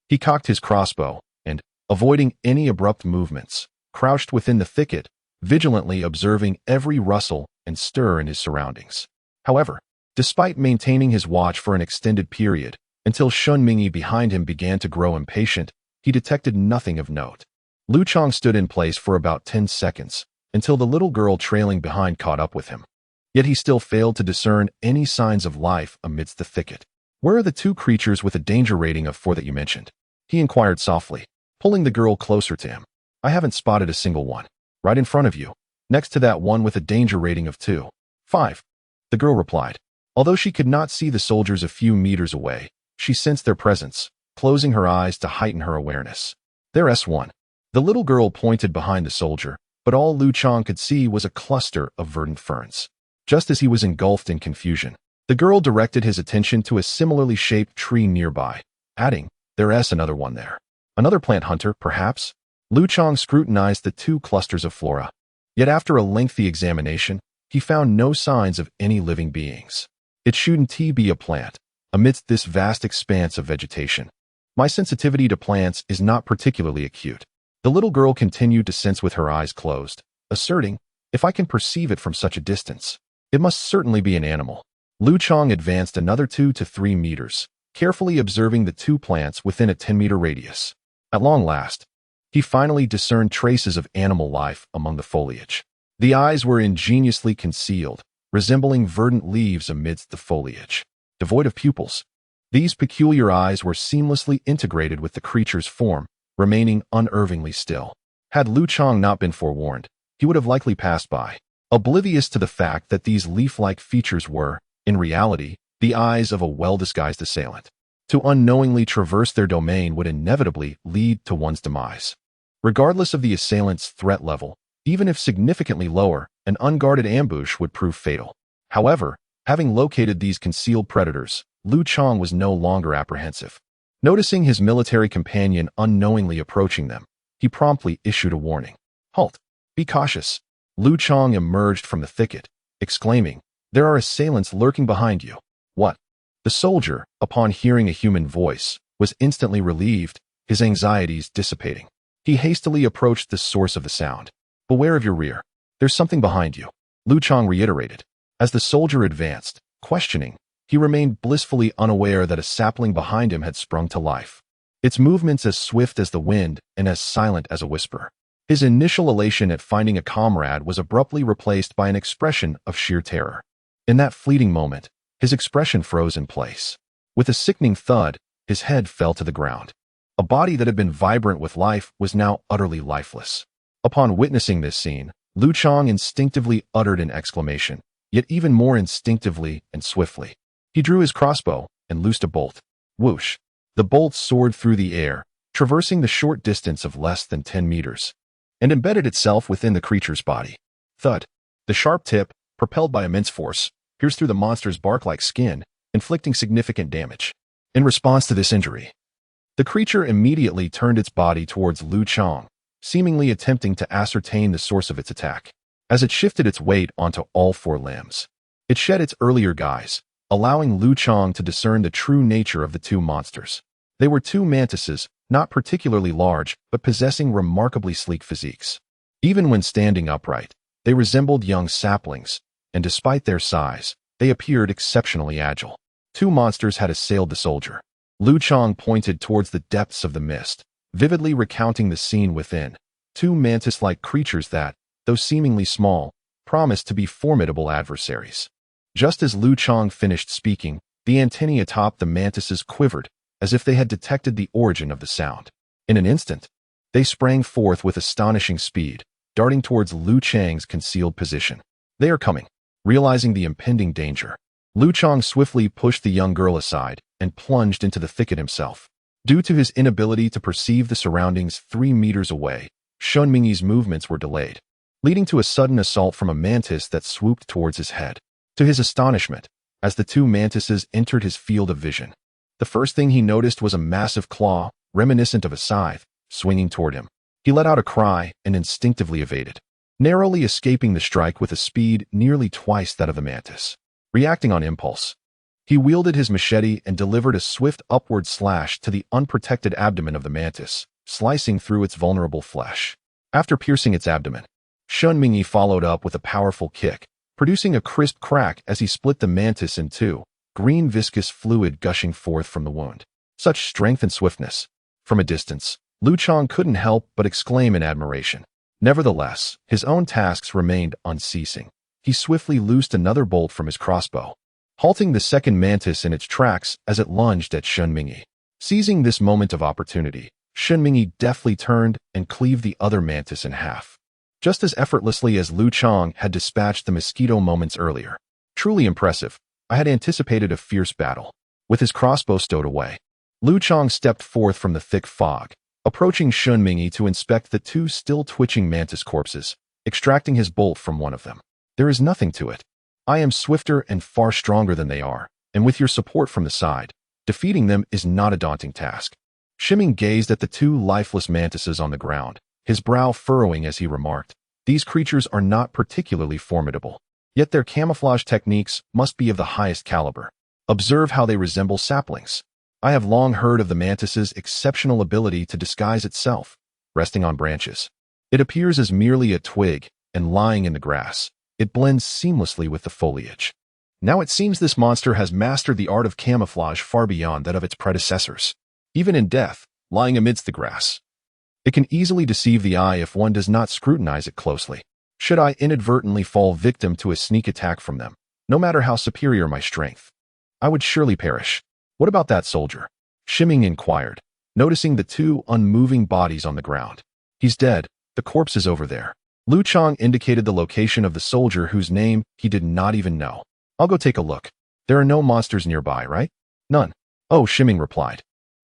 he cocked his crossbow, and, avoiding any abrupt movements, crouched within the thicket, vigilantly observing every rustle and stir in his surroundings. However, despite maintaining his watch for an extended period, until Shen Mingyi behind him began to grow impatient, he detected nothing of note. Liu Chang stood in place for about 10 seconds, until the little girl trailing behind caught up with him. Yet he still failed to discern any signs of life amidst the thicket. Where are the 2 creatures with a danger rating of 4 that you mentioned? He inquired softly, pulling the girl closer to him. I haven't spotted a single one. Right in front of you, next to that one with a danger rating of 2. 5. The girl replied. Although she could not see the soldiers a few meters away, she sensed their presence, closing her eyes to heighten her awareness. They're S1. The little girl pointed behind the soldier, but all Liu Chang could see was a cluster of verdant ferns. Just as he was engulfed in confusion, the girl directed his attention to a similarly shaped tree nearby, adding, There's another one there. Another plant hunter, perhaps? Liu Chang scrutinized the 2 clusters of flora. Yet after a lengthy examination, he found no signs of any living beings. It shouldn't be a plant, amidst this vast expanse of vegetation. My sensitivity to plants is not particularly acute. The little girl continued to sense with her eyes closed, asserting, If I can perceive it from such a distance, it must certainly be an animal. Liu Chang advanced another 2 to 3 meters, carefully observing the two plants within a 10-meter radius. At long last, he finally discerned traces of animal life among the foliage. The eyes were ingeniously concealed, resembling verdant leaves amidst the foliage. Devoid of pupils, these peculiar eyes were seamlessly integrated with the creature's form, remaining unerringly still. Had Liu Chang not been forewarned, he would have likely passed by, oblivious to the fact that these leaf-like features were, in reality, the eyes of a well-disguised assailant. To unknowingly traverse their domain would inevitably lead to one's demise. Regardless of the assailant's threat level, even if significantly lower, an unguarded ambush would prove fatal. However, having located these concealed predators, Liu Chang was no longer apprehensive. Noticing his military companion unknowingly approaching them, he promptly issued a warning. "Halt! Be cautious." Liu Chang emerged from the thicket, exclaiming, "There are assailants lurking behind you." "What?" The soldier, upon hearing a human voice, was instantly relieved, his anxieties dissipating. He hastily approached the source of the sound. "Beware of your rear. There's something behind you," Liu Chang reiterated. As the soldier advanced, questioning, he remained blissfully unaware that a sapling behind him had sprung to life. Its movements as swift as the wind and as silent as a whisper. His initial elation at finding a comrade was abruptly replaced by an expression of sheer terror. In that fleeting moment, his expression froze in place. With a sickening thud, his head fell to the ground. A body that had been vibrant with life was now utterly lifeless. Upon witnessing this scene, Liu Chang instinctively uttered an exclamation, yet even more instinctively and swiftly. He drew his crossbow and loosed a bolt. Whoosh! The bolt soared through the air, traversing the short distance of less than 10 meters, and embedded itself within the creature's body. Thud! The sharp tip, propelled by immense force, pierced through the monster's bark-like skin, inflicting significant damage. In response to this injury, the creature immediately turned its body towards Liu Chang, seemingly attempting to ascertain the source of its attack. As it shifted its weight onto all four limbs, it shed its earlier guise, allowing Liu Chang to discern the true nature of the two monsters. They were two mantises, not particularly large, but possessing remarkably sleek physiques. Even when standing upright, they resembled young saplings, and despite their size, they appeared exceptionally agile. Two monsters had assailed the soldier. Liu Chang pointed towards the depths of the mist, vividly recounting the scene within. Two mantis-like creatures that, though seemingly small, promised to be formidable adversaries. Just as Liu Chang finished speaking, the antennae atop the mantises quivered, as if they had detected the origin of the sound. In an instant, they sprang forth with astonishing speed, darting towards Liu Chang's concealed position. "They are coming." Realizing the impending danger, Liu Chang swiftly pushed the young girl aside and plunged into the thicket himself. Due to his inability to perceive the surroundings 3 meters away, Shunmingyi's movements were delayed, leading to a sudden assault from a mantis that swooped towards his head. To his astonishment, as the two mantises entered his field of vision, the first thing he noticed was a massive claw, reminiscent of a scythe, swinging toward him. He let out a cry and instinctively evaded, narrowly escaping the strike with a speed nearly twice that of the mantis. Reacting on impulse, he wielded his machete and delivered a swift upward slash to the unprotected abdomen of the mantis, slicing through its vulnerable flesh. After piercing its abdomen, Shunmingyi followed up with a powerful kick, producing a crisp crack as he split the mantis in two, green viscous fluid gushing forth from the wound. Such strength and swiftness! From a distance, Liu Chang couldn't help but exclaim in admiration. Nevertheless, his own tasks remained unceasing. He swiftly loosed another bolt from his crossbow, halting the second mantis in its tracks as it lunged at Shunmingyi. Seizing this moment of opportunity, Shunmingyi deftly turned and cleaved the other mantis in half, just as effortlessly as Liu Chang had dispatched the mosquito moments earlier. Truly impressive. I had anticipated a fierce battle. With his crossbow stowed away, Liu Chang stepped forth from the thick fog, approaching Shunmingyi to inspect the two still twitching mantis corpses, extracting his bolt from one of them. "There is nothing to it. I am swifter and far stronger than they are, and with your support from the side, defeating them is not a daunting task." Shunming gazed at the two lifeless mantises on the ground, his brow furrowing as he remarked, "These creatures are not particularly formidable, yet their camouflage techniques must be of the highest caliber. Observe how they resemble saplings. I have long heard of the mantis's exceptional ability to disguise itself, resting on branches. It appears as merely a twig, and lying in the grass. It blends seamlessly with the foliage. Now it seems this monster has mastered the art of camouflage far beyond that of its predecessors. Even in death, lying amidst the grass, it can easily deceive the eye if one does not scrutinize it closely. Should I inadvertently fall victim to a sneak attack from them, no matter how superior my strength, I would surely perish. What about that soldier? Shiming inquired, noticing the two unmoving bodies on the ground. He's dead. The corpse is over there. Liu Chang indicated the location of the soldier whose name he did not even know. I'll go take a look. There are no monsters nearby, right? None. Oh, Shiming replied.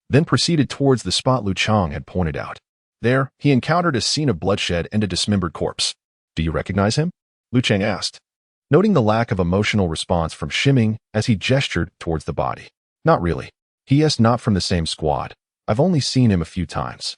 Then proceeded towards the spot Liu Chang had pointed out. There, he encountered a scene of bloodshed and a dismembered corpse. Do you recognize him? Liu Chang asked, noting the lack of emotional response from Shiming as he gestured towards the body. Not really. He is not from the same squad. I've only seen him a few times.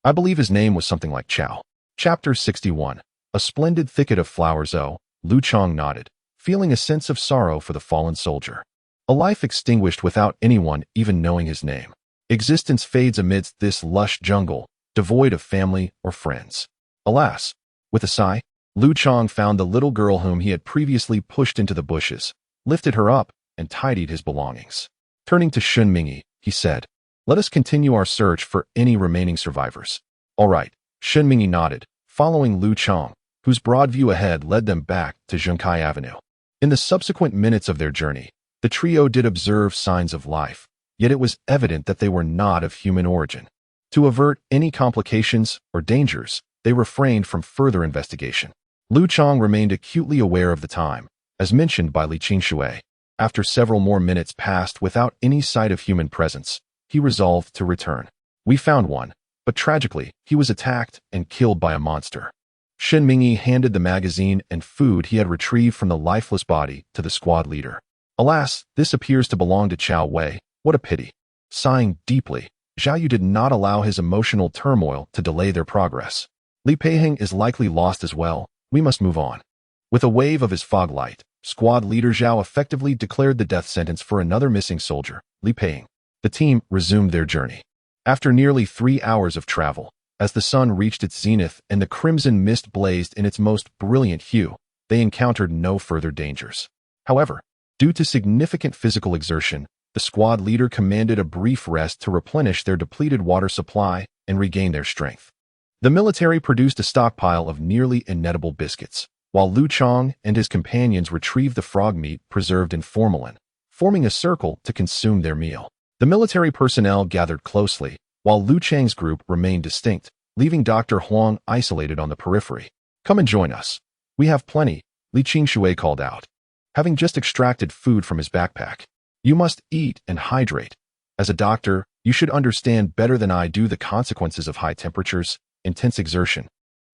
I believe his name was something like Chao. Chapter 61. A splendid thicket of flowers. Oh, Liu Chang nodded, feeling a sense of sorrow for the fallen soldier. A life extinguished without anyone even knowing his name. Existence fades amidst this lush jungle, devoid of family or friends. Alas, with a sigh, Liu Chang found the little girl whom he had previously pushed into the bushes, lifted her up, and tidied his belongings. Turning to Shun Mingi, he said, let us continue our search for any remaining survivors. All right, Shun Mingi nodded, following Liu Chang, whose broad view ahead led them back to Zhengkai Avenue. In the subsequent minutes of their journey, the trio did observe signs of life, yet it was evident that they were not of human origin. To avert any complications or dangers, they refrained from further investigation. Liu Chang remained acutely aware of the time, as mentioned by Li Qingshui. After several more minutes passed without any sight of human presence, he resolved to return. We found one, but tragically, he was attacked and killed by a monster. Shen Mingi handed the magazine and food he had retrieved from the lifeless body to the squad leader. Alas, this appears to belong to Chao Wei. What a pity. Sighing deeply, Zhao Yu did not allow his emotional turmoil to delay their progress. Li Peiheng is likely lost as well. We must move on. With a wave of his fog light, squad leader Zhao effectively declared the death sentence for another missing soldier, Li Peiheng. The team resumed their journey. After nearly 3 hours of travel, as the sun reached its zenith and the crimson mist blazed in its most brilliant hue, they encountered no further dangers. However, due to significant physical exertion, the squad leader commanded a brief rest to replenish their depleted water supply and regain their strength. The military produced a stockpile of nearly inedible biscuits, while Liu Chang and his companions retrieved the frog meat preserved in formalin, forming a circle to consume their meal. The military personnel gathered closely, while Liu Chang's group remained distinct, leaving Dr. Huang isolated on the periphery. Come and join us. We have plenty, Li Qingshui called out, having just extracted food from his backpack. You must eat and hydrate. As a doctor, you should understand better than I do the consequences of high temperatures, intense exertion,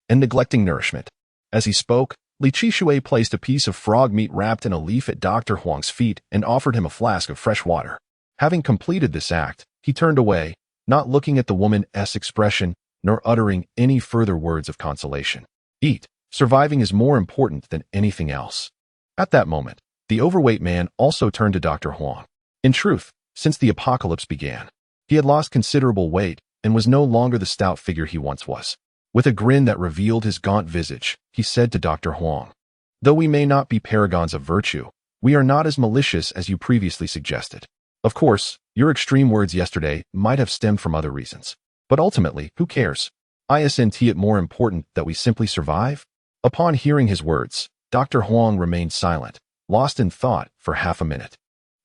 and neglecting nourishment. As he spoke, Li Qingshui placed a piece of frog meat wrapped in a leaf at Dr. Huang's feet and offered him a flask of fresh water. Having completed this act, he turned away, not looking at the woman's expression, nor uttering any further words of consolation. Eat. Surviving is more important than anything else. At that moment, the overweight man also turned to Dr. Huang. In truth, since the apocalypse began, he had lost considerable weight and was no longer the stout figure he once was. With a grin that revealed his gaunt visage, he said to Dr. Huang, though we may not be paragons of virtue, we are not as malicious as you previously suggested. Of course, your extreme words yesterday might have stemmed from other reasons. But ultimately, who cares? Isn't it more important that we simply survive? Upon hearing his words, Dr. Huang remained silent, lost in thought for half a minute.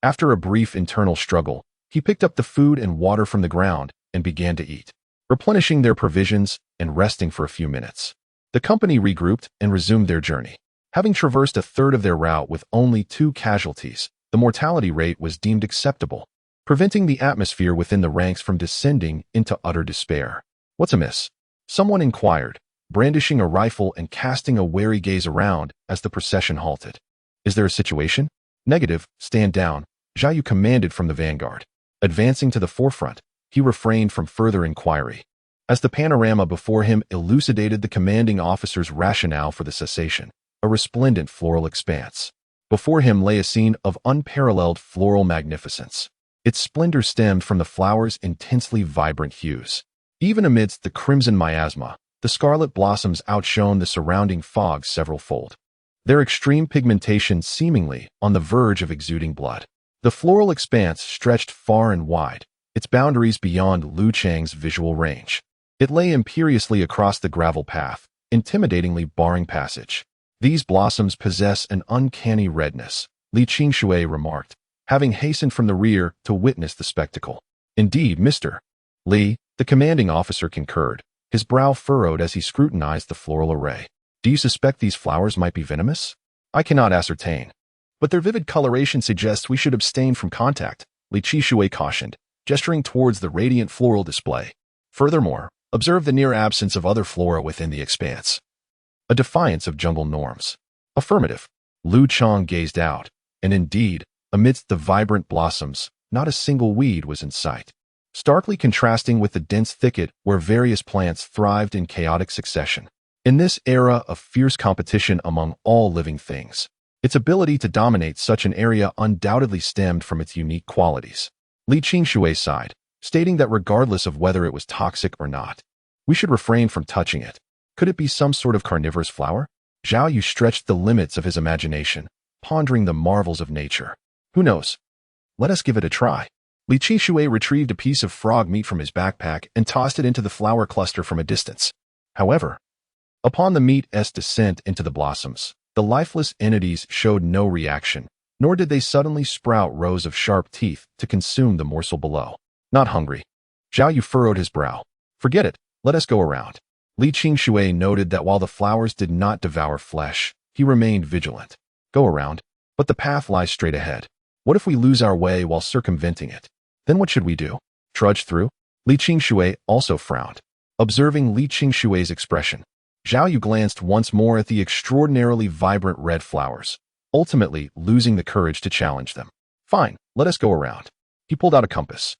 After a brief internal struggle, he picked up the food and water from the ground and began to eat, replenishing their provisions and resting for a few minutes. The company regrouped and resumed their journey. Having traversed a third of their route with only 2 casualties, the mortality rate was deemed acceptable, preventing the atmosphere within the ranks from descending into utter despair. What's amiss? Someone inquired, brandishing a rifle and casting a wary gaze around as the procession halted. Is there a situation? Negative, stand down, Zhao Yu commanded from the vanguard. Advancing to the forefront, he refrained from further inquiry. As the panorama before him elucidated the commanding officer's rationale for the cessation, a resplendent floral expanse. Before him lay a scene of unparalleled floral magnificence. Its splendor stemmed from the flowers' intensely vibrant hues. Even amidst the crimson miasma, the scarlet blossoms outshone the surrounding fog several-fold, their extreme pigmentation seemingly on the verge of exuding blood. The floral expanse stretched far and wide, its boundaries beyond Liu Chang's visual range. It lay imperiously across the gravel path, intimidatingly barring passage. These blossoms possess an uncanny redness, Li Qingshui remarked, having hastened from the rear to witness the spectacle. Indeed, Mr. Li, the commanding officer concurred, his brow furrowed as he scrutinized the floral array. Do you suspect these flowers might be venomous? I cannot ascertain, but their vivid coloration suggests we should abstain from contact, Li Qingshui cautioned, gesturing towards the radiant floral display. Furthermore, observe the near absence of other flora within the expanse. A defiance of jungle norms. Affirmative. Liu Chang gazed out, and indeed, amidst the vibrant blossoms, not a single weed was in sight, starkly contrasting with the dense thicket where various plants thrived in chaotic succession. In this era of fierce competition among all living things, its ability to dominate such an area undoubtedly stemmed from its unique qualities. Li Qingshui sighed, stating that regardless of whether it was toxic or not, we should refrain from touching it. Could it be some sort of carnivorous flower? Zhao Yu stretched the limits of his imagination, pondering the marvels of nature. Who knows? Let us give it a try. Li Qingshui retrieved a piece of frog meat from his backpack and tossed it into the flower cluster from a distance. However, upon the meat's descent into the blossoms, the lifeless entities showed no reaction, nor did they suddenly sprout rows of sharp teeth to consume the morsel below. Not hungry. Zhao Yu furrowed his brow. Forget it, let us go around. Li Qingshui noted that while the flowers did not devour flesh, he remained vigilant. Go around, but the path lies straight ahead. What if we lose our way while circumventing it? Then what should we do? Trudge through? Li Qingshui also frowned. Observing Li Qingshui's expression, Zhao Yu glanced once more at the extraordinarily vibrant red flowers, ultimately losing the courage to challenge them. Fine, let us go around. He pulled out a compass,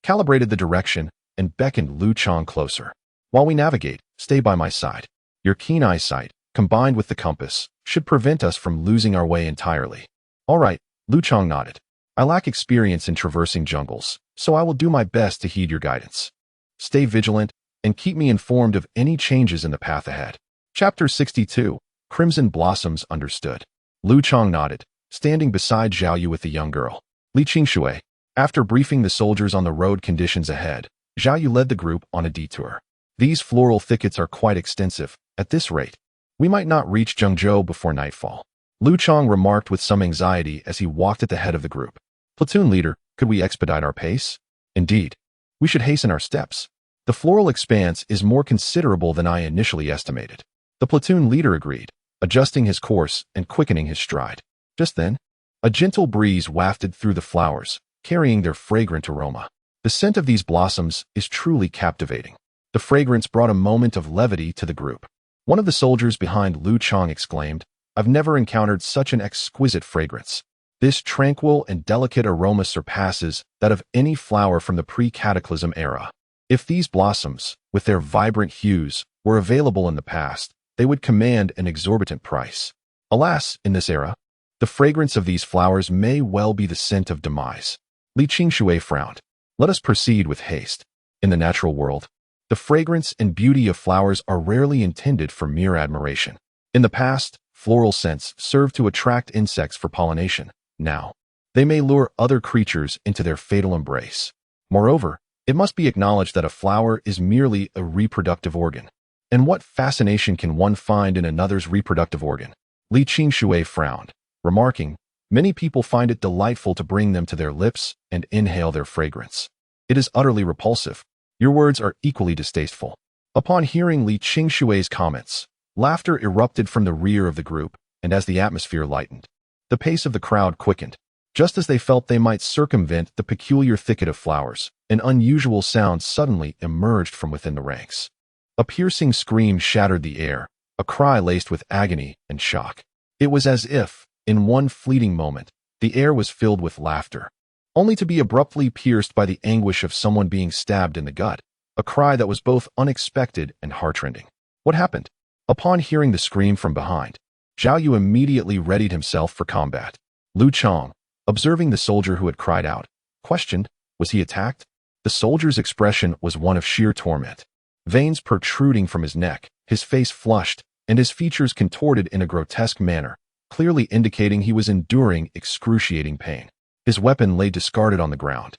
calibrated the direction, and beckoned Liu Chang closer. While we navigate, stay by my side. Your keen eyesight, combined with the compass, should prevent us from losing our way entirely. All right, Liu Chang nodded. I lack experience in traversing jungles, so I will do my best to heed your guidance. Stay vigilant, and keep me informed of any changes in the path ahead. Chapter 62, Crimson Blossoms Understood. Liu Chang nodded, standing beside Zhao Yu with the young girl. Li Qingshui. After briefing the soldiers on the road conditions ahead, Zhao Yu led the group on a detour. These floral thickets are quite extensive. At this rate, we might not reach Zhengzhou before nightfall. Liu Chang remarked with some anxiety as he walked at the head of the group. Platoon leader, could we expedite our pace? Indeed. We should hasten our steps. The floral expanse is more considerable than I initially estimated. The platoon leader agreed, adjusting his course and quickening his stride. Just then, a gentle breeze wafted through the flowers, carrying their fragrant aroma. The scent of these blossoms is truly captivating. The fragrance brought a moment of levity to the group. One of the soldiers behind Liu Chang exclaimed, I've never encountered such an exquisite fragrance. This tranquil and delicate aroma surpasses that of any flower from the pre-cataclysm era. If these blossoms, with their vibrant hues, were available in the past, they would command an exorbitant price. Alas, in this era, the fragrance of these flowers may well be the scent of demise. Li Qingshui frowned. Let us proceed with haste. In the natural world, the fragrance and beauty of flowers are rarely intended for mere admiration. In the past, floral scents served to attract insects for pollination. Now, they may lure other creatures into their fatal embrace. Moreover, it must be acknowledged that a flower is merely a reproductive organ. And what fascination can one find in another's reproductive organ? Li Qingshui frowned, remarking, many people find it delightful to bring them to their lips and inhale their fragrance. It is utterly repulsive. Your words are equally distasteful. Upon hearing Li Qingshui's comments, laughter erupted from the rear of the group, and as the atmosphere lightened, the pace of the crowd quickened. Just as they felt they might circumvent the peculiar thicket of flowers, an unusual sound suddenly emerged from within the ranks. A piercing scream shattered the air, a cry laced with agony and shock. It was as if, in one fleeting moment, the air was filled with laughter, only to be abruptly pierced by the anguish of someone being stabbed in the gut, a cry that was both unexpected and heartrending. What happened? Upon hearing the scream from behind, Zhao Yu immediately readied himself for combat. Liu Chang, observing the soldier who had cried out, questioned, was he attacked? The soldier's expression was one of sheer torment. veins protruding from his neck, his face flushed, and his features contorted in a grotesque manner, clearly indicating he was enduring excruciating pain. His weapon lay discarded on the ground.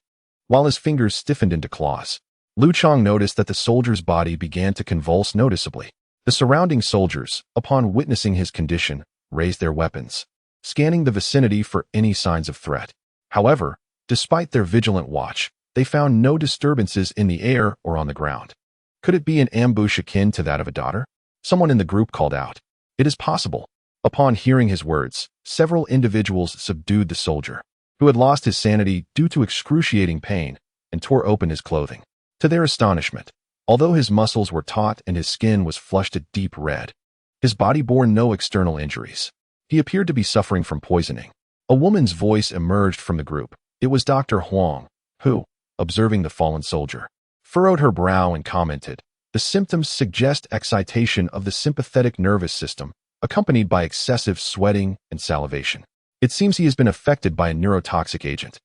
While his fingers stiffened into claws, Liu Chang noticed that the soldier's body began to convulse noticeably. The surrounding soldiers, upon witnessing his condition, raised their weapons, scanning the vicinity for any signs of threat. However, despite their vigilant watch, they found no disturbances in the air or on the ground. Could it be an ambush akin to that of a daughter? Someone in the group called out. It is possible. Upon hearing his words, several individuals subdued the soldier, who had lost his sanity due to excruciating pain, and tore open his clothing. To their astonishment, although his muscles were taut and his skin was flushed a deep red, his body bore no external injuries. He appeared to be suffering from poisoning. A woman's voice emerged from the group. It was Dr. Huang, who, observing the fallen soldier, furrowed her brow and commented, "The symptoms suggest excitation of the sympathetic nervous system, accompanied by excessive sweating and salivation. It seems he has been affected by a neurotoxic agent.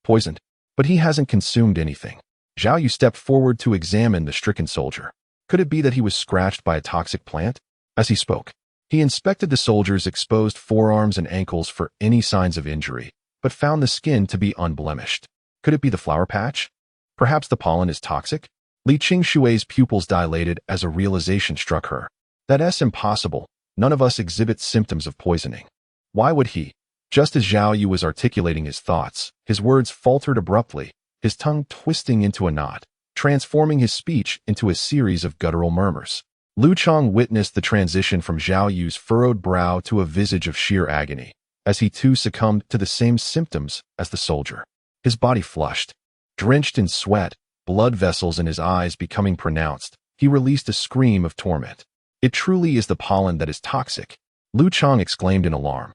Poisoned. But he hasn't consumed anything." Zhao Yu stepped forward to examine the stricken soldier. Could it be that he was scratched by a toxic plant? As he spoke, he inspected the soldier's exposed forearms and ankles for any signs of injury, but found the skin to be unblemished. Could it be the flower patch? Perhaps the pollen is toxic? Li Qingshui's pupils dilated as a realization struck her. That's impossible. None of us exhibit symptoms of poisoning. Why would he? Just as Zhao Yu was articulating his thoughts, his words faltered abruptly, his tongue twisting into a knot, transforming his speech into a series of guttural murmurs. Liu Chang witnessed the transition from Zhao Yu's furrowed brow to a visage of sheer agony, as he too succumbed to the same symptoms as the soldier. His body flushed. Drenched in sweat, blood vessels in his eyes becoming pronounced, he released a scream of torment. "It truly is the pollen that is toxic," Liu Chang exclaimed in alarm,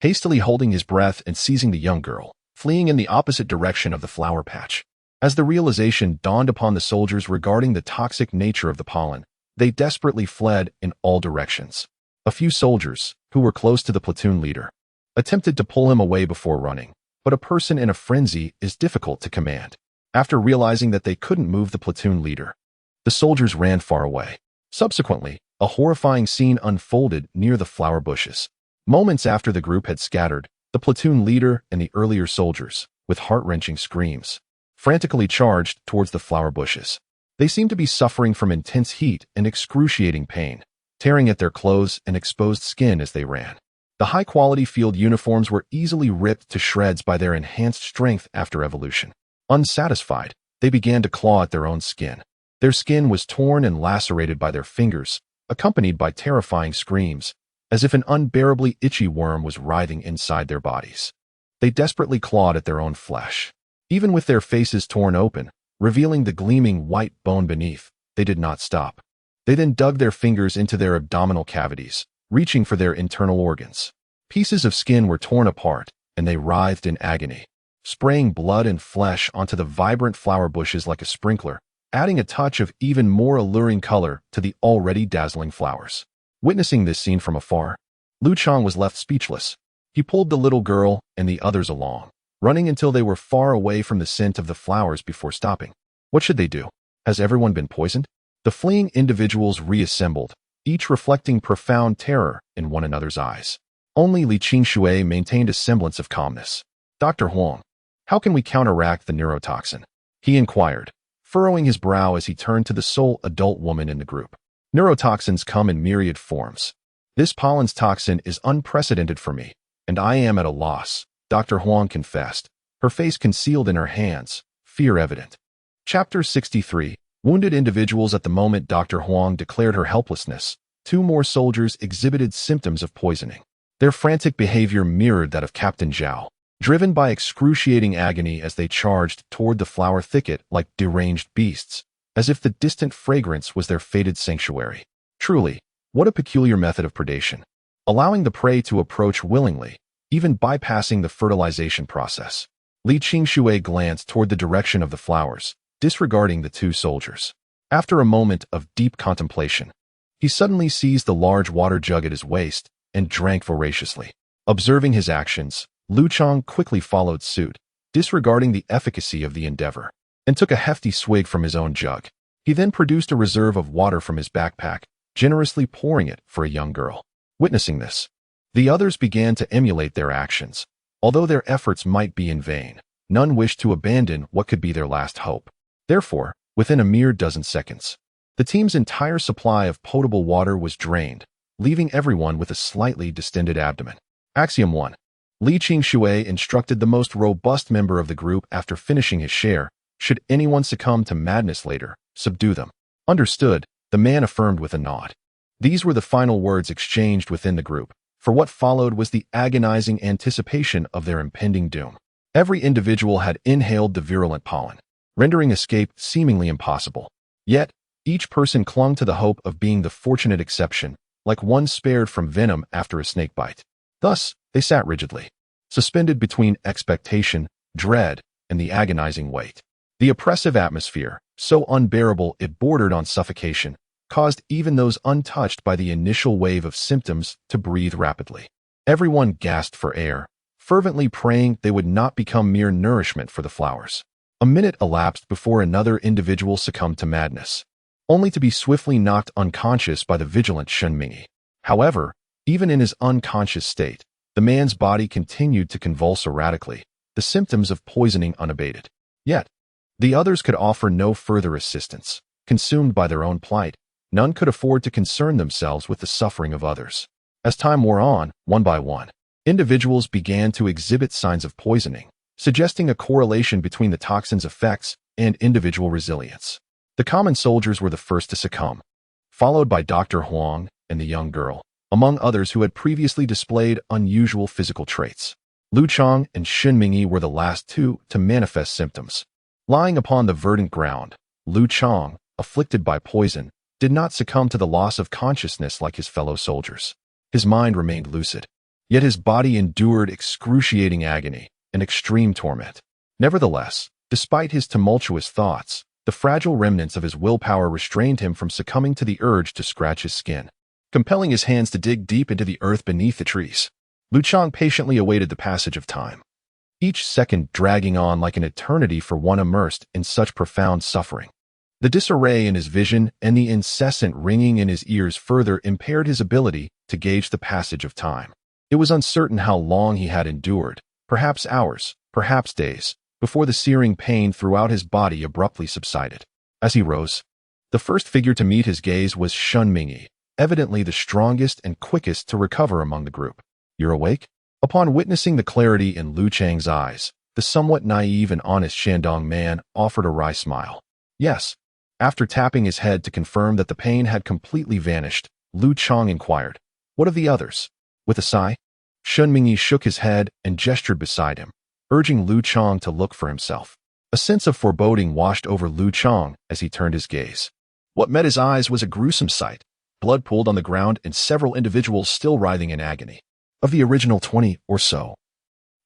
hastily holding his breath and seizing the young girl, fleeing in the opposite direction of the flower patch. As the realization dawned upon the soldiers regarding the toxic nature of the pollen, they desperately fled in all directions. A few soldiers, who were close to the platoon leader, attempted to pull him away before running, but a person in a frenzy is difficult to command. After realizing that they couldn't move the platoon leader, the soldiers ran far away. Subsequently, a horrifying scene unfolded near the flower bushes. Moments after the group had scattered, the platoon leader and the earlier soldiers, with heart-wrenching screams, frantically charged towards the flower bushes. They seemed to be suffering from intense heat and excruciating pain, tearing at their clothes and exposed skin as they ran. The high-quality field uniforms were easily ripped to shreds by their enhanced strength after evolution. Unsatisfied, they began to claw at their own skin. Their skin was torn and lacerated by their fingers, accompanied by terrifying screams, as if an unbearably itchy worm was writhing inside their bodies. They desperately clawed at their own flesh. Even with their faces torn open, revealing the gleaming white bone beneath, they did not stop. They then dug their fingers into their abdominal cavities, reaching for their internal organs. Pieces of skin were torn apart, and they writhed in agony, spraying blood and flesh onto the vibrant flower bushes like a sprinkler, adding a touch of even more alluring color to the already dazzling flowers. Witnessing this scene from afar, Liu Chang was left speechless. He pulled the little girl and the others along, running until they were far away from the scent of the flowers before stopping. What should they do? Has everyone been poisoned? The fleeing individuals reassembled, each reflecting profound terror in one another's eyes. Only Li Qingshui maintained a semblance of calmness. "Dr. Huang, how can we counteract the neurotoxin?" he inquired, furrowing his brow as he turned to the sole adult woman in the group. "Neurotoxins come in myriad forms. This pollen's toxin is unprecedented for me, and I am at a loss," Dr. Huang confessed, her face concealed in her hands, fear evident. Chapter 63. Wounded individuals. At the moment Dr. Huang declared her helplessness, two more soldiers exhibited symptoms of poisoning. Their frantic behavior mirrored that of Captain Zhao, driven by excruciating agony as they charged toward the flower thicket like deranged beasts, as if the distant fragrance was their fated sanctuary. Truly, what a peculiar method of predation, allowing the prey to approach willingly, even bypassing the fertilization process. Li Qingshui glanced toward the direction of the flowers, disregarding the two soldiers. After a moment of deep contemplation, he suddenly seized the large water jug at his waist and drank voraciously. Observing his actions, Liu Chang quickly followed suit, disregarding the efficacy of the endeavor, and took a hefty swig from his own jug. He then produced a reserve of water from his backpack, generously pouring it for a young girl. Witnessing this, the others began to emulate their actions. Although their efforts might be in vain, none wished to abandon what could be their last hope. Therefore, within a mere dozen seconds, the team's entire supply of potable water was drained, leaving everyone with a slightly distended abdomen. Axiom 1. Li Qingshui instructed the most robust member of the group after finishing his share, should anyone succumb to madness later, subdue them. Understood, the man affirmed with a nod. These were the final words exchanged within the group, for what followed was the agonizing anticipation of their impending doom. Every individual had inhaled the virulent pollen, rendering escape seemingly impossible. Yet, each person clung to the hope of being the fortunate exception, like one spared from venom after a snake bite. Thus, they sat rigidly, suspended between expectation, dread, and the agonizing weight. The oppressive atmosphere, so unbearable it bordered on suffocation, caused even those untouched by the initial wave of symptoms to breathe rapidly. Everyone gasped for air, fervently praying they would not become mere nourishment for the flowers. A minute elapsed before another individual succumbed to madness, only to be swiftly knocked unconscious by the vigilant Shunmingi. However, even in his unconscious state, the man's body continued to convulse erratically, the symptoms of poisoning unabated. Yet, the others could offer no further assistance. Consumed by their own plight, none could afford to concern themselves with the suffering of others. As time wore on, one by one, individuals began to exhibit signs of poisoning, suggesting a correlation between the toxin's effects and individual resilience. The common soldiers were the first to succumb, followed by Dr. Huang and the young girl, among others who had previously displayed unusual physical traits. Liu Chang and Shunmingi were the last two to manifest symptoms. Lying upon the verdant ground, Liu Chang, afflicted by poison, did not succumb to the loss of consciousness like his fellow soldiers. His mind remained lucid, yet his body endured excruciating agony and extreme torment. Nevertheless, despite his tumultuous thoughts, the fragile remnants of his willpower restrained him from succumbing to the urge to scratch his skin, compelling his hands to dig deep into the earth beneath the trees. Liu Chang patiently awaited the passage of time, each second dragging on like an eternity for one immersed in such profound suffering. The disarray in his vision and the incessant ringing in his ears further impaired his ability to gauge the passage of time. It was uncertain how long he had endured, perhaps hours, perhaps days, before the searing pain throughout his body abruptly subsided. As he rose, the first figure to meet his gaze was Shunmingi, evidently the strongest and quickest to recover among the group. "You're awake?" Upon witnessing the clarity in Liu Chang's eyes, the somewhat naive and honest Shandong man offered a wry smile. "Yes." After tapping his head to confirm that the pain had completely vanished, Liu Chang inquired, "What of the others?" With a sigh, Shunmingi shook his head and gestured beside him, urging Liu Chang to look for himself. A sense of foreboding washed over Liu Chang as he turned his gaze. What met his eyes was a gruesome sight: blood pooled on the ground and several individuals still writhing in agony. Of the original 20 or so,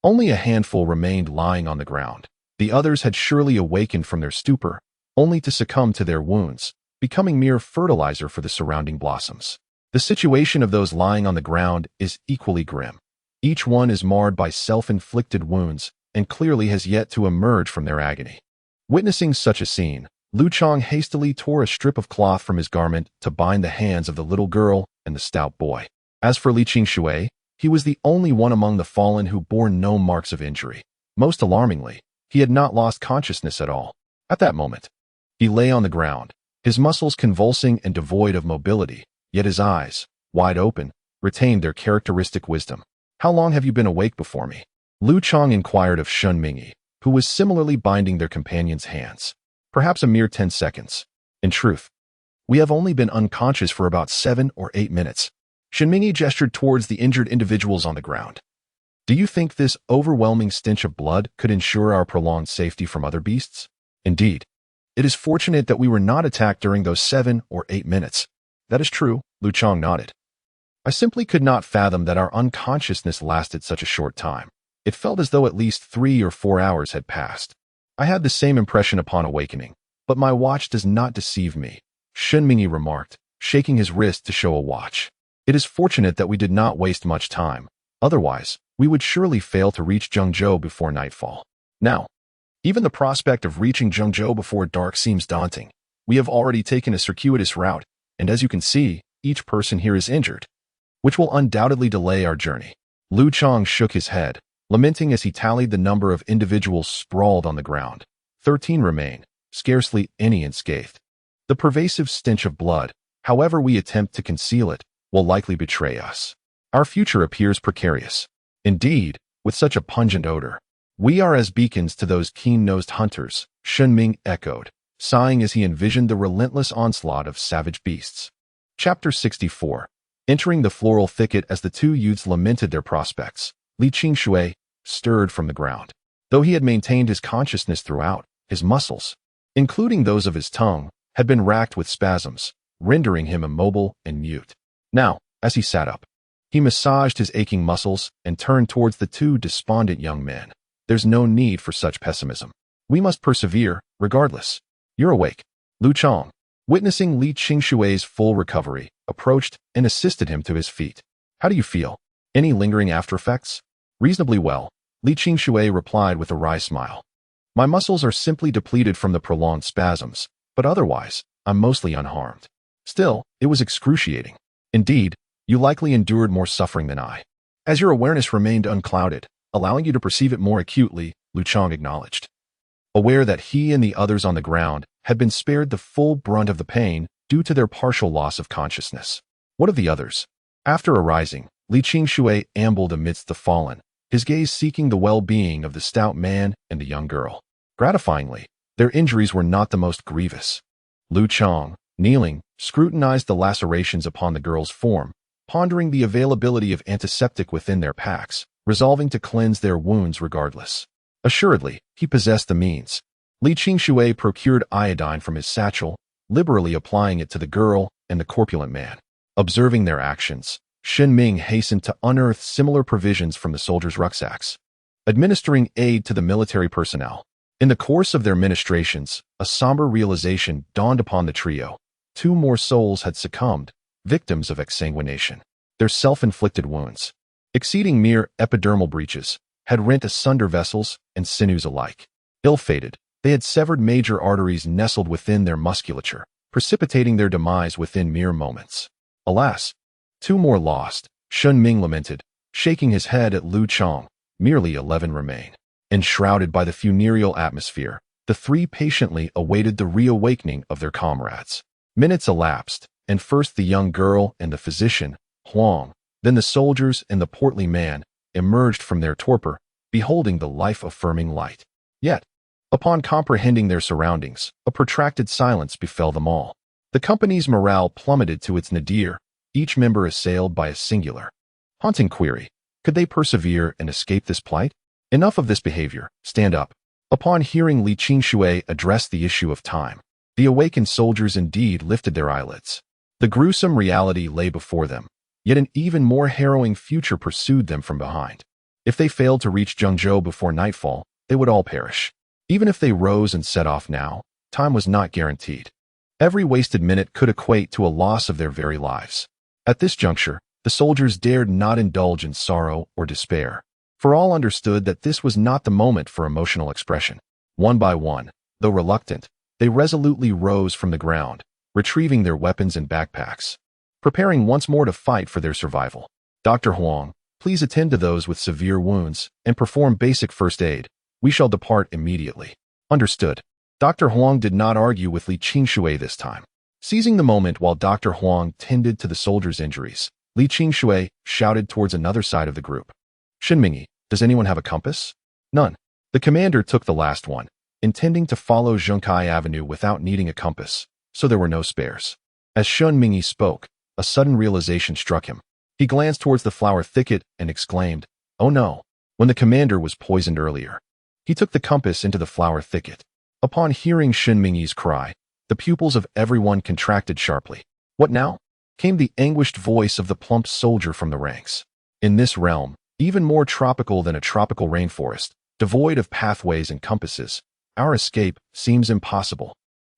only a handful remained lying on the ground. The others had surely awakened from their stupor, only to succumb to their wounds, becoming mere fertilizer for the surrounding blossoms. The situation of those lying on the ground is equally grim. Each one is marred by self-inflicted wounds and clearly has yet to emerge from their agony. Witnessing such a scene, Liu Chang hastily tore a strip of cloth from his garment to bind the hands of the little girl and the stout boy. As for Li Qingshui, he was the only one among the fallen who bore no marks of injury. Most alarmingly, he had not lost consciousness at all. At that moment, he lay on the ground, his muscles convulsing and devoid of mobility, yet his eyes, wide open, retained their characteristic wisdom. "How long have you been awake before me?" Liu Chang inquired of Shunmingi, who was similarly binding their companion's hands. "Perhaps a mere 10 seconds. In truth, we have only been unconscious for about 7 or 8 minutes. Shunmingi gestured towards the injured individuals on the ground. "Do you think this overwhelming stench of blood could ensure our prolonged safety from other beasts? Indeed, it is fortunate that we were not attacked during those 7 or 8 minutes. "That is true," Liu Chang nodded. "I simply could not fathom that our unconsciousness lasted such a short time. It felt as though at least 3 or 4 hours had passed. I had the same impression upon awakening, but my watch does not deceive me," Shunmingi remarked, shaking his wrist to show a watch. "It is fortunate that we did not waste much time. Otherwise, we would surely fail to reach Zhengzhou before nightfall. Now, even the prospect of reaching Zhengzhou before dark seems daunting. We have already taken a circuitous route, and as you can see, each person here is injured, which will undoubtedly delay our journey. Liu Chang shook his head, lamenting as he tallied the number of individuals sprawled on the ground. 13 remain, scarcely any unscathed. The pervasive stench of blood, however we attempt to conceal it, will likely betray us. Our future appears precarious. Indeed, with such a pungent odor, we are as beacons to those keen-nosed hunters, Shunming echoed, sighing as he envisioned the relentless onslaught of savage beasts. Chapter 64. Entering the floral thicket as the two youths lamented their prospects, Li Qingshui stirred from the ground. Though he had maintained his consciousness throughout, his muscles, including those of his tongue, had been racked with spasms, rendering him immobile and mute. Now, as he sat up, he massaged his aching muscles and turned towards the two despondent young men. There's no need for such pessimism. We must persevere, regardless. You're awake. Liu Chang, witnessing Li Qingshui's full recovery, approached and assisted him to his feet. How do you feel? Any lingering aftereffects? Reasonably well, Li Qingshui replied with a wry smile. My muscles are simply depleted from the prolonged spasms, but otherwise, I'm mostly unharmed. Still, it was excruciating. Indeed, you likely endured more suffering than I. As your awareness remained unclouded, allowing you to perceive it more acutely, Liu Chang acknowledged. Aware that he and the others on the ground had been spared the full brunt of the pain due to their partial loss of consciousness. What of the others? After arising, Li Qingshui ambled amidst the fallen, his gaze seeking the well-being of the stout man and the young girl. Gratifyingly, their injuries were not the most grievous. Liu Chang, kneeling, scrutinized the lacerations upon the girl's form, pondering the availability of antiseptic within their packs, resolving to cleanse their wounds regardless. Assuredly, he possessed the means. Li Qingshui procured iodine from his satchel, liberally applying it to the girl and the corpulent man. Observing their actions, Shen Ming hastened to unearth similar provisions from the soldiers' rucksacks, administering aid to the military personnel. In the course of their ministrations, a somber realization dawned upon the trio. 2 more souls had succumbed, victims of exsanguination. Their self-inflicted wounds, exceeding mere epidermal breaches, had rent asunder vessels and sinews alike. Ill-fated, they had severed major arteries nestled within their musculature, precipitating their demise within mere moments. Alas! 2 more lost, Shun Ming lamented, shaking his head at Liu Chang. Merely 11 remain. Enshrouded by the funereal atmosphere, the 3 patiently awaited the reawakening of their comrades. Minutes elapsed, and first the young girl and the physician, Huang, then the soldiers and the portly man, emerged from their torpor, beholding the life-affirming light. Yet, upon comprehending their surroundings, a protracted silence befell them all. The company's morale plummeted to its nadir, each member assailed by a singular, haunting query. Could they persevere and escape this plight? Enough of this behavior. Stand up. Upon hearing Li Qingshui address the issue of time, the awakened soldiers indeed lifted their eyelids. The gruesome reality lay before them, yet an even more harrowing future pursued them from behind. If they failed to reach Zhengzhou before nightfall, they would all perish. Even if they rose and set off now, time was not guaranteed. Every wasted minute could equate to a loss of their very lives. At this juncture, the soldiers dared not indulge in sorrow or despair, for all understood that this was not the moment for emotional expression. One by one, though reluctant, they resolutely rose from the ground, retrieving their weapons and backpacks, preparing once more to fight for their survival. Dr. Huang, please attend to those with severe wounds and perform basic first aid. We shall depart immediately. Understood. Dr. Huang did not argue with Li Qingshui this time. Seizing the moment while Dr. Huang tended to the soldiers' injuries, Li Qingshui shouted towards another side of the group. Shinmingyi, does anyone have a compass? None. The commander took the last one, intending to follow Zhengkai Avenue without needing a compass, so there were no spares. As Shunmingyi spoke, a sudden realization struck him. He glanced towards the flower thicket and exclaimed, "Oh no!" When the commander was poisoned earlier, he took the compass into the flower thicket. Upon hearing Shunmingyi's cry, the pupils of everyone contracted sharply. What now? Came the anguished voice of the plump soldier from the ranks. In this realm, even more tropical than a tropical rainforest, devoid of pathways and compasses, our escape seems impossible.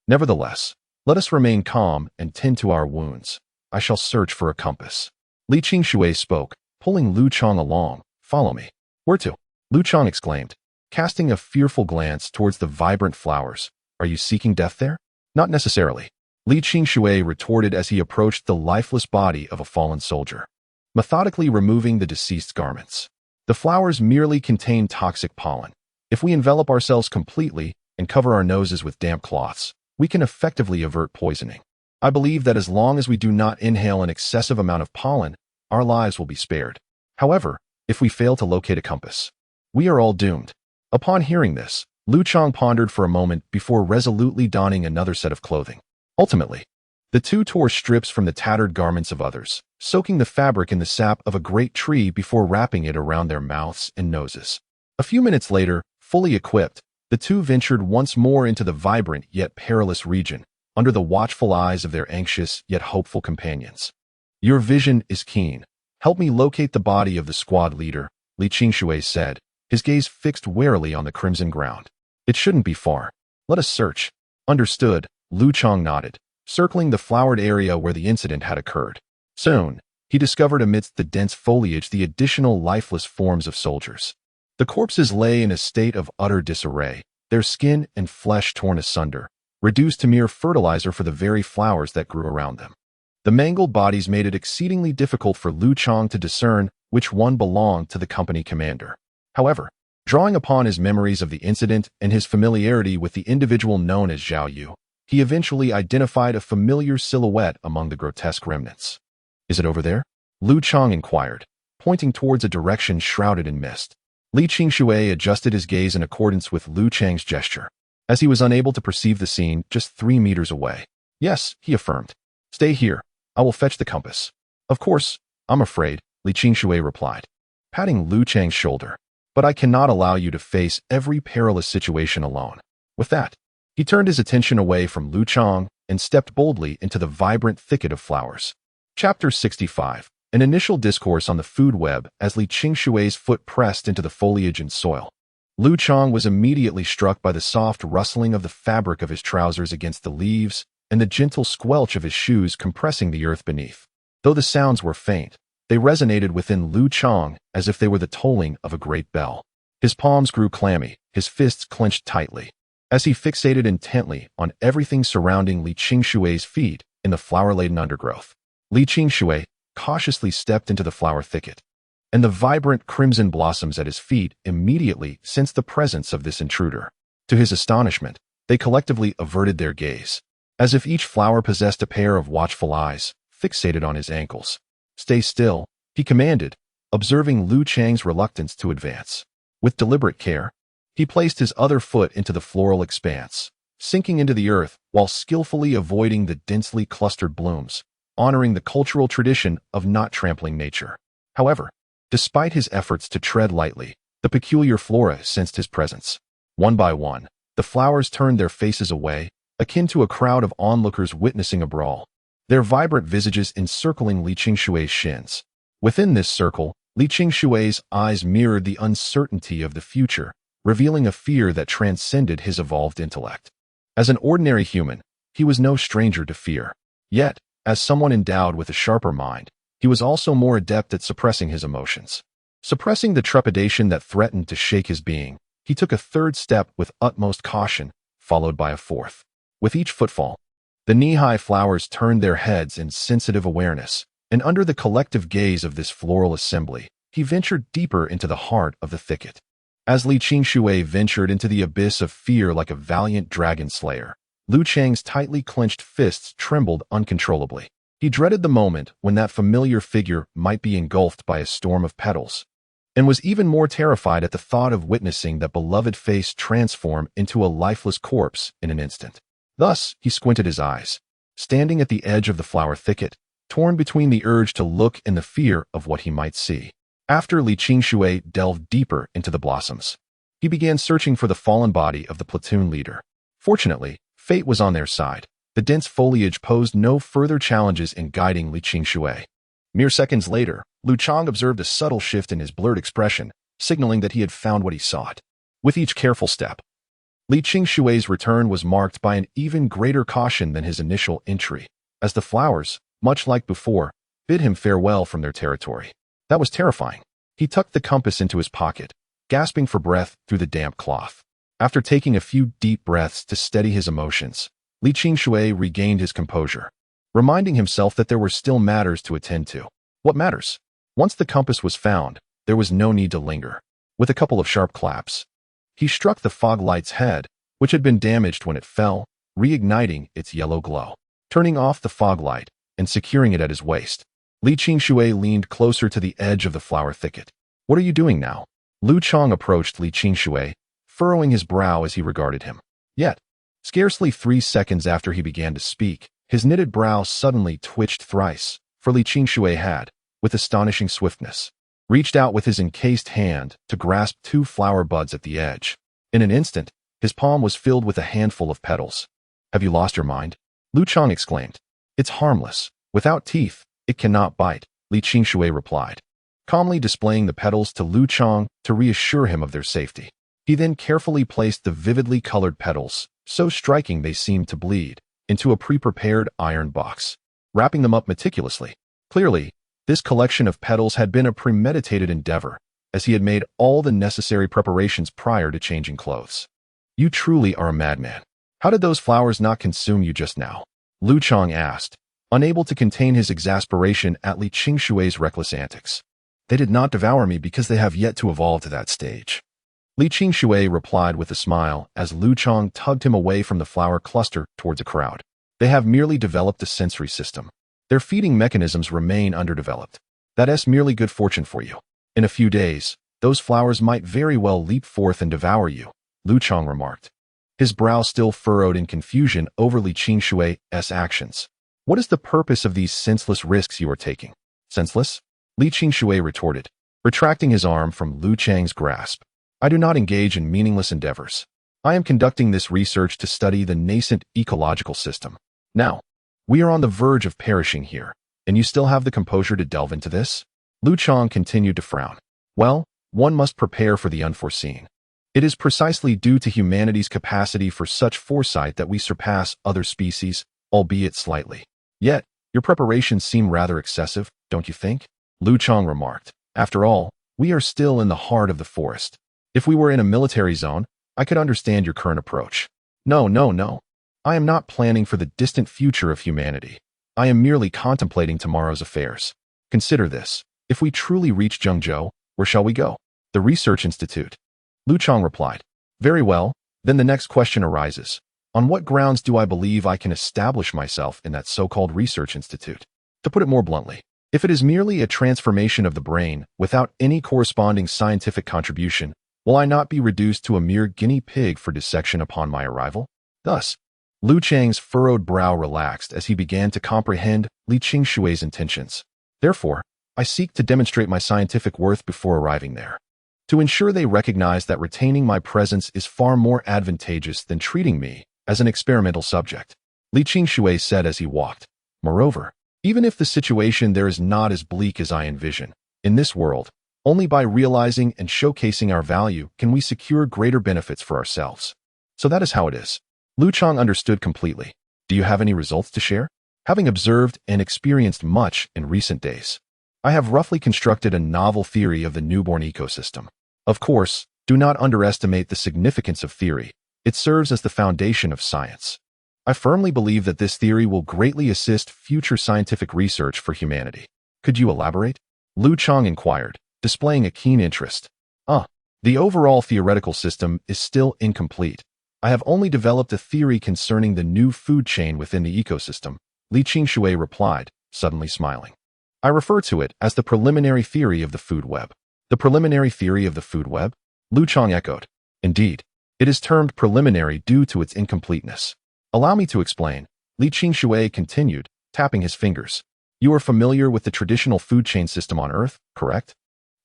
Nevertheless, let us remain calm and tend to our wounds. I shall search for a compass. Li Qingshui spoke, pulling Liu Chang along. Follow me. Where to? Liu Chang exclaimed, casting a fearful glance towards the vibrant flowers. Are you seeking death there? Not necessarily, Li Qingshui retorted as he approached the lifeless body of a fallen soldier, methodically removing the deceased's garments. The flowers merely contain toxic pollen. If we envelop ourselves completely and cover our noses with damp cloths, we can effectively avert poisoning. I believe that as long as we do not inhale an excessive amount of pollen, our lives will be spared. However, if we fail to locate a compass, we are all doomed. Upon hearing this, Liu Chang pondered for a moment before resolutely donning another set of clothing. Ultimately, the two tore strips from the tattered garments of others, soaking the fabric in the sap of a great tree before wrapping it around their mouths and noses. A few minutes later, fully equipped, the two ventured once more into the vibrant yet perilous region, under the watchful eyes of their anxious yet hopeful companions. Your vision is keen. Help me locate the body of the squad leader, Li Qingshui said, his gaze fixed warily on the crimson ground. It shouldn't be far. Let us search. Understood, Liu Chang nodded, circling the flowered area where the incident had occurred. Soon, he discovered amidst the dense foliage the additional lifeless forms of soldiers. The corpses lay in a state of utter disarray, their skin and flesh torn asunder, reduced to mere fertilizer for the very flowers that grew around them. The mangled bodies made it exceedingly difficult for Liu Chang to discern which one belonged to the company commander. However, drawing upon his memories of the incident and his familiarity with the individual known as Zhao Yu, he eventually identified a familiar silhouette among the grotesque remnants. Is it over there? Liu Chang inquired, pointing towards a direction shrouded in mist. Li Qingshui adjusted his gaze in accordance with Liu Chang's gesture, as he was unable to perceive the scene just 3 meters away. Yes, he affirmed. Stay here. I will fetch the compass. Of course, I'm afraid, Li Qingshui replied, patting Liu Chang's shoulder. But I cannot allow you to face every perilous situation alone. With that, he turned his attention away from Liu Chang and stepped boldly into the vibrant thicket of flowers. Chapter 65. An initial discourse on the food web as Li Qingshui's foot pressed into the foliage and soil. Liu Chang was immediately struck by the soft rustling of the fabric of his trousers against the leaves and the gentle squelch of his shoes compressing the earth beneath. Though the sounds were faint, they resonated within Liu Chang as if they were the tolling of a great bell. His palms grew clammy, his fists clenched tightly, as he fixated intently on everything surrounding Li Qingshui's feet in the flower-laden undergrowth. Li Qingshui cautiously stepped into the flower thicket, and the vibrant crimson blossoms at his feet immediately sensed the presence of this intruder. To his astonishment, they collectively averted their gaze, as if each flower possessed a pair of watchful eyes, fixated on his ankles. Stay still, he commanded, observing Liu Chang's reluctance to advance. With deliberate care, he placed his other foot into the floral expanse, sinking into the earth while skillfully avoiding the densely clustered blooms, honoring the cultural tradition of not trampling nature. However, despite his efforts to tread lightly, the peculiar flora sensed his presence. One by one, the flowers turned their faces away, akin to a crowd of onlookers witnessing a brawl, their vibrant visages encircling Li Qingshui's shins. Within this circle, Li Qingshui's eyes mirrored the uncertainty of the future, revealing a fear that transcended his evolved intellect. As an ordinary human, he was no stranger to fear. Yet, as someone endowed with a sharper mind, he was also more adept at suppressing his emotions. Suppressing the trepidation that threatened to shake his being, he took a third step with utmost caution, followed by a fourth. With each footfall, the knee-high flowers turned their heads in sensitive awareness, and under the collective gaze of this floral assembly, he ventured deeper into the heart of the thicket. As Li Qingshui ventured into the abyss of fear like a valiant dragon slayer, Liu Chang's tightly clenched fists trembled uncontrollably. He dreaded the moment when that familiar figure might be engulfed by a storm of petals, and was even more terrified at the thought of witnessing that beloved face transform into a lifeless corpse in an instant. Thus, he squinted his eyes, standing at the edge of the flower thicket, torn between the urge to look and the fear of what he might see. After Li Qingshui delved deeper into the blossoms, he began searching for the fallen body of the platoon leader. Fortunately, fate was on their side. The dense foliage posed no further challenges in guiding Li Qingshui. Mere seconds later, Liu Chang observed a subtle shift in his blurred expression, signaling that he had found what he sought. With each careful step, Li Qingshui's return was marked by an even greater caution than his initial entry, as the flowers, much like before, bid him farewell from their territory. That was terrifying. He tucked the compass into his pocket, gasping for breath through the damp cloth. After taking a few deep breaths to steady his emotions, Li Qingshui regained his composure, reminding himself that there were still matters to attend to. What matters? Once the compass was found, there was no need to linger. With a couple of sharp claps, he struck the fog light's head, which had been damaged when it fell, reigniting its yellow glow. Turning off the fog light and securing it at his waist, Li Qingshui leaned closer to the edge of the flower thicket. What are you doing now? Liu Chang approached Li Qingshui, furrowing his brow as he regarded him. Yet, scarcely 3 seconds after he began to speak, his knitted brow suddenly twitched thrice, for Li Qingshui had, with astonishing swiftness, reached out with his encased hand to grasp 2 flower buds at the edge. In an instant, his palm was filled with a handful of petals. Have you lost your mind? Liu Chang exclaimed. It's harmless. Without teeth, it cannot bite, Li Qingshui replied, calmly displaying the petals to Liu Chang to reassure him of their safety. He then carefully placed the vividly colored petals, so striking they seemed to bleed, into a pre-prepared iron box, wrapping them up meticulously. Clearly, this collection of petals had been a premeditated endeavor, as he had made all the necessary preparations prior to changing clothes. You truly are a madman. How did those flowers not consume you just now? Liu Chang asked, unable to contain his exasperation at Li Qingshui's reckless antics. They did not devour me because they have yet to evolve to that stage. Li Qingshui replied with a smile as Liu Chang tugged him away from the flower cluster towards a crowd. They have merely developed a sensory system. Their feeding mechanisms remain underdeveloped. That's merely good fortune for you. In a few days, those flowers might very well leap forth and devour you, Liu Chang remarked, his brow still furrowed in confusion over Li Qingshui's actions. What is the purpose of these senseless risks you are taking? Senseless? Li Qingshui retorted, retracting his arm from Liu Chang's grasp. I do not engage in meaningless endeavors. I am conducting this research to study the nascent ecological system. Now, we are on the verge of perishing here, and you still have the composure to delve into this? Liu Chang continued to frown. Well, one must prepare for the unforeseen. It is precisely due to humanity's capacity for such foresight that we surpass other species, albeit slightly. Yet, your preparations seem rather excessive, don't you think? Liu Chang remarked. After all, we are still in the heart of the forest. If we were in a military zone, I could understand your current approach. No. I am not planning for the distant future of humanity. I am merely contemplating tomorrow's affairs. Consider this. If we truly reach Zhengzhou, where shall we go? The Research Institute. Liu Chang replied. Very well, then the next question arises. On what grounds do I believe I can establish myself in that so-called Research Institute? To put it more bluntly, if it is merely a transformation of the brain without any corresponding scientific contribution, will I not be reduced to a mere guinea pig for dissection upon my arrival? Thus, Liu Chang's furrowed brow relaxed as he began to comprehend Li Qingshui's intentions. Therefore, I seek to demonstrate my scientific worth before arriving there, to ensure they recognize that retaining my presence is far more advantageous than treating me as an experimental subject, Li Qingshui said as he walked. Moreover, even if the situation there is not as bleak as I envision, in this world, only by realizing and showcasing our value can we secure greater benefits for ourselves. So that is how it is. Liu Chang understood completely. Do you have any results to share? Having observed and experienced much in recent days, I have roughly constructed a novel theory of the newborn ecosystem. Of course, do not underestimate the significance of theory. It serves as the foundation of science. I firmly believe that this theory will greatly assist future scientific research for humanity. Could you elaborate? Liu Chang inquired, displaying a keen interest. The overall theoretical system is still incomplete. I have only developed a theory concerning the new food chain within the ecosystem, Li Qingshui replied, suddenly smiling. I refer to it as the preliminary theory of the food web. The preliminary theory of the food web? Liu Chang echoed. Indeed, it is termed preliminary due to its incompleteness. Allow me to explain, Li Qingshui continued, tapping his fingers. You are familiar with the traditional food chain system on Earth, correct?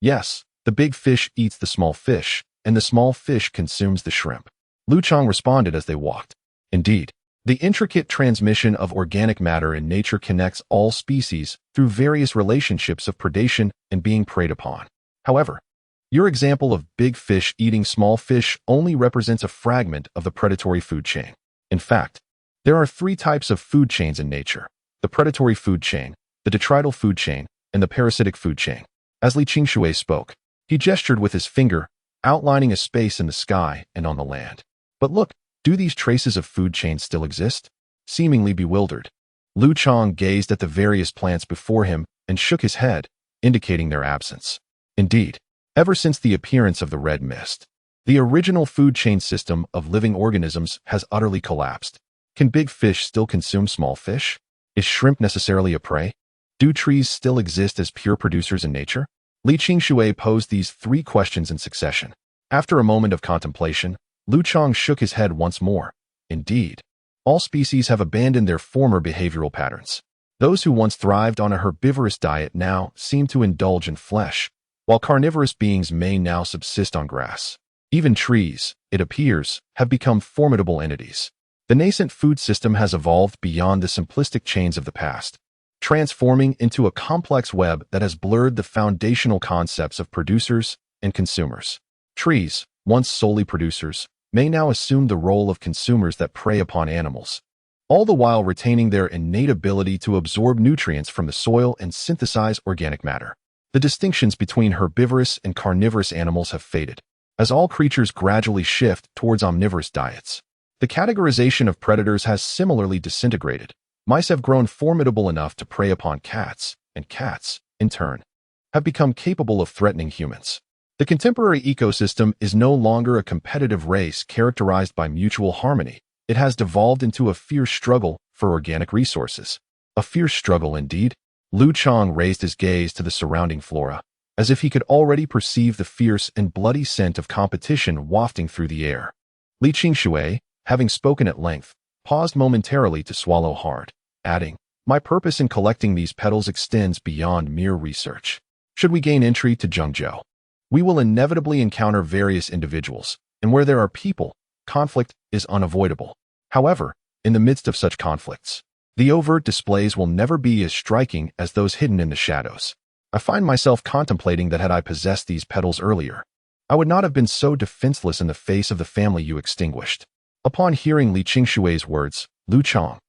Yes, the big fish eats the small fish, and the small fish consumes the shrimp. Liu Chang responded as they walked. Indeed, the intricate transmission of organic matter in nature connects all species through various relationships of predation and being preyed upon. However, your example of big fish eating small fish only represents a fragment of the predatory food chain. In fact, there are 3 types of food chains in nature: the predatory food chain, the detrital food chain, and the parasitic food chain. As Li Qingshui spoke, he gestured with his finger, outlining a space in the sky and on the land. But look, do these traces of food chains still exist? seemingly bewildered. Liu Chang gazed at the various plants before him and shook his head, indicating their absence. Indeed, ever since the appearance of the red mist, the original food chain system of living organisms has utterly collapsed. Can big fish still consume small fish? Is shrimp necessarily a prey? Do trees still exist as pure producers in nature? Li Qingshui posed these three questions in succession. After a moment of contemplation, Liu Chang shook his head once more. Indeed, all species have abandoned their former behavioral patterns. Those who once thrived on a herbivorous diet now seem to indulge in flesh, while carnivorous beings may now subsist on grass. Even trees, it appears, have become formidable entities. The nascent food system has evolved beyond the simplistic chains of the past, transforming into a complex web that has blurred the foundational concepts of producers and consumers. Trees, once solely producers, may now assume the role of consumers that prey upon animals, all the while retaining their innate ability to absorb nutrients from the soil and synthesize organic matter. The distinctions between herbivorous and carnivorous animals have faded, as all creatures gradually shift towards omnivorous diets. The categorization of predators has similarly disintegrated. Mice have grown formidable enough to prey upon cats, and cats, in turn, have become capable of threatening humans. The contemporary ecosystem is no longer a competitive race characterized by mutual harmony. It has devolved into a fierce struggle for organic resources. A fierce struggle indeed. Liu Chang raised his gaze to the surrounding flora, as if he could already perceive the fierce and bloody scent of competition wafting through the air. Li Qingshui, having spoken at length, paused momentarily to swallow hard, adding, "My purpose in collecting these petals extends beyond mere research. Should we gain entry to Zhengzhou, we will inevitably encounter various individuals, and where there are people, conflict is unavoidable. However, in the midst of such conflicts, the overt displays will never be as striking as those hidden in the shadows. I find myself contemplating that had I possessed these petals earlier, I would not have been so defenseless in the face of the family you extinguished." Upon hearing Li Qingshui's words, Liu Chang,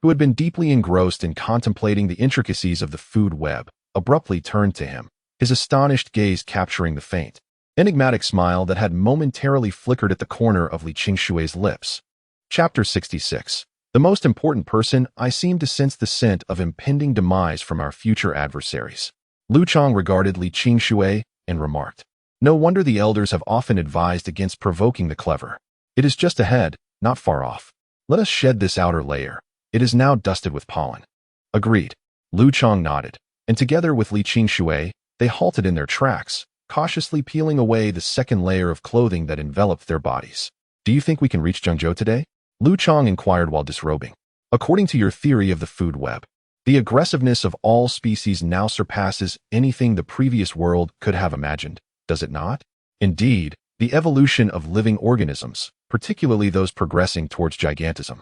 who had been deeply engrossed in contemplating the intricacies of the food web, abruptly turned to him, his astonished gaze capturing the faint, enigmatic smile that had momentarily flickered at the corner of Li Qingshui's lips. Chapter 66. The most important person. I seem to sense the scent of impending demise from our future adversaries. Liu Chang regarded Li Qingshui and remarked, "No wonder the elders have often advised against provoking the clever. It is just ahead, not far off. Let us shed this outer layer. It is now dusted with pollen." Agreed. Liu Chang nodded, and together with Li Qingshui, they halted in their tracks, cautiously peeling away the second layer of clothing that enveloped their bodies. "Do you think we can reach Zhengzhou today?" Liu Chang inquired while disrobing. "According to your theory of the food web, the aggressiveness of all species now surpasses anything the previous world could have imagined, does it not? Indeed, the evolution of living organisms, particularly those progressing towards gigantism,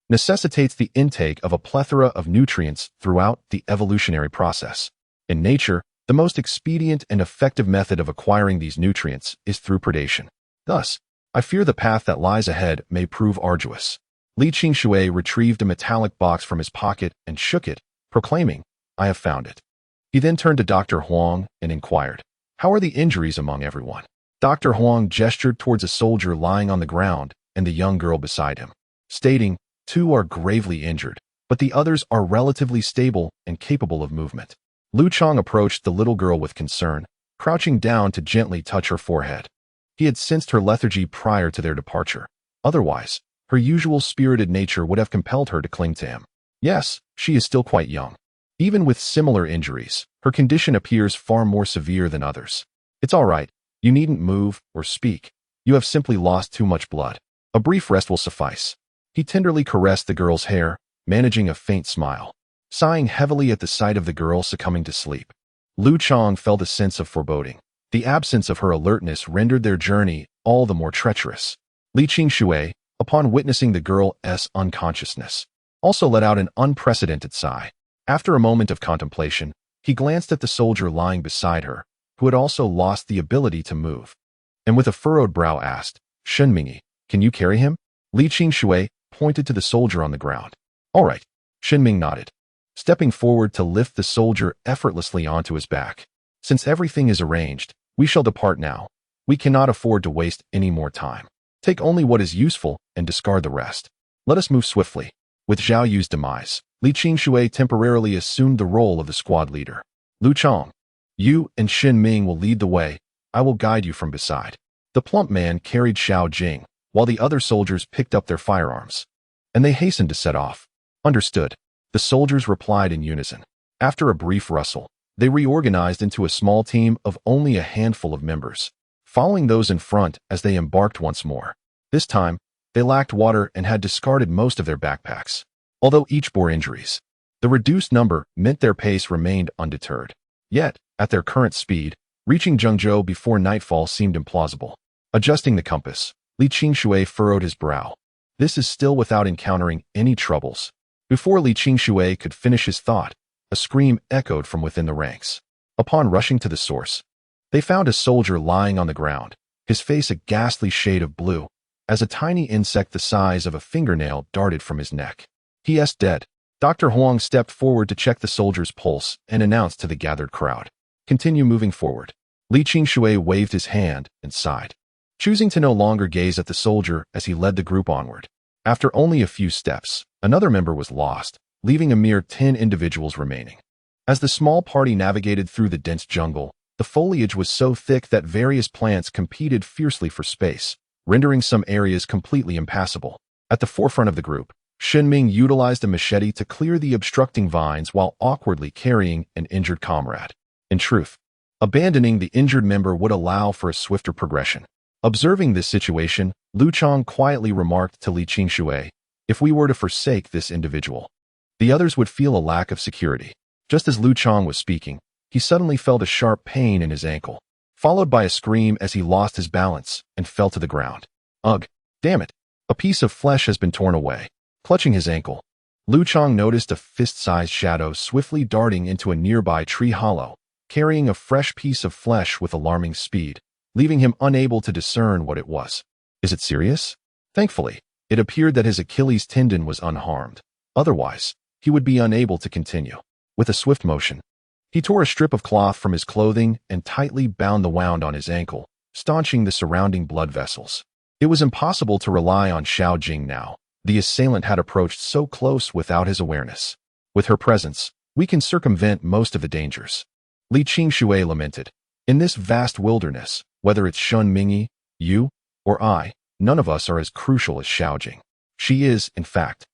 necessitates the intake of a plethora of nutrients throughout the evolutionary process. In nature, the most expedient and effective method of acquiring these nutrients is through predation. Thus, I fear the path that lies ahead may prove arduous." Li Qingshui retrieved a metallic box from his pocket and shook it, proclaiming, "I have found it." He then turned to Dr. Huang and inquired, "How are the injuries among everyone?" Dr. Huang gestured towards a soldier lying on the ground and the young girl beside him, stating, "Two are gravely injured, but the others are relatively stable and capable of movement." Liu Chang approached the little girl with concern, crouching down to gently touch her forehead. He had sensed her lethargy prior to their departure. Otherwise, her usual spirited nature would have compelled her to cling to him. Yes, she is still quite young. Even with similar injuries, her condition appears far more severe than others. "It's all right. You needn't move or speak. You have simply lost too much blood. A brief rest will suffice." He tenderly caressed the girl's hair, managing a faint smile. Sighing heavily at the sight of the girl succumbing to sleep, Liu Chang felt a sense of foreboding. The absence of her alertness rendered their journey all the more treacherous. Li Qingshui, upon witnessing the girl's unconsciousness, also let out an unprecedented sigh. After a moment of contemplation, he glanced at the soldier lying beside her, who had also lost the ability to move, and with a furrowed brow asked, "Shenmingyi, can you carry him?" Li Qingshui pointed to the soldier on the ground. "All right." Shenming nodded, stepping forward to lift the soldier effortlessly onto his back. "Since everything is arranged, we shall depart now. We cannot afford to waste any more time. Take only what is useful and discard the rest. Let us move swiftly." With Zhao Yu's demise, Li Qingshui temporarily assumed the role of the squad leader. Liu Chang, you and Xin Ming will lead the way. I will guide you from beside. The plump man carried Xiaojing, while the other soldiers picked up their firearms. And they hastened to set off. Understood. The soldiers replied in unison. After a brief rustle, they reorganized into a small team of only a handful of members, following those in front as they embarked once more. This time, they lacked water and had discarded most of their backpacks. Although each bore injuries, the reduced number meant their pace remained undeterred. Yet, at their current speed, reaching Zhengzhou before nightfall seemed implausible. Adjusting the compass, Li Qingshui furrowed his brow. This is still without encountering any troubles. Before Li Qingshui could finish his thought, a scream echoed from within the ranks. Upon rushing to the source, they found a soldier lying on the ground, his face a ghastly shade of blue, as a tiny insect the size of a fingernail darted from his neck. He is dead. Dr. Huang stepped forward to check the soldier's pulse and announced to the gathered crowd. Continue moving forward. Li Qingshui waved his hand and sighed, choosing to no longer gaze at the soldier as he led the group onward. After only a few steps, another member was lost, leaving a mere 10 individuals remaining. As the small party navigated through the dense jungle, the foliage was so thick that various plants competed fiercely for space, rendering some areas completely impassable. At the forefront of the group, Xin Ming utilized a machete to clear the obstructing vines while awkwardly carrying an injured comrade. In truth, abandoning the injured member would allow for a swifter progression. Observing this situation, Liu Chang quietly remarked to Li Qingshui, if we were to forsake this individual, the others would feel a lack of security. Just as Liu Chang was speaking, he suddenly felt a sharp pain in his ankle, followed by a scream as he lost his balance and fell to the ground. Ugh, damn it. A piece of flesh has been torn away. Clutching his ankle, Liu Chang noticed a fist-sized shadow swiftly darting into a nearby tree hollow, carrying a fresh piece of flesh with alarming speed, leaving him unable to discern what it was. Is it serious? Thankfully, it appeared that his Achilles tendon was unharmed. Otherwise, he would be unable to continue. With a swift motion, he tore a strip of cloth from his clothing and tightly bound the wound on his ankle, staunching the surrounding blood vessels. It was impossible to rely on Xiaojing now. The assailant had approached so close without his awareness. With her presence, we can circumvent most of the dangers. Li Qingshui lamented. In this vast wilderness, whether it's Xun Mingyi, you, or I, none of us are as crucial as Xiaojing. She is, in fact,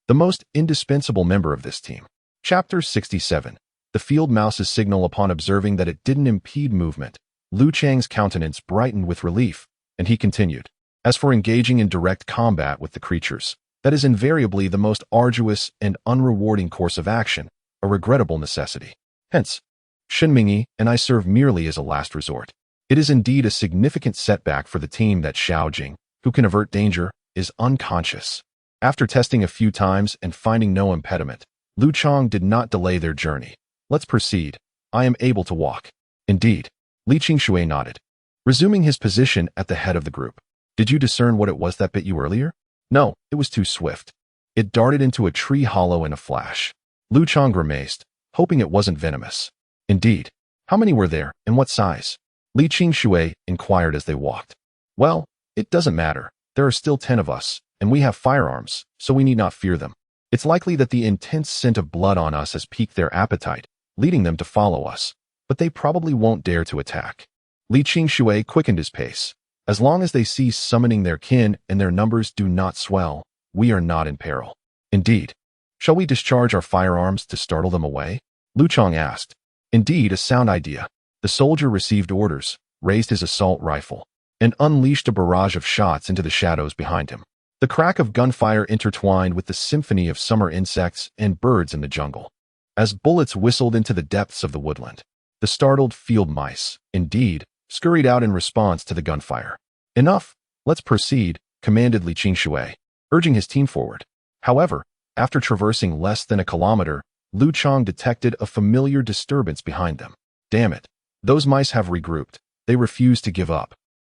the most indispensable member of this team. Chapter 67. The field mouse's signal. Upon observing that it didn't impede movement, Liu Chang's countenance brightened with relief, and he continued. As for engaging in direct combat with the creatures, that is invariably the most arduous and unrewarding course of action, a regrettable necessity. Hence, Xin Mingyi and I serve merely as a last resort. It is indeed a significant setback for the team that Xiaojing, who can avert danger, is unconscious. After testing a few times and finding no impediment, Liu Chang did not delay their journey. Let's proceed. I am able to walk. Indeed. Li Qingshui nodded, resuming his position at the head of the group. Did you discern what it was that bit you earlier? No, it was too swift. It darted into a tree hollow in a flash. Liu Chang grimaced, hoping it wasn't venomous. Indeed. How many were there, and what size? Li Qingshui inquired as they walked. Well, it doesn't matter. There are still 10 of us, and we have firearms, so we need not fear them. It's likely that the intense scent of blood on us has piqued their appetite, leading them to follow us, but they probably won't dare to attack. Li Qingshui quickened his pace. As long as they cease summoning their kin and their numbers do not swell, we are not in peril. Indeed. Shall we discharge our firearms to startle them away? Liu Chang asked. Indeed, a sound idea. The soldier received orders, raised his assault rifle, and unleashed a barrage of shots into the shadows behind him. The crack of gunfire intertwined with the symphony of summer insects and birds in the jungle. As bullets whistled into the depths of the woodland, the startled field mice, indeed, scurried out in response to the gunfire. Enough, let's proceed, commanded Li Qingshui, urging his team forward. However, after traversing less than a kilometer, Liu Chang detected a familiar disturbance behind them. Damn it, those mice have regrouped. They refuse to give up.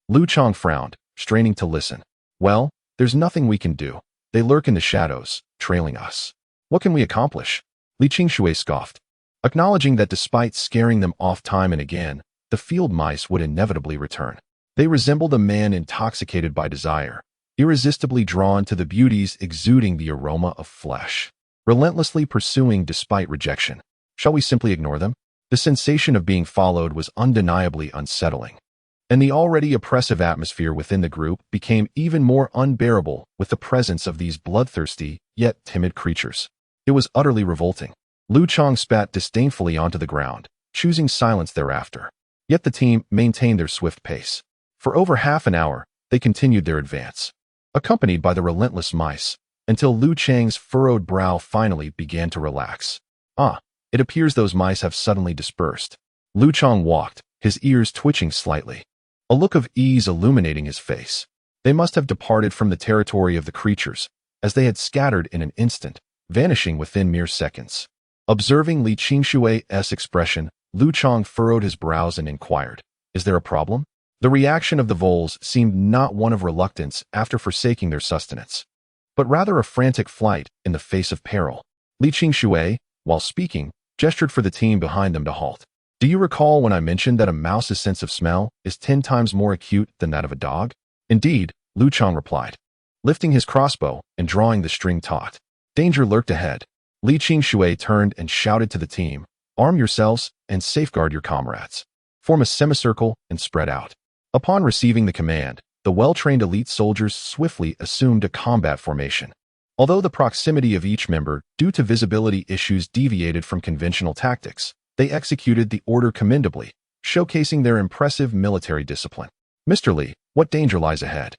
Liu Chang frowned, straining to listen. Well, there's nothing we can do. They lurk in the shadows, trailing us. What can we accomplish? Li Qingshui scoffed, acknowledging that despite scaring them off time and again, the field mice would inevitably return. They resembled a man intoxicated by desire. irresistibly drawn to the beauties exuding the aroma of flesh, relentlessly pursuing despite rejection. Shall we simply ignore them? The sensation of being followed was undeniably unsettling, and the already oppressive atmosphere within the group became even more unbearable with the presence of these bloodthirsty, yet timid creatures. It was utterly revolting. Liu Chang spat disdainfully onto the ground, choosing silence thereafter. Yet the team maintained their swift pace. For over half an hour, they continued their advance, accompanied by the relentless mice, until Liu Chang's furrowed brow finally began to relax. It appears those mice have suddenly dispersed. Liu Chang walked, his ears twitching slightly, a look of ease illuminating his face. They must have departed from the territory of the creatures, as they had scattered in an instant, vanishing within mere seconds. Observing Li Qingshui's expression, Liu Chang furrowed his brows and inquired, "Is there a problem?" The reaction of the voles seemed not one of reluctance after forsaking their sustenance, but rather a frantic flight in the face of peril. Li Qingshui, while speaking, gestured for the team behind them to halt. "Do you recall when I mentioned that a mouse's sense of smell is 10 times more acute than that of a dog?" "Indeed," Liu Chang replied, lifting his crossbow and drawing the string taut. Danger lurked ahead. Li Qingshui turned and shouted to the team, "Arm yourselves and safeguard your comrades. Form a semicircle and spread out." Upon receiving the command, the well-trained elite soldiers swiftly assumed a combat formation. Although the proximity of each member due to visibility issues deviated from conventional tactics, they executed the order commendably, showcasing their impressive military discipline. "Mr. Li, what danger lies ahead?"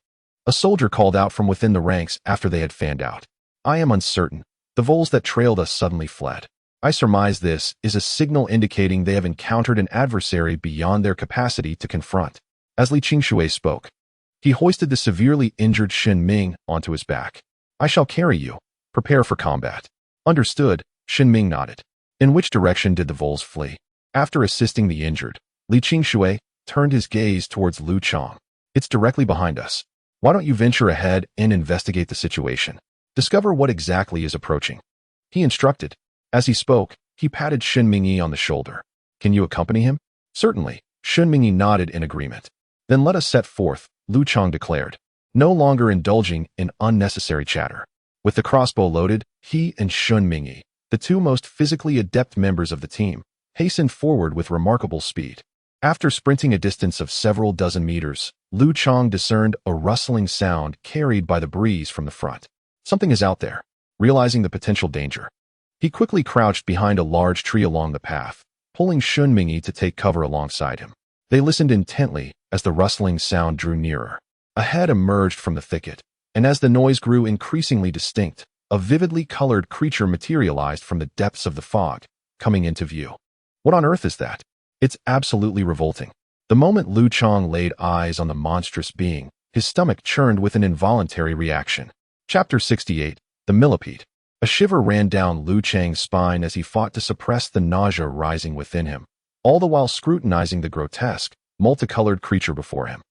A soldier called out from within the ranks after they had fanned out. "I am uncertain. The voles that trailed us suddenly fled. I surmise this is a signal indicating they have encountered an adversary beyond their capacity to confront." As Li Qingshui spoke, he hoisted the severely injured Shen Ming onto his back. "I shall carry you. Prepare for combat." "Understood," Shen Ming nodded. In which direction did the voles flee? After assisting the injured, Li Qingshui turned his gaze towards Liu Chang. "It's directly behind us. Why don't you venture ahead and investigate the situation? Discover what exactly is approaching," he instructed. As he spoke, he patted Shen Mingyi on the shoulder. "Can you accompany him?" "Certainly," Shen Mingyi nodded in agreement. "Then let us set forth," Liu Chang declared, no longer indulging in unnecessary chatter. With the crossbow loaded, he and Shen Mingyi, the two most physically adept members of the team, hastened forward with remarkable speed. After sprinting a distance of several dozen meters, Liu Chang discerned a rustling sound carried by the breeze from the front. Something is out there. Realizing the potential danger, he quickly crouched behind a large tree along the path, pulling Shen Mingyi to take cover alongside him. They listened intently as the rustling sound drew nearer. A head emerged from the thicket, and as the noise grew increasingly distinct, a vividly colored creature materialized from the depths of the fog, coming into view. "What on earth is that?" "It's absolutely revolting." The moment Liu Chang laid eyes on the monstrous being, his stomach churned with an involuntary reaction. Chapter 68, The Millipede. A shiver ran down Liu Chang's spine as he fought to suppress the nausea rising within him, all the while scrutinizing the grotesque, multicolored creature before him.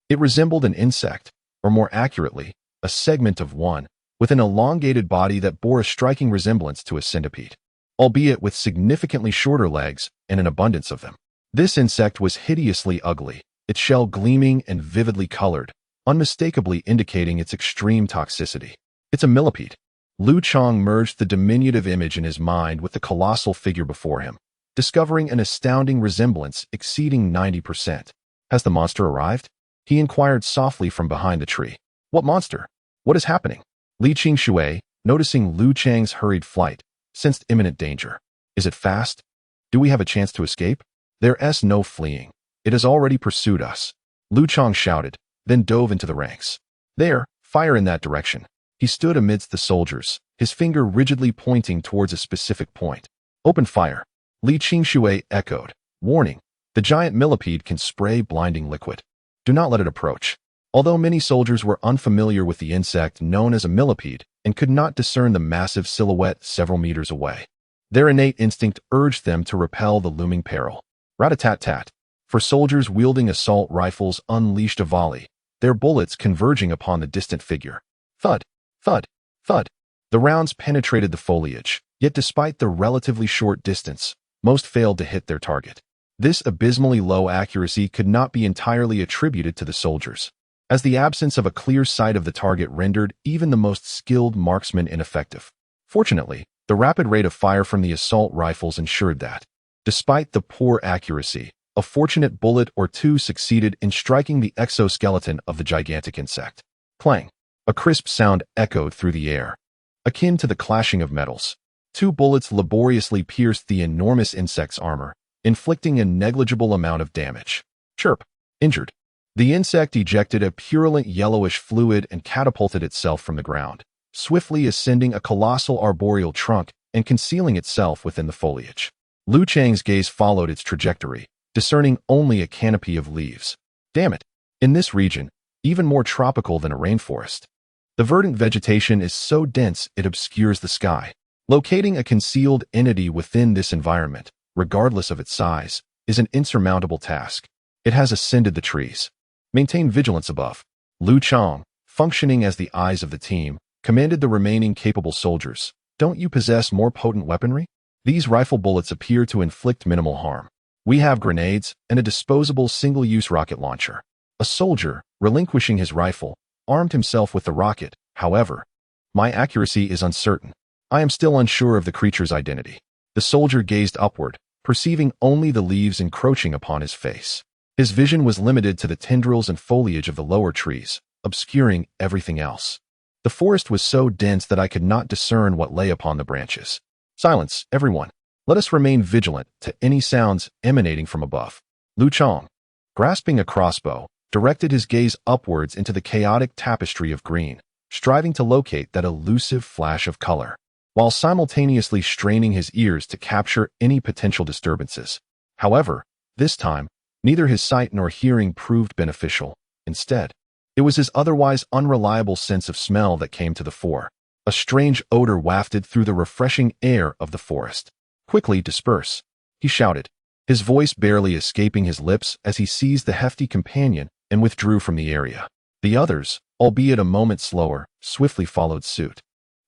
It resembled an insect, or more accurately, a segment of one, with an elongated body that bore a striking resemblance to a centipede, albeit with significantly shorter legs and an abundance of them. This insect was hideously ugly, its shell gleaming and vividly colored, unmistakably indicating its extreme toxicity. "It's a millipede." Liu Chang merged the diminutive image in his mind with the colossal figure before him, discovering an astounding resemblance exceeding 90%. "Has the monster arrived?" he inquired softly from behind the tree. "What monster? What is happening?" Li Qingshui, noticing Liu Chang's hurried flight, sensed imminent danger. "Is it fast? Do we have a chance to escape?" "There's no fleeing. It has already pursued us," Liu Chang shouted, then dove into the ranks. "There, fire in that direction." He stood amidst the soldiers, his finger rigidly pointing towards a specific point. "Open fire." Li Qingshui echoed, warning, "The giant millipede can spray blinding liquid. Do not let it approach." Although many soldiers were unfamiliar with the insect known as a millipede and could not discern the massive silhouette several meters away, their innate instinct urged them to repel the looming peril. Rat-a-tat-tat. For soldiers wielding assault rifles unleashed a volley, their bullets converging upon the distant figure. Thud, thud, thud. The rounds penetrated the foliage, yet despite the relatively short distance, most failed to hit their target. This abysmally low accuracy could not be entirely attributed to the soldiers. as the absence of a clear sight of the target rendered even the most skilled marksman ineffective. Fortunately, the rapid rate of fire from the assault rifles ensured that, despite the poor accuracy, a fortunate bullet or two succeeded in striking the exoskeleton of the gigantic insect. Clang! A crisp sound echoed through the air, akin to the clashing of metals. Two bullets laboriously pierced the enormous insect's armor, inflicting a negligible amount of damage. Chirp! Injured. The insect ejected a purulent yellowish fluid and catapulted itself from the ground, swiftly ascending a colossal arboreal trunk and concealing itself within the foliage. Liu Chang's gaze followed its trajectory, discerning only a canopy of leaves. Damn it! In this region, even more tropical than a rainforest, the verdant vegetation is so dense it obscures the sky. Locating a concealed entity within this environment, regardless of its size, is an insurmountable task. It has ascended the trees. Maintain vigilance above. Liu Chang, functioning as the eyes of the team, commanded the remaining capable soldiers. Don't you possess more potent weaponry? These rifle bullets appear to inflict minimal harm. We have grenades and a disposable single-use rocket launcher. A soldier, relinquishing his rifle, armed himself with the rocket. However, my accuracy is uncertain. I am still unsure of the creature's identity. The soldier gazed upward, perceiving only the leaves encroaching upon his face. His vision was limited to the tendrils and foliage of the lower trees, obscuring everything else. The forest was so dense that I could not discern what lay upon the branches. Silence, everyone. Let us remain vigilant to any sounds emanating from above. Liu Chang, grasping a crossbow, directed his gaze upwards into the chaotic tapestry of green, striving to locate that elusive flash of color, while simultaneously straining his ears to capture any potential disturbances. However, this time, neither his sight nor hearing proved beneficial. Instead, it was his otherwise unreliable sense of smell that came to the fore. A strange odor wafted through the refreshing air of the forest. Quickly disperse, he shouted, his voice barely escaping his lips as he seized the hefty companion and withdrew from the area. The others, albeit a moment slower, swiftly followed suit.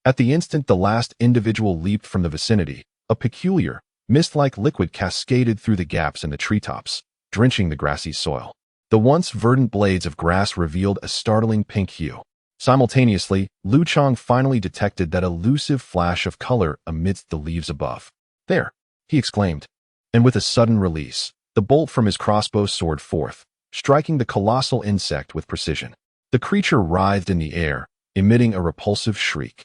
At the instant the last individual leaped from the vicinity, a peculiar, mist-like liquid cascaded through the gaps in the treetops, drenching the grassy soil. The once verdant blades of grass revealed a startling pink hue. Simultaneously, Liu Chang finally detected that elusive flash of color amidst the leaves above. There, he exclaimed, and with a sudden release, the bolt from his crossbow soared forth, striking the colossal insect with precision. The creature writhed in the air, emitting a repulsive shriek.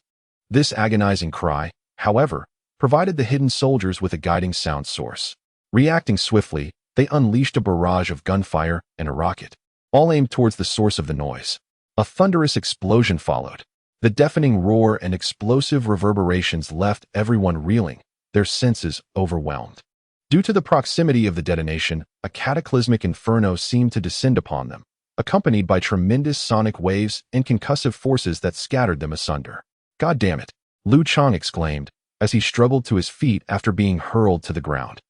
This agonizing cry, however, provided the hidden soldiers with a guiding sound source. Reacting swiftly, they unleashed a barrage of gunfire and a rocket, all aimed towards the source of the noise. A thunderous explosion followed. The deafening roar and explosive reverberations left everyone reeling, their senses overwhelmed. Due to the proximity of the detonation, a cataclysmic inferno seemed to descend upon them, accompanied by tremendous sonic waves and concussive forces that scattered them asunder. God damn it, Liu Chang exclaimed, as he struggled to his feet after being hurled to the ground.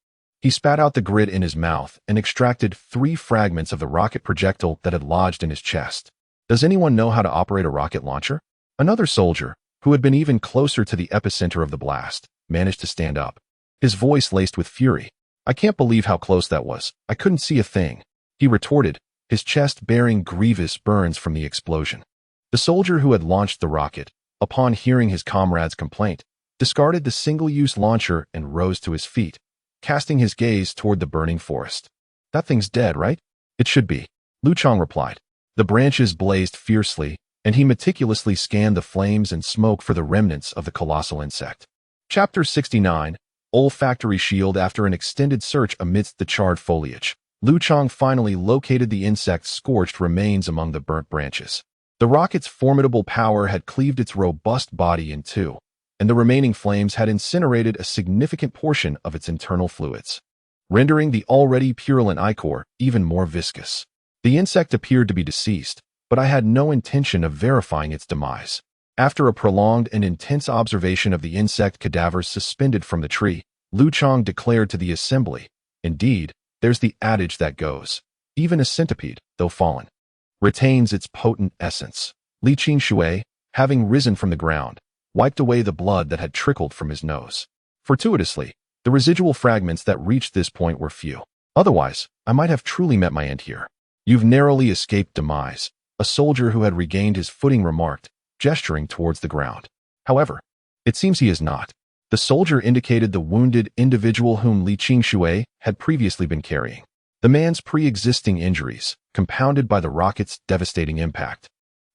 He spat out the grit in his mouth and extracted 3 fragments of the rocket projectile that had lodged in his chest. Does anyone know how to operate a rocket launcher? Another soldier, who had been even closer to the epicenter of the blast, managed to stand up, his voice laced with fury. I can't believe how close that was. I couldn't see a thing, he retorted, his chest bearing grievous burns from the explosion. The soldier who had launched the rocket, upon hearing his comrade's complaint, discarded the single-use launcher and rose to his feet, casting his gaze toward the burning forest. That thing's dead, right? It should be, Liu Chang replied. The branches blazed fiercely, and he meticulously scanned the flames and smoke for the remnants of the colossal insect. Chapter 69, Olfactory Shield. After an extended search amidst the charred foliage, Liu Chang finally located the insect's scorched remains among the burnt branches. The rocket's formidable power had cleaved its robust body in two, and the remaining flames had incinerated a significant portion of its internal fluids, rendering the already purulent ichor even more viscous. The insect appeared to be deceased, but I had no intention of verifying its demise. After a prolonged and intense observation of the insect cadavers suspended from the tree, Liu Chang declared to the assembly, "Indeed, there's the adage that goes, even a centipede, though fallen, retains its potent essence." Li Qingshui, having risen from the ground, wiped away the blood that had trickled from his nose. Fortuitously, the residual fragments that reached this point were few. Otherwise, I might have truly met my end here. You've narrowly escaped demise, a soldier who had regained his footing remarked, gesturing towards the ground. However, it seems he is not. The soldier indicated the wounded individual whom Li Qingshui had previously been carrying. The man's pre-existing injuries, compounded by the rocket's devastating impact,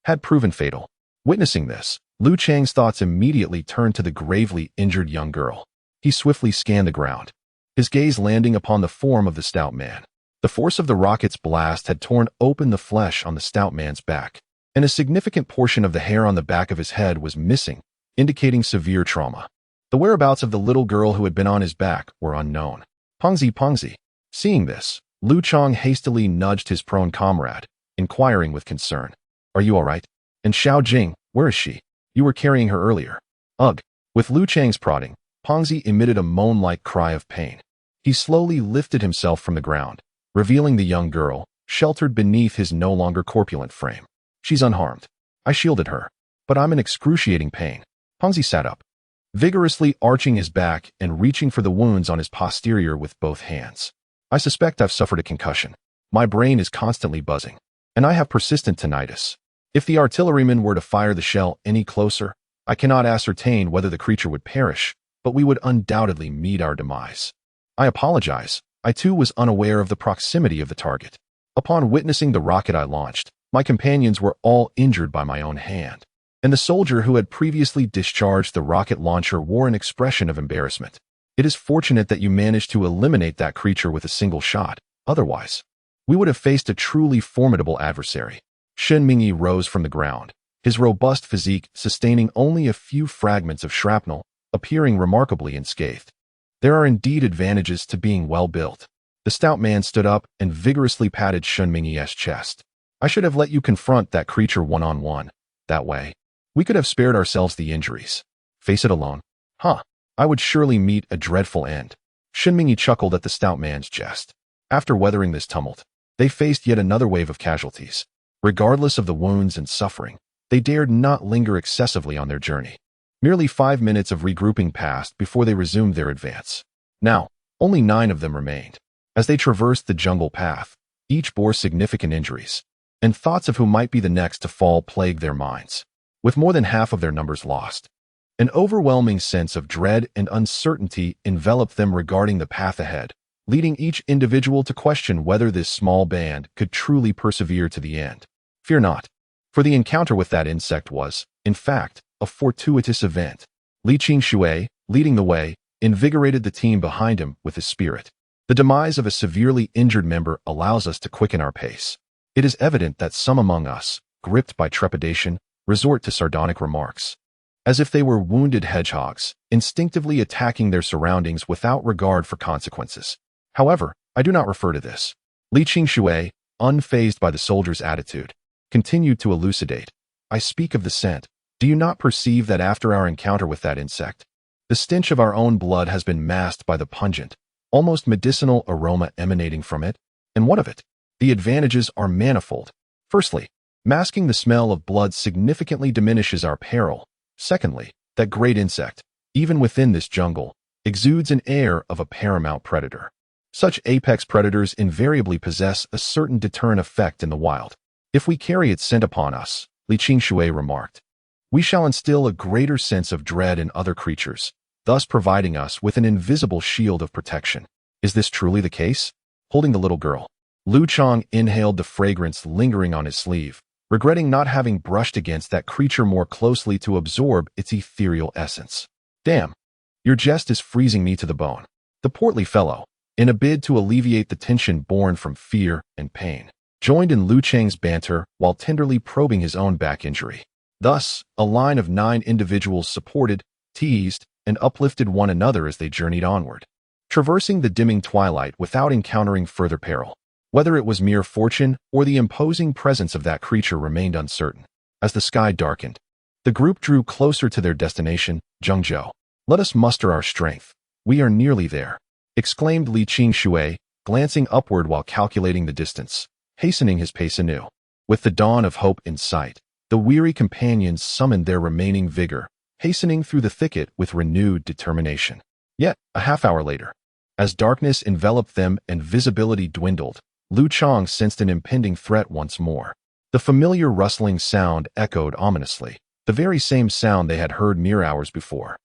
had proven fatal. Witnessing this, Liu Chang's thoughts immediately turned to the gravely injured young girl. He swiftly scanned the ground, his gaze landing upon the form of the stout man. The force of the rocket's blast had torn open the flesh on the stout man's back, and a significant portion of the hair on the back of his head was missing, indicating severe trauma. The whereabouts of the little girl who had been on his back were unknown. Pengzi. Seeing this, Liu Chang hastily nudged his prone comrade, inquiring with concern. Are you all right? And Xiaojing, where is she? You were carrying her earlier. Ugh. With Liu Chang's prodding, Pengzi emitted a moan-like cry of pain. He slowly lifted himself from the ground, revealing the young girl, sheltered beneath his no longer corpulent frame. She's unharmed. I shielded her, but I'm in excruciating pain. Pengzi sat up, vigorously arching his back and reaching for the wounds on his posterior with both hands. I suspect I've suffered a concussion. My brain is constantly buzzing, and I have persistent tinnitus. If the artilleryman were to fire the shell any closer, I cannot ascertain whether the creature would perish, but we would undoubtedly meet our demise. I apologize. I too was unaware of the proximity of the target. Upon witnessing the rocket I launched, my companions were all injured by my own hand, and the soldier who had previously discharged the rocket launcher wore an expression of embarrassment. It is fortunate that you managed to eliminate that creature with a single shot. Otherwise, we would have faced a truly formidable adversary. Shen Mingyi rose from the ground, his robust physique sustaining only a few fragments of shrapnel, appearing remarkably unscathed. There are indeed advantages to being well built. The stout man stood up and vigorously patted Shen Mingyi's chest. I should have let you confront that creature one-on-one. That way, we could have spared ourselves the injuries. Face it alone. Huh. I would surely meet a dreadful end. Shen Mingyi chuckled at the stout man's jest. After weathering this tumult, they faced yet another wave of casualties. Regardless of the wounds and suffering, they dared not linger excessively on their journey. Merely 5 minutes of regrouping passed before they resumed their advance. Now, only 9 of them remained. As they traversed the jungle path, each bore significant injuries, and thoughts of who might be the next to fall plagued their minds. With more than half of their numbers lost, an overwhelming sense of dread and uncertainty enveloped them regarding the path ahead, leading each individual to question whether this small band could truly persevere to the end. Fear not, for the encounter with that insect was, in fact, a fortuitous event. Li Qingshui, leading the way, invigorated the team behind him with his spirit. The demise of a severely injured member allows us to quicken our pace. It is evident that some among us, gripped by trepidation, resort to sardonic remarks, as if they were wounded hedgehogs, instinctively attacking their surroundings without regard for consequences. However, I do not refer to this. Li Qingshui, unfazed by the soldier's attitude, continued to elucidate. I speak of the scent. Do you not perceive that after our encounter with that insect, the stench of our own blood has been masked by the pungent, almost medicinal aroma emanating from it? And what of it? The advantages are manifold. Firstly, masking the smell of blood significantly diminishes our peril. Secondly, that great insect, even within this jungle, exudes an air of a paramount predator. Such apex predators invariably possess a certain deterrent effect in the wild. If we carry its scent upon us, Li Qingshui remarked, we shall instill a greater sense of dread in other creatures, thus providing us with an invisible shield of protection. Is this truly the case? Holding the little girl, Liu Chang inhaled the fragrance lingering on his sleeve, regretting not having brushed against that creature more closely to absorb its ethereal essence. Damn, your jest is freezing me to the bone. The portly fellow, in a bid to alleviate the tension born from fear and pain, joined in Liu Chang's banter while tenderly probing his own back injury. Thus, a line of 9 individuals supported, teased, and uplifted one another as they journeyed onward, traversing the dimming twilight without encountering further peril. Whether it was mere fortune or the imposing presence of that creature remained uncertain. As the sky darkened, the group drew closer to their destination, Zhengzhou. Let us muster our strength. We are nearly there, exclaimed Li Qingshui, glancing upward while calculating the distance, hastening his pace anew. With the dawn of hope in sight, the weary companions summoned their remaining vigor, hastening through the thicket with renewed determination. Yet, a half-hour later, as darkness enveloped them and visibility dwindled, Liu Chang sensed an impending threat once more. The familiar rustling sound echoed ominously, the very same sound they had heard mere hours before.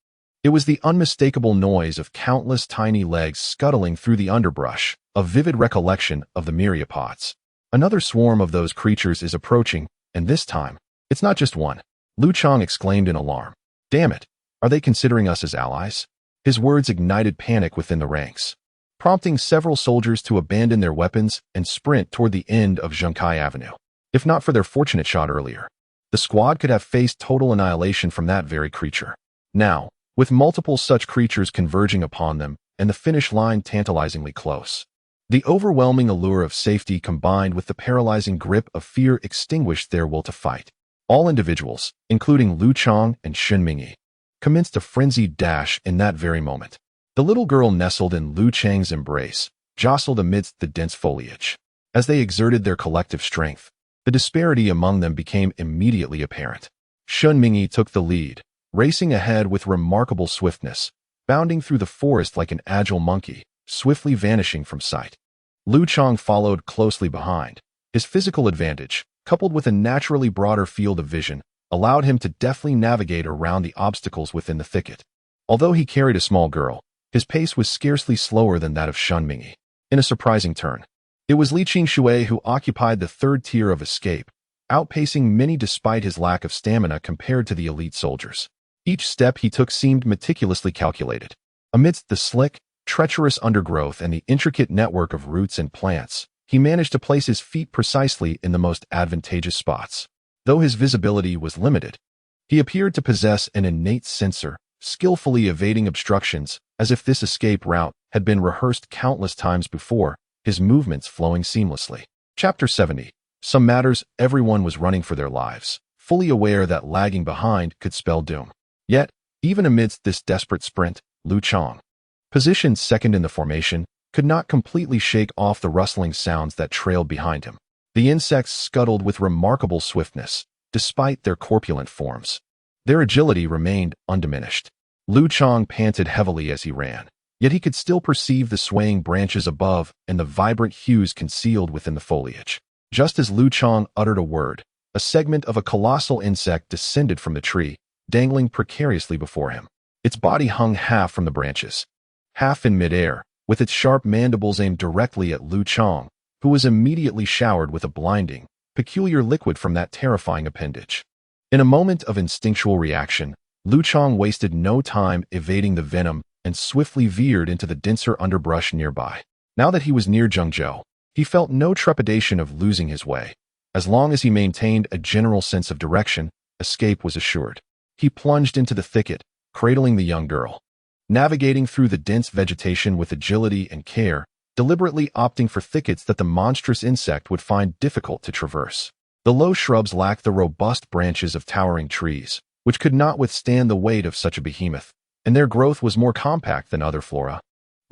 It was the unmistakable noise of countless tiny legs scuttling through the underbrush, a vivid recollection of the myriapods. Another swarm of those creatures is approaching, and this time, it's not just one. Liu Chang exclaimed in alarm. Damn it, are they considering us as allies? His words ignited panic within the ranks, prompting several soldiers to abandon their weapons and sprint toward the end of Zhengkai Avenue. If not for their fortunate shot earlier, the squad could have faced total annihilation from that very creature. Now, with multiple such creatures converging upon them and the finish line tantalizingly close, the overwhelming allure of safety combined with the paralyzing grip of fear extinguished their will to fight. All individuals, including Liu Chang and Xun Mingyi, commenced a frenzied dash in that very moment. The little girl nestled in Liu Chang's embrace, jostled amidst the dense foliage. As they exerted their collective strength, the disparity among them became immediately apparent. Xun Mingyi took the lead, racing ahead with remarkable swiftness, bounding through the forest like an agile monkey, swiftly vanishing from sight. Liu Chang followed closely behind. His physical advantage, coupled with a naturally broader field of vision, allowed him to deftly navigate around the obstacles within the thicket. Although he carried a small girl, his pace was scarcely slower than that of Xun Mingyi. In a surprising turn, it was Li Qingshui who occupied the third tier of escape, outpacing many despite his lack of stamina compared to the elite soldiers. Each step he took seemed meticulously calculated. Amidst the slick, treacherous undergrowth and the intricate network of roots and plants, he managed to place his feet precisely in the most advantageous spots. Though his visibility was limited, he appeared to possess an innate sensor, skillfully evading obstructions as if this escape route had been rehearsed countless times before, his movements flowing seamlessly. Chapter 70. Some matters, everyone was running for their lives, fully aware that lagging behind could spell doom. Yet, even amidst this desperate sprint, Liu Chang, positioned second in the formation, could not completely shake off the rustling sounds that trailed behind him. The insects scuttled with remarkable swiftness, despite their corpulent forms. Their agility remained undiminished. Liu Chang panted heavily as he ran, yet he could still perceive the swaying branches above and the vibrant hues concealed within the foliage. Just as Liu Chang uttered a word, a segment of a colossal insect descended from the tree, dangling precariously before him. Its body hung half from the branches, half in midair, with its sharp mandibles aimed directly at Liu Chang, who was immediately showered with a blinding, peculiar liquid from that terrifying appendage. In a moment of instinctual reaction, Liu Chang wasted no time evading the venom and swiftly veered into the denser underbrush nearby. Now that he was near Zhengzhou, he felt no trepidation of losing his way. As long as he maintained a general sense of direction, escape was assured. He plunged into the thicket, cradling the young girl, navigating through the dense vegetation with agility and care, deliberately opting for thickets that the monstrous insect would find difficult to traverse. The low shrubs lacked the robust branches of towering trees, which could not withstand the weight of such a behemoth, and their growth was more compact than other flora,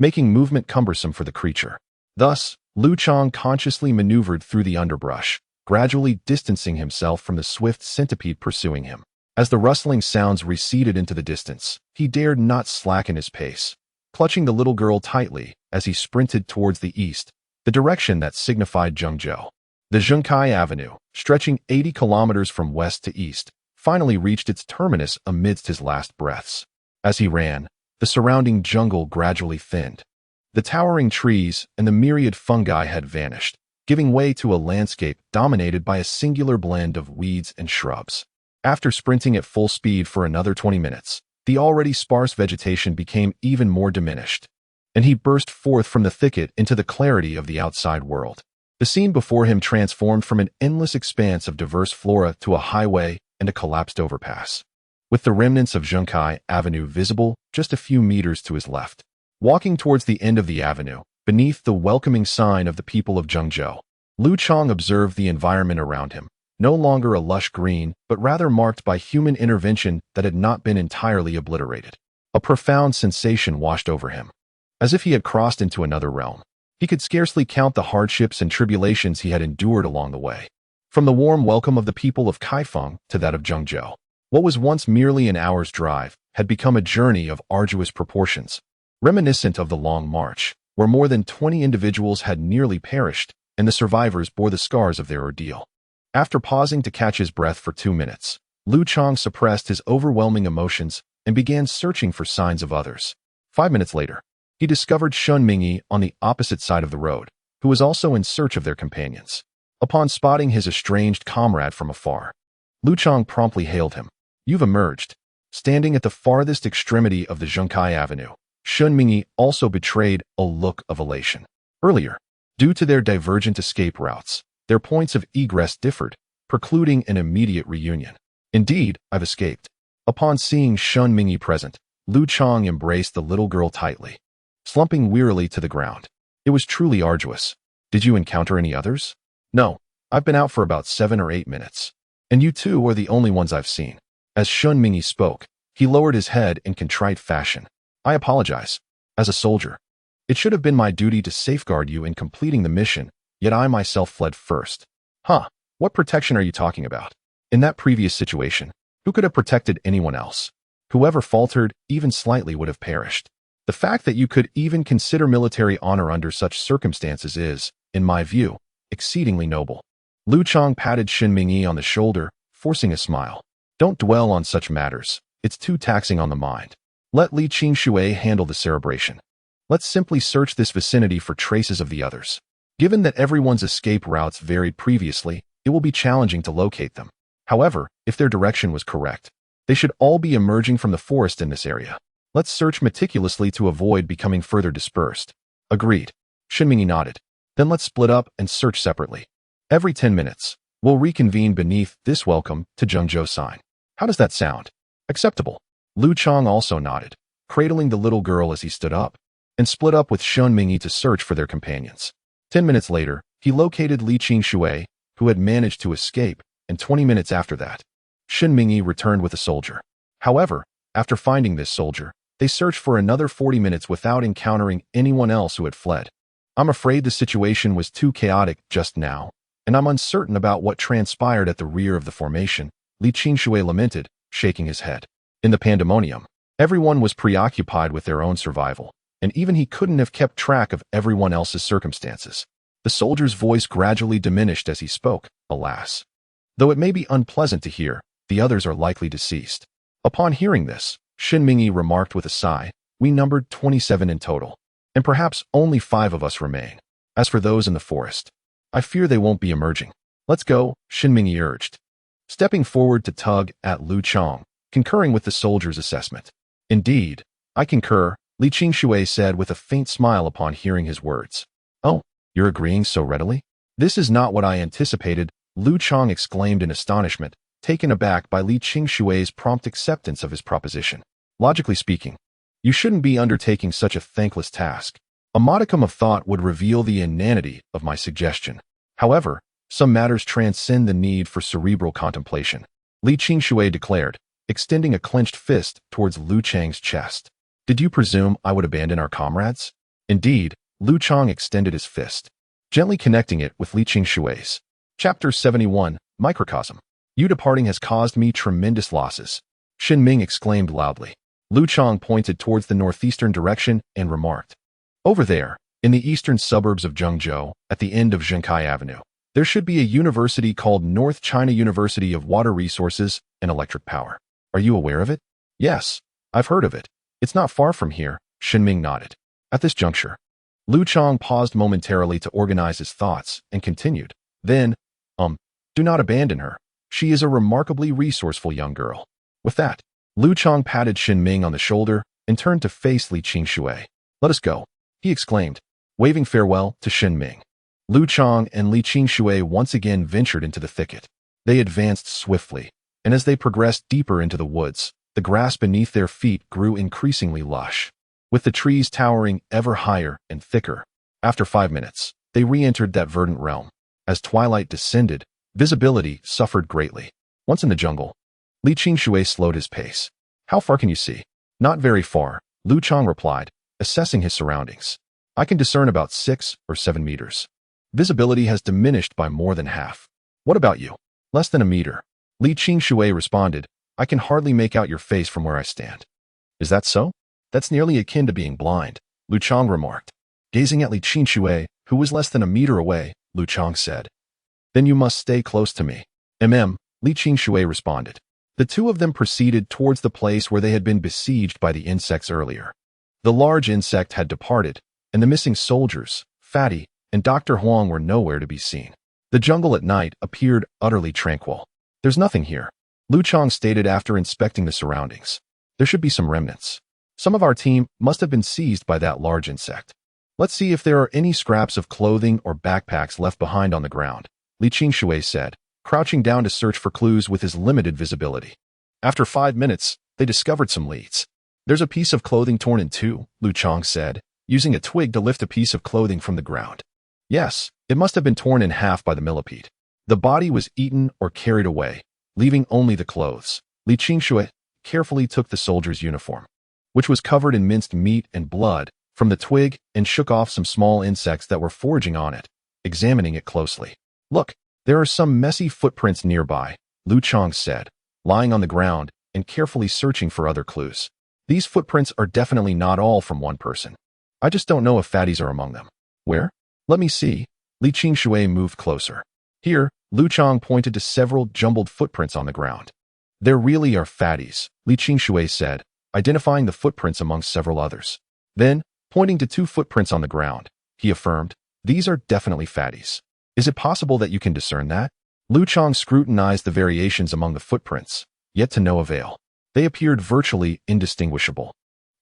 making movement cumbersome for the creature. Thus, Liu Chang consciously maneuvered through the underbrush, gradually distancing himself from the swift centipede pursuing him. As the rustling sounds receded into the distance, he dared not slacken his pace, clutching the little girl tightly as he sprinted towards the east, the direction that signified Zhengzhou. The Zhengkai Avenue, stretching 80 kilometers from west to east, finally reached its terminus amidst his last breaths. As he ran, the surrounding jungle gradually thinned. The towering trees and the myriad fungi had vanished, giving way to a landscape dominated by a singular blend of weeds and shrubs. After sprinting at full speed for another 20 minutes, the already sparse vegetation became even more diminished, and he burst forth from the thicket into the clarity of the outside world. The scene before him transformed from an endless expanse of diverse flora to a highway and a collapsed overpass, with the remnants of Zhengkai Avenue visible just a few meters to his left. Walking towards the end of the avenue, beneath the welcoming sign of the people of Zhengzhou, Liu Chang observed the environment around him, no longer a lush green, but rather marked by human intervention that had not been entirely obliterated. A profound sensation washed over him, as if he had crossed into another realm. He could scarcely count the hardships and tribulations he had endured along the way. From the warm welcome of the people of Kaifeng to that of Zhengzhou, what was once merely an hour's drive had become a journey of arduous proportions, reminiscent of the Long March, where more than 20 individuals had nearly perished, and the survivors bore the scars of their ordeal. After pausing to catch his breath for 2 minutes, Liu Chang suppressed his overwhelming emotions and began searching for signs of others. 5 minutes later, he discovered Shun Mingyi on the opposite side of the road, who was also in search of their companions. Upon spotting his estranged comrade from afar, Liu Chang promptly hailed him. "You've emerged." Standing at the farthest extremity of the Zhengkai Avenue, Shun Mingyi also betrayed a look of elation. Earlier, due to their divergent escape routes, their points of egress differed, precluding an immediate reunion. "Indeed, I've escaped." Upon seeing Shun Mingyi present, Liu Chang embraced the little girl tightly, slumping wearily to the ground. "It was truly arduous. Did you encounter any others?" "No, I've been out for about 7 or 8 minutes. And you two are the only ones I've seen." As Shun Mingyi spoke, he lowered his head in contrite fashion. "I apologize. As a soldier, it should have been my duty to safeguard you in completing the mission, yet I myself fled first." "Huh, what protection are you talking about? In that previous situation, who could have protected anyone else? Whoever faltered, even slightly, would have perished. The fact that you could even consider military honor under such circumstances is, in my view, exceedingly noble." Liu Chang patted Shun Mingyi on the shoulder, forcing a smile. "Don't dwell on such matters. It's too taxing on the mind. Let Li Qingshui handle the cerebration. Let's simply search this vicinity for traces of the others. Given that everyone's escape routes varied previously, it will be challenging to locate them. However, if their direction was correct, they should all be emerging from the forest in this area. Let's search meticulously to avoid becoming further dispersed." "Agreed." Shun Mingyi nodded. "Then let's split up and search separately. Every 10 minutes, we'll reconvene beneath this welcome to Zhengzhou sign. How does that sound?" "Acceptable." Liu Chang also nodded, cradling the little girl as he stood up, and split up with Shun Mingyi to search for their companions. 10 minutes later, he located Li Qingshui, who had managed to escape, and 20 minutes after that, Shun Mingyi returned with a soldier. However, after finding this soldier, they searched for another 40 minutes without encountering anyone else who had fled. "I'm afraid the situation was too chaotic just now, and I'm uncertain about what transpired at the rear of the formation," Li Qingshui lamented, shaking his head. In the pandemonium, everyone was preoccupied with their own survival, and even he couldn't have kept track of everyone else's circumstances. The soldier's voice gradually diminished as he spoke. "Alas. Though it may be unpleasant to hear, the others are likely deceased." Upon hearing this, Shun Mingyi remarked with a sigh, "We numbered 27 in total, and perhaps only 5 of us remain. As for those in the forest, I fear they won't be emerging." "Let's go," Shun Mingyi urged, stepping forward to tug at Liu Chang, concurring with the soldier's assessment. "Indeed, I concur," Li Qingshui said with a faint smile upon hearing his words. "Oh, you're agreeing so readily?" "This is not what I anticipated," Liu Chang exclaimed in astonishment, taken aback by Li Qingshui's prompt acceptance of his proposition. "Logically speaking, you shouldn't be undertaking such a thankless task. A modicum of thought would reveal the inanity of my suggestion. However, some matters transcend the need for cerebral contemplation," Li Qingshui declared, extending a clenched fist towards Liu Chang's chest. "Did you presume I would abandon our comrades?" "Indeed," Liu Chang extended his fist, gently connecting it with Li Qingshui's. Chapter 71, Microcosm. "You departing has caused me tremendous losses," Shin Ming exclaimed loudly. Liu Chang pointed towards the northeastern direction and remarked, "Over there, in the eastern suburbs of Zhengzhou, at the end of Zhengkai Avenue, there should be a university called North China University of Water Resources and Electric Power. Are you aware of it?" "Yes, I've heard of it. It's not far from here," Shin Ming nodded. At this juncture, Liu Chang paused momentarily to organize his thoughts and continued. Then, do not abandon her. She is a remarkably resourceful young girl." With that, Liu Chang patted Shin Ming on the shoulder and turned to face Li Qingshui. "Let us go," he exclaimed, waving farewell to Shin Ming. Liu Chang and Li Qingshui once again ventured into the thicket. They advanced swiftly, and as they progressed deeper into the woods, the grass beneath their feet grew increasingly lush, with the trees towering ever higher and thicker. After 5 minutes, they re-entered that verdant realm. As twilight descended, visibility suffered greatly. Once in the jungle, Li Qingshui slowed his pace. "How far can you see?" "Not very far," Liu Chang replied, assessing his surroundings. "I can discern about 6 or 7 meters. Visibility has diminished by more than half." "What about you?" "Less than a meter," Li Qingshui responded. "I can hardly make out your face from where I stand." "Is that so?" "That's nearly akin to being blind," Liu Chang remarked. Gazing at Li Qingshui, who was less than a meter away, Liu Chang said, Then you must stay close to me. Li Qingshui responded. The two of them proceeded towards the place where they had been besieged by the insects earlier. The large insect had departed, and the missing soldiers, Fatty, and Dr. Huang were nowhere to be seen. The jungle at night appeared utterly tranquil. There's nothing here, Liu Chang stated after inspecting the surroundings. There should be some remnants. Some of our team must have been seized by that large insect. Let's see if there are any scraps of clothing or backpacks left behind on the ground, Li Qingshui said, crouching down to search for clues with his limited visibility. After 5 minutes, they discovered some leads. There's a piece of clothing torn in two, Liu Chang said, using a twig to lift a piece of clothing from the ground. Yes, it must have been torn in half by the millipede. The body was eaten or carried away, leaving only the clothes. Li Qingshui carefully took the soldier's uniform, which was covered in minced meat and blood, from the twig and shook off some small insects that were foraging on it, examining it closely. Look, there are some messy footprints nearby, Liu Chang said, lying on the ground and carefully searching for other clues. These footprints are definitely not all from one person. I just don't know if fatties are among them. Where? Let me see. Li Qingshui moved closer. Here, Liu Chang pointed to several jumbled footprints on the ground. There really are fatties, Li Qingshui said, identifying the footprints among several others. Then, pointing to 2 footprints on the ground, he affirmed, these are definitely fatties. Is it possible that you can discern that? Liu Chang scrutinized the variations among the footprints, yet to no avail. They appeared virtually indistinguishable.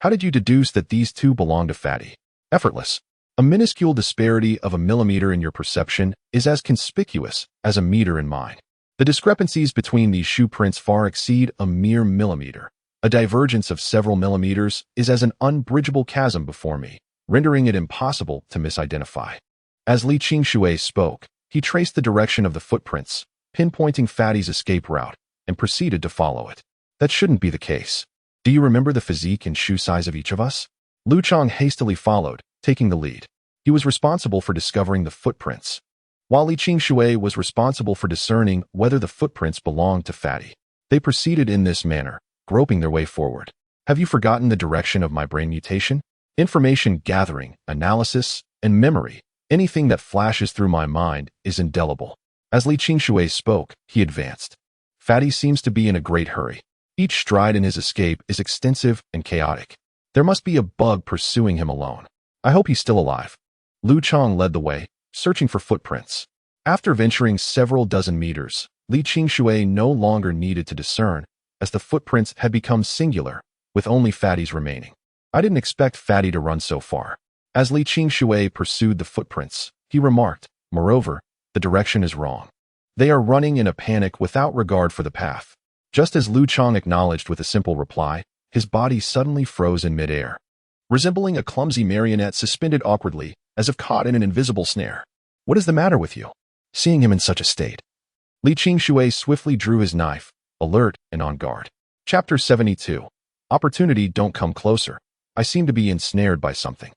How did you deduce that these 2 belong to fatty? Effortless. A minuscule disparity of a millimeter in your perception is as conspicuous as a meter in mine. The discrepancies between these shoe prints far exceed a mere millimeter. A divergence of several millimeters is as an unbridgeable chasm before me, rendering it impossible to misidentify. As Li Qingshui spoke, he traced the direction of the footprints, pinpointing Fatty's escape route, and proceeded to follow it. That shouldn't be the case. Do you remember the physique and shoe size of each of us? Liu Chang hastily followed, taking the lead. He was responsible for discovering the footprints, while Li Qingshui was responsible for discerning whether the footprints belonged to Fatty. They proceeded in this manner, groping their way forward. Have you forgotten the direction of my brain mutation? Information gathering, analysis, and memory. Anything that flashes through my mind is indelible. As Li Qingshui spoke, he advanced. Fatty seems to be in a great hurry. Each stride in his escape is extensive and chaotic. There must be a bug pursuing him alone. I hope he's still alive. Liu Chang led the way, searching for footprints. After venturing several dozen meters, Li Qingshui no longer needed to discern, as the footprints had become singular, with only Fatty's remaining. I didn't expect Fatty to run so far. As Li Qingshui pursued the footprints, he remarked, moreover, the direction is wrong. They are running in a panic without regard for the path. Just as Liu Chang acknowledged with a simple reply, his body suddenly froze in midair, resembling a clumsy marionette suspended awkwardly, as if caught in an invisible snare. What is the matter with you? Seeing him in such a state, Li Qingshui swiftly drew his knife, alert and on guard. Chapter 72. Opportunity don't come closer. I seem to be ensnared by something.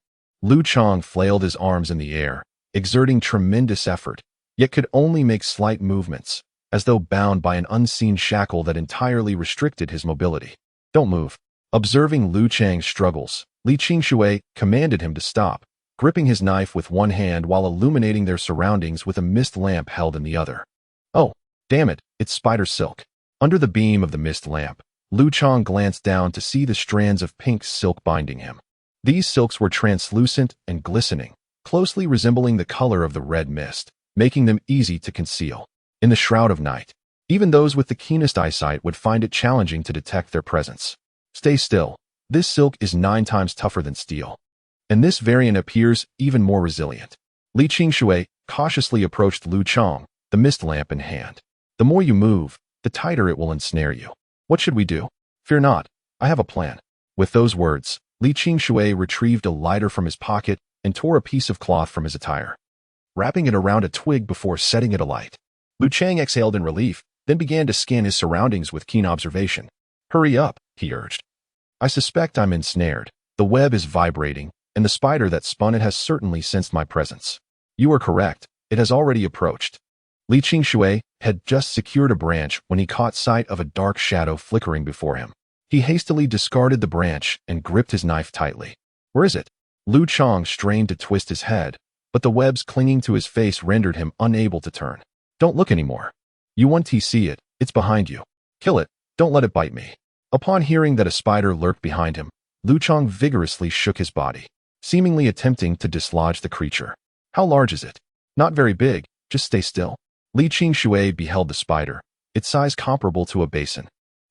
Liu Chang flailed his arms in the air, exerting tremendous effort, yet could only make slight movements, as though bound by an unseen shackle that entirely restricted his mobility. Don't move. Observing Liu Chang's struggles, Li Qingshui commanded him to stop, gripping his knife with one hand while illuminating their surroundings with a mist lamp held in the other. Oh, damn it, it's spider silk. Under the beam of the mist lamp, Liu Chang glanced down to see the strands of pink silk binding him. These silks were translucent and glistening, closely resembling the color of the red mist, making them easy to conceal. In the shroud of night, even those with the keenest eyesight would find it challenging to detect their presence. Stay still. This silk is 9 times tougher than steel. And this variant appears even more resilient. Li Qingshui cautiously approached Liu Chang, the mist lamp in hand. The more you move, the tighter it will ensnare you. What should we do? Fear not. I have a plan. With those words, Li Qingshui retrieved a lighter from his pocket and tore a piece of cloth from his attire, wrapping it around a twig before setting it alight. Liu Chang exhaled in relief, then began to scan his surroundings with keen observation. Hurry up, he urged. I suspect I'm ensnared. The web is vibrating, and the spider that spun it has certainly sensed my presence. You are correct. It has already approached. Li Qingshui had just secured a branch when he caught sight of a dark shadow flickering before him. He hastily discarded the branch and gripped his knife tightly. Where is it? Liu Chang strained to twist his head, but the webs clinging to his face rendered him unable to turn. Don't look anymore. You won't see it, it's behind you. Kill it, don't let it bite me. Upon hearing that a spider lurked behind him, Liu Chang vigorously shook his body, seemingly attempting to dislodge the creature. How large is it? Not very big, just stay still. Li Qingshui beheld the spider, its size comparable to a basin,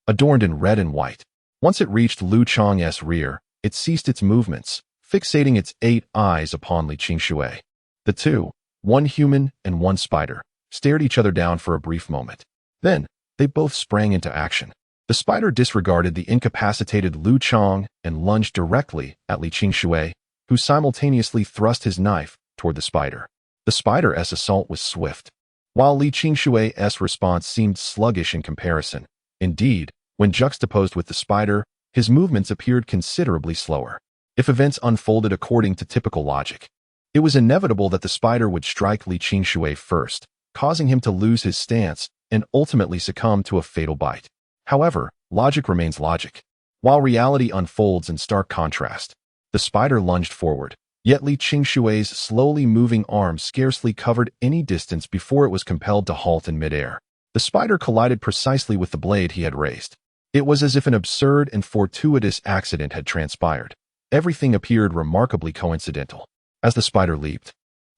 adorned in red and white. Once it reached Liu Chang's rear, it ceased its movements, fixating its 8 eyes upon Li Qingshui. The two, one human and one spider, stared each other down for a brief moment. Then, they both sprang into action. The spider disregarded the incapacitated Liu Chang and lunged directly at Li Qingshui, who simultaneously thrust his knife toward the spider. The spider's assault was swift, while Li Qingshui's response seemed sluggish in comparison. Indeed, when juxtaposed with the spider, his movements appeared considerably slower. If events unfolded according to typical logic, it was inevitable that the spider would strike Li Qingshui first, causing him to lose his stance and ultimately succumb to a fatal bite. However, logic remains logic. While reality unfolds in stark contrast, the spider lunged forward, yet Li Qingshui's slowly moving arm scarcely covered any distance before it was compelled to halt in midair. The spider collided precisely with the blade he had raised. It was as if an absurd and fortuitous accident had transpired. Everything appeared remarkably coincidental. As the spider leaped,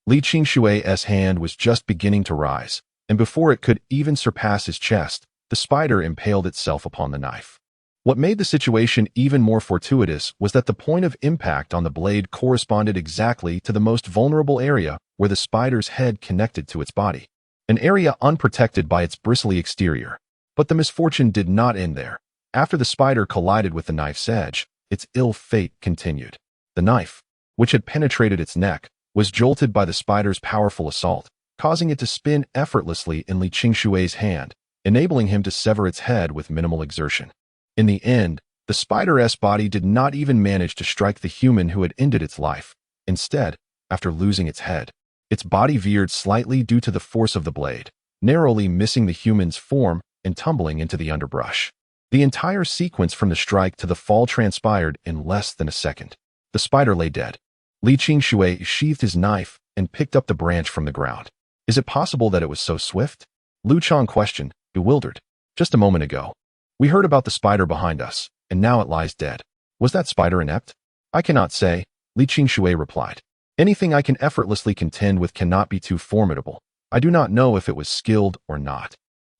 Li Qingshui's hand was just beginning to rise, and before it could even surpass his chest, the spider impaled itself upon the knife. What made the situation even more fortuitous was that the point of impact on the blade corresponded exactly to the most vulnerable area where the spider's head connected to its body, an area unprotected by its bristly exterior. But the misfortune did not end there. After the spider collided with the knife's edge, its ill fate continued. The knife, which had penetrated its neck, was jolted by the spider's powerful assault, causing it to spin effortlessly in Li Qingshui's hand, enabling him to sever its head with minimal exertion. In the end, the spider's body did not even manage to strike the human who had ended its life. Instead, after losing its head, its body veered slightly due to the force of the blade, narrowly missing the human's form and tumbling into the underbrush. The entire sequence from the strike to the fall transpired in less than a second. The spider lay dead. Li Qingshui sheathed his knife and picked up the branch from the ground. Is it possible that it was so swift? Liu Chang questioned, bewildered. Just a moment ago, we heard about the spider behind us, and now it lies dead. Was that spider inept? I cannot say, Li Qingshui replied. Anything I can effortlessly contend with cannot be too formidable. I do not know if it was skilled or not.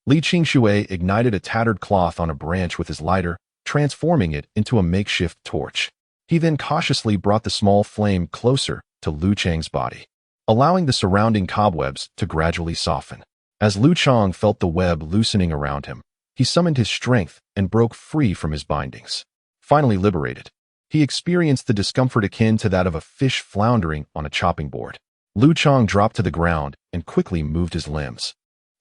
Li Qingshui ignited a tattered cloth on a branch with his lighter, transforming it into a makeshift torch. He then cautiously brought the small flame closer to Liu Chang's body, allowing the surrounding cobwebs to gradually soften. As Liu Chang felt the web loosening around him, he summoned his strength and broke free from his bindings. Finally liberated, he experienced the discomfort akin to that of a fish floundering on a chopping board. Liu Chang dropped to the ground and quickly moved his limbs,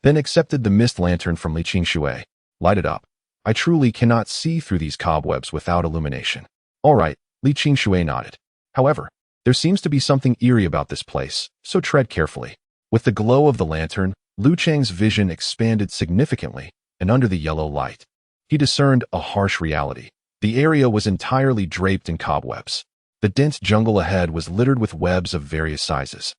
then accepted the mist lantern from Li Qingshui. Light it up. I truly cannot see through these cobwebs without illumination. All right, Li Qingshui nodded. However, there seems to be something eerie about this place, so tread carefully. With the glow of the lantern, Liu Chang's vision expanded significantly, and under the yellow light, he discerned a harsh reality. The area was entirely draped in cobwebs. The dense jungle ahead was littered with webs of various sizes,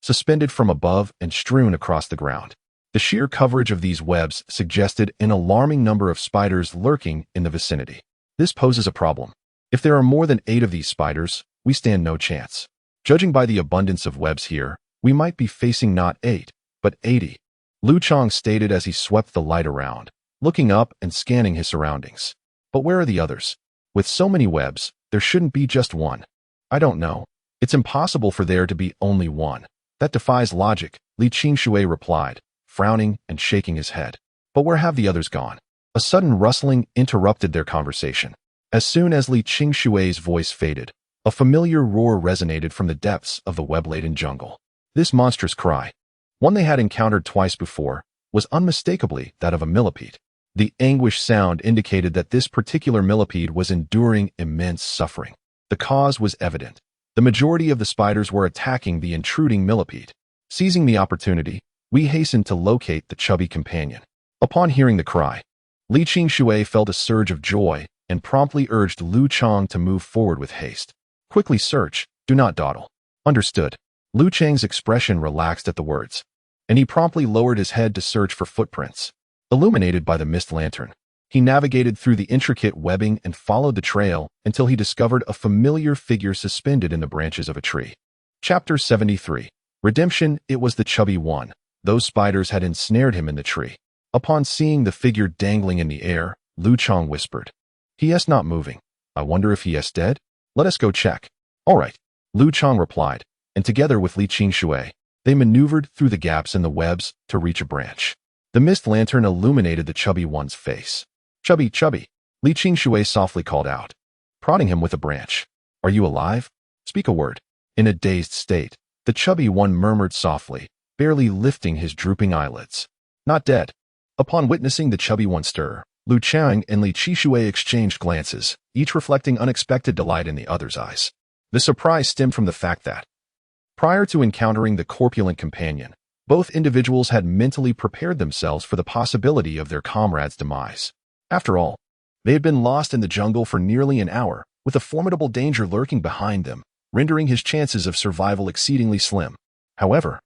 suspended from above and strewn across the ground. The sheer coverage of these webs suggested an alarming number of spiders lurking in the vicinity. This poses a problem. If there are more than 8 of these spiders, we stand no chance. Judging by the abundance of webs here, we might be facing not 8, but 80. Liu Chang stated as he swept the light around, looking up and scanning his surroundings. But where are the others? With so many webs, there shouldn't be just one. I don't know. It's impossible for there to be only one. That defies logic, Li Qingshui replied, frowning and shaking his head. But where have the others gone? A sudden rustling interrupted their conversation. As soon as Li Qingshui's voice faded, a familiar roar resonated from the depths of the web-laden jungle. This monstrous cry, one they had encountered twice before, was unmistakably that of a millipede. The anguished sound indicated that this particular millipede was enduring immense suffering. The cause was evident. The majority of the spiders were attacking the intruding millipede. Seizing the opportunity, we hastened to locate the chubby companion. Upon hearing the cry, Li Qingshui felt a surge of joy and promptly urged Liu Chang to move forward with haste. Quickly search, do not dawdle. Understood. Liu Chang's expression relaxed at the words. and he promptly lowered his head to search for footprints. Illuminated by the mist lantern, he navigated through the intricate webbing and followed the trail until he discovered a familiar figure suspended in the branches of a tree. Chapter 73. Redemption. It was the chubby one. Those spiders had ensnared him in the tree. Upon seeing the figure dangling in the air, Liu Chang whispered, "He is not moving. I wonder if he is dead? Let us go check." "All right," Liu Chang replied, and together with Li Qingshui, they maneuvered through the gaps in the webs to reach a branch. The mist lantern illuminated the chubby one's face. "Chubby, chubby," Li Qingshui softly called out, prodding him with a branch. "Are you alive? Speak a word." In a dazed state, the chubby one murmured softly, barely lifting his drooping eyelids. "Not dead." Upon witnessing the chubby one stir, Liu Chang and Li Qingshui exchanged glances, each reflecting unexpected delight in the other's eyes. The surprise stemmed from the fact that, prior to encountering the corpulent companion, both individuals had mentally prepared themselves for the possibility of their comrade's demise. After all, they had been lost in the jungle for nearly an hour, with a formidable danger lurking behind them, rendering his chances of survival exceedingly slim. However,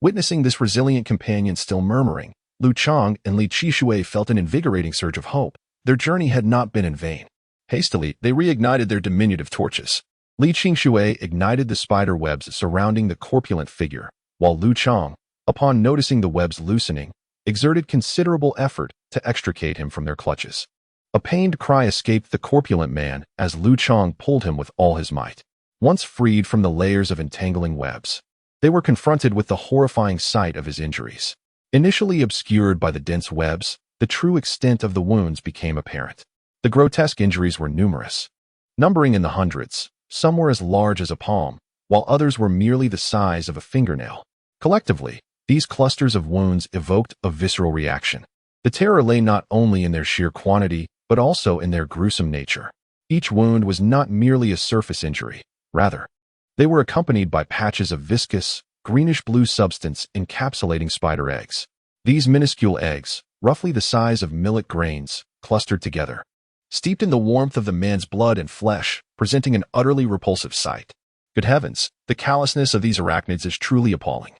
witnessing this resilient companion still murmuring, Liu Chang and Li Qingshui felt an invigorating surge of hope. Their journey had not been in vain. Hastily, they reignited their diminutive torches. Li Qingshui ignited the spider webs surrounding the corpulent figure, while Liu Chang, upon noticing the webs loosening, exerted considerable effort to extricate him from their clutches. A pained cry escaped the corpulent man as Liu Chang pulled him with all his might. Once freed from the layers of entangling webs, they were confronted with the horrifying sight of his injuries. Initially obscured by the dense webs, the true extent of the wounds became apparent. The grotesque injuries were numerous, numbering in the hundreds. Some were as large as a palm, while others were merely the size of a fingernail. Collectively, these clusters of wounds evoked a visceral reaction. The terror lay not only in their sheer quantity, but also in their gruesome nature. Each wound was not merely a surface injury. Rather, they were accompanied by patches of viscous, greenish-blue substance encapsulating spider eggs. These minuscule eggs, roughly the size of millet grains, clustered together, steeped in the warmth of the man's blood and flesh, presenting an utterly repulsive sight. Good heavens, the callousness of these arachnids is truly appalling.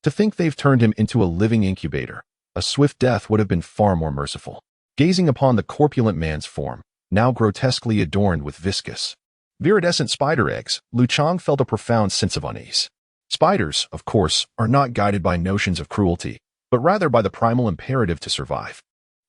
To think they've turned him into a living incubator, a swift death would have been far more merciful. Gazing upon the corpulent man's form, now grotesquely adorned with viscous, viridescent spider eggs, Liu Chang felt a profound sense of unease. Spiders, of course, are not guided by notions of cruelty, but rather by the primal imperative to survive.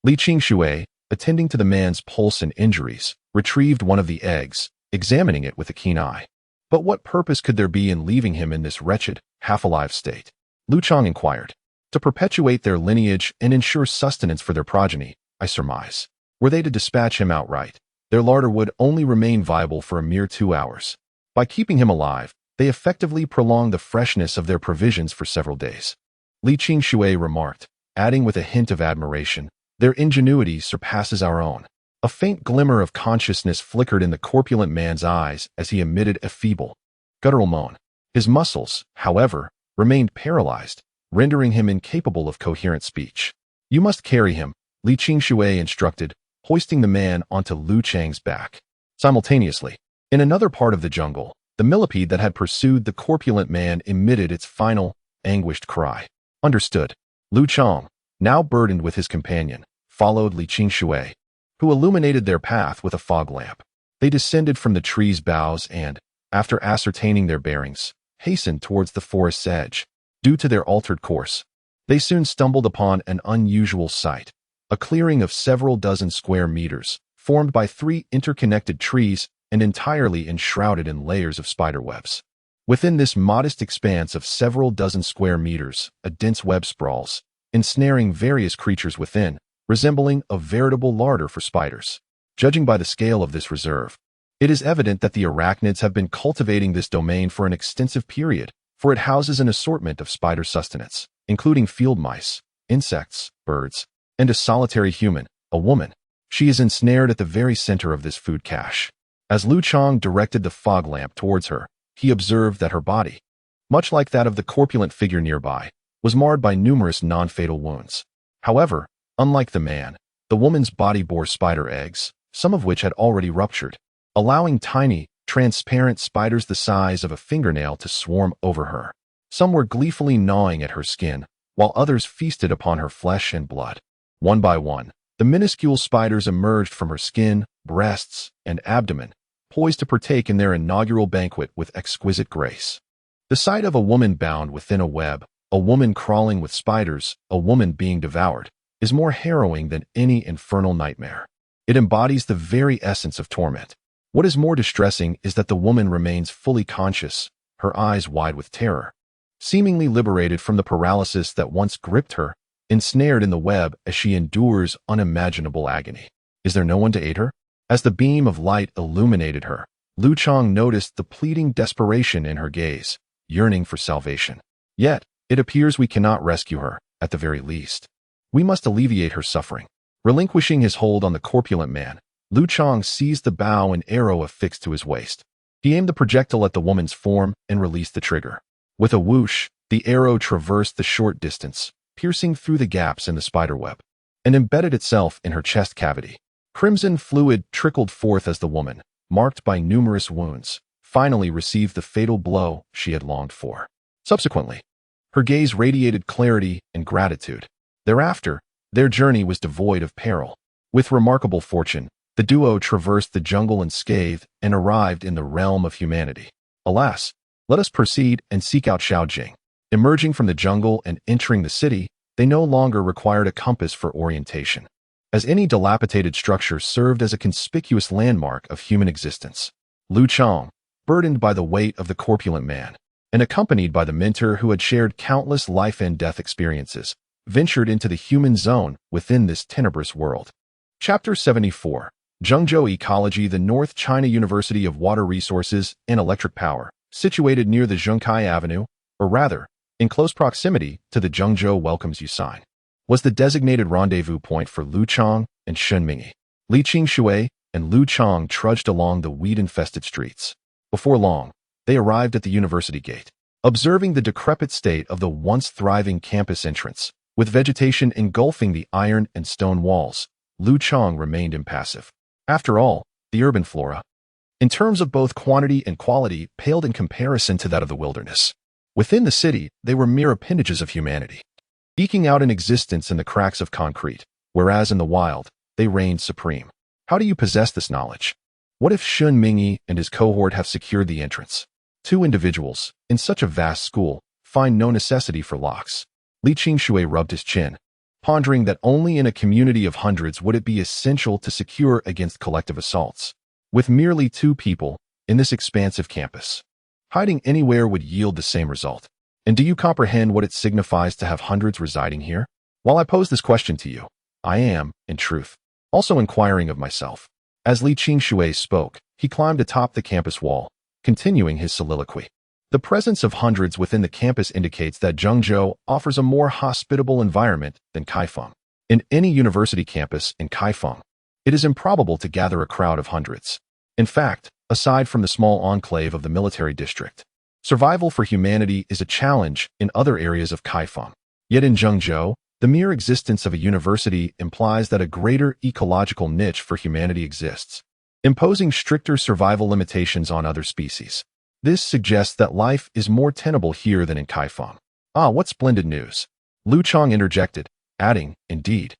Li Qingshui, attending to the man's pulse and injuries, retrieved one of the eggs, examining it with a keen eye. But what purpose could there be in leaving him in this wretched, half-alive state? Liu Chang inquired. To perpetuate their lineage and ensure sustenance for their progeny, I surmise. Were they to dispatch him outright, their larder would only remain viable for a mere 2 hours. By keeping him alive, they effectively prolonged the freshness of their provisions for several days. Li Qingshui remarked, adding with a hint of admiration, "Their ingenuity surpasses our own." A faint glimmer of consciousness flickered in the corpulent man's eyes as he emitted a feeble, guttural moan. His muscles, however, remained paralyzed, rendering him incapable of coherent speech. "You must carry him," Li Qingshui instructed, hoisting the man onto Liu Chang's back. Simultaneously, in another part of the jungle, the millipede that had pursued the corpulent man emitted its final, anguished cry. Understood. Liu Chang, now burdened with his companion, followed Li Qingshui, who illuminated their path with a fog lamp. They descended from the tree's boughs and, after ascertaining their bearings, hastened towards the forest's edge. Due to their altered course, they soon stumbled upon an unusual sight, a clearing of several dozen square meters, formed by 3 interconnected trees and entirely enshrouded in layers of spiderwebs. Within this modest expanse of several dozen square meters, a dense web sprawls, ensnaring various creatures within, resembling a veritable larder for spiders. Judging by the scale of this reserve, it is evident that the arachnids have been cultivating this domain for an extensive period, for it houses an assortment of spider sustenance, including field mice, insects, birds, and a solitary human, a woman. She is ensnared at the very center of this food cache. As Liu Chang directed the fog lamp towards her, he observed that her body, much like that of the corpulent figure nearby, was marred by numerous non-fatal wounds. However, unlike the man, the woman's body bore spider eggs, some of which had already ruptured, allowing tiny, transparent spiders the size of a fingernail to swarm over her. Some were gleefully gnawing at her skin, while others feasted upon her flesh and blood. One by one, the minuscule spiders emerged from her skin, breasts, and abdomen, poised to partake in their inaugural banquet with exquisite grace. The sight of a woman bound within a web, a woman crawling with spiders, a woman being devoured, is more harrowing than any infernal nightmare. It embodies the very essence of torment. What is more distressing is that the woman remains fully conscious, her eyes wide with terror, seemingly liberated from the paralysis that once gripped her, ensnared in the web as she endures unimaginable agony. Is there no one to aid her? As the beam of light illuminated her, Liu Chang noticed the pleading desperation in her gaze, yearning for salvation. Yet, it appears we cannot rescue her, at the very least. We must alleviate her suffering. Relinquishing his hold on the corpulent man, Liu Chang seized the bow and arrow affixed to his waist. He aimed the projectile at the woman's form and released the trigger. With a whoosh, the arrow traversed the short distance, piercing through the gaps in the spiderweb, and embedded itself in her chest cavity. Crimson fluid trickled forth as the woman, marked by numerous wounds, finally received the fatal blow she had longed for. Subsequently, her gaze radiated clarity and gratitude. Thereafter, their journey was devoid of peril. With remarkable fortune, the duo traversed the jungle unscathed and arrived in the realm of humanity. Alas, let us proceed and seek out Xiaojing. Emerging from the jungle and entering the city, they no longer required a compass for orientation, as any dilapidated structure served as a conspicuous landmark of human existence. Liu Chang, burdened by the weight of the corpulent man, and accompanied by the mentor who had shared countless life and death experiences, ventured into the human zone within this tenebrous world. Chapter 74. Zhengzhou Ecology. The North China University of Water Resources and Electric Power, situated near the Zhengkai Avenue, or rather, in close proximity to the Zhengzhou welcomes you sign, was the designated rendezvous point for Liu Chang and Shen Mingyi. Li Qingshui and Liu Chang trudged along the weed-infested streets. Before long, they arrived at the university gate. Observing the decrepit state of the once thriving campus entrance, with vegetation engulfing the iron and stone walls, Liu Chang remained impassive. After all, the urban flora, in terms of both quantity and quality, paled in comparison to that of the wilderness. Within the city, they were mere appendages of humanity, eking out an existence in the cracks of concrete, whereas in the wild, they reigned supreme. How do you possess this knowledge? What if Shen Mingyi and his cohort have secured the entrance? Two individuals, in such a vast school, find no necessity for locks. Li Qingshui rubbed his chin, pondering that only in a community of hundreds would it be essential to secure against collective assaults. With merely two people, in this expansive campus, hiding anywhere would yield the same result. And do you comprehend what it signifies to have hundreds residing here? While I pose this question to you, I am, in truth, also inquiring of myself. As Li Qingshui spoke, he climbed atop the campus wall, continuing his soliloquy. The presence of hundreds within the campus indicates that Zhengzhou offers a more hospitable environment than Kaifeng. In any university campus in Kaifeng, it is improbable to gather a crowd of hundreds. In fact, aside from the small enclave of the military district, survival for humanity is a challenge in other areas of Kaifeng. Yet in Zhengzhou, the mere existence of a university implies that a greater ecological niche for humanity exists, imposing stricter survival limitations on other species. This suggests that life is more tenable here than in Kaifeng. Ah, what splendid news! Liu Chang interjected, adding, indeed,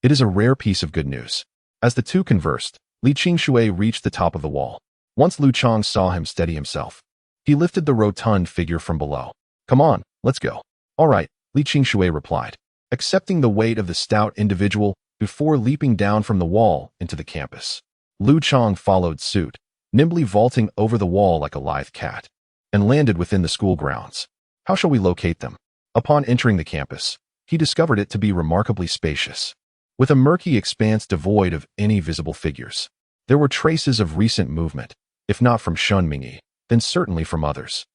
it is a rare piece of good news. As the two conversed, Li Qingshui reached the top of the wall. Once Liu Chang saw him steady himself, he lifted the rotund figure from below. Come on, let's go. All right, Li Qingshui replied, accepting the weight of the stout individual before leaping down from the wall into the campus. Liu Chang followed suit, nimbly vaulting over the wall like a lithe cat, and landed within the school grounds. How shall we locate them? Upon entering the campus, he discovered it to be remarkably spacious, with a murky expanse devoid of any visible figures. There were traces of recent movement, if not from Shen Mingyi, then certainly from others.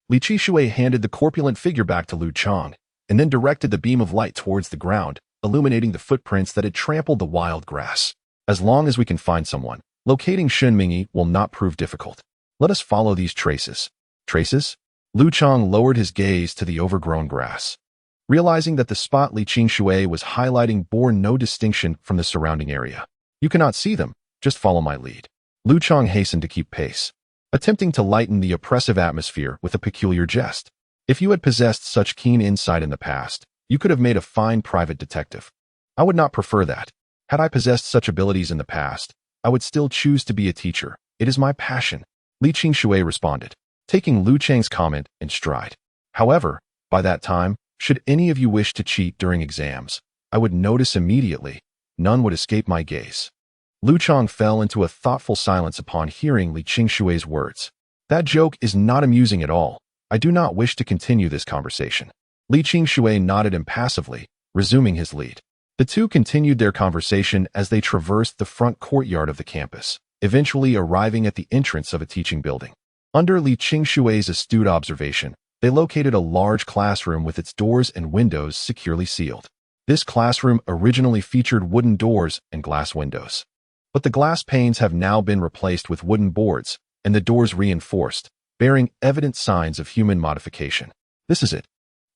Li Qingshui handed the corpulent figure back to Liu Chang, and then directed the beam of light towards the ground, illuminating the footprints that had trampled the wild grass. As long as we can find someone, locating Shen Mingyi will not prove difficult. Let us follow these traces. Traces? Liu Chang lowered his gaze to the overgrown grass, realizing that the spot Li Qingshui was highlighting bore no distinction from the surrounding area. You cannot see them, just follow my lead. Liu Chang hastened to keep pace, attempting to lighten the oppressive atmosphere with a peculiar jest. If you had possessed such keen insight in the past, You could have made a fine private detective. I would not prefer that. Had I possessed such abilities in the past, I would still choose to be a teacher. It is my passion. Li Qingshui responded, taking Liu Chang's comment in stride. However, by that time, should any of you wish to cheat during exams, I would notice immediately. None would escape my gaze. Liu Chang fell into a thoughtful silence upon hearing Li Qingshui's words. That joke is not amusing at all. I do not wish to continue this conversation. Li Qingshui nodded impassively, resuming his lead. The two continued their conversation as they traversed the front courtyard of the campus, eventually arriving at the entrance of a teaching building. Under Li Qingshui's astute observation, they located a large classroom with its doors and windows securely sealed. This classroom originally featured wooden doors and glass windows. But the glass panes have now been replaced with wooden boards, and the doors reinforced, bearing evident signs of human modification. This is it.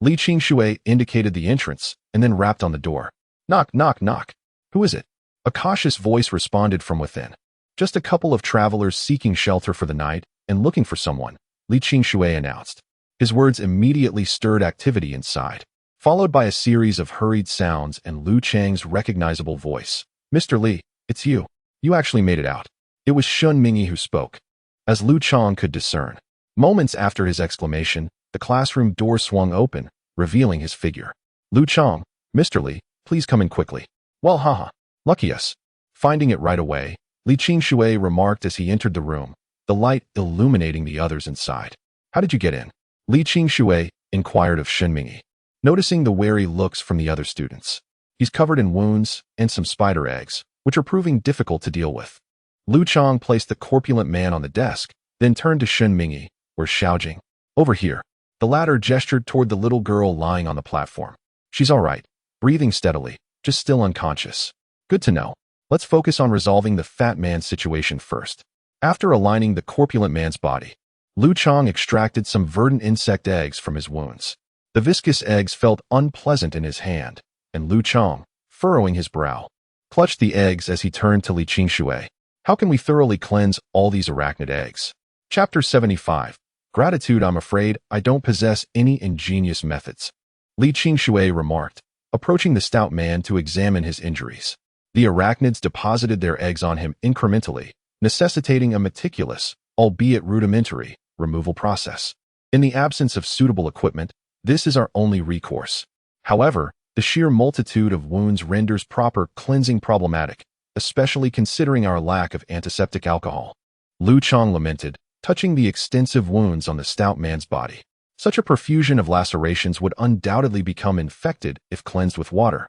Li Qingshui indicated the entrance, and then rapped on the door. Knock, knock, knock. Who is it? A cautious voice responded from within. Just a couple of travelers seeking shelter for the night and looking for someone, Li Qingshui announced. His words immediately stirred activity inside, followed by a series of hurried sounds and Liu Chang's recognizable voice. Mr. Li, it's you. You actually made it out. It was Shun Mingyi who spoke. As Liu Chang could discern, moments after his exclamation, the classroom door swung open, revealing his figure. Liu Chang, Mr. Li, please come in quickly. Well, haha. Lucky us. Finding it right away, Li Qingshui remarked as he entered the room, the light illuminating the others inside. How did you get in? Li Qingshui inquired of Shun Mingyi, noticing the wary looks from the other students. He's covered in wounds and some spider eggs, which are proving difficult to deal with. Liu Chang placed the corpulent man on the desk, then turned to Shun Mingyi, where's Xiaojing? Over here. The latter gestured toward the little girl lying on the platform. She's all right, breathing steadily, just still unconscious. Good to know. Let's focus on resolving the fat man's situation first. After aligning the corpulent man's body, Liu Chang extracted some verdant insect eggs from his wounds. The viscous eggs felt unpleasant in his hand, and Liu Chang, furrowing his brow, clutched the eggs as he turned to Li Qingshui. How can we thoroughly cleanse all these arachnid eggs? Chapter 75. Gratitude. I'm afraid I don't possess any ingenious methods, Li Qingshui remarked, approaching the stout man to examine his injuries. The arachnids deposited their eggs on him incrementally, necessitating a meticulous, albeit rudimentary, removal process. In the absence of suitable equipment, this is our only recourse. However, the sheer multitude of wounds renders proper cleansing problematic, especially considering our lack of antiseptic alcohol. Liu Chang lamented, touching the extensive wounds on the stout man's body. Such a profusion of lacerations would undoubtedly become infected if cleansed with water,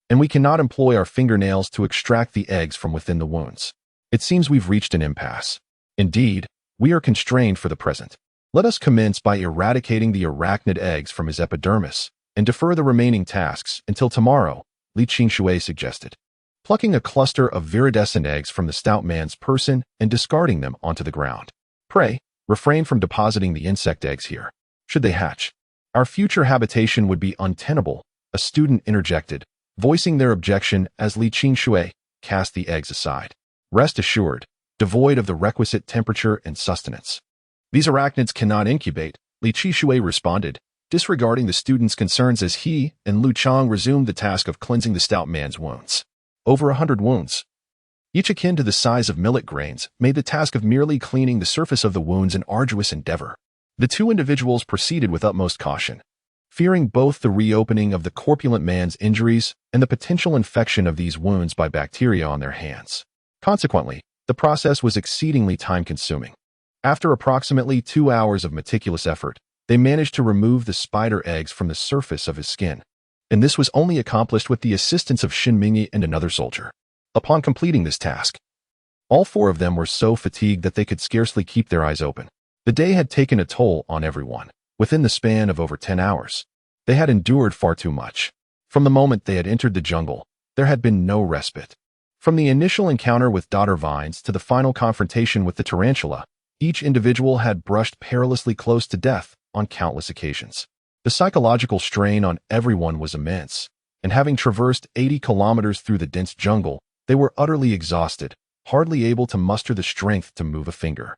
and we cannot employ our fingernails to extract the eggs from within the wounds. It seems we've reached an impasse. Indeed, we are constrained for the present. Let us commence by eradicating the arachnid eggs from his epidermis, and defer the remaining tasks until tomorrow, Li Qingshui suggested. Plucking a cluster of viridescent eggs from the stout man's person and discarding them onto the ground. Pray, refrain from depositing the insect eggs here. Should they hatch, our future habitation would be untenable, a student interjected, voicing their objection as Li Qingshui cast the eggs aside. Rest assured, devoid of the requisite temperature and sustenance. These arachnids cannot incubate, Li Qingshui responded, disregarding the student's concerns as he and Liu Chang resumed the task of cleansing the stout man's wounds. Over 100 wounds, each akin to the size of millet grains, made the task of merely cleaning the surface of the wounds an arduous endeavor. The two individuals proceeded with utmost caution, fearing both the reopening of the corpulent man's injuries and the potential infection of these wounds by bacteria on their hands. Consequently, the process was exceedingly time-consuming. After approximately 2 hours of meticulous effort, they managed to remove the spider eggs from the surface of his skin, and this was only accomplished with the assistance of Shun Mingyi and another soldier. Upon completing this task, all 4 of them were so fatigued that they could scarcely keep their eyes open. The day had taken a toll on everyone. Within the span of over 10 hours, they had endured far too much. From the moment they had entered the jungle, there had been no respite. From the initial encounter with dodder vines to the final confrontation with the tarantula, each individual had brushed perilously close to death on countless occasions. The psychological strain on everyone was immense, and having traversed 80 kilometers through the dense jungle, they were utterly exhausted, hardly able to muster the strength to move a finger.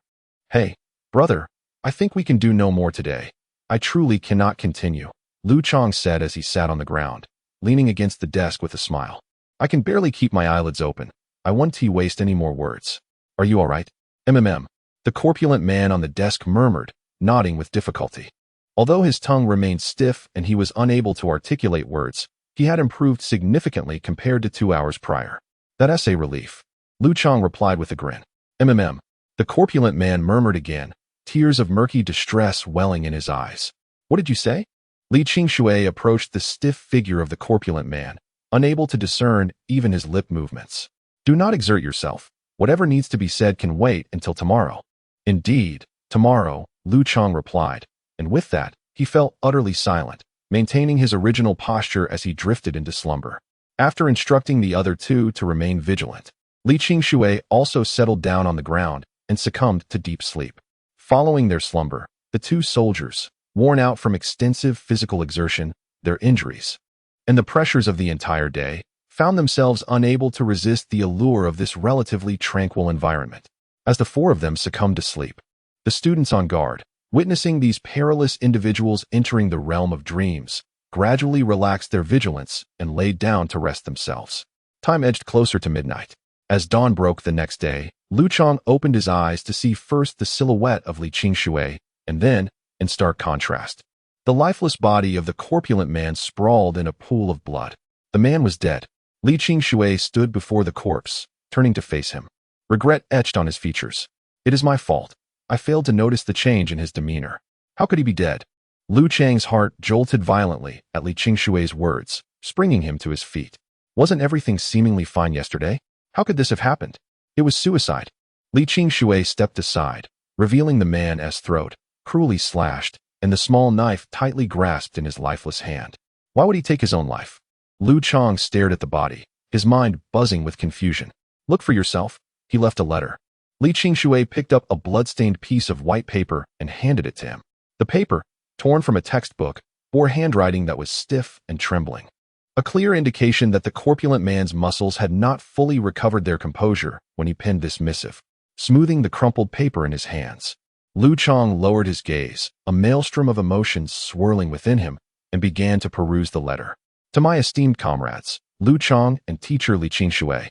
Hey, brother, I think we can do no more today. I truly cannot continue, Liu Chang said as he sat on the ground, leaning against the desk with a smile. I can barely keep my eyelids open. I won't waste any more words. Are you all right? The corpulent man on the desk murmured, nodding with difficulty. Although his tongue remained stiff and he was unable to articulate words, he had improved significantly compared to 2 hours prior. That's a relief. Liu Chang replied with a grin. The corpulent man murmured again, tears of murky distress welling in his eyes. What did you say? Li Qingshui approached the stiff figure of the corpulent man, unable to discern even his lip movements. Do not exert yourself. Whatever needs to be said can wait until tomorrow. Indeed, tomorrow, Liu Chang replied, and with that, he fell utterly silent, maintaining his original posture as he drifted into slumber. After instructing the other two to remain vigilant, Li Qingshui also settled down on the ground and succumbed to deep sleep. Following their slumber, the two soldiers, worn out from extensive physical exertion, their injuries, and the pressures of the entire day, found themselves unable to resist the allure of this relatively tranquil environment. As the four of them succumbed to sleep, the students on guard, witnessing these perilous individuals entering the realm of dreams, gradually relaxed their vigilance and laid down to rest themselves. Time edged closer to midnight. As dawn broke the next day, Liu Chang opened his eyes to see first the silhouette of Li Qingshui, and then, in stark contrast, the lifeless body of the corpulent man sprawled in a pool of blood. The man was dead. Li Qingshui stood before the corpse, turning to face him. Regret etched on his features. It is my fault. I failed to notice the change in his demeanor. How could he be dead? Liu Chang's heart jolted violently at Li Qingshui's words, springing him to his feet. Wasn't everything seemingly fine yesterday? How could this have happened? It was suicide. Li Qingshui stepped aside, revealing the man's throat, cruelly slashed, and the small knife tightly grasped in his lifeless hand. Why would he take his own life? Liu Chang stared at the body, his mind buzzing with confusion. Look for yourself. He left a letter. Li Qingshui picked up a blood-stained piece of white paper and handed it to him. The paper, torn from a textbook, bore handwriting that was stiff and trembling. A clear indication that the corpulent man's muscles had not fully recovered their composure when he penned this missive. Smoothing the crumpled paper in his hands, Liu Chang lowered his gaze, a maelstrom of emotions swirling within him, and began to peruse the letter. To my esteemed comrades, Liu Chang and teacher Li Qingshui,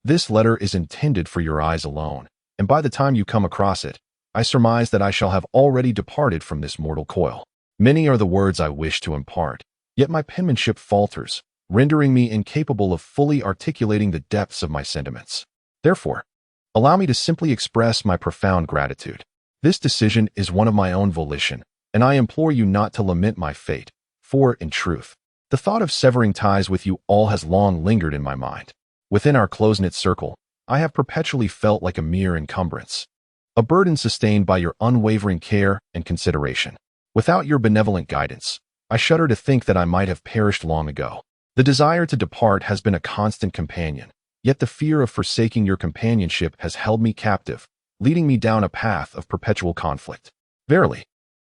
this letter is intended for your eyes alone, and by the time you come across it, I surmise that I shall have already departed from this mortal coil. Many are the words I wish to impart, yet my penmanship falters, rendering me incapable of fully articulating the depths of my sentiments. Therefore, allow me to simply express my profound gratitude. This decision is one of my own volition, and I implore you not to lament my fate, for, in truth, the thought of severing ties with you all has long lingered in my mind. Within our close-knit circle, I have perpetually felt like a mere encumbrance, a burden sustained by your unwavering care and consideration. Without your benevolent guidance, I shudder to think that I might have perished long ago. The desire to depart has been a constant companion, yet the fear of forsaking your companionship has held me captive, leading me down a path of perpetual conflict. Verily,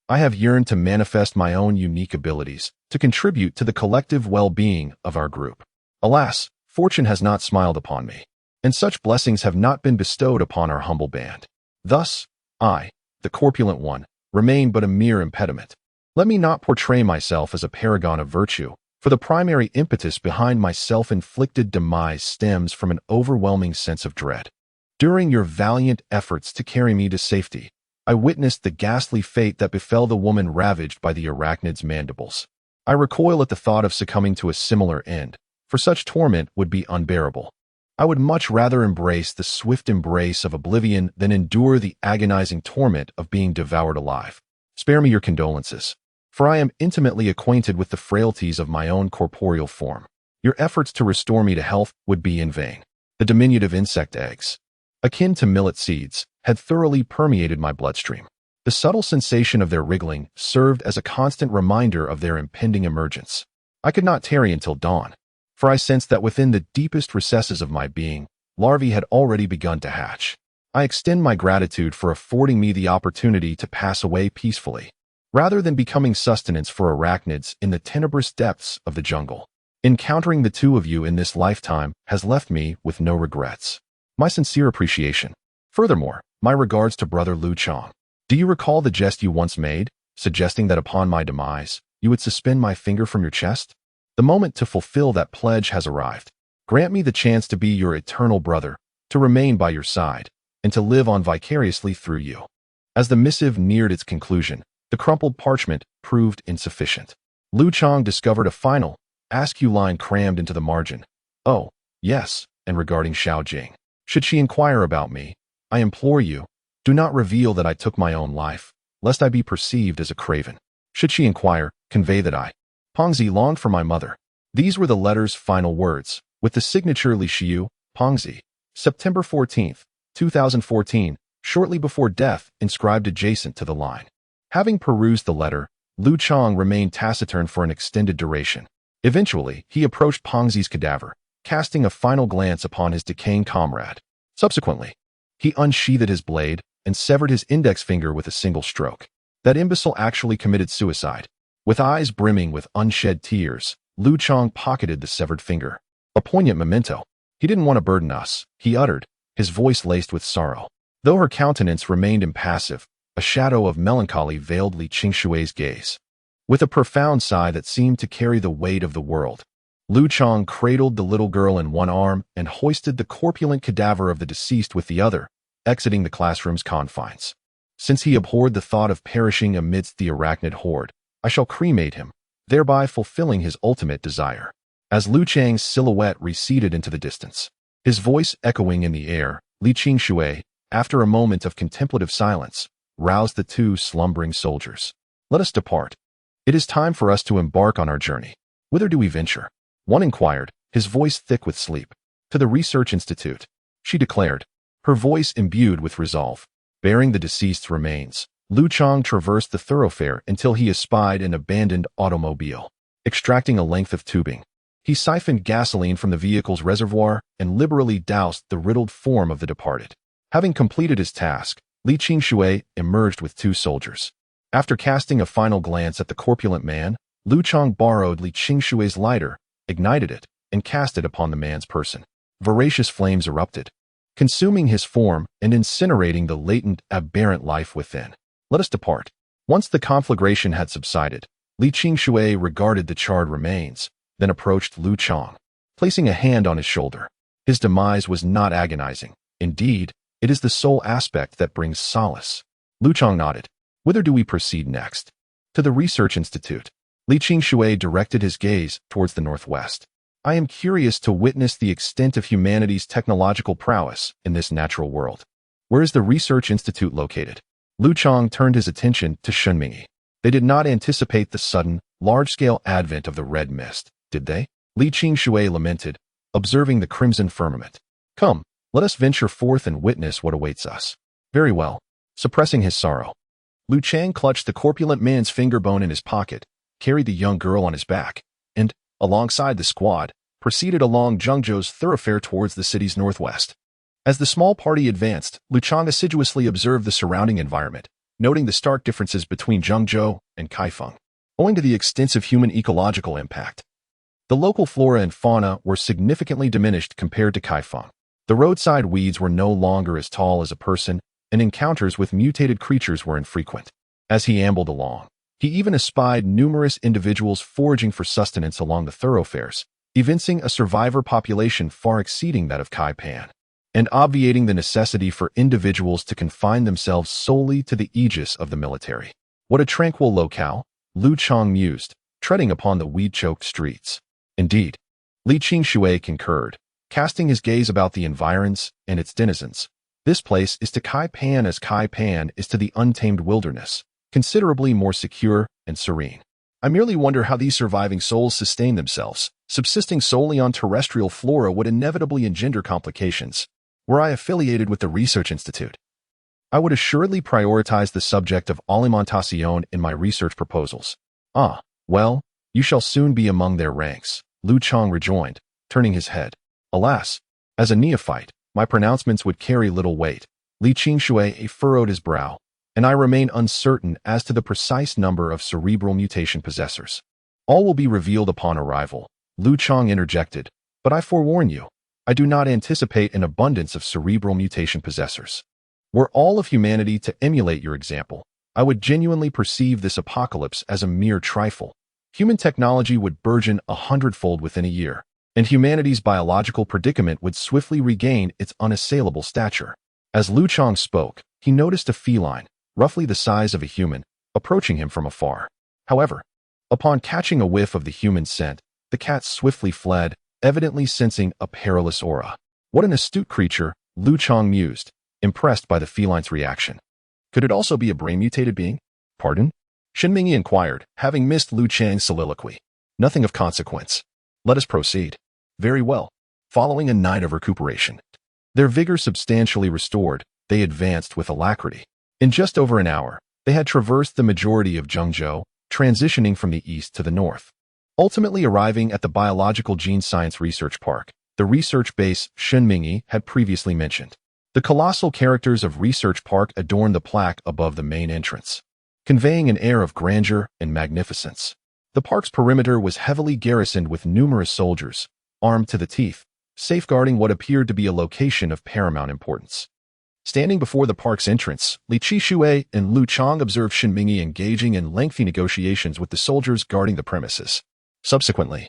I have yearned to manifest my own unique abilities, to contribute to the collective well-being of our group. Alas, fortune has not smiled upon me, and such blessings have not been bestowed upon our humble band. Thus, I, the corpulent one, remain but a mere impediment. Let me not portray myself as a paragon of virtue, for the primary impetus behind my self-inflicted demise stems from an overwhelming sense of dread. During your valiant efforts to carry me to safety, I witnessed the ghastly fate that befell the woman ravaged by the arachnid's mandibles. I recoil at the thought of succumbing to a similar end, for such torment would be unbearable. I would much rather embrace the swift embrace of oblivion than endure the agonizing torment of being devoured alive. Spare me your condolences, for I am intimately acquainted with the frailties of my own corporeal form. Your efforts to restore me to health would be in vain. The diminutive insect eggs, akin to millet seeds, had thoroughly permeated my bloodstream. The subtle sensation of their wriggling served as a constant reminder of their impending emergence. I could not tarry until dawn, for I sensed that within the deepest recesses of my being, larvae had already begun to hatch. I extend my gratitude for affording me the opportunity to pass away peacefully, rather than becoming sustenance for arachnids in the tenebrous depths of the jungle. Encountering the two of you in this lifetime has left me with no regrets. My sincere appreciation. Furthermore, my regards to brother Liu Chang. Do you recall the jest you once made, suggesting that upon my demise, you would suspend my finger from your chest? The moment to fulfill that pledge has arrived. Grant me the chance to be your eternal brother, to remain by your side, and to live on vicariously through you. As the missive neared its conclusion, the crumpled parchment proved insufficient. Liu Chang discovered a final, ask you line crammed into the margin. Oh, yes, and regarding Xiaojing. Should she inquire about me, I implore you, do not reveal that I took my own life, lest I be perceived as a craven. Should she inquire, convey that I, Pongzi, longed for my mother. These were the letter's final words, with the signature Li Qingshui, Pongzi. September 14, 2014, shortly before death, inscribed adjacent to the line. Having perused the letter, Liu Chang remained taciturn for an extended duration. Eventually, he approached Pongzi's cadaver, casting a final glance upon his decaying comrade. Subsequently, he unsheathed his blade and severed his index finger with a single stroke. That imbecile actually committed suicide. With eyes brimming with unshed tears, Liu Chang pocketed the severed finger. A poignant memento. He didn't want to burden us, he uttered, his voice laced with sorrow. Though her countenance remained impassive, a shadow of melancholy veiled Li Qingshui's gaze. With a profound sigh that seemed to carry the weight of the world, Liu Chang cradled the little girl in one arm and hoisted the corpulent cadaver of the deceased with the other, exiting the classroom's confines. Since he abhorred the thought of perishing amidst the arachnid horde, I shall cremate him, thereby fulfilling his ultimate desire. As Liu Chang's silhouette receded into the distance, his voice echoing in the air, Li Qingshui, after a moment of contemplative silence, roused the two slumbering soldiers. Let us depart. It is time for us to embark on our journey. Whither do we venture? One inquired, his voice thick with sleep. To the Research Institute, she declared, her voice imbued with resolve. Bearing the deceased's remains, Liu Chang traversed the thoroughfare until he espied an abandoned automobile. Extracting a length of tubing, he siphoned gasoline from the vehicle's reservoir and liberally doused the riddled form of the departed. Having completed his task, Li Qingshui emerged with two soldiers. After casting a final glance at the corpulent man, Liu Chang borrowed Li Qingshui's lighter, ignited it, and cast it upon the man's person. Voracious flames erupted, consuming his form and incinerating the latent, aberrant life within. Let us depart. Once the conflagration had subsided, Li Qingshui regarded the charred remains, then approached Liu Chang, placing a hand on his shoulder. His demise was not agonizing. Indeed, it is the sole aspect that brings solace. Liu Chang nodded. Whither do we proceed next? To the Research Institute. Li Qingshui directed his gaze towards the northwest. I am curious to witness the extent of humanity's technological prowess in this natural world. Where is the Research Institute located? Liu Chang turned his attention to Shunmingyi. They did not anticipate the sudden, large-scale advent of the red mist, did they? Li Qingshui lamented, observing the crimson firmament. Come, let us venture forth and witness what awaits us. Very well. Suppressing his sorrow, Liu Chang clutched the corpulent man's finger bone in his pocket, carried the young girl on his back, and, alongside the squad, proceeded along Zhengzhou's thoroughfare towards the city's northwest. As the small party advanced, Liu Chang assiduously observed the surrounding environment, noting the stark differences between Zhengzhou and Kaifeng. Owing to the extensive human ecological impact, the local flora and fauna were significantly diminished compared to Kaifeng. The roadside weeds were no longer as tall as a person, and encounters with mutated creatures were infrequent. As he ambled along, he even espied numerous individuals foraging for sustenance along the thoroughfares, evincing a survivor population far exceeding that of Kaipan, and obviating the necessity for individuals to confine themselves solely to the aegis of the military. What a tranquil locale, Liu Chang mused, treading upon the weed-choked streets. Indeed, Li Qingshui concurred, casting his gaze about the environs and its denizens. This place is to Kaipan as Kaipan is to the untamed wilderness, considerably more secure and serene. I merely wonder how these surviving souls sustain themselves. Subsisting solely on terrestrial flora would inevitably engender complications. Were I affiliated with the Research Institute, I would assuredly prioritize the subject of alimentation in my research proposals. Ah, well, you shall soon be among their ranks, Liu Chang rejoined, turning his head. Alas, as a neophyte, my pronouncements would carry little weight. Li Qingshui furrowed his brow, and I remain uncertain as to the precise number of cerebral mutation possessors. All will be revealed upon arrival, Liu Chang interjected, but I forewarn you, I do not anticipate an abundance of cerebral mutation possessors. Were all of humanity to emulate your example, I would genuinely perceive this apocalypse as a mere trifle, human technology would burgeon 100-fold within a year, and humanity's biological predicament would swiftly regain its unassailable stature. As Liu Chang spoke, he noticed a feline, roughly the size of a human, approaching him from afar. However, upon catching a whiff of the human scent, the cat swiftly fled, evidently sensing a perilous aura. What an astute creature, Liu Chang mused, impressed by the feline's reaction. Could it also be a brain-mutated being? Pardon? Xinmingyi inquired, having missed Liu Chang's soliloquy. Nothing of consequence. Let us proceed. Very well. Following a night of recuperation, their vigor substantially restored, they advanced with alacrity. In just over an hour, they had traversed the majority of Zhengzhou, transitioning from the east to the north. Ultimately arriving at the Biological Gene Science Research Park, the research base Xinmingyi had previously mentioned. The colossal characters of Research Park adorned the plaque above the main entrance, conveying an air of grandeur and magnificence. The park's perimeter was heavily garrisoned with numerous soldiers, armed to the teeth, safeguarding what appeared to be a location of paramount importance. Standing before the park's entrance, Li Qingshui and Liu Chang observed Xinmingyi engaging in lengthy negotiations with the soldiers guarding the premises. Subsequently,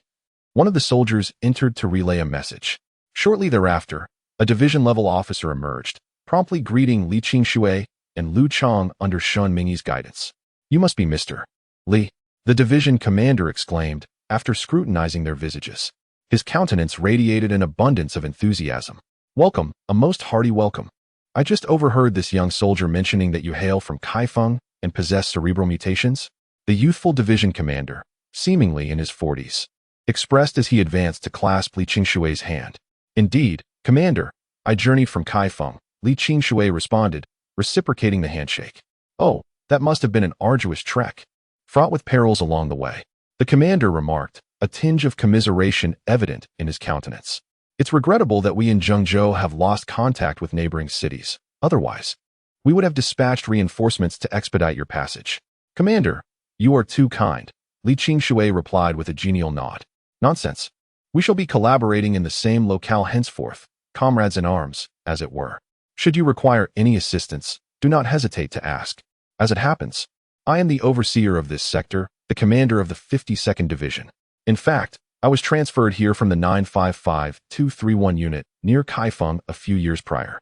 one of the soldiers entered to relay a message. Shortly thereafter, a division-level officer emerged, promptly greeting Li Qingshui and Liu Chang under Xinmingyi's guidance. "You must be Mr. Li," the division commander exclaimed, after scrutinizing their visages. His countenance radiated an abundance of enthusiasm. "Welcome, a most hearty welcome. I just overheard this young soldier mentioning that you hail from Kaifeng and possess cerebral mutations." The youthful division commander, seemingly in his 40s, expressed as he advanced to clasp Li Qingshui's hand. "Indeed, Commander, I journeyed from Kaifeng," Li Qingshui responded, reciprocating the handshake. "Oh, that must have been an arduous trek, fraught with perils along the way," the commander remarked, a tinge of commiseration evident in his countenance. "It's regrettable that we in Zhengzhou have lost contact with neighboring cities. Otherwise, we would have dispatched reinforcements to expedite your passage." "Commander, you are too kind," Li Qingshui replied with a genial nod. "Nonsense. We shall be collaborating in the same locale henceforth, comrades in arms, as it were. Should you require any assistance, do not hesitate to ask. As it happens, I am the overseer of this sector, the commander of the 52nd Division. In fact, I was transferred here from the 955-231 unit near Kaifeng a few years prior.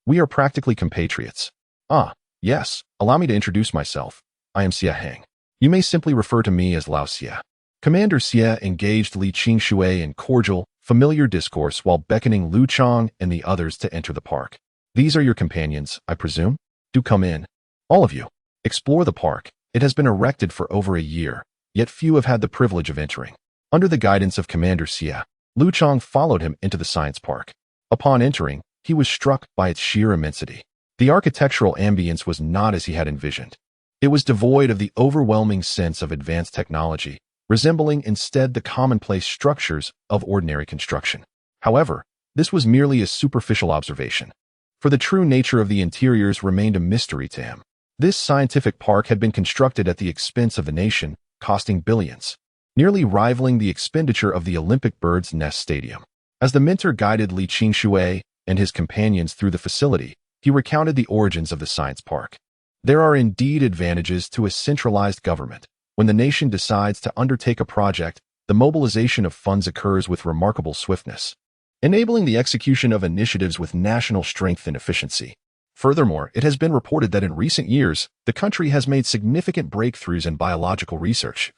We are practically compatriots." "Ah, yes, allow me to introduce myself. I am Xia Heng. You may simply refer to me as Lao Xia." Commander Xia engaged Li Qingshui in cordial, familiar discourse while beckoning Liu Chang and the others to enter the park. "These are your companions, I presume? Do come in. All of you. Explore the park. It has been erected for over a year, yet few have had the privilege of entering." Under the guidance of Commander Xia, Liu Chang followed him into the science park. Upon entering, he was struck by its sheer immensity. The architectural ambience was not as he had envisioned. It was devoid of the overwhelming sense of advanced technology, resembling instead the commonplace structures of ordinary construction. However, this was merely a superficial observation, for the true nature of the interiors remained a mystery to him. This scientific park had been constructed at the expense of the nation, costing billions, nearly rivaling the expenditure of the Olympic Bird's Nest Stadium. As the mentor guided Li Qingshui and his companions through the facility, he recounted the origins of the science park. There are indeed advantages to a centralized government. When the nation decides to undertake a project, the mobilization of funds occurs with remarkable swiftness, enabling the execution of initiatives with national strength and efficiency. Furthermore, it has been reported that in recent years, the country has made significant breakthroughs in biological research.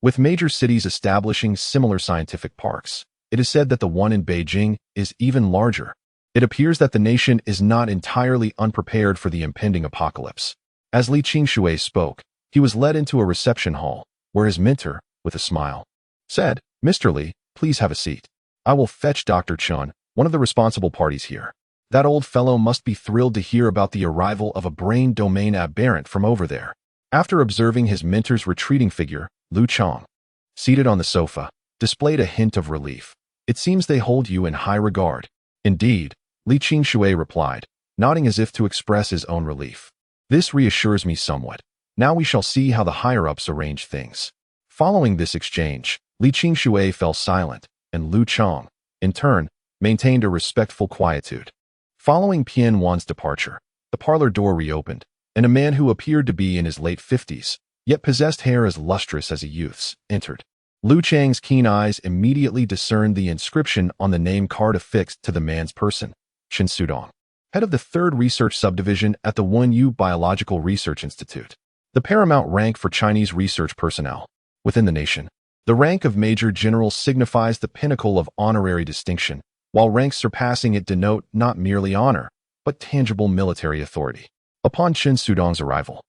With major cities establishing similar scientific parks, it is said that the one in Beijing is even larger. It appears that the nation is not entirely unprepared for the impending apocalypse. As Li Qingshui spoke, he was led into a reception hall, where his mentor, with a smile, said, "Mr. Li, please have a seat. I will fetch Dr. Chun, one of the responsible parties here. That old fellow must be thrilled to hear about the arrival of a brain domain aberrant from over there." After observing his mentor's retreating figure, Liu Chang, seated on the sofa, displayed a hint of relief. "It seems they hold you in high regard." "Indeed," Li Qingshui replied, nodding as if to express his own relief. "This reassures me somewhat. Now we shall see how the higher-ups arrange things." Following this exchange, Li Qingshui fell silent, and Liu Chang, in turn, maintained a respectful quietude. Following Pian Wan's departure, the parlor door reopened, and a man who appeared to be in his late 50s yet possessed hair as lustrous as a youth's, entered. Liu Chang's keen eyes immediately discerned the inscription on the name card affixed to the man's person, Chen Sudong, head of the 3rd Research Subdivision at the Wenyu Biological Research Institute, the paramount rank for Chinese research personnel. Within the nation, the rank of Major General signifies the pinnacle of honorary distinction, while ranks surpassing it denote not merely honor, but tangible military authority. Upon Chen Sudong's arrival,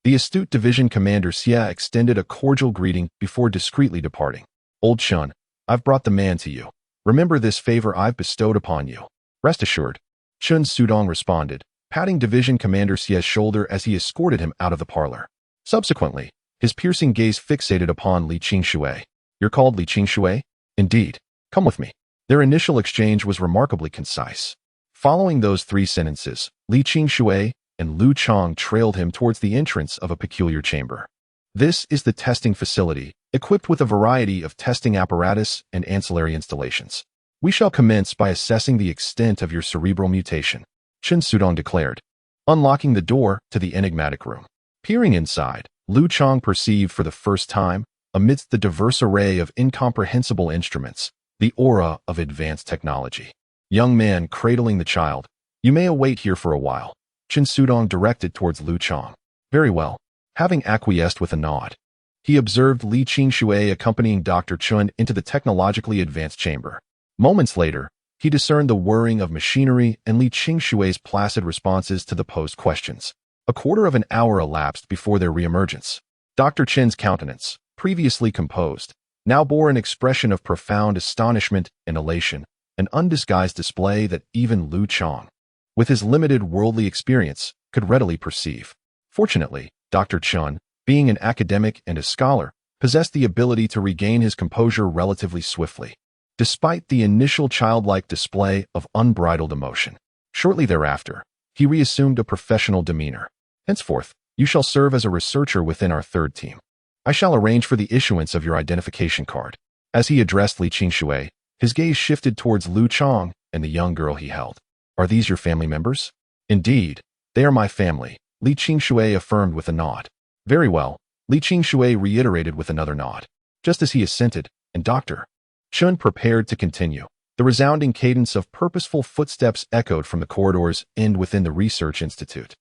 the astute division commander Xia extended a cordial greeting before discreetly departing. Old Chen, I've brought the man to you. Remember this favor I've bestowed upon you. Rest assured, Chen Sudong responded, patting division commander Xia's shoulder as he escorted him out of the parlor. Subsequently, his piercing gaze fixated upon Li Qingshui. You're called Li Qingshui? Indeed. Come with me. Their initial exchange was remarkably concise. Following those 3 sentences, Li Qingshui and Liu Chang trailed him towards the entrance of a peculiar chamber. This is the testing facility, equipped with a variety of testing apparatus and ancillary installations. We shall commence by assessing the extent of your cerebral mutation, Chen Sudong declared, unlocking the door to the enigmatic room. Peering inside, Liu Chang perceived for the first time, amidst the diverse array of incomprehensible instruments, the aura of advanced technology. Young man cradling the child, you may await here for a while, Chen Sudong directed towards Liu Chang. Very well. Having acquiesced with a nod, he observed Li Qingshui accompanying Dr. Chun into the technologically advanced chamber. Moments later, he discerned the whirring of machinery and Li Qingshui's placid responses to the posed questions. A quarter of an hour elapsed before their reemergence. Dr. Chen's countenance, previously composed, now bore an expression of profound astonishment and elation, an undisguised display that even Liu Chang, with his limited worldly experience, could readily perceive. Fortunately, Dr. Chun, being an academic and a scholar, possessed the ability to regain his composure relatively swiftly, despite the initial childlike display of unbridled emotion. Shortly thereafter, he reassumed a professional demeanor. Henceforth, you shall serve as a researcher within our 3rd team. I shall arrange for the issuance of your identification card. As he addressed Li Qingshui, his gaze shifted towards Liu Chang and the young girl he held. Are these your family members? Indeed, they are my family, Li Qingshui affirmed with a nod. Very well, Li Qingshui reiterated with another nod. Just as he assented, and Dr. Chun prepared to continue, the resounding cadence of purposeful footsteps echoed from the corridor's end within the research institute.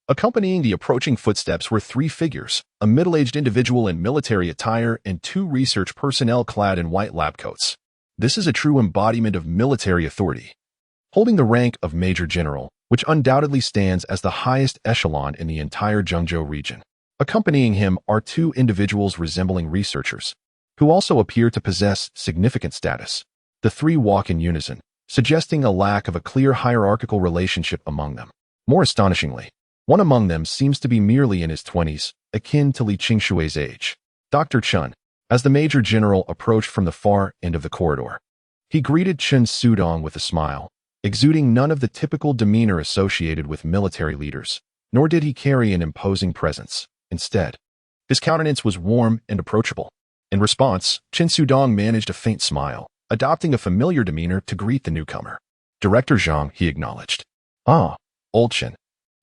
Accompanying the approaching footsteps were 3 figures, a middle-aged individual in military attire and 2 research personnel clad in white lab coats. This is a true embodiment of military authority. Holding the rank of Major General, which undoubtedly stands as the highest echelon in the entire Zhengzhou region. Accompanying him are 2 individuals resembling researchers, who also appear to possess significant status. The 3 walk in unison, suggesting a lack of a clear hierarchical relationship among them. More astonishingly, one among them seems to be merely in his 20s, akin to Li Qingshui's age. Dr. Chun, as the Major General approached from the far end of the corridor, he greeted Chen Sudong with a smile, exuding none of the typical demeanor associated with military leaders, nor did he carry an imposing presence. Instead, his countenance was warm and approachable. In response, Chen Sudong managed a faint smile, adopting a familiar demeanor to greet the newcomer. Director Zhang, he acknowledged. Ah, old Chen.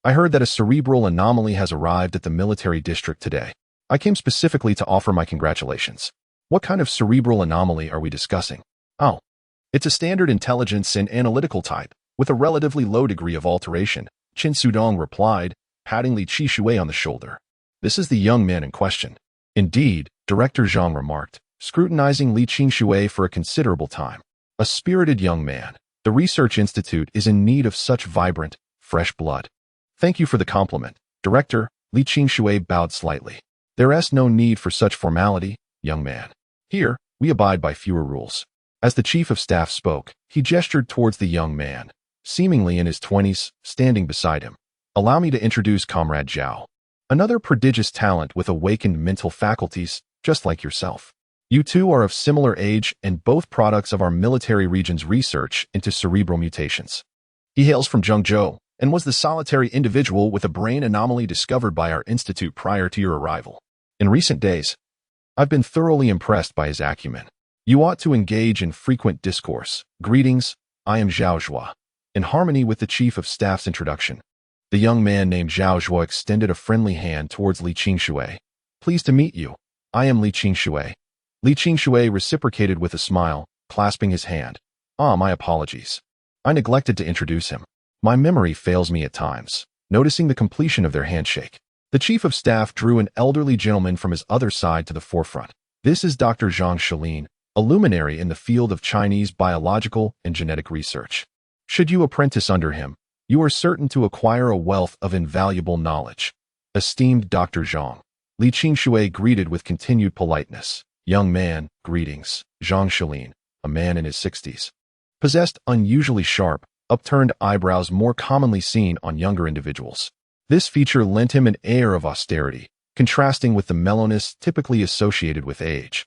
I heard that a cerebral anomaly has arrived at the military district today. I came specifically to offer my congratulations. What kind of cerebral anomaly are we discussing? Oh, it's a standard intelligence and analytical type, with a relatively low degree of alteration, Chen Sudong replied, patting Li Qingshui on the shoulder. This is the young man in question. Indeed, Director Zhang remarked, scrutinizing Li Qingshui for a considerable time. A spirited young man. The Research Institute is in need of such vibrant, fresh blood. Thank you for the compliment, Director. Li Qingshui bowed slightly. There is no need for such formality, young man. Here, we abide by fewer rules. As the Chief of Staff spoke, he gestured towards the young man, seemingly in his 20s, standing beside him. Allow me to introduce Comrade Zhao, another prodigious talent with awakened mental faculties, just like yourself. You two are of similar age and both products of our military region's research into cerebral mutations. He hails from Zhengzhou and was the solitary individual with a brain anomaly discovered by our institute prior to your arrival. In recent days, I've been thoroughly impressed by his acumen. You ought to engage in frequent discourse. Greetings, I am Zhao Zhuo. In harmony with the Chief of Staff's introduction, the young man named Zhao Zhuo extended a friendly hand towards Li Qingshui. Pleased to meet you. I am Li Qingshui. Li Qingshui reciprocated with a smile, clasping his hand. Ah, my apologies. I neglected to introduce him. My memory fails me at times. Noticing the completion of their handshake, the chief of staff drew an elderly gentleman from his other side to the forefront. This is Dr. Zhang Shalin, a luminary in the field of Chinese biological and genetic research. Should you apprentice under him, you are certain to acquire a wealth of invaluable knowledge. Esteemed Dr. Zhang, Li Qingshui greeted with continued politeness. Young man, greetings. Zhang Shalin, a man in his 60s, possessed unusually sharp, upturned eyebrows more commonly seen on younger individuals. This feature lent him an air of austerity, contrasting with the mellowness typically associated with age,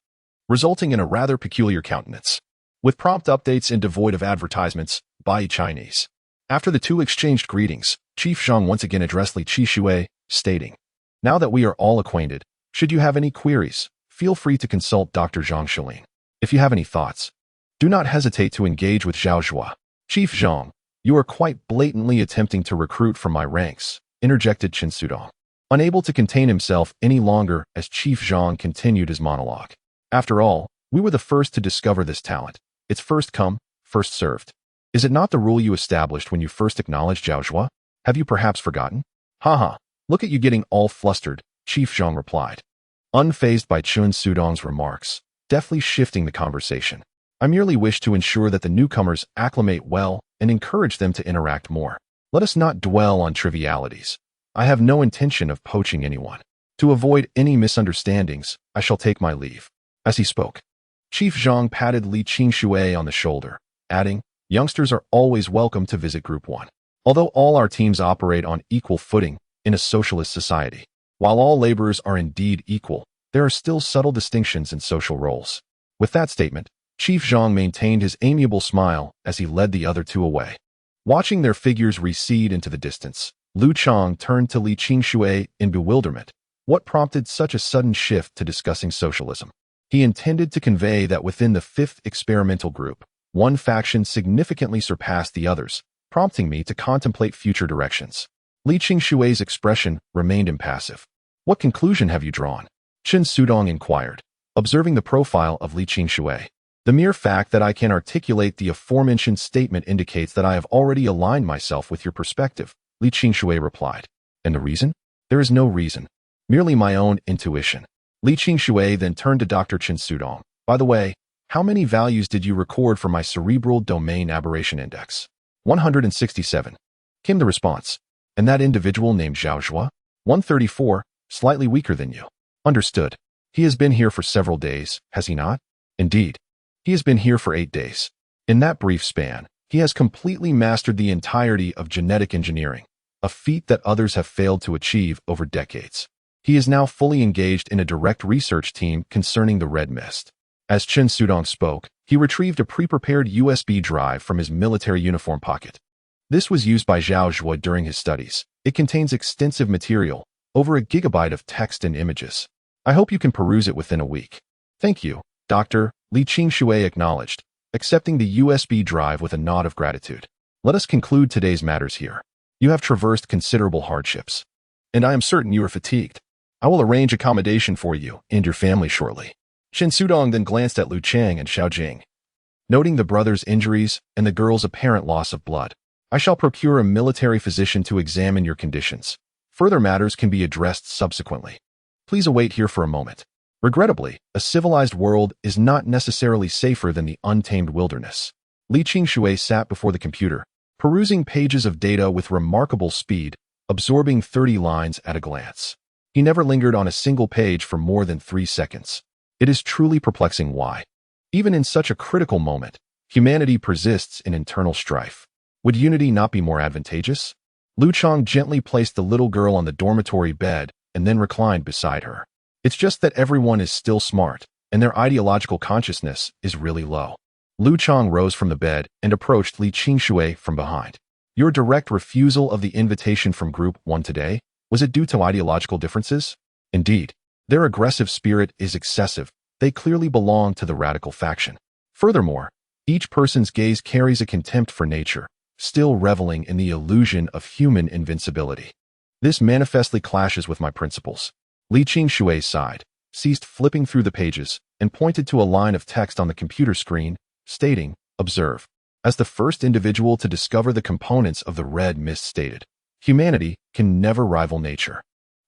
resulting in a rather peculiar countenance. With prompt updates and devoid of advertisements, Bai Chinese. After the two exchanged greetings, Chief Zhang once again addressed Li Qingshui, stating, "Now that we are all acquainted, should you have any queries, feel free to consult Dr. Zhang Shalin. If you have any thoughts, do not hesitate to engage with Zhao Zhua." Chief Zhang, you are quite blatantly attempting to recruit from my ranks, interjected Chen Sudong, unable to contain himself any longer as Chief Zhang continued his monologue. After all, we were the first to discover this talent. It's first come, first served. Is it not the rule you established when you first acknowledged Zhao Zhua? Have you perhaps forgotten? Haha, look at you getting all flustered, Chief Zhang replied, unfazed by Chen Sudong's remarks, deftly shifting the conversation. I merely wish to ensure that the newcomers acclimate well and encourage them to interact more. Let us not dwell on trivialities. I have no intention of poaching anyone. To avoid any misunderstandings, I shall take my leave. As he spoke, Chief Zhang patted Li Qingshui on the shoulder, adding, youngsters are always welcome to visit Group 1. Although all our teams operate on equal footing in a socialist society, while all laborers are indeed equal, there are still subtle distinctions in social roles. With that statement, Chief Zhang maintained his amiable smile as he led the other two away. Watching their figures recede into the distance, Liu Chang turned to Li Qingshui in bewilderment. What prompted such a sudden shift to discussing socialism? He intended to convey that within the fifth experimental group, one faction significantly surpassed the others, prompting me to contemplate future directions. Li Qingshui's expression remained impassive. What conclusion have you drawn? Chen Sudong inquired, observing the profile of Li Qingshui. The mere fact that I can articulate the aforementioned statement indicates that I have already aligned myself with your perspective, Li Qingshui replied. And the reason? There is no reason. Merely my own intuition. Li Qingshui then turned to Dr. Chen Sudong. By the way, how many values did you record for my cerebral domain aberration index? 167. Came the response. And that individual named Zhao Zhua? 134, slightly weaker than you. Understood. He has been here for several days, has he not? Indeed. He has been here for 8 days. In that brief span, he has completely mastered the entirety of genetic engineering, a feat that others have failed to achieve over decades. He is now fully engaged in a direct research team concerning the red mist. As Chen Sudong spoke, he retrieved a pre-prepared USB drive from his military uniform pocket. This was used by Zhao Zhua during his studies. It contains extensive material, over a gigabyte of text and images. I hope you can peruse it within a week. Thank you, Dr. Li Qingshui acknowledged, accepting the USB drive with a nod of gratitude. Let us conclude today's matters here. You have traversed considerable hardships, and I am certain you are fatigued. I will arrange accommodation for you and your family shortly. Chen Sudong then glanced at Liu Chang and Xiaojing. Noting the brother's injuries and the girl's apparent loss of blood, I shall procure a military physician to examine your conditions. Further matters can be addressed subsequently. Please await here for a moment. Regrettably, a civilized world is not necessarily safer than the untamed wilderness. Li Qingshui sat before the computer, perusing pages of data with remarkable speed, absorbing 30 lines at a glance. He never lingered on a single page for more than 3 seconds. It is truly perplexing why, even in such a critical moment, humanity persists in internal strife. Would unity not be more advantageous? Liu Chang gently placed the little girl on the dormitory bed and then reclined beside her. It's just that everyone is still smart, and their ideological consciousness is really low. Liu Chang rose from the bed and approached Li Qingshui from behind. Your direct refusal of the invitation from Group 1 today, was it due to ideological differences? Indeed. Their aggressive spirit is excessive. They clearly belong to the radical faction. Furthermore, each person's gaze carries a contempt for nature, still reveling in the illusion of human invincibility. This manifestly clashes with my principles. Li Qingshui sighed, ceased flipping through the pages, and pointed to a line of text on the computer screen, stating, "Observe." As the first individual to discover the components of the red mist stated, humanity can never rival nature.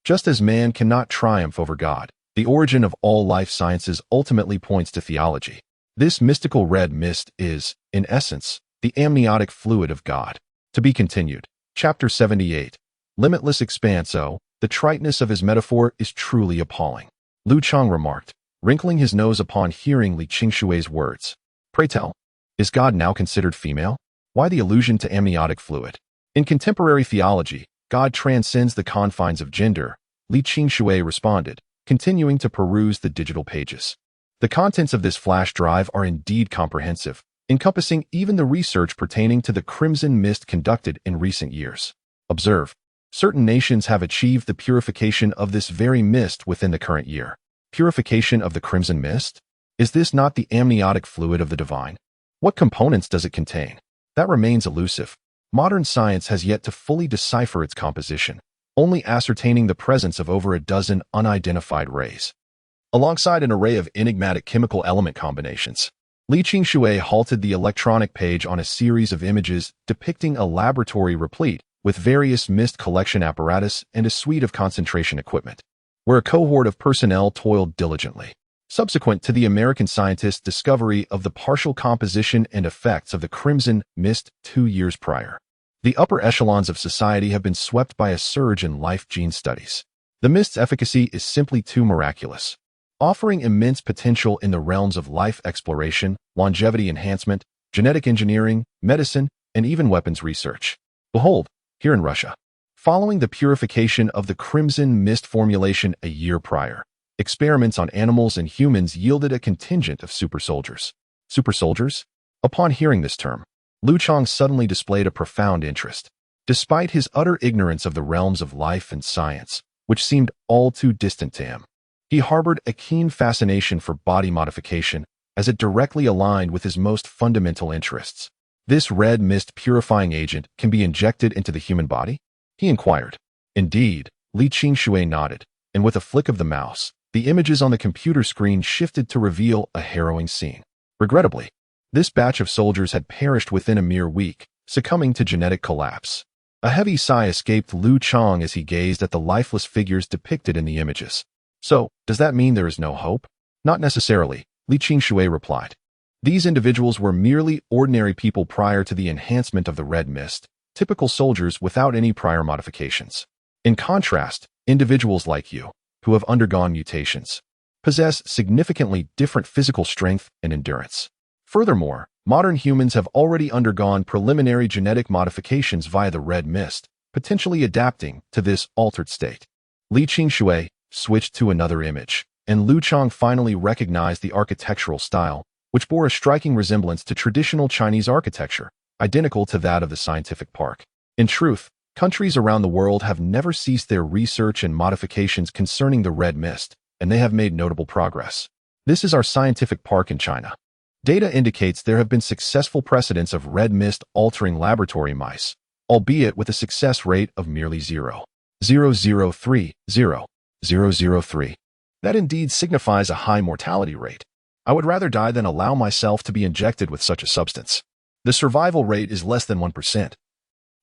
Just as man cannot triumph over God, the origin of all life sciences ultimately points to theology. This mystical red mist is, in essence, the amniotic fluid of God. To be continued. Chapter 78. Limitless expanse. Oh, the triteness of his metaphor is truly appalling, Liu Chang remarked, wrinkling his nose upon hearing Li Qingshui's words. Pray tell, is God now considered female? Why the allusion to amniotic fluid? In contemporary theology, God transcends the confines of gender, Li Qingshui responded, continuing to peruse the digital pages. The contents of this flash drive are indeed comprehensive, encompassing even the research pertaining to the crimson mist conducted in recent years. Observe, certain nations have achieved the purification of this very mist within the current year. Purification of the crimson mist? Is this not the amniotic fluid of the divine? What components does it contain? That remains elusive. Modern science has yet to fully decipher its composition, only ascertaining the presence of over a dozen unidentified rays. Alongside an array of enigmatic chemical element combinations, Li Qingshui halted the electronic page on a series of images depicting a laboratory replete with various mist collection apparatus and a suite of concentration equipment, where a cohort of personnel toiled diligently. Subsequent to the American scientists' discovery of the partial composition and effects of the crimson mist 2 years prior, the upper echelons of society have been swept by a surge in life gene studies. The mist's efficacy is simply too miraculous, offering immense potential in the realms of life exploration, longevity enhancement, genetic engineering, medicine, and even weapons research. Behold, here in Russia, following the purification of the crimson mist formulation a year prior, experiments on animals and humans yielded a contingent of super soldiers. Super soldiers? Upon hearing this term, Liu Chang suddenly displayed a profound interest. Despite his utter ignorance of the realms of life and science, which seemed all too distant to him, he harbored a keen fascination for body modification as it directly aligned with his most fundamental interests. This red mist purifying agent can be injected into the human body? He inquired. Indeed, Li Qingshui nodded, and with a flick of the mouse, the images on the computer screen shifted to reveal a harrowing scene. Regrettably, this batch of soldiers had perished within a mere week, succumbing to genetic collapse. A heavy sigh escaped Liu Chang as he gazed at the lifeless figures depicted in the images. So, does that mean there is no hope? Not necessarily, Li Qingshui replied. These individuals were merely ordinary people prior to the enhancement of the red mist, typical soldiers without any prior modifications. In contrast, individuals like you, who have undergone mutations, possess significantly different physical strength and endurance. Furthermore, modern humans have already undergone preliminary genetic modifications via the red mist, potentially adapting to this altered state. Li Qingshui switched to another image, and Liu Chang finally recognized the architectural style, which bore a striking resemblance to traditional Chinese architecture, identical to that of the scientific park. In truth, countries around the world have never ceased their research and modifications concerning the red mist, and they have made notable progress. This is our scientific park in China. Data indicates there have been successful precedents of red mist altering laboratory mice, albeit with a success rate of merely 0.003. That indeed signifies a high mortality rate. I would rather die than allow myself to be injected with such a substance. The survival rate is less than 1%,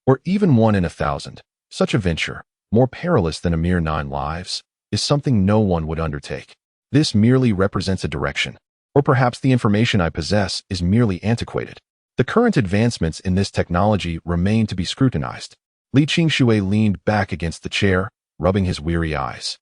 or even 1 in 1,000. Such a venture, more perilous than a mere 9 lives, is something no one would undertake. This merely represents a direction. Or perhaps the information I possess is merely antiquated. The current advancements in this technology remain to be scrutinized. Li Qingshui leaned back against the chair, rubbing his weary eyes,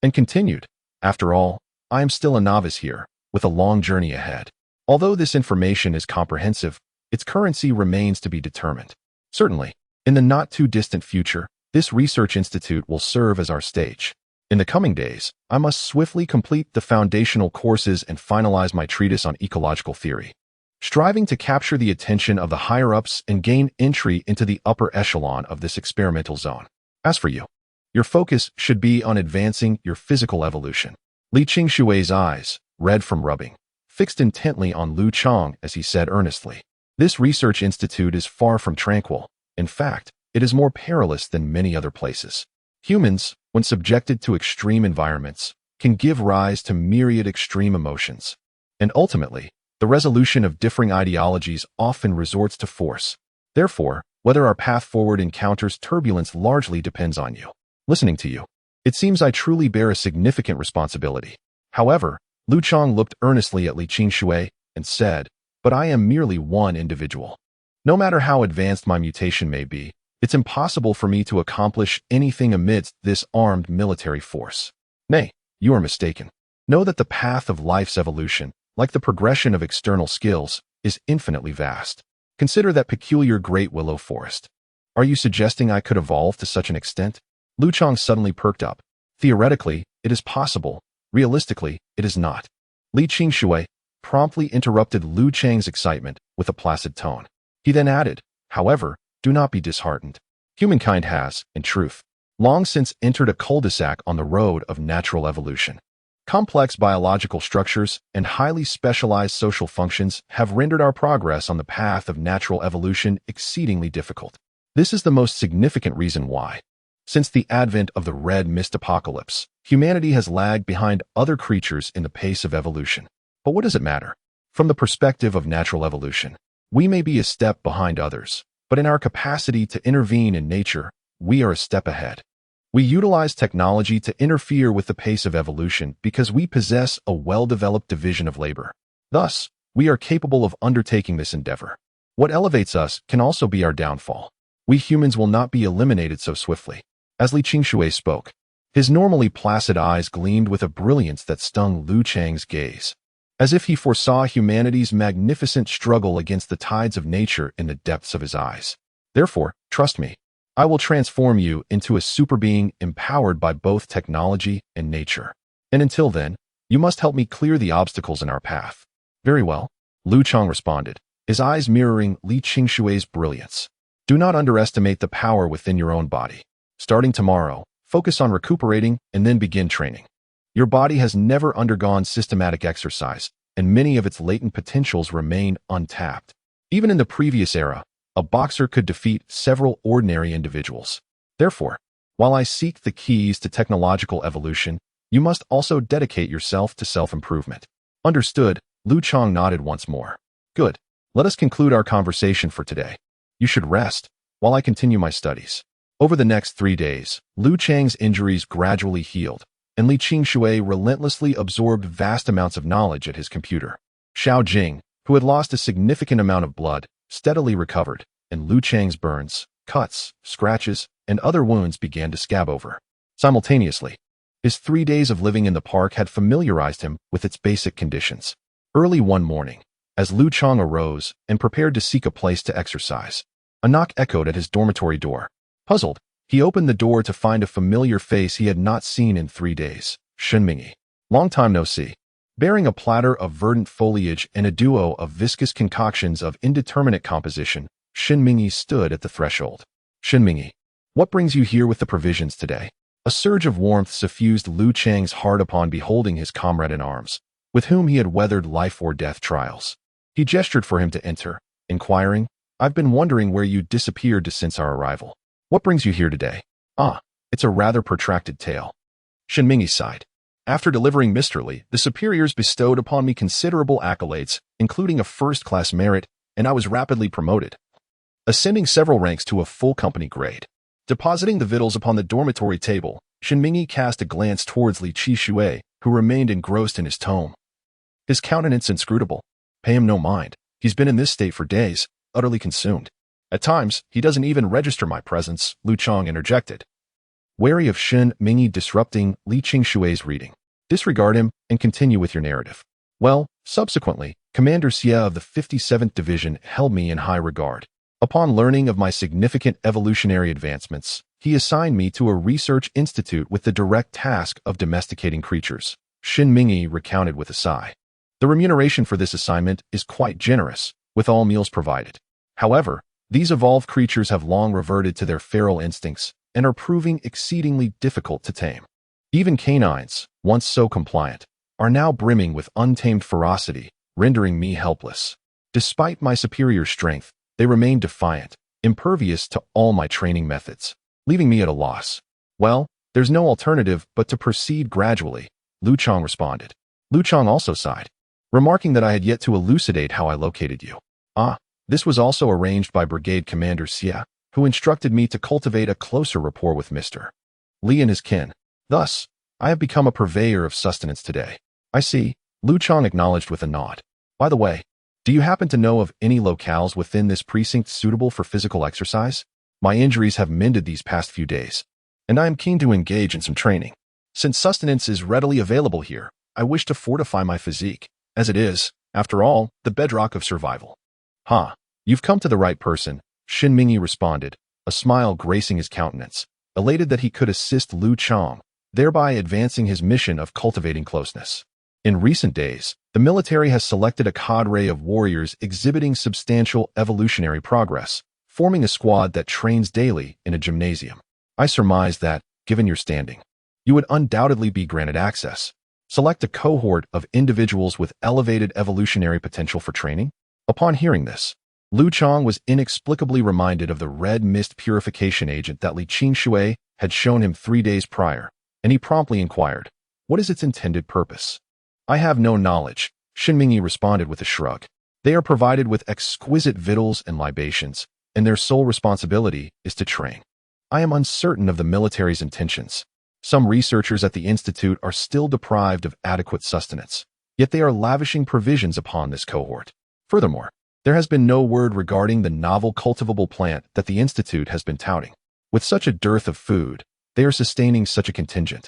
and continued, after all, I am still a novice here, with a long journey ahead. Although this information is comprehensive, its currency remains to be determined. Certainly, in the not-too-distant future, this research institute will serve as our stage. In the coming days, I must swiftly complete the foundational courses and finalize my treatise on ecological theory, striving to capture the attention of the higher-ups and gain entry into the upper echelon of this experimental zone. As for you, your focus should be on advancing your physical evolution. Li Qingshui's eyes, red from rubbing, fixed intently on Liu Chang as he said earnestly, this research institute is far from tranquil. In fact, it is more perilous than many other places. Humans, when subjected to extreme environments, can give rise to myriad extreme emotions. And ultimately, the resolution of differing ideologies often resorts to force. Therefore, whether our path forward encounters turbulence largely depends on you. Listening to you, it seems I truly bear a significant responsibility. However, Liu Chang looked earnestly at Li Qingshui and said, "But I am merely one individual. No matter how advanced my mutation may be, it's impossible for me to accomplish anything amidst this armed military force." Nay, you are mistaken. Know that the path of life's evolution, like the progression of external skills, is infinitely vast. Consider that peculiar great willow forest. Are you suggesting I could evolve to such an extent? Liu Chang suddenly perked up. Theoretically, it is possible. Realistically, it is not. Li Qingshui promptly interrupted Liu Chang's excitement with a placid tone. He then added, "However, do not be disheartened. Humankind has, in truth, long since entered a cul-de-sac on the road of natural evolution. Complex biological structures and highly specialized social functions have rendered our progress on the path of natural evolution exceedingly difficult. This is the most significant reason why, since the advent of the red mist apocalypse, humanity has lagged behind other creatures in the pace of evolution. But what does it matter? From the perspective of natural evolution, we may be a step behind others, but in our capacity to intervene in nature, we are a step ahead. We utilize technology to interfere with the pace of evolution because we possess a well-developed division of labor. Thus, we are capable of undertaking this endeavor. What elevates us can also be our downfall. We humans will not be eliminated so swiftly." As Li Qingshui spoke, his normally placid eyes gleamed with a brilliance that stung Liu Chang's gaze, as if he foresaw humanity's magnificent struggle against the tides of nature in the depths of his eyes. "Therefore, trust me. I will transform you into a super being empowered by both technology and nature. And until then, you must help me clear the obstacles in our path." "Very well," Liu Chang responded, his eyes mirroring Li Qingshui's brilliance. "Do not underestimate the power within your own body. Starting tomorrow, focus on recuperating and then begin training. Your body has never undergone systematic exercise, and many of its latent potentials remain untapped. Even in the previous era, a boxer could defeat several ordinary individuals. Therefore, while I seek the keys to technological evolution, you must also dedicate yourself to self-improvement." "Understood," Liu Chang nodded once more. "Good. Let us conclude our conversation for today. You should rest, while I continue my studies." Over the next 3 days, Liu Chang's injuries gradually healed, and Li Qingshui relentlessly absorbed vast amounts of knowledge at his computer. Xiaojing, who had lost a significant amount of blood, steadily recovered, and Liu Chang's burns, cuts, scratches, and other wounds began to scab over. Simultaneously, his 3 days of living in the park had familiarized him with its basic conditions. Early one morning, as Liu Chang arose and prepared to seek a place to exercise, a knock echoed at his dormitory door. Puzzled, he opened the door to find a familiar face he had not seen in 3 days, Shen Mingyi. "Long time no see." Bearing a platter of verdant foliage and a duo of viscous concoctions of indeterminate composition, Shen Mingyi stood at the threshold. "Shen Mingyi, what brings you here with the provisions today?" A surge of warmth suffused Liu Chang's heart upon beholding his comrade in arms, with whom he had weathered life-or-death trials. He gestured for him to enter, inquiring, "I've been wondering where you disappeared since our arrival. What brings you here today?" "Ah, it's a rather protracted tale." Shen Mingyi sighed. "After delivering Mr. Li, the superiors bestowed upon me considerable accolades, including a first-class merit, and I was rapidly promoted, ascending several ranks to a full company grade." Depositing the victuals upon the dormitory table, Shen Mingyi cast a glance towards Li Qingshui, who remained engrossed in his tome. His countenance inscrutable. "Pay him no mind. He's been in this state for days, utterly consumed. At times, he doesn't even register my presence," Liu Chang interjected, wary of Shen Mingyi disrupting Li Qingshui's reading. "Disregard him and continue with your narrative." "Well, subsequently, Commander Xie of the 57th Division held me in high regard. Upon learning of my significant evolutionary advancements, he assigned me to a research institute with the direct task of domesticating creatures," Shen Mingyi recounted with a sigh. "The remuneration for this assignment is quite generous, with all meals provided. However, these evolved creatures have long reverted to their feral instincts and are proving exceedingly difficult to tame. Even canines, once so compliant, are now brimming with untamed ferocity, rendering me helpless. Despite my superior strength, they remain defiant, impervious to all my training methods, leaving me at a loss. Well, There's no alternative but to proceed gradually, Liu Chang responded. Liu Chang also sighed, remarking that I had yet to elucidate how I located you. Ah, this was also arranged by Brigade Commander Xia, who instructed me to cultivate a closer rapport with Mr. Li and his kin. Thus, I have become a purveyor of sustenance today. I see, Liu Chang acknowledged with a nod. By the way, do you happen to know of any locales within this precinct suitable for physical exercise? My injuries have mended these past few days, and I am keen to engage in some training. Since sustenance is readily available here, I wish to fortify my physique, as it is, after all, the bedrock of survival. You've come to the right person, Shen Mingyi responded, a smile gracing his countenance, elated that he could assist Liu Chang, thereby advancing his mission of cultivating closeness. In recent days, the military has selected a cadre of warriors exhibiting substantial evolutionary progress, forming a squad that trains daily in a gymnasium. I surmise that, given your standing, you would undoubtedly be granted access. Select a cohort of individuals with elevated evolutionary potential for training. Upon hearing this, Liu Chang was inexplicably reminded of the red mist purification agent that Li Qingshui had shown him 3 days prior, and he promptly inquired, what is its intended purpose? I have no knowledge, Shen Mingyi responded with a shrug. They are provided with exquisite victuals and libations, and their sole responsibility is to train. I am uncertain of the military's intentions. Some researchers at the Institute are still deprived of adequate sustenance, yet they are lavishing provisions upon this cohort. Furthermore, there has been no word regarding the novel cultivable plant that the Institute has been touting. With such a dearth of food, they are sustaining such a contingent.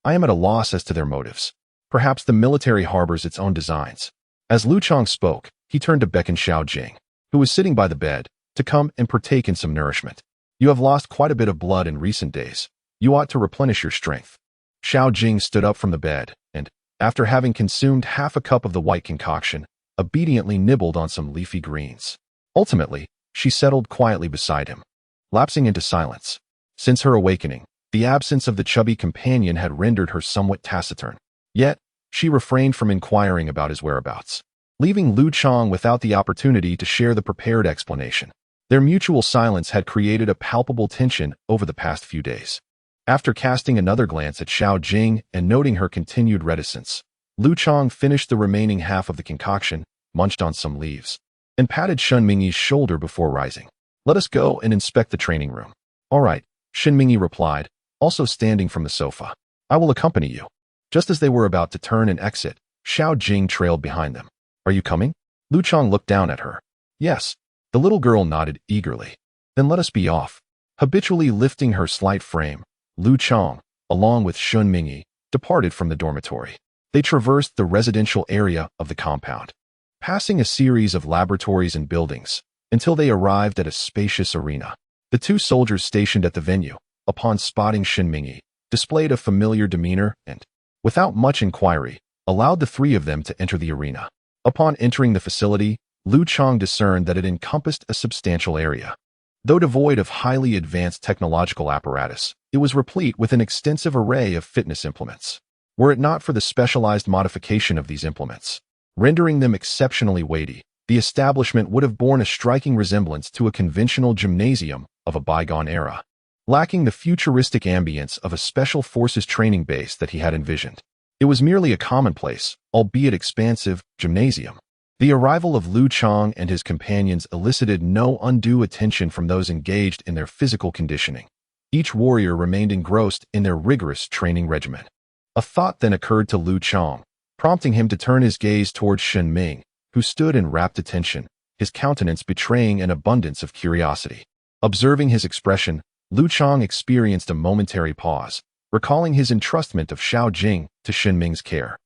I am at a loss as to their motives. Perhaps the military harbors its own designs. As Liu Chang spoke, he turned to beckon Xiaojing, who was sitting by the bed, to come and partake in some nourishment. You have lost quite a bit of blood in recent days. You ought to replenish your strength. Xiaojing stood up from the bed, and, after having consumed half a cup of the white concoction, obediently nibbled on some leafy greens. Ultimately, she settled quietly beside him, lapsing into silence. Since her awakening, the absence of the chubby companion had rendered her somewhat taciturn. Yet, she refrained from inquiring about his whereabouts, leaving Liu Chang without the opportunity to share the prepared explanation. Their mutual silence had created a palpable tension over the past few days. After casting another glance at Xiaojing and noting her continued reticence, Liu Chang finished the remaining half of the concoction, munched on some leaves, and patted Shen Mingyi's shoulder before rising. Let us go and inspect the training room. All right, Shen Mingyi replied, also standing from the sofa. I will accompany you. Just as they were about to turn and exit, Xiaojing trailed behind them. Are you coming? Liu Chang looked down at her. Yes. The little girl nodded eagerly. Then let us be off. Habitually lifting her slight frame, Liu Chang, along with Shen Mingyi, departed from the dormitory. They traversed the residential area of the compound, passing a series of laboratories and buildings, until they arrived at a spacious arena. The 2 soldiers stationed at the venue, upon spotting Shen Mingyi, displayed a familiar demeanor and, without much inquiry, allowed the 3 of them to enter the arena. Upon entering the facility, Liu Chang discerned that it encompassed a substantial area. Though devoid of highly advanced technological apparatus, it was replete with an extensive array of fitness implements. Were it not for the specialized modification of these implements, rendering them exceptionally weighty, the establishment would have borne a striking resemblance to a conventional gymnasium of a bygone era, lacking the futuristic ambience of a special forces training base that he had envisioned. It was merely a commonplace, albeit expansive, gymnasium. The arrival of Liu Chang and his companions elicited no undue attention from those engaged in their physical conditioning. Each warrior remained engrossed in their rigorous training regimen. A thought then occurred to Liu Chang, prompting him to turn his gaze towards Shen Ming, who stood in rapt attention, his countenance betraying an abundance of curiosity. Observing his expression, Liu Chang experienced a momentary pause, recalling his entrustment of Xiaojing to Shen Ming's care,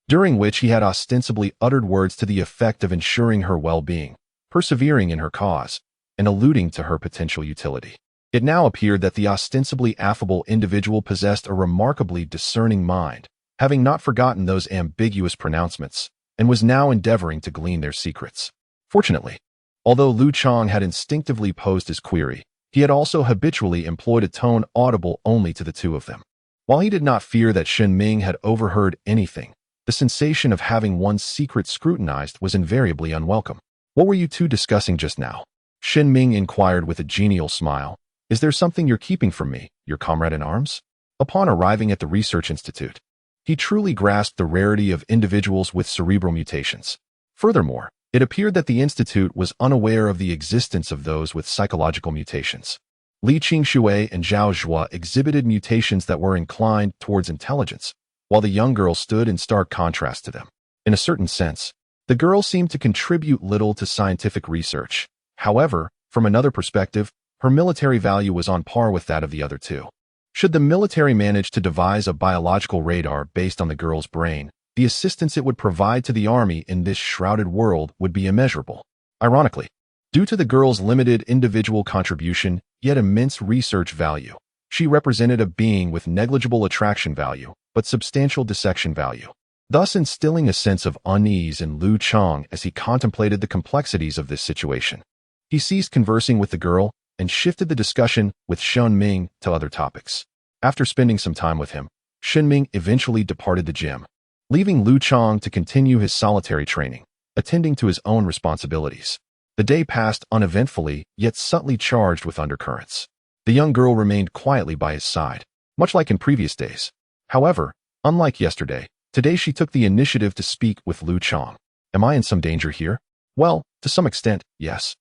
during which he had ostensibly uttered words to the effect of ensuring her well-being, persevering in her cause, and alluding to her potential utility. It now appeared that the ostensibly affable individual possessed a remarkably discerning mind, having not forgotten those ambiguous pronouncements, and was now endeavoring to glean their secrets. Fortunately, although Liu Chang had instinctively posed his query, he had also habitually employed a tone audible only to the 2 of them. While he did not fear that Shen Ming had overheard anything, the sensation of having one's secret scrutinized was invariably unwelcome. What were you 2 discussing just now? Shen Ming inquired with a genial smile. Is there something you're keeping from me, your comrade in arms? Upon arriving at the research institute, he truly grasped the rarity of individuals with cerebral mutations. Furthermore, it appeared that the institute was unaware of the existence of those with psychological mutations. Li Qingshui and Xiaojing exhibited mutations that were inclined towards intelligence, while the young girl stood in stark contrast to them. In a certain sense, the girl seemed to contribute little to scientific research. However, from another perspective, her military value was on par with that of the other two. Should the military manage to devise a biological radar based on the girl's brain, the assistance it would provide to the army in this shrouded world would be immeasurable. Ironically, due to the girl's limited individual contribution, yet immense research value, she represented a being with negligible attraction value, but substantial dissection value, thus instilling a sense of unease in Liu Chang as he contemplated the complexities of this situation. He ceased conversing with the girl and shifted the discussion with Shunming to other topics. After spending some time with him, Shunming eventually departed the gym, leaving Liu Chang to continue his solitary training, attending to his own responsibilities. The day passed uneventfully, yet subtly charged with undercurrents. The young girl remained quietly by his side, much like in previous days. However, unlike yesterday, today she took the initiative to speak with Liu Chang. Am I in some danger here? Well, to some extent, yes.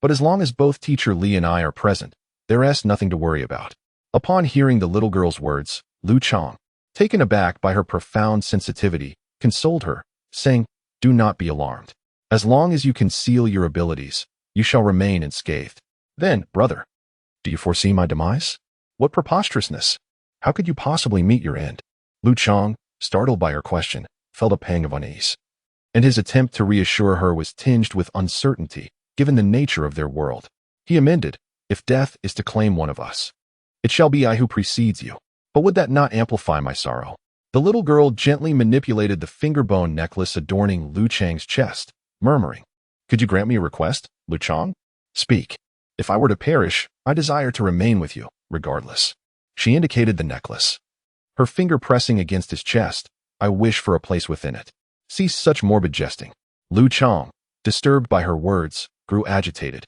But as long as both teacher Li and I are present, there is nothing to worry about. Upon hearing the little girl's words, Liu Chang, taken aback by her profound sensitivity, consoled her, saying, "Do not be alarmed. As long as you conceal your abilities, you shall remain unscathed. Then, brother, do you foresee my demise? What preposterousness! How could you possibly meet your end?" Liu Chang, startled by her question, felt a pang of unease, and his attempt to reassure her was tinged with uncertainty, given the nature of their world. He amended, "If death is to claim one of us, it shall be I who precedes you. But would that not amplify my sorrow?" The little girl gently manipulated the finger-bone necklace adorning Liu Chang's chest, murmuring, "Could you grant me a request, Liu Chang? Speak. If I were to perish, I desire to remain with you, regardless." She indicated the necklace, her finger pressing against his chest. "I wish for a place within it." Cease such morbid jesting. Liu Chang, disturbed by her words, grew agitated,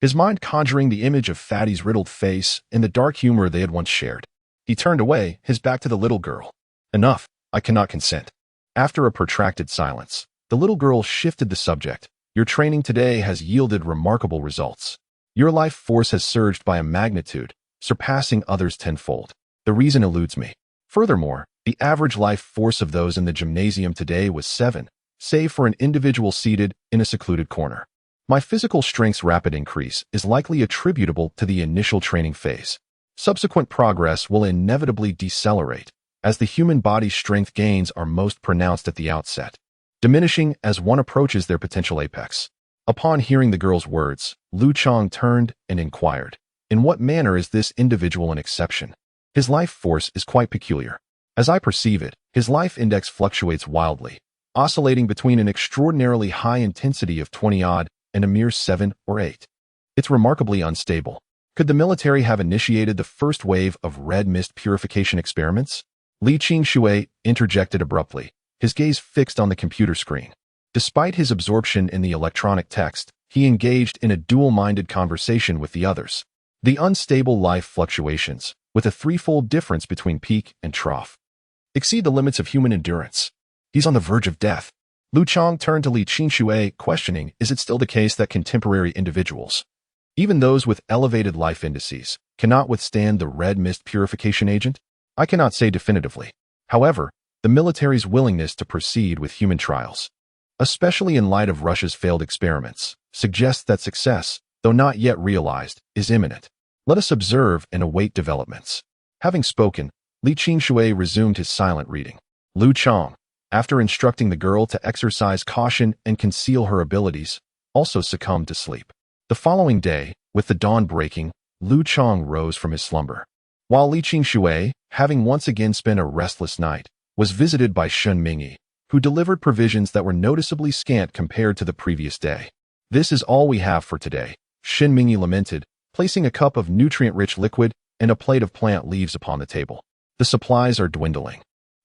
his mind conjuring the image of Fatty's riddled face and the dark humor they had once shared. He turned away, his back to the little girl. "Enough, I cannot consent." After a protracted silence, the little girl shifted the subject. "Your training today has yielded remarkable results. Your life force has surged by a magnitude, surpassing others tenfold. The reason eludes me. Furthermore, the average life force of those in the gymnasium today was 7, save for an individual seated in a secluded corner. My physical strength's rapid increase is likely attributable to the initial training phase. Subsequent progress will inevitably decelerate, as the human body's strength gains are most pronounced at the outset, diminishing as one approaches their potential apex." Upon hearing the girl's words, Liu Chang turned and inquired, "In what manner is this individual an exception?" "His life force is quite peculiar. As I perceive it, his life index fluctuates wildly, oscillating between an extraordinarily high intensity of 20-odd and a mere 7 or 8. It's remarkably unstable. Could the military have initiated the first wave of red mist purification experiments?" Li Qingshui interjected abruptly, his gaze fixed on the computer screen. Despite his absorption in the electronic text, he engaged in a dual-minded conversation with the others. The unstable life fluctuations, with a threefold difference between peak and trough, exceed the limits of human endurance. He's on the verge of death. Liu Chang turned to Li Qingshui, questioning, "Is it still the case that contemporary individuals, even those with elevated life indices, cannot withstand the red mist purification agent?" "I cannot say definitively. However, the military's willingness to proceed with human trials, especially in light of Russia's failed experiments, suggests that success, though not yet realized, is imminent. Let us observe and await developments." Having spoken, Li Qingshui resumed his silent reading. Liu Chang, after instructing the girl to exercise caution and conceal her abilities, also succumbed to sleep. The following day, with the dawn breaking, Liu Chang rose from his slumber. While Li Qingshui, having once again spent a restless night, was visited by Shunming, who delivered provisions that were noticeably scant compared to the previous day. "This is all we have for today," Shunming lamented, placing a cup of nutrient-rich liquid and a plate of plant leaves upon the table. "The supplies are dwindling.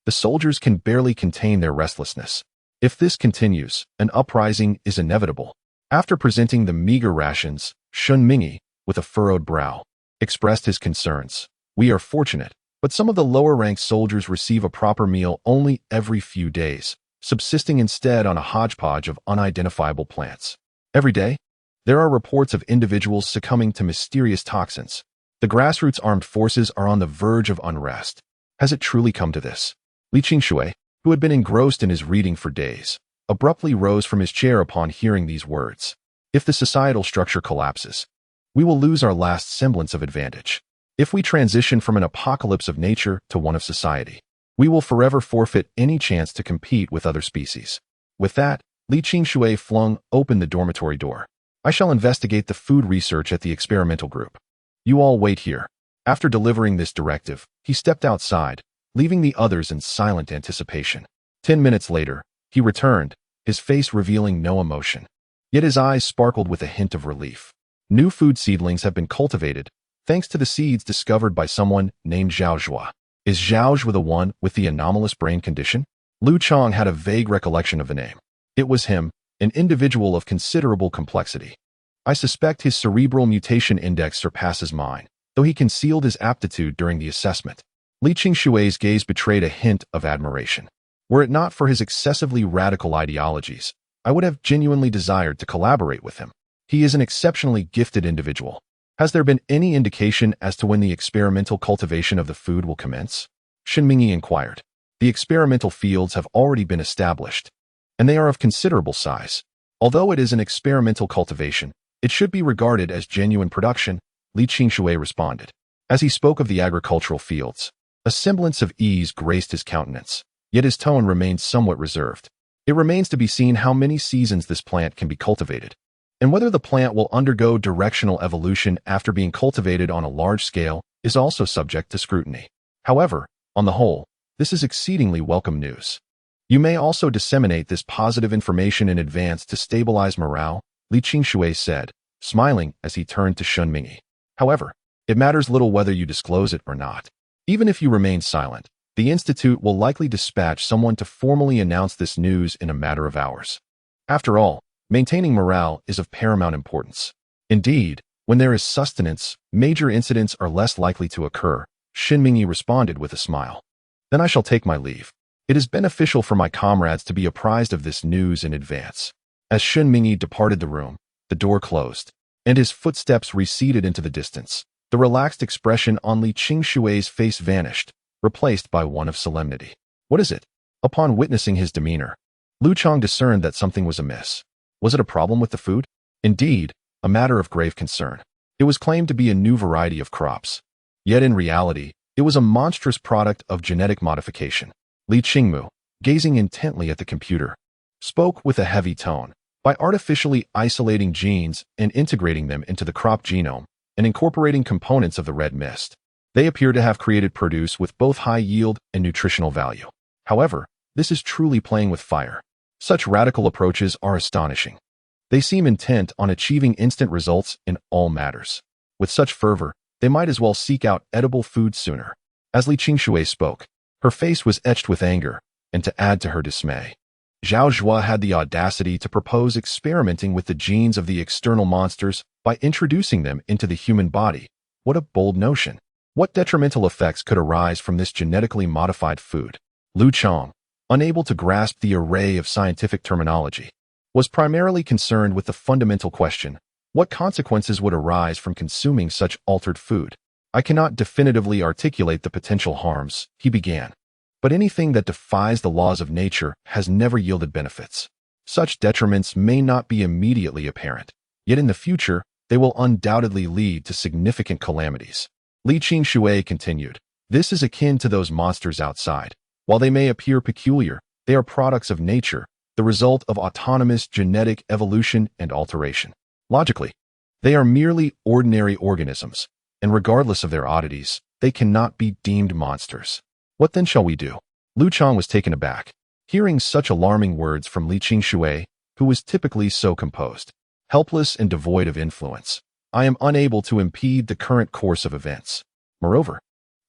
The soldiers can barely contain their restlessness. If this continues, an uprising is inevitable." After presenting the meager rations, Shunming, with a furrowed brow, expressed his concerns. "We are fortunate, But some of the lower-ranked soldiers receive a proper meal only every few days, subsisting instead on a hodgepodge of unidentifiable plants. Every day, there are reports of individuals succumbing to mysterious toxins. The grassroots armed forces are on the verge of unrest. Has it truly come to this? Li Qingshui, who had been engrossed in his reading for days, abruptly rose from his chair upon hearing these words. If the societal structure collapses, we will lose our last semblance of advantage. If we transition from an apocalypse of nature to one of society, we will forever forfeit any chance to compete with other species. With that, Li Qingshui flung open the dormitory door. I shall investigate the food research at the experimental group. You all wait here. After delivering this directive, he stepped outside, leaving the others in silent anticipation. 10 minutes later, he returned, his face revealing no emotion. Yet his eyes sparkled with a hint of relief. New food seedlings have been cultivated, thanks to the seeds discovered by someone named Xiaojing. Is Xiaojing the one with the anomalous brain condition? Liu Chang had a vague recollection of the name. It was him, an individual of considerable complexity. I suspect his cerebral mutation index surpasses mine, though he concealed his aptitude during the assessment. Li Qingshui's gaze betrayed a hint of admiration. Were it not for his excessively radical ideologies, I would have genuinely desired to collaborate with him. He is an exceptionally gifted individual. Has there been any indication as to when the experimental cultivation of the food will commence? Shen Mingyi inquired. The experimental fields have already been established, and they are of considerable size. Although it is an experimental cultivation, it should be regarded as genuine production, Li Qingshui responded. As he spoke of the agricultural fields, a semblance of ease graced his countenance, yet his tone remained somewhat reserved. It remains to be seen how many seasons this plant can be cultivated, and whether the plant will undergo directional evolution after being cultivated on a large scale is also subject to scrutiny. However, on the whole, this is exceedingly welcome news. You may also disseminate this positive information in advance to stabilize morale, Li Qingshui said, smiling as he turned to Shen Mingyi. However, it matters little whether you disclose it or not. Even if you remain silent, the Institute will likely dispatch someone to formally announce this news in a matter of hours. After all, maintaining morale is of paramount importance. Indeed, when there is sustenance, major incidents are less likely to occur, Shen Mingyi responded with a smile. Then I shall take my leave. It is beneficial for my comrades to be apprised of this news in advance. As Shen Mingyi departed the room, the door closed, and his footsteps receded into the distance. The relaxed expression on Li Qingshui's face vanished, replaced by one of solemnity. What is it? Upon witnessing his demeanor, Liu Chang discerned that something was amiss. Was it a problem with the food? Indeed, a matter of grave concern. It was claimed to be a new variety of crops. Yet in reality, it was a monstrous product of genetic modification. Li Qingmu, gazing intently at the computer, spoke with a heavy tone. By artificially isolating genes and integrating them into the crop genome and incorporating components of the red mist, they appear to have created produce with both high yield and nutritional value. However, this is truly playing with fire. Such radical approaches are astonishing. They seem intent on achieving instant results in all matters. With such fervor, they might as well seek out edible food sooner. As Li Qingshui spoke, her face was etched with anger, and to add to her dismay, Xiaojing had the audacity to propose experimenting with the genes of the external monsters by introducing them into the human body. What a bold notion! What detrimental effects could arise from this genetically modified food? Liu Chang, unable to grasp the array of scientific terminology, was primarily concerned with the fundamental question: what consequences would arise from consuming such altered food? I cannot definitively articulate the potential harms, he began. But anything that defies the laws of nature has never yielded benefits. Such detriments may not be immediately apparent, yet in the future, they will undoubtedly lead to significant calamities. Li Qingshui continued, this is akin to those monsters outside. While they may appear peculiar, they are products of nature, the result of autonomous genetic evolution and alteration. Logically, they are merely ordinary organisms, and regardless of their oddities, they cannot be deemed monsters. What then shall we do? Liu Chang was taken aback, hearing such alarming words from Li Qingshui, who was typically so composed. Helpless and devoid of influence, I am unable to impede the current course of events. Moreover,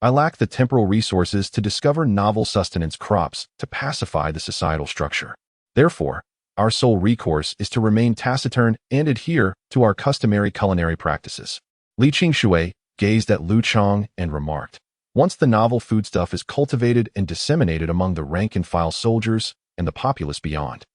I lack the temporal resources to discover novel sustenance crops to pacify the societal structure. Therefore, our sole recourse is to remain taciturn and adhere to our customary culinary practices. Li Qingshui gazed at Liu Chang and remarked, Once the novel foodstuff is cultivated and disseminated among the rank-and-file soldiers and the populace beyond,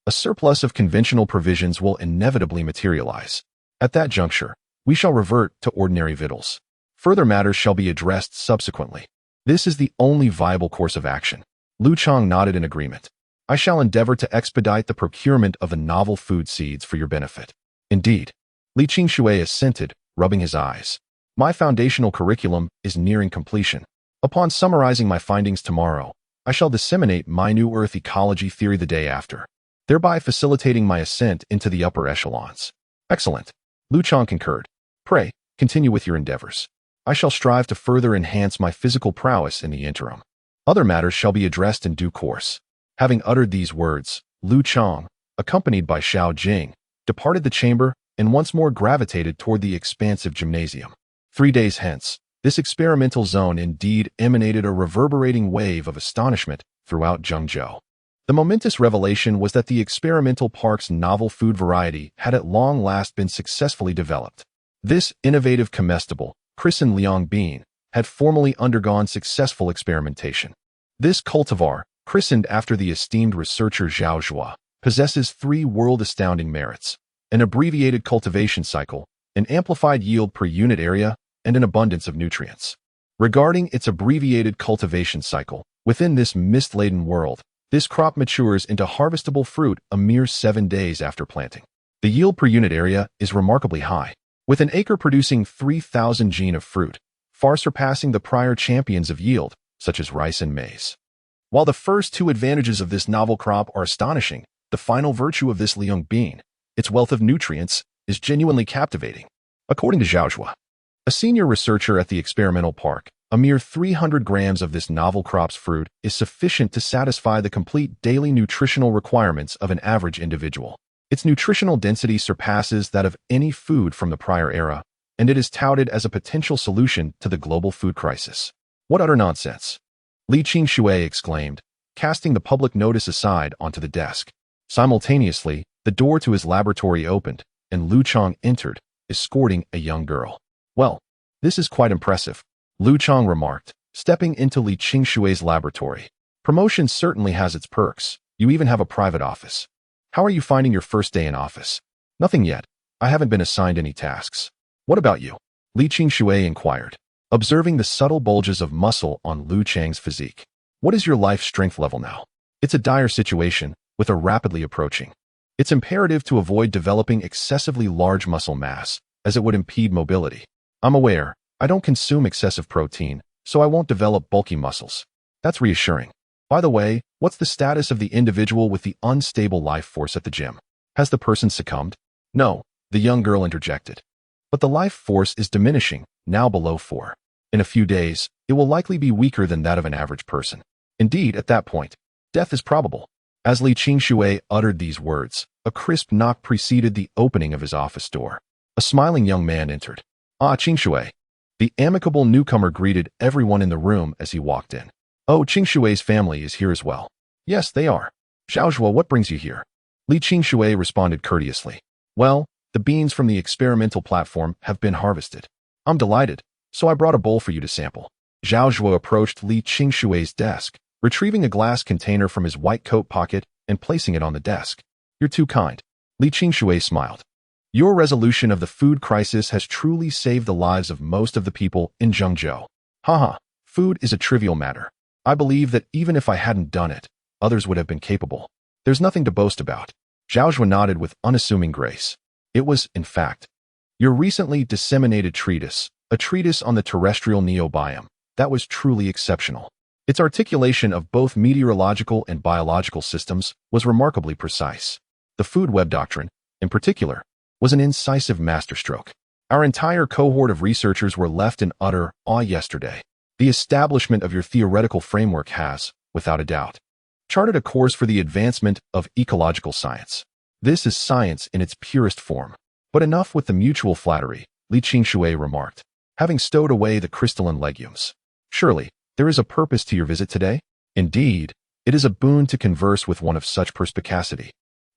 a surplus of conventional provisions will inevitably materialize. At that juncture, we shall revert to ordinary victuals. Further matters shall be addressed subsequently. This is the only viable course of action. Liu Chang nodded in agreement. I shall endeavor to expedite the procurement of the novel food seeds for your benefit. Indeed. Li Qingshui assented, rubbing his eyes. My foundational curriculum is nearing completion. Upon summarizing my findings tomorrow, I shall disseminate my new Earth ecology theory the day after, thereby facilitating my ascent into the upper echelons. Excellent. Liu Chang concurred. Pray, continue with your endeavors. I shall strive to further enhance my physical prowess in the interim. Other matters shall be addressed in due course. Having uttered these words, Liu Chang, accompanied by Xiaojing, departed the chamber and once more gravitated toward the expansive gymnasium. 3 days hence, this experimental zone indeed emanated a reverberating wave of astonishment throughout Zhengzhou. The momentous revelation was that the experimental park's novel food variety had at long last been successfully developed. This innovative comestible, christened Liang bean, had formerly undergone successful experimentation. This cultivar, christened after the esteemed researcher Zhao Zhua, possesses 3 world-astounding merits: an abbreviated cultivation cycle, an amplified yield per unit area, and an abundance of nutrients. Regarding its abbreviated cultivation cycle, within this mist-laden world, this crop matures into harvestable fruit a mere 7 days after planting. The yield per unit area is remarkably high, with an acre producing 3,000 gen of fruit, far surpassing the prior champions of yield, such as rice and maize. While the first 2 advantages of this novel crop are astonishing, the final virtue of this Liang bean, its wealth of nutrients, is genuinely captivating. According to Zhao Zhua, a senior researcher at the experimental park, a mere 300 grams of this novel crop's fruit is sufficient to satisfy the complete daily nutritional requirements of an average individual. Its nutritional density surpasses that of any food from the prior era, and it is touted as a potential solution to the global food crisis. What utter nonsense! Li Qingshui exclaimed, casting the public notice aside onto the desk. Simultaneously, the door to his laboratory opened, and Liu Chang entered, escorting a young girl. Well, this is quite impressive, Liu Chang remarked, stepping into Li Qingshui's laboratory. Promotion certainly has its perks. You even have a private office. How are you finding your first day in office? Nothing yet. I haven't been assigned any tasks. What about you? Li Qingshui inquired, observing the subtle bulges of muscle on Liu Chang's physique. What is your life strength level now? It's a dire situation, with a rapidly approaching. It's imperative to avoid developing excessively large muscle mass, as it would impede mobility. I'm aware, I don't consume excessive protein, so I won't develop bulky muscles. That's reassuring. By the way, what's the status of the individual with the unstable life force at the gym? Has the person succumbed? No, the young girl interjected. But the life force is diminishing, now below 4. In a few days, it will likely be weaker than that of an average person. Indeed, at that point, death is probable. As Li Qingshui uttered these words, a crisp knock preceded the opening of his office door. A smiling young man entered. Ah, Qingshui. The amicable newcomer greeted everyone in the room as he walked in. Oh, Qingshui's family is here as well. Yes, they are. Zhao Zhua, what brings you here? Li Qingshui responded courteously. Well, the beans from the experimental platform have been harvested. I'm delighted, so I brought a bowl for you to sample. Zhao Zhua approached Li Qingshui's desk, retrieving a glass container from his white coat pocket and placing it on the desk. You're too kind. Li Qingshui smiled. Your resolution of the food crisis has truly saved the lives of most of the people in Zhengzhou. Haha, food is a trivial matter. I believe that even if I hadn't done it, others would have been capable. There's nothing to boast about. Zhao Zhua nodded with unassuming grace. It was, in fact, your recently disseminated treatise, a treatise on the terrestrial neobiome, that was truly exceptional. Its articulation of both meteorological and biological systems was remarkably precise. The food web doctrine, in particular, was an incisive masterstroke. Our entire cohort of researchers were left in utter awe yesterday. The establishment of your theoretical framework has, without a doubt, charted a course for the advancement of ecological science. This is science in its purest form. But enough with the mutual flattery, Li Qingshui remarked, having stowed away the crystalline legumes. Surely, there is a purpose to your visit today? Indeed, it is a boon to converse with one of such perspicacity.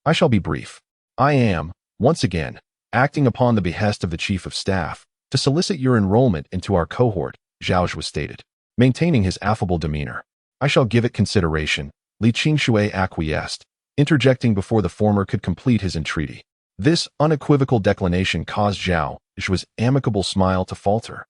I shall be brief. I am, once again, acting upon the behest of the Chief of Staff, to solicit your enrollment into our cohort, Zhao Zhua stated. maintaining his affable demeanor. "I shall give it consideration," Li Qingshui acquiesced, interjecting before the former could complete his entreaty. This unequivocal declination caused Zhao Zhu's amicable smile to falter.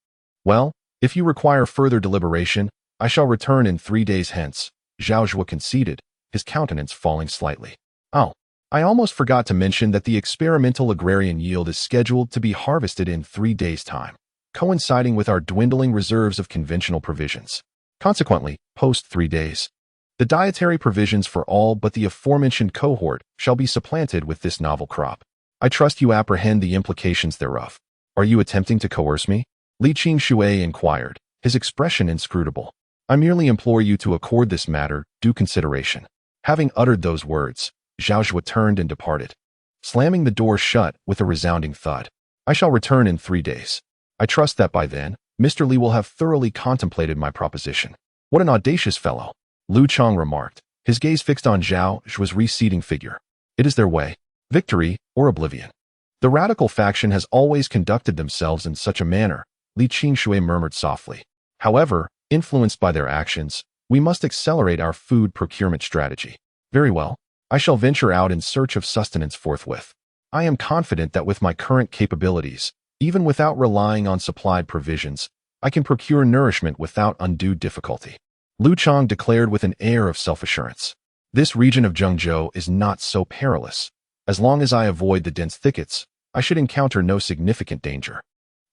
"Well, if you require further deliberation, I shall return in 3 days hence," Zhao Zhu conceded, his countenance falling slightly. "Oh, I almost forgot to mention that the experimental agrarian yield is scheduled to be harvested in 3 days' time, coinciding with our dwindling reserves of conventional provisions. Consequently, post 3 days, the dietary provisions for all but the aforementioned cohort shall be supplanted with this novel crop. I trust you apprehend the implications thereof. Are you attempting to coerce me?" Li Qingshui inquired, his expression inscrutable. "I merely implore you to accord this matter due consideration." Having uttered those words, Zhao Zhu turned and departed, slamming the door shut with a resounding thud. "I shall return in 3 days. I trust that by then, Mr. Li will have thoroughly contemplated my proposition." "What an audacious fellow," Liu Chang remarked, his gaze fixed on Zhao Zhu's receding figure. "It is their way. Victory or oblivion. The radical faction has always conducted themselves in such a manner," Li Qingshui murmured softly. "However, influenced by their actions, we must accelerate our food procurement strategy." "Very well. I shall venture out in search of sustenance forthwith. I am confident that with my current capabilities, even without relying on supplied provisions, I can procure nourishment without undue difficulty," Liu Chang declared with an air of self-assurance. "This region of Zhengzhou is not so perilous. As long as I avoid the dense thickets, I should encounter no significant danger."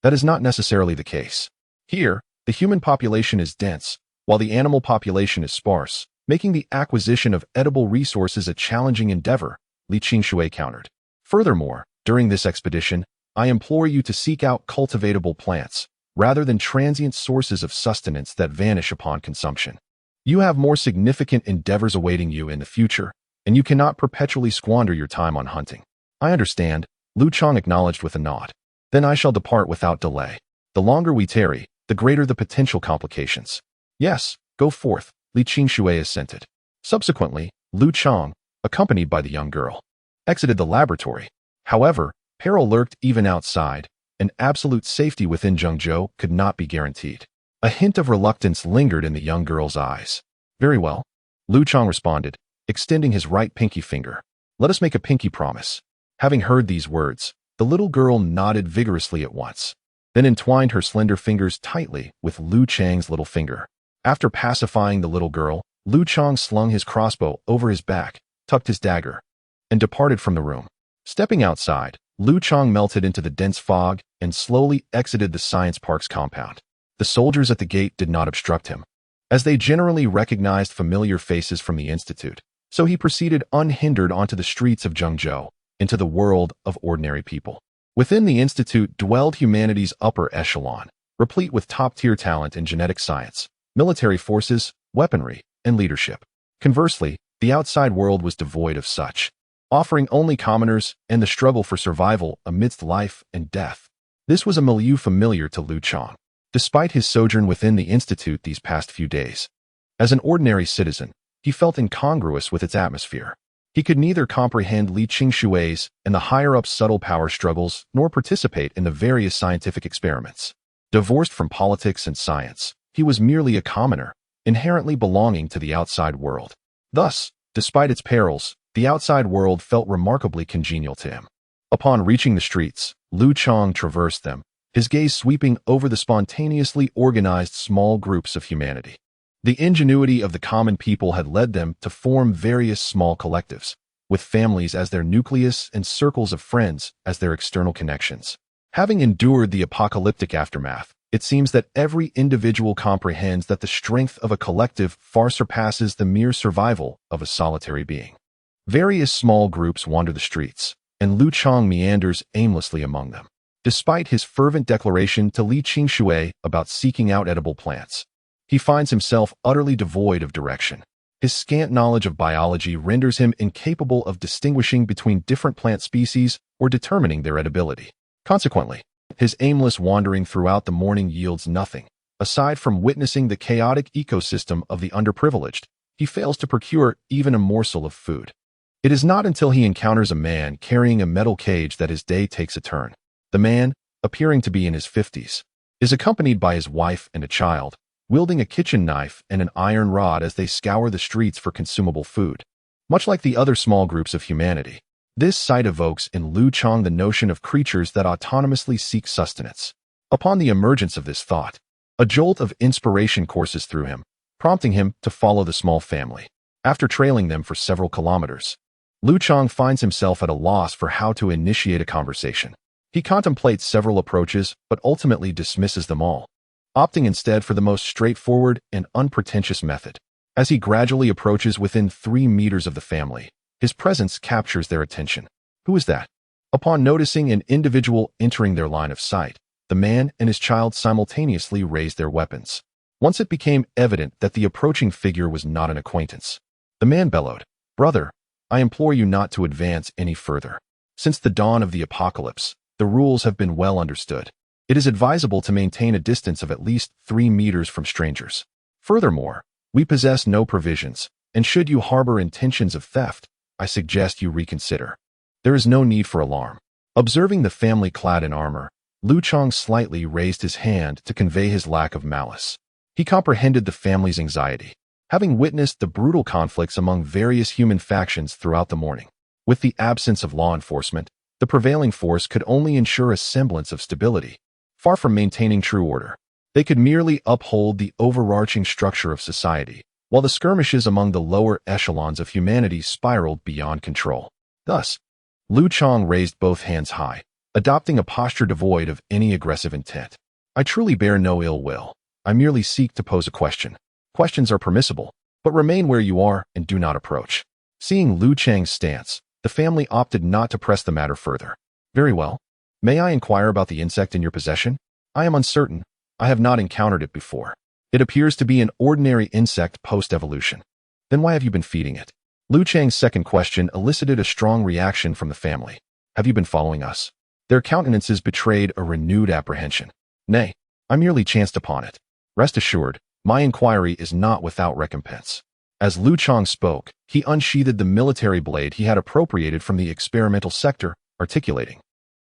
That is not necessarily the case. Here, the human population is dense, while the animal population is sparse, making the acquisition of edible resources a challenging endeavor, Li Qingshui countered. "Furthermore, during this expedition, I implore you to seek out cultivatable plants, rather than transient sources of sustenance that vanish upon consumption. You have more significant endeavors awaiting you in the future, and you cannot perpetually squander your time on hunting." "I understand," Liu Chang acknowledged with a nod. "Then I shall depart without delay. The longer we tarry, the greater the potential complications." "Yes, go forth," Li Qingshui assented. Subsequently, Liu Chang, accompanied by the young girl, exited the laboratory. However, peril lurked even outside, and absolute safety within Zhengzhou could not be guaranteed. A hint of reluctance lingered in the young girl's eyes. "Very well," Liu Chang responded, extending his right pinky finger. "Let us make a pinky promise." Having heard these words, the little girl nodded vigorously at once, then entwined her slender fingers tightly with Liu Chang's little finger. After pacifying the little girl, Liu Chang slung his crossbow over his back, tucked his dagger, and departed from the room. Stepping outside, Liu Chang melted into the dense fog and slowly exited the science park's compound. The soldiers at the gate did not obstruct him, as they generally recognized familiar faces from the institute, so he proceeded unhindered onto the streets of Zhengzhou, into the world of ordinary people. Within the institute dwelled humanity's upper echelon, replete with top-tier talent in genetic science, military forces, weaponry, and leadership. Conversely, the outside world was devoid of such, offering only commoners and the struggle for survival amidst life and death. This was a milieu familiar to Liu Chang, despite his sojourn within the institute these past few days. As an ordinary citizen, he felt incongruous with its atmosphere. He could neither comprehend Li Qingshui's and the higher-up subtle power struggles nor participate in the various scientific experiments. Divorced from politics and science, he was merely a commoner, inherently belonging to the outside world. Thus, despite its perils, the outside world felt remarkably congenial to him. Upon reaching the streets, Liu Chang traversed them, his gaze sweeping over the spontaneously organized small groups of humanity. The ingenuity of the common people had led them to form various small collectives, with families as their nucleus and circles of friends as their external connections. Having endured the apocalyptic aftermath, it seems that every individual comprehends that the strength of a collective far surpasses the mere survival of a solitary being. Various small groups wander the streets, and Liu Chang meanders aimlessly among them. Despite his fervent declaration to Li Qingshui about seeking out edible plants, he finds himself utterly devoid of direction. His scant knowledge of biology renders him incapable of distinguishing between different plant species or determining their edibility. Consequently, his aimless wandering throughout the morning yields nothing. Aside from witnessing the chaotic ecosystem of the underprivileged, he fails to procure even a morsel of food. It is not until he encounters a man carrying a metal cage that his day takes a turn. The man, appearing to be in his 50s, is accompanied by his wife and a child, wielding a kitchen knife and an iron rod as they scour the streets for consumable food. Much like the other small groups of humanity, this sight evokes in Liu Chang the notion of creatures that autonomously seek sustenance. Upon the emergence of this thought, a jolt of inspiration courses through him, prompting him to follow the small family. After trailing them for several kilometers, Liu Chang finds himself at a loss for how to initiate a conversation. He contemplates several approaches, but ultimately dismisses them all, opting instead for the most straightforward and unpretentious method. As he gradually approaches within 3 meters of the family, his presence captures their attention. Who is that? Upon noticing an individual entering their line of sight, the man and his child simultaneously raised their weapons. Once it became evident that the approaching figure was not an acquaintance, the man bellowed, "Brother, I implore you not to advance any further. Since the dawn of the apocalypse, the rules have been well understood. It is advisable to maintain a distance of at least 3 meters from strangers. Furthermore, we possess no provisions, and should you harbor intentions of theft, I suggest you reconsider. There is no need for alarm." Observing the family clad in armor, Liu Chang slightly raised his hand to convey his lack of malice. He comprehended the family's anxiety, having witnessed the brutal conflicts among various human factions throughout the morning. With the absence of law enforcement, the prevailing force could only ensure a semblance of stability, far from maintaining true order. They could merely uphold the overarching structure of society, while the skirmishes among the lower echelons of humanity spiraled beyond control. Thus, Liu Chang raised both hands high, adopting a posture devoid of any aggressive intent. "I truly bear no ill will. I merely seek to pose a question. Questions are permissible, but remain where you are and do not approach." Seeing Liu Chang's stance, the family opted not to press the matter further. "Very well. May I inquire about the insect in your possession? I am uncertain. I have not encountered it before. It appears to be an ordinary insect post-evolution. Then why have you been feeding it?" Liu Chang's second question elicited a strong reaction from the family. "Have you been following us?" Their countenances betrayed a renewed apprehension. "Nay, I merely chanced upon it. Rest assured, my inquiry is not without recompense." As Liu Chang spoke, he unsheathed the military blade he had appropriated from the experimental sector, articulating,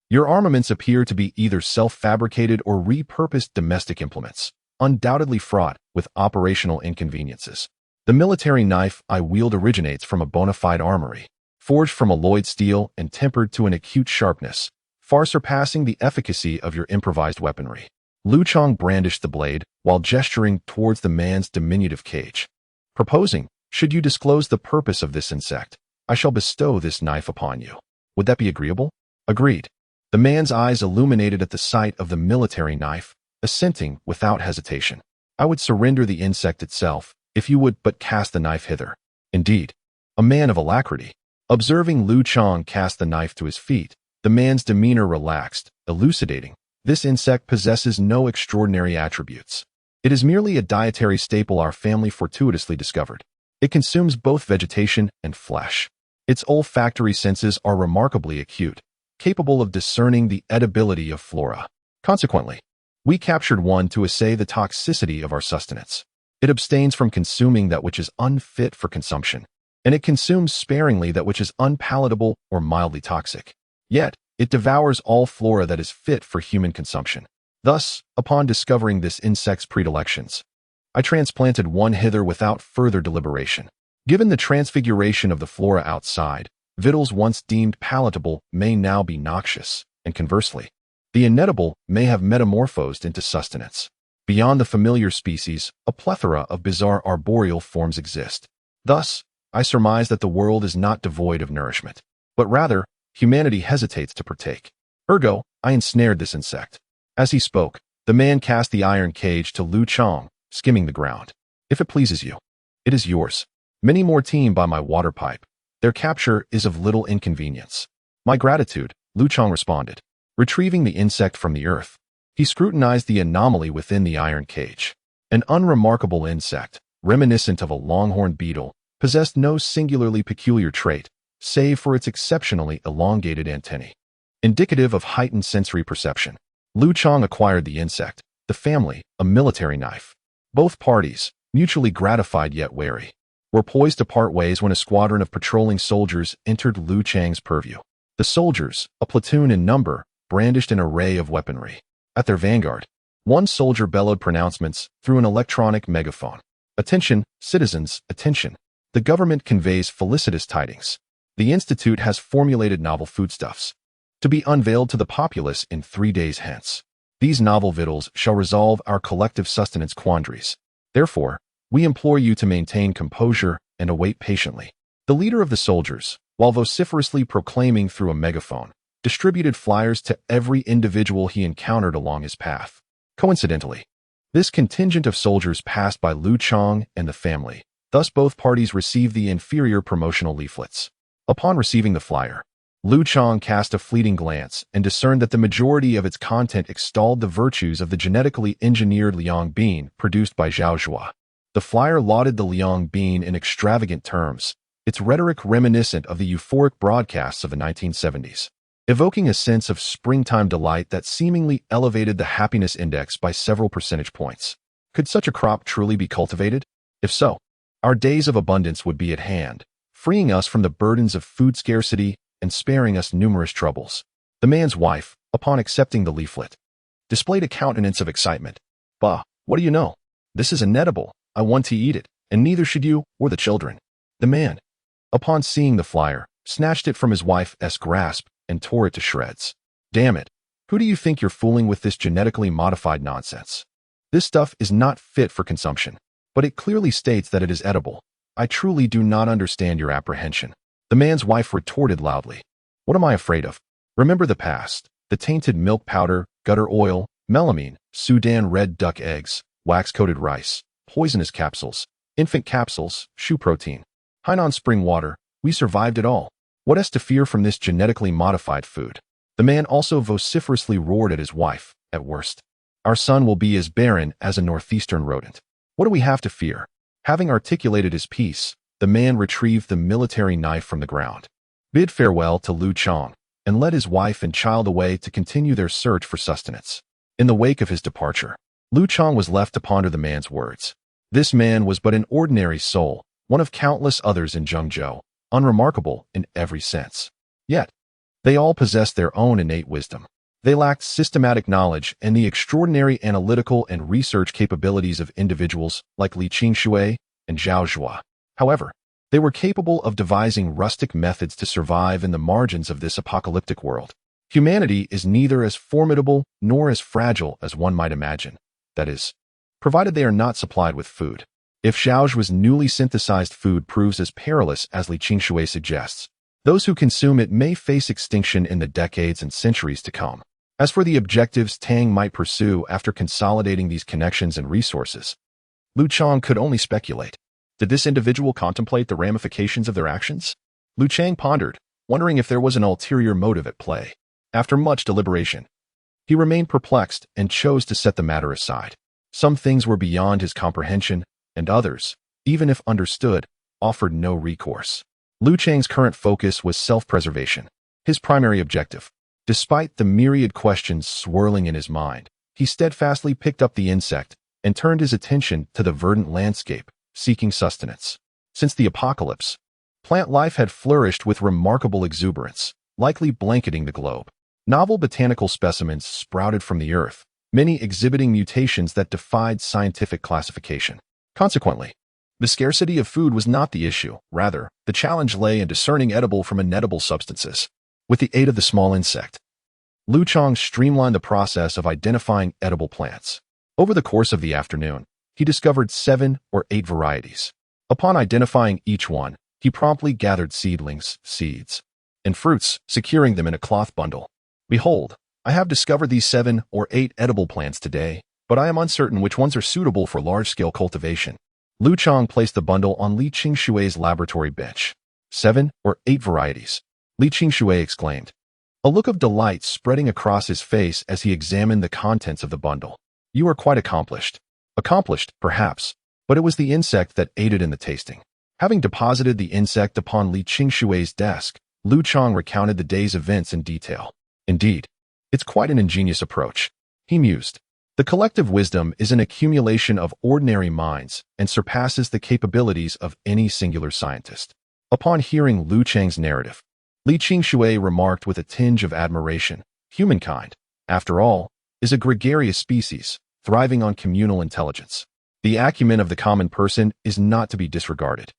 "Your armaments appear to be either self-fabricated or repurposed domestic implements, undoubtedly fraught with operational inconveniences. The military knife I wield originates from a bona fide armory, forged from alloyed steel and tempered to an acute sharpness, far surpassing the efficacy of your improvised weaponry." Liu Chang brandished the blade while gesturing towards the man's diminutive cage, proposing, "Should you disclose the purpose of this insect, I shall bestow this knife upon you. Would that be agreeable?" "Agreed." The man's eyes illuminated at the sight of the military knife, assenting without hesitation. "I would surrender the insect itself, if you would but cast the knife hither." "Indeed." A man of alacrity. Observing Liu Chang cast the knife to his feet, the man's demeanor relaxed, elucidating, "This insect possesses no extraordinary attributes. It is merely a dietary staple our family fortuitously discovered. It consumes both vegetation and flesh. Its olfactory senses are remarkably acute, capable of discerning the edibility of flora. Consequently, we captured one to assay the toxicity of our sustenance. It abstains from consuming that which is unfit for consumption, and it consumes sparingly that which is unpalatable or mildly toxic. Yet, it devours all flora that is fit for human consumption. Thus, upon discovering this insect's predilections, I transplanted one hither without further deliberation. Given the transfiguration of the flora outside, victuals once deemed palatable may now be noxious, and conversely, the inedible may have metamorphosed into sustenance. Beyond the familiar species, a plethora of bizarre arboreal forms exist. Thus, I surmise that the world is not devoid of nourishment, but rather, humanity hesitates to partake. Ergo, I ensnared this insect." As he spoke, the man cast the iron cage to Liu Chang, skimming the ground. "If it pleases you, it is yours. Many more teem by my water pipe. Their capture is of little inconvenience." "My gratitude," Liu Chang responded. Retrieving the insect from the earth, he scrutinized the anomaly within the iron cage. An unremarkable insect, reminiscent of a longhorn beetle, possessed no singularly peculiar trait, save for its exceptionally elongated antennae, indicative of heightened sensory perception. Liu Chang acquired the insect, the family, a military knife. Both parties, mutually gratified yet wary, were poised to part ways when a squadron of patrolling soldiers entered Liu Chang's purview. The soldiers, a platoon in number, brandished an array of weaponry. At their vanguard, One soldier bellowed pronouncements through an electronic megaphone. "Attention, citizens, attention. The government conveys felicitous tidings. The Institute has formulated novel foodstuffs to be unveiled to the populace in 3 days hence. These novel victuals shall resolve our collective sustenance quandaries. Therefore, we implore you to maintain composure and await patiently." The leader of the soldiers, while vociferously proclaiming through a megaphone, distributed flyers to every individual he encountered along his path. Coincidentally, this contingent of soldiers passed by Liu Chang and the family. Thus both parties received the inferior promotional leaflets. Upon receiving the flyer, Liu Chang cast a fleeting glance and discerned that the majority of its content extolled the virtues of the genetically engineered Liang bean produced by Xiaojing. The flyer lauded the Liang bean in extravagant terms, its rhetoric reminiscent of the euphoric broadcasts of the 1970s, evoking a sense of springtime delight that seemingly elevated the happiness index by several percentage points. Could such a crop truly be cultivated? If so, our days of abundance would be at hand, freeing us from the burdens of food scarcity and sparing us numerous troubles. The man's wife, upon accepting the leaflet, displayed a countenance of excitement. "Bah, what do you know? This is inedible. I want to eat it, and neither should you or the children." The man, upon seeing the flyer, snatched it from his wife's grasp and tore it to shreds. "Damn it. Who do you think you're fooling with this genetically modified nonsense? This stuff is not fit for consumption, but it clearly states that it is edible. I truly do not understand your apprehension." The man's wife retorted loudly. "What am I afraid of? Remember the past, the tainted milk powder, gutter oil, melamine, Sudan red duck eggs, wax-coated rice, poisonous capsules, infant capsules, shoe protein, Hainan spring water. We survived it all. What is to fear from this genetically modified food?" The man also vociferously roared at his wife. "At worst, our son will be as barren as a northeastern rodent. What do we have to fear?" Having articulated his piece, the man retrieved the military knife from the ground, bid farewell to Liu Chang, and led his wife and child away to continue their search for sustenance. In the wake of his departure, Liu Chang was left to ponder the man's words. This man was but an ordinary soul, one of countless others in Zhengzhou, unremarkable in every sense. Yet, they all possessed their own innate wisdom. They lacked systematic knowledge and the extraordinary analytical and research capabilities of individuals like Li Qingshui and Xiaojing. However, they were capable of devising rustic methods to survive in the margins of this apocalyptic world. Humanity is neither as formidable nor as fragile as one might imagine. That is, provided they are not supplied with food. If Xiaozhing's newly synthesized food proves as perilous as Li Qingshui suggests, those who consume it may face extinction in the decades and centuries to come. As for the objectives Tang might pursue after consolidating these connections and resources, Liu Chang could only speculate. Did this individual contemplate the ramifications of their actions? Liu Chang pondered, wondering if there was an ulterior motive at play. After much deliberation, he remained perplexed and chose to set the matter aside. Some things were beyond his comprehension, and others, even if understood, offered no recourse. Liu Chang's current focus was self-preservation, his primary objective. Despite the myriad questions swirling in his mind, he steadfastly picked up the insect and turned his attention to the verdant landscape, seeking sustenance. Since the apocalypse, plant life had flourished with remarkable exuberance, likely blanketing the globe. Novel botanical specimens sprouted from the earth, many exhibiting mutations that defied scientific classification. Consequently, the scarcity of food was not the issue. Rather, the challenge lay in discerning edible from inedible substances. With the aid of the small insect, Liu Chang streamlined the process of identifying edible plants. Over the course of the afternoon, he discovered 7 or 8 varieties. Upon identifying each one, he promptly gathered seedlings, seeds, and fruits, securing them in a cloth bundle. "Behold, I have discovered these 7 or 8 edible plants today, but I am uncertain which ones are suitable for large-scale cultivation." Liu Chang placed the bundle on Li Qingshui's laboratory bench. 7 or 8 varieties, Li Qingshui exclaimed, a look of delight spreading across his face as he examined the contents of the bundle. "You are quite accomplished." Accomplished, perhaps, but it was the insect that aided in the tasting. Having deposited the insect upon Li Qingshui's desk, Liu Chang recounted the day's events in detail. "Indeed, it's quite an ingenious approach," he mused. "The collective wisdom is an accumulation of ordinary minds and surpasses the capabilities of any singular scientist." Upon hearing Liu Chang's narrative, Li Qingshui remarked with a tinge of admiration, "Humankind, after all, is a gregarious species, thriving on communal intelligence. The acumen of the common person is not to be disregarded.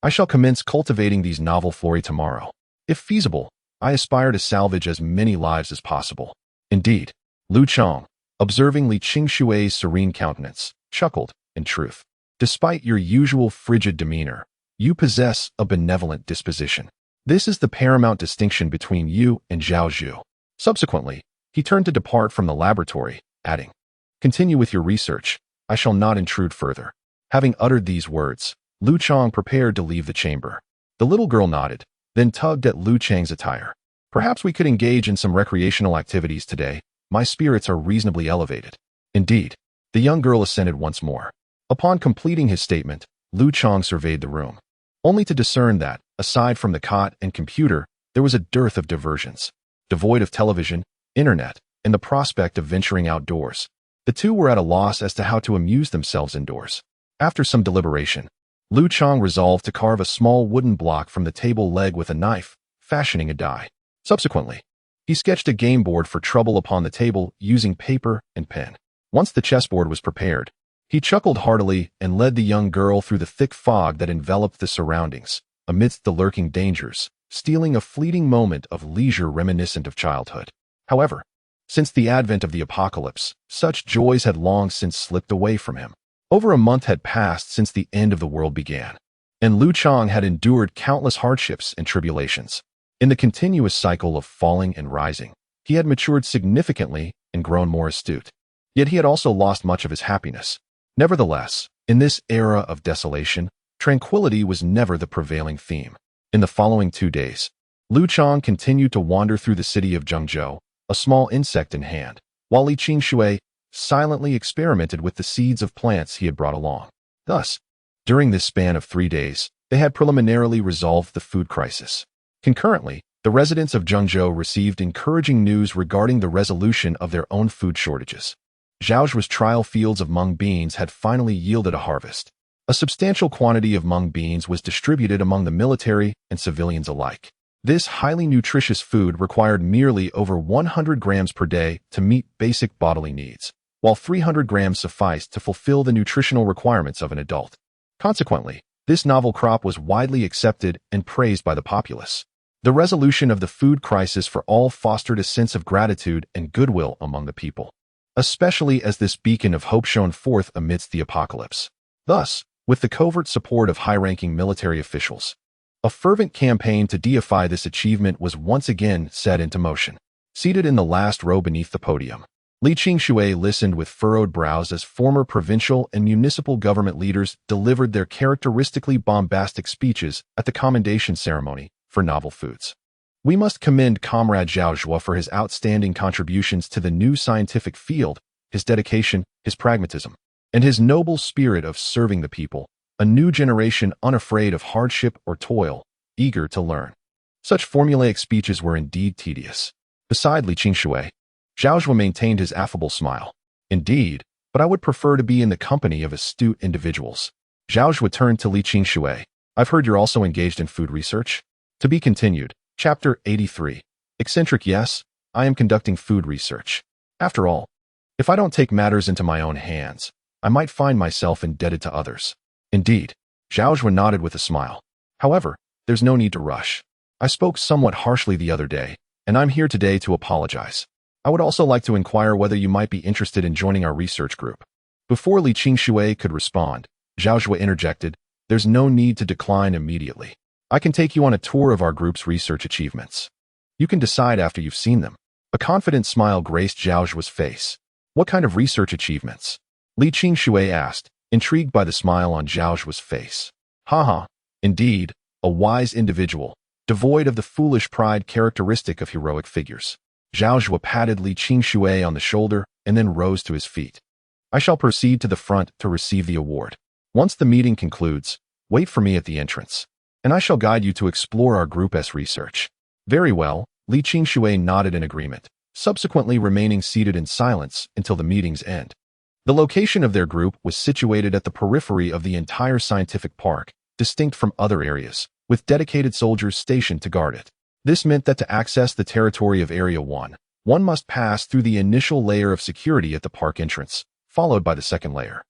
I shall commence cultivating these novel flora tomorrow. If feasible, I aspire to salvage as many lives as possible. Indeed, Liu Chang, observing Li Qingshui's serene countenance, chuckled, in truth. Despite your usual frigid demeanor, you possess a benevolent disposition. This is the paramount distinction between you and Zhao Zhu. Subsequently, he turned to depart from the laboratory, adding, "Continue with your research. I shall not intrude further." Having uttered these words, Liu Chang prepared to leave the chamber. The little girl nodded, then tugged at Liu Chang's attire. "Perhaps we could engage in some recreational activities today. My spirits are reasonably elevated." Indeed, the young girl assented once more. Upon completing his statement, Liu Chang surveyed the room, only to discern that, aside from the cot and computer, there was a dearth of diversions. Devoid of television, internet, and the prospect of venturing outdoors, the two were at a loss as to how to amuse themselves indoors. After some deliberation, Liu Chang resolved to carve a small wooden block from the table leg with a knife, fashioning a die. Subsequently, he sketched a game board for trouble upon the table using paper and pen. Once the chessboard was prepared, he chuckled heartily and led the young girl through the thick fog that enveloped the surroundings, amidst the lurking dangers, stealing a fleeting moment of leisure reminiscent of childhood. However, since the advent of the apocalypse, such joys had long since slipped away from him. Over a month had passed since the end of the world began, and Liu Chang had endured countless hardships and tribulations. In the continuous cycle of falling and rising, he had matured significantly and grown more astute. Yet he had also lost much of his happiness. Nevertheless, in this era of desolation, tranquility was never the prevailing theme. In the following 2 days, Liu Chang continued to wander through the city of Zhengzhou, a small insect in hand, while Li Qingshui silently experimented with the seeds of plants he had brought along. Thus, during this span of 3 days, they had preliminarily resolved the food crisis. Concurrently, the residents of Zhengzhou received encouraging news regarding the resolution of their own food shortages. Zhaozhua's trial fields of mung beans had finally yielded a harvest. A substantial quantity of mung beans was distributed among the military and civilians alike. This highly nutritious food required merely over 100 grams per day to meet basic bodily needs, while 300 grams sufficed to fulfill the nutritional requirements of an adult. Consequently, this novel crop was widely accepted and praised by the populace. The resolution of the food crisis for all fostered a sense of gratitude and goodwill among the people, especially as this beacon of hope shone forth amidst the apocalypse. Thus, with the covert support of high-ranking military officials, a fervent campaign to deify this achievement was once again set into motion. Seated in the last row beneath the podium, Li Qingshui listened with furrowed brows as former provincial and municipal government leaders delivered their characteristically bombastic speeches at the commendation ceremony for novel foods. "We must commend Comrade Zhao Zhuo for his outstanding contributions to the new scientific field, his dedication, his pragmatism, and his noble spirit of serving the people, a new generation unafraid of hardship or toil, eager to learn." Such formulaic speeches were indeed tedious. Beside Li Qingshui, Zhao Zhuo maintained his affable smile. "Indeed, but I would prefer to be in the company of astute individuals." Zhao Zhuo turned to Li Qingshui. "I've heard you're also engaged in food research." To be continued. Chapter 83. Eccentric. Yes, I am conducting food research. After all, if I don't take matters into my own hands, I might find myself indebted to others. Indeed, Zhao Zhuo nodded with a smile. "However, there's no need to rush. I spoke somewhat harshly the other day, and I'm here today to apologize. I would also like to inquire whether you might be interested in joining our research group." Before Li Qingshui could respond, Zhao Zhuo interjected, "There's no need to decline immediately. I can take you on a tour of our group's research achievements. You can decide after you've seen them." A confident smile graced Zhao Zhuo's face. "What kind of research achievements?" Li Qingshui asked, intrigued by the smile on Zhao Zhuo's face. "Haha, indeed, a wise individual, devoid of the foolish pride characteristic of heroic figures." Zhao Zhuo patted Li Qingshui on the shoulder and then rose to his feet. "I shall proceed to the front to receive the award. Once the meeting concludes, wait for me at the entrance, and I shall guide you to explore our group's research." "Very well," Li Qingshui nodded in agreement, subsequently remaining seated in silence until the meeting's end. The location of their group was situated at the periphery of the entire scientific park, distinct from other areas, with dedicated soldiers stationed to guard it. This meant that to access the territory of Area 1, one must pass through the initial layer of security at the park entrance, followed by the second layer.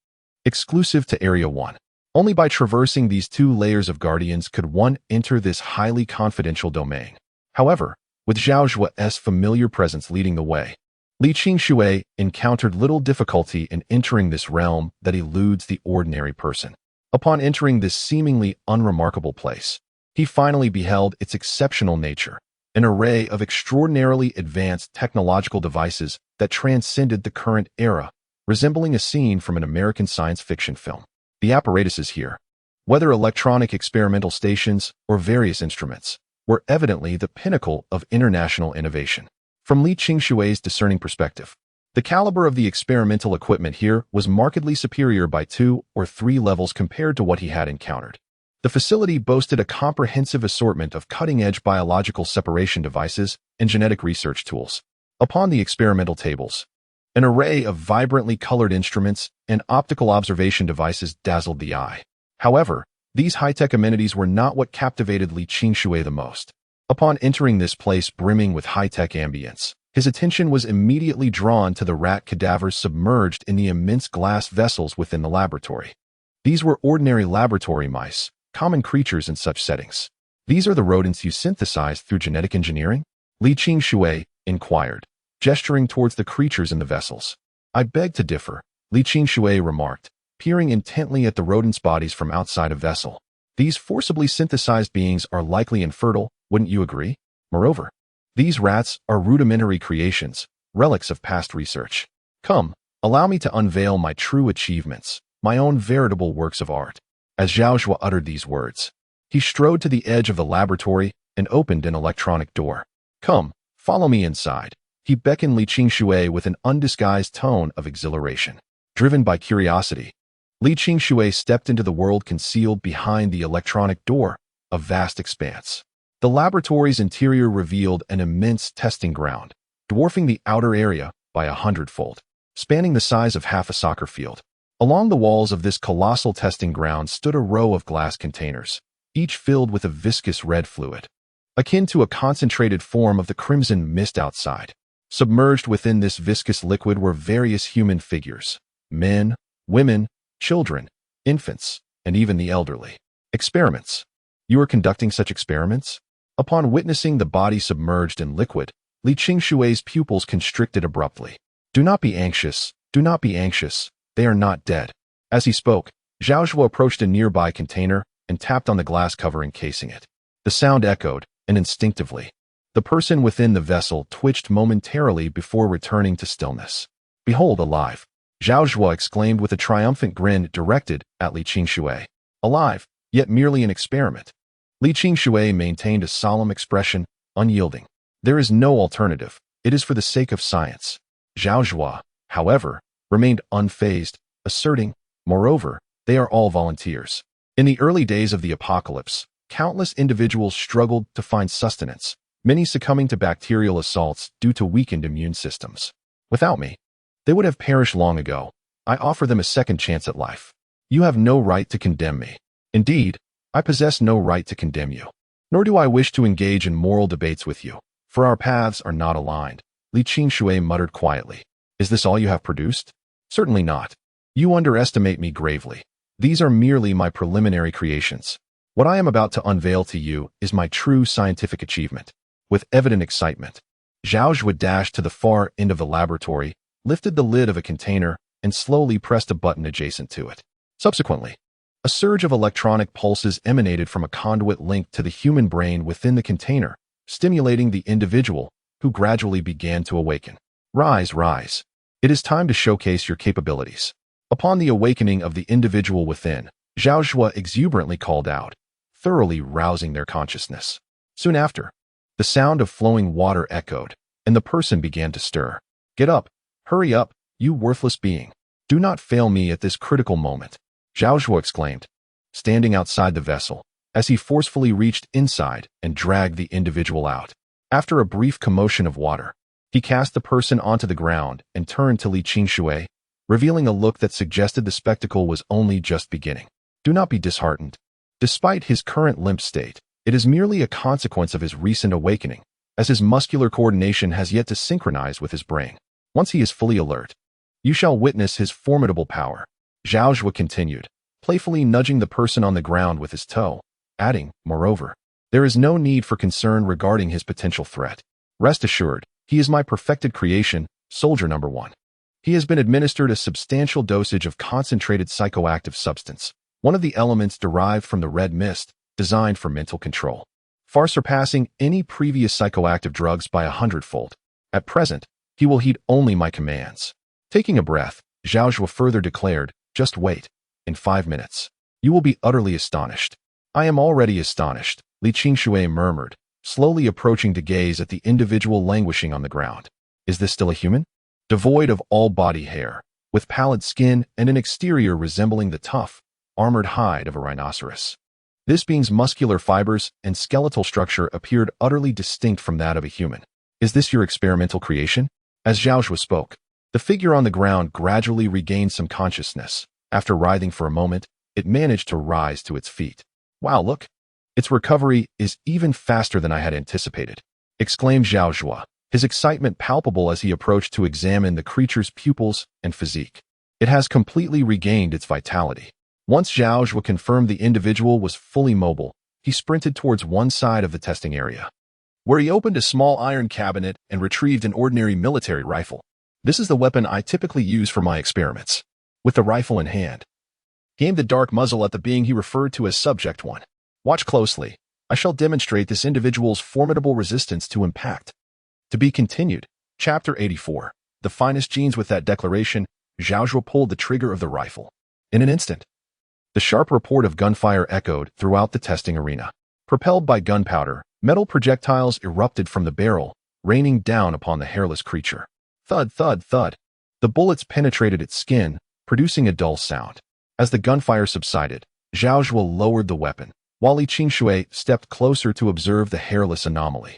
Exclusive to Area 1. Only by traversing these 2 layers of guardians could one enter this highly confidential domain. However, with Zhao Zhuo's familiar presence leading the way, Li Qingshui encountered little difficulty in entering this realm that eludes the ordinary person. Upon entering this seemingly unremarkable place, he finally beheld its exceptional nature, an array of extraordinarily advanced technological devices that transcended the current era, resembling a scene from an American science fiction film. The apparatuses here, whether electronic experimental stations or various instruments, were evidently the pinnacle of international innovation. From Li Qingshui's discerning perspective, the caliber of the experimental equipment here was markedly superior by 2 or 3 levels compared to what he had encountered. The facility boasted a comprehensive assortment of cutting-edge biological separation devices and genetic research tools. Upon the experimental tables, an array of vibrantly colored instruments and optical observation devices dazzled the eye. However, these high-tech amenities were not what captivated Li Qingshui the most. Upon entering this place brimming with high-tech ambience, his attention was immediately drawn to the rat cadavers submerged in the immense glass vessels within the laboratory. These were ordinary laboratory mice, common creatures in such settings. These are the rodents you synthesized through genetic engineering? Li Qingshui inquired, gesturing towards the creatures in the vessels. I beg to differ, Li Qingshui remarked, peering intently at the rodents' bodies from outside a vessel. These forcibly synthesized beings are likely infertile, wouldn't you agree? Moreover, these rats are rudimentary creations, relics of past research. Come, allow me to unveil my true achievements, my own veritable works of art. As Zhao Zhuo uttered these words, he strode to the edge of the laboratory and opened an electronic door. Come, follow me inside. He beckoned Li Qingshui with an undisguised tone of exhilaration. Driven by curiosity, Li Qingshui stepped into the world concealed behind the electronic door, a vast expanse. The laboratory's interior revealed an immense testing ground, dwarfing the outer area by 100-fold, spanning the size of half a soccer field. Along the walls of this colossal testing ground stood a row of glass containers, each filled with a viscous red fluid, akin to a concentrated form of the crimson mist outside. Submerged within this viscous liquid were various human figures, men, women, children, infants, and even the elderly. Experiments. You are conducting such experiments? Upon witnessing the body submerged in liquid, Li Qingshui's pupils constricted abruptly. Do not be anxious, do not be anxious, they are not dead. As he spoke, Zhao Zhuo approached a nearby container and tapped on the glass cover encasing it. The sound echoed, and instinctively, the person within the vessel twitched momentarily before returning to stillness. Behold, alive! Zhao Zhuo exclaimed with a triumphant grin directed at Li Qingshui. Alive, yet merely an experiment. Li Qingshui maintained a solemn expression, unyielding. There is no alternative. It is for the sake of science. Zhao Zhuo, however, remained unfazed, asserting, moreover, they are all volunteers. In the early days of the apocalypse, countless individuals struggled to find sustenance, many succumbing to bacterial assaults due to weakened immune systems. Without me, they would have perished long ago. I offer them a second chance at life. You have no right to condemn me. Indeed, I possess no right to condemn you. Nor do I wish to engage in moral debates with you, for our paths are not aligned. Li Qingshui muttered quietly. Is this all you have produced? Certainly not. You underestimate me gravely. These are merely my preliminary creations. What I am about to unveil to you is my true scientific achievement. With evident excitement, Zhao Zhuo dashed to the far end of the laboratory, lifted the lid of a container, and slowly pressed a button adjacent to it. Subsequently, a surge of electronic pulses emanated from a conduit linked to the human brain within the container, stimulating the individual, who gradually began to awaken. Rise, rise. It is time to showcase your capabilities. Upon the awakening of the individual within, Zhao Zhuo exuberantly called out, thoroughly rousing their consciousness. Soon after, the sound of flowing water echoed, and the person began to stir. Get up, hurry up, you worthless being. Do not fail me at this critical moment, Zhao Zhuo exclaimed, standing outside the vessel, as he forcefully reached inside and dragged the individual out. After a brief commotion of water, he cast the person onto the ground and turned to Li Qingshui, revealing a look that suggested the spectacle was only just beginning. Do not be disheartened. Despite his current limp state, it is merely a consequence of his recent awakening, as his muscular coordination has yet to synchronize with his brain. Once he is fully alert, You shall witness his formidable power. Xiaojue continued, playfully nudging the person on the ground with his toe, adding, moreover, there is no need for concern regarding his potential threat. Rest assured, he is my perfected creation, soldier number 1. He has been administered a substantial dosage of concentrated psychoactive substance, one of the elements derived from the red mist, designed for mental control, far surpassing any previous psychoactive drugs by 100-fold. At present, he will heed only my commands. Taking a breath, Xiaojue further declared, just wait. In 5 minutes, you will be utterly astonished. I am already astonished, Li Qingshui murmured, slowly approaching to gaze at the individual languishing on the ground. Is this still a human? Devoid of all body hair, with pallid skin and an exterior resembling the tough, armored hide of a rhinoceros. This being's muscular fibers and skeletal structure appeared utterly distinct from that of a human. Is this your experimental creation? As Xiaojue spoke, the figure on the ground gradually regained some consciousness. After writhing for a moment, it managed to rise to its feet. Wow, look! Its recovery is even faster than I had anticipated, exclaimed Xiaojue, his excitement palpable as he approached to examine the creature's pupils and physique. It has completely regained its vitality. Once Xiaojue confirmed the individual was fully mobile, he sprinted towards one side of the testing area, where he opened a small iron cabinet and retrieved an ordinary military rifle. This is the weapon I typically use for my experiments. With the rifle in hand, he aimed the dark muzzle at the being he referred to as Subject 1. Watch closely. I shall demonstrate this individual's formidable resistance to impact. To be continued. Chapter 84. The finest genes. With that declaration, Xiaojue pulled the trigger of the rifle. In an instant, the sharp report of gunfire echoed throughout the testing arena. Propelled by gunpowder, metal projectiles erupted from the barrel, raining down upon the hairless creature. Thud, thud, thud. The bullets penetrated its skin, producing a dull sound. As the gunfire subsided, Xiaojue lowered the weapon, while Li Qingshui stepped closer to observe the hairless anomaly.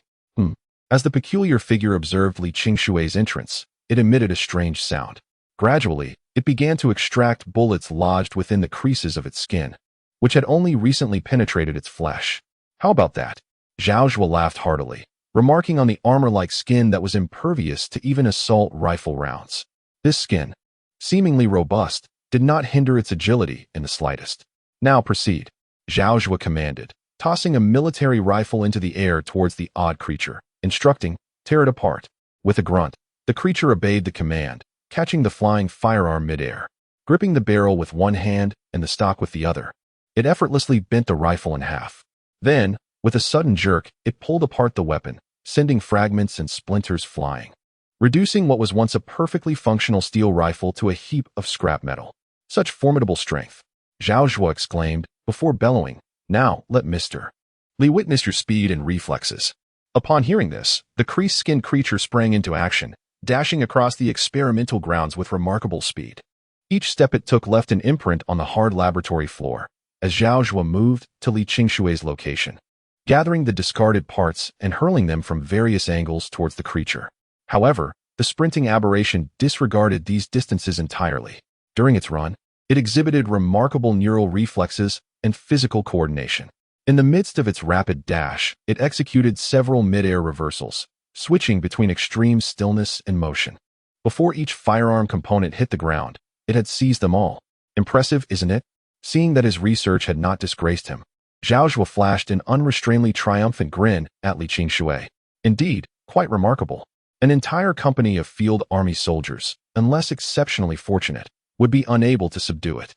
As the peculiar figure observed Li Qingshui's entrance, it emitted a strange sound. Gradually, it began to extract bullets lodged within the creases of its skin, which had only recently penetrated its flesh. How about that? Xiaojue laughed heartily, remarking on the armor-like skin that was impervious to even assault rifle rounds. This skin, seemingly robust, did not hinder its agility in the slightest. Now proceed, Xiaojue commanded, tossing a military rifle into the air towards the odd creature, instructing, tear it apart. With a grunt, the creature obeyed the command, catching the flying firearm midair. Gripping the barrel with one hand and the stock with the other, it effortlessly bent the rifle in half. Then, with a sudden jerk, it pulled apart the weapon, sending fragments and splinters flying, reducing what was once a perfectly functional steel rifle to a heap of scrap metal. Such formidable strength, Xiaojue exclaimed, before bellowing, now let Mr. Li witness your speed and reflexes. Upon hearing this, the crease-skinned creature sprang into action, dashing across the experimental grounds with remarkable speed. Each step it took left an imprint on the hard laboratory floor, as Xiaojue moved to Li Qingshui's location, gathering the discarded parts and hurling them from various angles towards the creature. However, the sprinting aberration disregarded these distances entirely. During its run, it exhibited remarkable neural reflexes and physical coordination. In the midst of its rapid dash, it executed several mid-air reversals, switching between extreme stillness and motion. Before each firearm component hit the ground, it had seized them all. Impressive, isn't it? Seeing that his research had not disgraced him, Xiaojue flashed an unrestrainedly triumphant grin at Li Qingshui. Indeed, quite remarkable. An entire company of field army soldiers, unless exceptionally fortunate, would be unable to subdue it.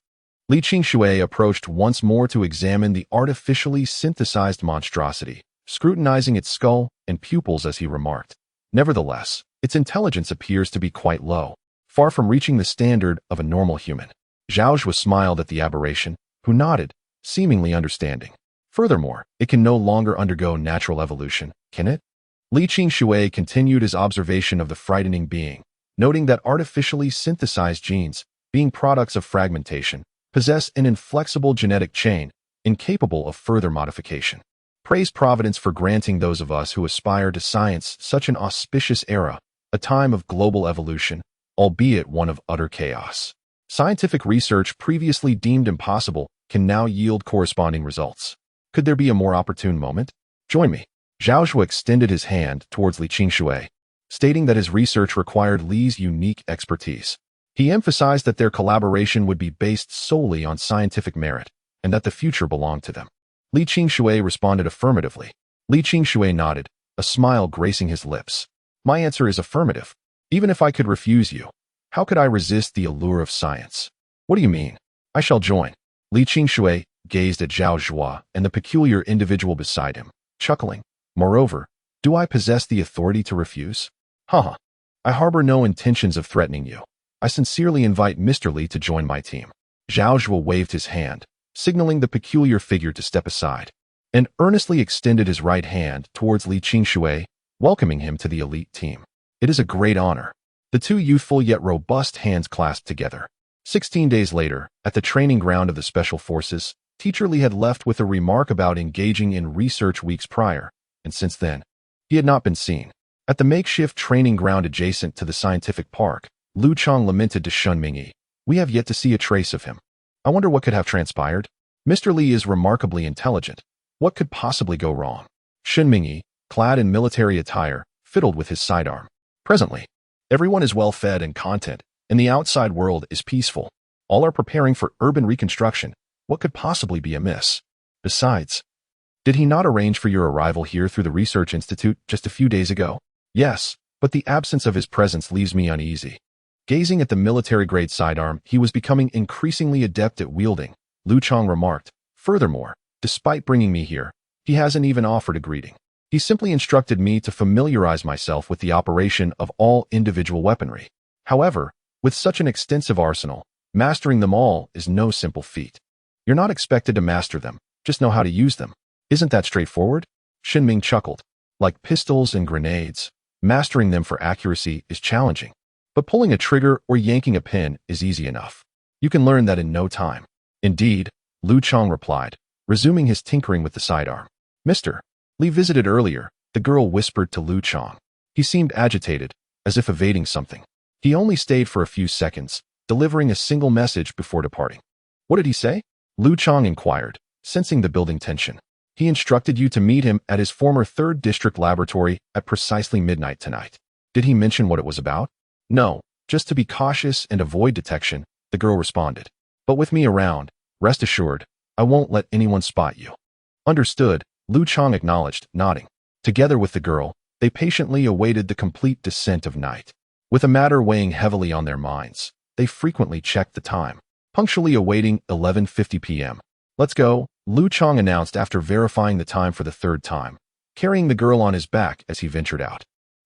Li Qingshui approached once more to examine the artificially synthesized monstrosity, scrutinizing its skull and pupils as he remarked. Nevertheless, its intelligence appears to be quite low, far from reaching the standard of a normal human. Xiaojue smiled at the aberration, who nodded, seemingly understanding. Furthermore, it can no longer undergo natural evolution, can it? Li Qingshui continued his observation of the frightening being, noting that artificially synthesized genes, being products of fragmentation, possess an inflexible genetic chain, incapable of further modification. Praise Providence for granting those of us who aspire to science such an auspicious era, a time of global evolution, albeit one of utter chaos. Scientific research previously deemed impossible can now yield corresponding results. Could there be a more opportune moment? Join me. Xiaojue extended his hand towards Li Qingshui, stating that his research required Li's unique expertise. He emphasized that their collaboration would be based solely on scientific merit, and that the future belonged to them. Li Qingshui responded affirmatively. Li Qingshui nodded, a smile gracing his lips. My answer is affirmative. Even if I could refuse you, how could I resist the allure of science? What do you mean? I shall join. Li Qingshui gazed at Zhao Zhuo and the peculiar individual beside him, chuckling. Moreover, do I possess the authority to refuse? Haha. I harbor no intentions of threatening you. I sincerely invite Mr. Li to join my team. Zhao Zhuo waved his hand, signaling the peculiar figure to step aside, and earnestly extended his right hand towards Li Qingshui, welcoming him to the elite team. It is a great honor. The two youthful yet robust hands clasped together. 16 days later, at the training ground of the Special Forces, Teacher Li had left with a remark about engaging in research weeks prior, and since then, he had not been seen. At the makeshift training ground adjacent to the scientific park, Liu Chang lamented to Shun Mingyi, "We have yet to see a trace of him. I wonder what could have transpired? Mr. Li is remarkably intelligent. What could possibly go wrong?" Shun Mingyi, clad in military attire, fiddled with his sidearm. Presently, everyone is well fed and content, and the outside world is peaceful. All are preparing for urban reconstruction. What could possibly be amiss? Besides, did he not arrange for your arrival here through the Research Institute just a few days ago? Yes, but the absence of his presence leaves me uneasy. Gazing at the military-grade sidearm he was becoming increasingly adept at wielding, Liu Chang remarked, "Furthermore, despite bringing me here, he hasn't even offered a greeting. He simply instructed me to familiarize myself with the operation of all individual weaponry. However, with such an extensive arsenal, mastering them all is no simple feat. You're not expected to master them, just know how to use them. Isn't that straightforward?" Shinming chuckled. "Like pistols and grenades, mastering them for accuracy is challenging. But pulling a trigger or yanking a pin is easy enough. You can learn that in no time." "Indeed," Liu Chang replied, resuming his tinkering with the sidearm. "Mr. Li visited earlier," the girl whispered to Liu Chang. He seemed agitated, as if evading something. He only stayed for a few seconds, delivering a single message before departing. "What did he say?" Liu Chang inquired, sensing the building tension. "He instructed you to meet him at his former 3rd District laboratory at precisely midnight tonight. Did he mention what it was about?" "No, just to be cautious and avoid detection," the girl responded. "But with me around, rest assured, I won't let anyone spot you." "Understood," Liu Chang acknowledged, nodding. Together with the girl, they patiently awaited the complete descent of night. With a matter weighing heavily on their minds, they frequently checked the time, punctually awaiting 11:50 p.m. "Let's go," Liu Chang announced after verifying the time for the 3rd time, carrying the girl on his back as he ventured out.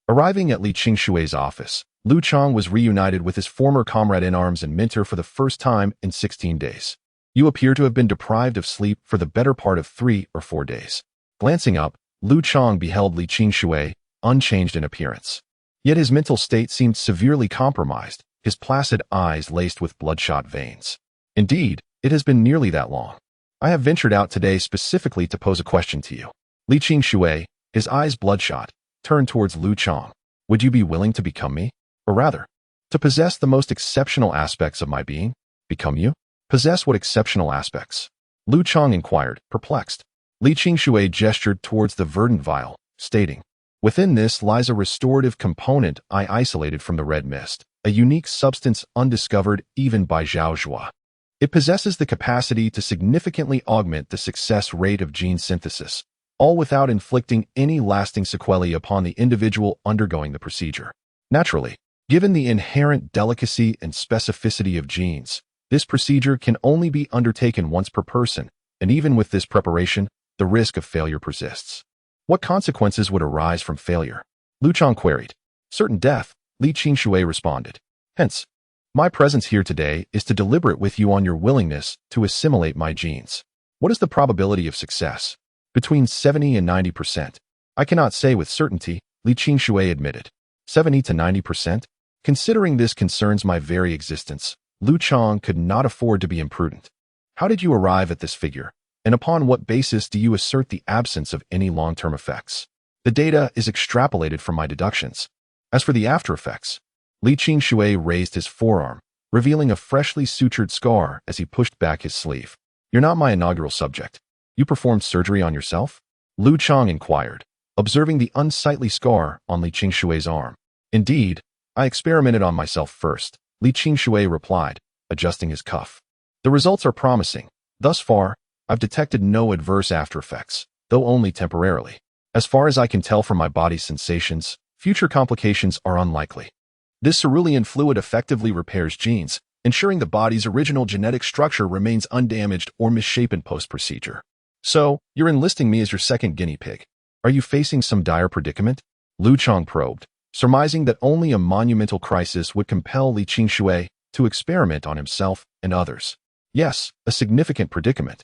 Arriving at Li Qingshui's office, Liu Chang was reunited with his former comrade-in-arms and mentor for the first time in 16 days. "You appear to have been deprived of sleep for the better part of 3 or 4 days. Glancing up, Liu Chang beheld Li Qingshui, unchanged in appearance. Yet his mental state seemed severely compromised, his placid eyes laced with bloodshot veins. "Indeed, it has been nearly that long. I have ventured out today specifically to pose a question to you." Li Qingshui, his eyes bloodshot, turned towards Liu Chang. "Would you be willing to become me? Or rather, to possess the most exceptional aspects of my being? Become you? Possess what exceptional aspects?" Liu Chang inquired, perplexed. Li Qingshui gestured towards the verdant vial, stating, "Within this lies a restorative component I isolated from the red mist, a unique substance undiscovered even by Zhao Zhuo. It possesses the capacity to significantly augment the success rate of gene synthesis, all without inflicting any lasting sequelae upon the individual undergoing the procedure. Naturally, given the inherent delicacy and specificity of genes, this procedure can only be undertaken once per person, and even with this preparation, the risk of failure persists." "What consequences would arise from failure?" Liu Chang queried. "Certain death," Li Qingshui responded. "Hence, my presence here today is to deliberate with you on your willingness to assimilate my genes. What is the probability of success?" "Between 70 and 90%. I cannot say with certainty," Li Qingshui admitted. 70 to 90%? Considering this concerns my very existence, Liu Chang could not afford to be imprudent. "How did you arrive at this figure, and upon what basis do you assert the absence of any long-term effects?" "The data is extrapolated from my deductions. As for the after effects," Li Qingshui raised his forearm, revealing a freshly sutured scar as he pushed back his sleeve. "You're not my inaugural subject. You performed surgery on yourself?" Liu Chang inquired, observing the unsightly scar on Li Qingshui's arm. "Indeed, I experimented on myself first, Li Qingshui replied, adjusting his cuff. The results are promising. Thus far, I've detected no adverse aftereffects, though only temporarily. As far as I can tell from my body's sensations, future complications are unlikely. This cerulean fluid effectively repairs genes, ensuring the body's original genetic structure remains undamaged or misshapen post-procedure. So, you're enlisting me as your second guinea pig. Are you facing some dire predicament? Liu Chang probed, surmising that only a monumental crisis would compel Li Qingshui to experiment on himself and others. Yes, a significant predicament.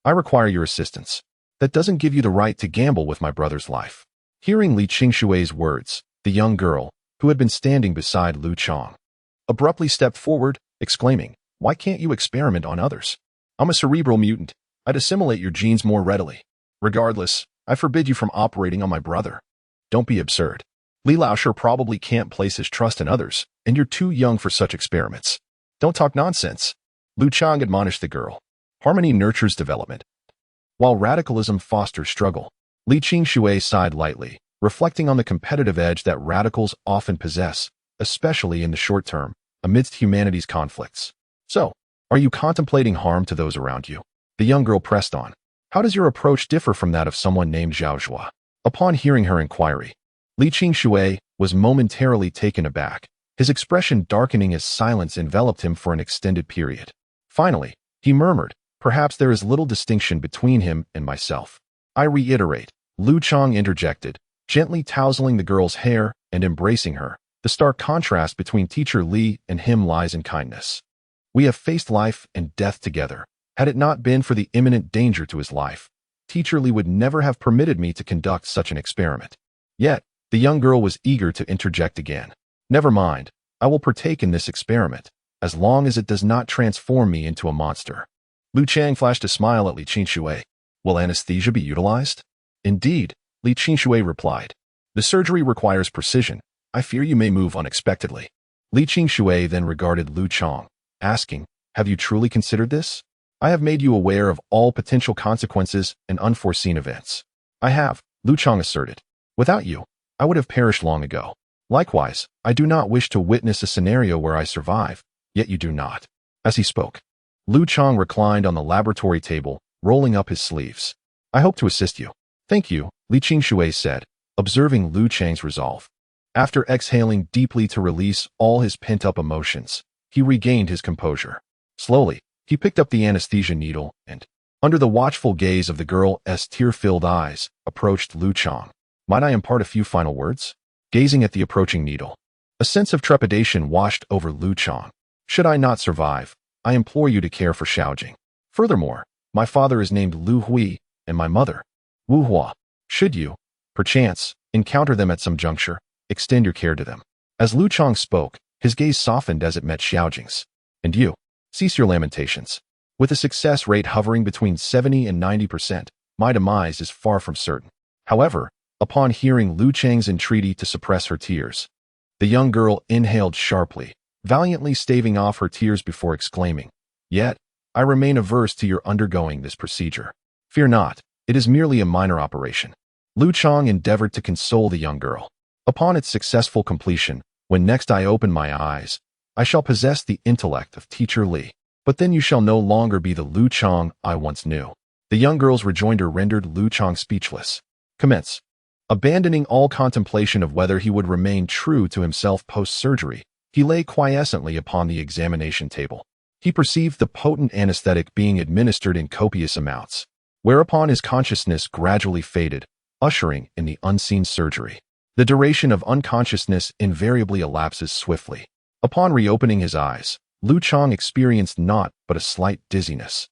I require your assistance. That doesn't give you the right to gamble with my brother's life. Hearing Li Qingshui's words, the young girl, who had been standing beside Liu Chang, abruptly stepped forward, exclaiming, "Why can't you experiment on others? I'm a cerebral mutant. I'd assimilate your genes more readily. Regardless, I forbid you from operating on my brother." Don't be absurd. Li Laoshe probably can't place his trust in others, and you're too young for such experiments. Don't talk nonsense. Liu Chang admonished the girl. Harmony nurtures development, while radicalism fosters struggle. Li Qingshui sighed lightly, reflecting on the competitive edge that radicals often possess, especially in the short term, amidst humanity's conflicts. So, are you contemplating harm to those around you? The young girl pressed on. How does your approach differ from that of someone named Zhao Zhua? Upon hearing her inquiry, Li Qingshui was momentarily taken aback, his expression darkening as silence enveloped him for an extended period. Finally, he murmured, "Perhaps there is little distinction between him and myself." "I reiterate," Liu Chang interjected, gently tousling the girl's hair and embracing her. "The stark contrast between teacher Li and him lies in kindness. We have faced life and death together. Had it not been for the imminent danger to his life, teacher Li would never have permitted me to conduct such an experiment." Yet, the young girl was eager to interject again. "Never mind, I will partake in this experiment, as long as it does not transform me into a monster." Liu Chang flashed a smile at Li Qingshui. "Will anesthesia be utilized?" "Indeed," Li Qingshui replied. "The surgery requires precision. I fear you may move unexpectedly." Li Qingshui then regarded Liu Chang, asking, "Have you truly considered this? I have made you aware of all potential consequences and unforeseen events." "I have," Liu Chang asserted. "Without you, I would have perished long ago. Likewise, I do not wish to witness a scenario where I survive, yet you do not." As he spoke, Liu Chang reclined on the laboratory table, rolling up his sleeves. "I hope to assist you." "Thank you," Li Qingshui said, observing Liu Chang's resolve. After exhaling deeply to release all his pent-up emotions, he regained his composure. Slowly, he picked up the anesthesia needle and, under the watchful gaze of the girl's tear-filled eyes, approached Liu Chang. "Might I impart a few final words?" Gazing at the approaching needle, a sense of trepidation washed over Liu Chang. "Should I not survive, I implore you to care for Xiaojing. Furthermore, my father is named Liu Hui, and my mother, Wu Hua. Should you, perchance, encounter them at some juncture, extend your care to them." As Liu Chang spoke, his gaze softened as it met Xiaojing's. "And you? Cease your lamentations. With a success rate hovering between 70 and 90%, my demise is far from certain." However, upon hearing Liu Chang's entreaty to suppress her tears, the young girl inhaled sharply, valiantly staving off her tears before exclaiming, "Yet, I remain averse to your undergoing this procedure. Fear not, it is merely a minor operation." Liu Chang endeavored to console the young girl. "Upon its successful completion, when next I open my eyes, I shall possess the intellect of teacher Li. But then you shall no longer be the Liu Chang I once knew." The young girl's rejoinder rendered Liu Chang speechless. Commence. Abandoning all contemplation of whether he would remain true to himself post-surgery, he lay quiescently upon the examination table. He perceived the potent anesthetic being administered in copious amounts, whereupon his consciousness gradually faded, ushering in the unseen surgery. The duration of unconsciousness invariably elapses swiftly. Upon reopening his eyes, Liu Chang experienced naught but a slight dizziness,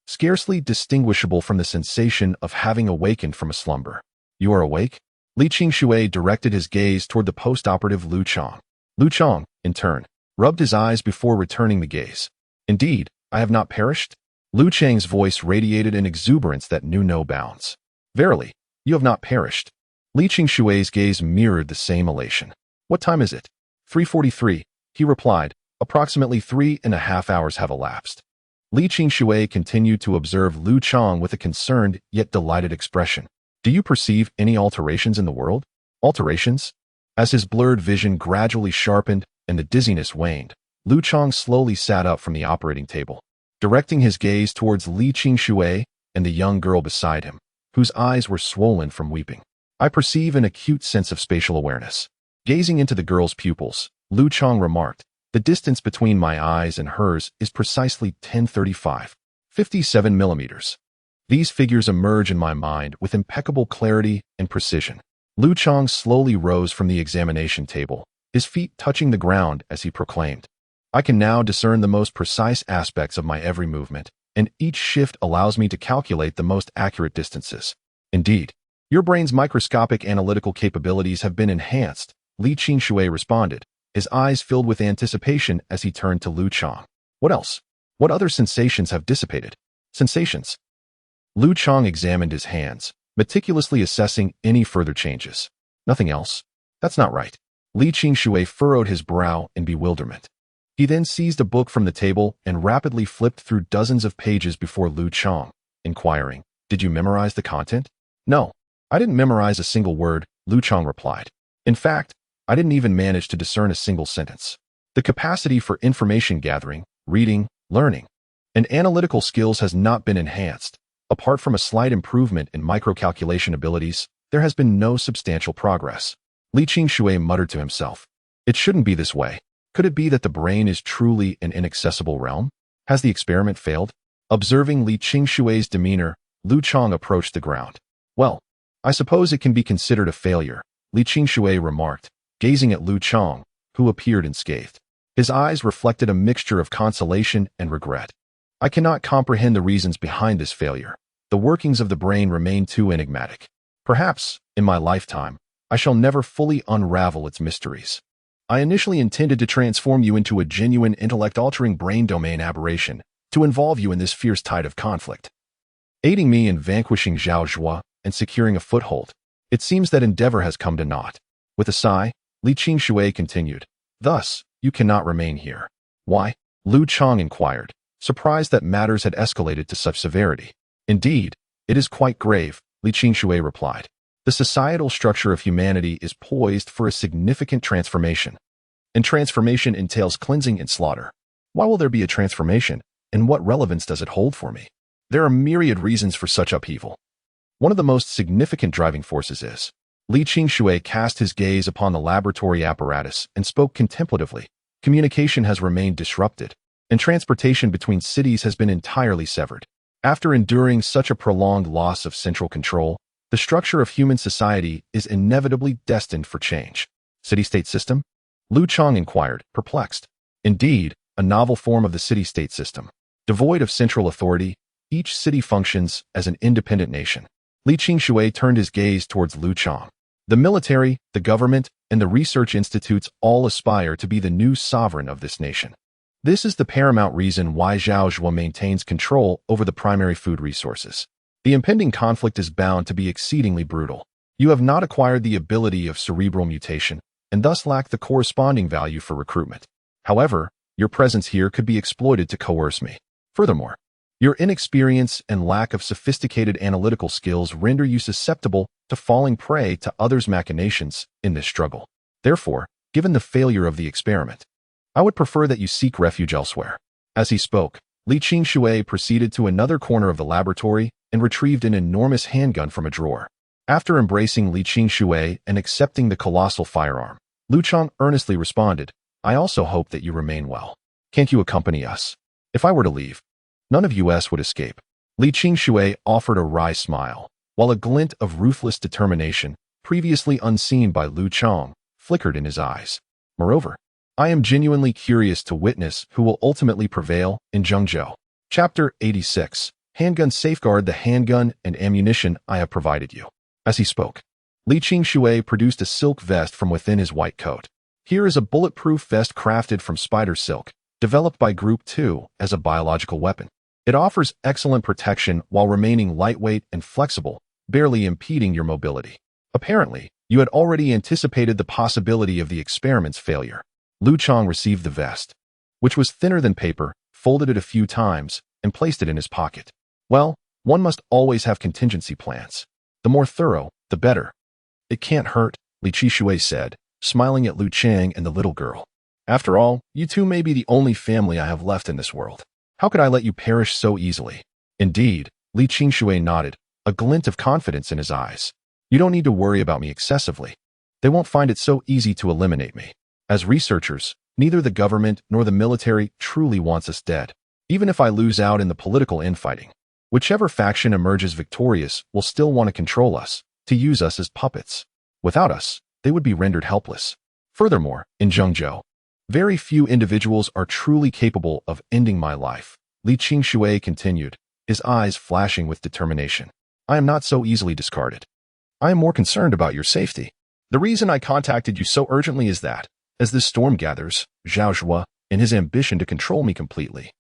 scarcely distinguishable from the sensation of having awakened from a slumber. "You are awake?" Li Qingshui directed his gaze toward the post-operative Liu Chang. Liu Chang, in turn, rubbed his eyes before returning the gaze. "Indeed, I have not perished?" Liu Chang's voice radiated an exuberance that knew no bounds. "Verily, you have not perished." Li Qingshui's gaze mirrored the same elation. "What time is it?" 3:43, he replied. "Approximately 3.5 hours have elapsed." Li Qingshui continued to observe Liu Chang with a concerned yet delighted expression. "Do you perceive any alterations in the world?" "Alterations?" As his blurred vision gradually sharpened and the dizziness waned, Liu Chang slowly sat up from the operating table, directing his gaze towards Li Qingshui and the young girl beside him, whose eyes were swollen from weeping. I perceive an acute sense of spatial awareness. Gazing into the girl's pupils, Liu Chang remarked, the distance between my eyes and hers is precisely 1035, 57 millimeters. These figures emerge in my mind with impeccable clarity and precision. Liu Chang slowly rose from the examination table, his feet touching the ground as he proclaimed, I can now discern the most precise aspects of my every movement, and each shift allows me to calculate the most accurate distances. Indeed, your brain's microscopic analytical capabilities have been enhanced, Li Qingshui responded, his eyes filled with anticipation as he turned to Liu Chang. What else? What other sensations have dissipated? Sensations? Liu Chang examined his hands, meticulously assessing any further changes. Nothing else? That's not right. Li Qingshui furrowed his brow in bewilderment. He then seized a book from the table and rapidly flipped through dozens of pages before Liu Chang, inquiring, Did you memorize the content? No, I didn't memorize a single word, Liu Chang replied. In fact, I didn't even manage to discern a single sentence. The capacity for information gathering, reading, learning, and analytical skills has not been enhanced. Apart from a slight improvement in microcalculation abilities, there has been no substantial progress. Li Qingshui muttered to himself. It shouldn't be this way. Could it be that the brain is truly an inaccessible realm? Has the experiment failed? Observing Li Qingshui's demeanor, Liu Chang approached the ground. Well, I suppose it can be considered a failure, Li Qingshui remarked, gazing at Liu Chang, who appeared unscathed. His eyes reflected a mixture of consolation and regret. I cannot comprehend the reasons behind this failure. The workings of the brain remain too enigmatic. Perhaps, in my lifetime, I shall never fully unravel its mysteries. I initially intended to transform you into a genuine intellect-altering brain domain aberration to involve you in this fierce tide of conflict, aiding me in vanquishing Zhao Zhuo and securing a foothold. It seems that endeavor has come to naught. With a sigh, Li Qingshui continued, Thus, you cannot remain here. Why? Liu Chang inquired, surprised that matters had escalated to such severity. Indeed, it is quite grave, Li Qingshui replied. The societal structure of humanity is poised for a significant transformation, and transformation entails cleansing and slaughter. Why will there be a transformation, and what relevance does it hold for me? There are myriad reasons for such upheaval. One of the most significant driving forces is. Li Qingshui cast his gaze upon the laboratory apparatus and spoke contemplatively. Communication has remained disrupted, and transportation between cities has been entirely severed. After enduring such a prolonged loss of central control, the structure of human society is inevitably destined for change. City-state system? Liu Chang inquired, perplexed. Indeed, a novel form of the city-state system. Devoid of central authority, each city functions as an independent nation. Li Qingshui turned his gaze towards Liu Chang. The military, the government, and the research institutes all aspire to be the new sovereign of this nation. This is the paramount reason why Zhao Zhuo maintains control over the primary food resources. The impending conflict is bound to be exceedingly brutal. You have not acquired the ability of cerebral mutation, and thus lack the corresponding value for recruitment. However, your presence here could be exploited to coerce me. Furthermore, your inexperience and lack of sophisticated analytical skills render you susceptible to falling prey to others' machinations in this struggle. Therefore, given the failure of the experiment, I would prefer that you seek refuge elsewhere. As he spoke, Li Qingshui proceeded to another corner of the laboratory and retrieved an enormous handgun from a drawer. After embracing Li Qingshui and accepting the colossal firearm, Liu Chang earnestly responded, I also hope that you remain well. Can't you accompany us? If I were to leave, none of us would escape. Li Qingshui offered a wry smile, while a glint of ruthless determination, previously unseen by Liu Chang, flickered in his eyes. Moreover, I am genuinely curious to witness who will ultimately prevail in Zhengzhou. Chapter 86. Handgun Safeguard the handgun and ammunition I have provided you. As he spoke, Li Qingshui produced a silk vest from within his white coat. Here is a bulletproof vest crafted from spider silk, developed by Group 2 as a biological weapon. It offers excellent protection while remaining lightweight and flexible, barely impeding your mobility. Apparently, you had already anticipated the possibility of the experiment's failure. Liu Chang received the vest, which was thinner than paper, folded it a few times, and placed it in his pocket. Well, one must always have contingency plans. The more thorough, the better. It can't hurt, Li Qingshui said, smiling at Liu Chang and the little girl. After all, you two may be the only family I have left in this world. How could I let you perish so easily? Indeed, Li Qingshui nodded, a glint of confidence in his eyes. You don't need to worry about me excessively. They won't find it so easy to eliminate me. As researchers, neither the government nor the military truly wants us dead. Even if I lose out in the political infighting, whichever faction emerges victorious will still want to control us, to use us as puppets. Without us, they would be rendered helpless. Furthermore, in Zhengzhou, very few individuals are truly capable of ending my life. Li Qingshui continued, his eyes flashing with determination. I am not so easily discarded. I am more concerned about your safety. The reason I contacted you so urgently is that, as this storm gathers, Zhao Zhuo, in his ambition to control me completely,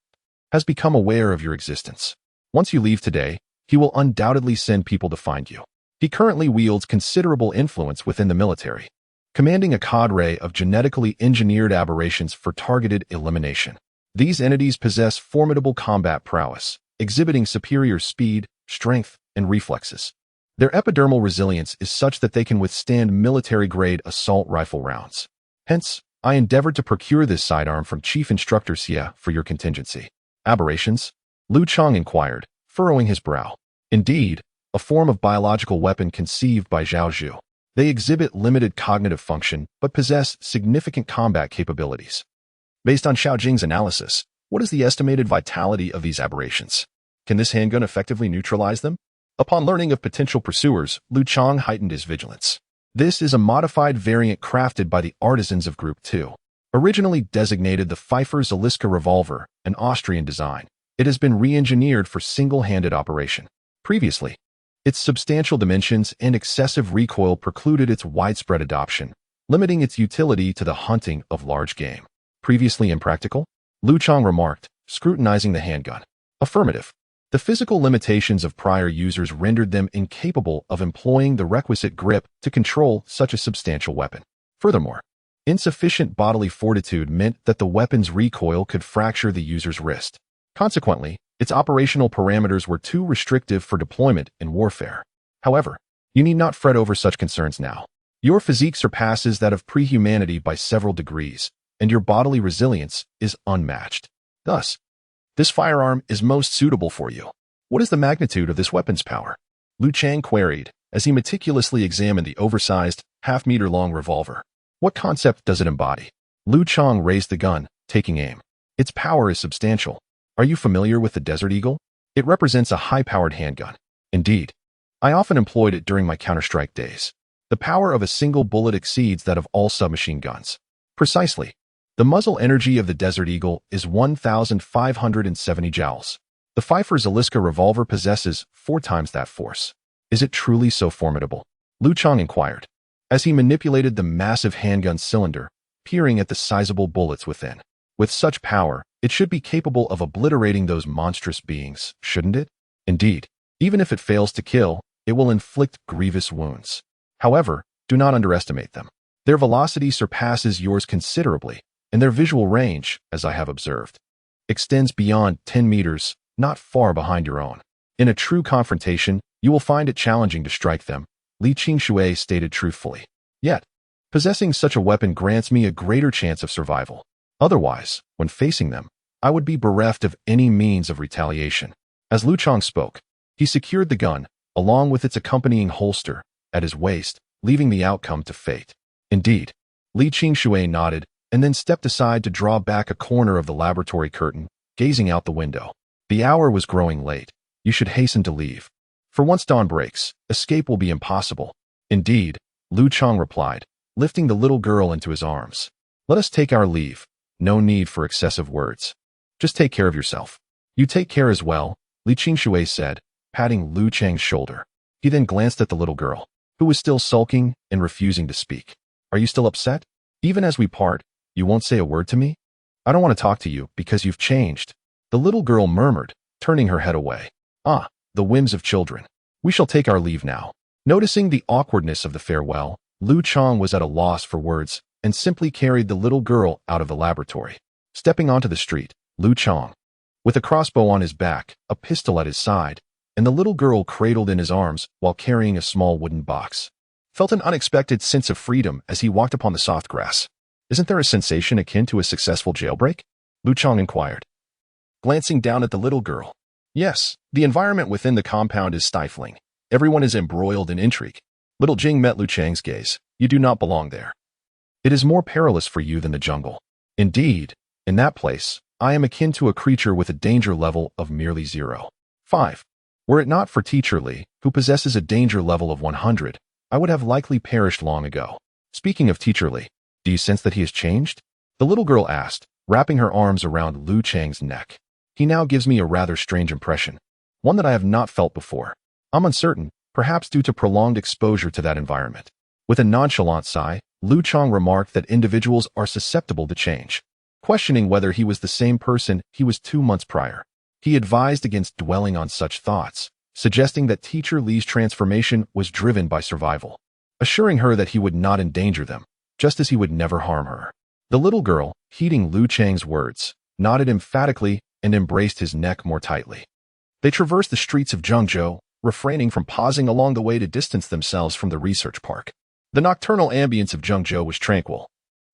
has become aware of your existence. Once you leave today, he will undoubtedly send people to find you. He currently wields considerable influence within the military, commanding a cadre of genetically engineered aberrations for targeted elimination. These entities possess formidable combat prowess, exhibiting superior speed, strength, and reflexes. Their epidermal resilience is such that they can withstand military-grade assault rifle rounds. Hence, I endeavored to procure this sidearm from Chief Instructor Xie for your contingency. Aberrations? Liu Chang inquired, furrowing his brow. Indeed, a form of biological weapon conceived by Zhao Zhu. They exhibit limited cognitive function, but possess significant combat capabilities. Based on Xiaojing's analysis, what is the estimated vitality of these aberrations? Can this handgun effectively neutralize them? Upon learning of potential pursuers, Liu Chang heightened his vigilance. This is a modified variant crafted by the artisans of Group 2. Originally designated the Pfeiffer Zaliska revolver, an Austrian design, it has been re-engineered for single-handed operation. Previously, its substantial dimensions and excessive recoil precluded its widespread adoption, limiting its utility to the hunting of large game. Previously impractical? Liu Chang remarked, scrutinizing the handgun. Affirmative. The physical limitations of prior users rendered them incapable of employing the requisite grip to control such a substantial weapon. Furthermore, insufficient bodily fortitude meant that the weapon's recoil could fracture the user's wrist. Consequently, its operational parameters were too restrictive for deployment in warfare. However, you need not fret over such concerns now. Your physique surpasses that of pre-humanity by several degrees, and your bodily resilience is unmatched. Thus, this firearm is most suitable for you. What is the magnitude of this weapon's power? Liu Chang queried, as he meticulously examined the oversized, half-meter-long revolver. What concept does it embody? Liu Chang raised the gun, taking aim. Its power is substantial. Are you familiar with the Desert Eagle? It represents a high-powered handgun. Indeed, I often employed it during my Counter-Strike days. The power of a single bullet exceeds that of all submachine guns. Precisely. The muzzle energy of the Desert Eagle is 1,570 joules. The Pfeiffer Zaliska revolver possesses 4 times that force. Is it truly so formidable? Liu Chang inquired, as he manipulated the massive handgun cylinder, peering at the sizable bullets within. With such power, it should be capable of obliterating those monstrous beings, shouldn't it? Indeed, even if it fails to kill, it will inflict grievous wounds. However, do not underestimate them. Their velocity surpasses yours considerably, and their visual range, as I have observed, extends beyond 10 meters, not far behind your own. In a true confrontation, you will find it challenging to strike them, Li Qingshui stated truthfully. Yet, possessing such a weapon grants me a greater chance of survival. Otherwise, when facing them, I would be bereft of any means of retaliation. As Liu Chang spoke, he secured the gun, along with its accompanying holster, at his waist, leaving the outcome to fate. Indeed, Li Qingshui nodded, and then stepped aside to draw back a corner of the laboratory curtain, gazing out the window. The hour was growing late. You should hasten to leave. For once dawn breaks, escape will be impossible. Indeed, Liu Chang replied, lifting the little girl into his arms. Let us take our leave. No need for excessive words. Just take care of yourself. You take care as well, Li Qingshui said, patting Liu Chang's shoulder. He then glanced at the little girl, who was still sulking and refusing to speak. Are you still upset? Even as we part, you won't say a word to me? I don't want to talk to you because you've changed. The little girl murmured, turning her head away. Ah, the whims of children. We shall take our leave now. Noticing the awkwardness of the farewell, Liu Chang was at a loss for words and simply carried the little girl out of the laboratory. Stepping onto the street, Liu Chang, with a crossbow on his back, a pistol at his side, and the little girl cradled in his arms while carrying a small wooden box, felt an unexpected sense of freedom as he walked upon the soft grass. Isn't there a sensation akin to a successful jailbreak? Liu Chang inquired, glancing down at the little girl. Yes, the environment within the compound is stifling. Everyone is embroiled in intrigue. Little Jing met Liu Chang's gaze. You do not belong there. It is more perilous for you than the jungle. Indeed, in that place, I am akin to a creature with a danger level of merely 0. 5. Were it not for Teacher Li, who possesses a danger level of 100, I would have likely perished long ago. Speaking of Teacher Li, do you sense that he has changed? The little girl asked, wrapping her arms around Liu Chang's neck. He now gives me a rather strange impression, one that I have not felt before. I'm uncertain, perhaps due to prolonged exposure to that environment. With a nonchalant sigh, Liu Chang remarked that individuals are susceptible to change, questioning whether he was the same person he was 2 months prior. He advised against dwelling on such thoughts, suggesting that Teacher Li's transformation was driven by survival, assuring her that he would not endanger them, just as he would never harm her. The little girl, heeding Liu Chang's words, nodded emphatically and embraced his neck more tightly. They traversed the streets of Zhengzhou, refraining from pausing along the way to distance themselves from the research park. The nocturnal ambience of Zhengzhou was tranquil,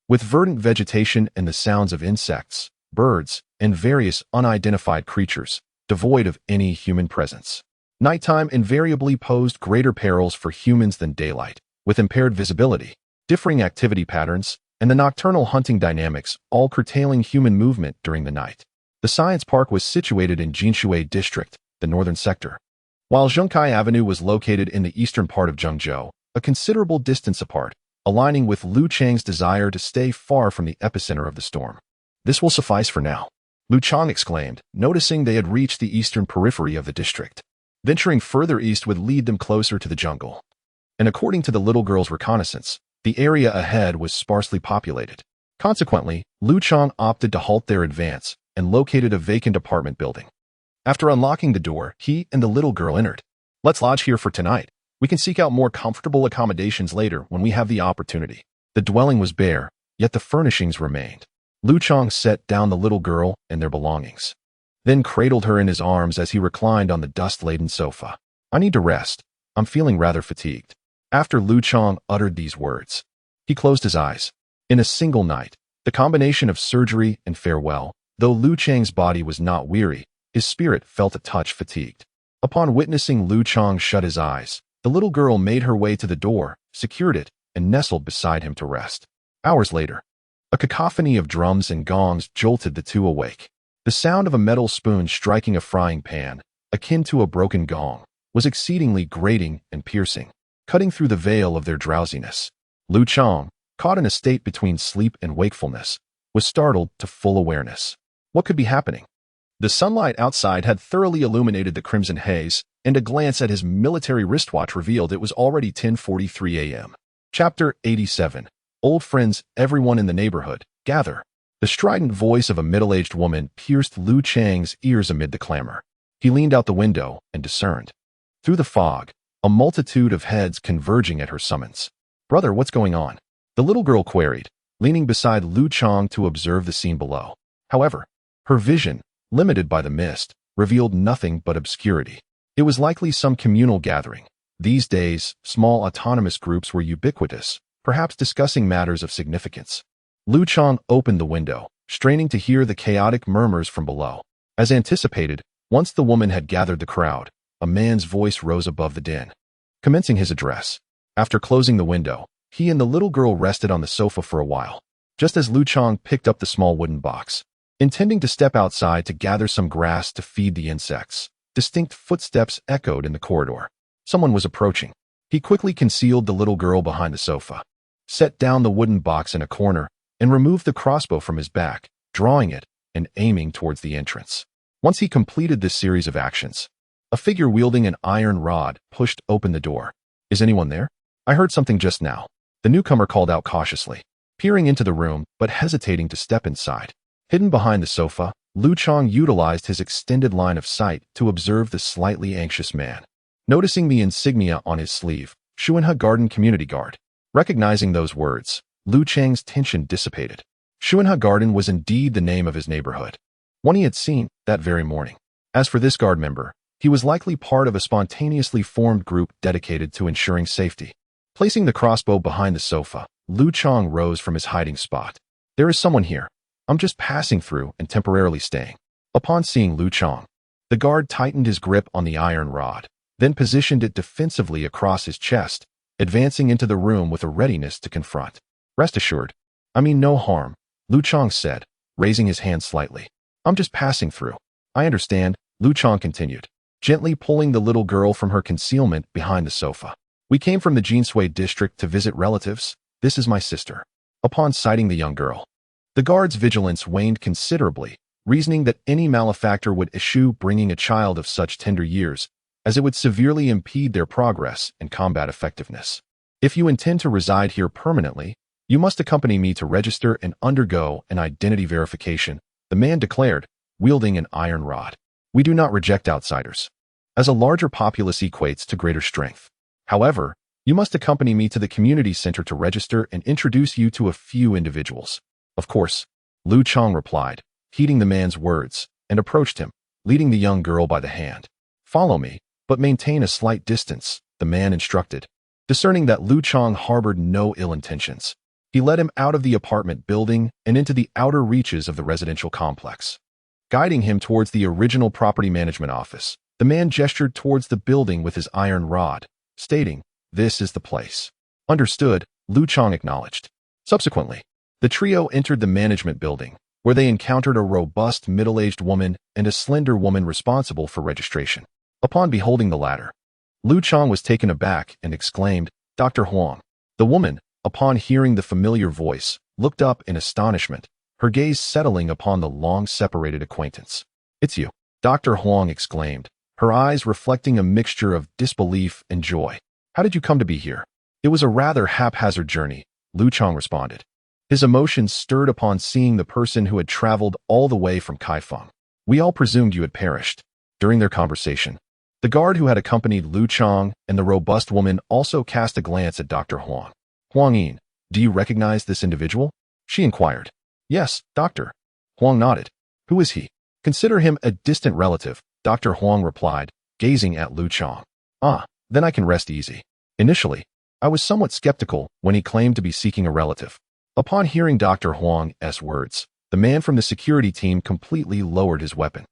with verdant vegetation and the sounds of insects, birds, and various unidentified creatures, devoid of any human presence. Nighttime invariably posed greater perils for humans than daylight, with impaired visibility, differing activity patterns, and the nocturnal hunting dynamics all curtailing human movement during the night. The science park was situated in Jinshui District, the northern sector, while Zhengkai Avenue was located in the eastern part of Zhengzhou, a considerable distance apart, aligning with Liu Chang's desire to stay far from the epicenter of the storm. This will suffice for now, Liu Chang exclaimed, noticing they had reached the eastern periphery of the district. Venturing further east would lead them closer to the jungle. And according to the little girl's reconnaissance, the area ahead was sparsely populated. Consequently, Liu Chang opted to halt their advance and located a vacant apartment building. After unlocking the door, he and the little girl entered. Let's lodge here for tonight. We can seek out more comfortable accommodations later when we have the opportunity. The dwelling was bare, yet the furnishings remained. Liu Chang set down the little girl and their belongings, then cradled her in his arms as he reclined on the dust-laden sofa. I need to rest. I'm feeling rather fatigued. After Liu Chang uttered these words, he closed his eyes. In a single night, the combination of surgery and farewell, though Liu Chang's body was not weary, his spirit felt a touch fatigued. Upon witnessing Liu Chang shut his eyes, the little girl made her way to the door, secured it, and nestled beside him to rest. Hours later, a cacophony of drums and gongs jolted the two awake. The sound of a metal spoon striking a frying pan, akin to a broken gong, was exceedingly grating and piercing, cutting through the veil of their drowsiness. Liu Chang, caught in a state between sleep and wakefulness, was startled to full awareness. What could be happening? The sunlight outside had thoroughly illuminated the crimson haze, and a glance at his military wristwatch revealed it was already 10:43 a.m. Chapter 87. Old friends, everyone in the neighborhood, gather. The strident voice of a middle-aged woman pierced Liu Chang's ears amid the clamor. He leaned out the window and discerned, through the fog, a multitude of heads converging at her summons. Brother, what's going on? The little girl queried, leaning beside Liu Chang to observe the scene below. However, her vision, limited by the mist, revealed nothing but obscurity. It was likely some communal gathering. These days, small autonomous groups were ubiquitous, perhaps discussing matters of significance. Liu Chang opened the window, straining to hear the chaotic murmurs from below. As anticipated, once the woman had gathered the crowd, a man's voice rose above the din, commencing his address. After closing the window, he and the little girl rested on the sofa for a while, just as Liu Chang picked up the small wooden box. Intending to step outside to gather some grass to feed the insects, distinct footsteps echoed in the corridor. Someone was approaching. He quickly concealed the little girl behind the sofa, set down the wooden box in a corner, and removed the crossbow from his back, drawing it and aiming towards the entrance. Once he completed this series of actions, a figure wielding an iron rod pushed open the door. Is anyone there? I heard something just now. The newcomer called out cautiously, peering into the room but hesitating to step inside. Hidden behind the sofa, Liu Chang utilized his extended line of sight to observe the slightly anxious man. Noticing the insignia on his sleeve, Xuanhe Garden Community Guard. Recognizing those words, Liu Chang's tension dissipated. Xuanhe Garden was indeed the name of his neighborhood, one he had seen that very morning. As for this guard member, he was likely part of a spontaneously formed group dedicated to ensuring safety. Placing the crossbow behind the sofa, Liu Chang rose from his hiding spot. There is someone here. I'm just passing through and temporarily staying. Upon seeing Liu Chang, the guard tightened his grip on the iron rod, then positioned it defensively across his chest, advancing into the room with a readiness to confront. Rest assured, I mean no harm, Liu Chang said, raising his hand slightly. I'm just passing through. I understand, Liu Chang continued, gently pulling the little girl from her concealment behind the sofa. We came from the Qingshui district to visit relatives. This is my sister. Upon sighting the young girl, the guard's vigilance waned considerably, reasoning that any malefactor would eschew bringing a child of such tender years, as it would severely impede their progress and combat effectiveness. If you intend to reside here permanently, you must accompany me to register and undergo an identity verification, the man declared, wielding an iron rod. We do not reject outsiders, as a larger populace equates to greater strength. However, you must accompany me to the community center to register and introduce you to a few individuals. Of course, Liu Chang replied, heeding the man's words, and approached him, leading the young girl by the hand. Follow me, but maintain a slight distance, the man instructed. Discerning that Liu Chang harbored no ill intentions, he led him out of the apartment building and into the outer reaches of the residential complex. Guiding him towards the original property management office, the man gestured towards the building with his iron rod, stating, "This is the place." Understood, Liu Chang acknowledged. Subsequently, the trio entered the management building, where they encountered a robust middle-aged woman and a slender woman responsible for registration. Upon beholding the latter, Liu Chang was taken aback and exclaimed, "Dr. Huang." The woman, upon hearing the familiar voice, looked up in astonishment, her gaze settling upon the long-separated acquaintance. "It's you," Dr. Huang exclaimed, her eyes reflecting a mixture of disbelief and joy. "How did you come to be here?" "It was a rather haphazard journey," Liu Chang responded. His emotions stirred upon seeing the person who had traveled all the way from Kaifeng. "We all presumed you had perished." During their conversation, the guard who had accompanied Liu Chang and the robust woman also cast a glance at Dr. Huang. "Huang Yin, do you recognize this individual?" she inquired. "Yes, doctor." Huang nodded. "Who is he?" "Consider him a distant relative," Dr. Huang replied, gazing at Liu Chang. "Ah, then I can rest easy. Initially, I was somewhat skeptical when he claimed to be seeking a relative." Upon hearing Dr. Huang's words, the man from the security team completely lowered his weapon.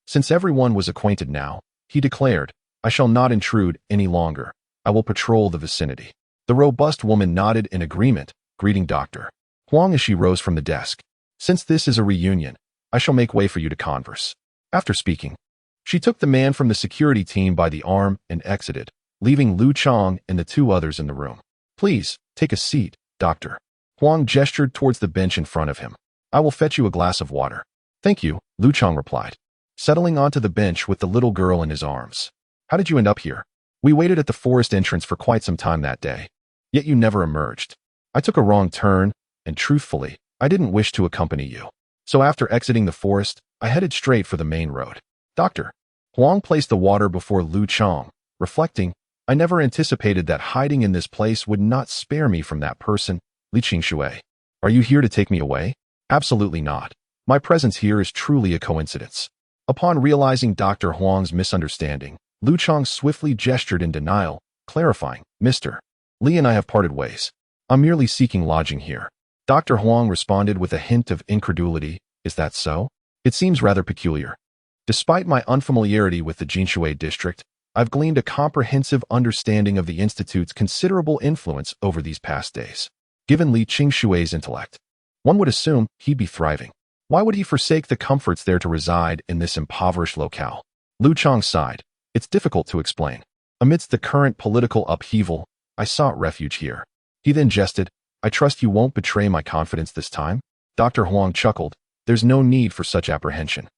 Since everyone was acquainted now, he declared, "I shall not intrude any longer. I will patrol the vicinity." The robust woman nodded in agreement, greeting Dr. Huang as she rose from the desk. "Since this is a reunion, I shall make way for you to converse." After speaking, she took the man from the security team by the arm and exited, leaving Liu Chang and the two others in the room. "Please, take a seat, Dr. Huang gestured towards the bench in front of him. "I will fetch you a glass of water." "Thank you," Liu Chang replied, settling onto the bench with the little girl in his arms. "How did you end up here?" "We waited at the forest entrance for quite some time that day. Yet you never emerged. I took a wrong turn, and truthfully, I didn't wish to accompany you. So after exiting the forest, I headed straight for the main road." Dr. Huang placed the water before Liu Chang, reflecting, "I never anticipated that hiding in this place would not spare me from that person, Li Qingshui. Are you here to take me away?" "Absolutely not. My presence here is truly a coincidence." Upon realizing Dr. Huang's misunderstanding, Liu Chang swiftly gestured in denial, clarifying, "Mr. Li and I have parted ways. I'm merely seeking lodging here." Dr. Huang responded with a hint of incredulity, "Is that so? It seems rather peculiar. Despite my unfamiliarity with the Qingshui district, I've gleaned a comprehensive understanding of the Institute's considerable influence over these past days. Given Li Qingshui's intellect, one would assume he'd be thriving. Why would he forsake the comforts there to reside in this impoverished locale?" Liu Chang sighed. "It's difficult to explain. Amidst the current political upheaval, I sought refuge here." He then jested, "I trust you won't betray my confidence this time?" Dr. Huang chuckled, "There's no need for such apprehension.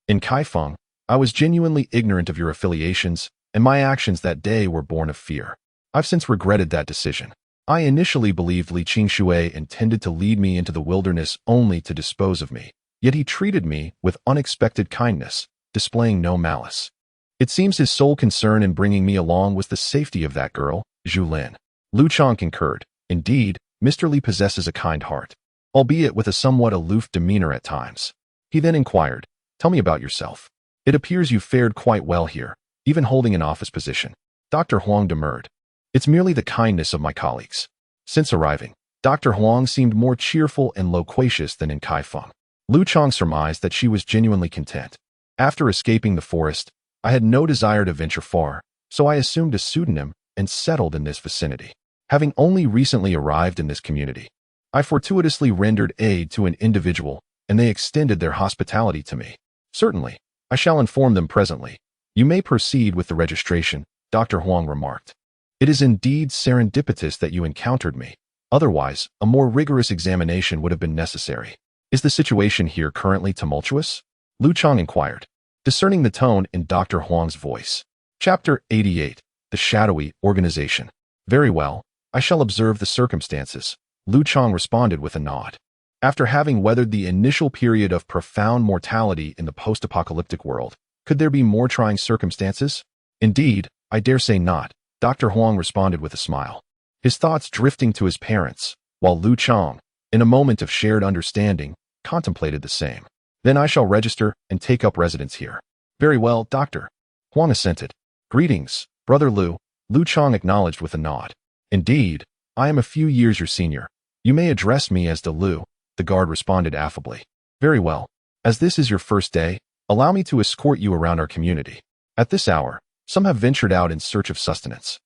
In Kaifeng, I was genuinely ignorant of your affiliations, and my actions that day were born of fear. I've since regretted that decision. I initially believed Li Qingshui intended to lead me into the wilderness only to dispose of me, yet he treated me with unexpected kindness, displaying no malice. It seems his sole concern in bringing me along was the safety of that girl, Zhu Lin." Liu Chang concurred. "Indeed, Mr. Li possesses a kind heart, albeit with a somewhat aloof demeanor at times." He then inquired, "Tell me about yourself. It appears you fared quite well here, even holding an office position." Dr. Huang demurred. "It's merely the kindness of my colleagues. Since arriving, Dr. Huang seemed more cheerful and loquacious than in Kaifeng. Liu Chang surmised that she was genuinely content. After escaping the forest, I had no desire to venture far, so I assumed a pseudonym and settled in this vicinity. Having only recently arrived in this community, I fortuitously rendered aid to an individual, and they extended their hospitality to me. Certainly, I shall inform them presently. You may proceed with the registration, Dr. Huang remarked. It is indeed serendipitous that you encountered me. Otherwise, a more rigorous examination would have been necessary. Is the situation here currently tumultuous? Liu Chang inquired, discerning the tone in Dr. Huang's voice. Chapter 88. The Shadowy Organization. Very well, I shall observe the circumstances, Liu Chang responded with a nod. After having weathered the initial period of profound mortality in the post-apocalyptic world, could there be more trying circumstances? Indeed, I dare say not, Dr. Huang responded with a smile, his thoughts drifting to his parents, while Liu Chang, in a moment of shared understanding, contemplated the same. Then I shall register and take up residence here. Very well, Doctor. Huang assented. Greetings, Brother Liu, Liu Chang acknowledged with a nod. Indeed, I am a few years your senior. You may address me as de Liu, the guard responded affably. Very well. As this is your first day, allow me to escort you around our community. At this hour, some have ventured out in search of sustenance,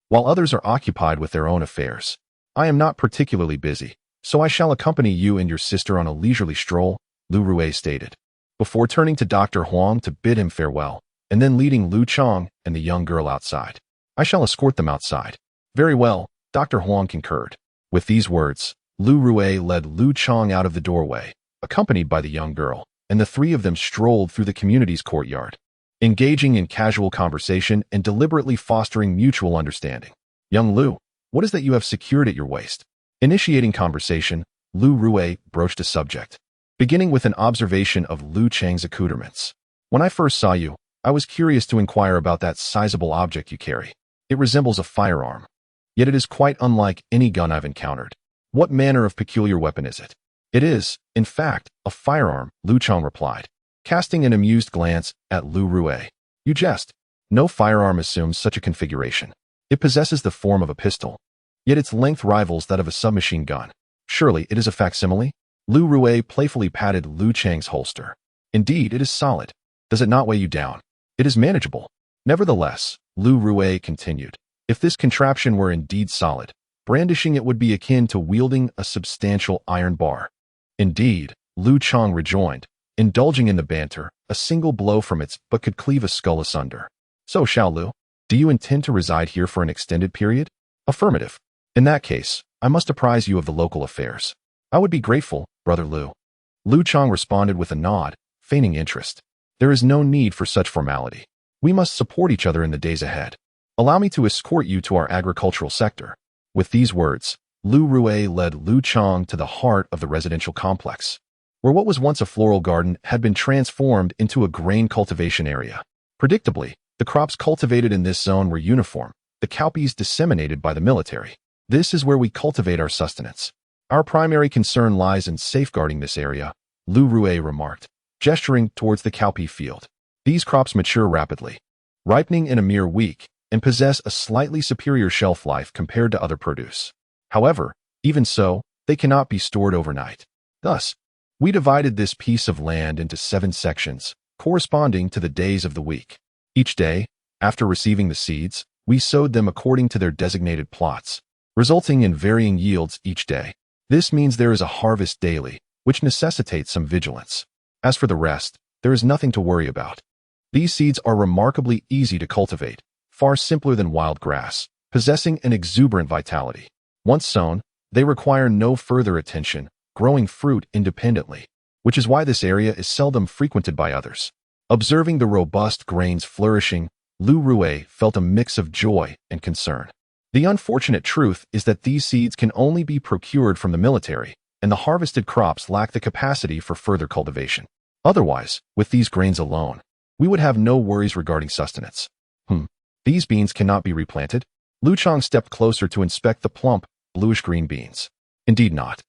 while others are occupied with their own affairs. I am not particularly busy, so I shall accompany you and your sister on a leisurely stroll, Liu Rui stated, before turning to Dr. Huang to bid him farewell, and then leading Liu Chang and the young girl outside. I shall escort them outside. Very well, Dr. Huang concurred. With these words, Liu Rui led Liu Chang out of the doorway, accompanied by the young girl, and the three of them strolled through the community's courtyard, engaging in casual conversation and deliberately fostering mutual understanding. Young Liu, what is that you have secured at your waist? Initiating conversation, Liu Rui broached a subject, beginning with an observation of Liu Chang's accoutrements. When I first saw you, I was curious to inquire about that sizable object you carry. It resembles a firearm, yet it is quite unlike any gun I've encountered. What manner of peculiar weapon is it? It is, in fact, a firearm, Liu Chang replied, casting an amused glance at Liu Rui. You jest. No firearm assumes such a configuration. It possesses the form of a pistol, yet its length rivals that of a submachine gun. Surely it is a facsimile? Liu Rui playfully patted Liu Chang's holster. Indeed, it is solid. Does it not weigh you down? It is manageable. Nevertheless, Liu Rui continued, if this contraption were indeed solid, brandishing it would be akin to wielding a substantial iron bar. Indeed, Liu Chang rejoined, indulging in the banter, a single blow from its but could cleave a skull asunder. So, Xiaolu, do you intend to reside here for an extended period? Affirmative. In that case, I must apprise you of the local affairs. I would be grateful, Brother Liu. Liu Chang responded with a nod, feigning interest. There is no need for such formality. We must support each other in the days ahead. Allow me to escort you to our agricultural sector. With these words, Liu Rui led Liu Chang to the heart of the residential complex, where what was once a floral garden had been transformed into a grain cultivation area. Predictably, the crops cultivated in this zone were uniform, the cowpeas disseminated by the military. This is where we cultivate our sustenance. Our primary concern lies in safeguarding this area, Liu Rui remarked, gesturing towards the cowpea field. These crops mature rapidly, ripening in a mere week, and possess a slightly superior shelf life compared to other produce. However, even so, they cannot be stored overnight. Thus, we divided this piece of land into 7 sections, corresponding to the days of the week. Each day, after receiving the seeds, we sowed them according to their designated plots, resulting in varying yields each day. This means there is a harvest daily, which necessitates some vigilance. As for the rest, there is nothing to worry about. These seeds are remarkably easy to cultivate, far simpler than wild grass, possessing an exuberant vitality. Once sown, they require no further attention, growing fruit independently, which is why this area is seldom frequented by others. Observing the robust grains flourishing, Liu Rui felt a mix of joy and concern. The unfortunate truth is that these seeds can only be procured from the military, and the harvested crops lack the capacity for further cultivation. Otherwise, with these grains alone, we would have no worries regarding sustenance. These beans cannot be replanted? Liu Chang stepped closer to inspect the plump, bluish-green beans. Indeed not.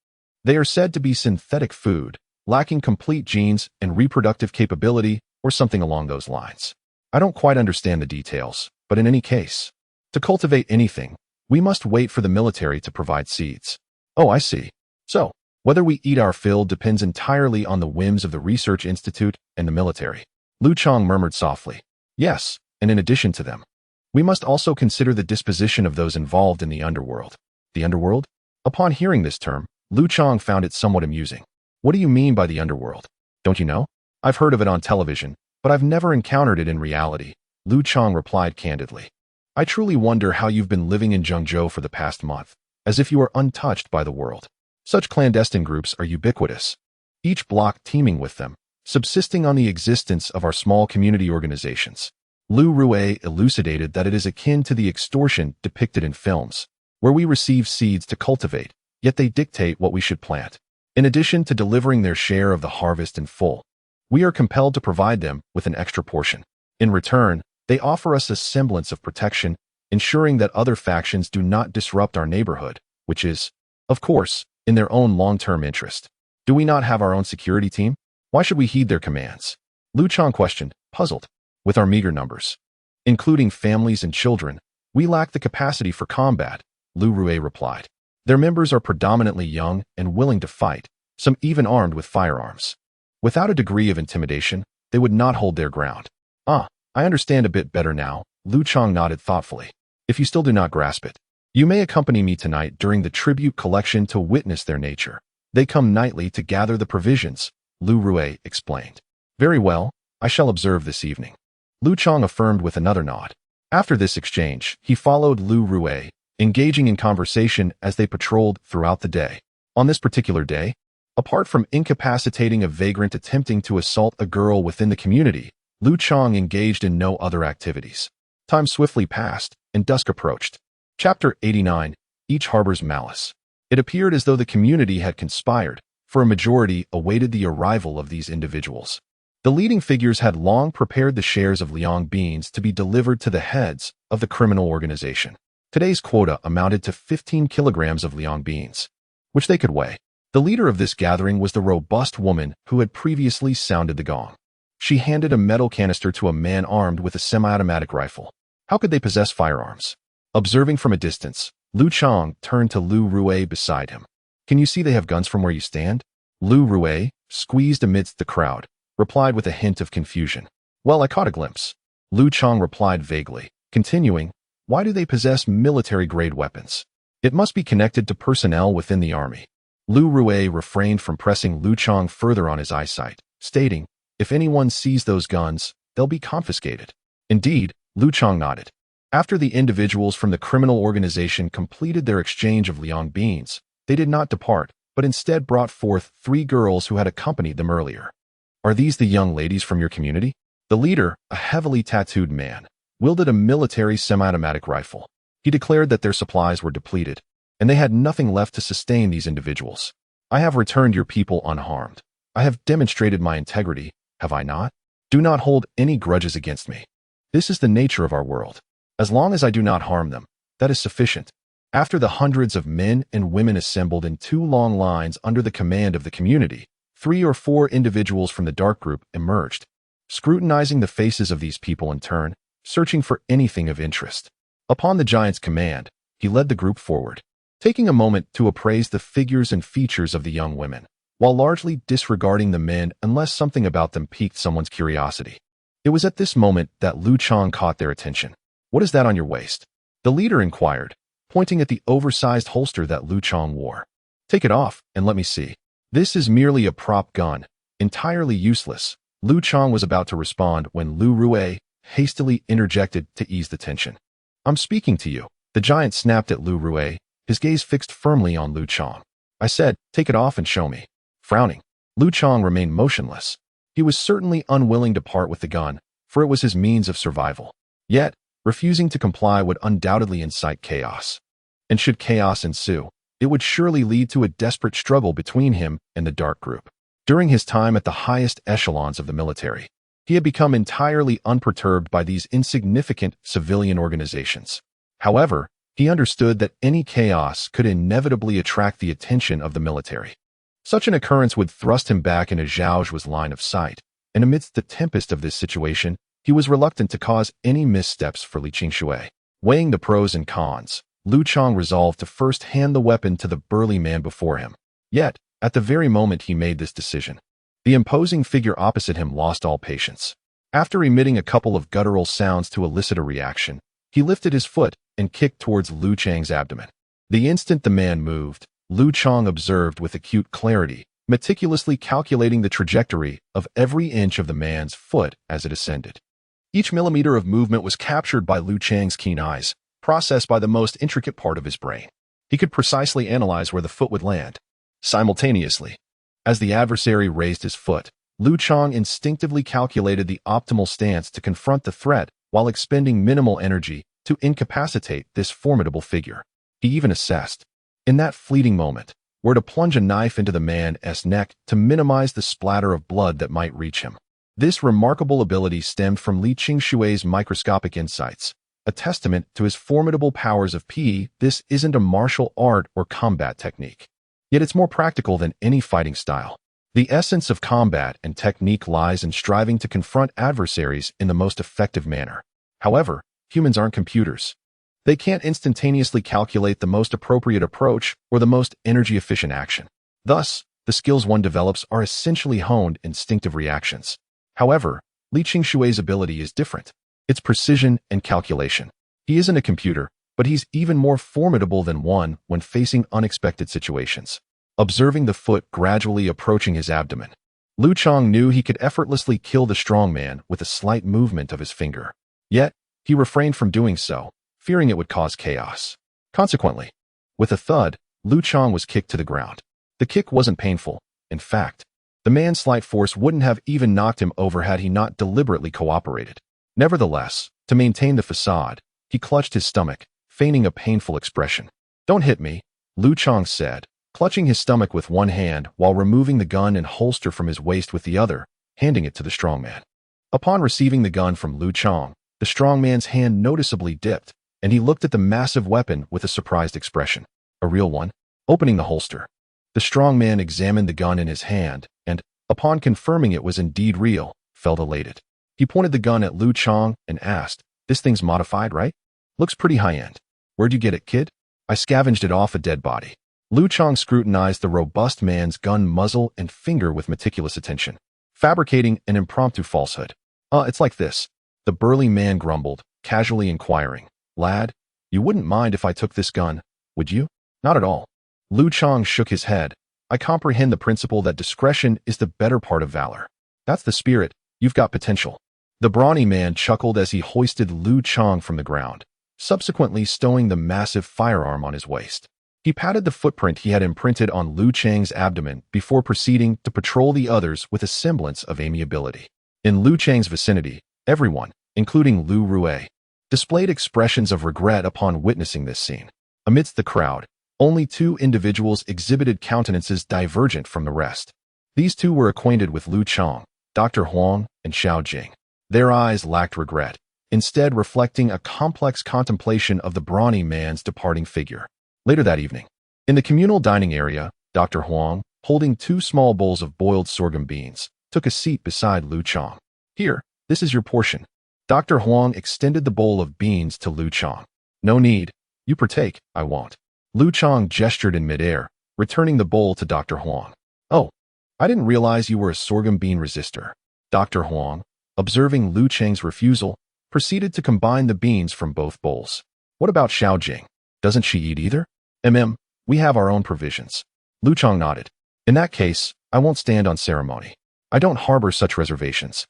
They are said to be synthetic food, lacking complete genes and reproductive capability, or something along those lines. I don't quite understand the details, but in any case, to cultivate anything, we must wait for the military to provide seeds. Oh, I see. So, whether we eat our fill depends entirely on the whims of the research institute and the military. Liu Chang murmured softly. Yes, and in addition to them, we must also consider the disposition of those involved in the underworld. The underworld? Upon hearing this term, Liu Chang found it somewhat amusing. What do you mean by the underworld? Don't you know? I've heard of it on television, but I've never encountered it in reality, Liu Chang replied candidly. I truly wonder how you've been living in Zhengzhou for the past month, as if you were untouched by the world. Such clandestine groups are ubiquitous, each block teeming with them, subsisting on the existence of our small community organizations. Liu Rue elucidated that it is akin to the extortion depicted in films, where we receive seeds to cultivate, yet they dictate what we should plant. In addition to delivering their share of the harvest in full, we are compelled to provide them with an extra portion. In return, they offer us a semblance of protection, ensuring that other factions do not disrupt our neighborhood, which is, of course, in their own long-term interest. Do we not have our own security team? Why should we heed their commands? Liu Chang questioned, puzzled. With our meager numbers, including families and children, we lack the capacity for combat, Liu Rue replied. Their members are predominantly young and willing to fight, some even armed with firearms. Without a degree of intimidation, they would not hold their ground. I understand a bit better now, Liu Chang nodded thoughtfully. If you still do not grasp it, you may accompany me tonight during the tribute collection to witness their nature. They come nightly to gather the provisions, Liu Rue explained. Very well, I shall observe this evening. Liu Chang affirmed with another nod. After this exchange, he followed Liu Rue, engaging in conversation as they patrolled throughout the day. On this particular day, apart from incapacitating a vagrant attempting to assault a girl within the community, Liu Chang engaged in no other activities. Time swiftly passed, and dusk approached. Chapter 89. Each harbors malice. It appeared as though the community had conspired, for a majority awaited the arrival of these individuals. The leading figures had long prepared the shares of liang beans to be delivered to the heads of the criminal organization. Today's quota amounted to 15 kilograms of liang beans, which they could weigh. The leader of this gathering was the robust woman who had previously sounded the gong. She handed a metal canister to a man armed with a semi-automatic rifle. How could they possess firearms? Observing from a distance, Liu Chang turned to Liu Rue beside him. Can you see they have guns from where you stand? Liu Rue, squeezed amidst the crowd, replied with a hint of confusion. Well, I caught a glimpse. Liu Chang replied vaguely, continuing, why do they possess military-grade weapons? It must be connected to personnel within the army. Liu Rue refrained from pressing Liu Chang further on his eyesight, stating, if anyone sees those guns, they'll be confiscated. Indeed, Liu Chang nodded. After the individuals from the criminal organization completed their exchange of liang beans, they did not depart, but instead brought forth 3 girls who had accompanied them earlier. Are these the young ladies from your community? The leader, a heavily tattooed man, wielded a military semi-automatic rifle. He declared that their supplies were depleted, and they had nothing left to sustain these individuals. I have returned your people unharmed. I have demonstrated my integrity, have I not? Do not hold any grudges against me. This is the nature of our world. As long as I do not harm them, that is sufficient. After the hundreds of men and women assembled in 2 long lines under the command of the community, 3 or 4 individuals from the dark group emerged, scrutinizing the faces of these people in turn, searching for anything of interest. Upon the giant's command, he led the group forward, taking a moment to appraise the figures and features of the young women, while largely disregarding the men unless something about them piqued someone's curiosity. It was at this moment that Liu Chang caught their attention. What is that on your waist? The leader inquired, pointing at the oversized holster that Liu Chang wore. Take it off and let me see. This is merely a prop gun, entirely useless. Liu Chang was about to respond when Liu Rue hastily interjected to ease the tension. I'm speaking to you. The giant snapped at Liu Rue, his gaze fixed firmly on Liu Chang. I said, take it off and show me. Frowning, Liu Chang remained motionless. He was certainly unwilling to part with the gun, for it was his means of survival. Yet, refusing to comply would undoubtedly incite chaos. And should chaos ensue, it would surely lead to a desperate struggle between him and the dark group. During his time at the highest echelons of the military, he had become entirely unperturbed by these insignificant civilian organizations. However, he understood that any chaos could inevitably attract the attention of the military. Such an occurrence would thrust him back into Xiaoju's line of sight, and amidst the tempest of this situation, he was reluctant to cause any missteps for Li Qingshui. Weighing the pros and cons, Liu Chang resolved to first hand the weapon to the burly man before him. Yet, at the very moment he made this decision, the imposing figure opposite him lost all patience. After emitting a couple of guttural sounds to elicit a reaction, he lifted his foot and kicked towards Liu Chang's abdomen. The instant the man moved, Liu Chang observed with acute clarity, meticulously calculating the trajectory of every inch of the man's foot as it ascended. Each millimeter of movement was captured by Liu Chang's keen eyes, processed by the most intricate part of his brain. He could precisely analyze where the foot would land. Simultaneously, as the adversary raised his foot, Liu Chang instinctively calculated the optimal stance to confront the threat while expending minimal energy to incapacitate this formidable figure. He even assessed, in that fleeting moment, where to plunge a knife into the man's neck to minimize the splatter of blood that might reach him. This remarkable ability stemmed from Li Qingshui's microscopic insights, a testament to his formidable powers of PE. This isn't a martial art or combat technique. Yet it's more practical than any fighting style. The essence of combat and technique lies in striving to confront adversaries in the most effective manner. However, humans aren't computers. They can't instantaneously calculate the most appropriate approach or the most energy-efficient action. Thus, the skills one develops are essentially honed instinctive reactions. However, Li Qingshui's ability is different. It's precision and calculation. He isn't a computer, but he's even more formidable than one when facing unexpected situations. Observing the foot gradually approaching his abdomen, Liu Chang knew he could effortlessly kill the strong man with a slight movement of his finger. Yet, he refrained from doing so, fearing it would cause chaos. Consequently, with a thud, Liu Chang was kicked to the ground. The kick wasn't painful. In fact, the man's slight force wouldn't have even knocked him over had he not deliberately cooperated. Nevertheless, to maintain the facade, he clutched his stomach, feigning a painful expression. "Don't hit me," Liu Chang said, clutching his stomach with one hand while removing the gun and holster from his waist with the other, handing it to the strongman. Upon receiving the gun from Liu Chang, the strongman's hand noticeably dipped, and he looked at the massive weapon with a surprised expression. A real one? Opening the holster, the strongman examined the gun in his hand, and, upon confirming it was indeed real, felt elated. He pointed the gun at Liu Chang and asked, "This thing's modified, right? Looks pretty high-end. Where'd you get it, kid?" "I scavenged it off a dead body." Liu Chang scrutinized the robust man's gun muzzle and finger with meticulous attention, fabricating an impromptu falsehood. It's like this," the burly man grumbled, casually inquiring. "Lad, you wouldn't mind if I took this gun, would you?" "Not at all." Liu Chang shook his head. "I comprehend the principle that discretion is the better part of valor." "That's the spirit. You've got potential." The brawny man chuckled as he hoisted Liu Chang from the ground, subsequently stowing the massive firearm on his waist. He patted the footprint he had imprinted on Liu Chang's abdomen before proceeding to patrol the others with a semblance of amiability. In Liu Chang's vicinity, everyone, including Liu Rui, displayed expressions of regret upon witnessing this scene. Amidst the crowd, only two individuals exhibited countenances divergent from the rest. These two were acquainted with Liu Chang, Dr. Huang, and Xiaojing. Their eyes lacked regret, instead reflecting a complex contemplation of the brawny man's departing figure. Later that evening, in the communal dining area, Dr. Huang, holding two small bowls of boiled sorghum beans, took a seat beside Liu Chang. "Here, this is your portion." Dr. Huang extended the bowl of beans to Liu Chang. "No need. You partake, I won't." Liu Chang gestured in midair, returning the bowl to Dr. Huang. "Oh, I didn't realize you were a sorghum bean resistor." Dr. Huang, observing Liu Chang's refusal, proceeded to combine the beans from both bowls. "What about Xiaojing? Doesn't she eat either?" We have our own provisions." Liu Chang nodded. "In that case, I won't stand on ceremony. I don't harbor such reservations.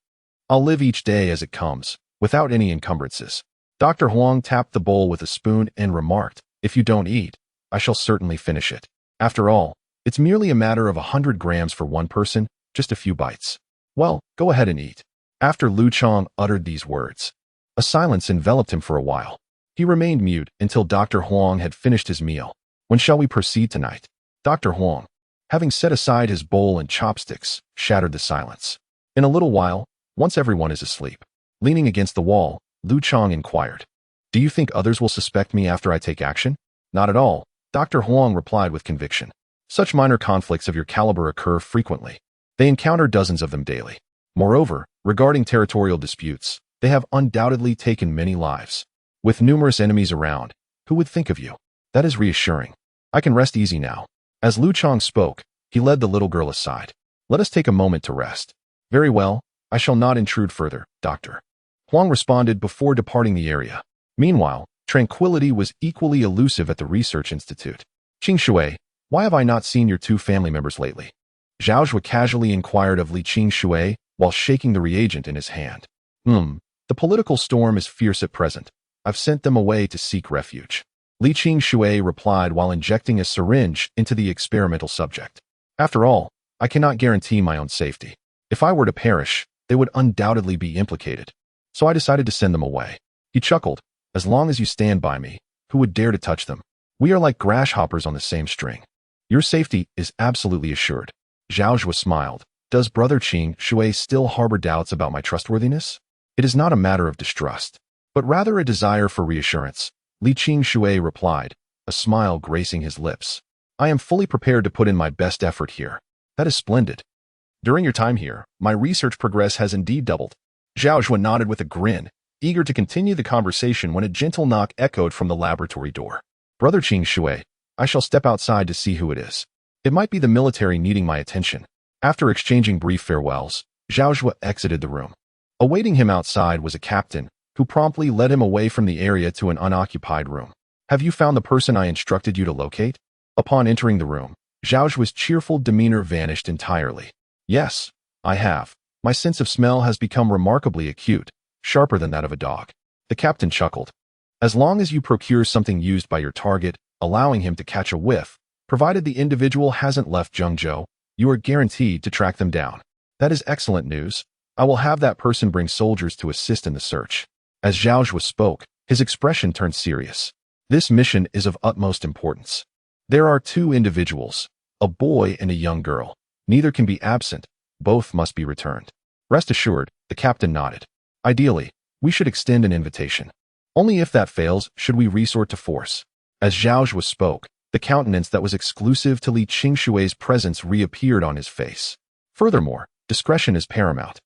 I'll live each day as it comes, without any encumbrances." Dr. Huang tapped the bowl with a spoon and remarked, "If you don't eat, I shall certainly finish it. After all, it's merely a matter of 100 grams for one person, just a few bites." "Well, go ahead and eat." After Liu Chang uttered these words, a silence enveloped him for a while. He remained mute until Dr. Huang had finished his meal. "When shall we proceed tonight?" Dr. Huang, having set aside his bowl and chopsticks, shattered the silence. "In a little while, once everyone is asleep." Leaning against the wall, Liu Chang inquired, "Do you think others will suspect me after I take action?" "Not at all," Dr. Huang replied with conviction. "Such minor conflicts of your caliber occur frequently. They encounter dozens of them daily. Moreover, regarding territorial disputes, they have undoubtedly taken many lives. With numerous enemies around, who would think of you?" That is reassuring. I can rest easy now. As Liu Chang spoke, he led the little girl aside. Let us take a moment to rest. Very well, I shall not intrude further, Doctor. Huang responded before departing the area. Meanwhile, tranquility was equally elusive at the research institute. Qingshui, why have I not seen your two family members lately? Xiaojing casually inquired of Li Qingshui while shaking the reagent in his hand. The political storm is fierce at present. I've sent them away to seek refuge. Li Qingshui replied while injecting a syringe into the experimental subject. After all, I cannot guarantee my own safety. If I were to perish, they would undoubtedly be implicated. So I decided to send them away. He chuckled. As long as you stand by me, who would dare to touch them? We are like grasshoppers on the same string. Your safety is absolutely assured. Xiaojing smiled. Does Brother Qingshui still harbor doubts about my trustworthiness? It is not a matter of distrust, but rather a desire for reassurance. Li Qingshui replied, a smile gracing his lips. I am fully prepared to put in my best effort here. That is splendid. During your time here, my research progress has indeed doubled. Xiaojing nodded with a grin, eager to continue the conversation when a gentle knock echoed from the laboratory door. Brother Qingshui, I shall step outside to see who it is. It might be the military needing my attention. After exchanging brief farewells, Xiaojing exited the room. Awaiting him outside was a captain, who promptly led him away from the area to an unoccupied room. Have you found the person I instructed you to locate? Upon entering the room, Xiaojing's cheerful demeanor vanished entirely. Yes, I have. My sense of smell has become remarkably acute, sharper than that of a dog. The captain chuckled. As long as you procure something used by your target, allowing him to catch a whiff, provided the individual hasn't left Zhengzhou, you are guaranteed to track them down. That is excellent news. I will have that person bring soldiers to assist in the search. As Xiaojing spoke, his expression turned serious. This mission is of utmost importance. There are two individuals, a boy and a young girl. Neither can be absent. Both must be returned. Rest assured, the captain nodded. Ideally, we should extend an invitation. Only if that fails should we resort to force. As Xiaojing spoke, the countenance that was exclusive to Li Qingshui's presence reappeared on his face. Furthermore, discretion is paramount.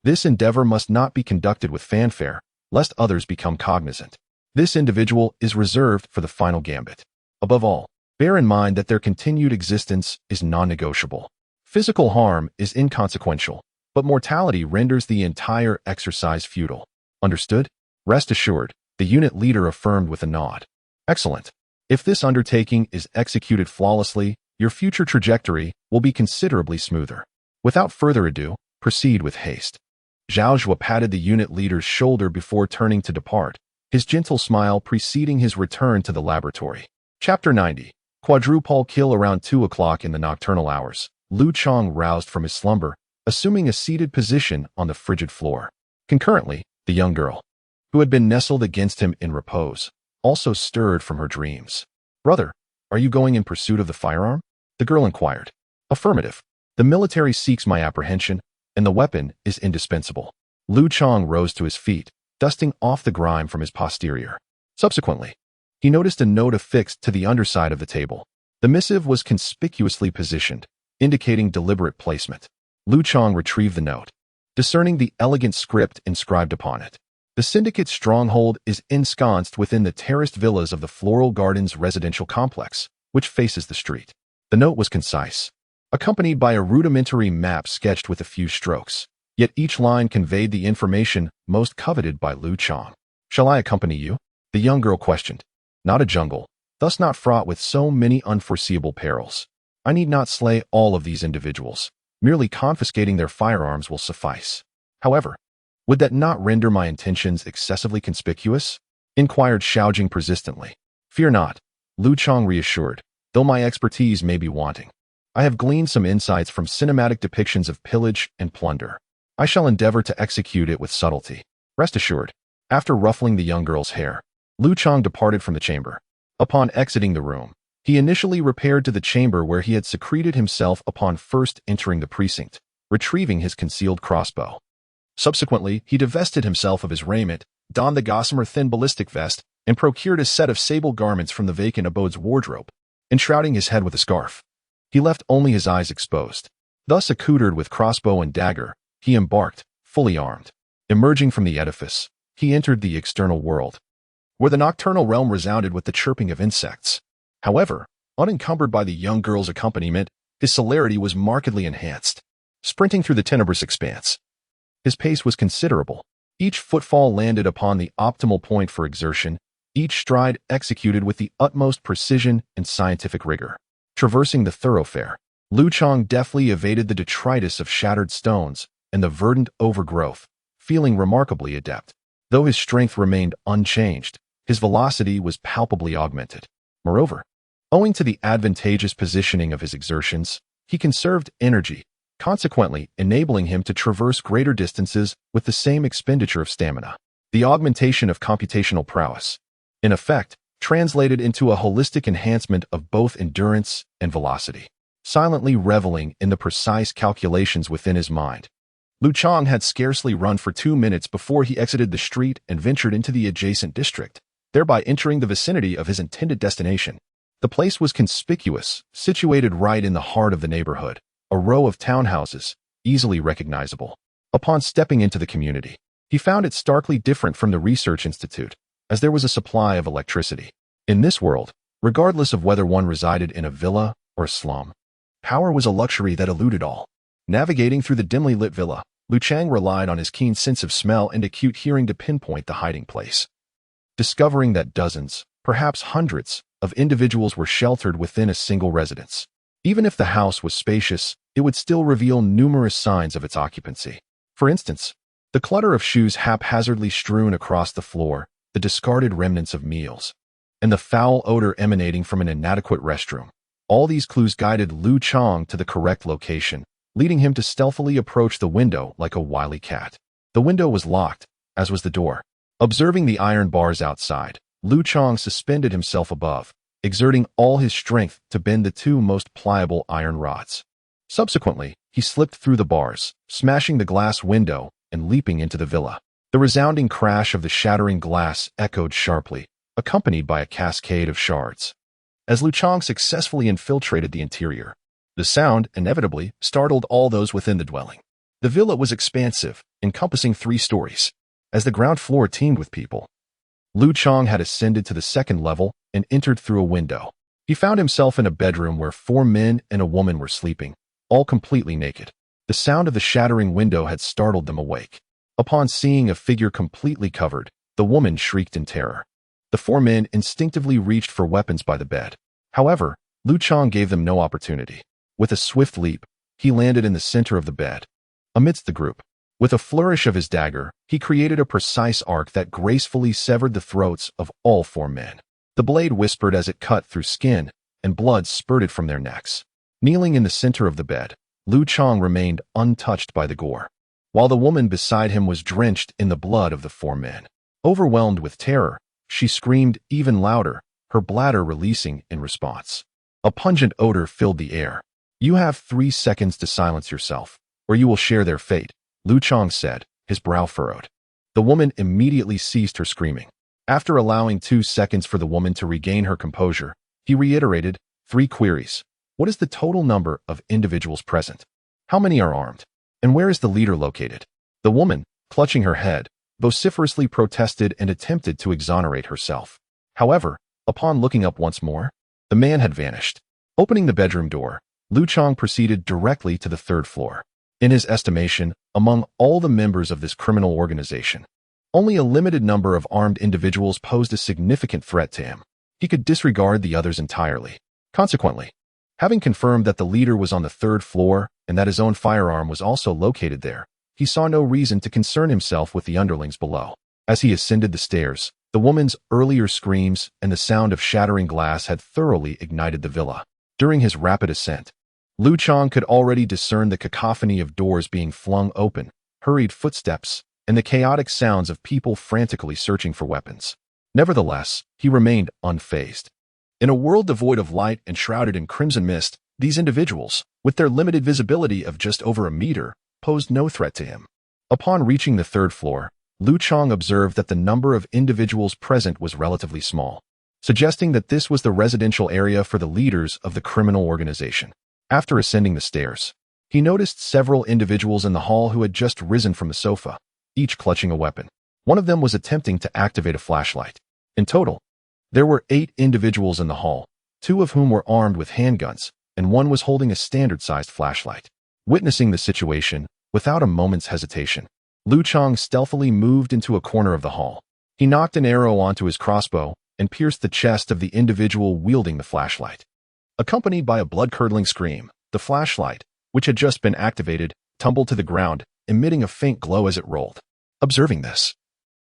This endeavor must not be conducted with fanfare, lest others become cognizant. This individual is reserved for the final gambit. Above all, bear in mind that their continued existence is non-negotiable. Physical harm is inconsequential, but mortality renders the entire exercise futile. Understood? Rest assured, the unit leader affirmed with a nod. Excellent. If this undertaking is executed flawlessly, your future trajectory will be considerably smoother. Without further ado, proceed with haste. Xiaojing patted the unit leader's shoulder before turning to depart, his gentle smile preceding his return to the laboratory. Chapter 90. Quadruple kill. Around 2 o'clock in the nocturnal hours, Liu Chang roused from his slumber, assuming a seated position on the frigid floor. Concurrently, the young girl, who had been nestled against him in repose, also stirred from her dreams. Brother, are you going in pursuit of the firearm? The girl inquired. Affirmative. The military seeks my apprehension, and the weapon is indispensable. Liu Chang rose to his feet, dusting off the grime from his posterior. Subsequently, he noticed a note affixed to the underside of the table. The missive was conspicuously positioned, indicating deliberate placement. Liu Chang retrieved the note, discerning the elegant script inscribed upon it. The syndicate's stronghold is ensconced within the terraced villas of the Floral Gardens residential complex, which faces the street. The note was concise, accompanied by a rudimentary map sketched with a few strokes, yet each line conveyed the information most coveted by Liu Chang. Shall I accompany you? The young girl questioned. Not a jungle, thus not fraught with so many unforeseeable perils. I need not slay all of these individuals. Merely confiscating their firearms will suffice. However, would that not render my intentions excessively conspicuous? Inquired Xiaojing persistently. Fear not, Liu Chang reassured, though my expertise may be wanting. I have gleaned some insights from cinematic depictions of pillage and plunder. I shall endeavor to execute it with subtlety. Rest assured. After ruffling the young girl's hair, Liu Chang departed from the chamber. Upon exiting the room, he initially repaired to the chamber where he had secreted himself upon first entering the precinct, retrieving his concealed crossbow. Subsequently, he divested himself of his raiment, donned the gossamer thin ballistic vest, and procured a set of sable garments from the vacant abode's wardrobe, enshrouding his head with a scarf. He left only his eyes exposed. Thus accoutred with crossbow and dagger, he embarked, fully armed. Emerging from the edifice, he entered the external world, where the nocturnal realm resounded with the chirping of insects. However, unencumbered by the young girl's accompaniment, his celerity was markedly enhanced. Sprinting through the tenebrous expanse, his pace was considerable. Each footfall landed upon the optimal point for exertion, each stride executed with the utmost precision and scientific rigor. Traversing the thoroughfare, Liu Chang deftly evaded the detritus of shattered stones and the verdant overgrowth, feeling remarkably adept. Though his strength remained unchanged, his velocity was palpably augmented. Moreover, owing to the advantageous positioning of his exertions, he conserved energy, consequently enabling him to traverse greater distances with the same expenditure of stamina. The augmentation of computational prowess, in effect, translated into a holistic enhancement of both endurance and velocity. Silently reveling in the precise calculations within his mind, Liu Chang had scarcely run for 2 minutes before he exited the street and ventured into the adjacent district, thereby entering the vicinity of his intended destination. The place was conspicuous, situated right in the heart of the neighborhood, a row of townhouses, easily recognizable. Upon stepping into the community, he found it starkly different from the research institute, as there was a supply of electricity. In this world, regardless of whether one resided in a villa or a slum, power was a luxury that eluded all. Navigating through the dimly lit villa, Liu Chang relied on his keen sense of smell and acute hearing to pinpoint the hiding place. Discovering that dozens, perhaps hundreds, of individuals were sheltered within a single residence. Even if the house was spacious, it would still reveal numerous signs of its occupancy. For instance, the clutter of shoes haphazardly strewn across the floor, the discarded remnants of meals, and the foul odor emanating from an inadequate restroom. All these clues guided Liu Chang to the correct location, leading him to stealthily approach the window like a wily cat. The window was locked, as was the door. Observing the iron bars outside, Liu Chang suspended himself above, exerting all his strength to bend the 2 most pliable iron rods. Subsequently, he slipped through the bars, smashing the glass window and leaping into the villa. The resounding crash of the shattering glass echoed sharply, accompanied by a cascade of shards. As Liu Chang successfully infiltrated the interior, the sound inevitably startled all those within the dwelling. The villa was expansive, encompassing 3 stories. As the ground floor teemed with people, Liu Chang had ascended to the 2nd level and entered through a window. He found himself in a bedroom where 4 men and a woman were sleeping, all completely naked. The sound of the shattering window had startled them awake. Upon seeing a figure completely covered, the woman shrieked in terror. The 4 men instinctively reached for weapons by the bed. However, Liu Chang gave them no opportunity. With a swift leap, he landed in the center of the bed, amidst the group. With a flourish of his dagger, he created a precise arc that gracefully severed the throats of all 4 men. The blade whispered as it cut through skin, and blood spurted from their necks. Kneeling in the center of the bed, Liu Chang remained untouched by the gore, while the woman beside him was drenched in the blood of the 4 men. Overwhelmed with terror, she screamed even louder, her bladder releasing in response. A pungent odor filled the air. "You have 3 seconds to silence yourself, or you will share their fate," Liu Chang said, his brow furrowed. The woman immediately ceased her screaming. After allowing 2 seconds for the woman to regain her composure, he reiterated 3 queries. What is the total number of individuals present? How many are armed? And where is the leader located? The woman, clutching her head, vociferously protested and attempted to exonerate herself. However, upon looking up once more, the man had vanished. Opening the bedroom door, Liu Chang proceeded directly to the 3rd floor. In his estimation, among all the members of this criminal organization, only a limited number of armed individuals posed a significant threat to him. He could disregard the others entirely. Consequently, having confirmed that the leader was on the 3rd floor and that his own firearm was also located there, he saw no reason to concern himself with the underlings below. As he ascended the stairs, the woman's earlier screams and the sound of shattering glass had thoroughly ignited the villa. During his rapid ascent, Liu Chang could already discern the cacophony of doors being flung open, hurried footsteps, and the chaotic sounds of people frantically searching for weapons. Nevertheless, he remained unfazed. In a world devoid of light and shrouded in crimson mist, these individuals, with their limited visibility of just over a meter, posed no threat to him. Upon reaching the 3rd floor, Liu Chang observed that the number of individuals present was relatively small, suggesting that this was the residential area for the leaders of the criminal organization. After ascending the stairs, he noticed several individuals in the hall who had just risen from the sofa, each clutching a weapon. One of them was attempting to activate a flashlight. In total, there were 8 individuals in the hall, two of whom were armed with handguns, and one was holding a standard-sized flashlight. Witnessing the situation, without a moment's hesitation, Liu Chang stealthily moved into a corner of the hall. He knocked an arrow onto his crossbow and pierced the chest of the individual wielding the flashlight. Accompanied by a blood-curdling scream, the flashlight, which had just been activated, tumbled to the ground, emitting a faint glow as it rolled. Observing this,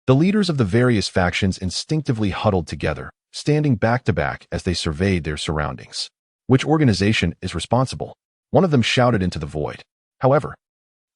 the leaders of the various factions instinctively huddled together, standing back to back as they surveyed their surroundings. Which organization is responsible? One of them shouted into the void. However,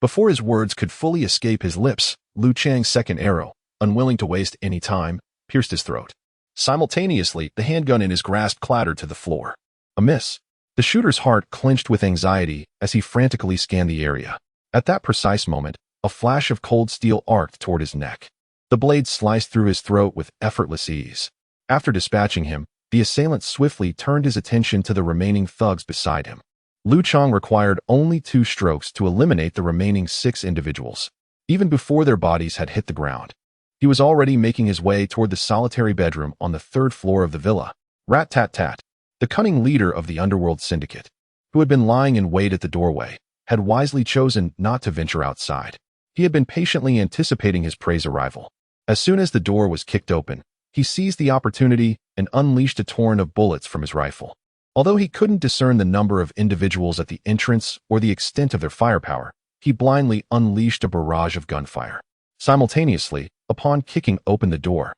before his words could fully escape his lips, Liu Chang's second arrow, unwilling to waste any time, pierced his throat. Simultaneously, the handgun in his grasp clattered to the floor. A miss. The shooter's heart clenched with anxiety as he frantically scanned the area. At that precise moment, a flash of cold steel arced toward his neck. The blade sliced through his throat with effortless ease. After dispatching him, the assailant swiftly turned his attention to the remaining thugs beside him. Liu Chang required only 2 strokes to eliminate the remaining 6 individuals, even before their bodies had hit the ground. He was already making his way toward the solitary bedroom on the 3rd floor of the villa. Rat-tat-tat. The cunning leader of the underworld syndicate, who had been lying in wait at the doorway, had wisely chosen not to venture outside. He had been patiently anticipating his prey's arrival. As soon as the door was kicked open, he seized the opportunity and unleashed a torrent of bullets from his rifle. Although he couldn't discern the number of individuals at the entrance or the extent of their firepower, he blindly unleashed a barrage of gunfire. Simultaneously, upon kicking open the door,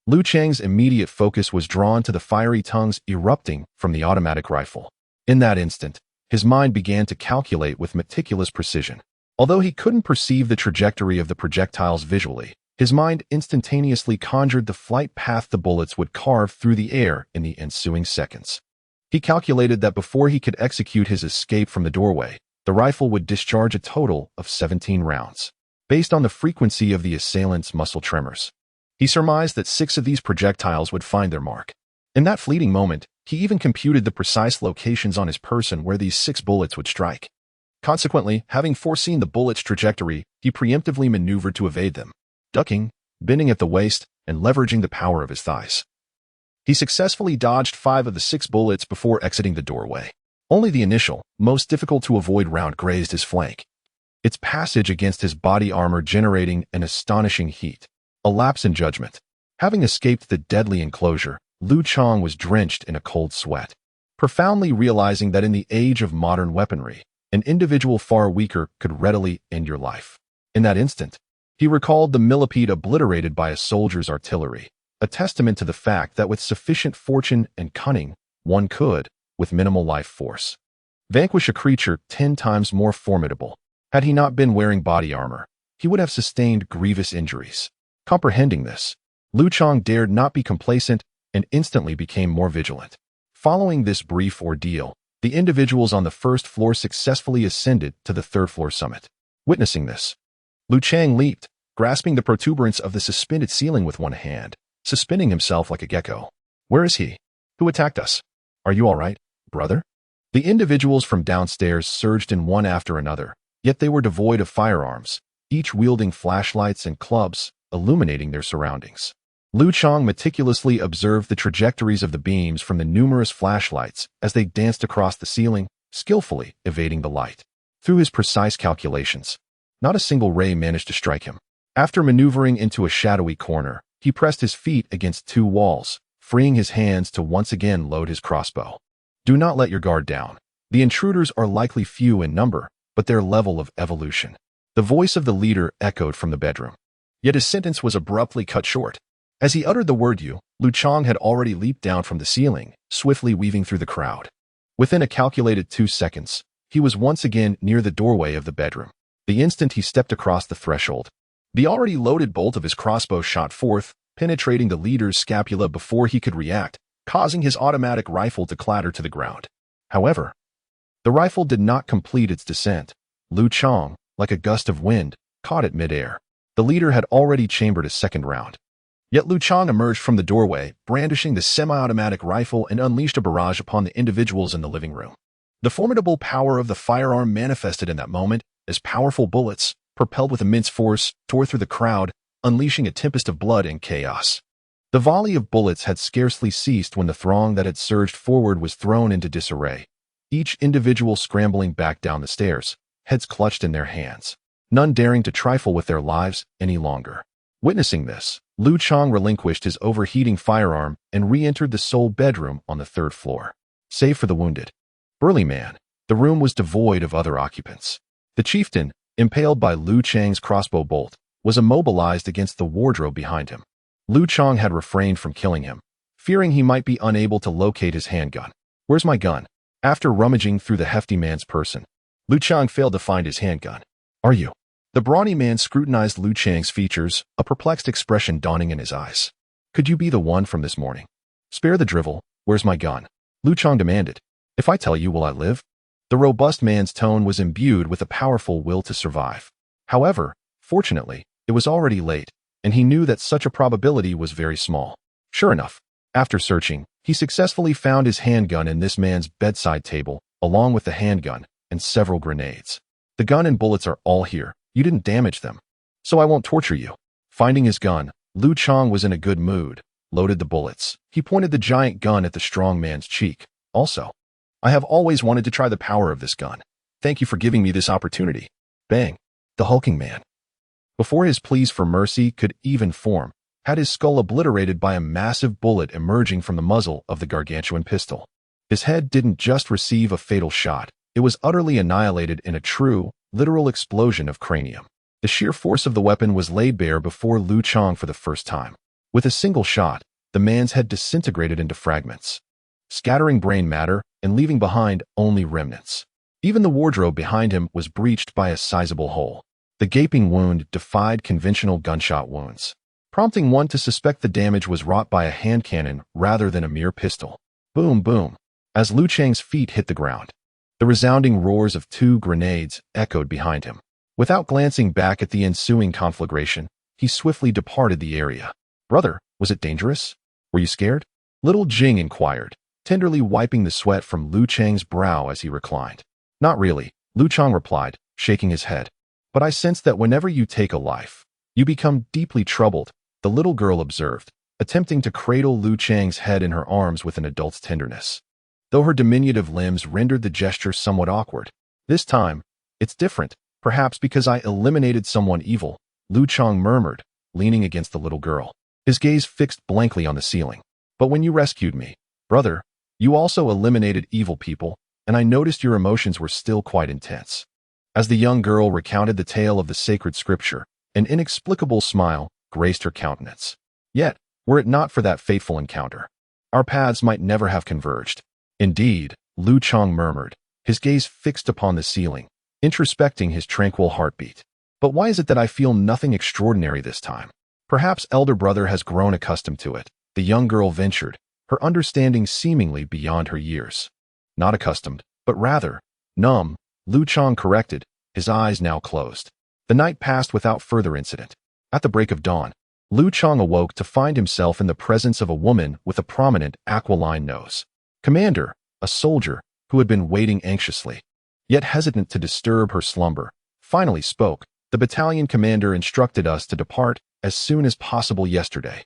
Liu Chang's immediate focus was drawn to the fiery tongues erupting from the automatic rifle. In that instant, his mind began to calculate with meticulous precision. Although he couldn't perceive the trajectory of the projectiles visually, his mind instantaneously conjured the flight path the bullets would carve through the air in the ensuing seconds. He calculated that before he could execute his escape from the doorway, the rifle would discharge a total of 17 rounds. Based on the frequency of the assailant's muscle tremors, he surmised that 6 of these projectiles would find their mark. In that fleeting moment, he even computed the precise locations on his person where these 6 bullets would strike. Consequently, having foreseen the bullet's trajectory, he preemptively maneuvered to evade them, ducking, bending at the waist, and leveraging the power of his thighs. He successfully dodged 5 of the 6 bullets before exiting the doorway. Only the initial, most difficult to avoid round grazed his flank, its passage against his body armor generating an astonishing heat. A lapse in judgment. Having escaped the deadly enclosure, Liu Chang was drenched in a cold sweat, profoundly realizing that in the age of modern weaponry, an individual far weaker could readily end your life. In that instant, he recalled the millipede obliterated by a soldier's artillery, a testament to the fact that with sufficient fortune and cunning, one could, with minimal life force, vanquish a creature 10 times more formidable. Had he not been wearing body armor, he would have sustained grievous injuries. Comprehending this, Liu Chang dared not be complacent and instantly became more vigilant. Following this brief ordeal, the individuals on the 1st floor successfully ascended to the 3rd floor summit. Witnessing this, Liu Chang leaped, grasping the protuberance of the suspended ceiling with one hand, suspending himself like a gecko. Where is he? Who attacked us? Are you all right, brother? The individuals from downstairs surged in one after another, yet they were devoid of firearms, each wielding flashlights and clubs, illuminating their surroundings. Liu Chang meticulously observed the trajectories of the beams from the numerous flashlights as they danced across the ceiling, skillfully evading the light. Through his precise calculations, not a single ray managed to strike him. After maneuvering into a shadowy corner, he pressed his feet against 2 walls, freeing his hands to once again load his crossbow. Do not let your guard down. The intruders are likely few in number, but their level of evolution. The voice of the leader echoed from the bedroom. Yet his sentence was abruptly cut short. As he uttered the word Liu Chang had already leaped down from the ceiling, swiftly weaving through the crowd. Within a calculated 2 seconds, he was once again near the doorway of the bedroom. The instant he stepped across the threshold, the already loaded bolt of his crossbow shot forth, penetrating the leader's scapula before he could react, causing his automatic rifle to clatter to the ground. However, the rifle did not complete its descent. Liu Chang, like a gust of wind, caught it midair. The leader had already chambered a 2nd round. Yet Liu Chang emerged from the doorway, brandishing the semi-automatic rifle and unleashed a barrage upon the individuals in the living room. The formidable power of the firearm manifested in that moment as powerful bullets, propelled with immense force, tore through the crowd, unleashing a tempest of blood and chaos. The volley of bullets had scarcely ceased when the throng that had surged forward was thrown into disarray, each individual scrambling back down the stairs, heads clutched in their hands, none daring to trifle with their lives any longer. Witnessing this, Liu Chang relinquished his overheating firearm and re-entered the sole bedroom on the 3rd floor. Save for the wounded burly man, the room was devoid of other occupants. The chieftain, impaled by Liu Chang's crossbow bolt, was immobilized against the wardrobe behind him. Liu Chang had refrained from killing him, fearing he might be unable to locate his handgun. "Where's my gun?" After rummaging through the hefty man's person, Liu Chang failed to find his handgun. "Are you?" The brawny man scrutinized Liu Chang's features, a perplexed expression dawning in his eyes. "Could you be the one from this morning?" "Spare the drivel. Where's my gun?" Liu Chang demanded. "If I tell you, will I live?" The robust man's tone was imbued with a powerful will to survive. However, fortunately, it was already late, and he knew that such a probability was very small. Sure enough, after searching, he successfully found his handgun in this man's bedside table, along with the handgun and several grenades. "The gun and bullets are all here. You didn't damage them, so I won't torture you." Finding his gun, Liu Chang was in a good mood, loaded the bullets. He pointed the giant gun at the strong man's cheek. "Also, I have always wanted to try the power of this gun. Thank you for giving me this opportunity." Bang! The hulking man, before his pleas for mercy could even form, had his skull obliterated by a massive bullet emerging from the muzzle of the gargantuan pistol. His head didn't just receive a fatal shot, it was utterly annihilated in a true, literal explosion of cranium. The sheer force of the weapon was laid bare before Liu Chang for the first time. With a single shot, the man's head disintegrated into fragments, scattering brain matter and leaving behind only remnants. Even the wardrobe behind him was breached by a sizable hole. The gaping wound defied conventional gunshot wounds, prompting one to suspect the damage was wrought by a hand cannon rather than a mere pistol. Boom, boom. As Liu Chang's feet hit the ground, the resounding roars of 2 grenades echoed behind him. Without glancing back at the ensuing conflagration, he swiftly departed the area. "Brother, was it dangerous? Were you scared?" Little Jing inquired, tenderly wiping the sweat from Liu Chang's brow as he reclined. "Not really," Liu Chang replied, shaking his head. "But I sense that whenever you take a life, you become deeply troubled," the little girl observed, attempting to cradle Liu Chang's head in her arms with an adult's tenderness, though her diminutive limbs rendered the gesture somewhat awkward. "This time, it's different, perhaps because I eliminated someone evil," Liu Chang murmured, leaning against the little girl, his gaze fixed blankly on the ceiling. "But when you rescued me, brother, you also eliminated evil people, and I noticed your emotions were still quite intense." As the young girl recounted the tale of the sacred scripture, an inexplicable smile graced her countenance. "Yet, were it not for that fateful encounter, our paths might never have converged." "Indeed," Liu Chang murmured, his gaze fixed upon the ceiling, introspecting his tranquil heartbeat. "But why is it that I feel nothing extraordinary this time?" "Perhaps elder brother has grown accustomed to it," the young girl ventured, her understanding seemingly beyond her years. "Not accustomed, but rather numb," Liu Chang corrected, his eyes now closed. The night passed without further incident. At the break of dawn, Liu Chang awoke to find himself in the presence of a woman with a prominent aquiline nose. Commander, a soldier who had been waiting anxiously, yet hesitant to disturb her slumber, finally spoke. "The battalion commander instructed us to depart as soon as possible yesterday.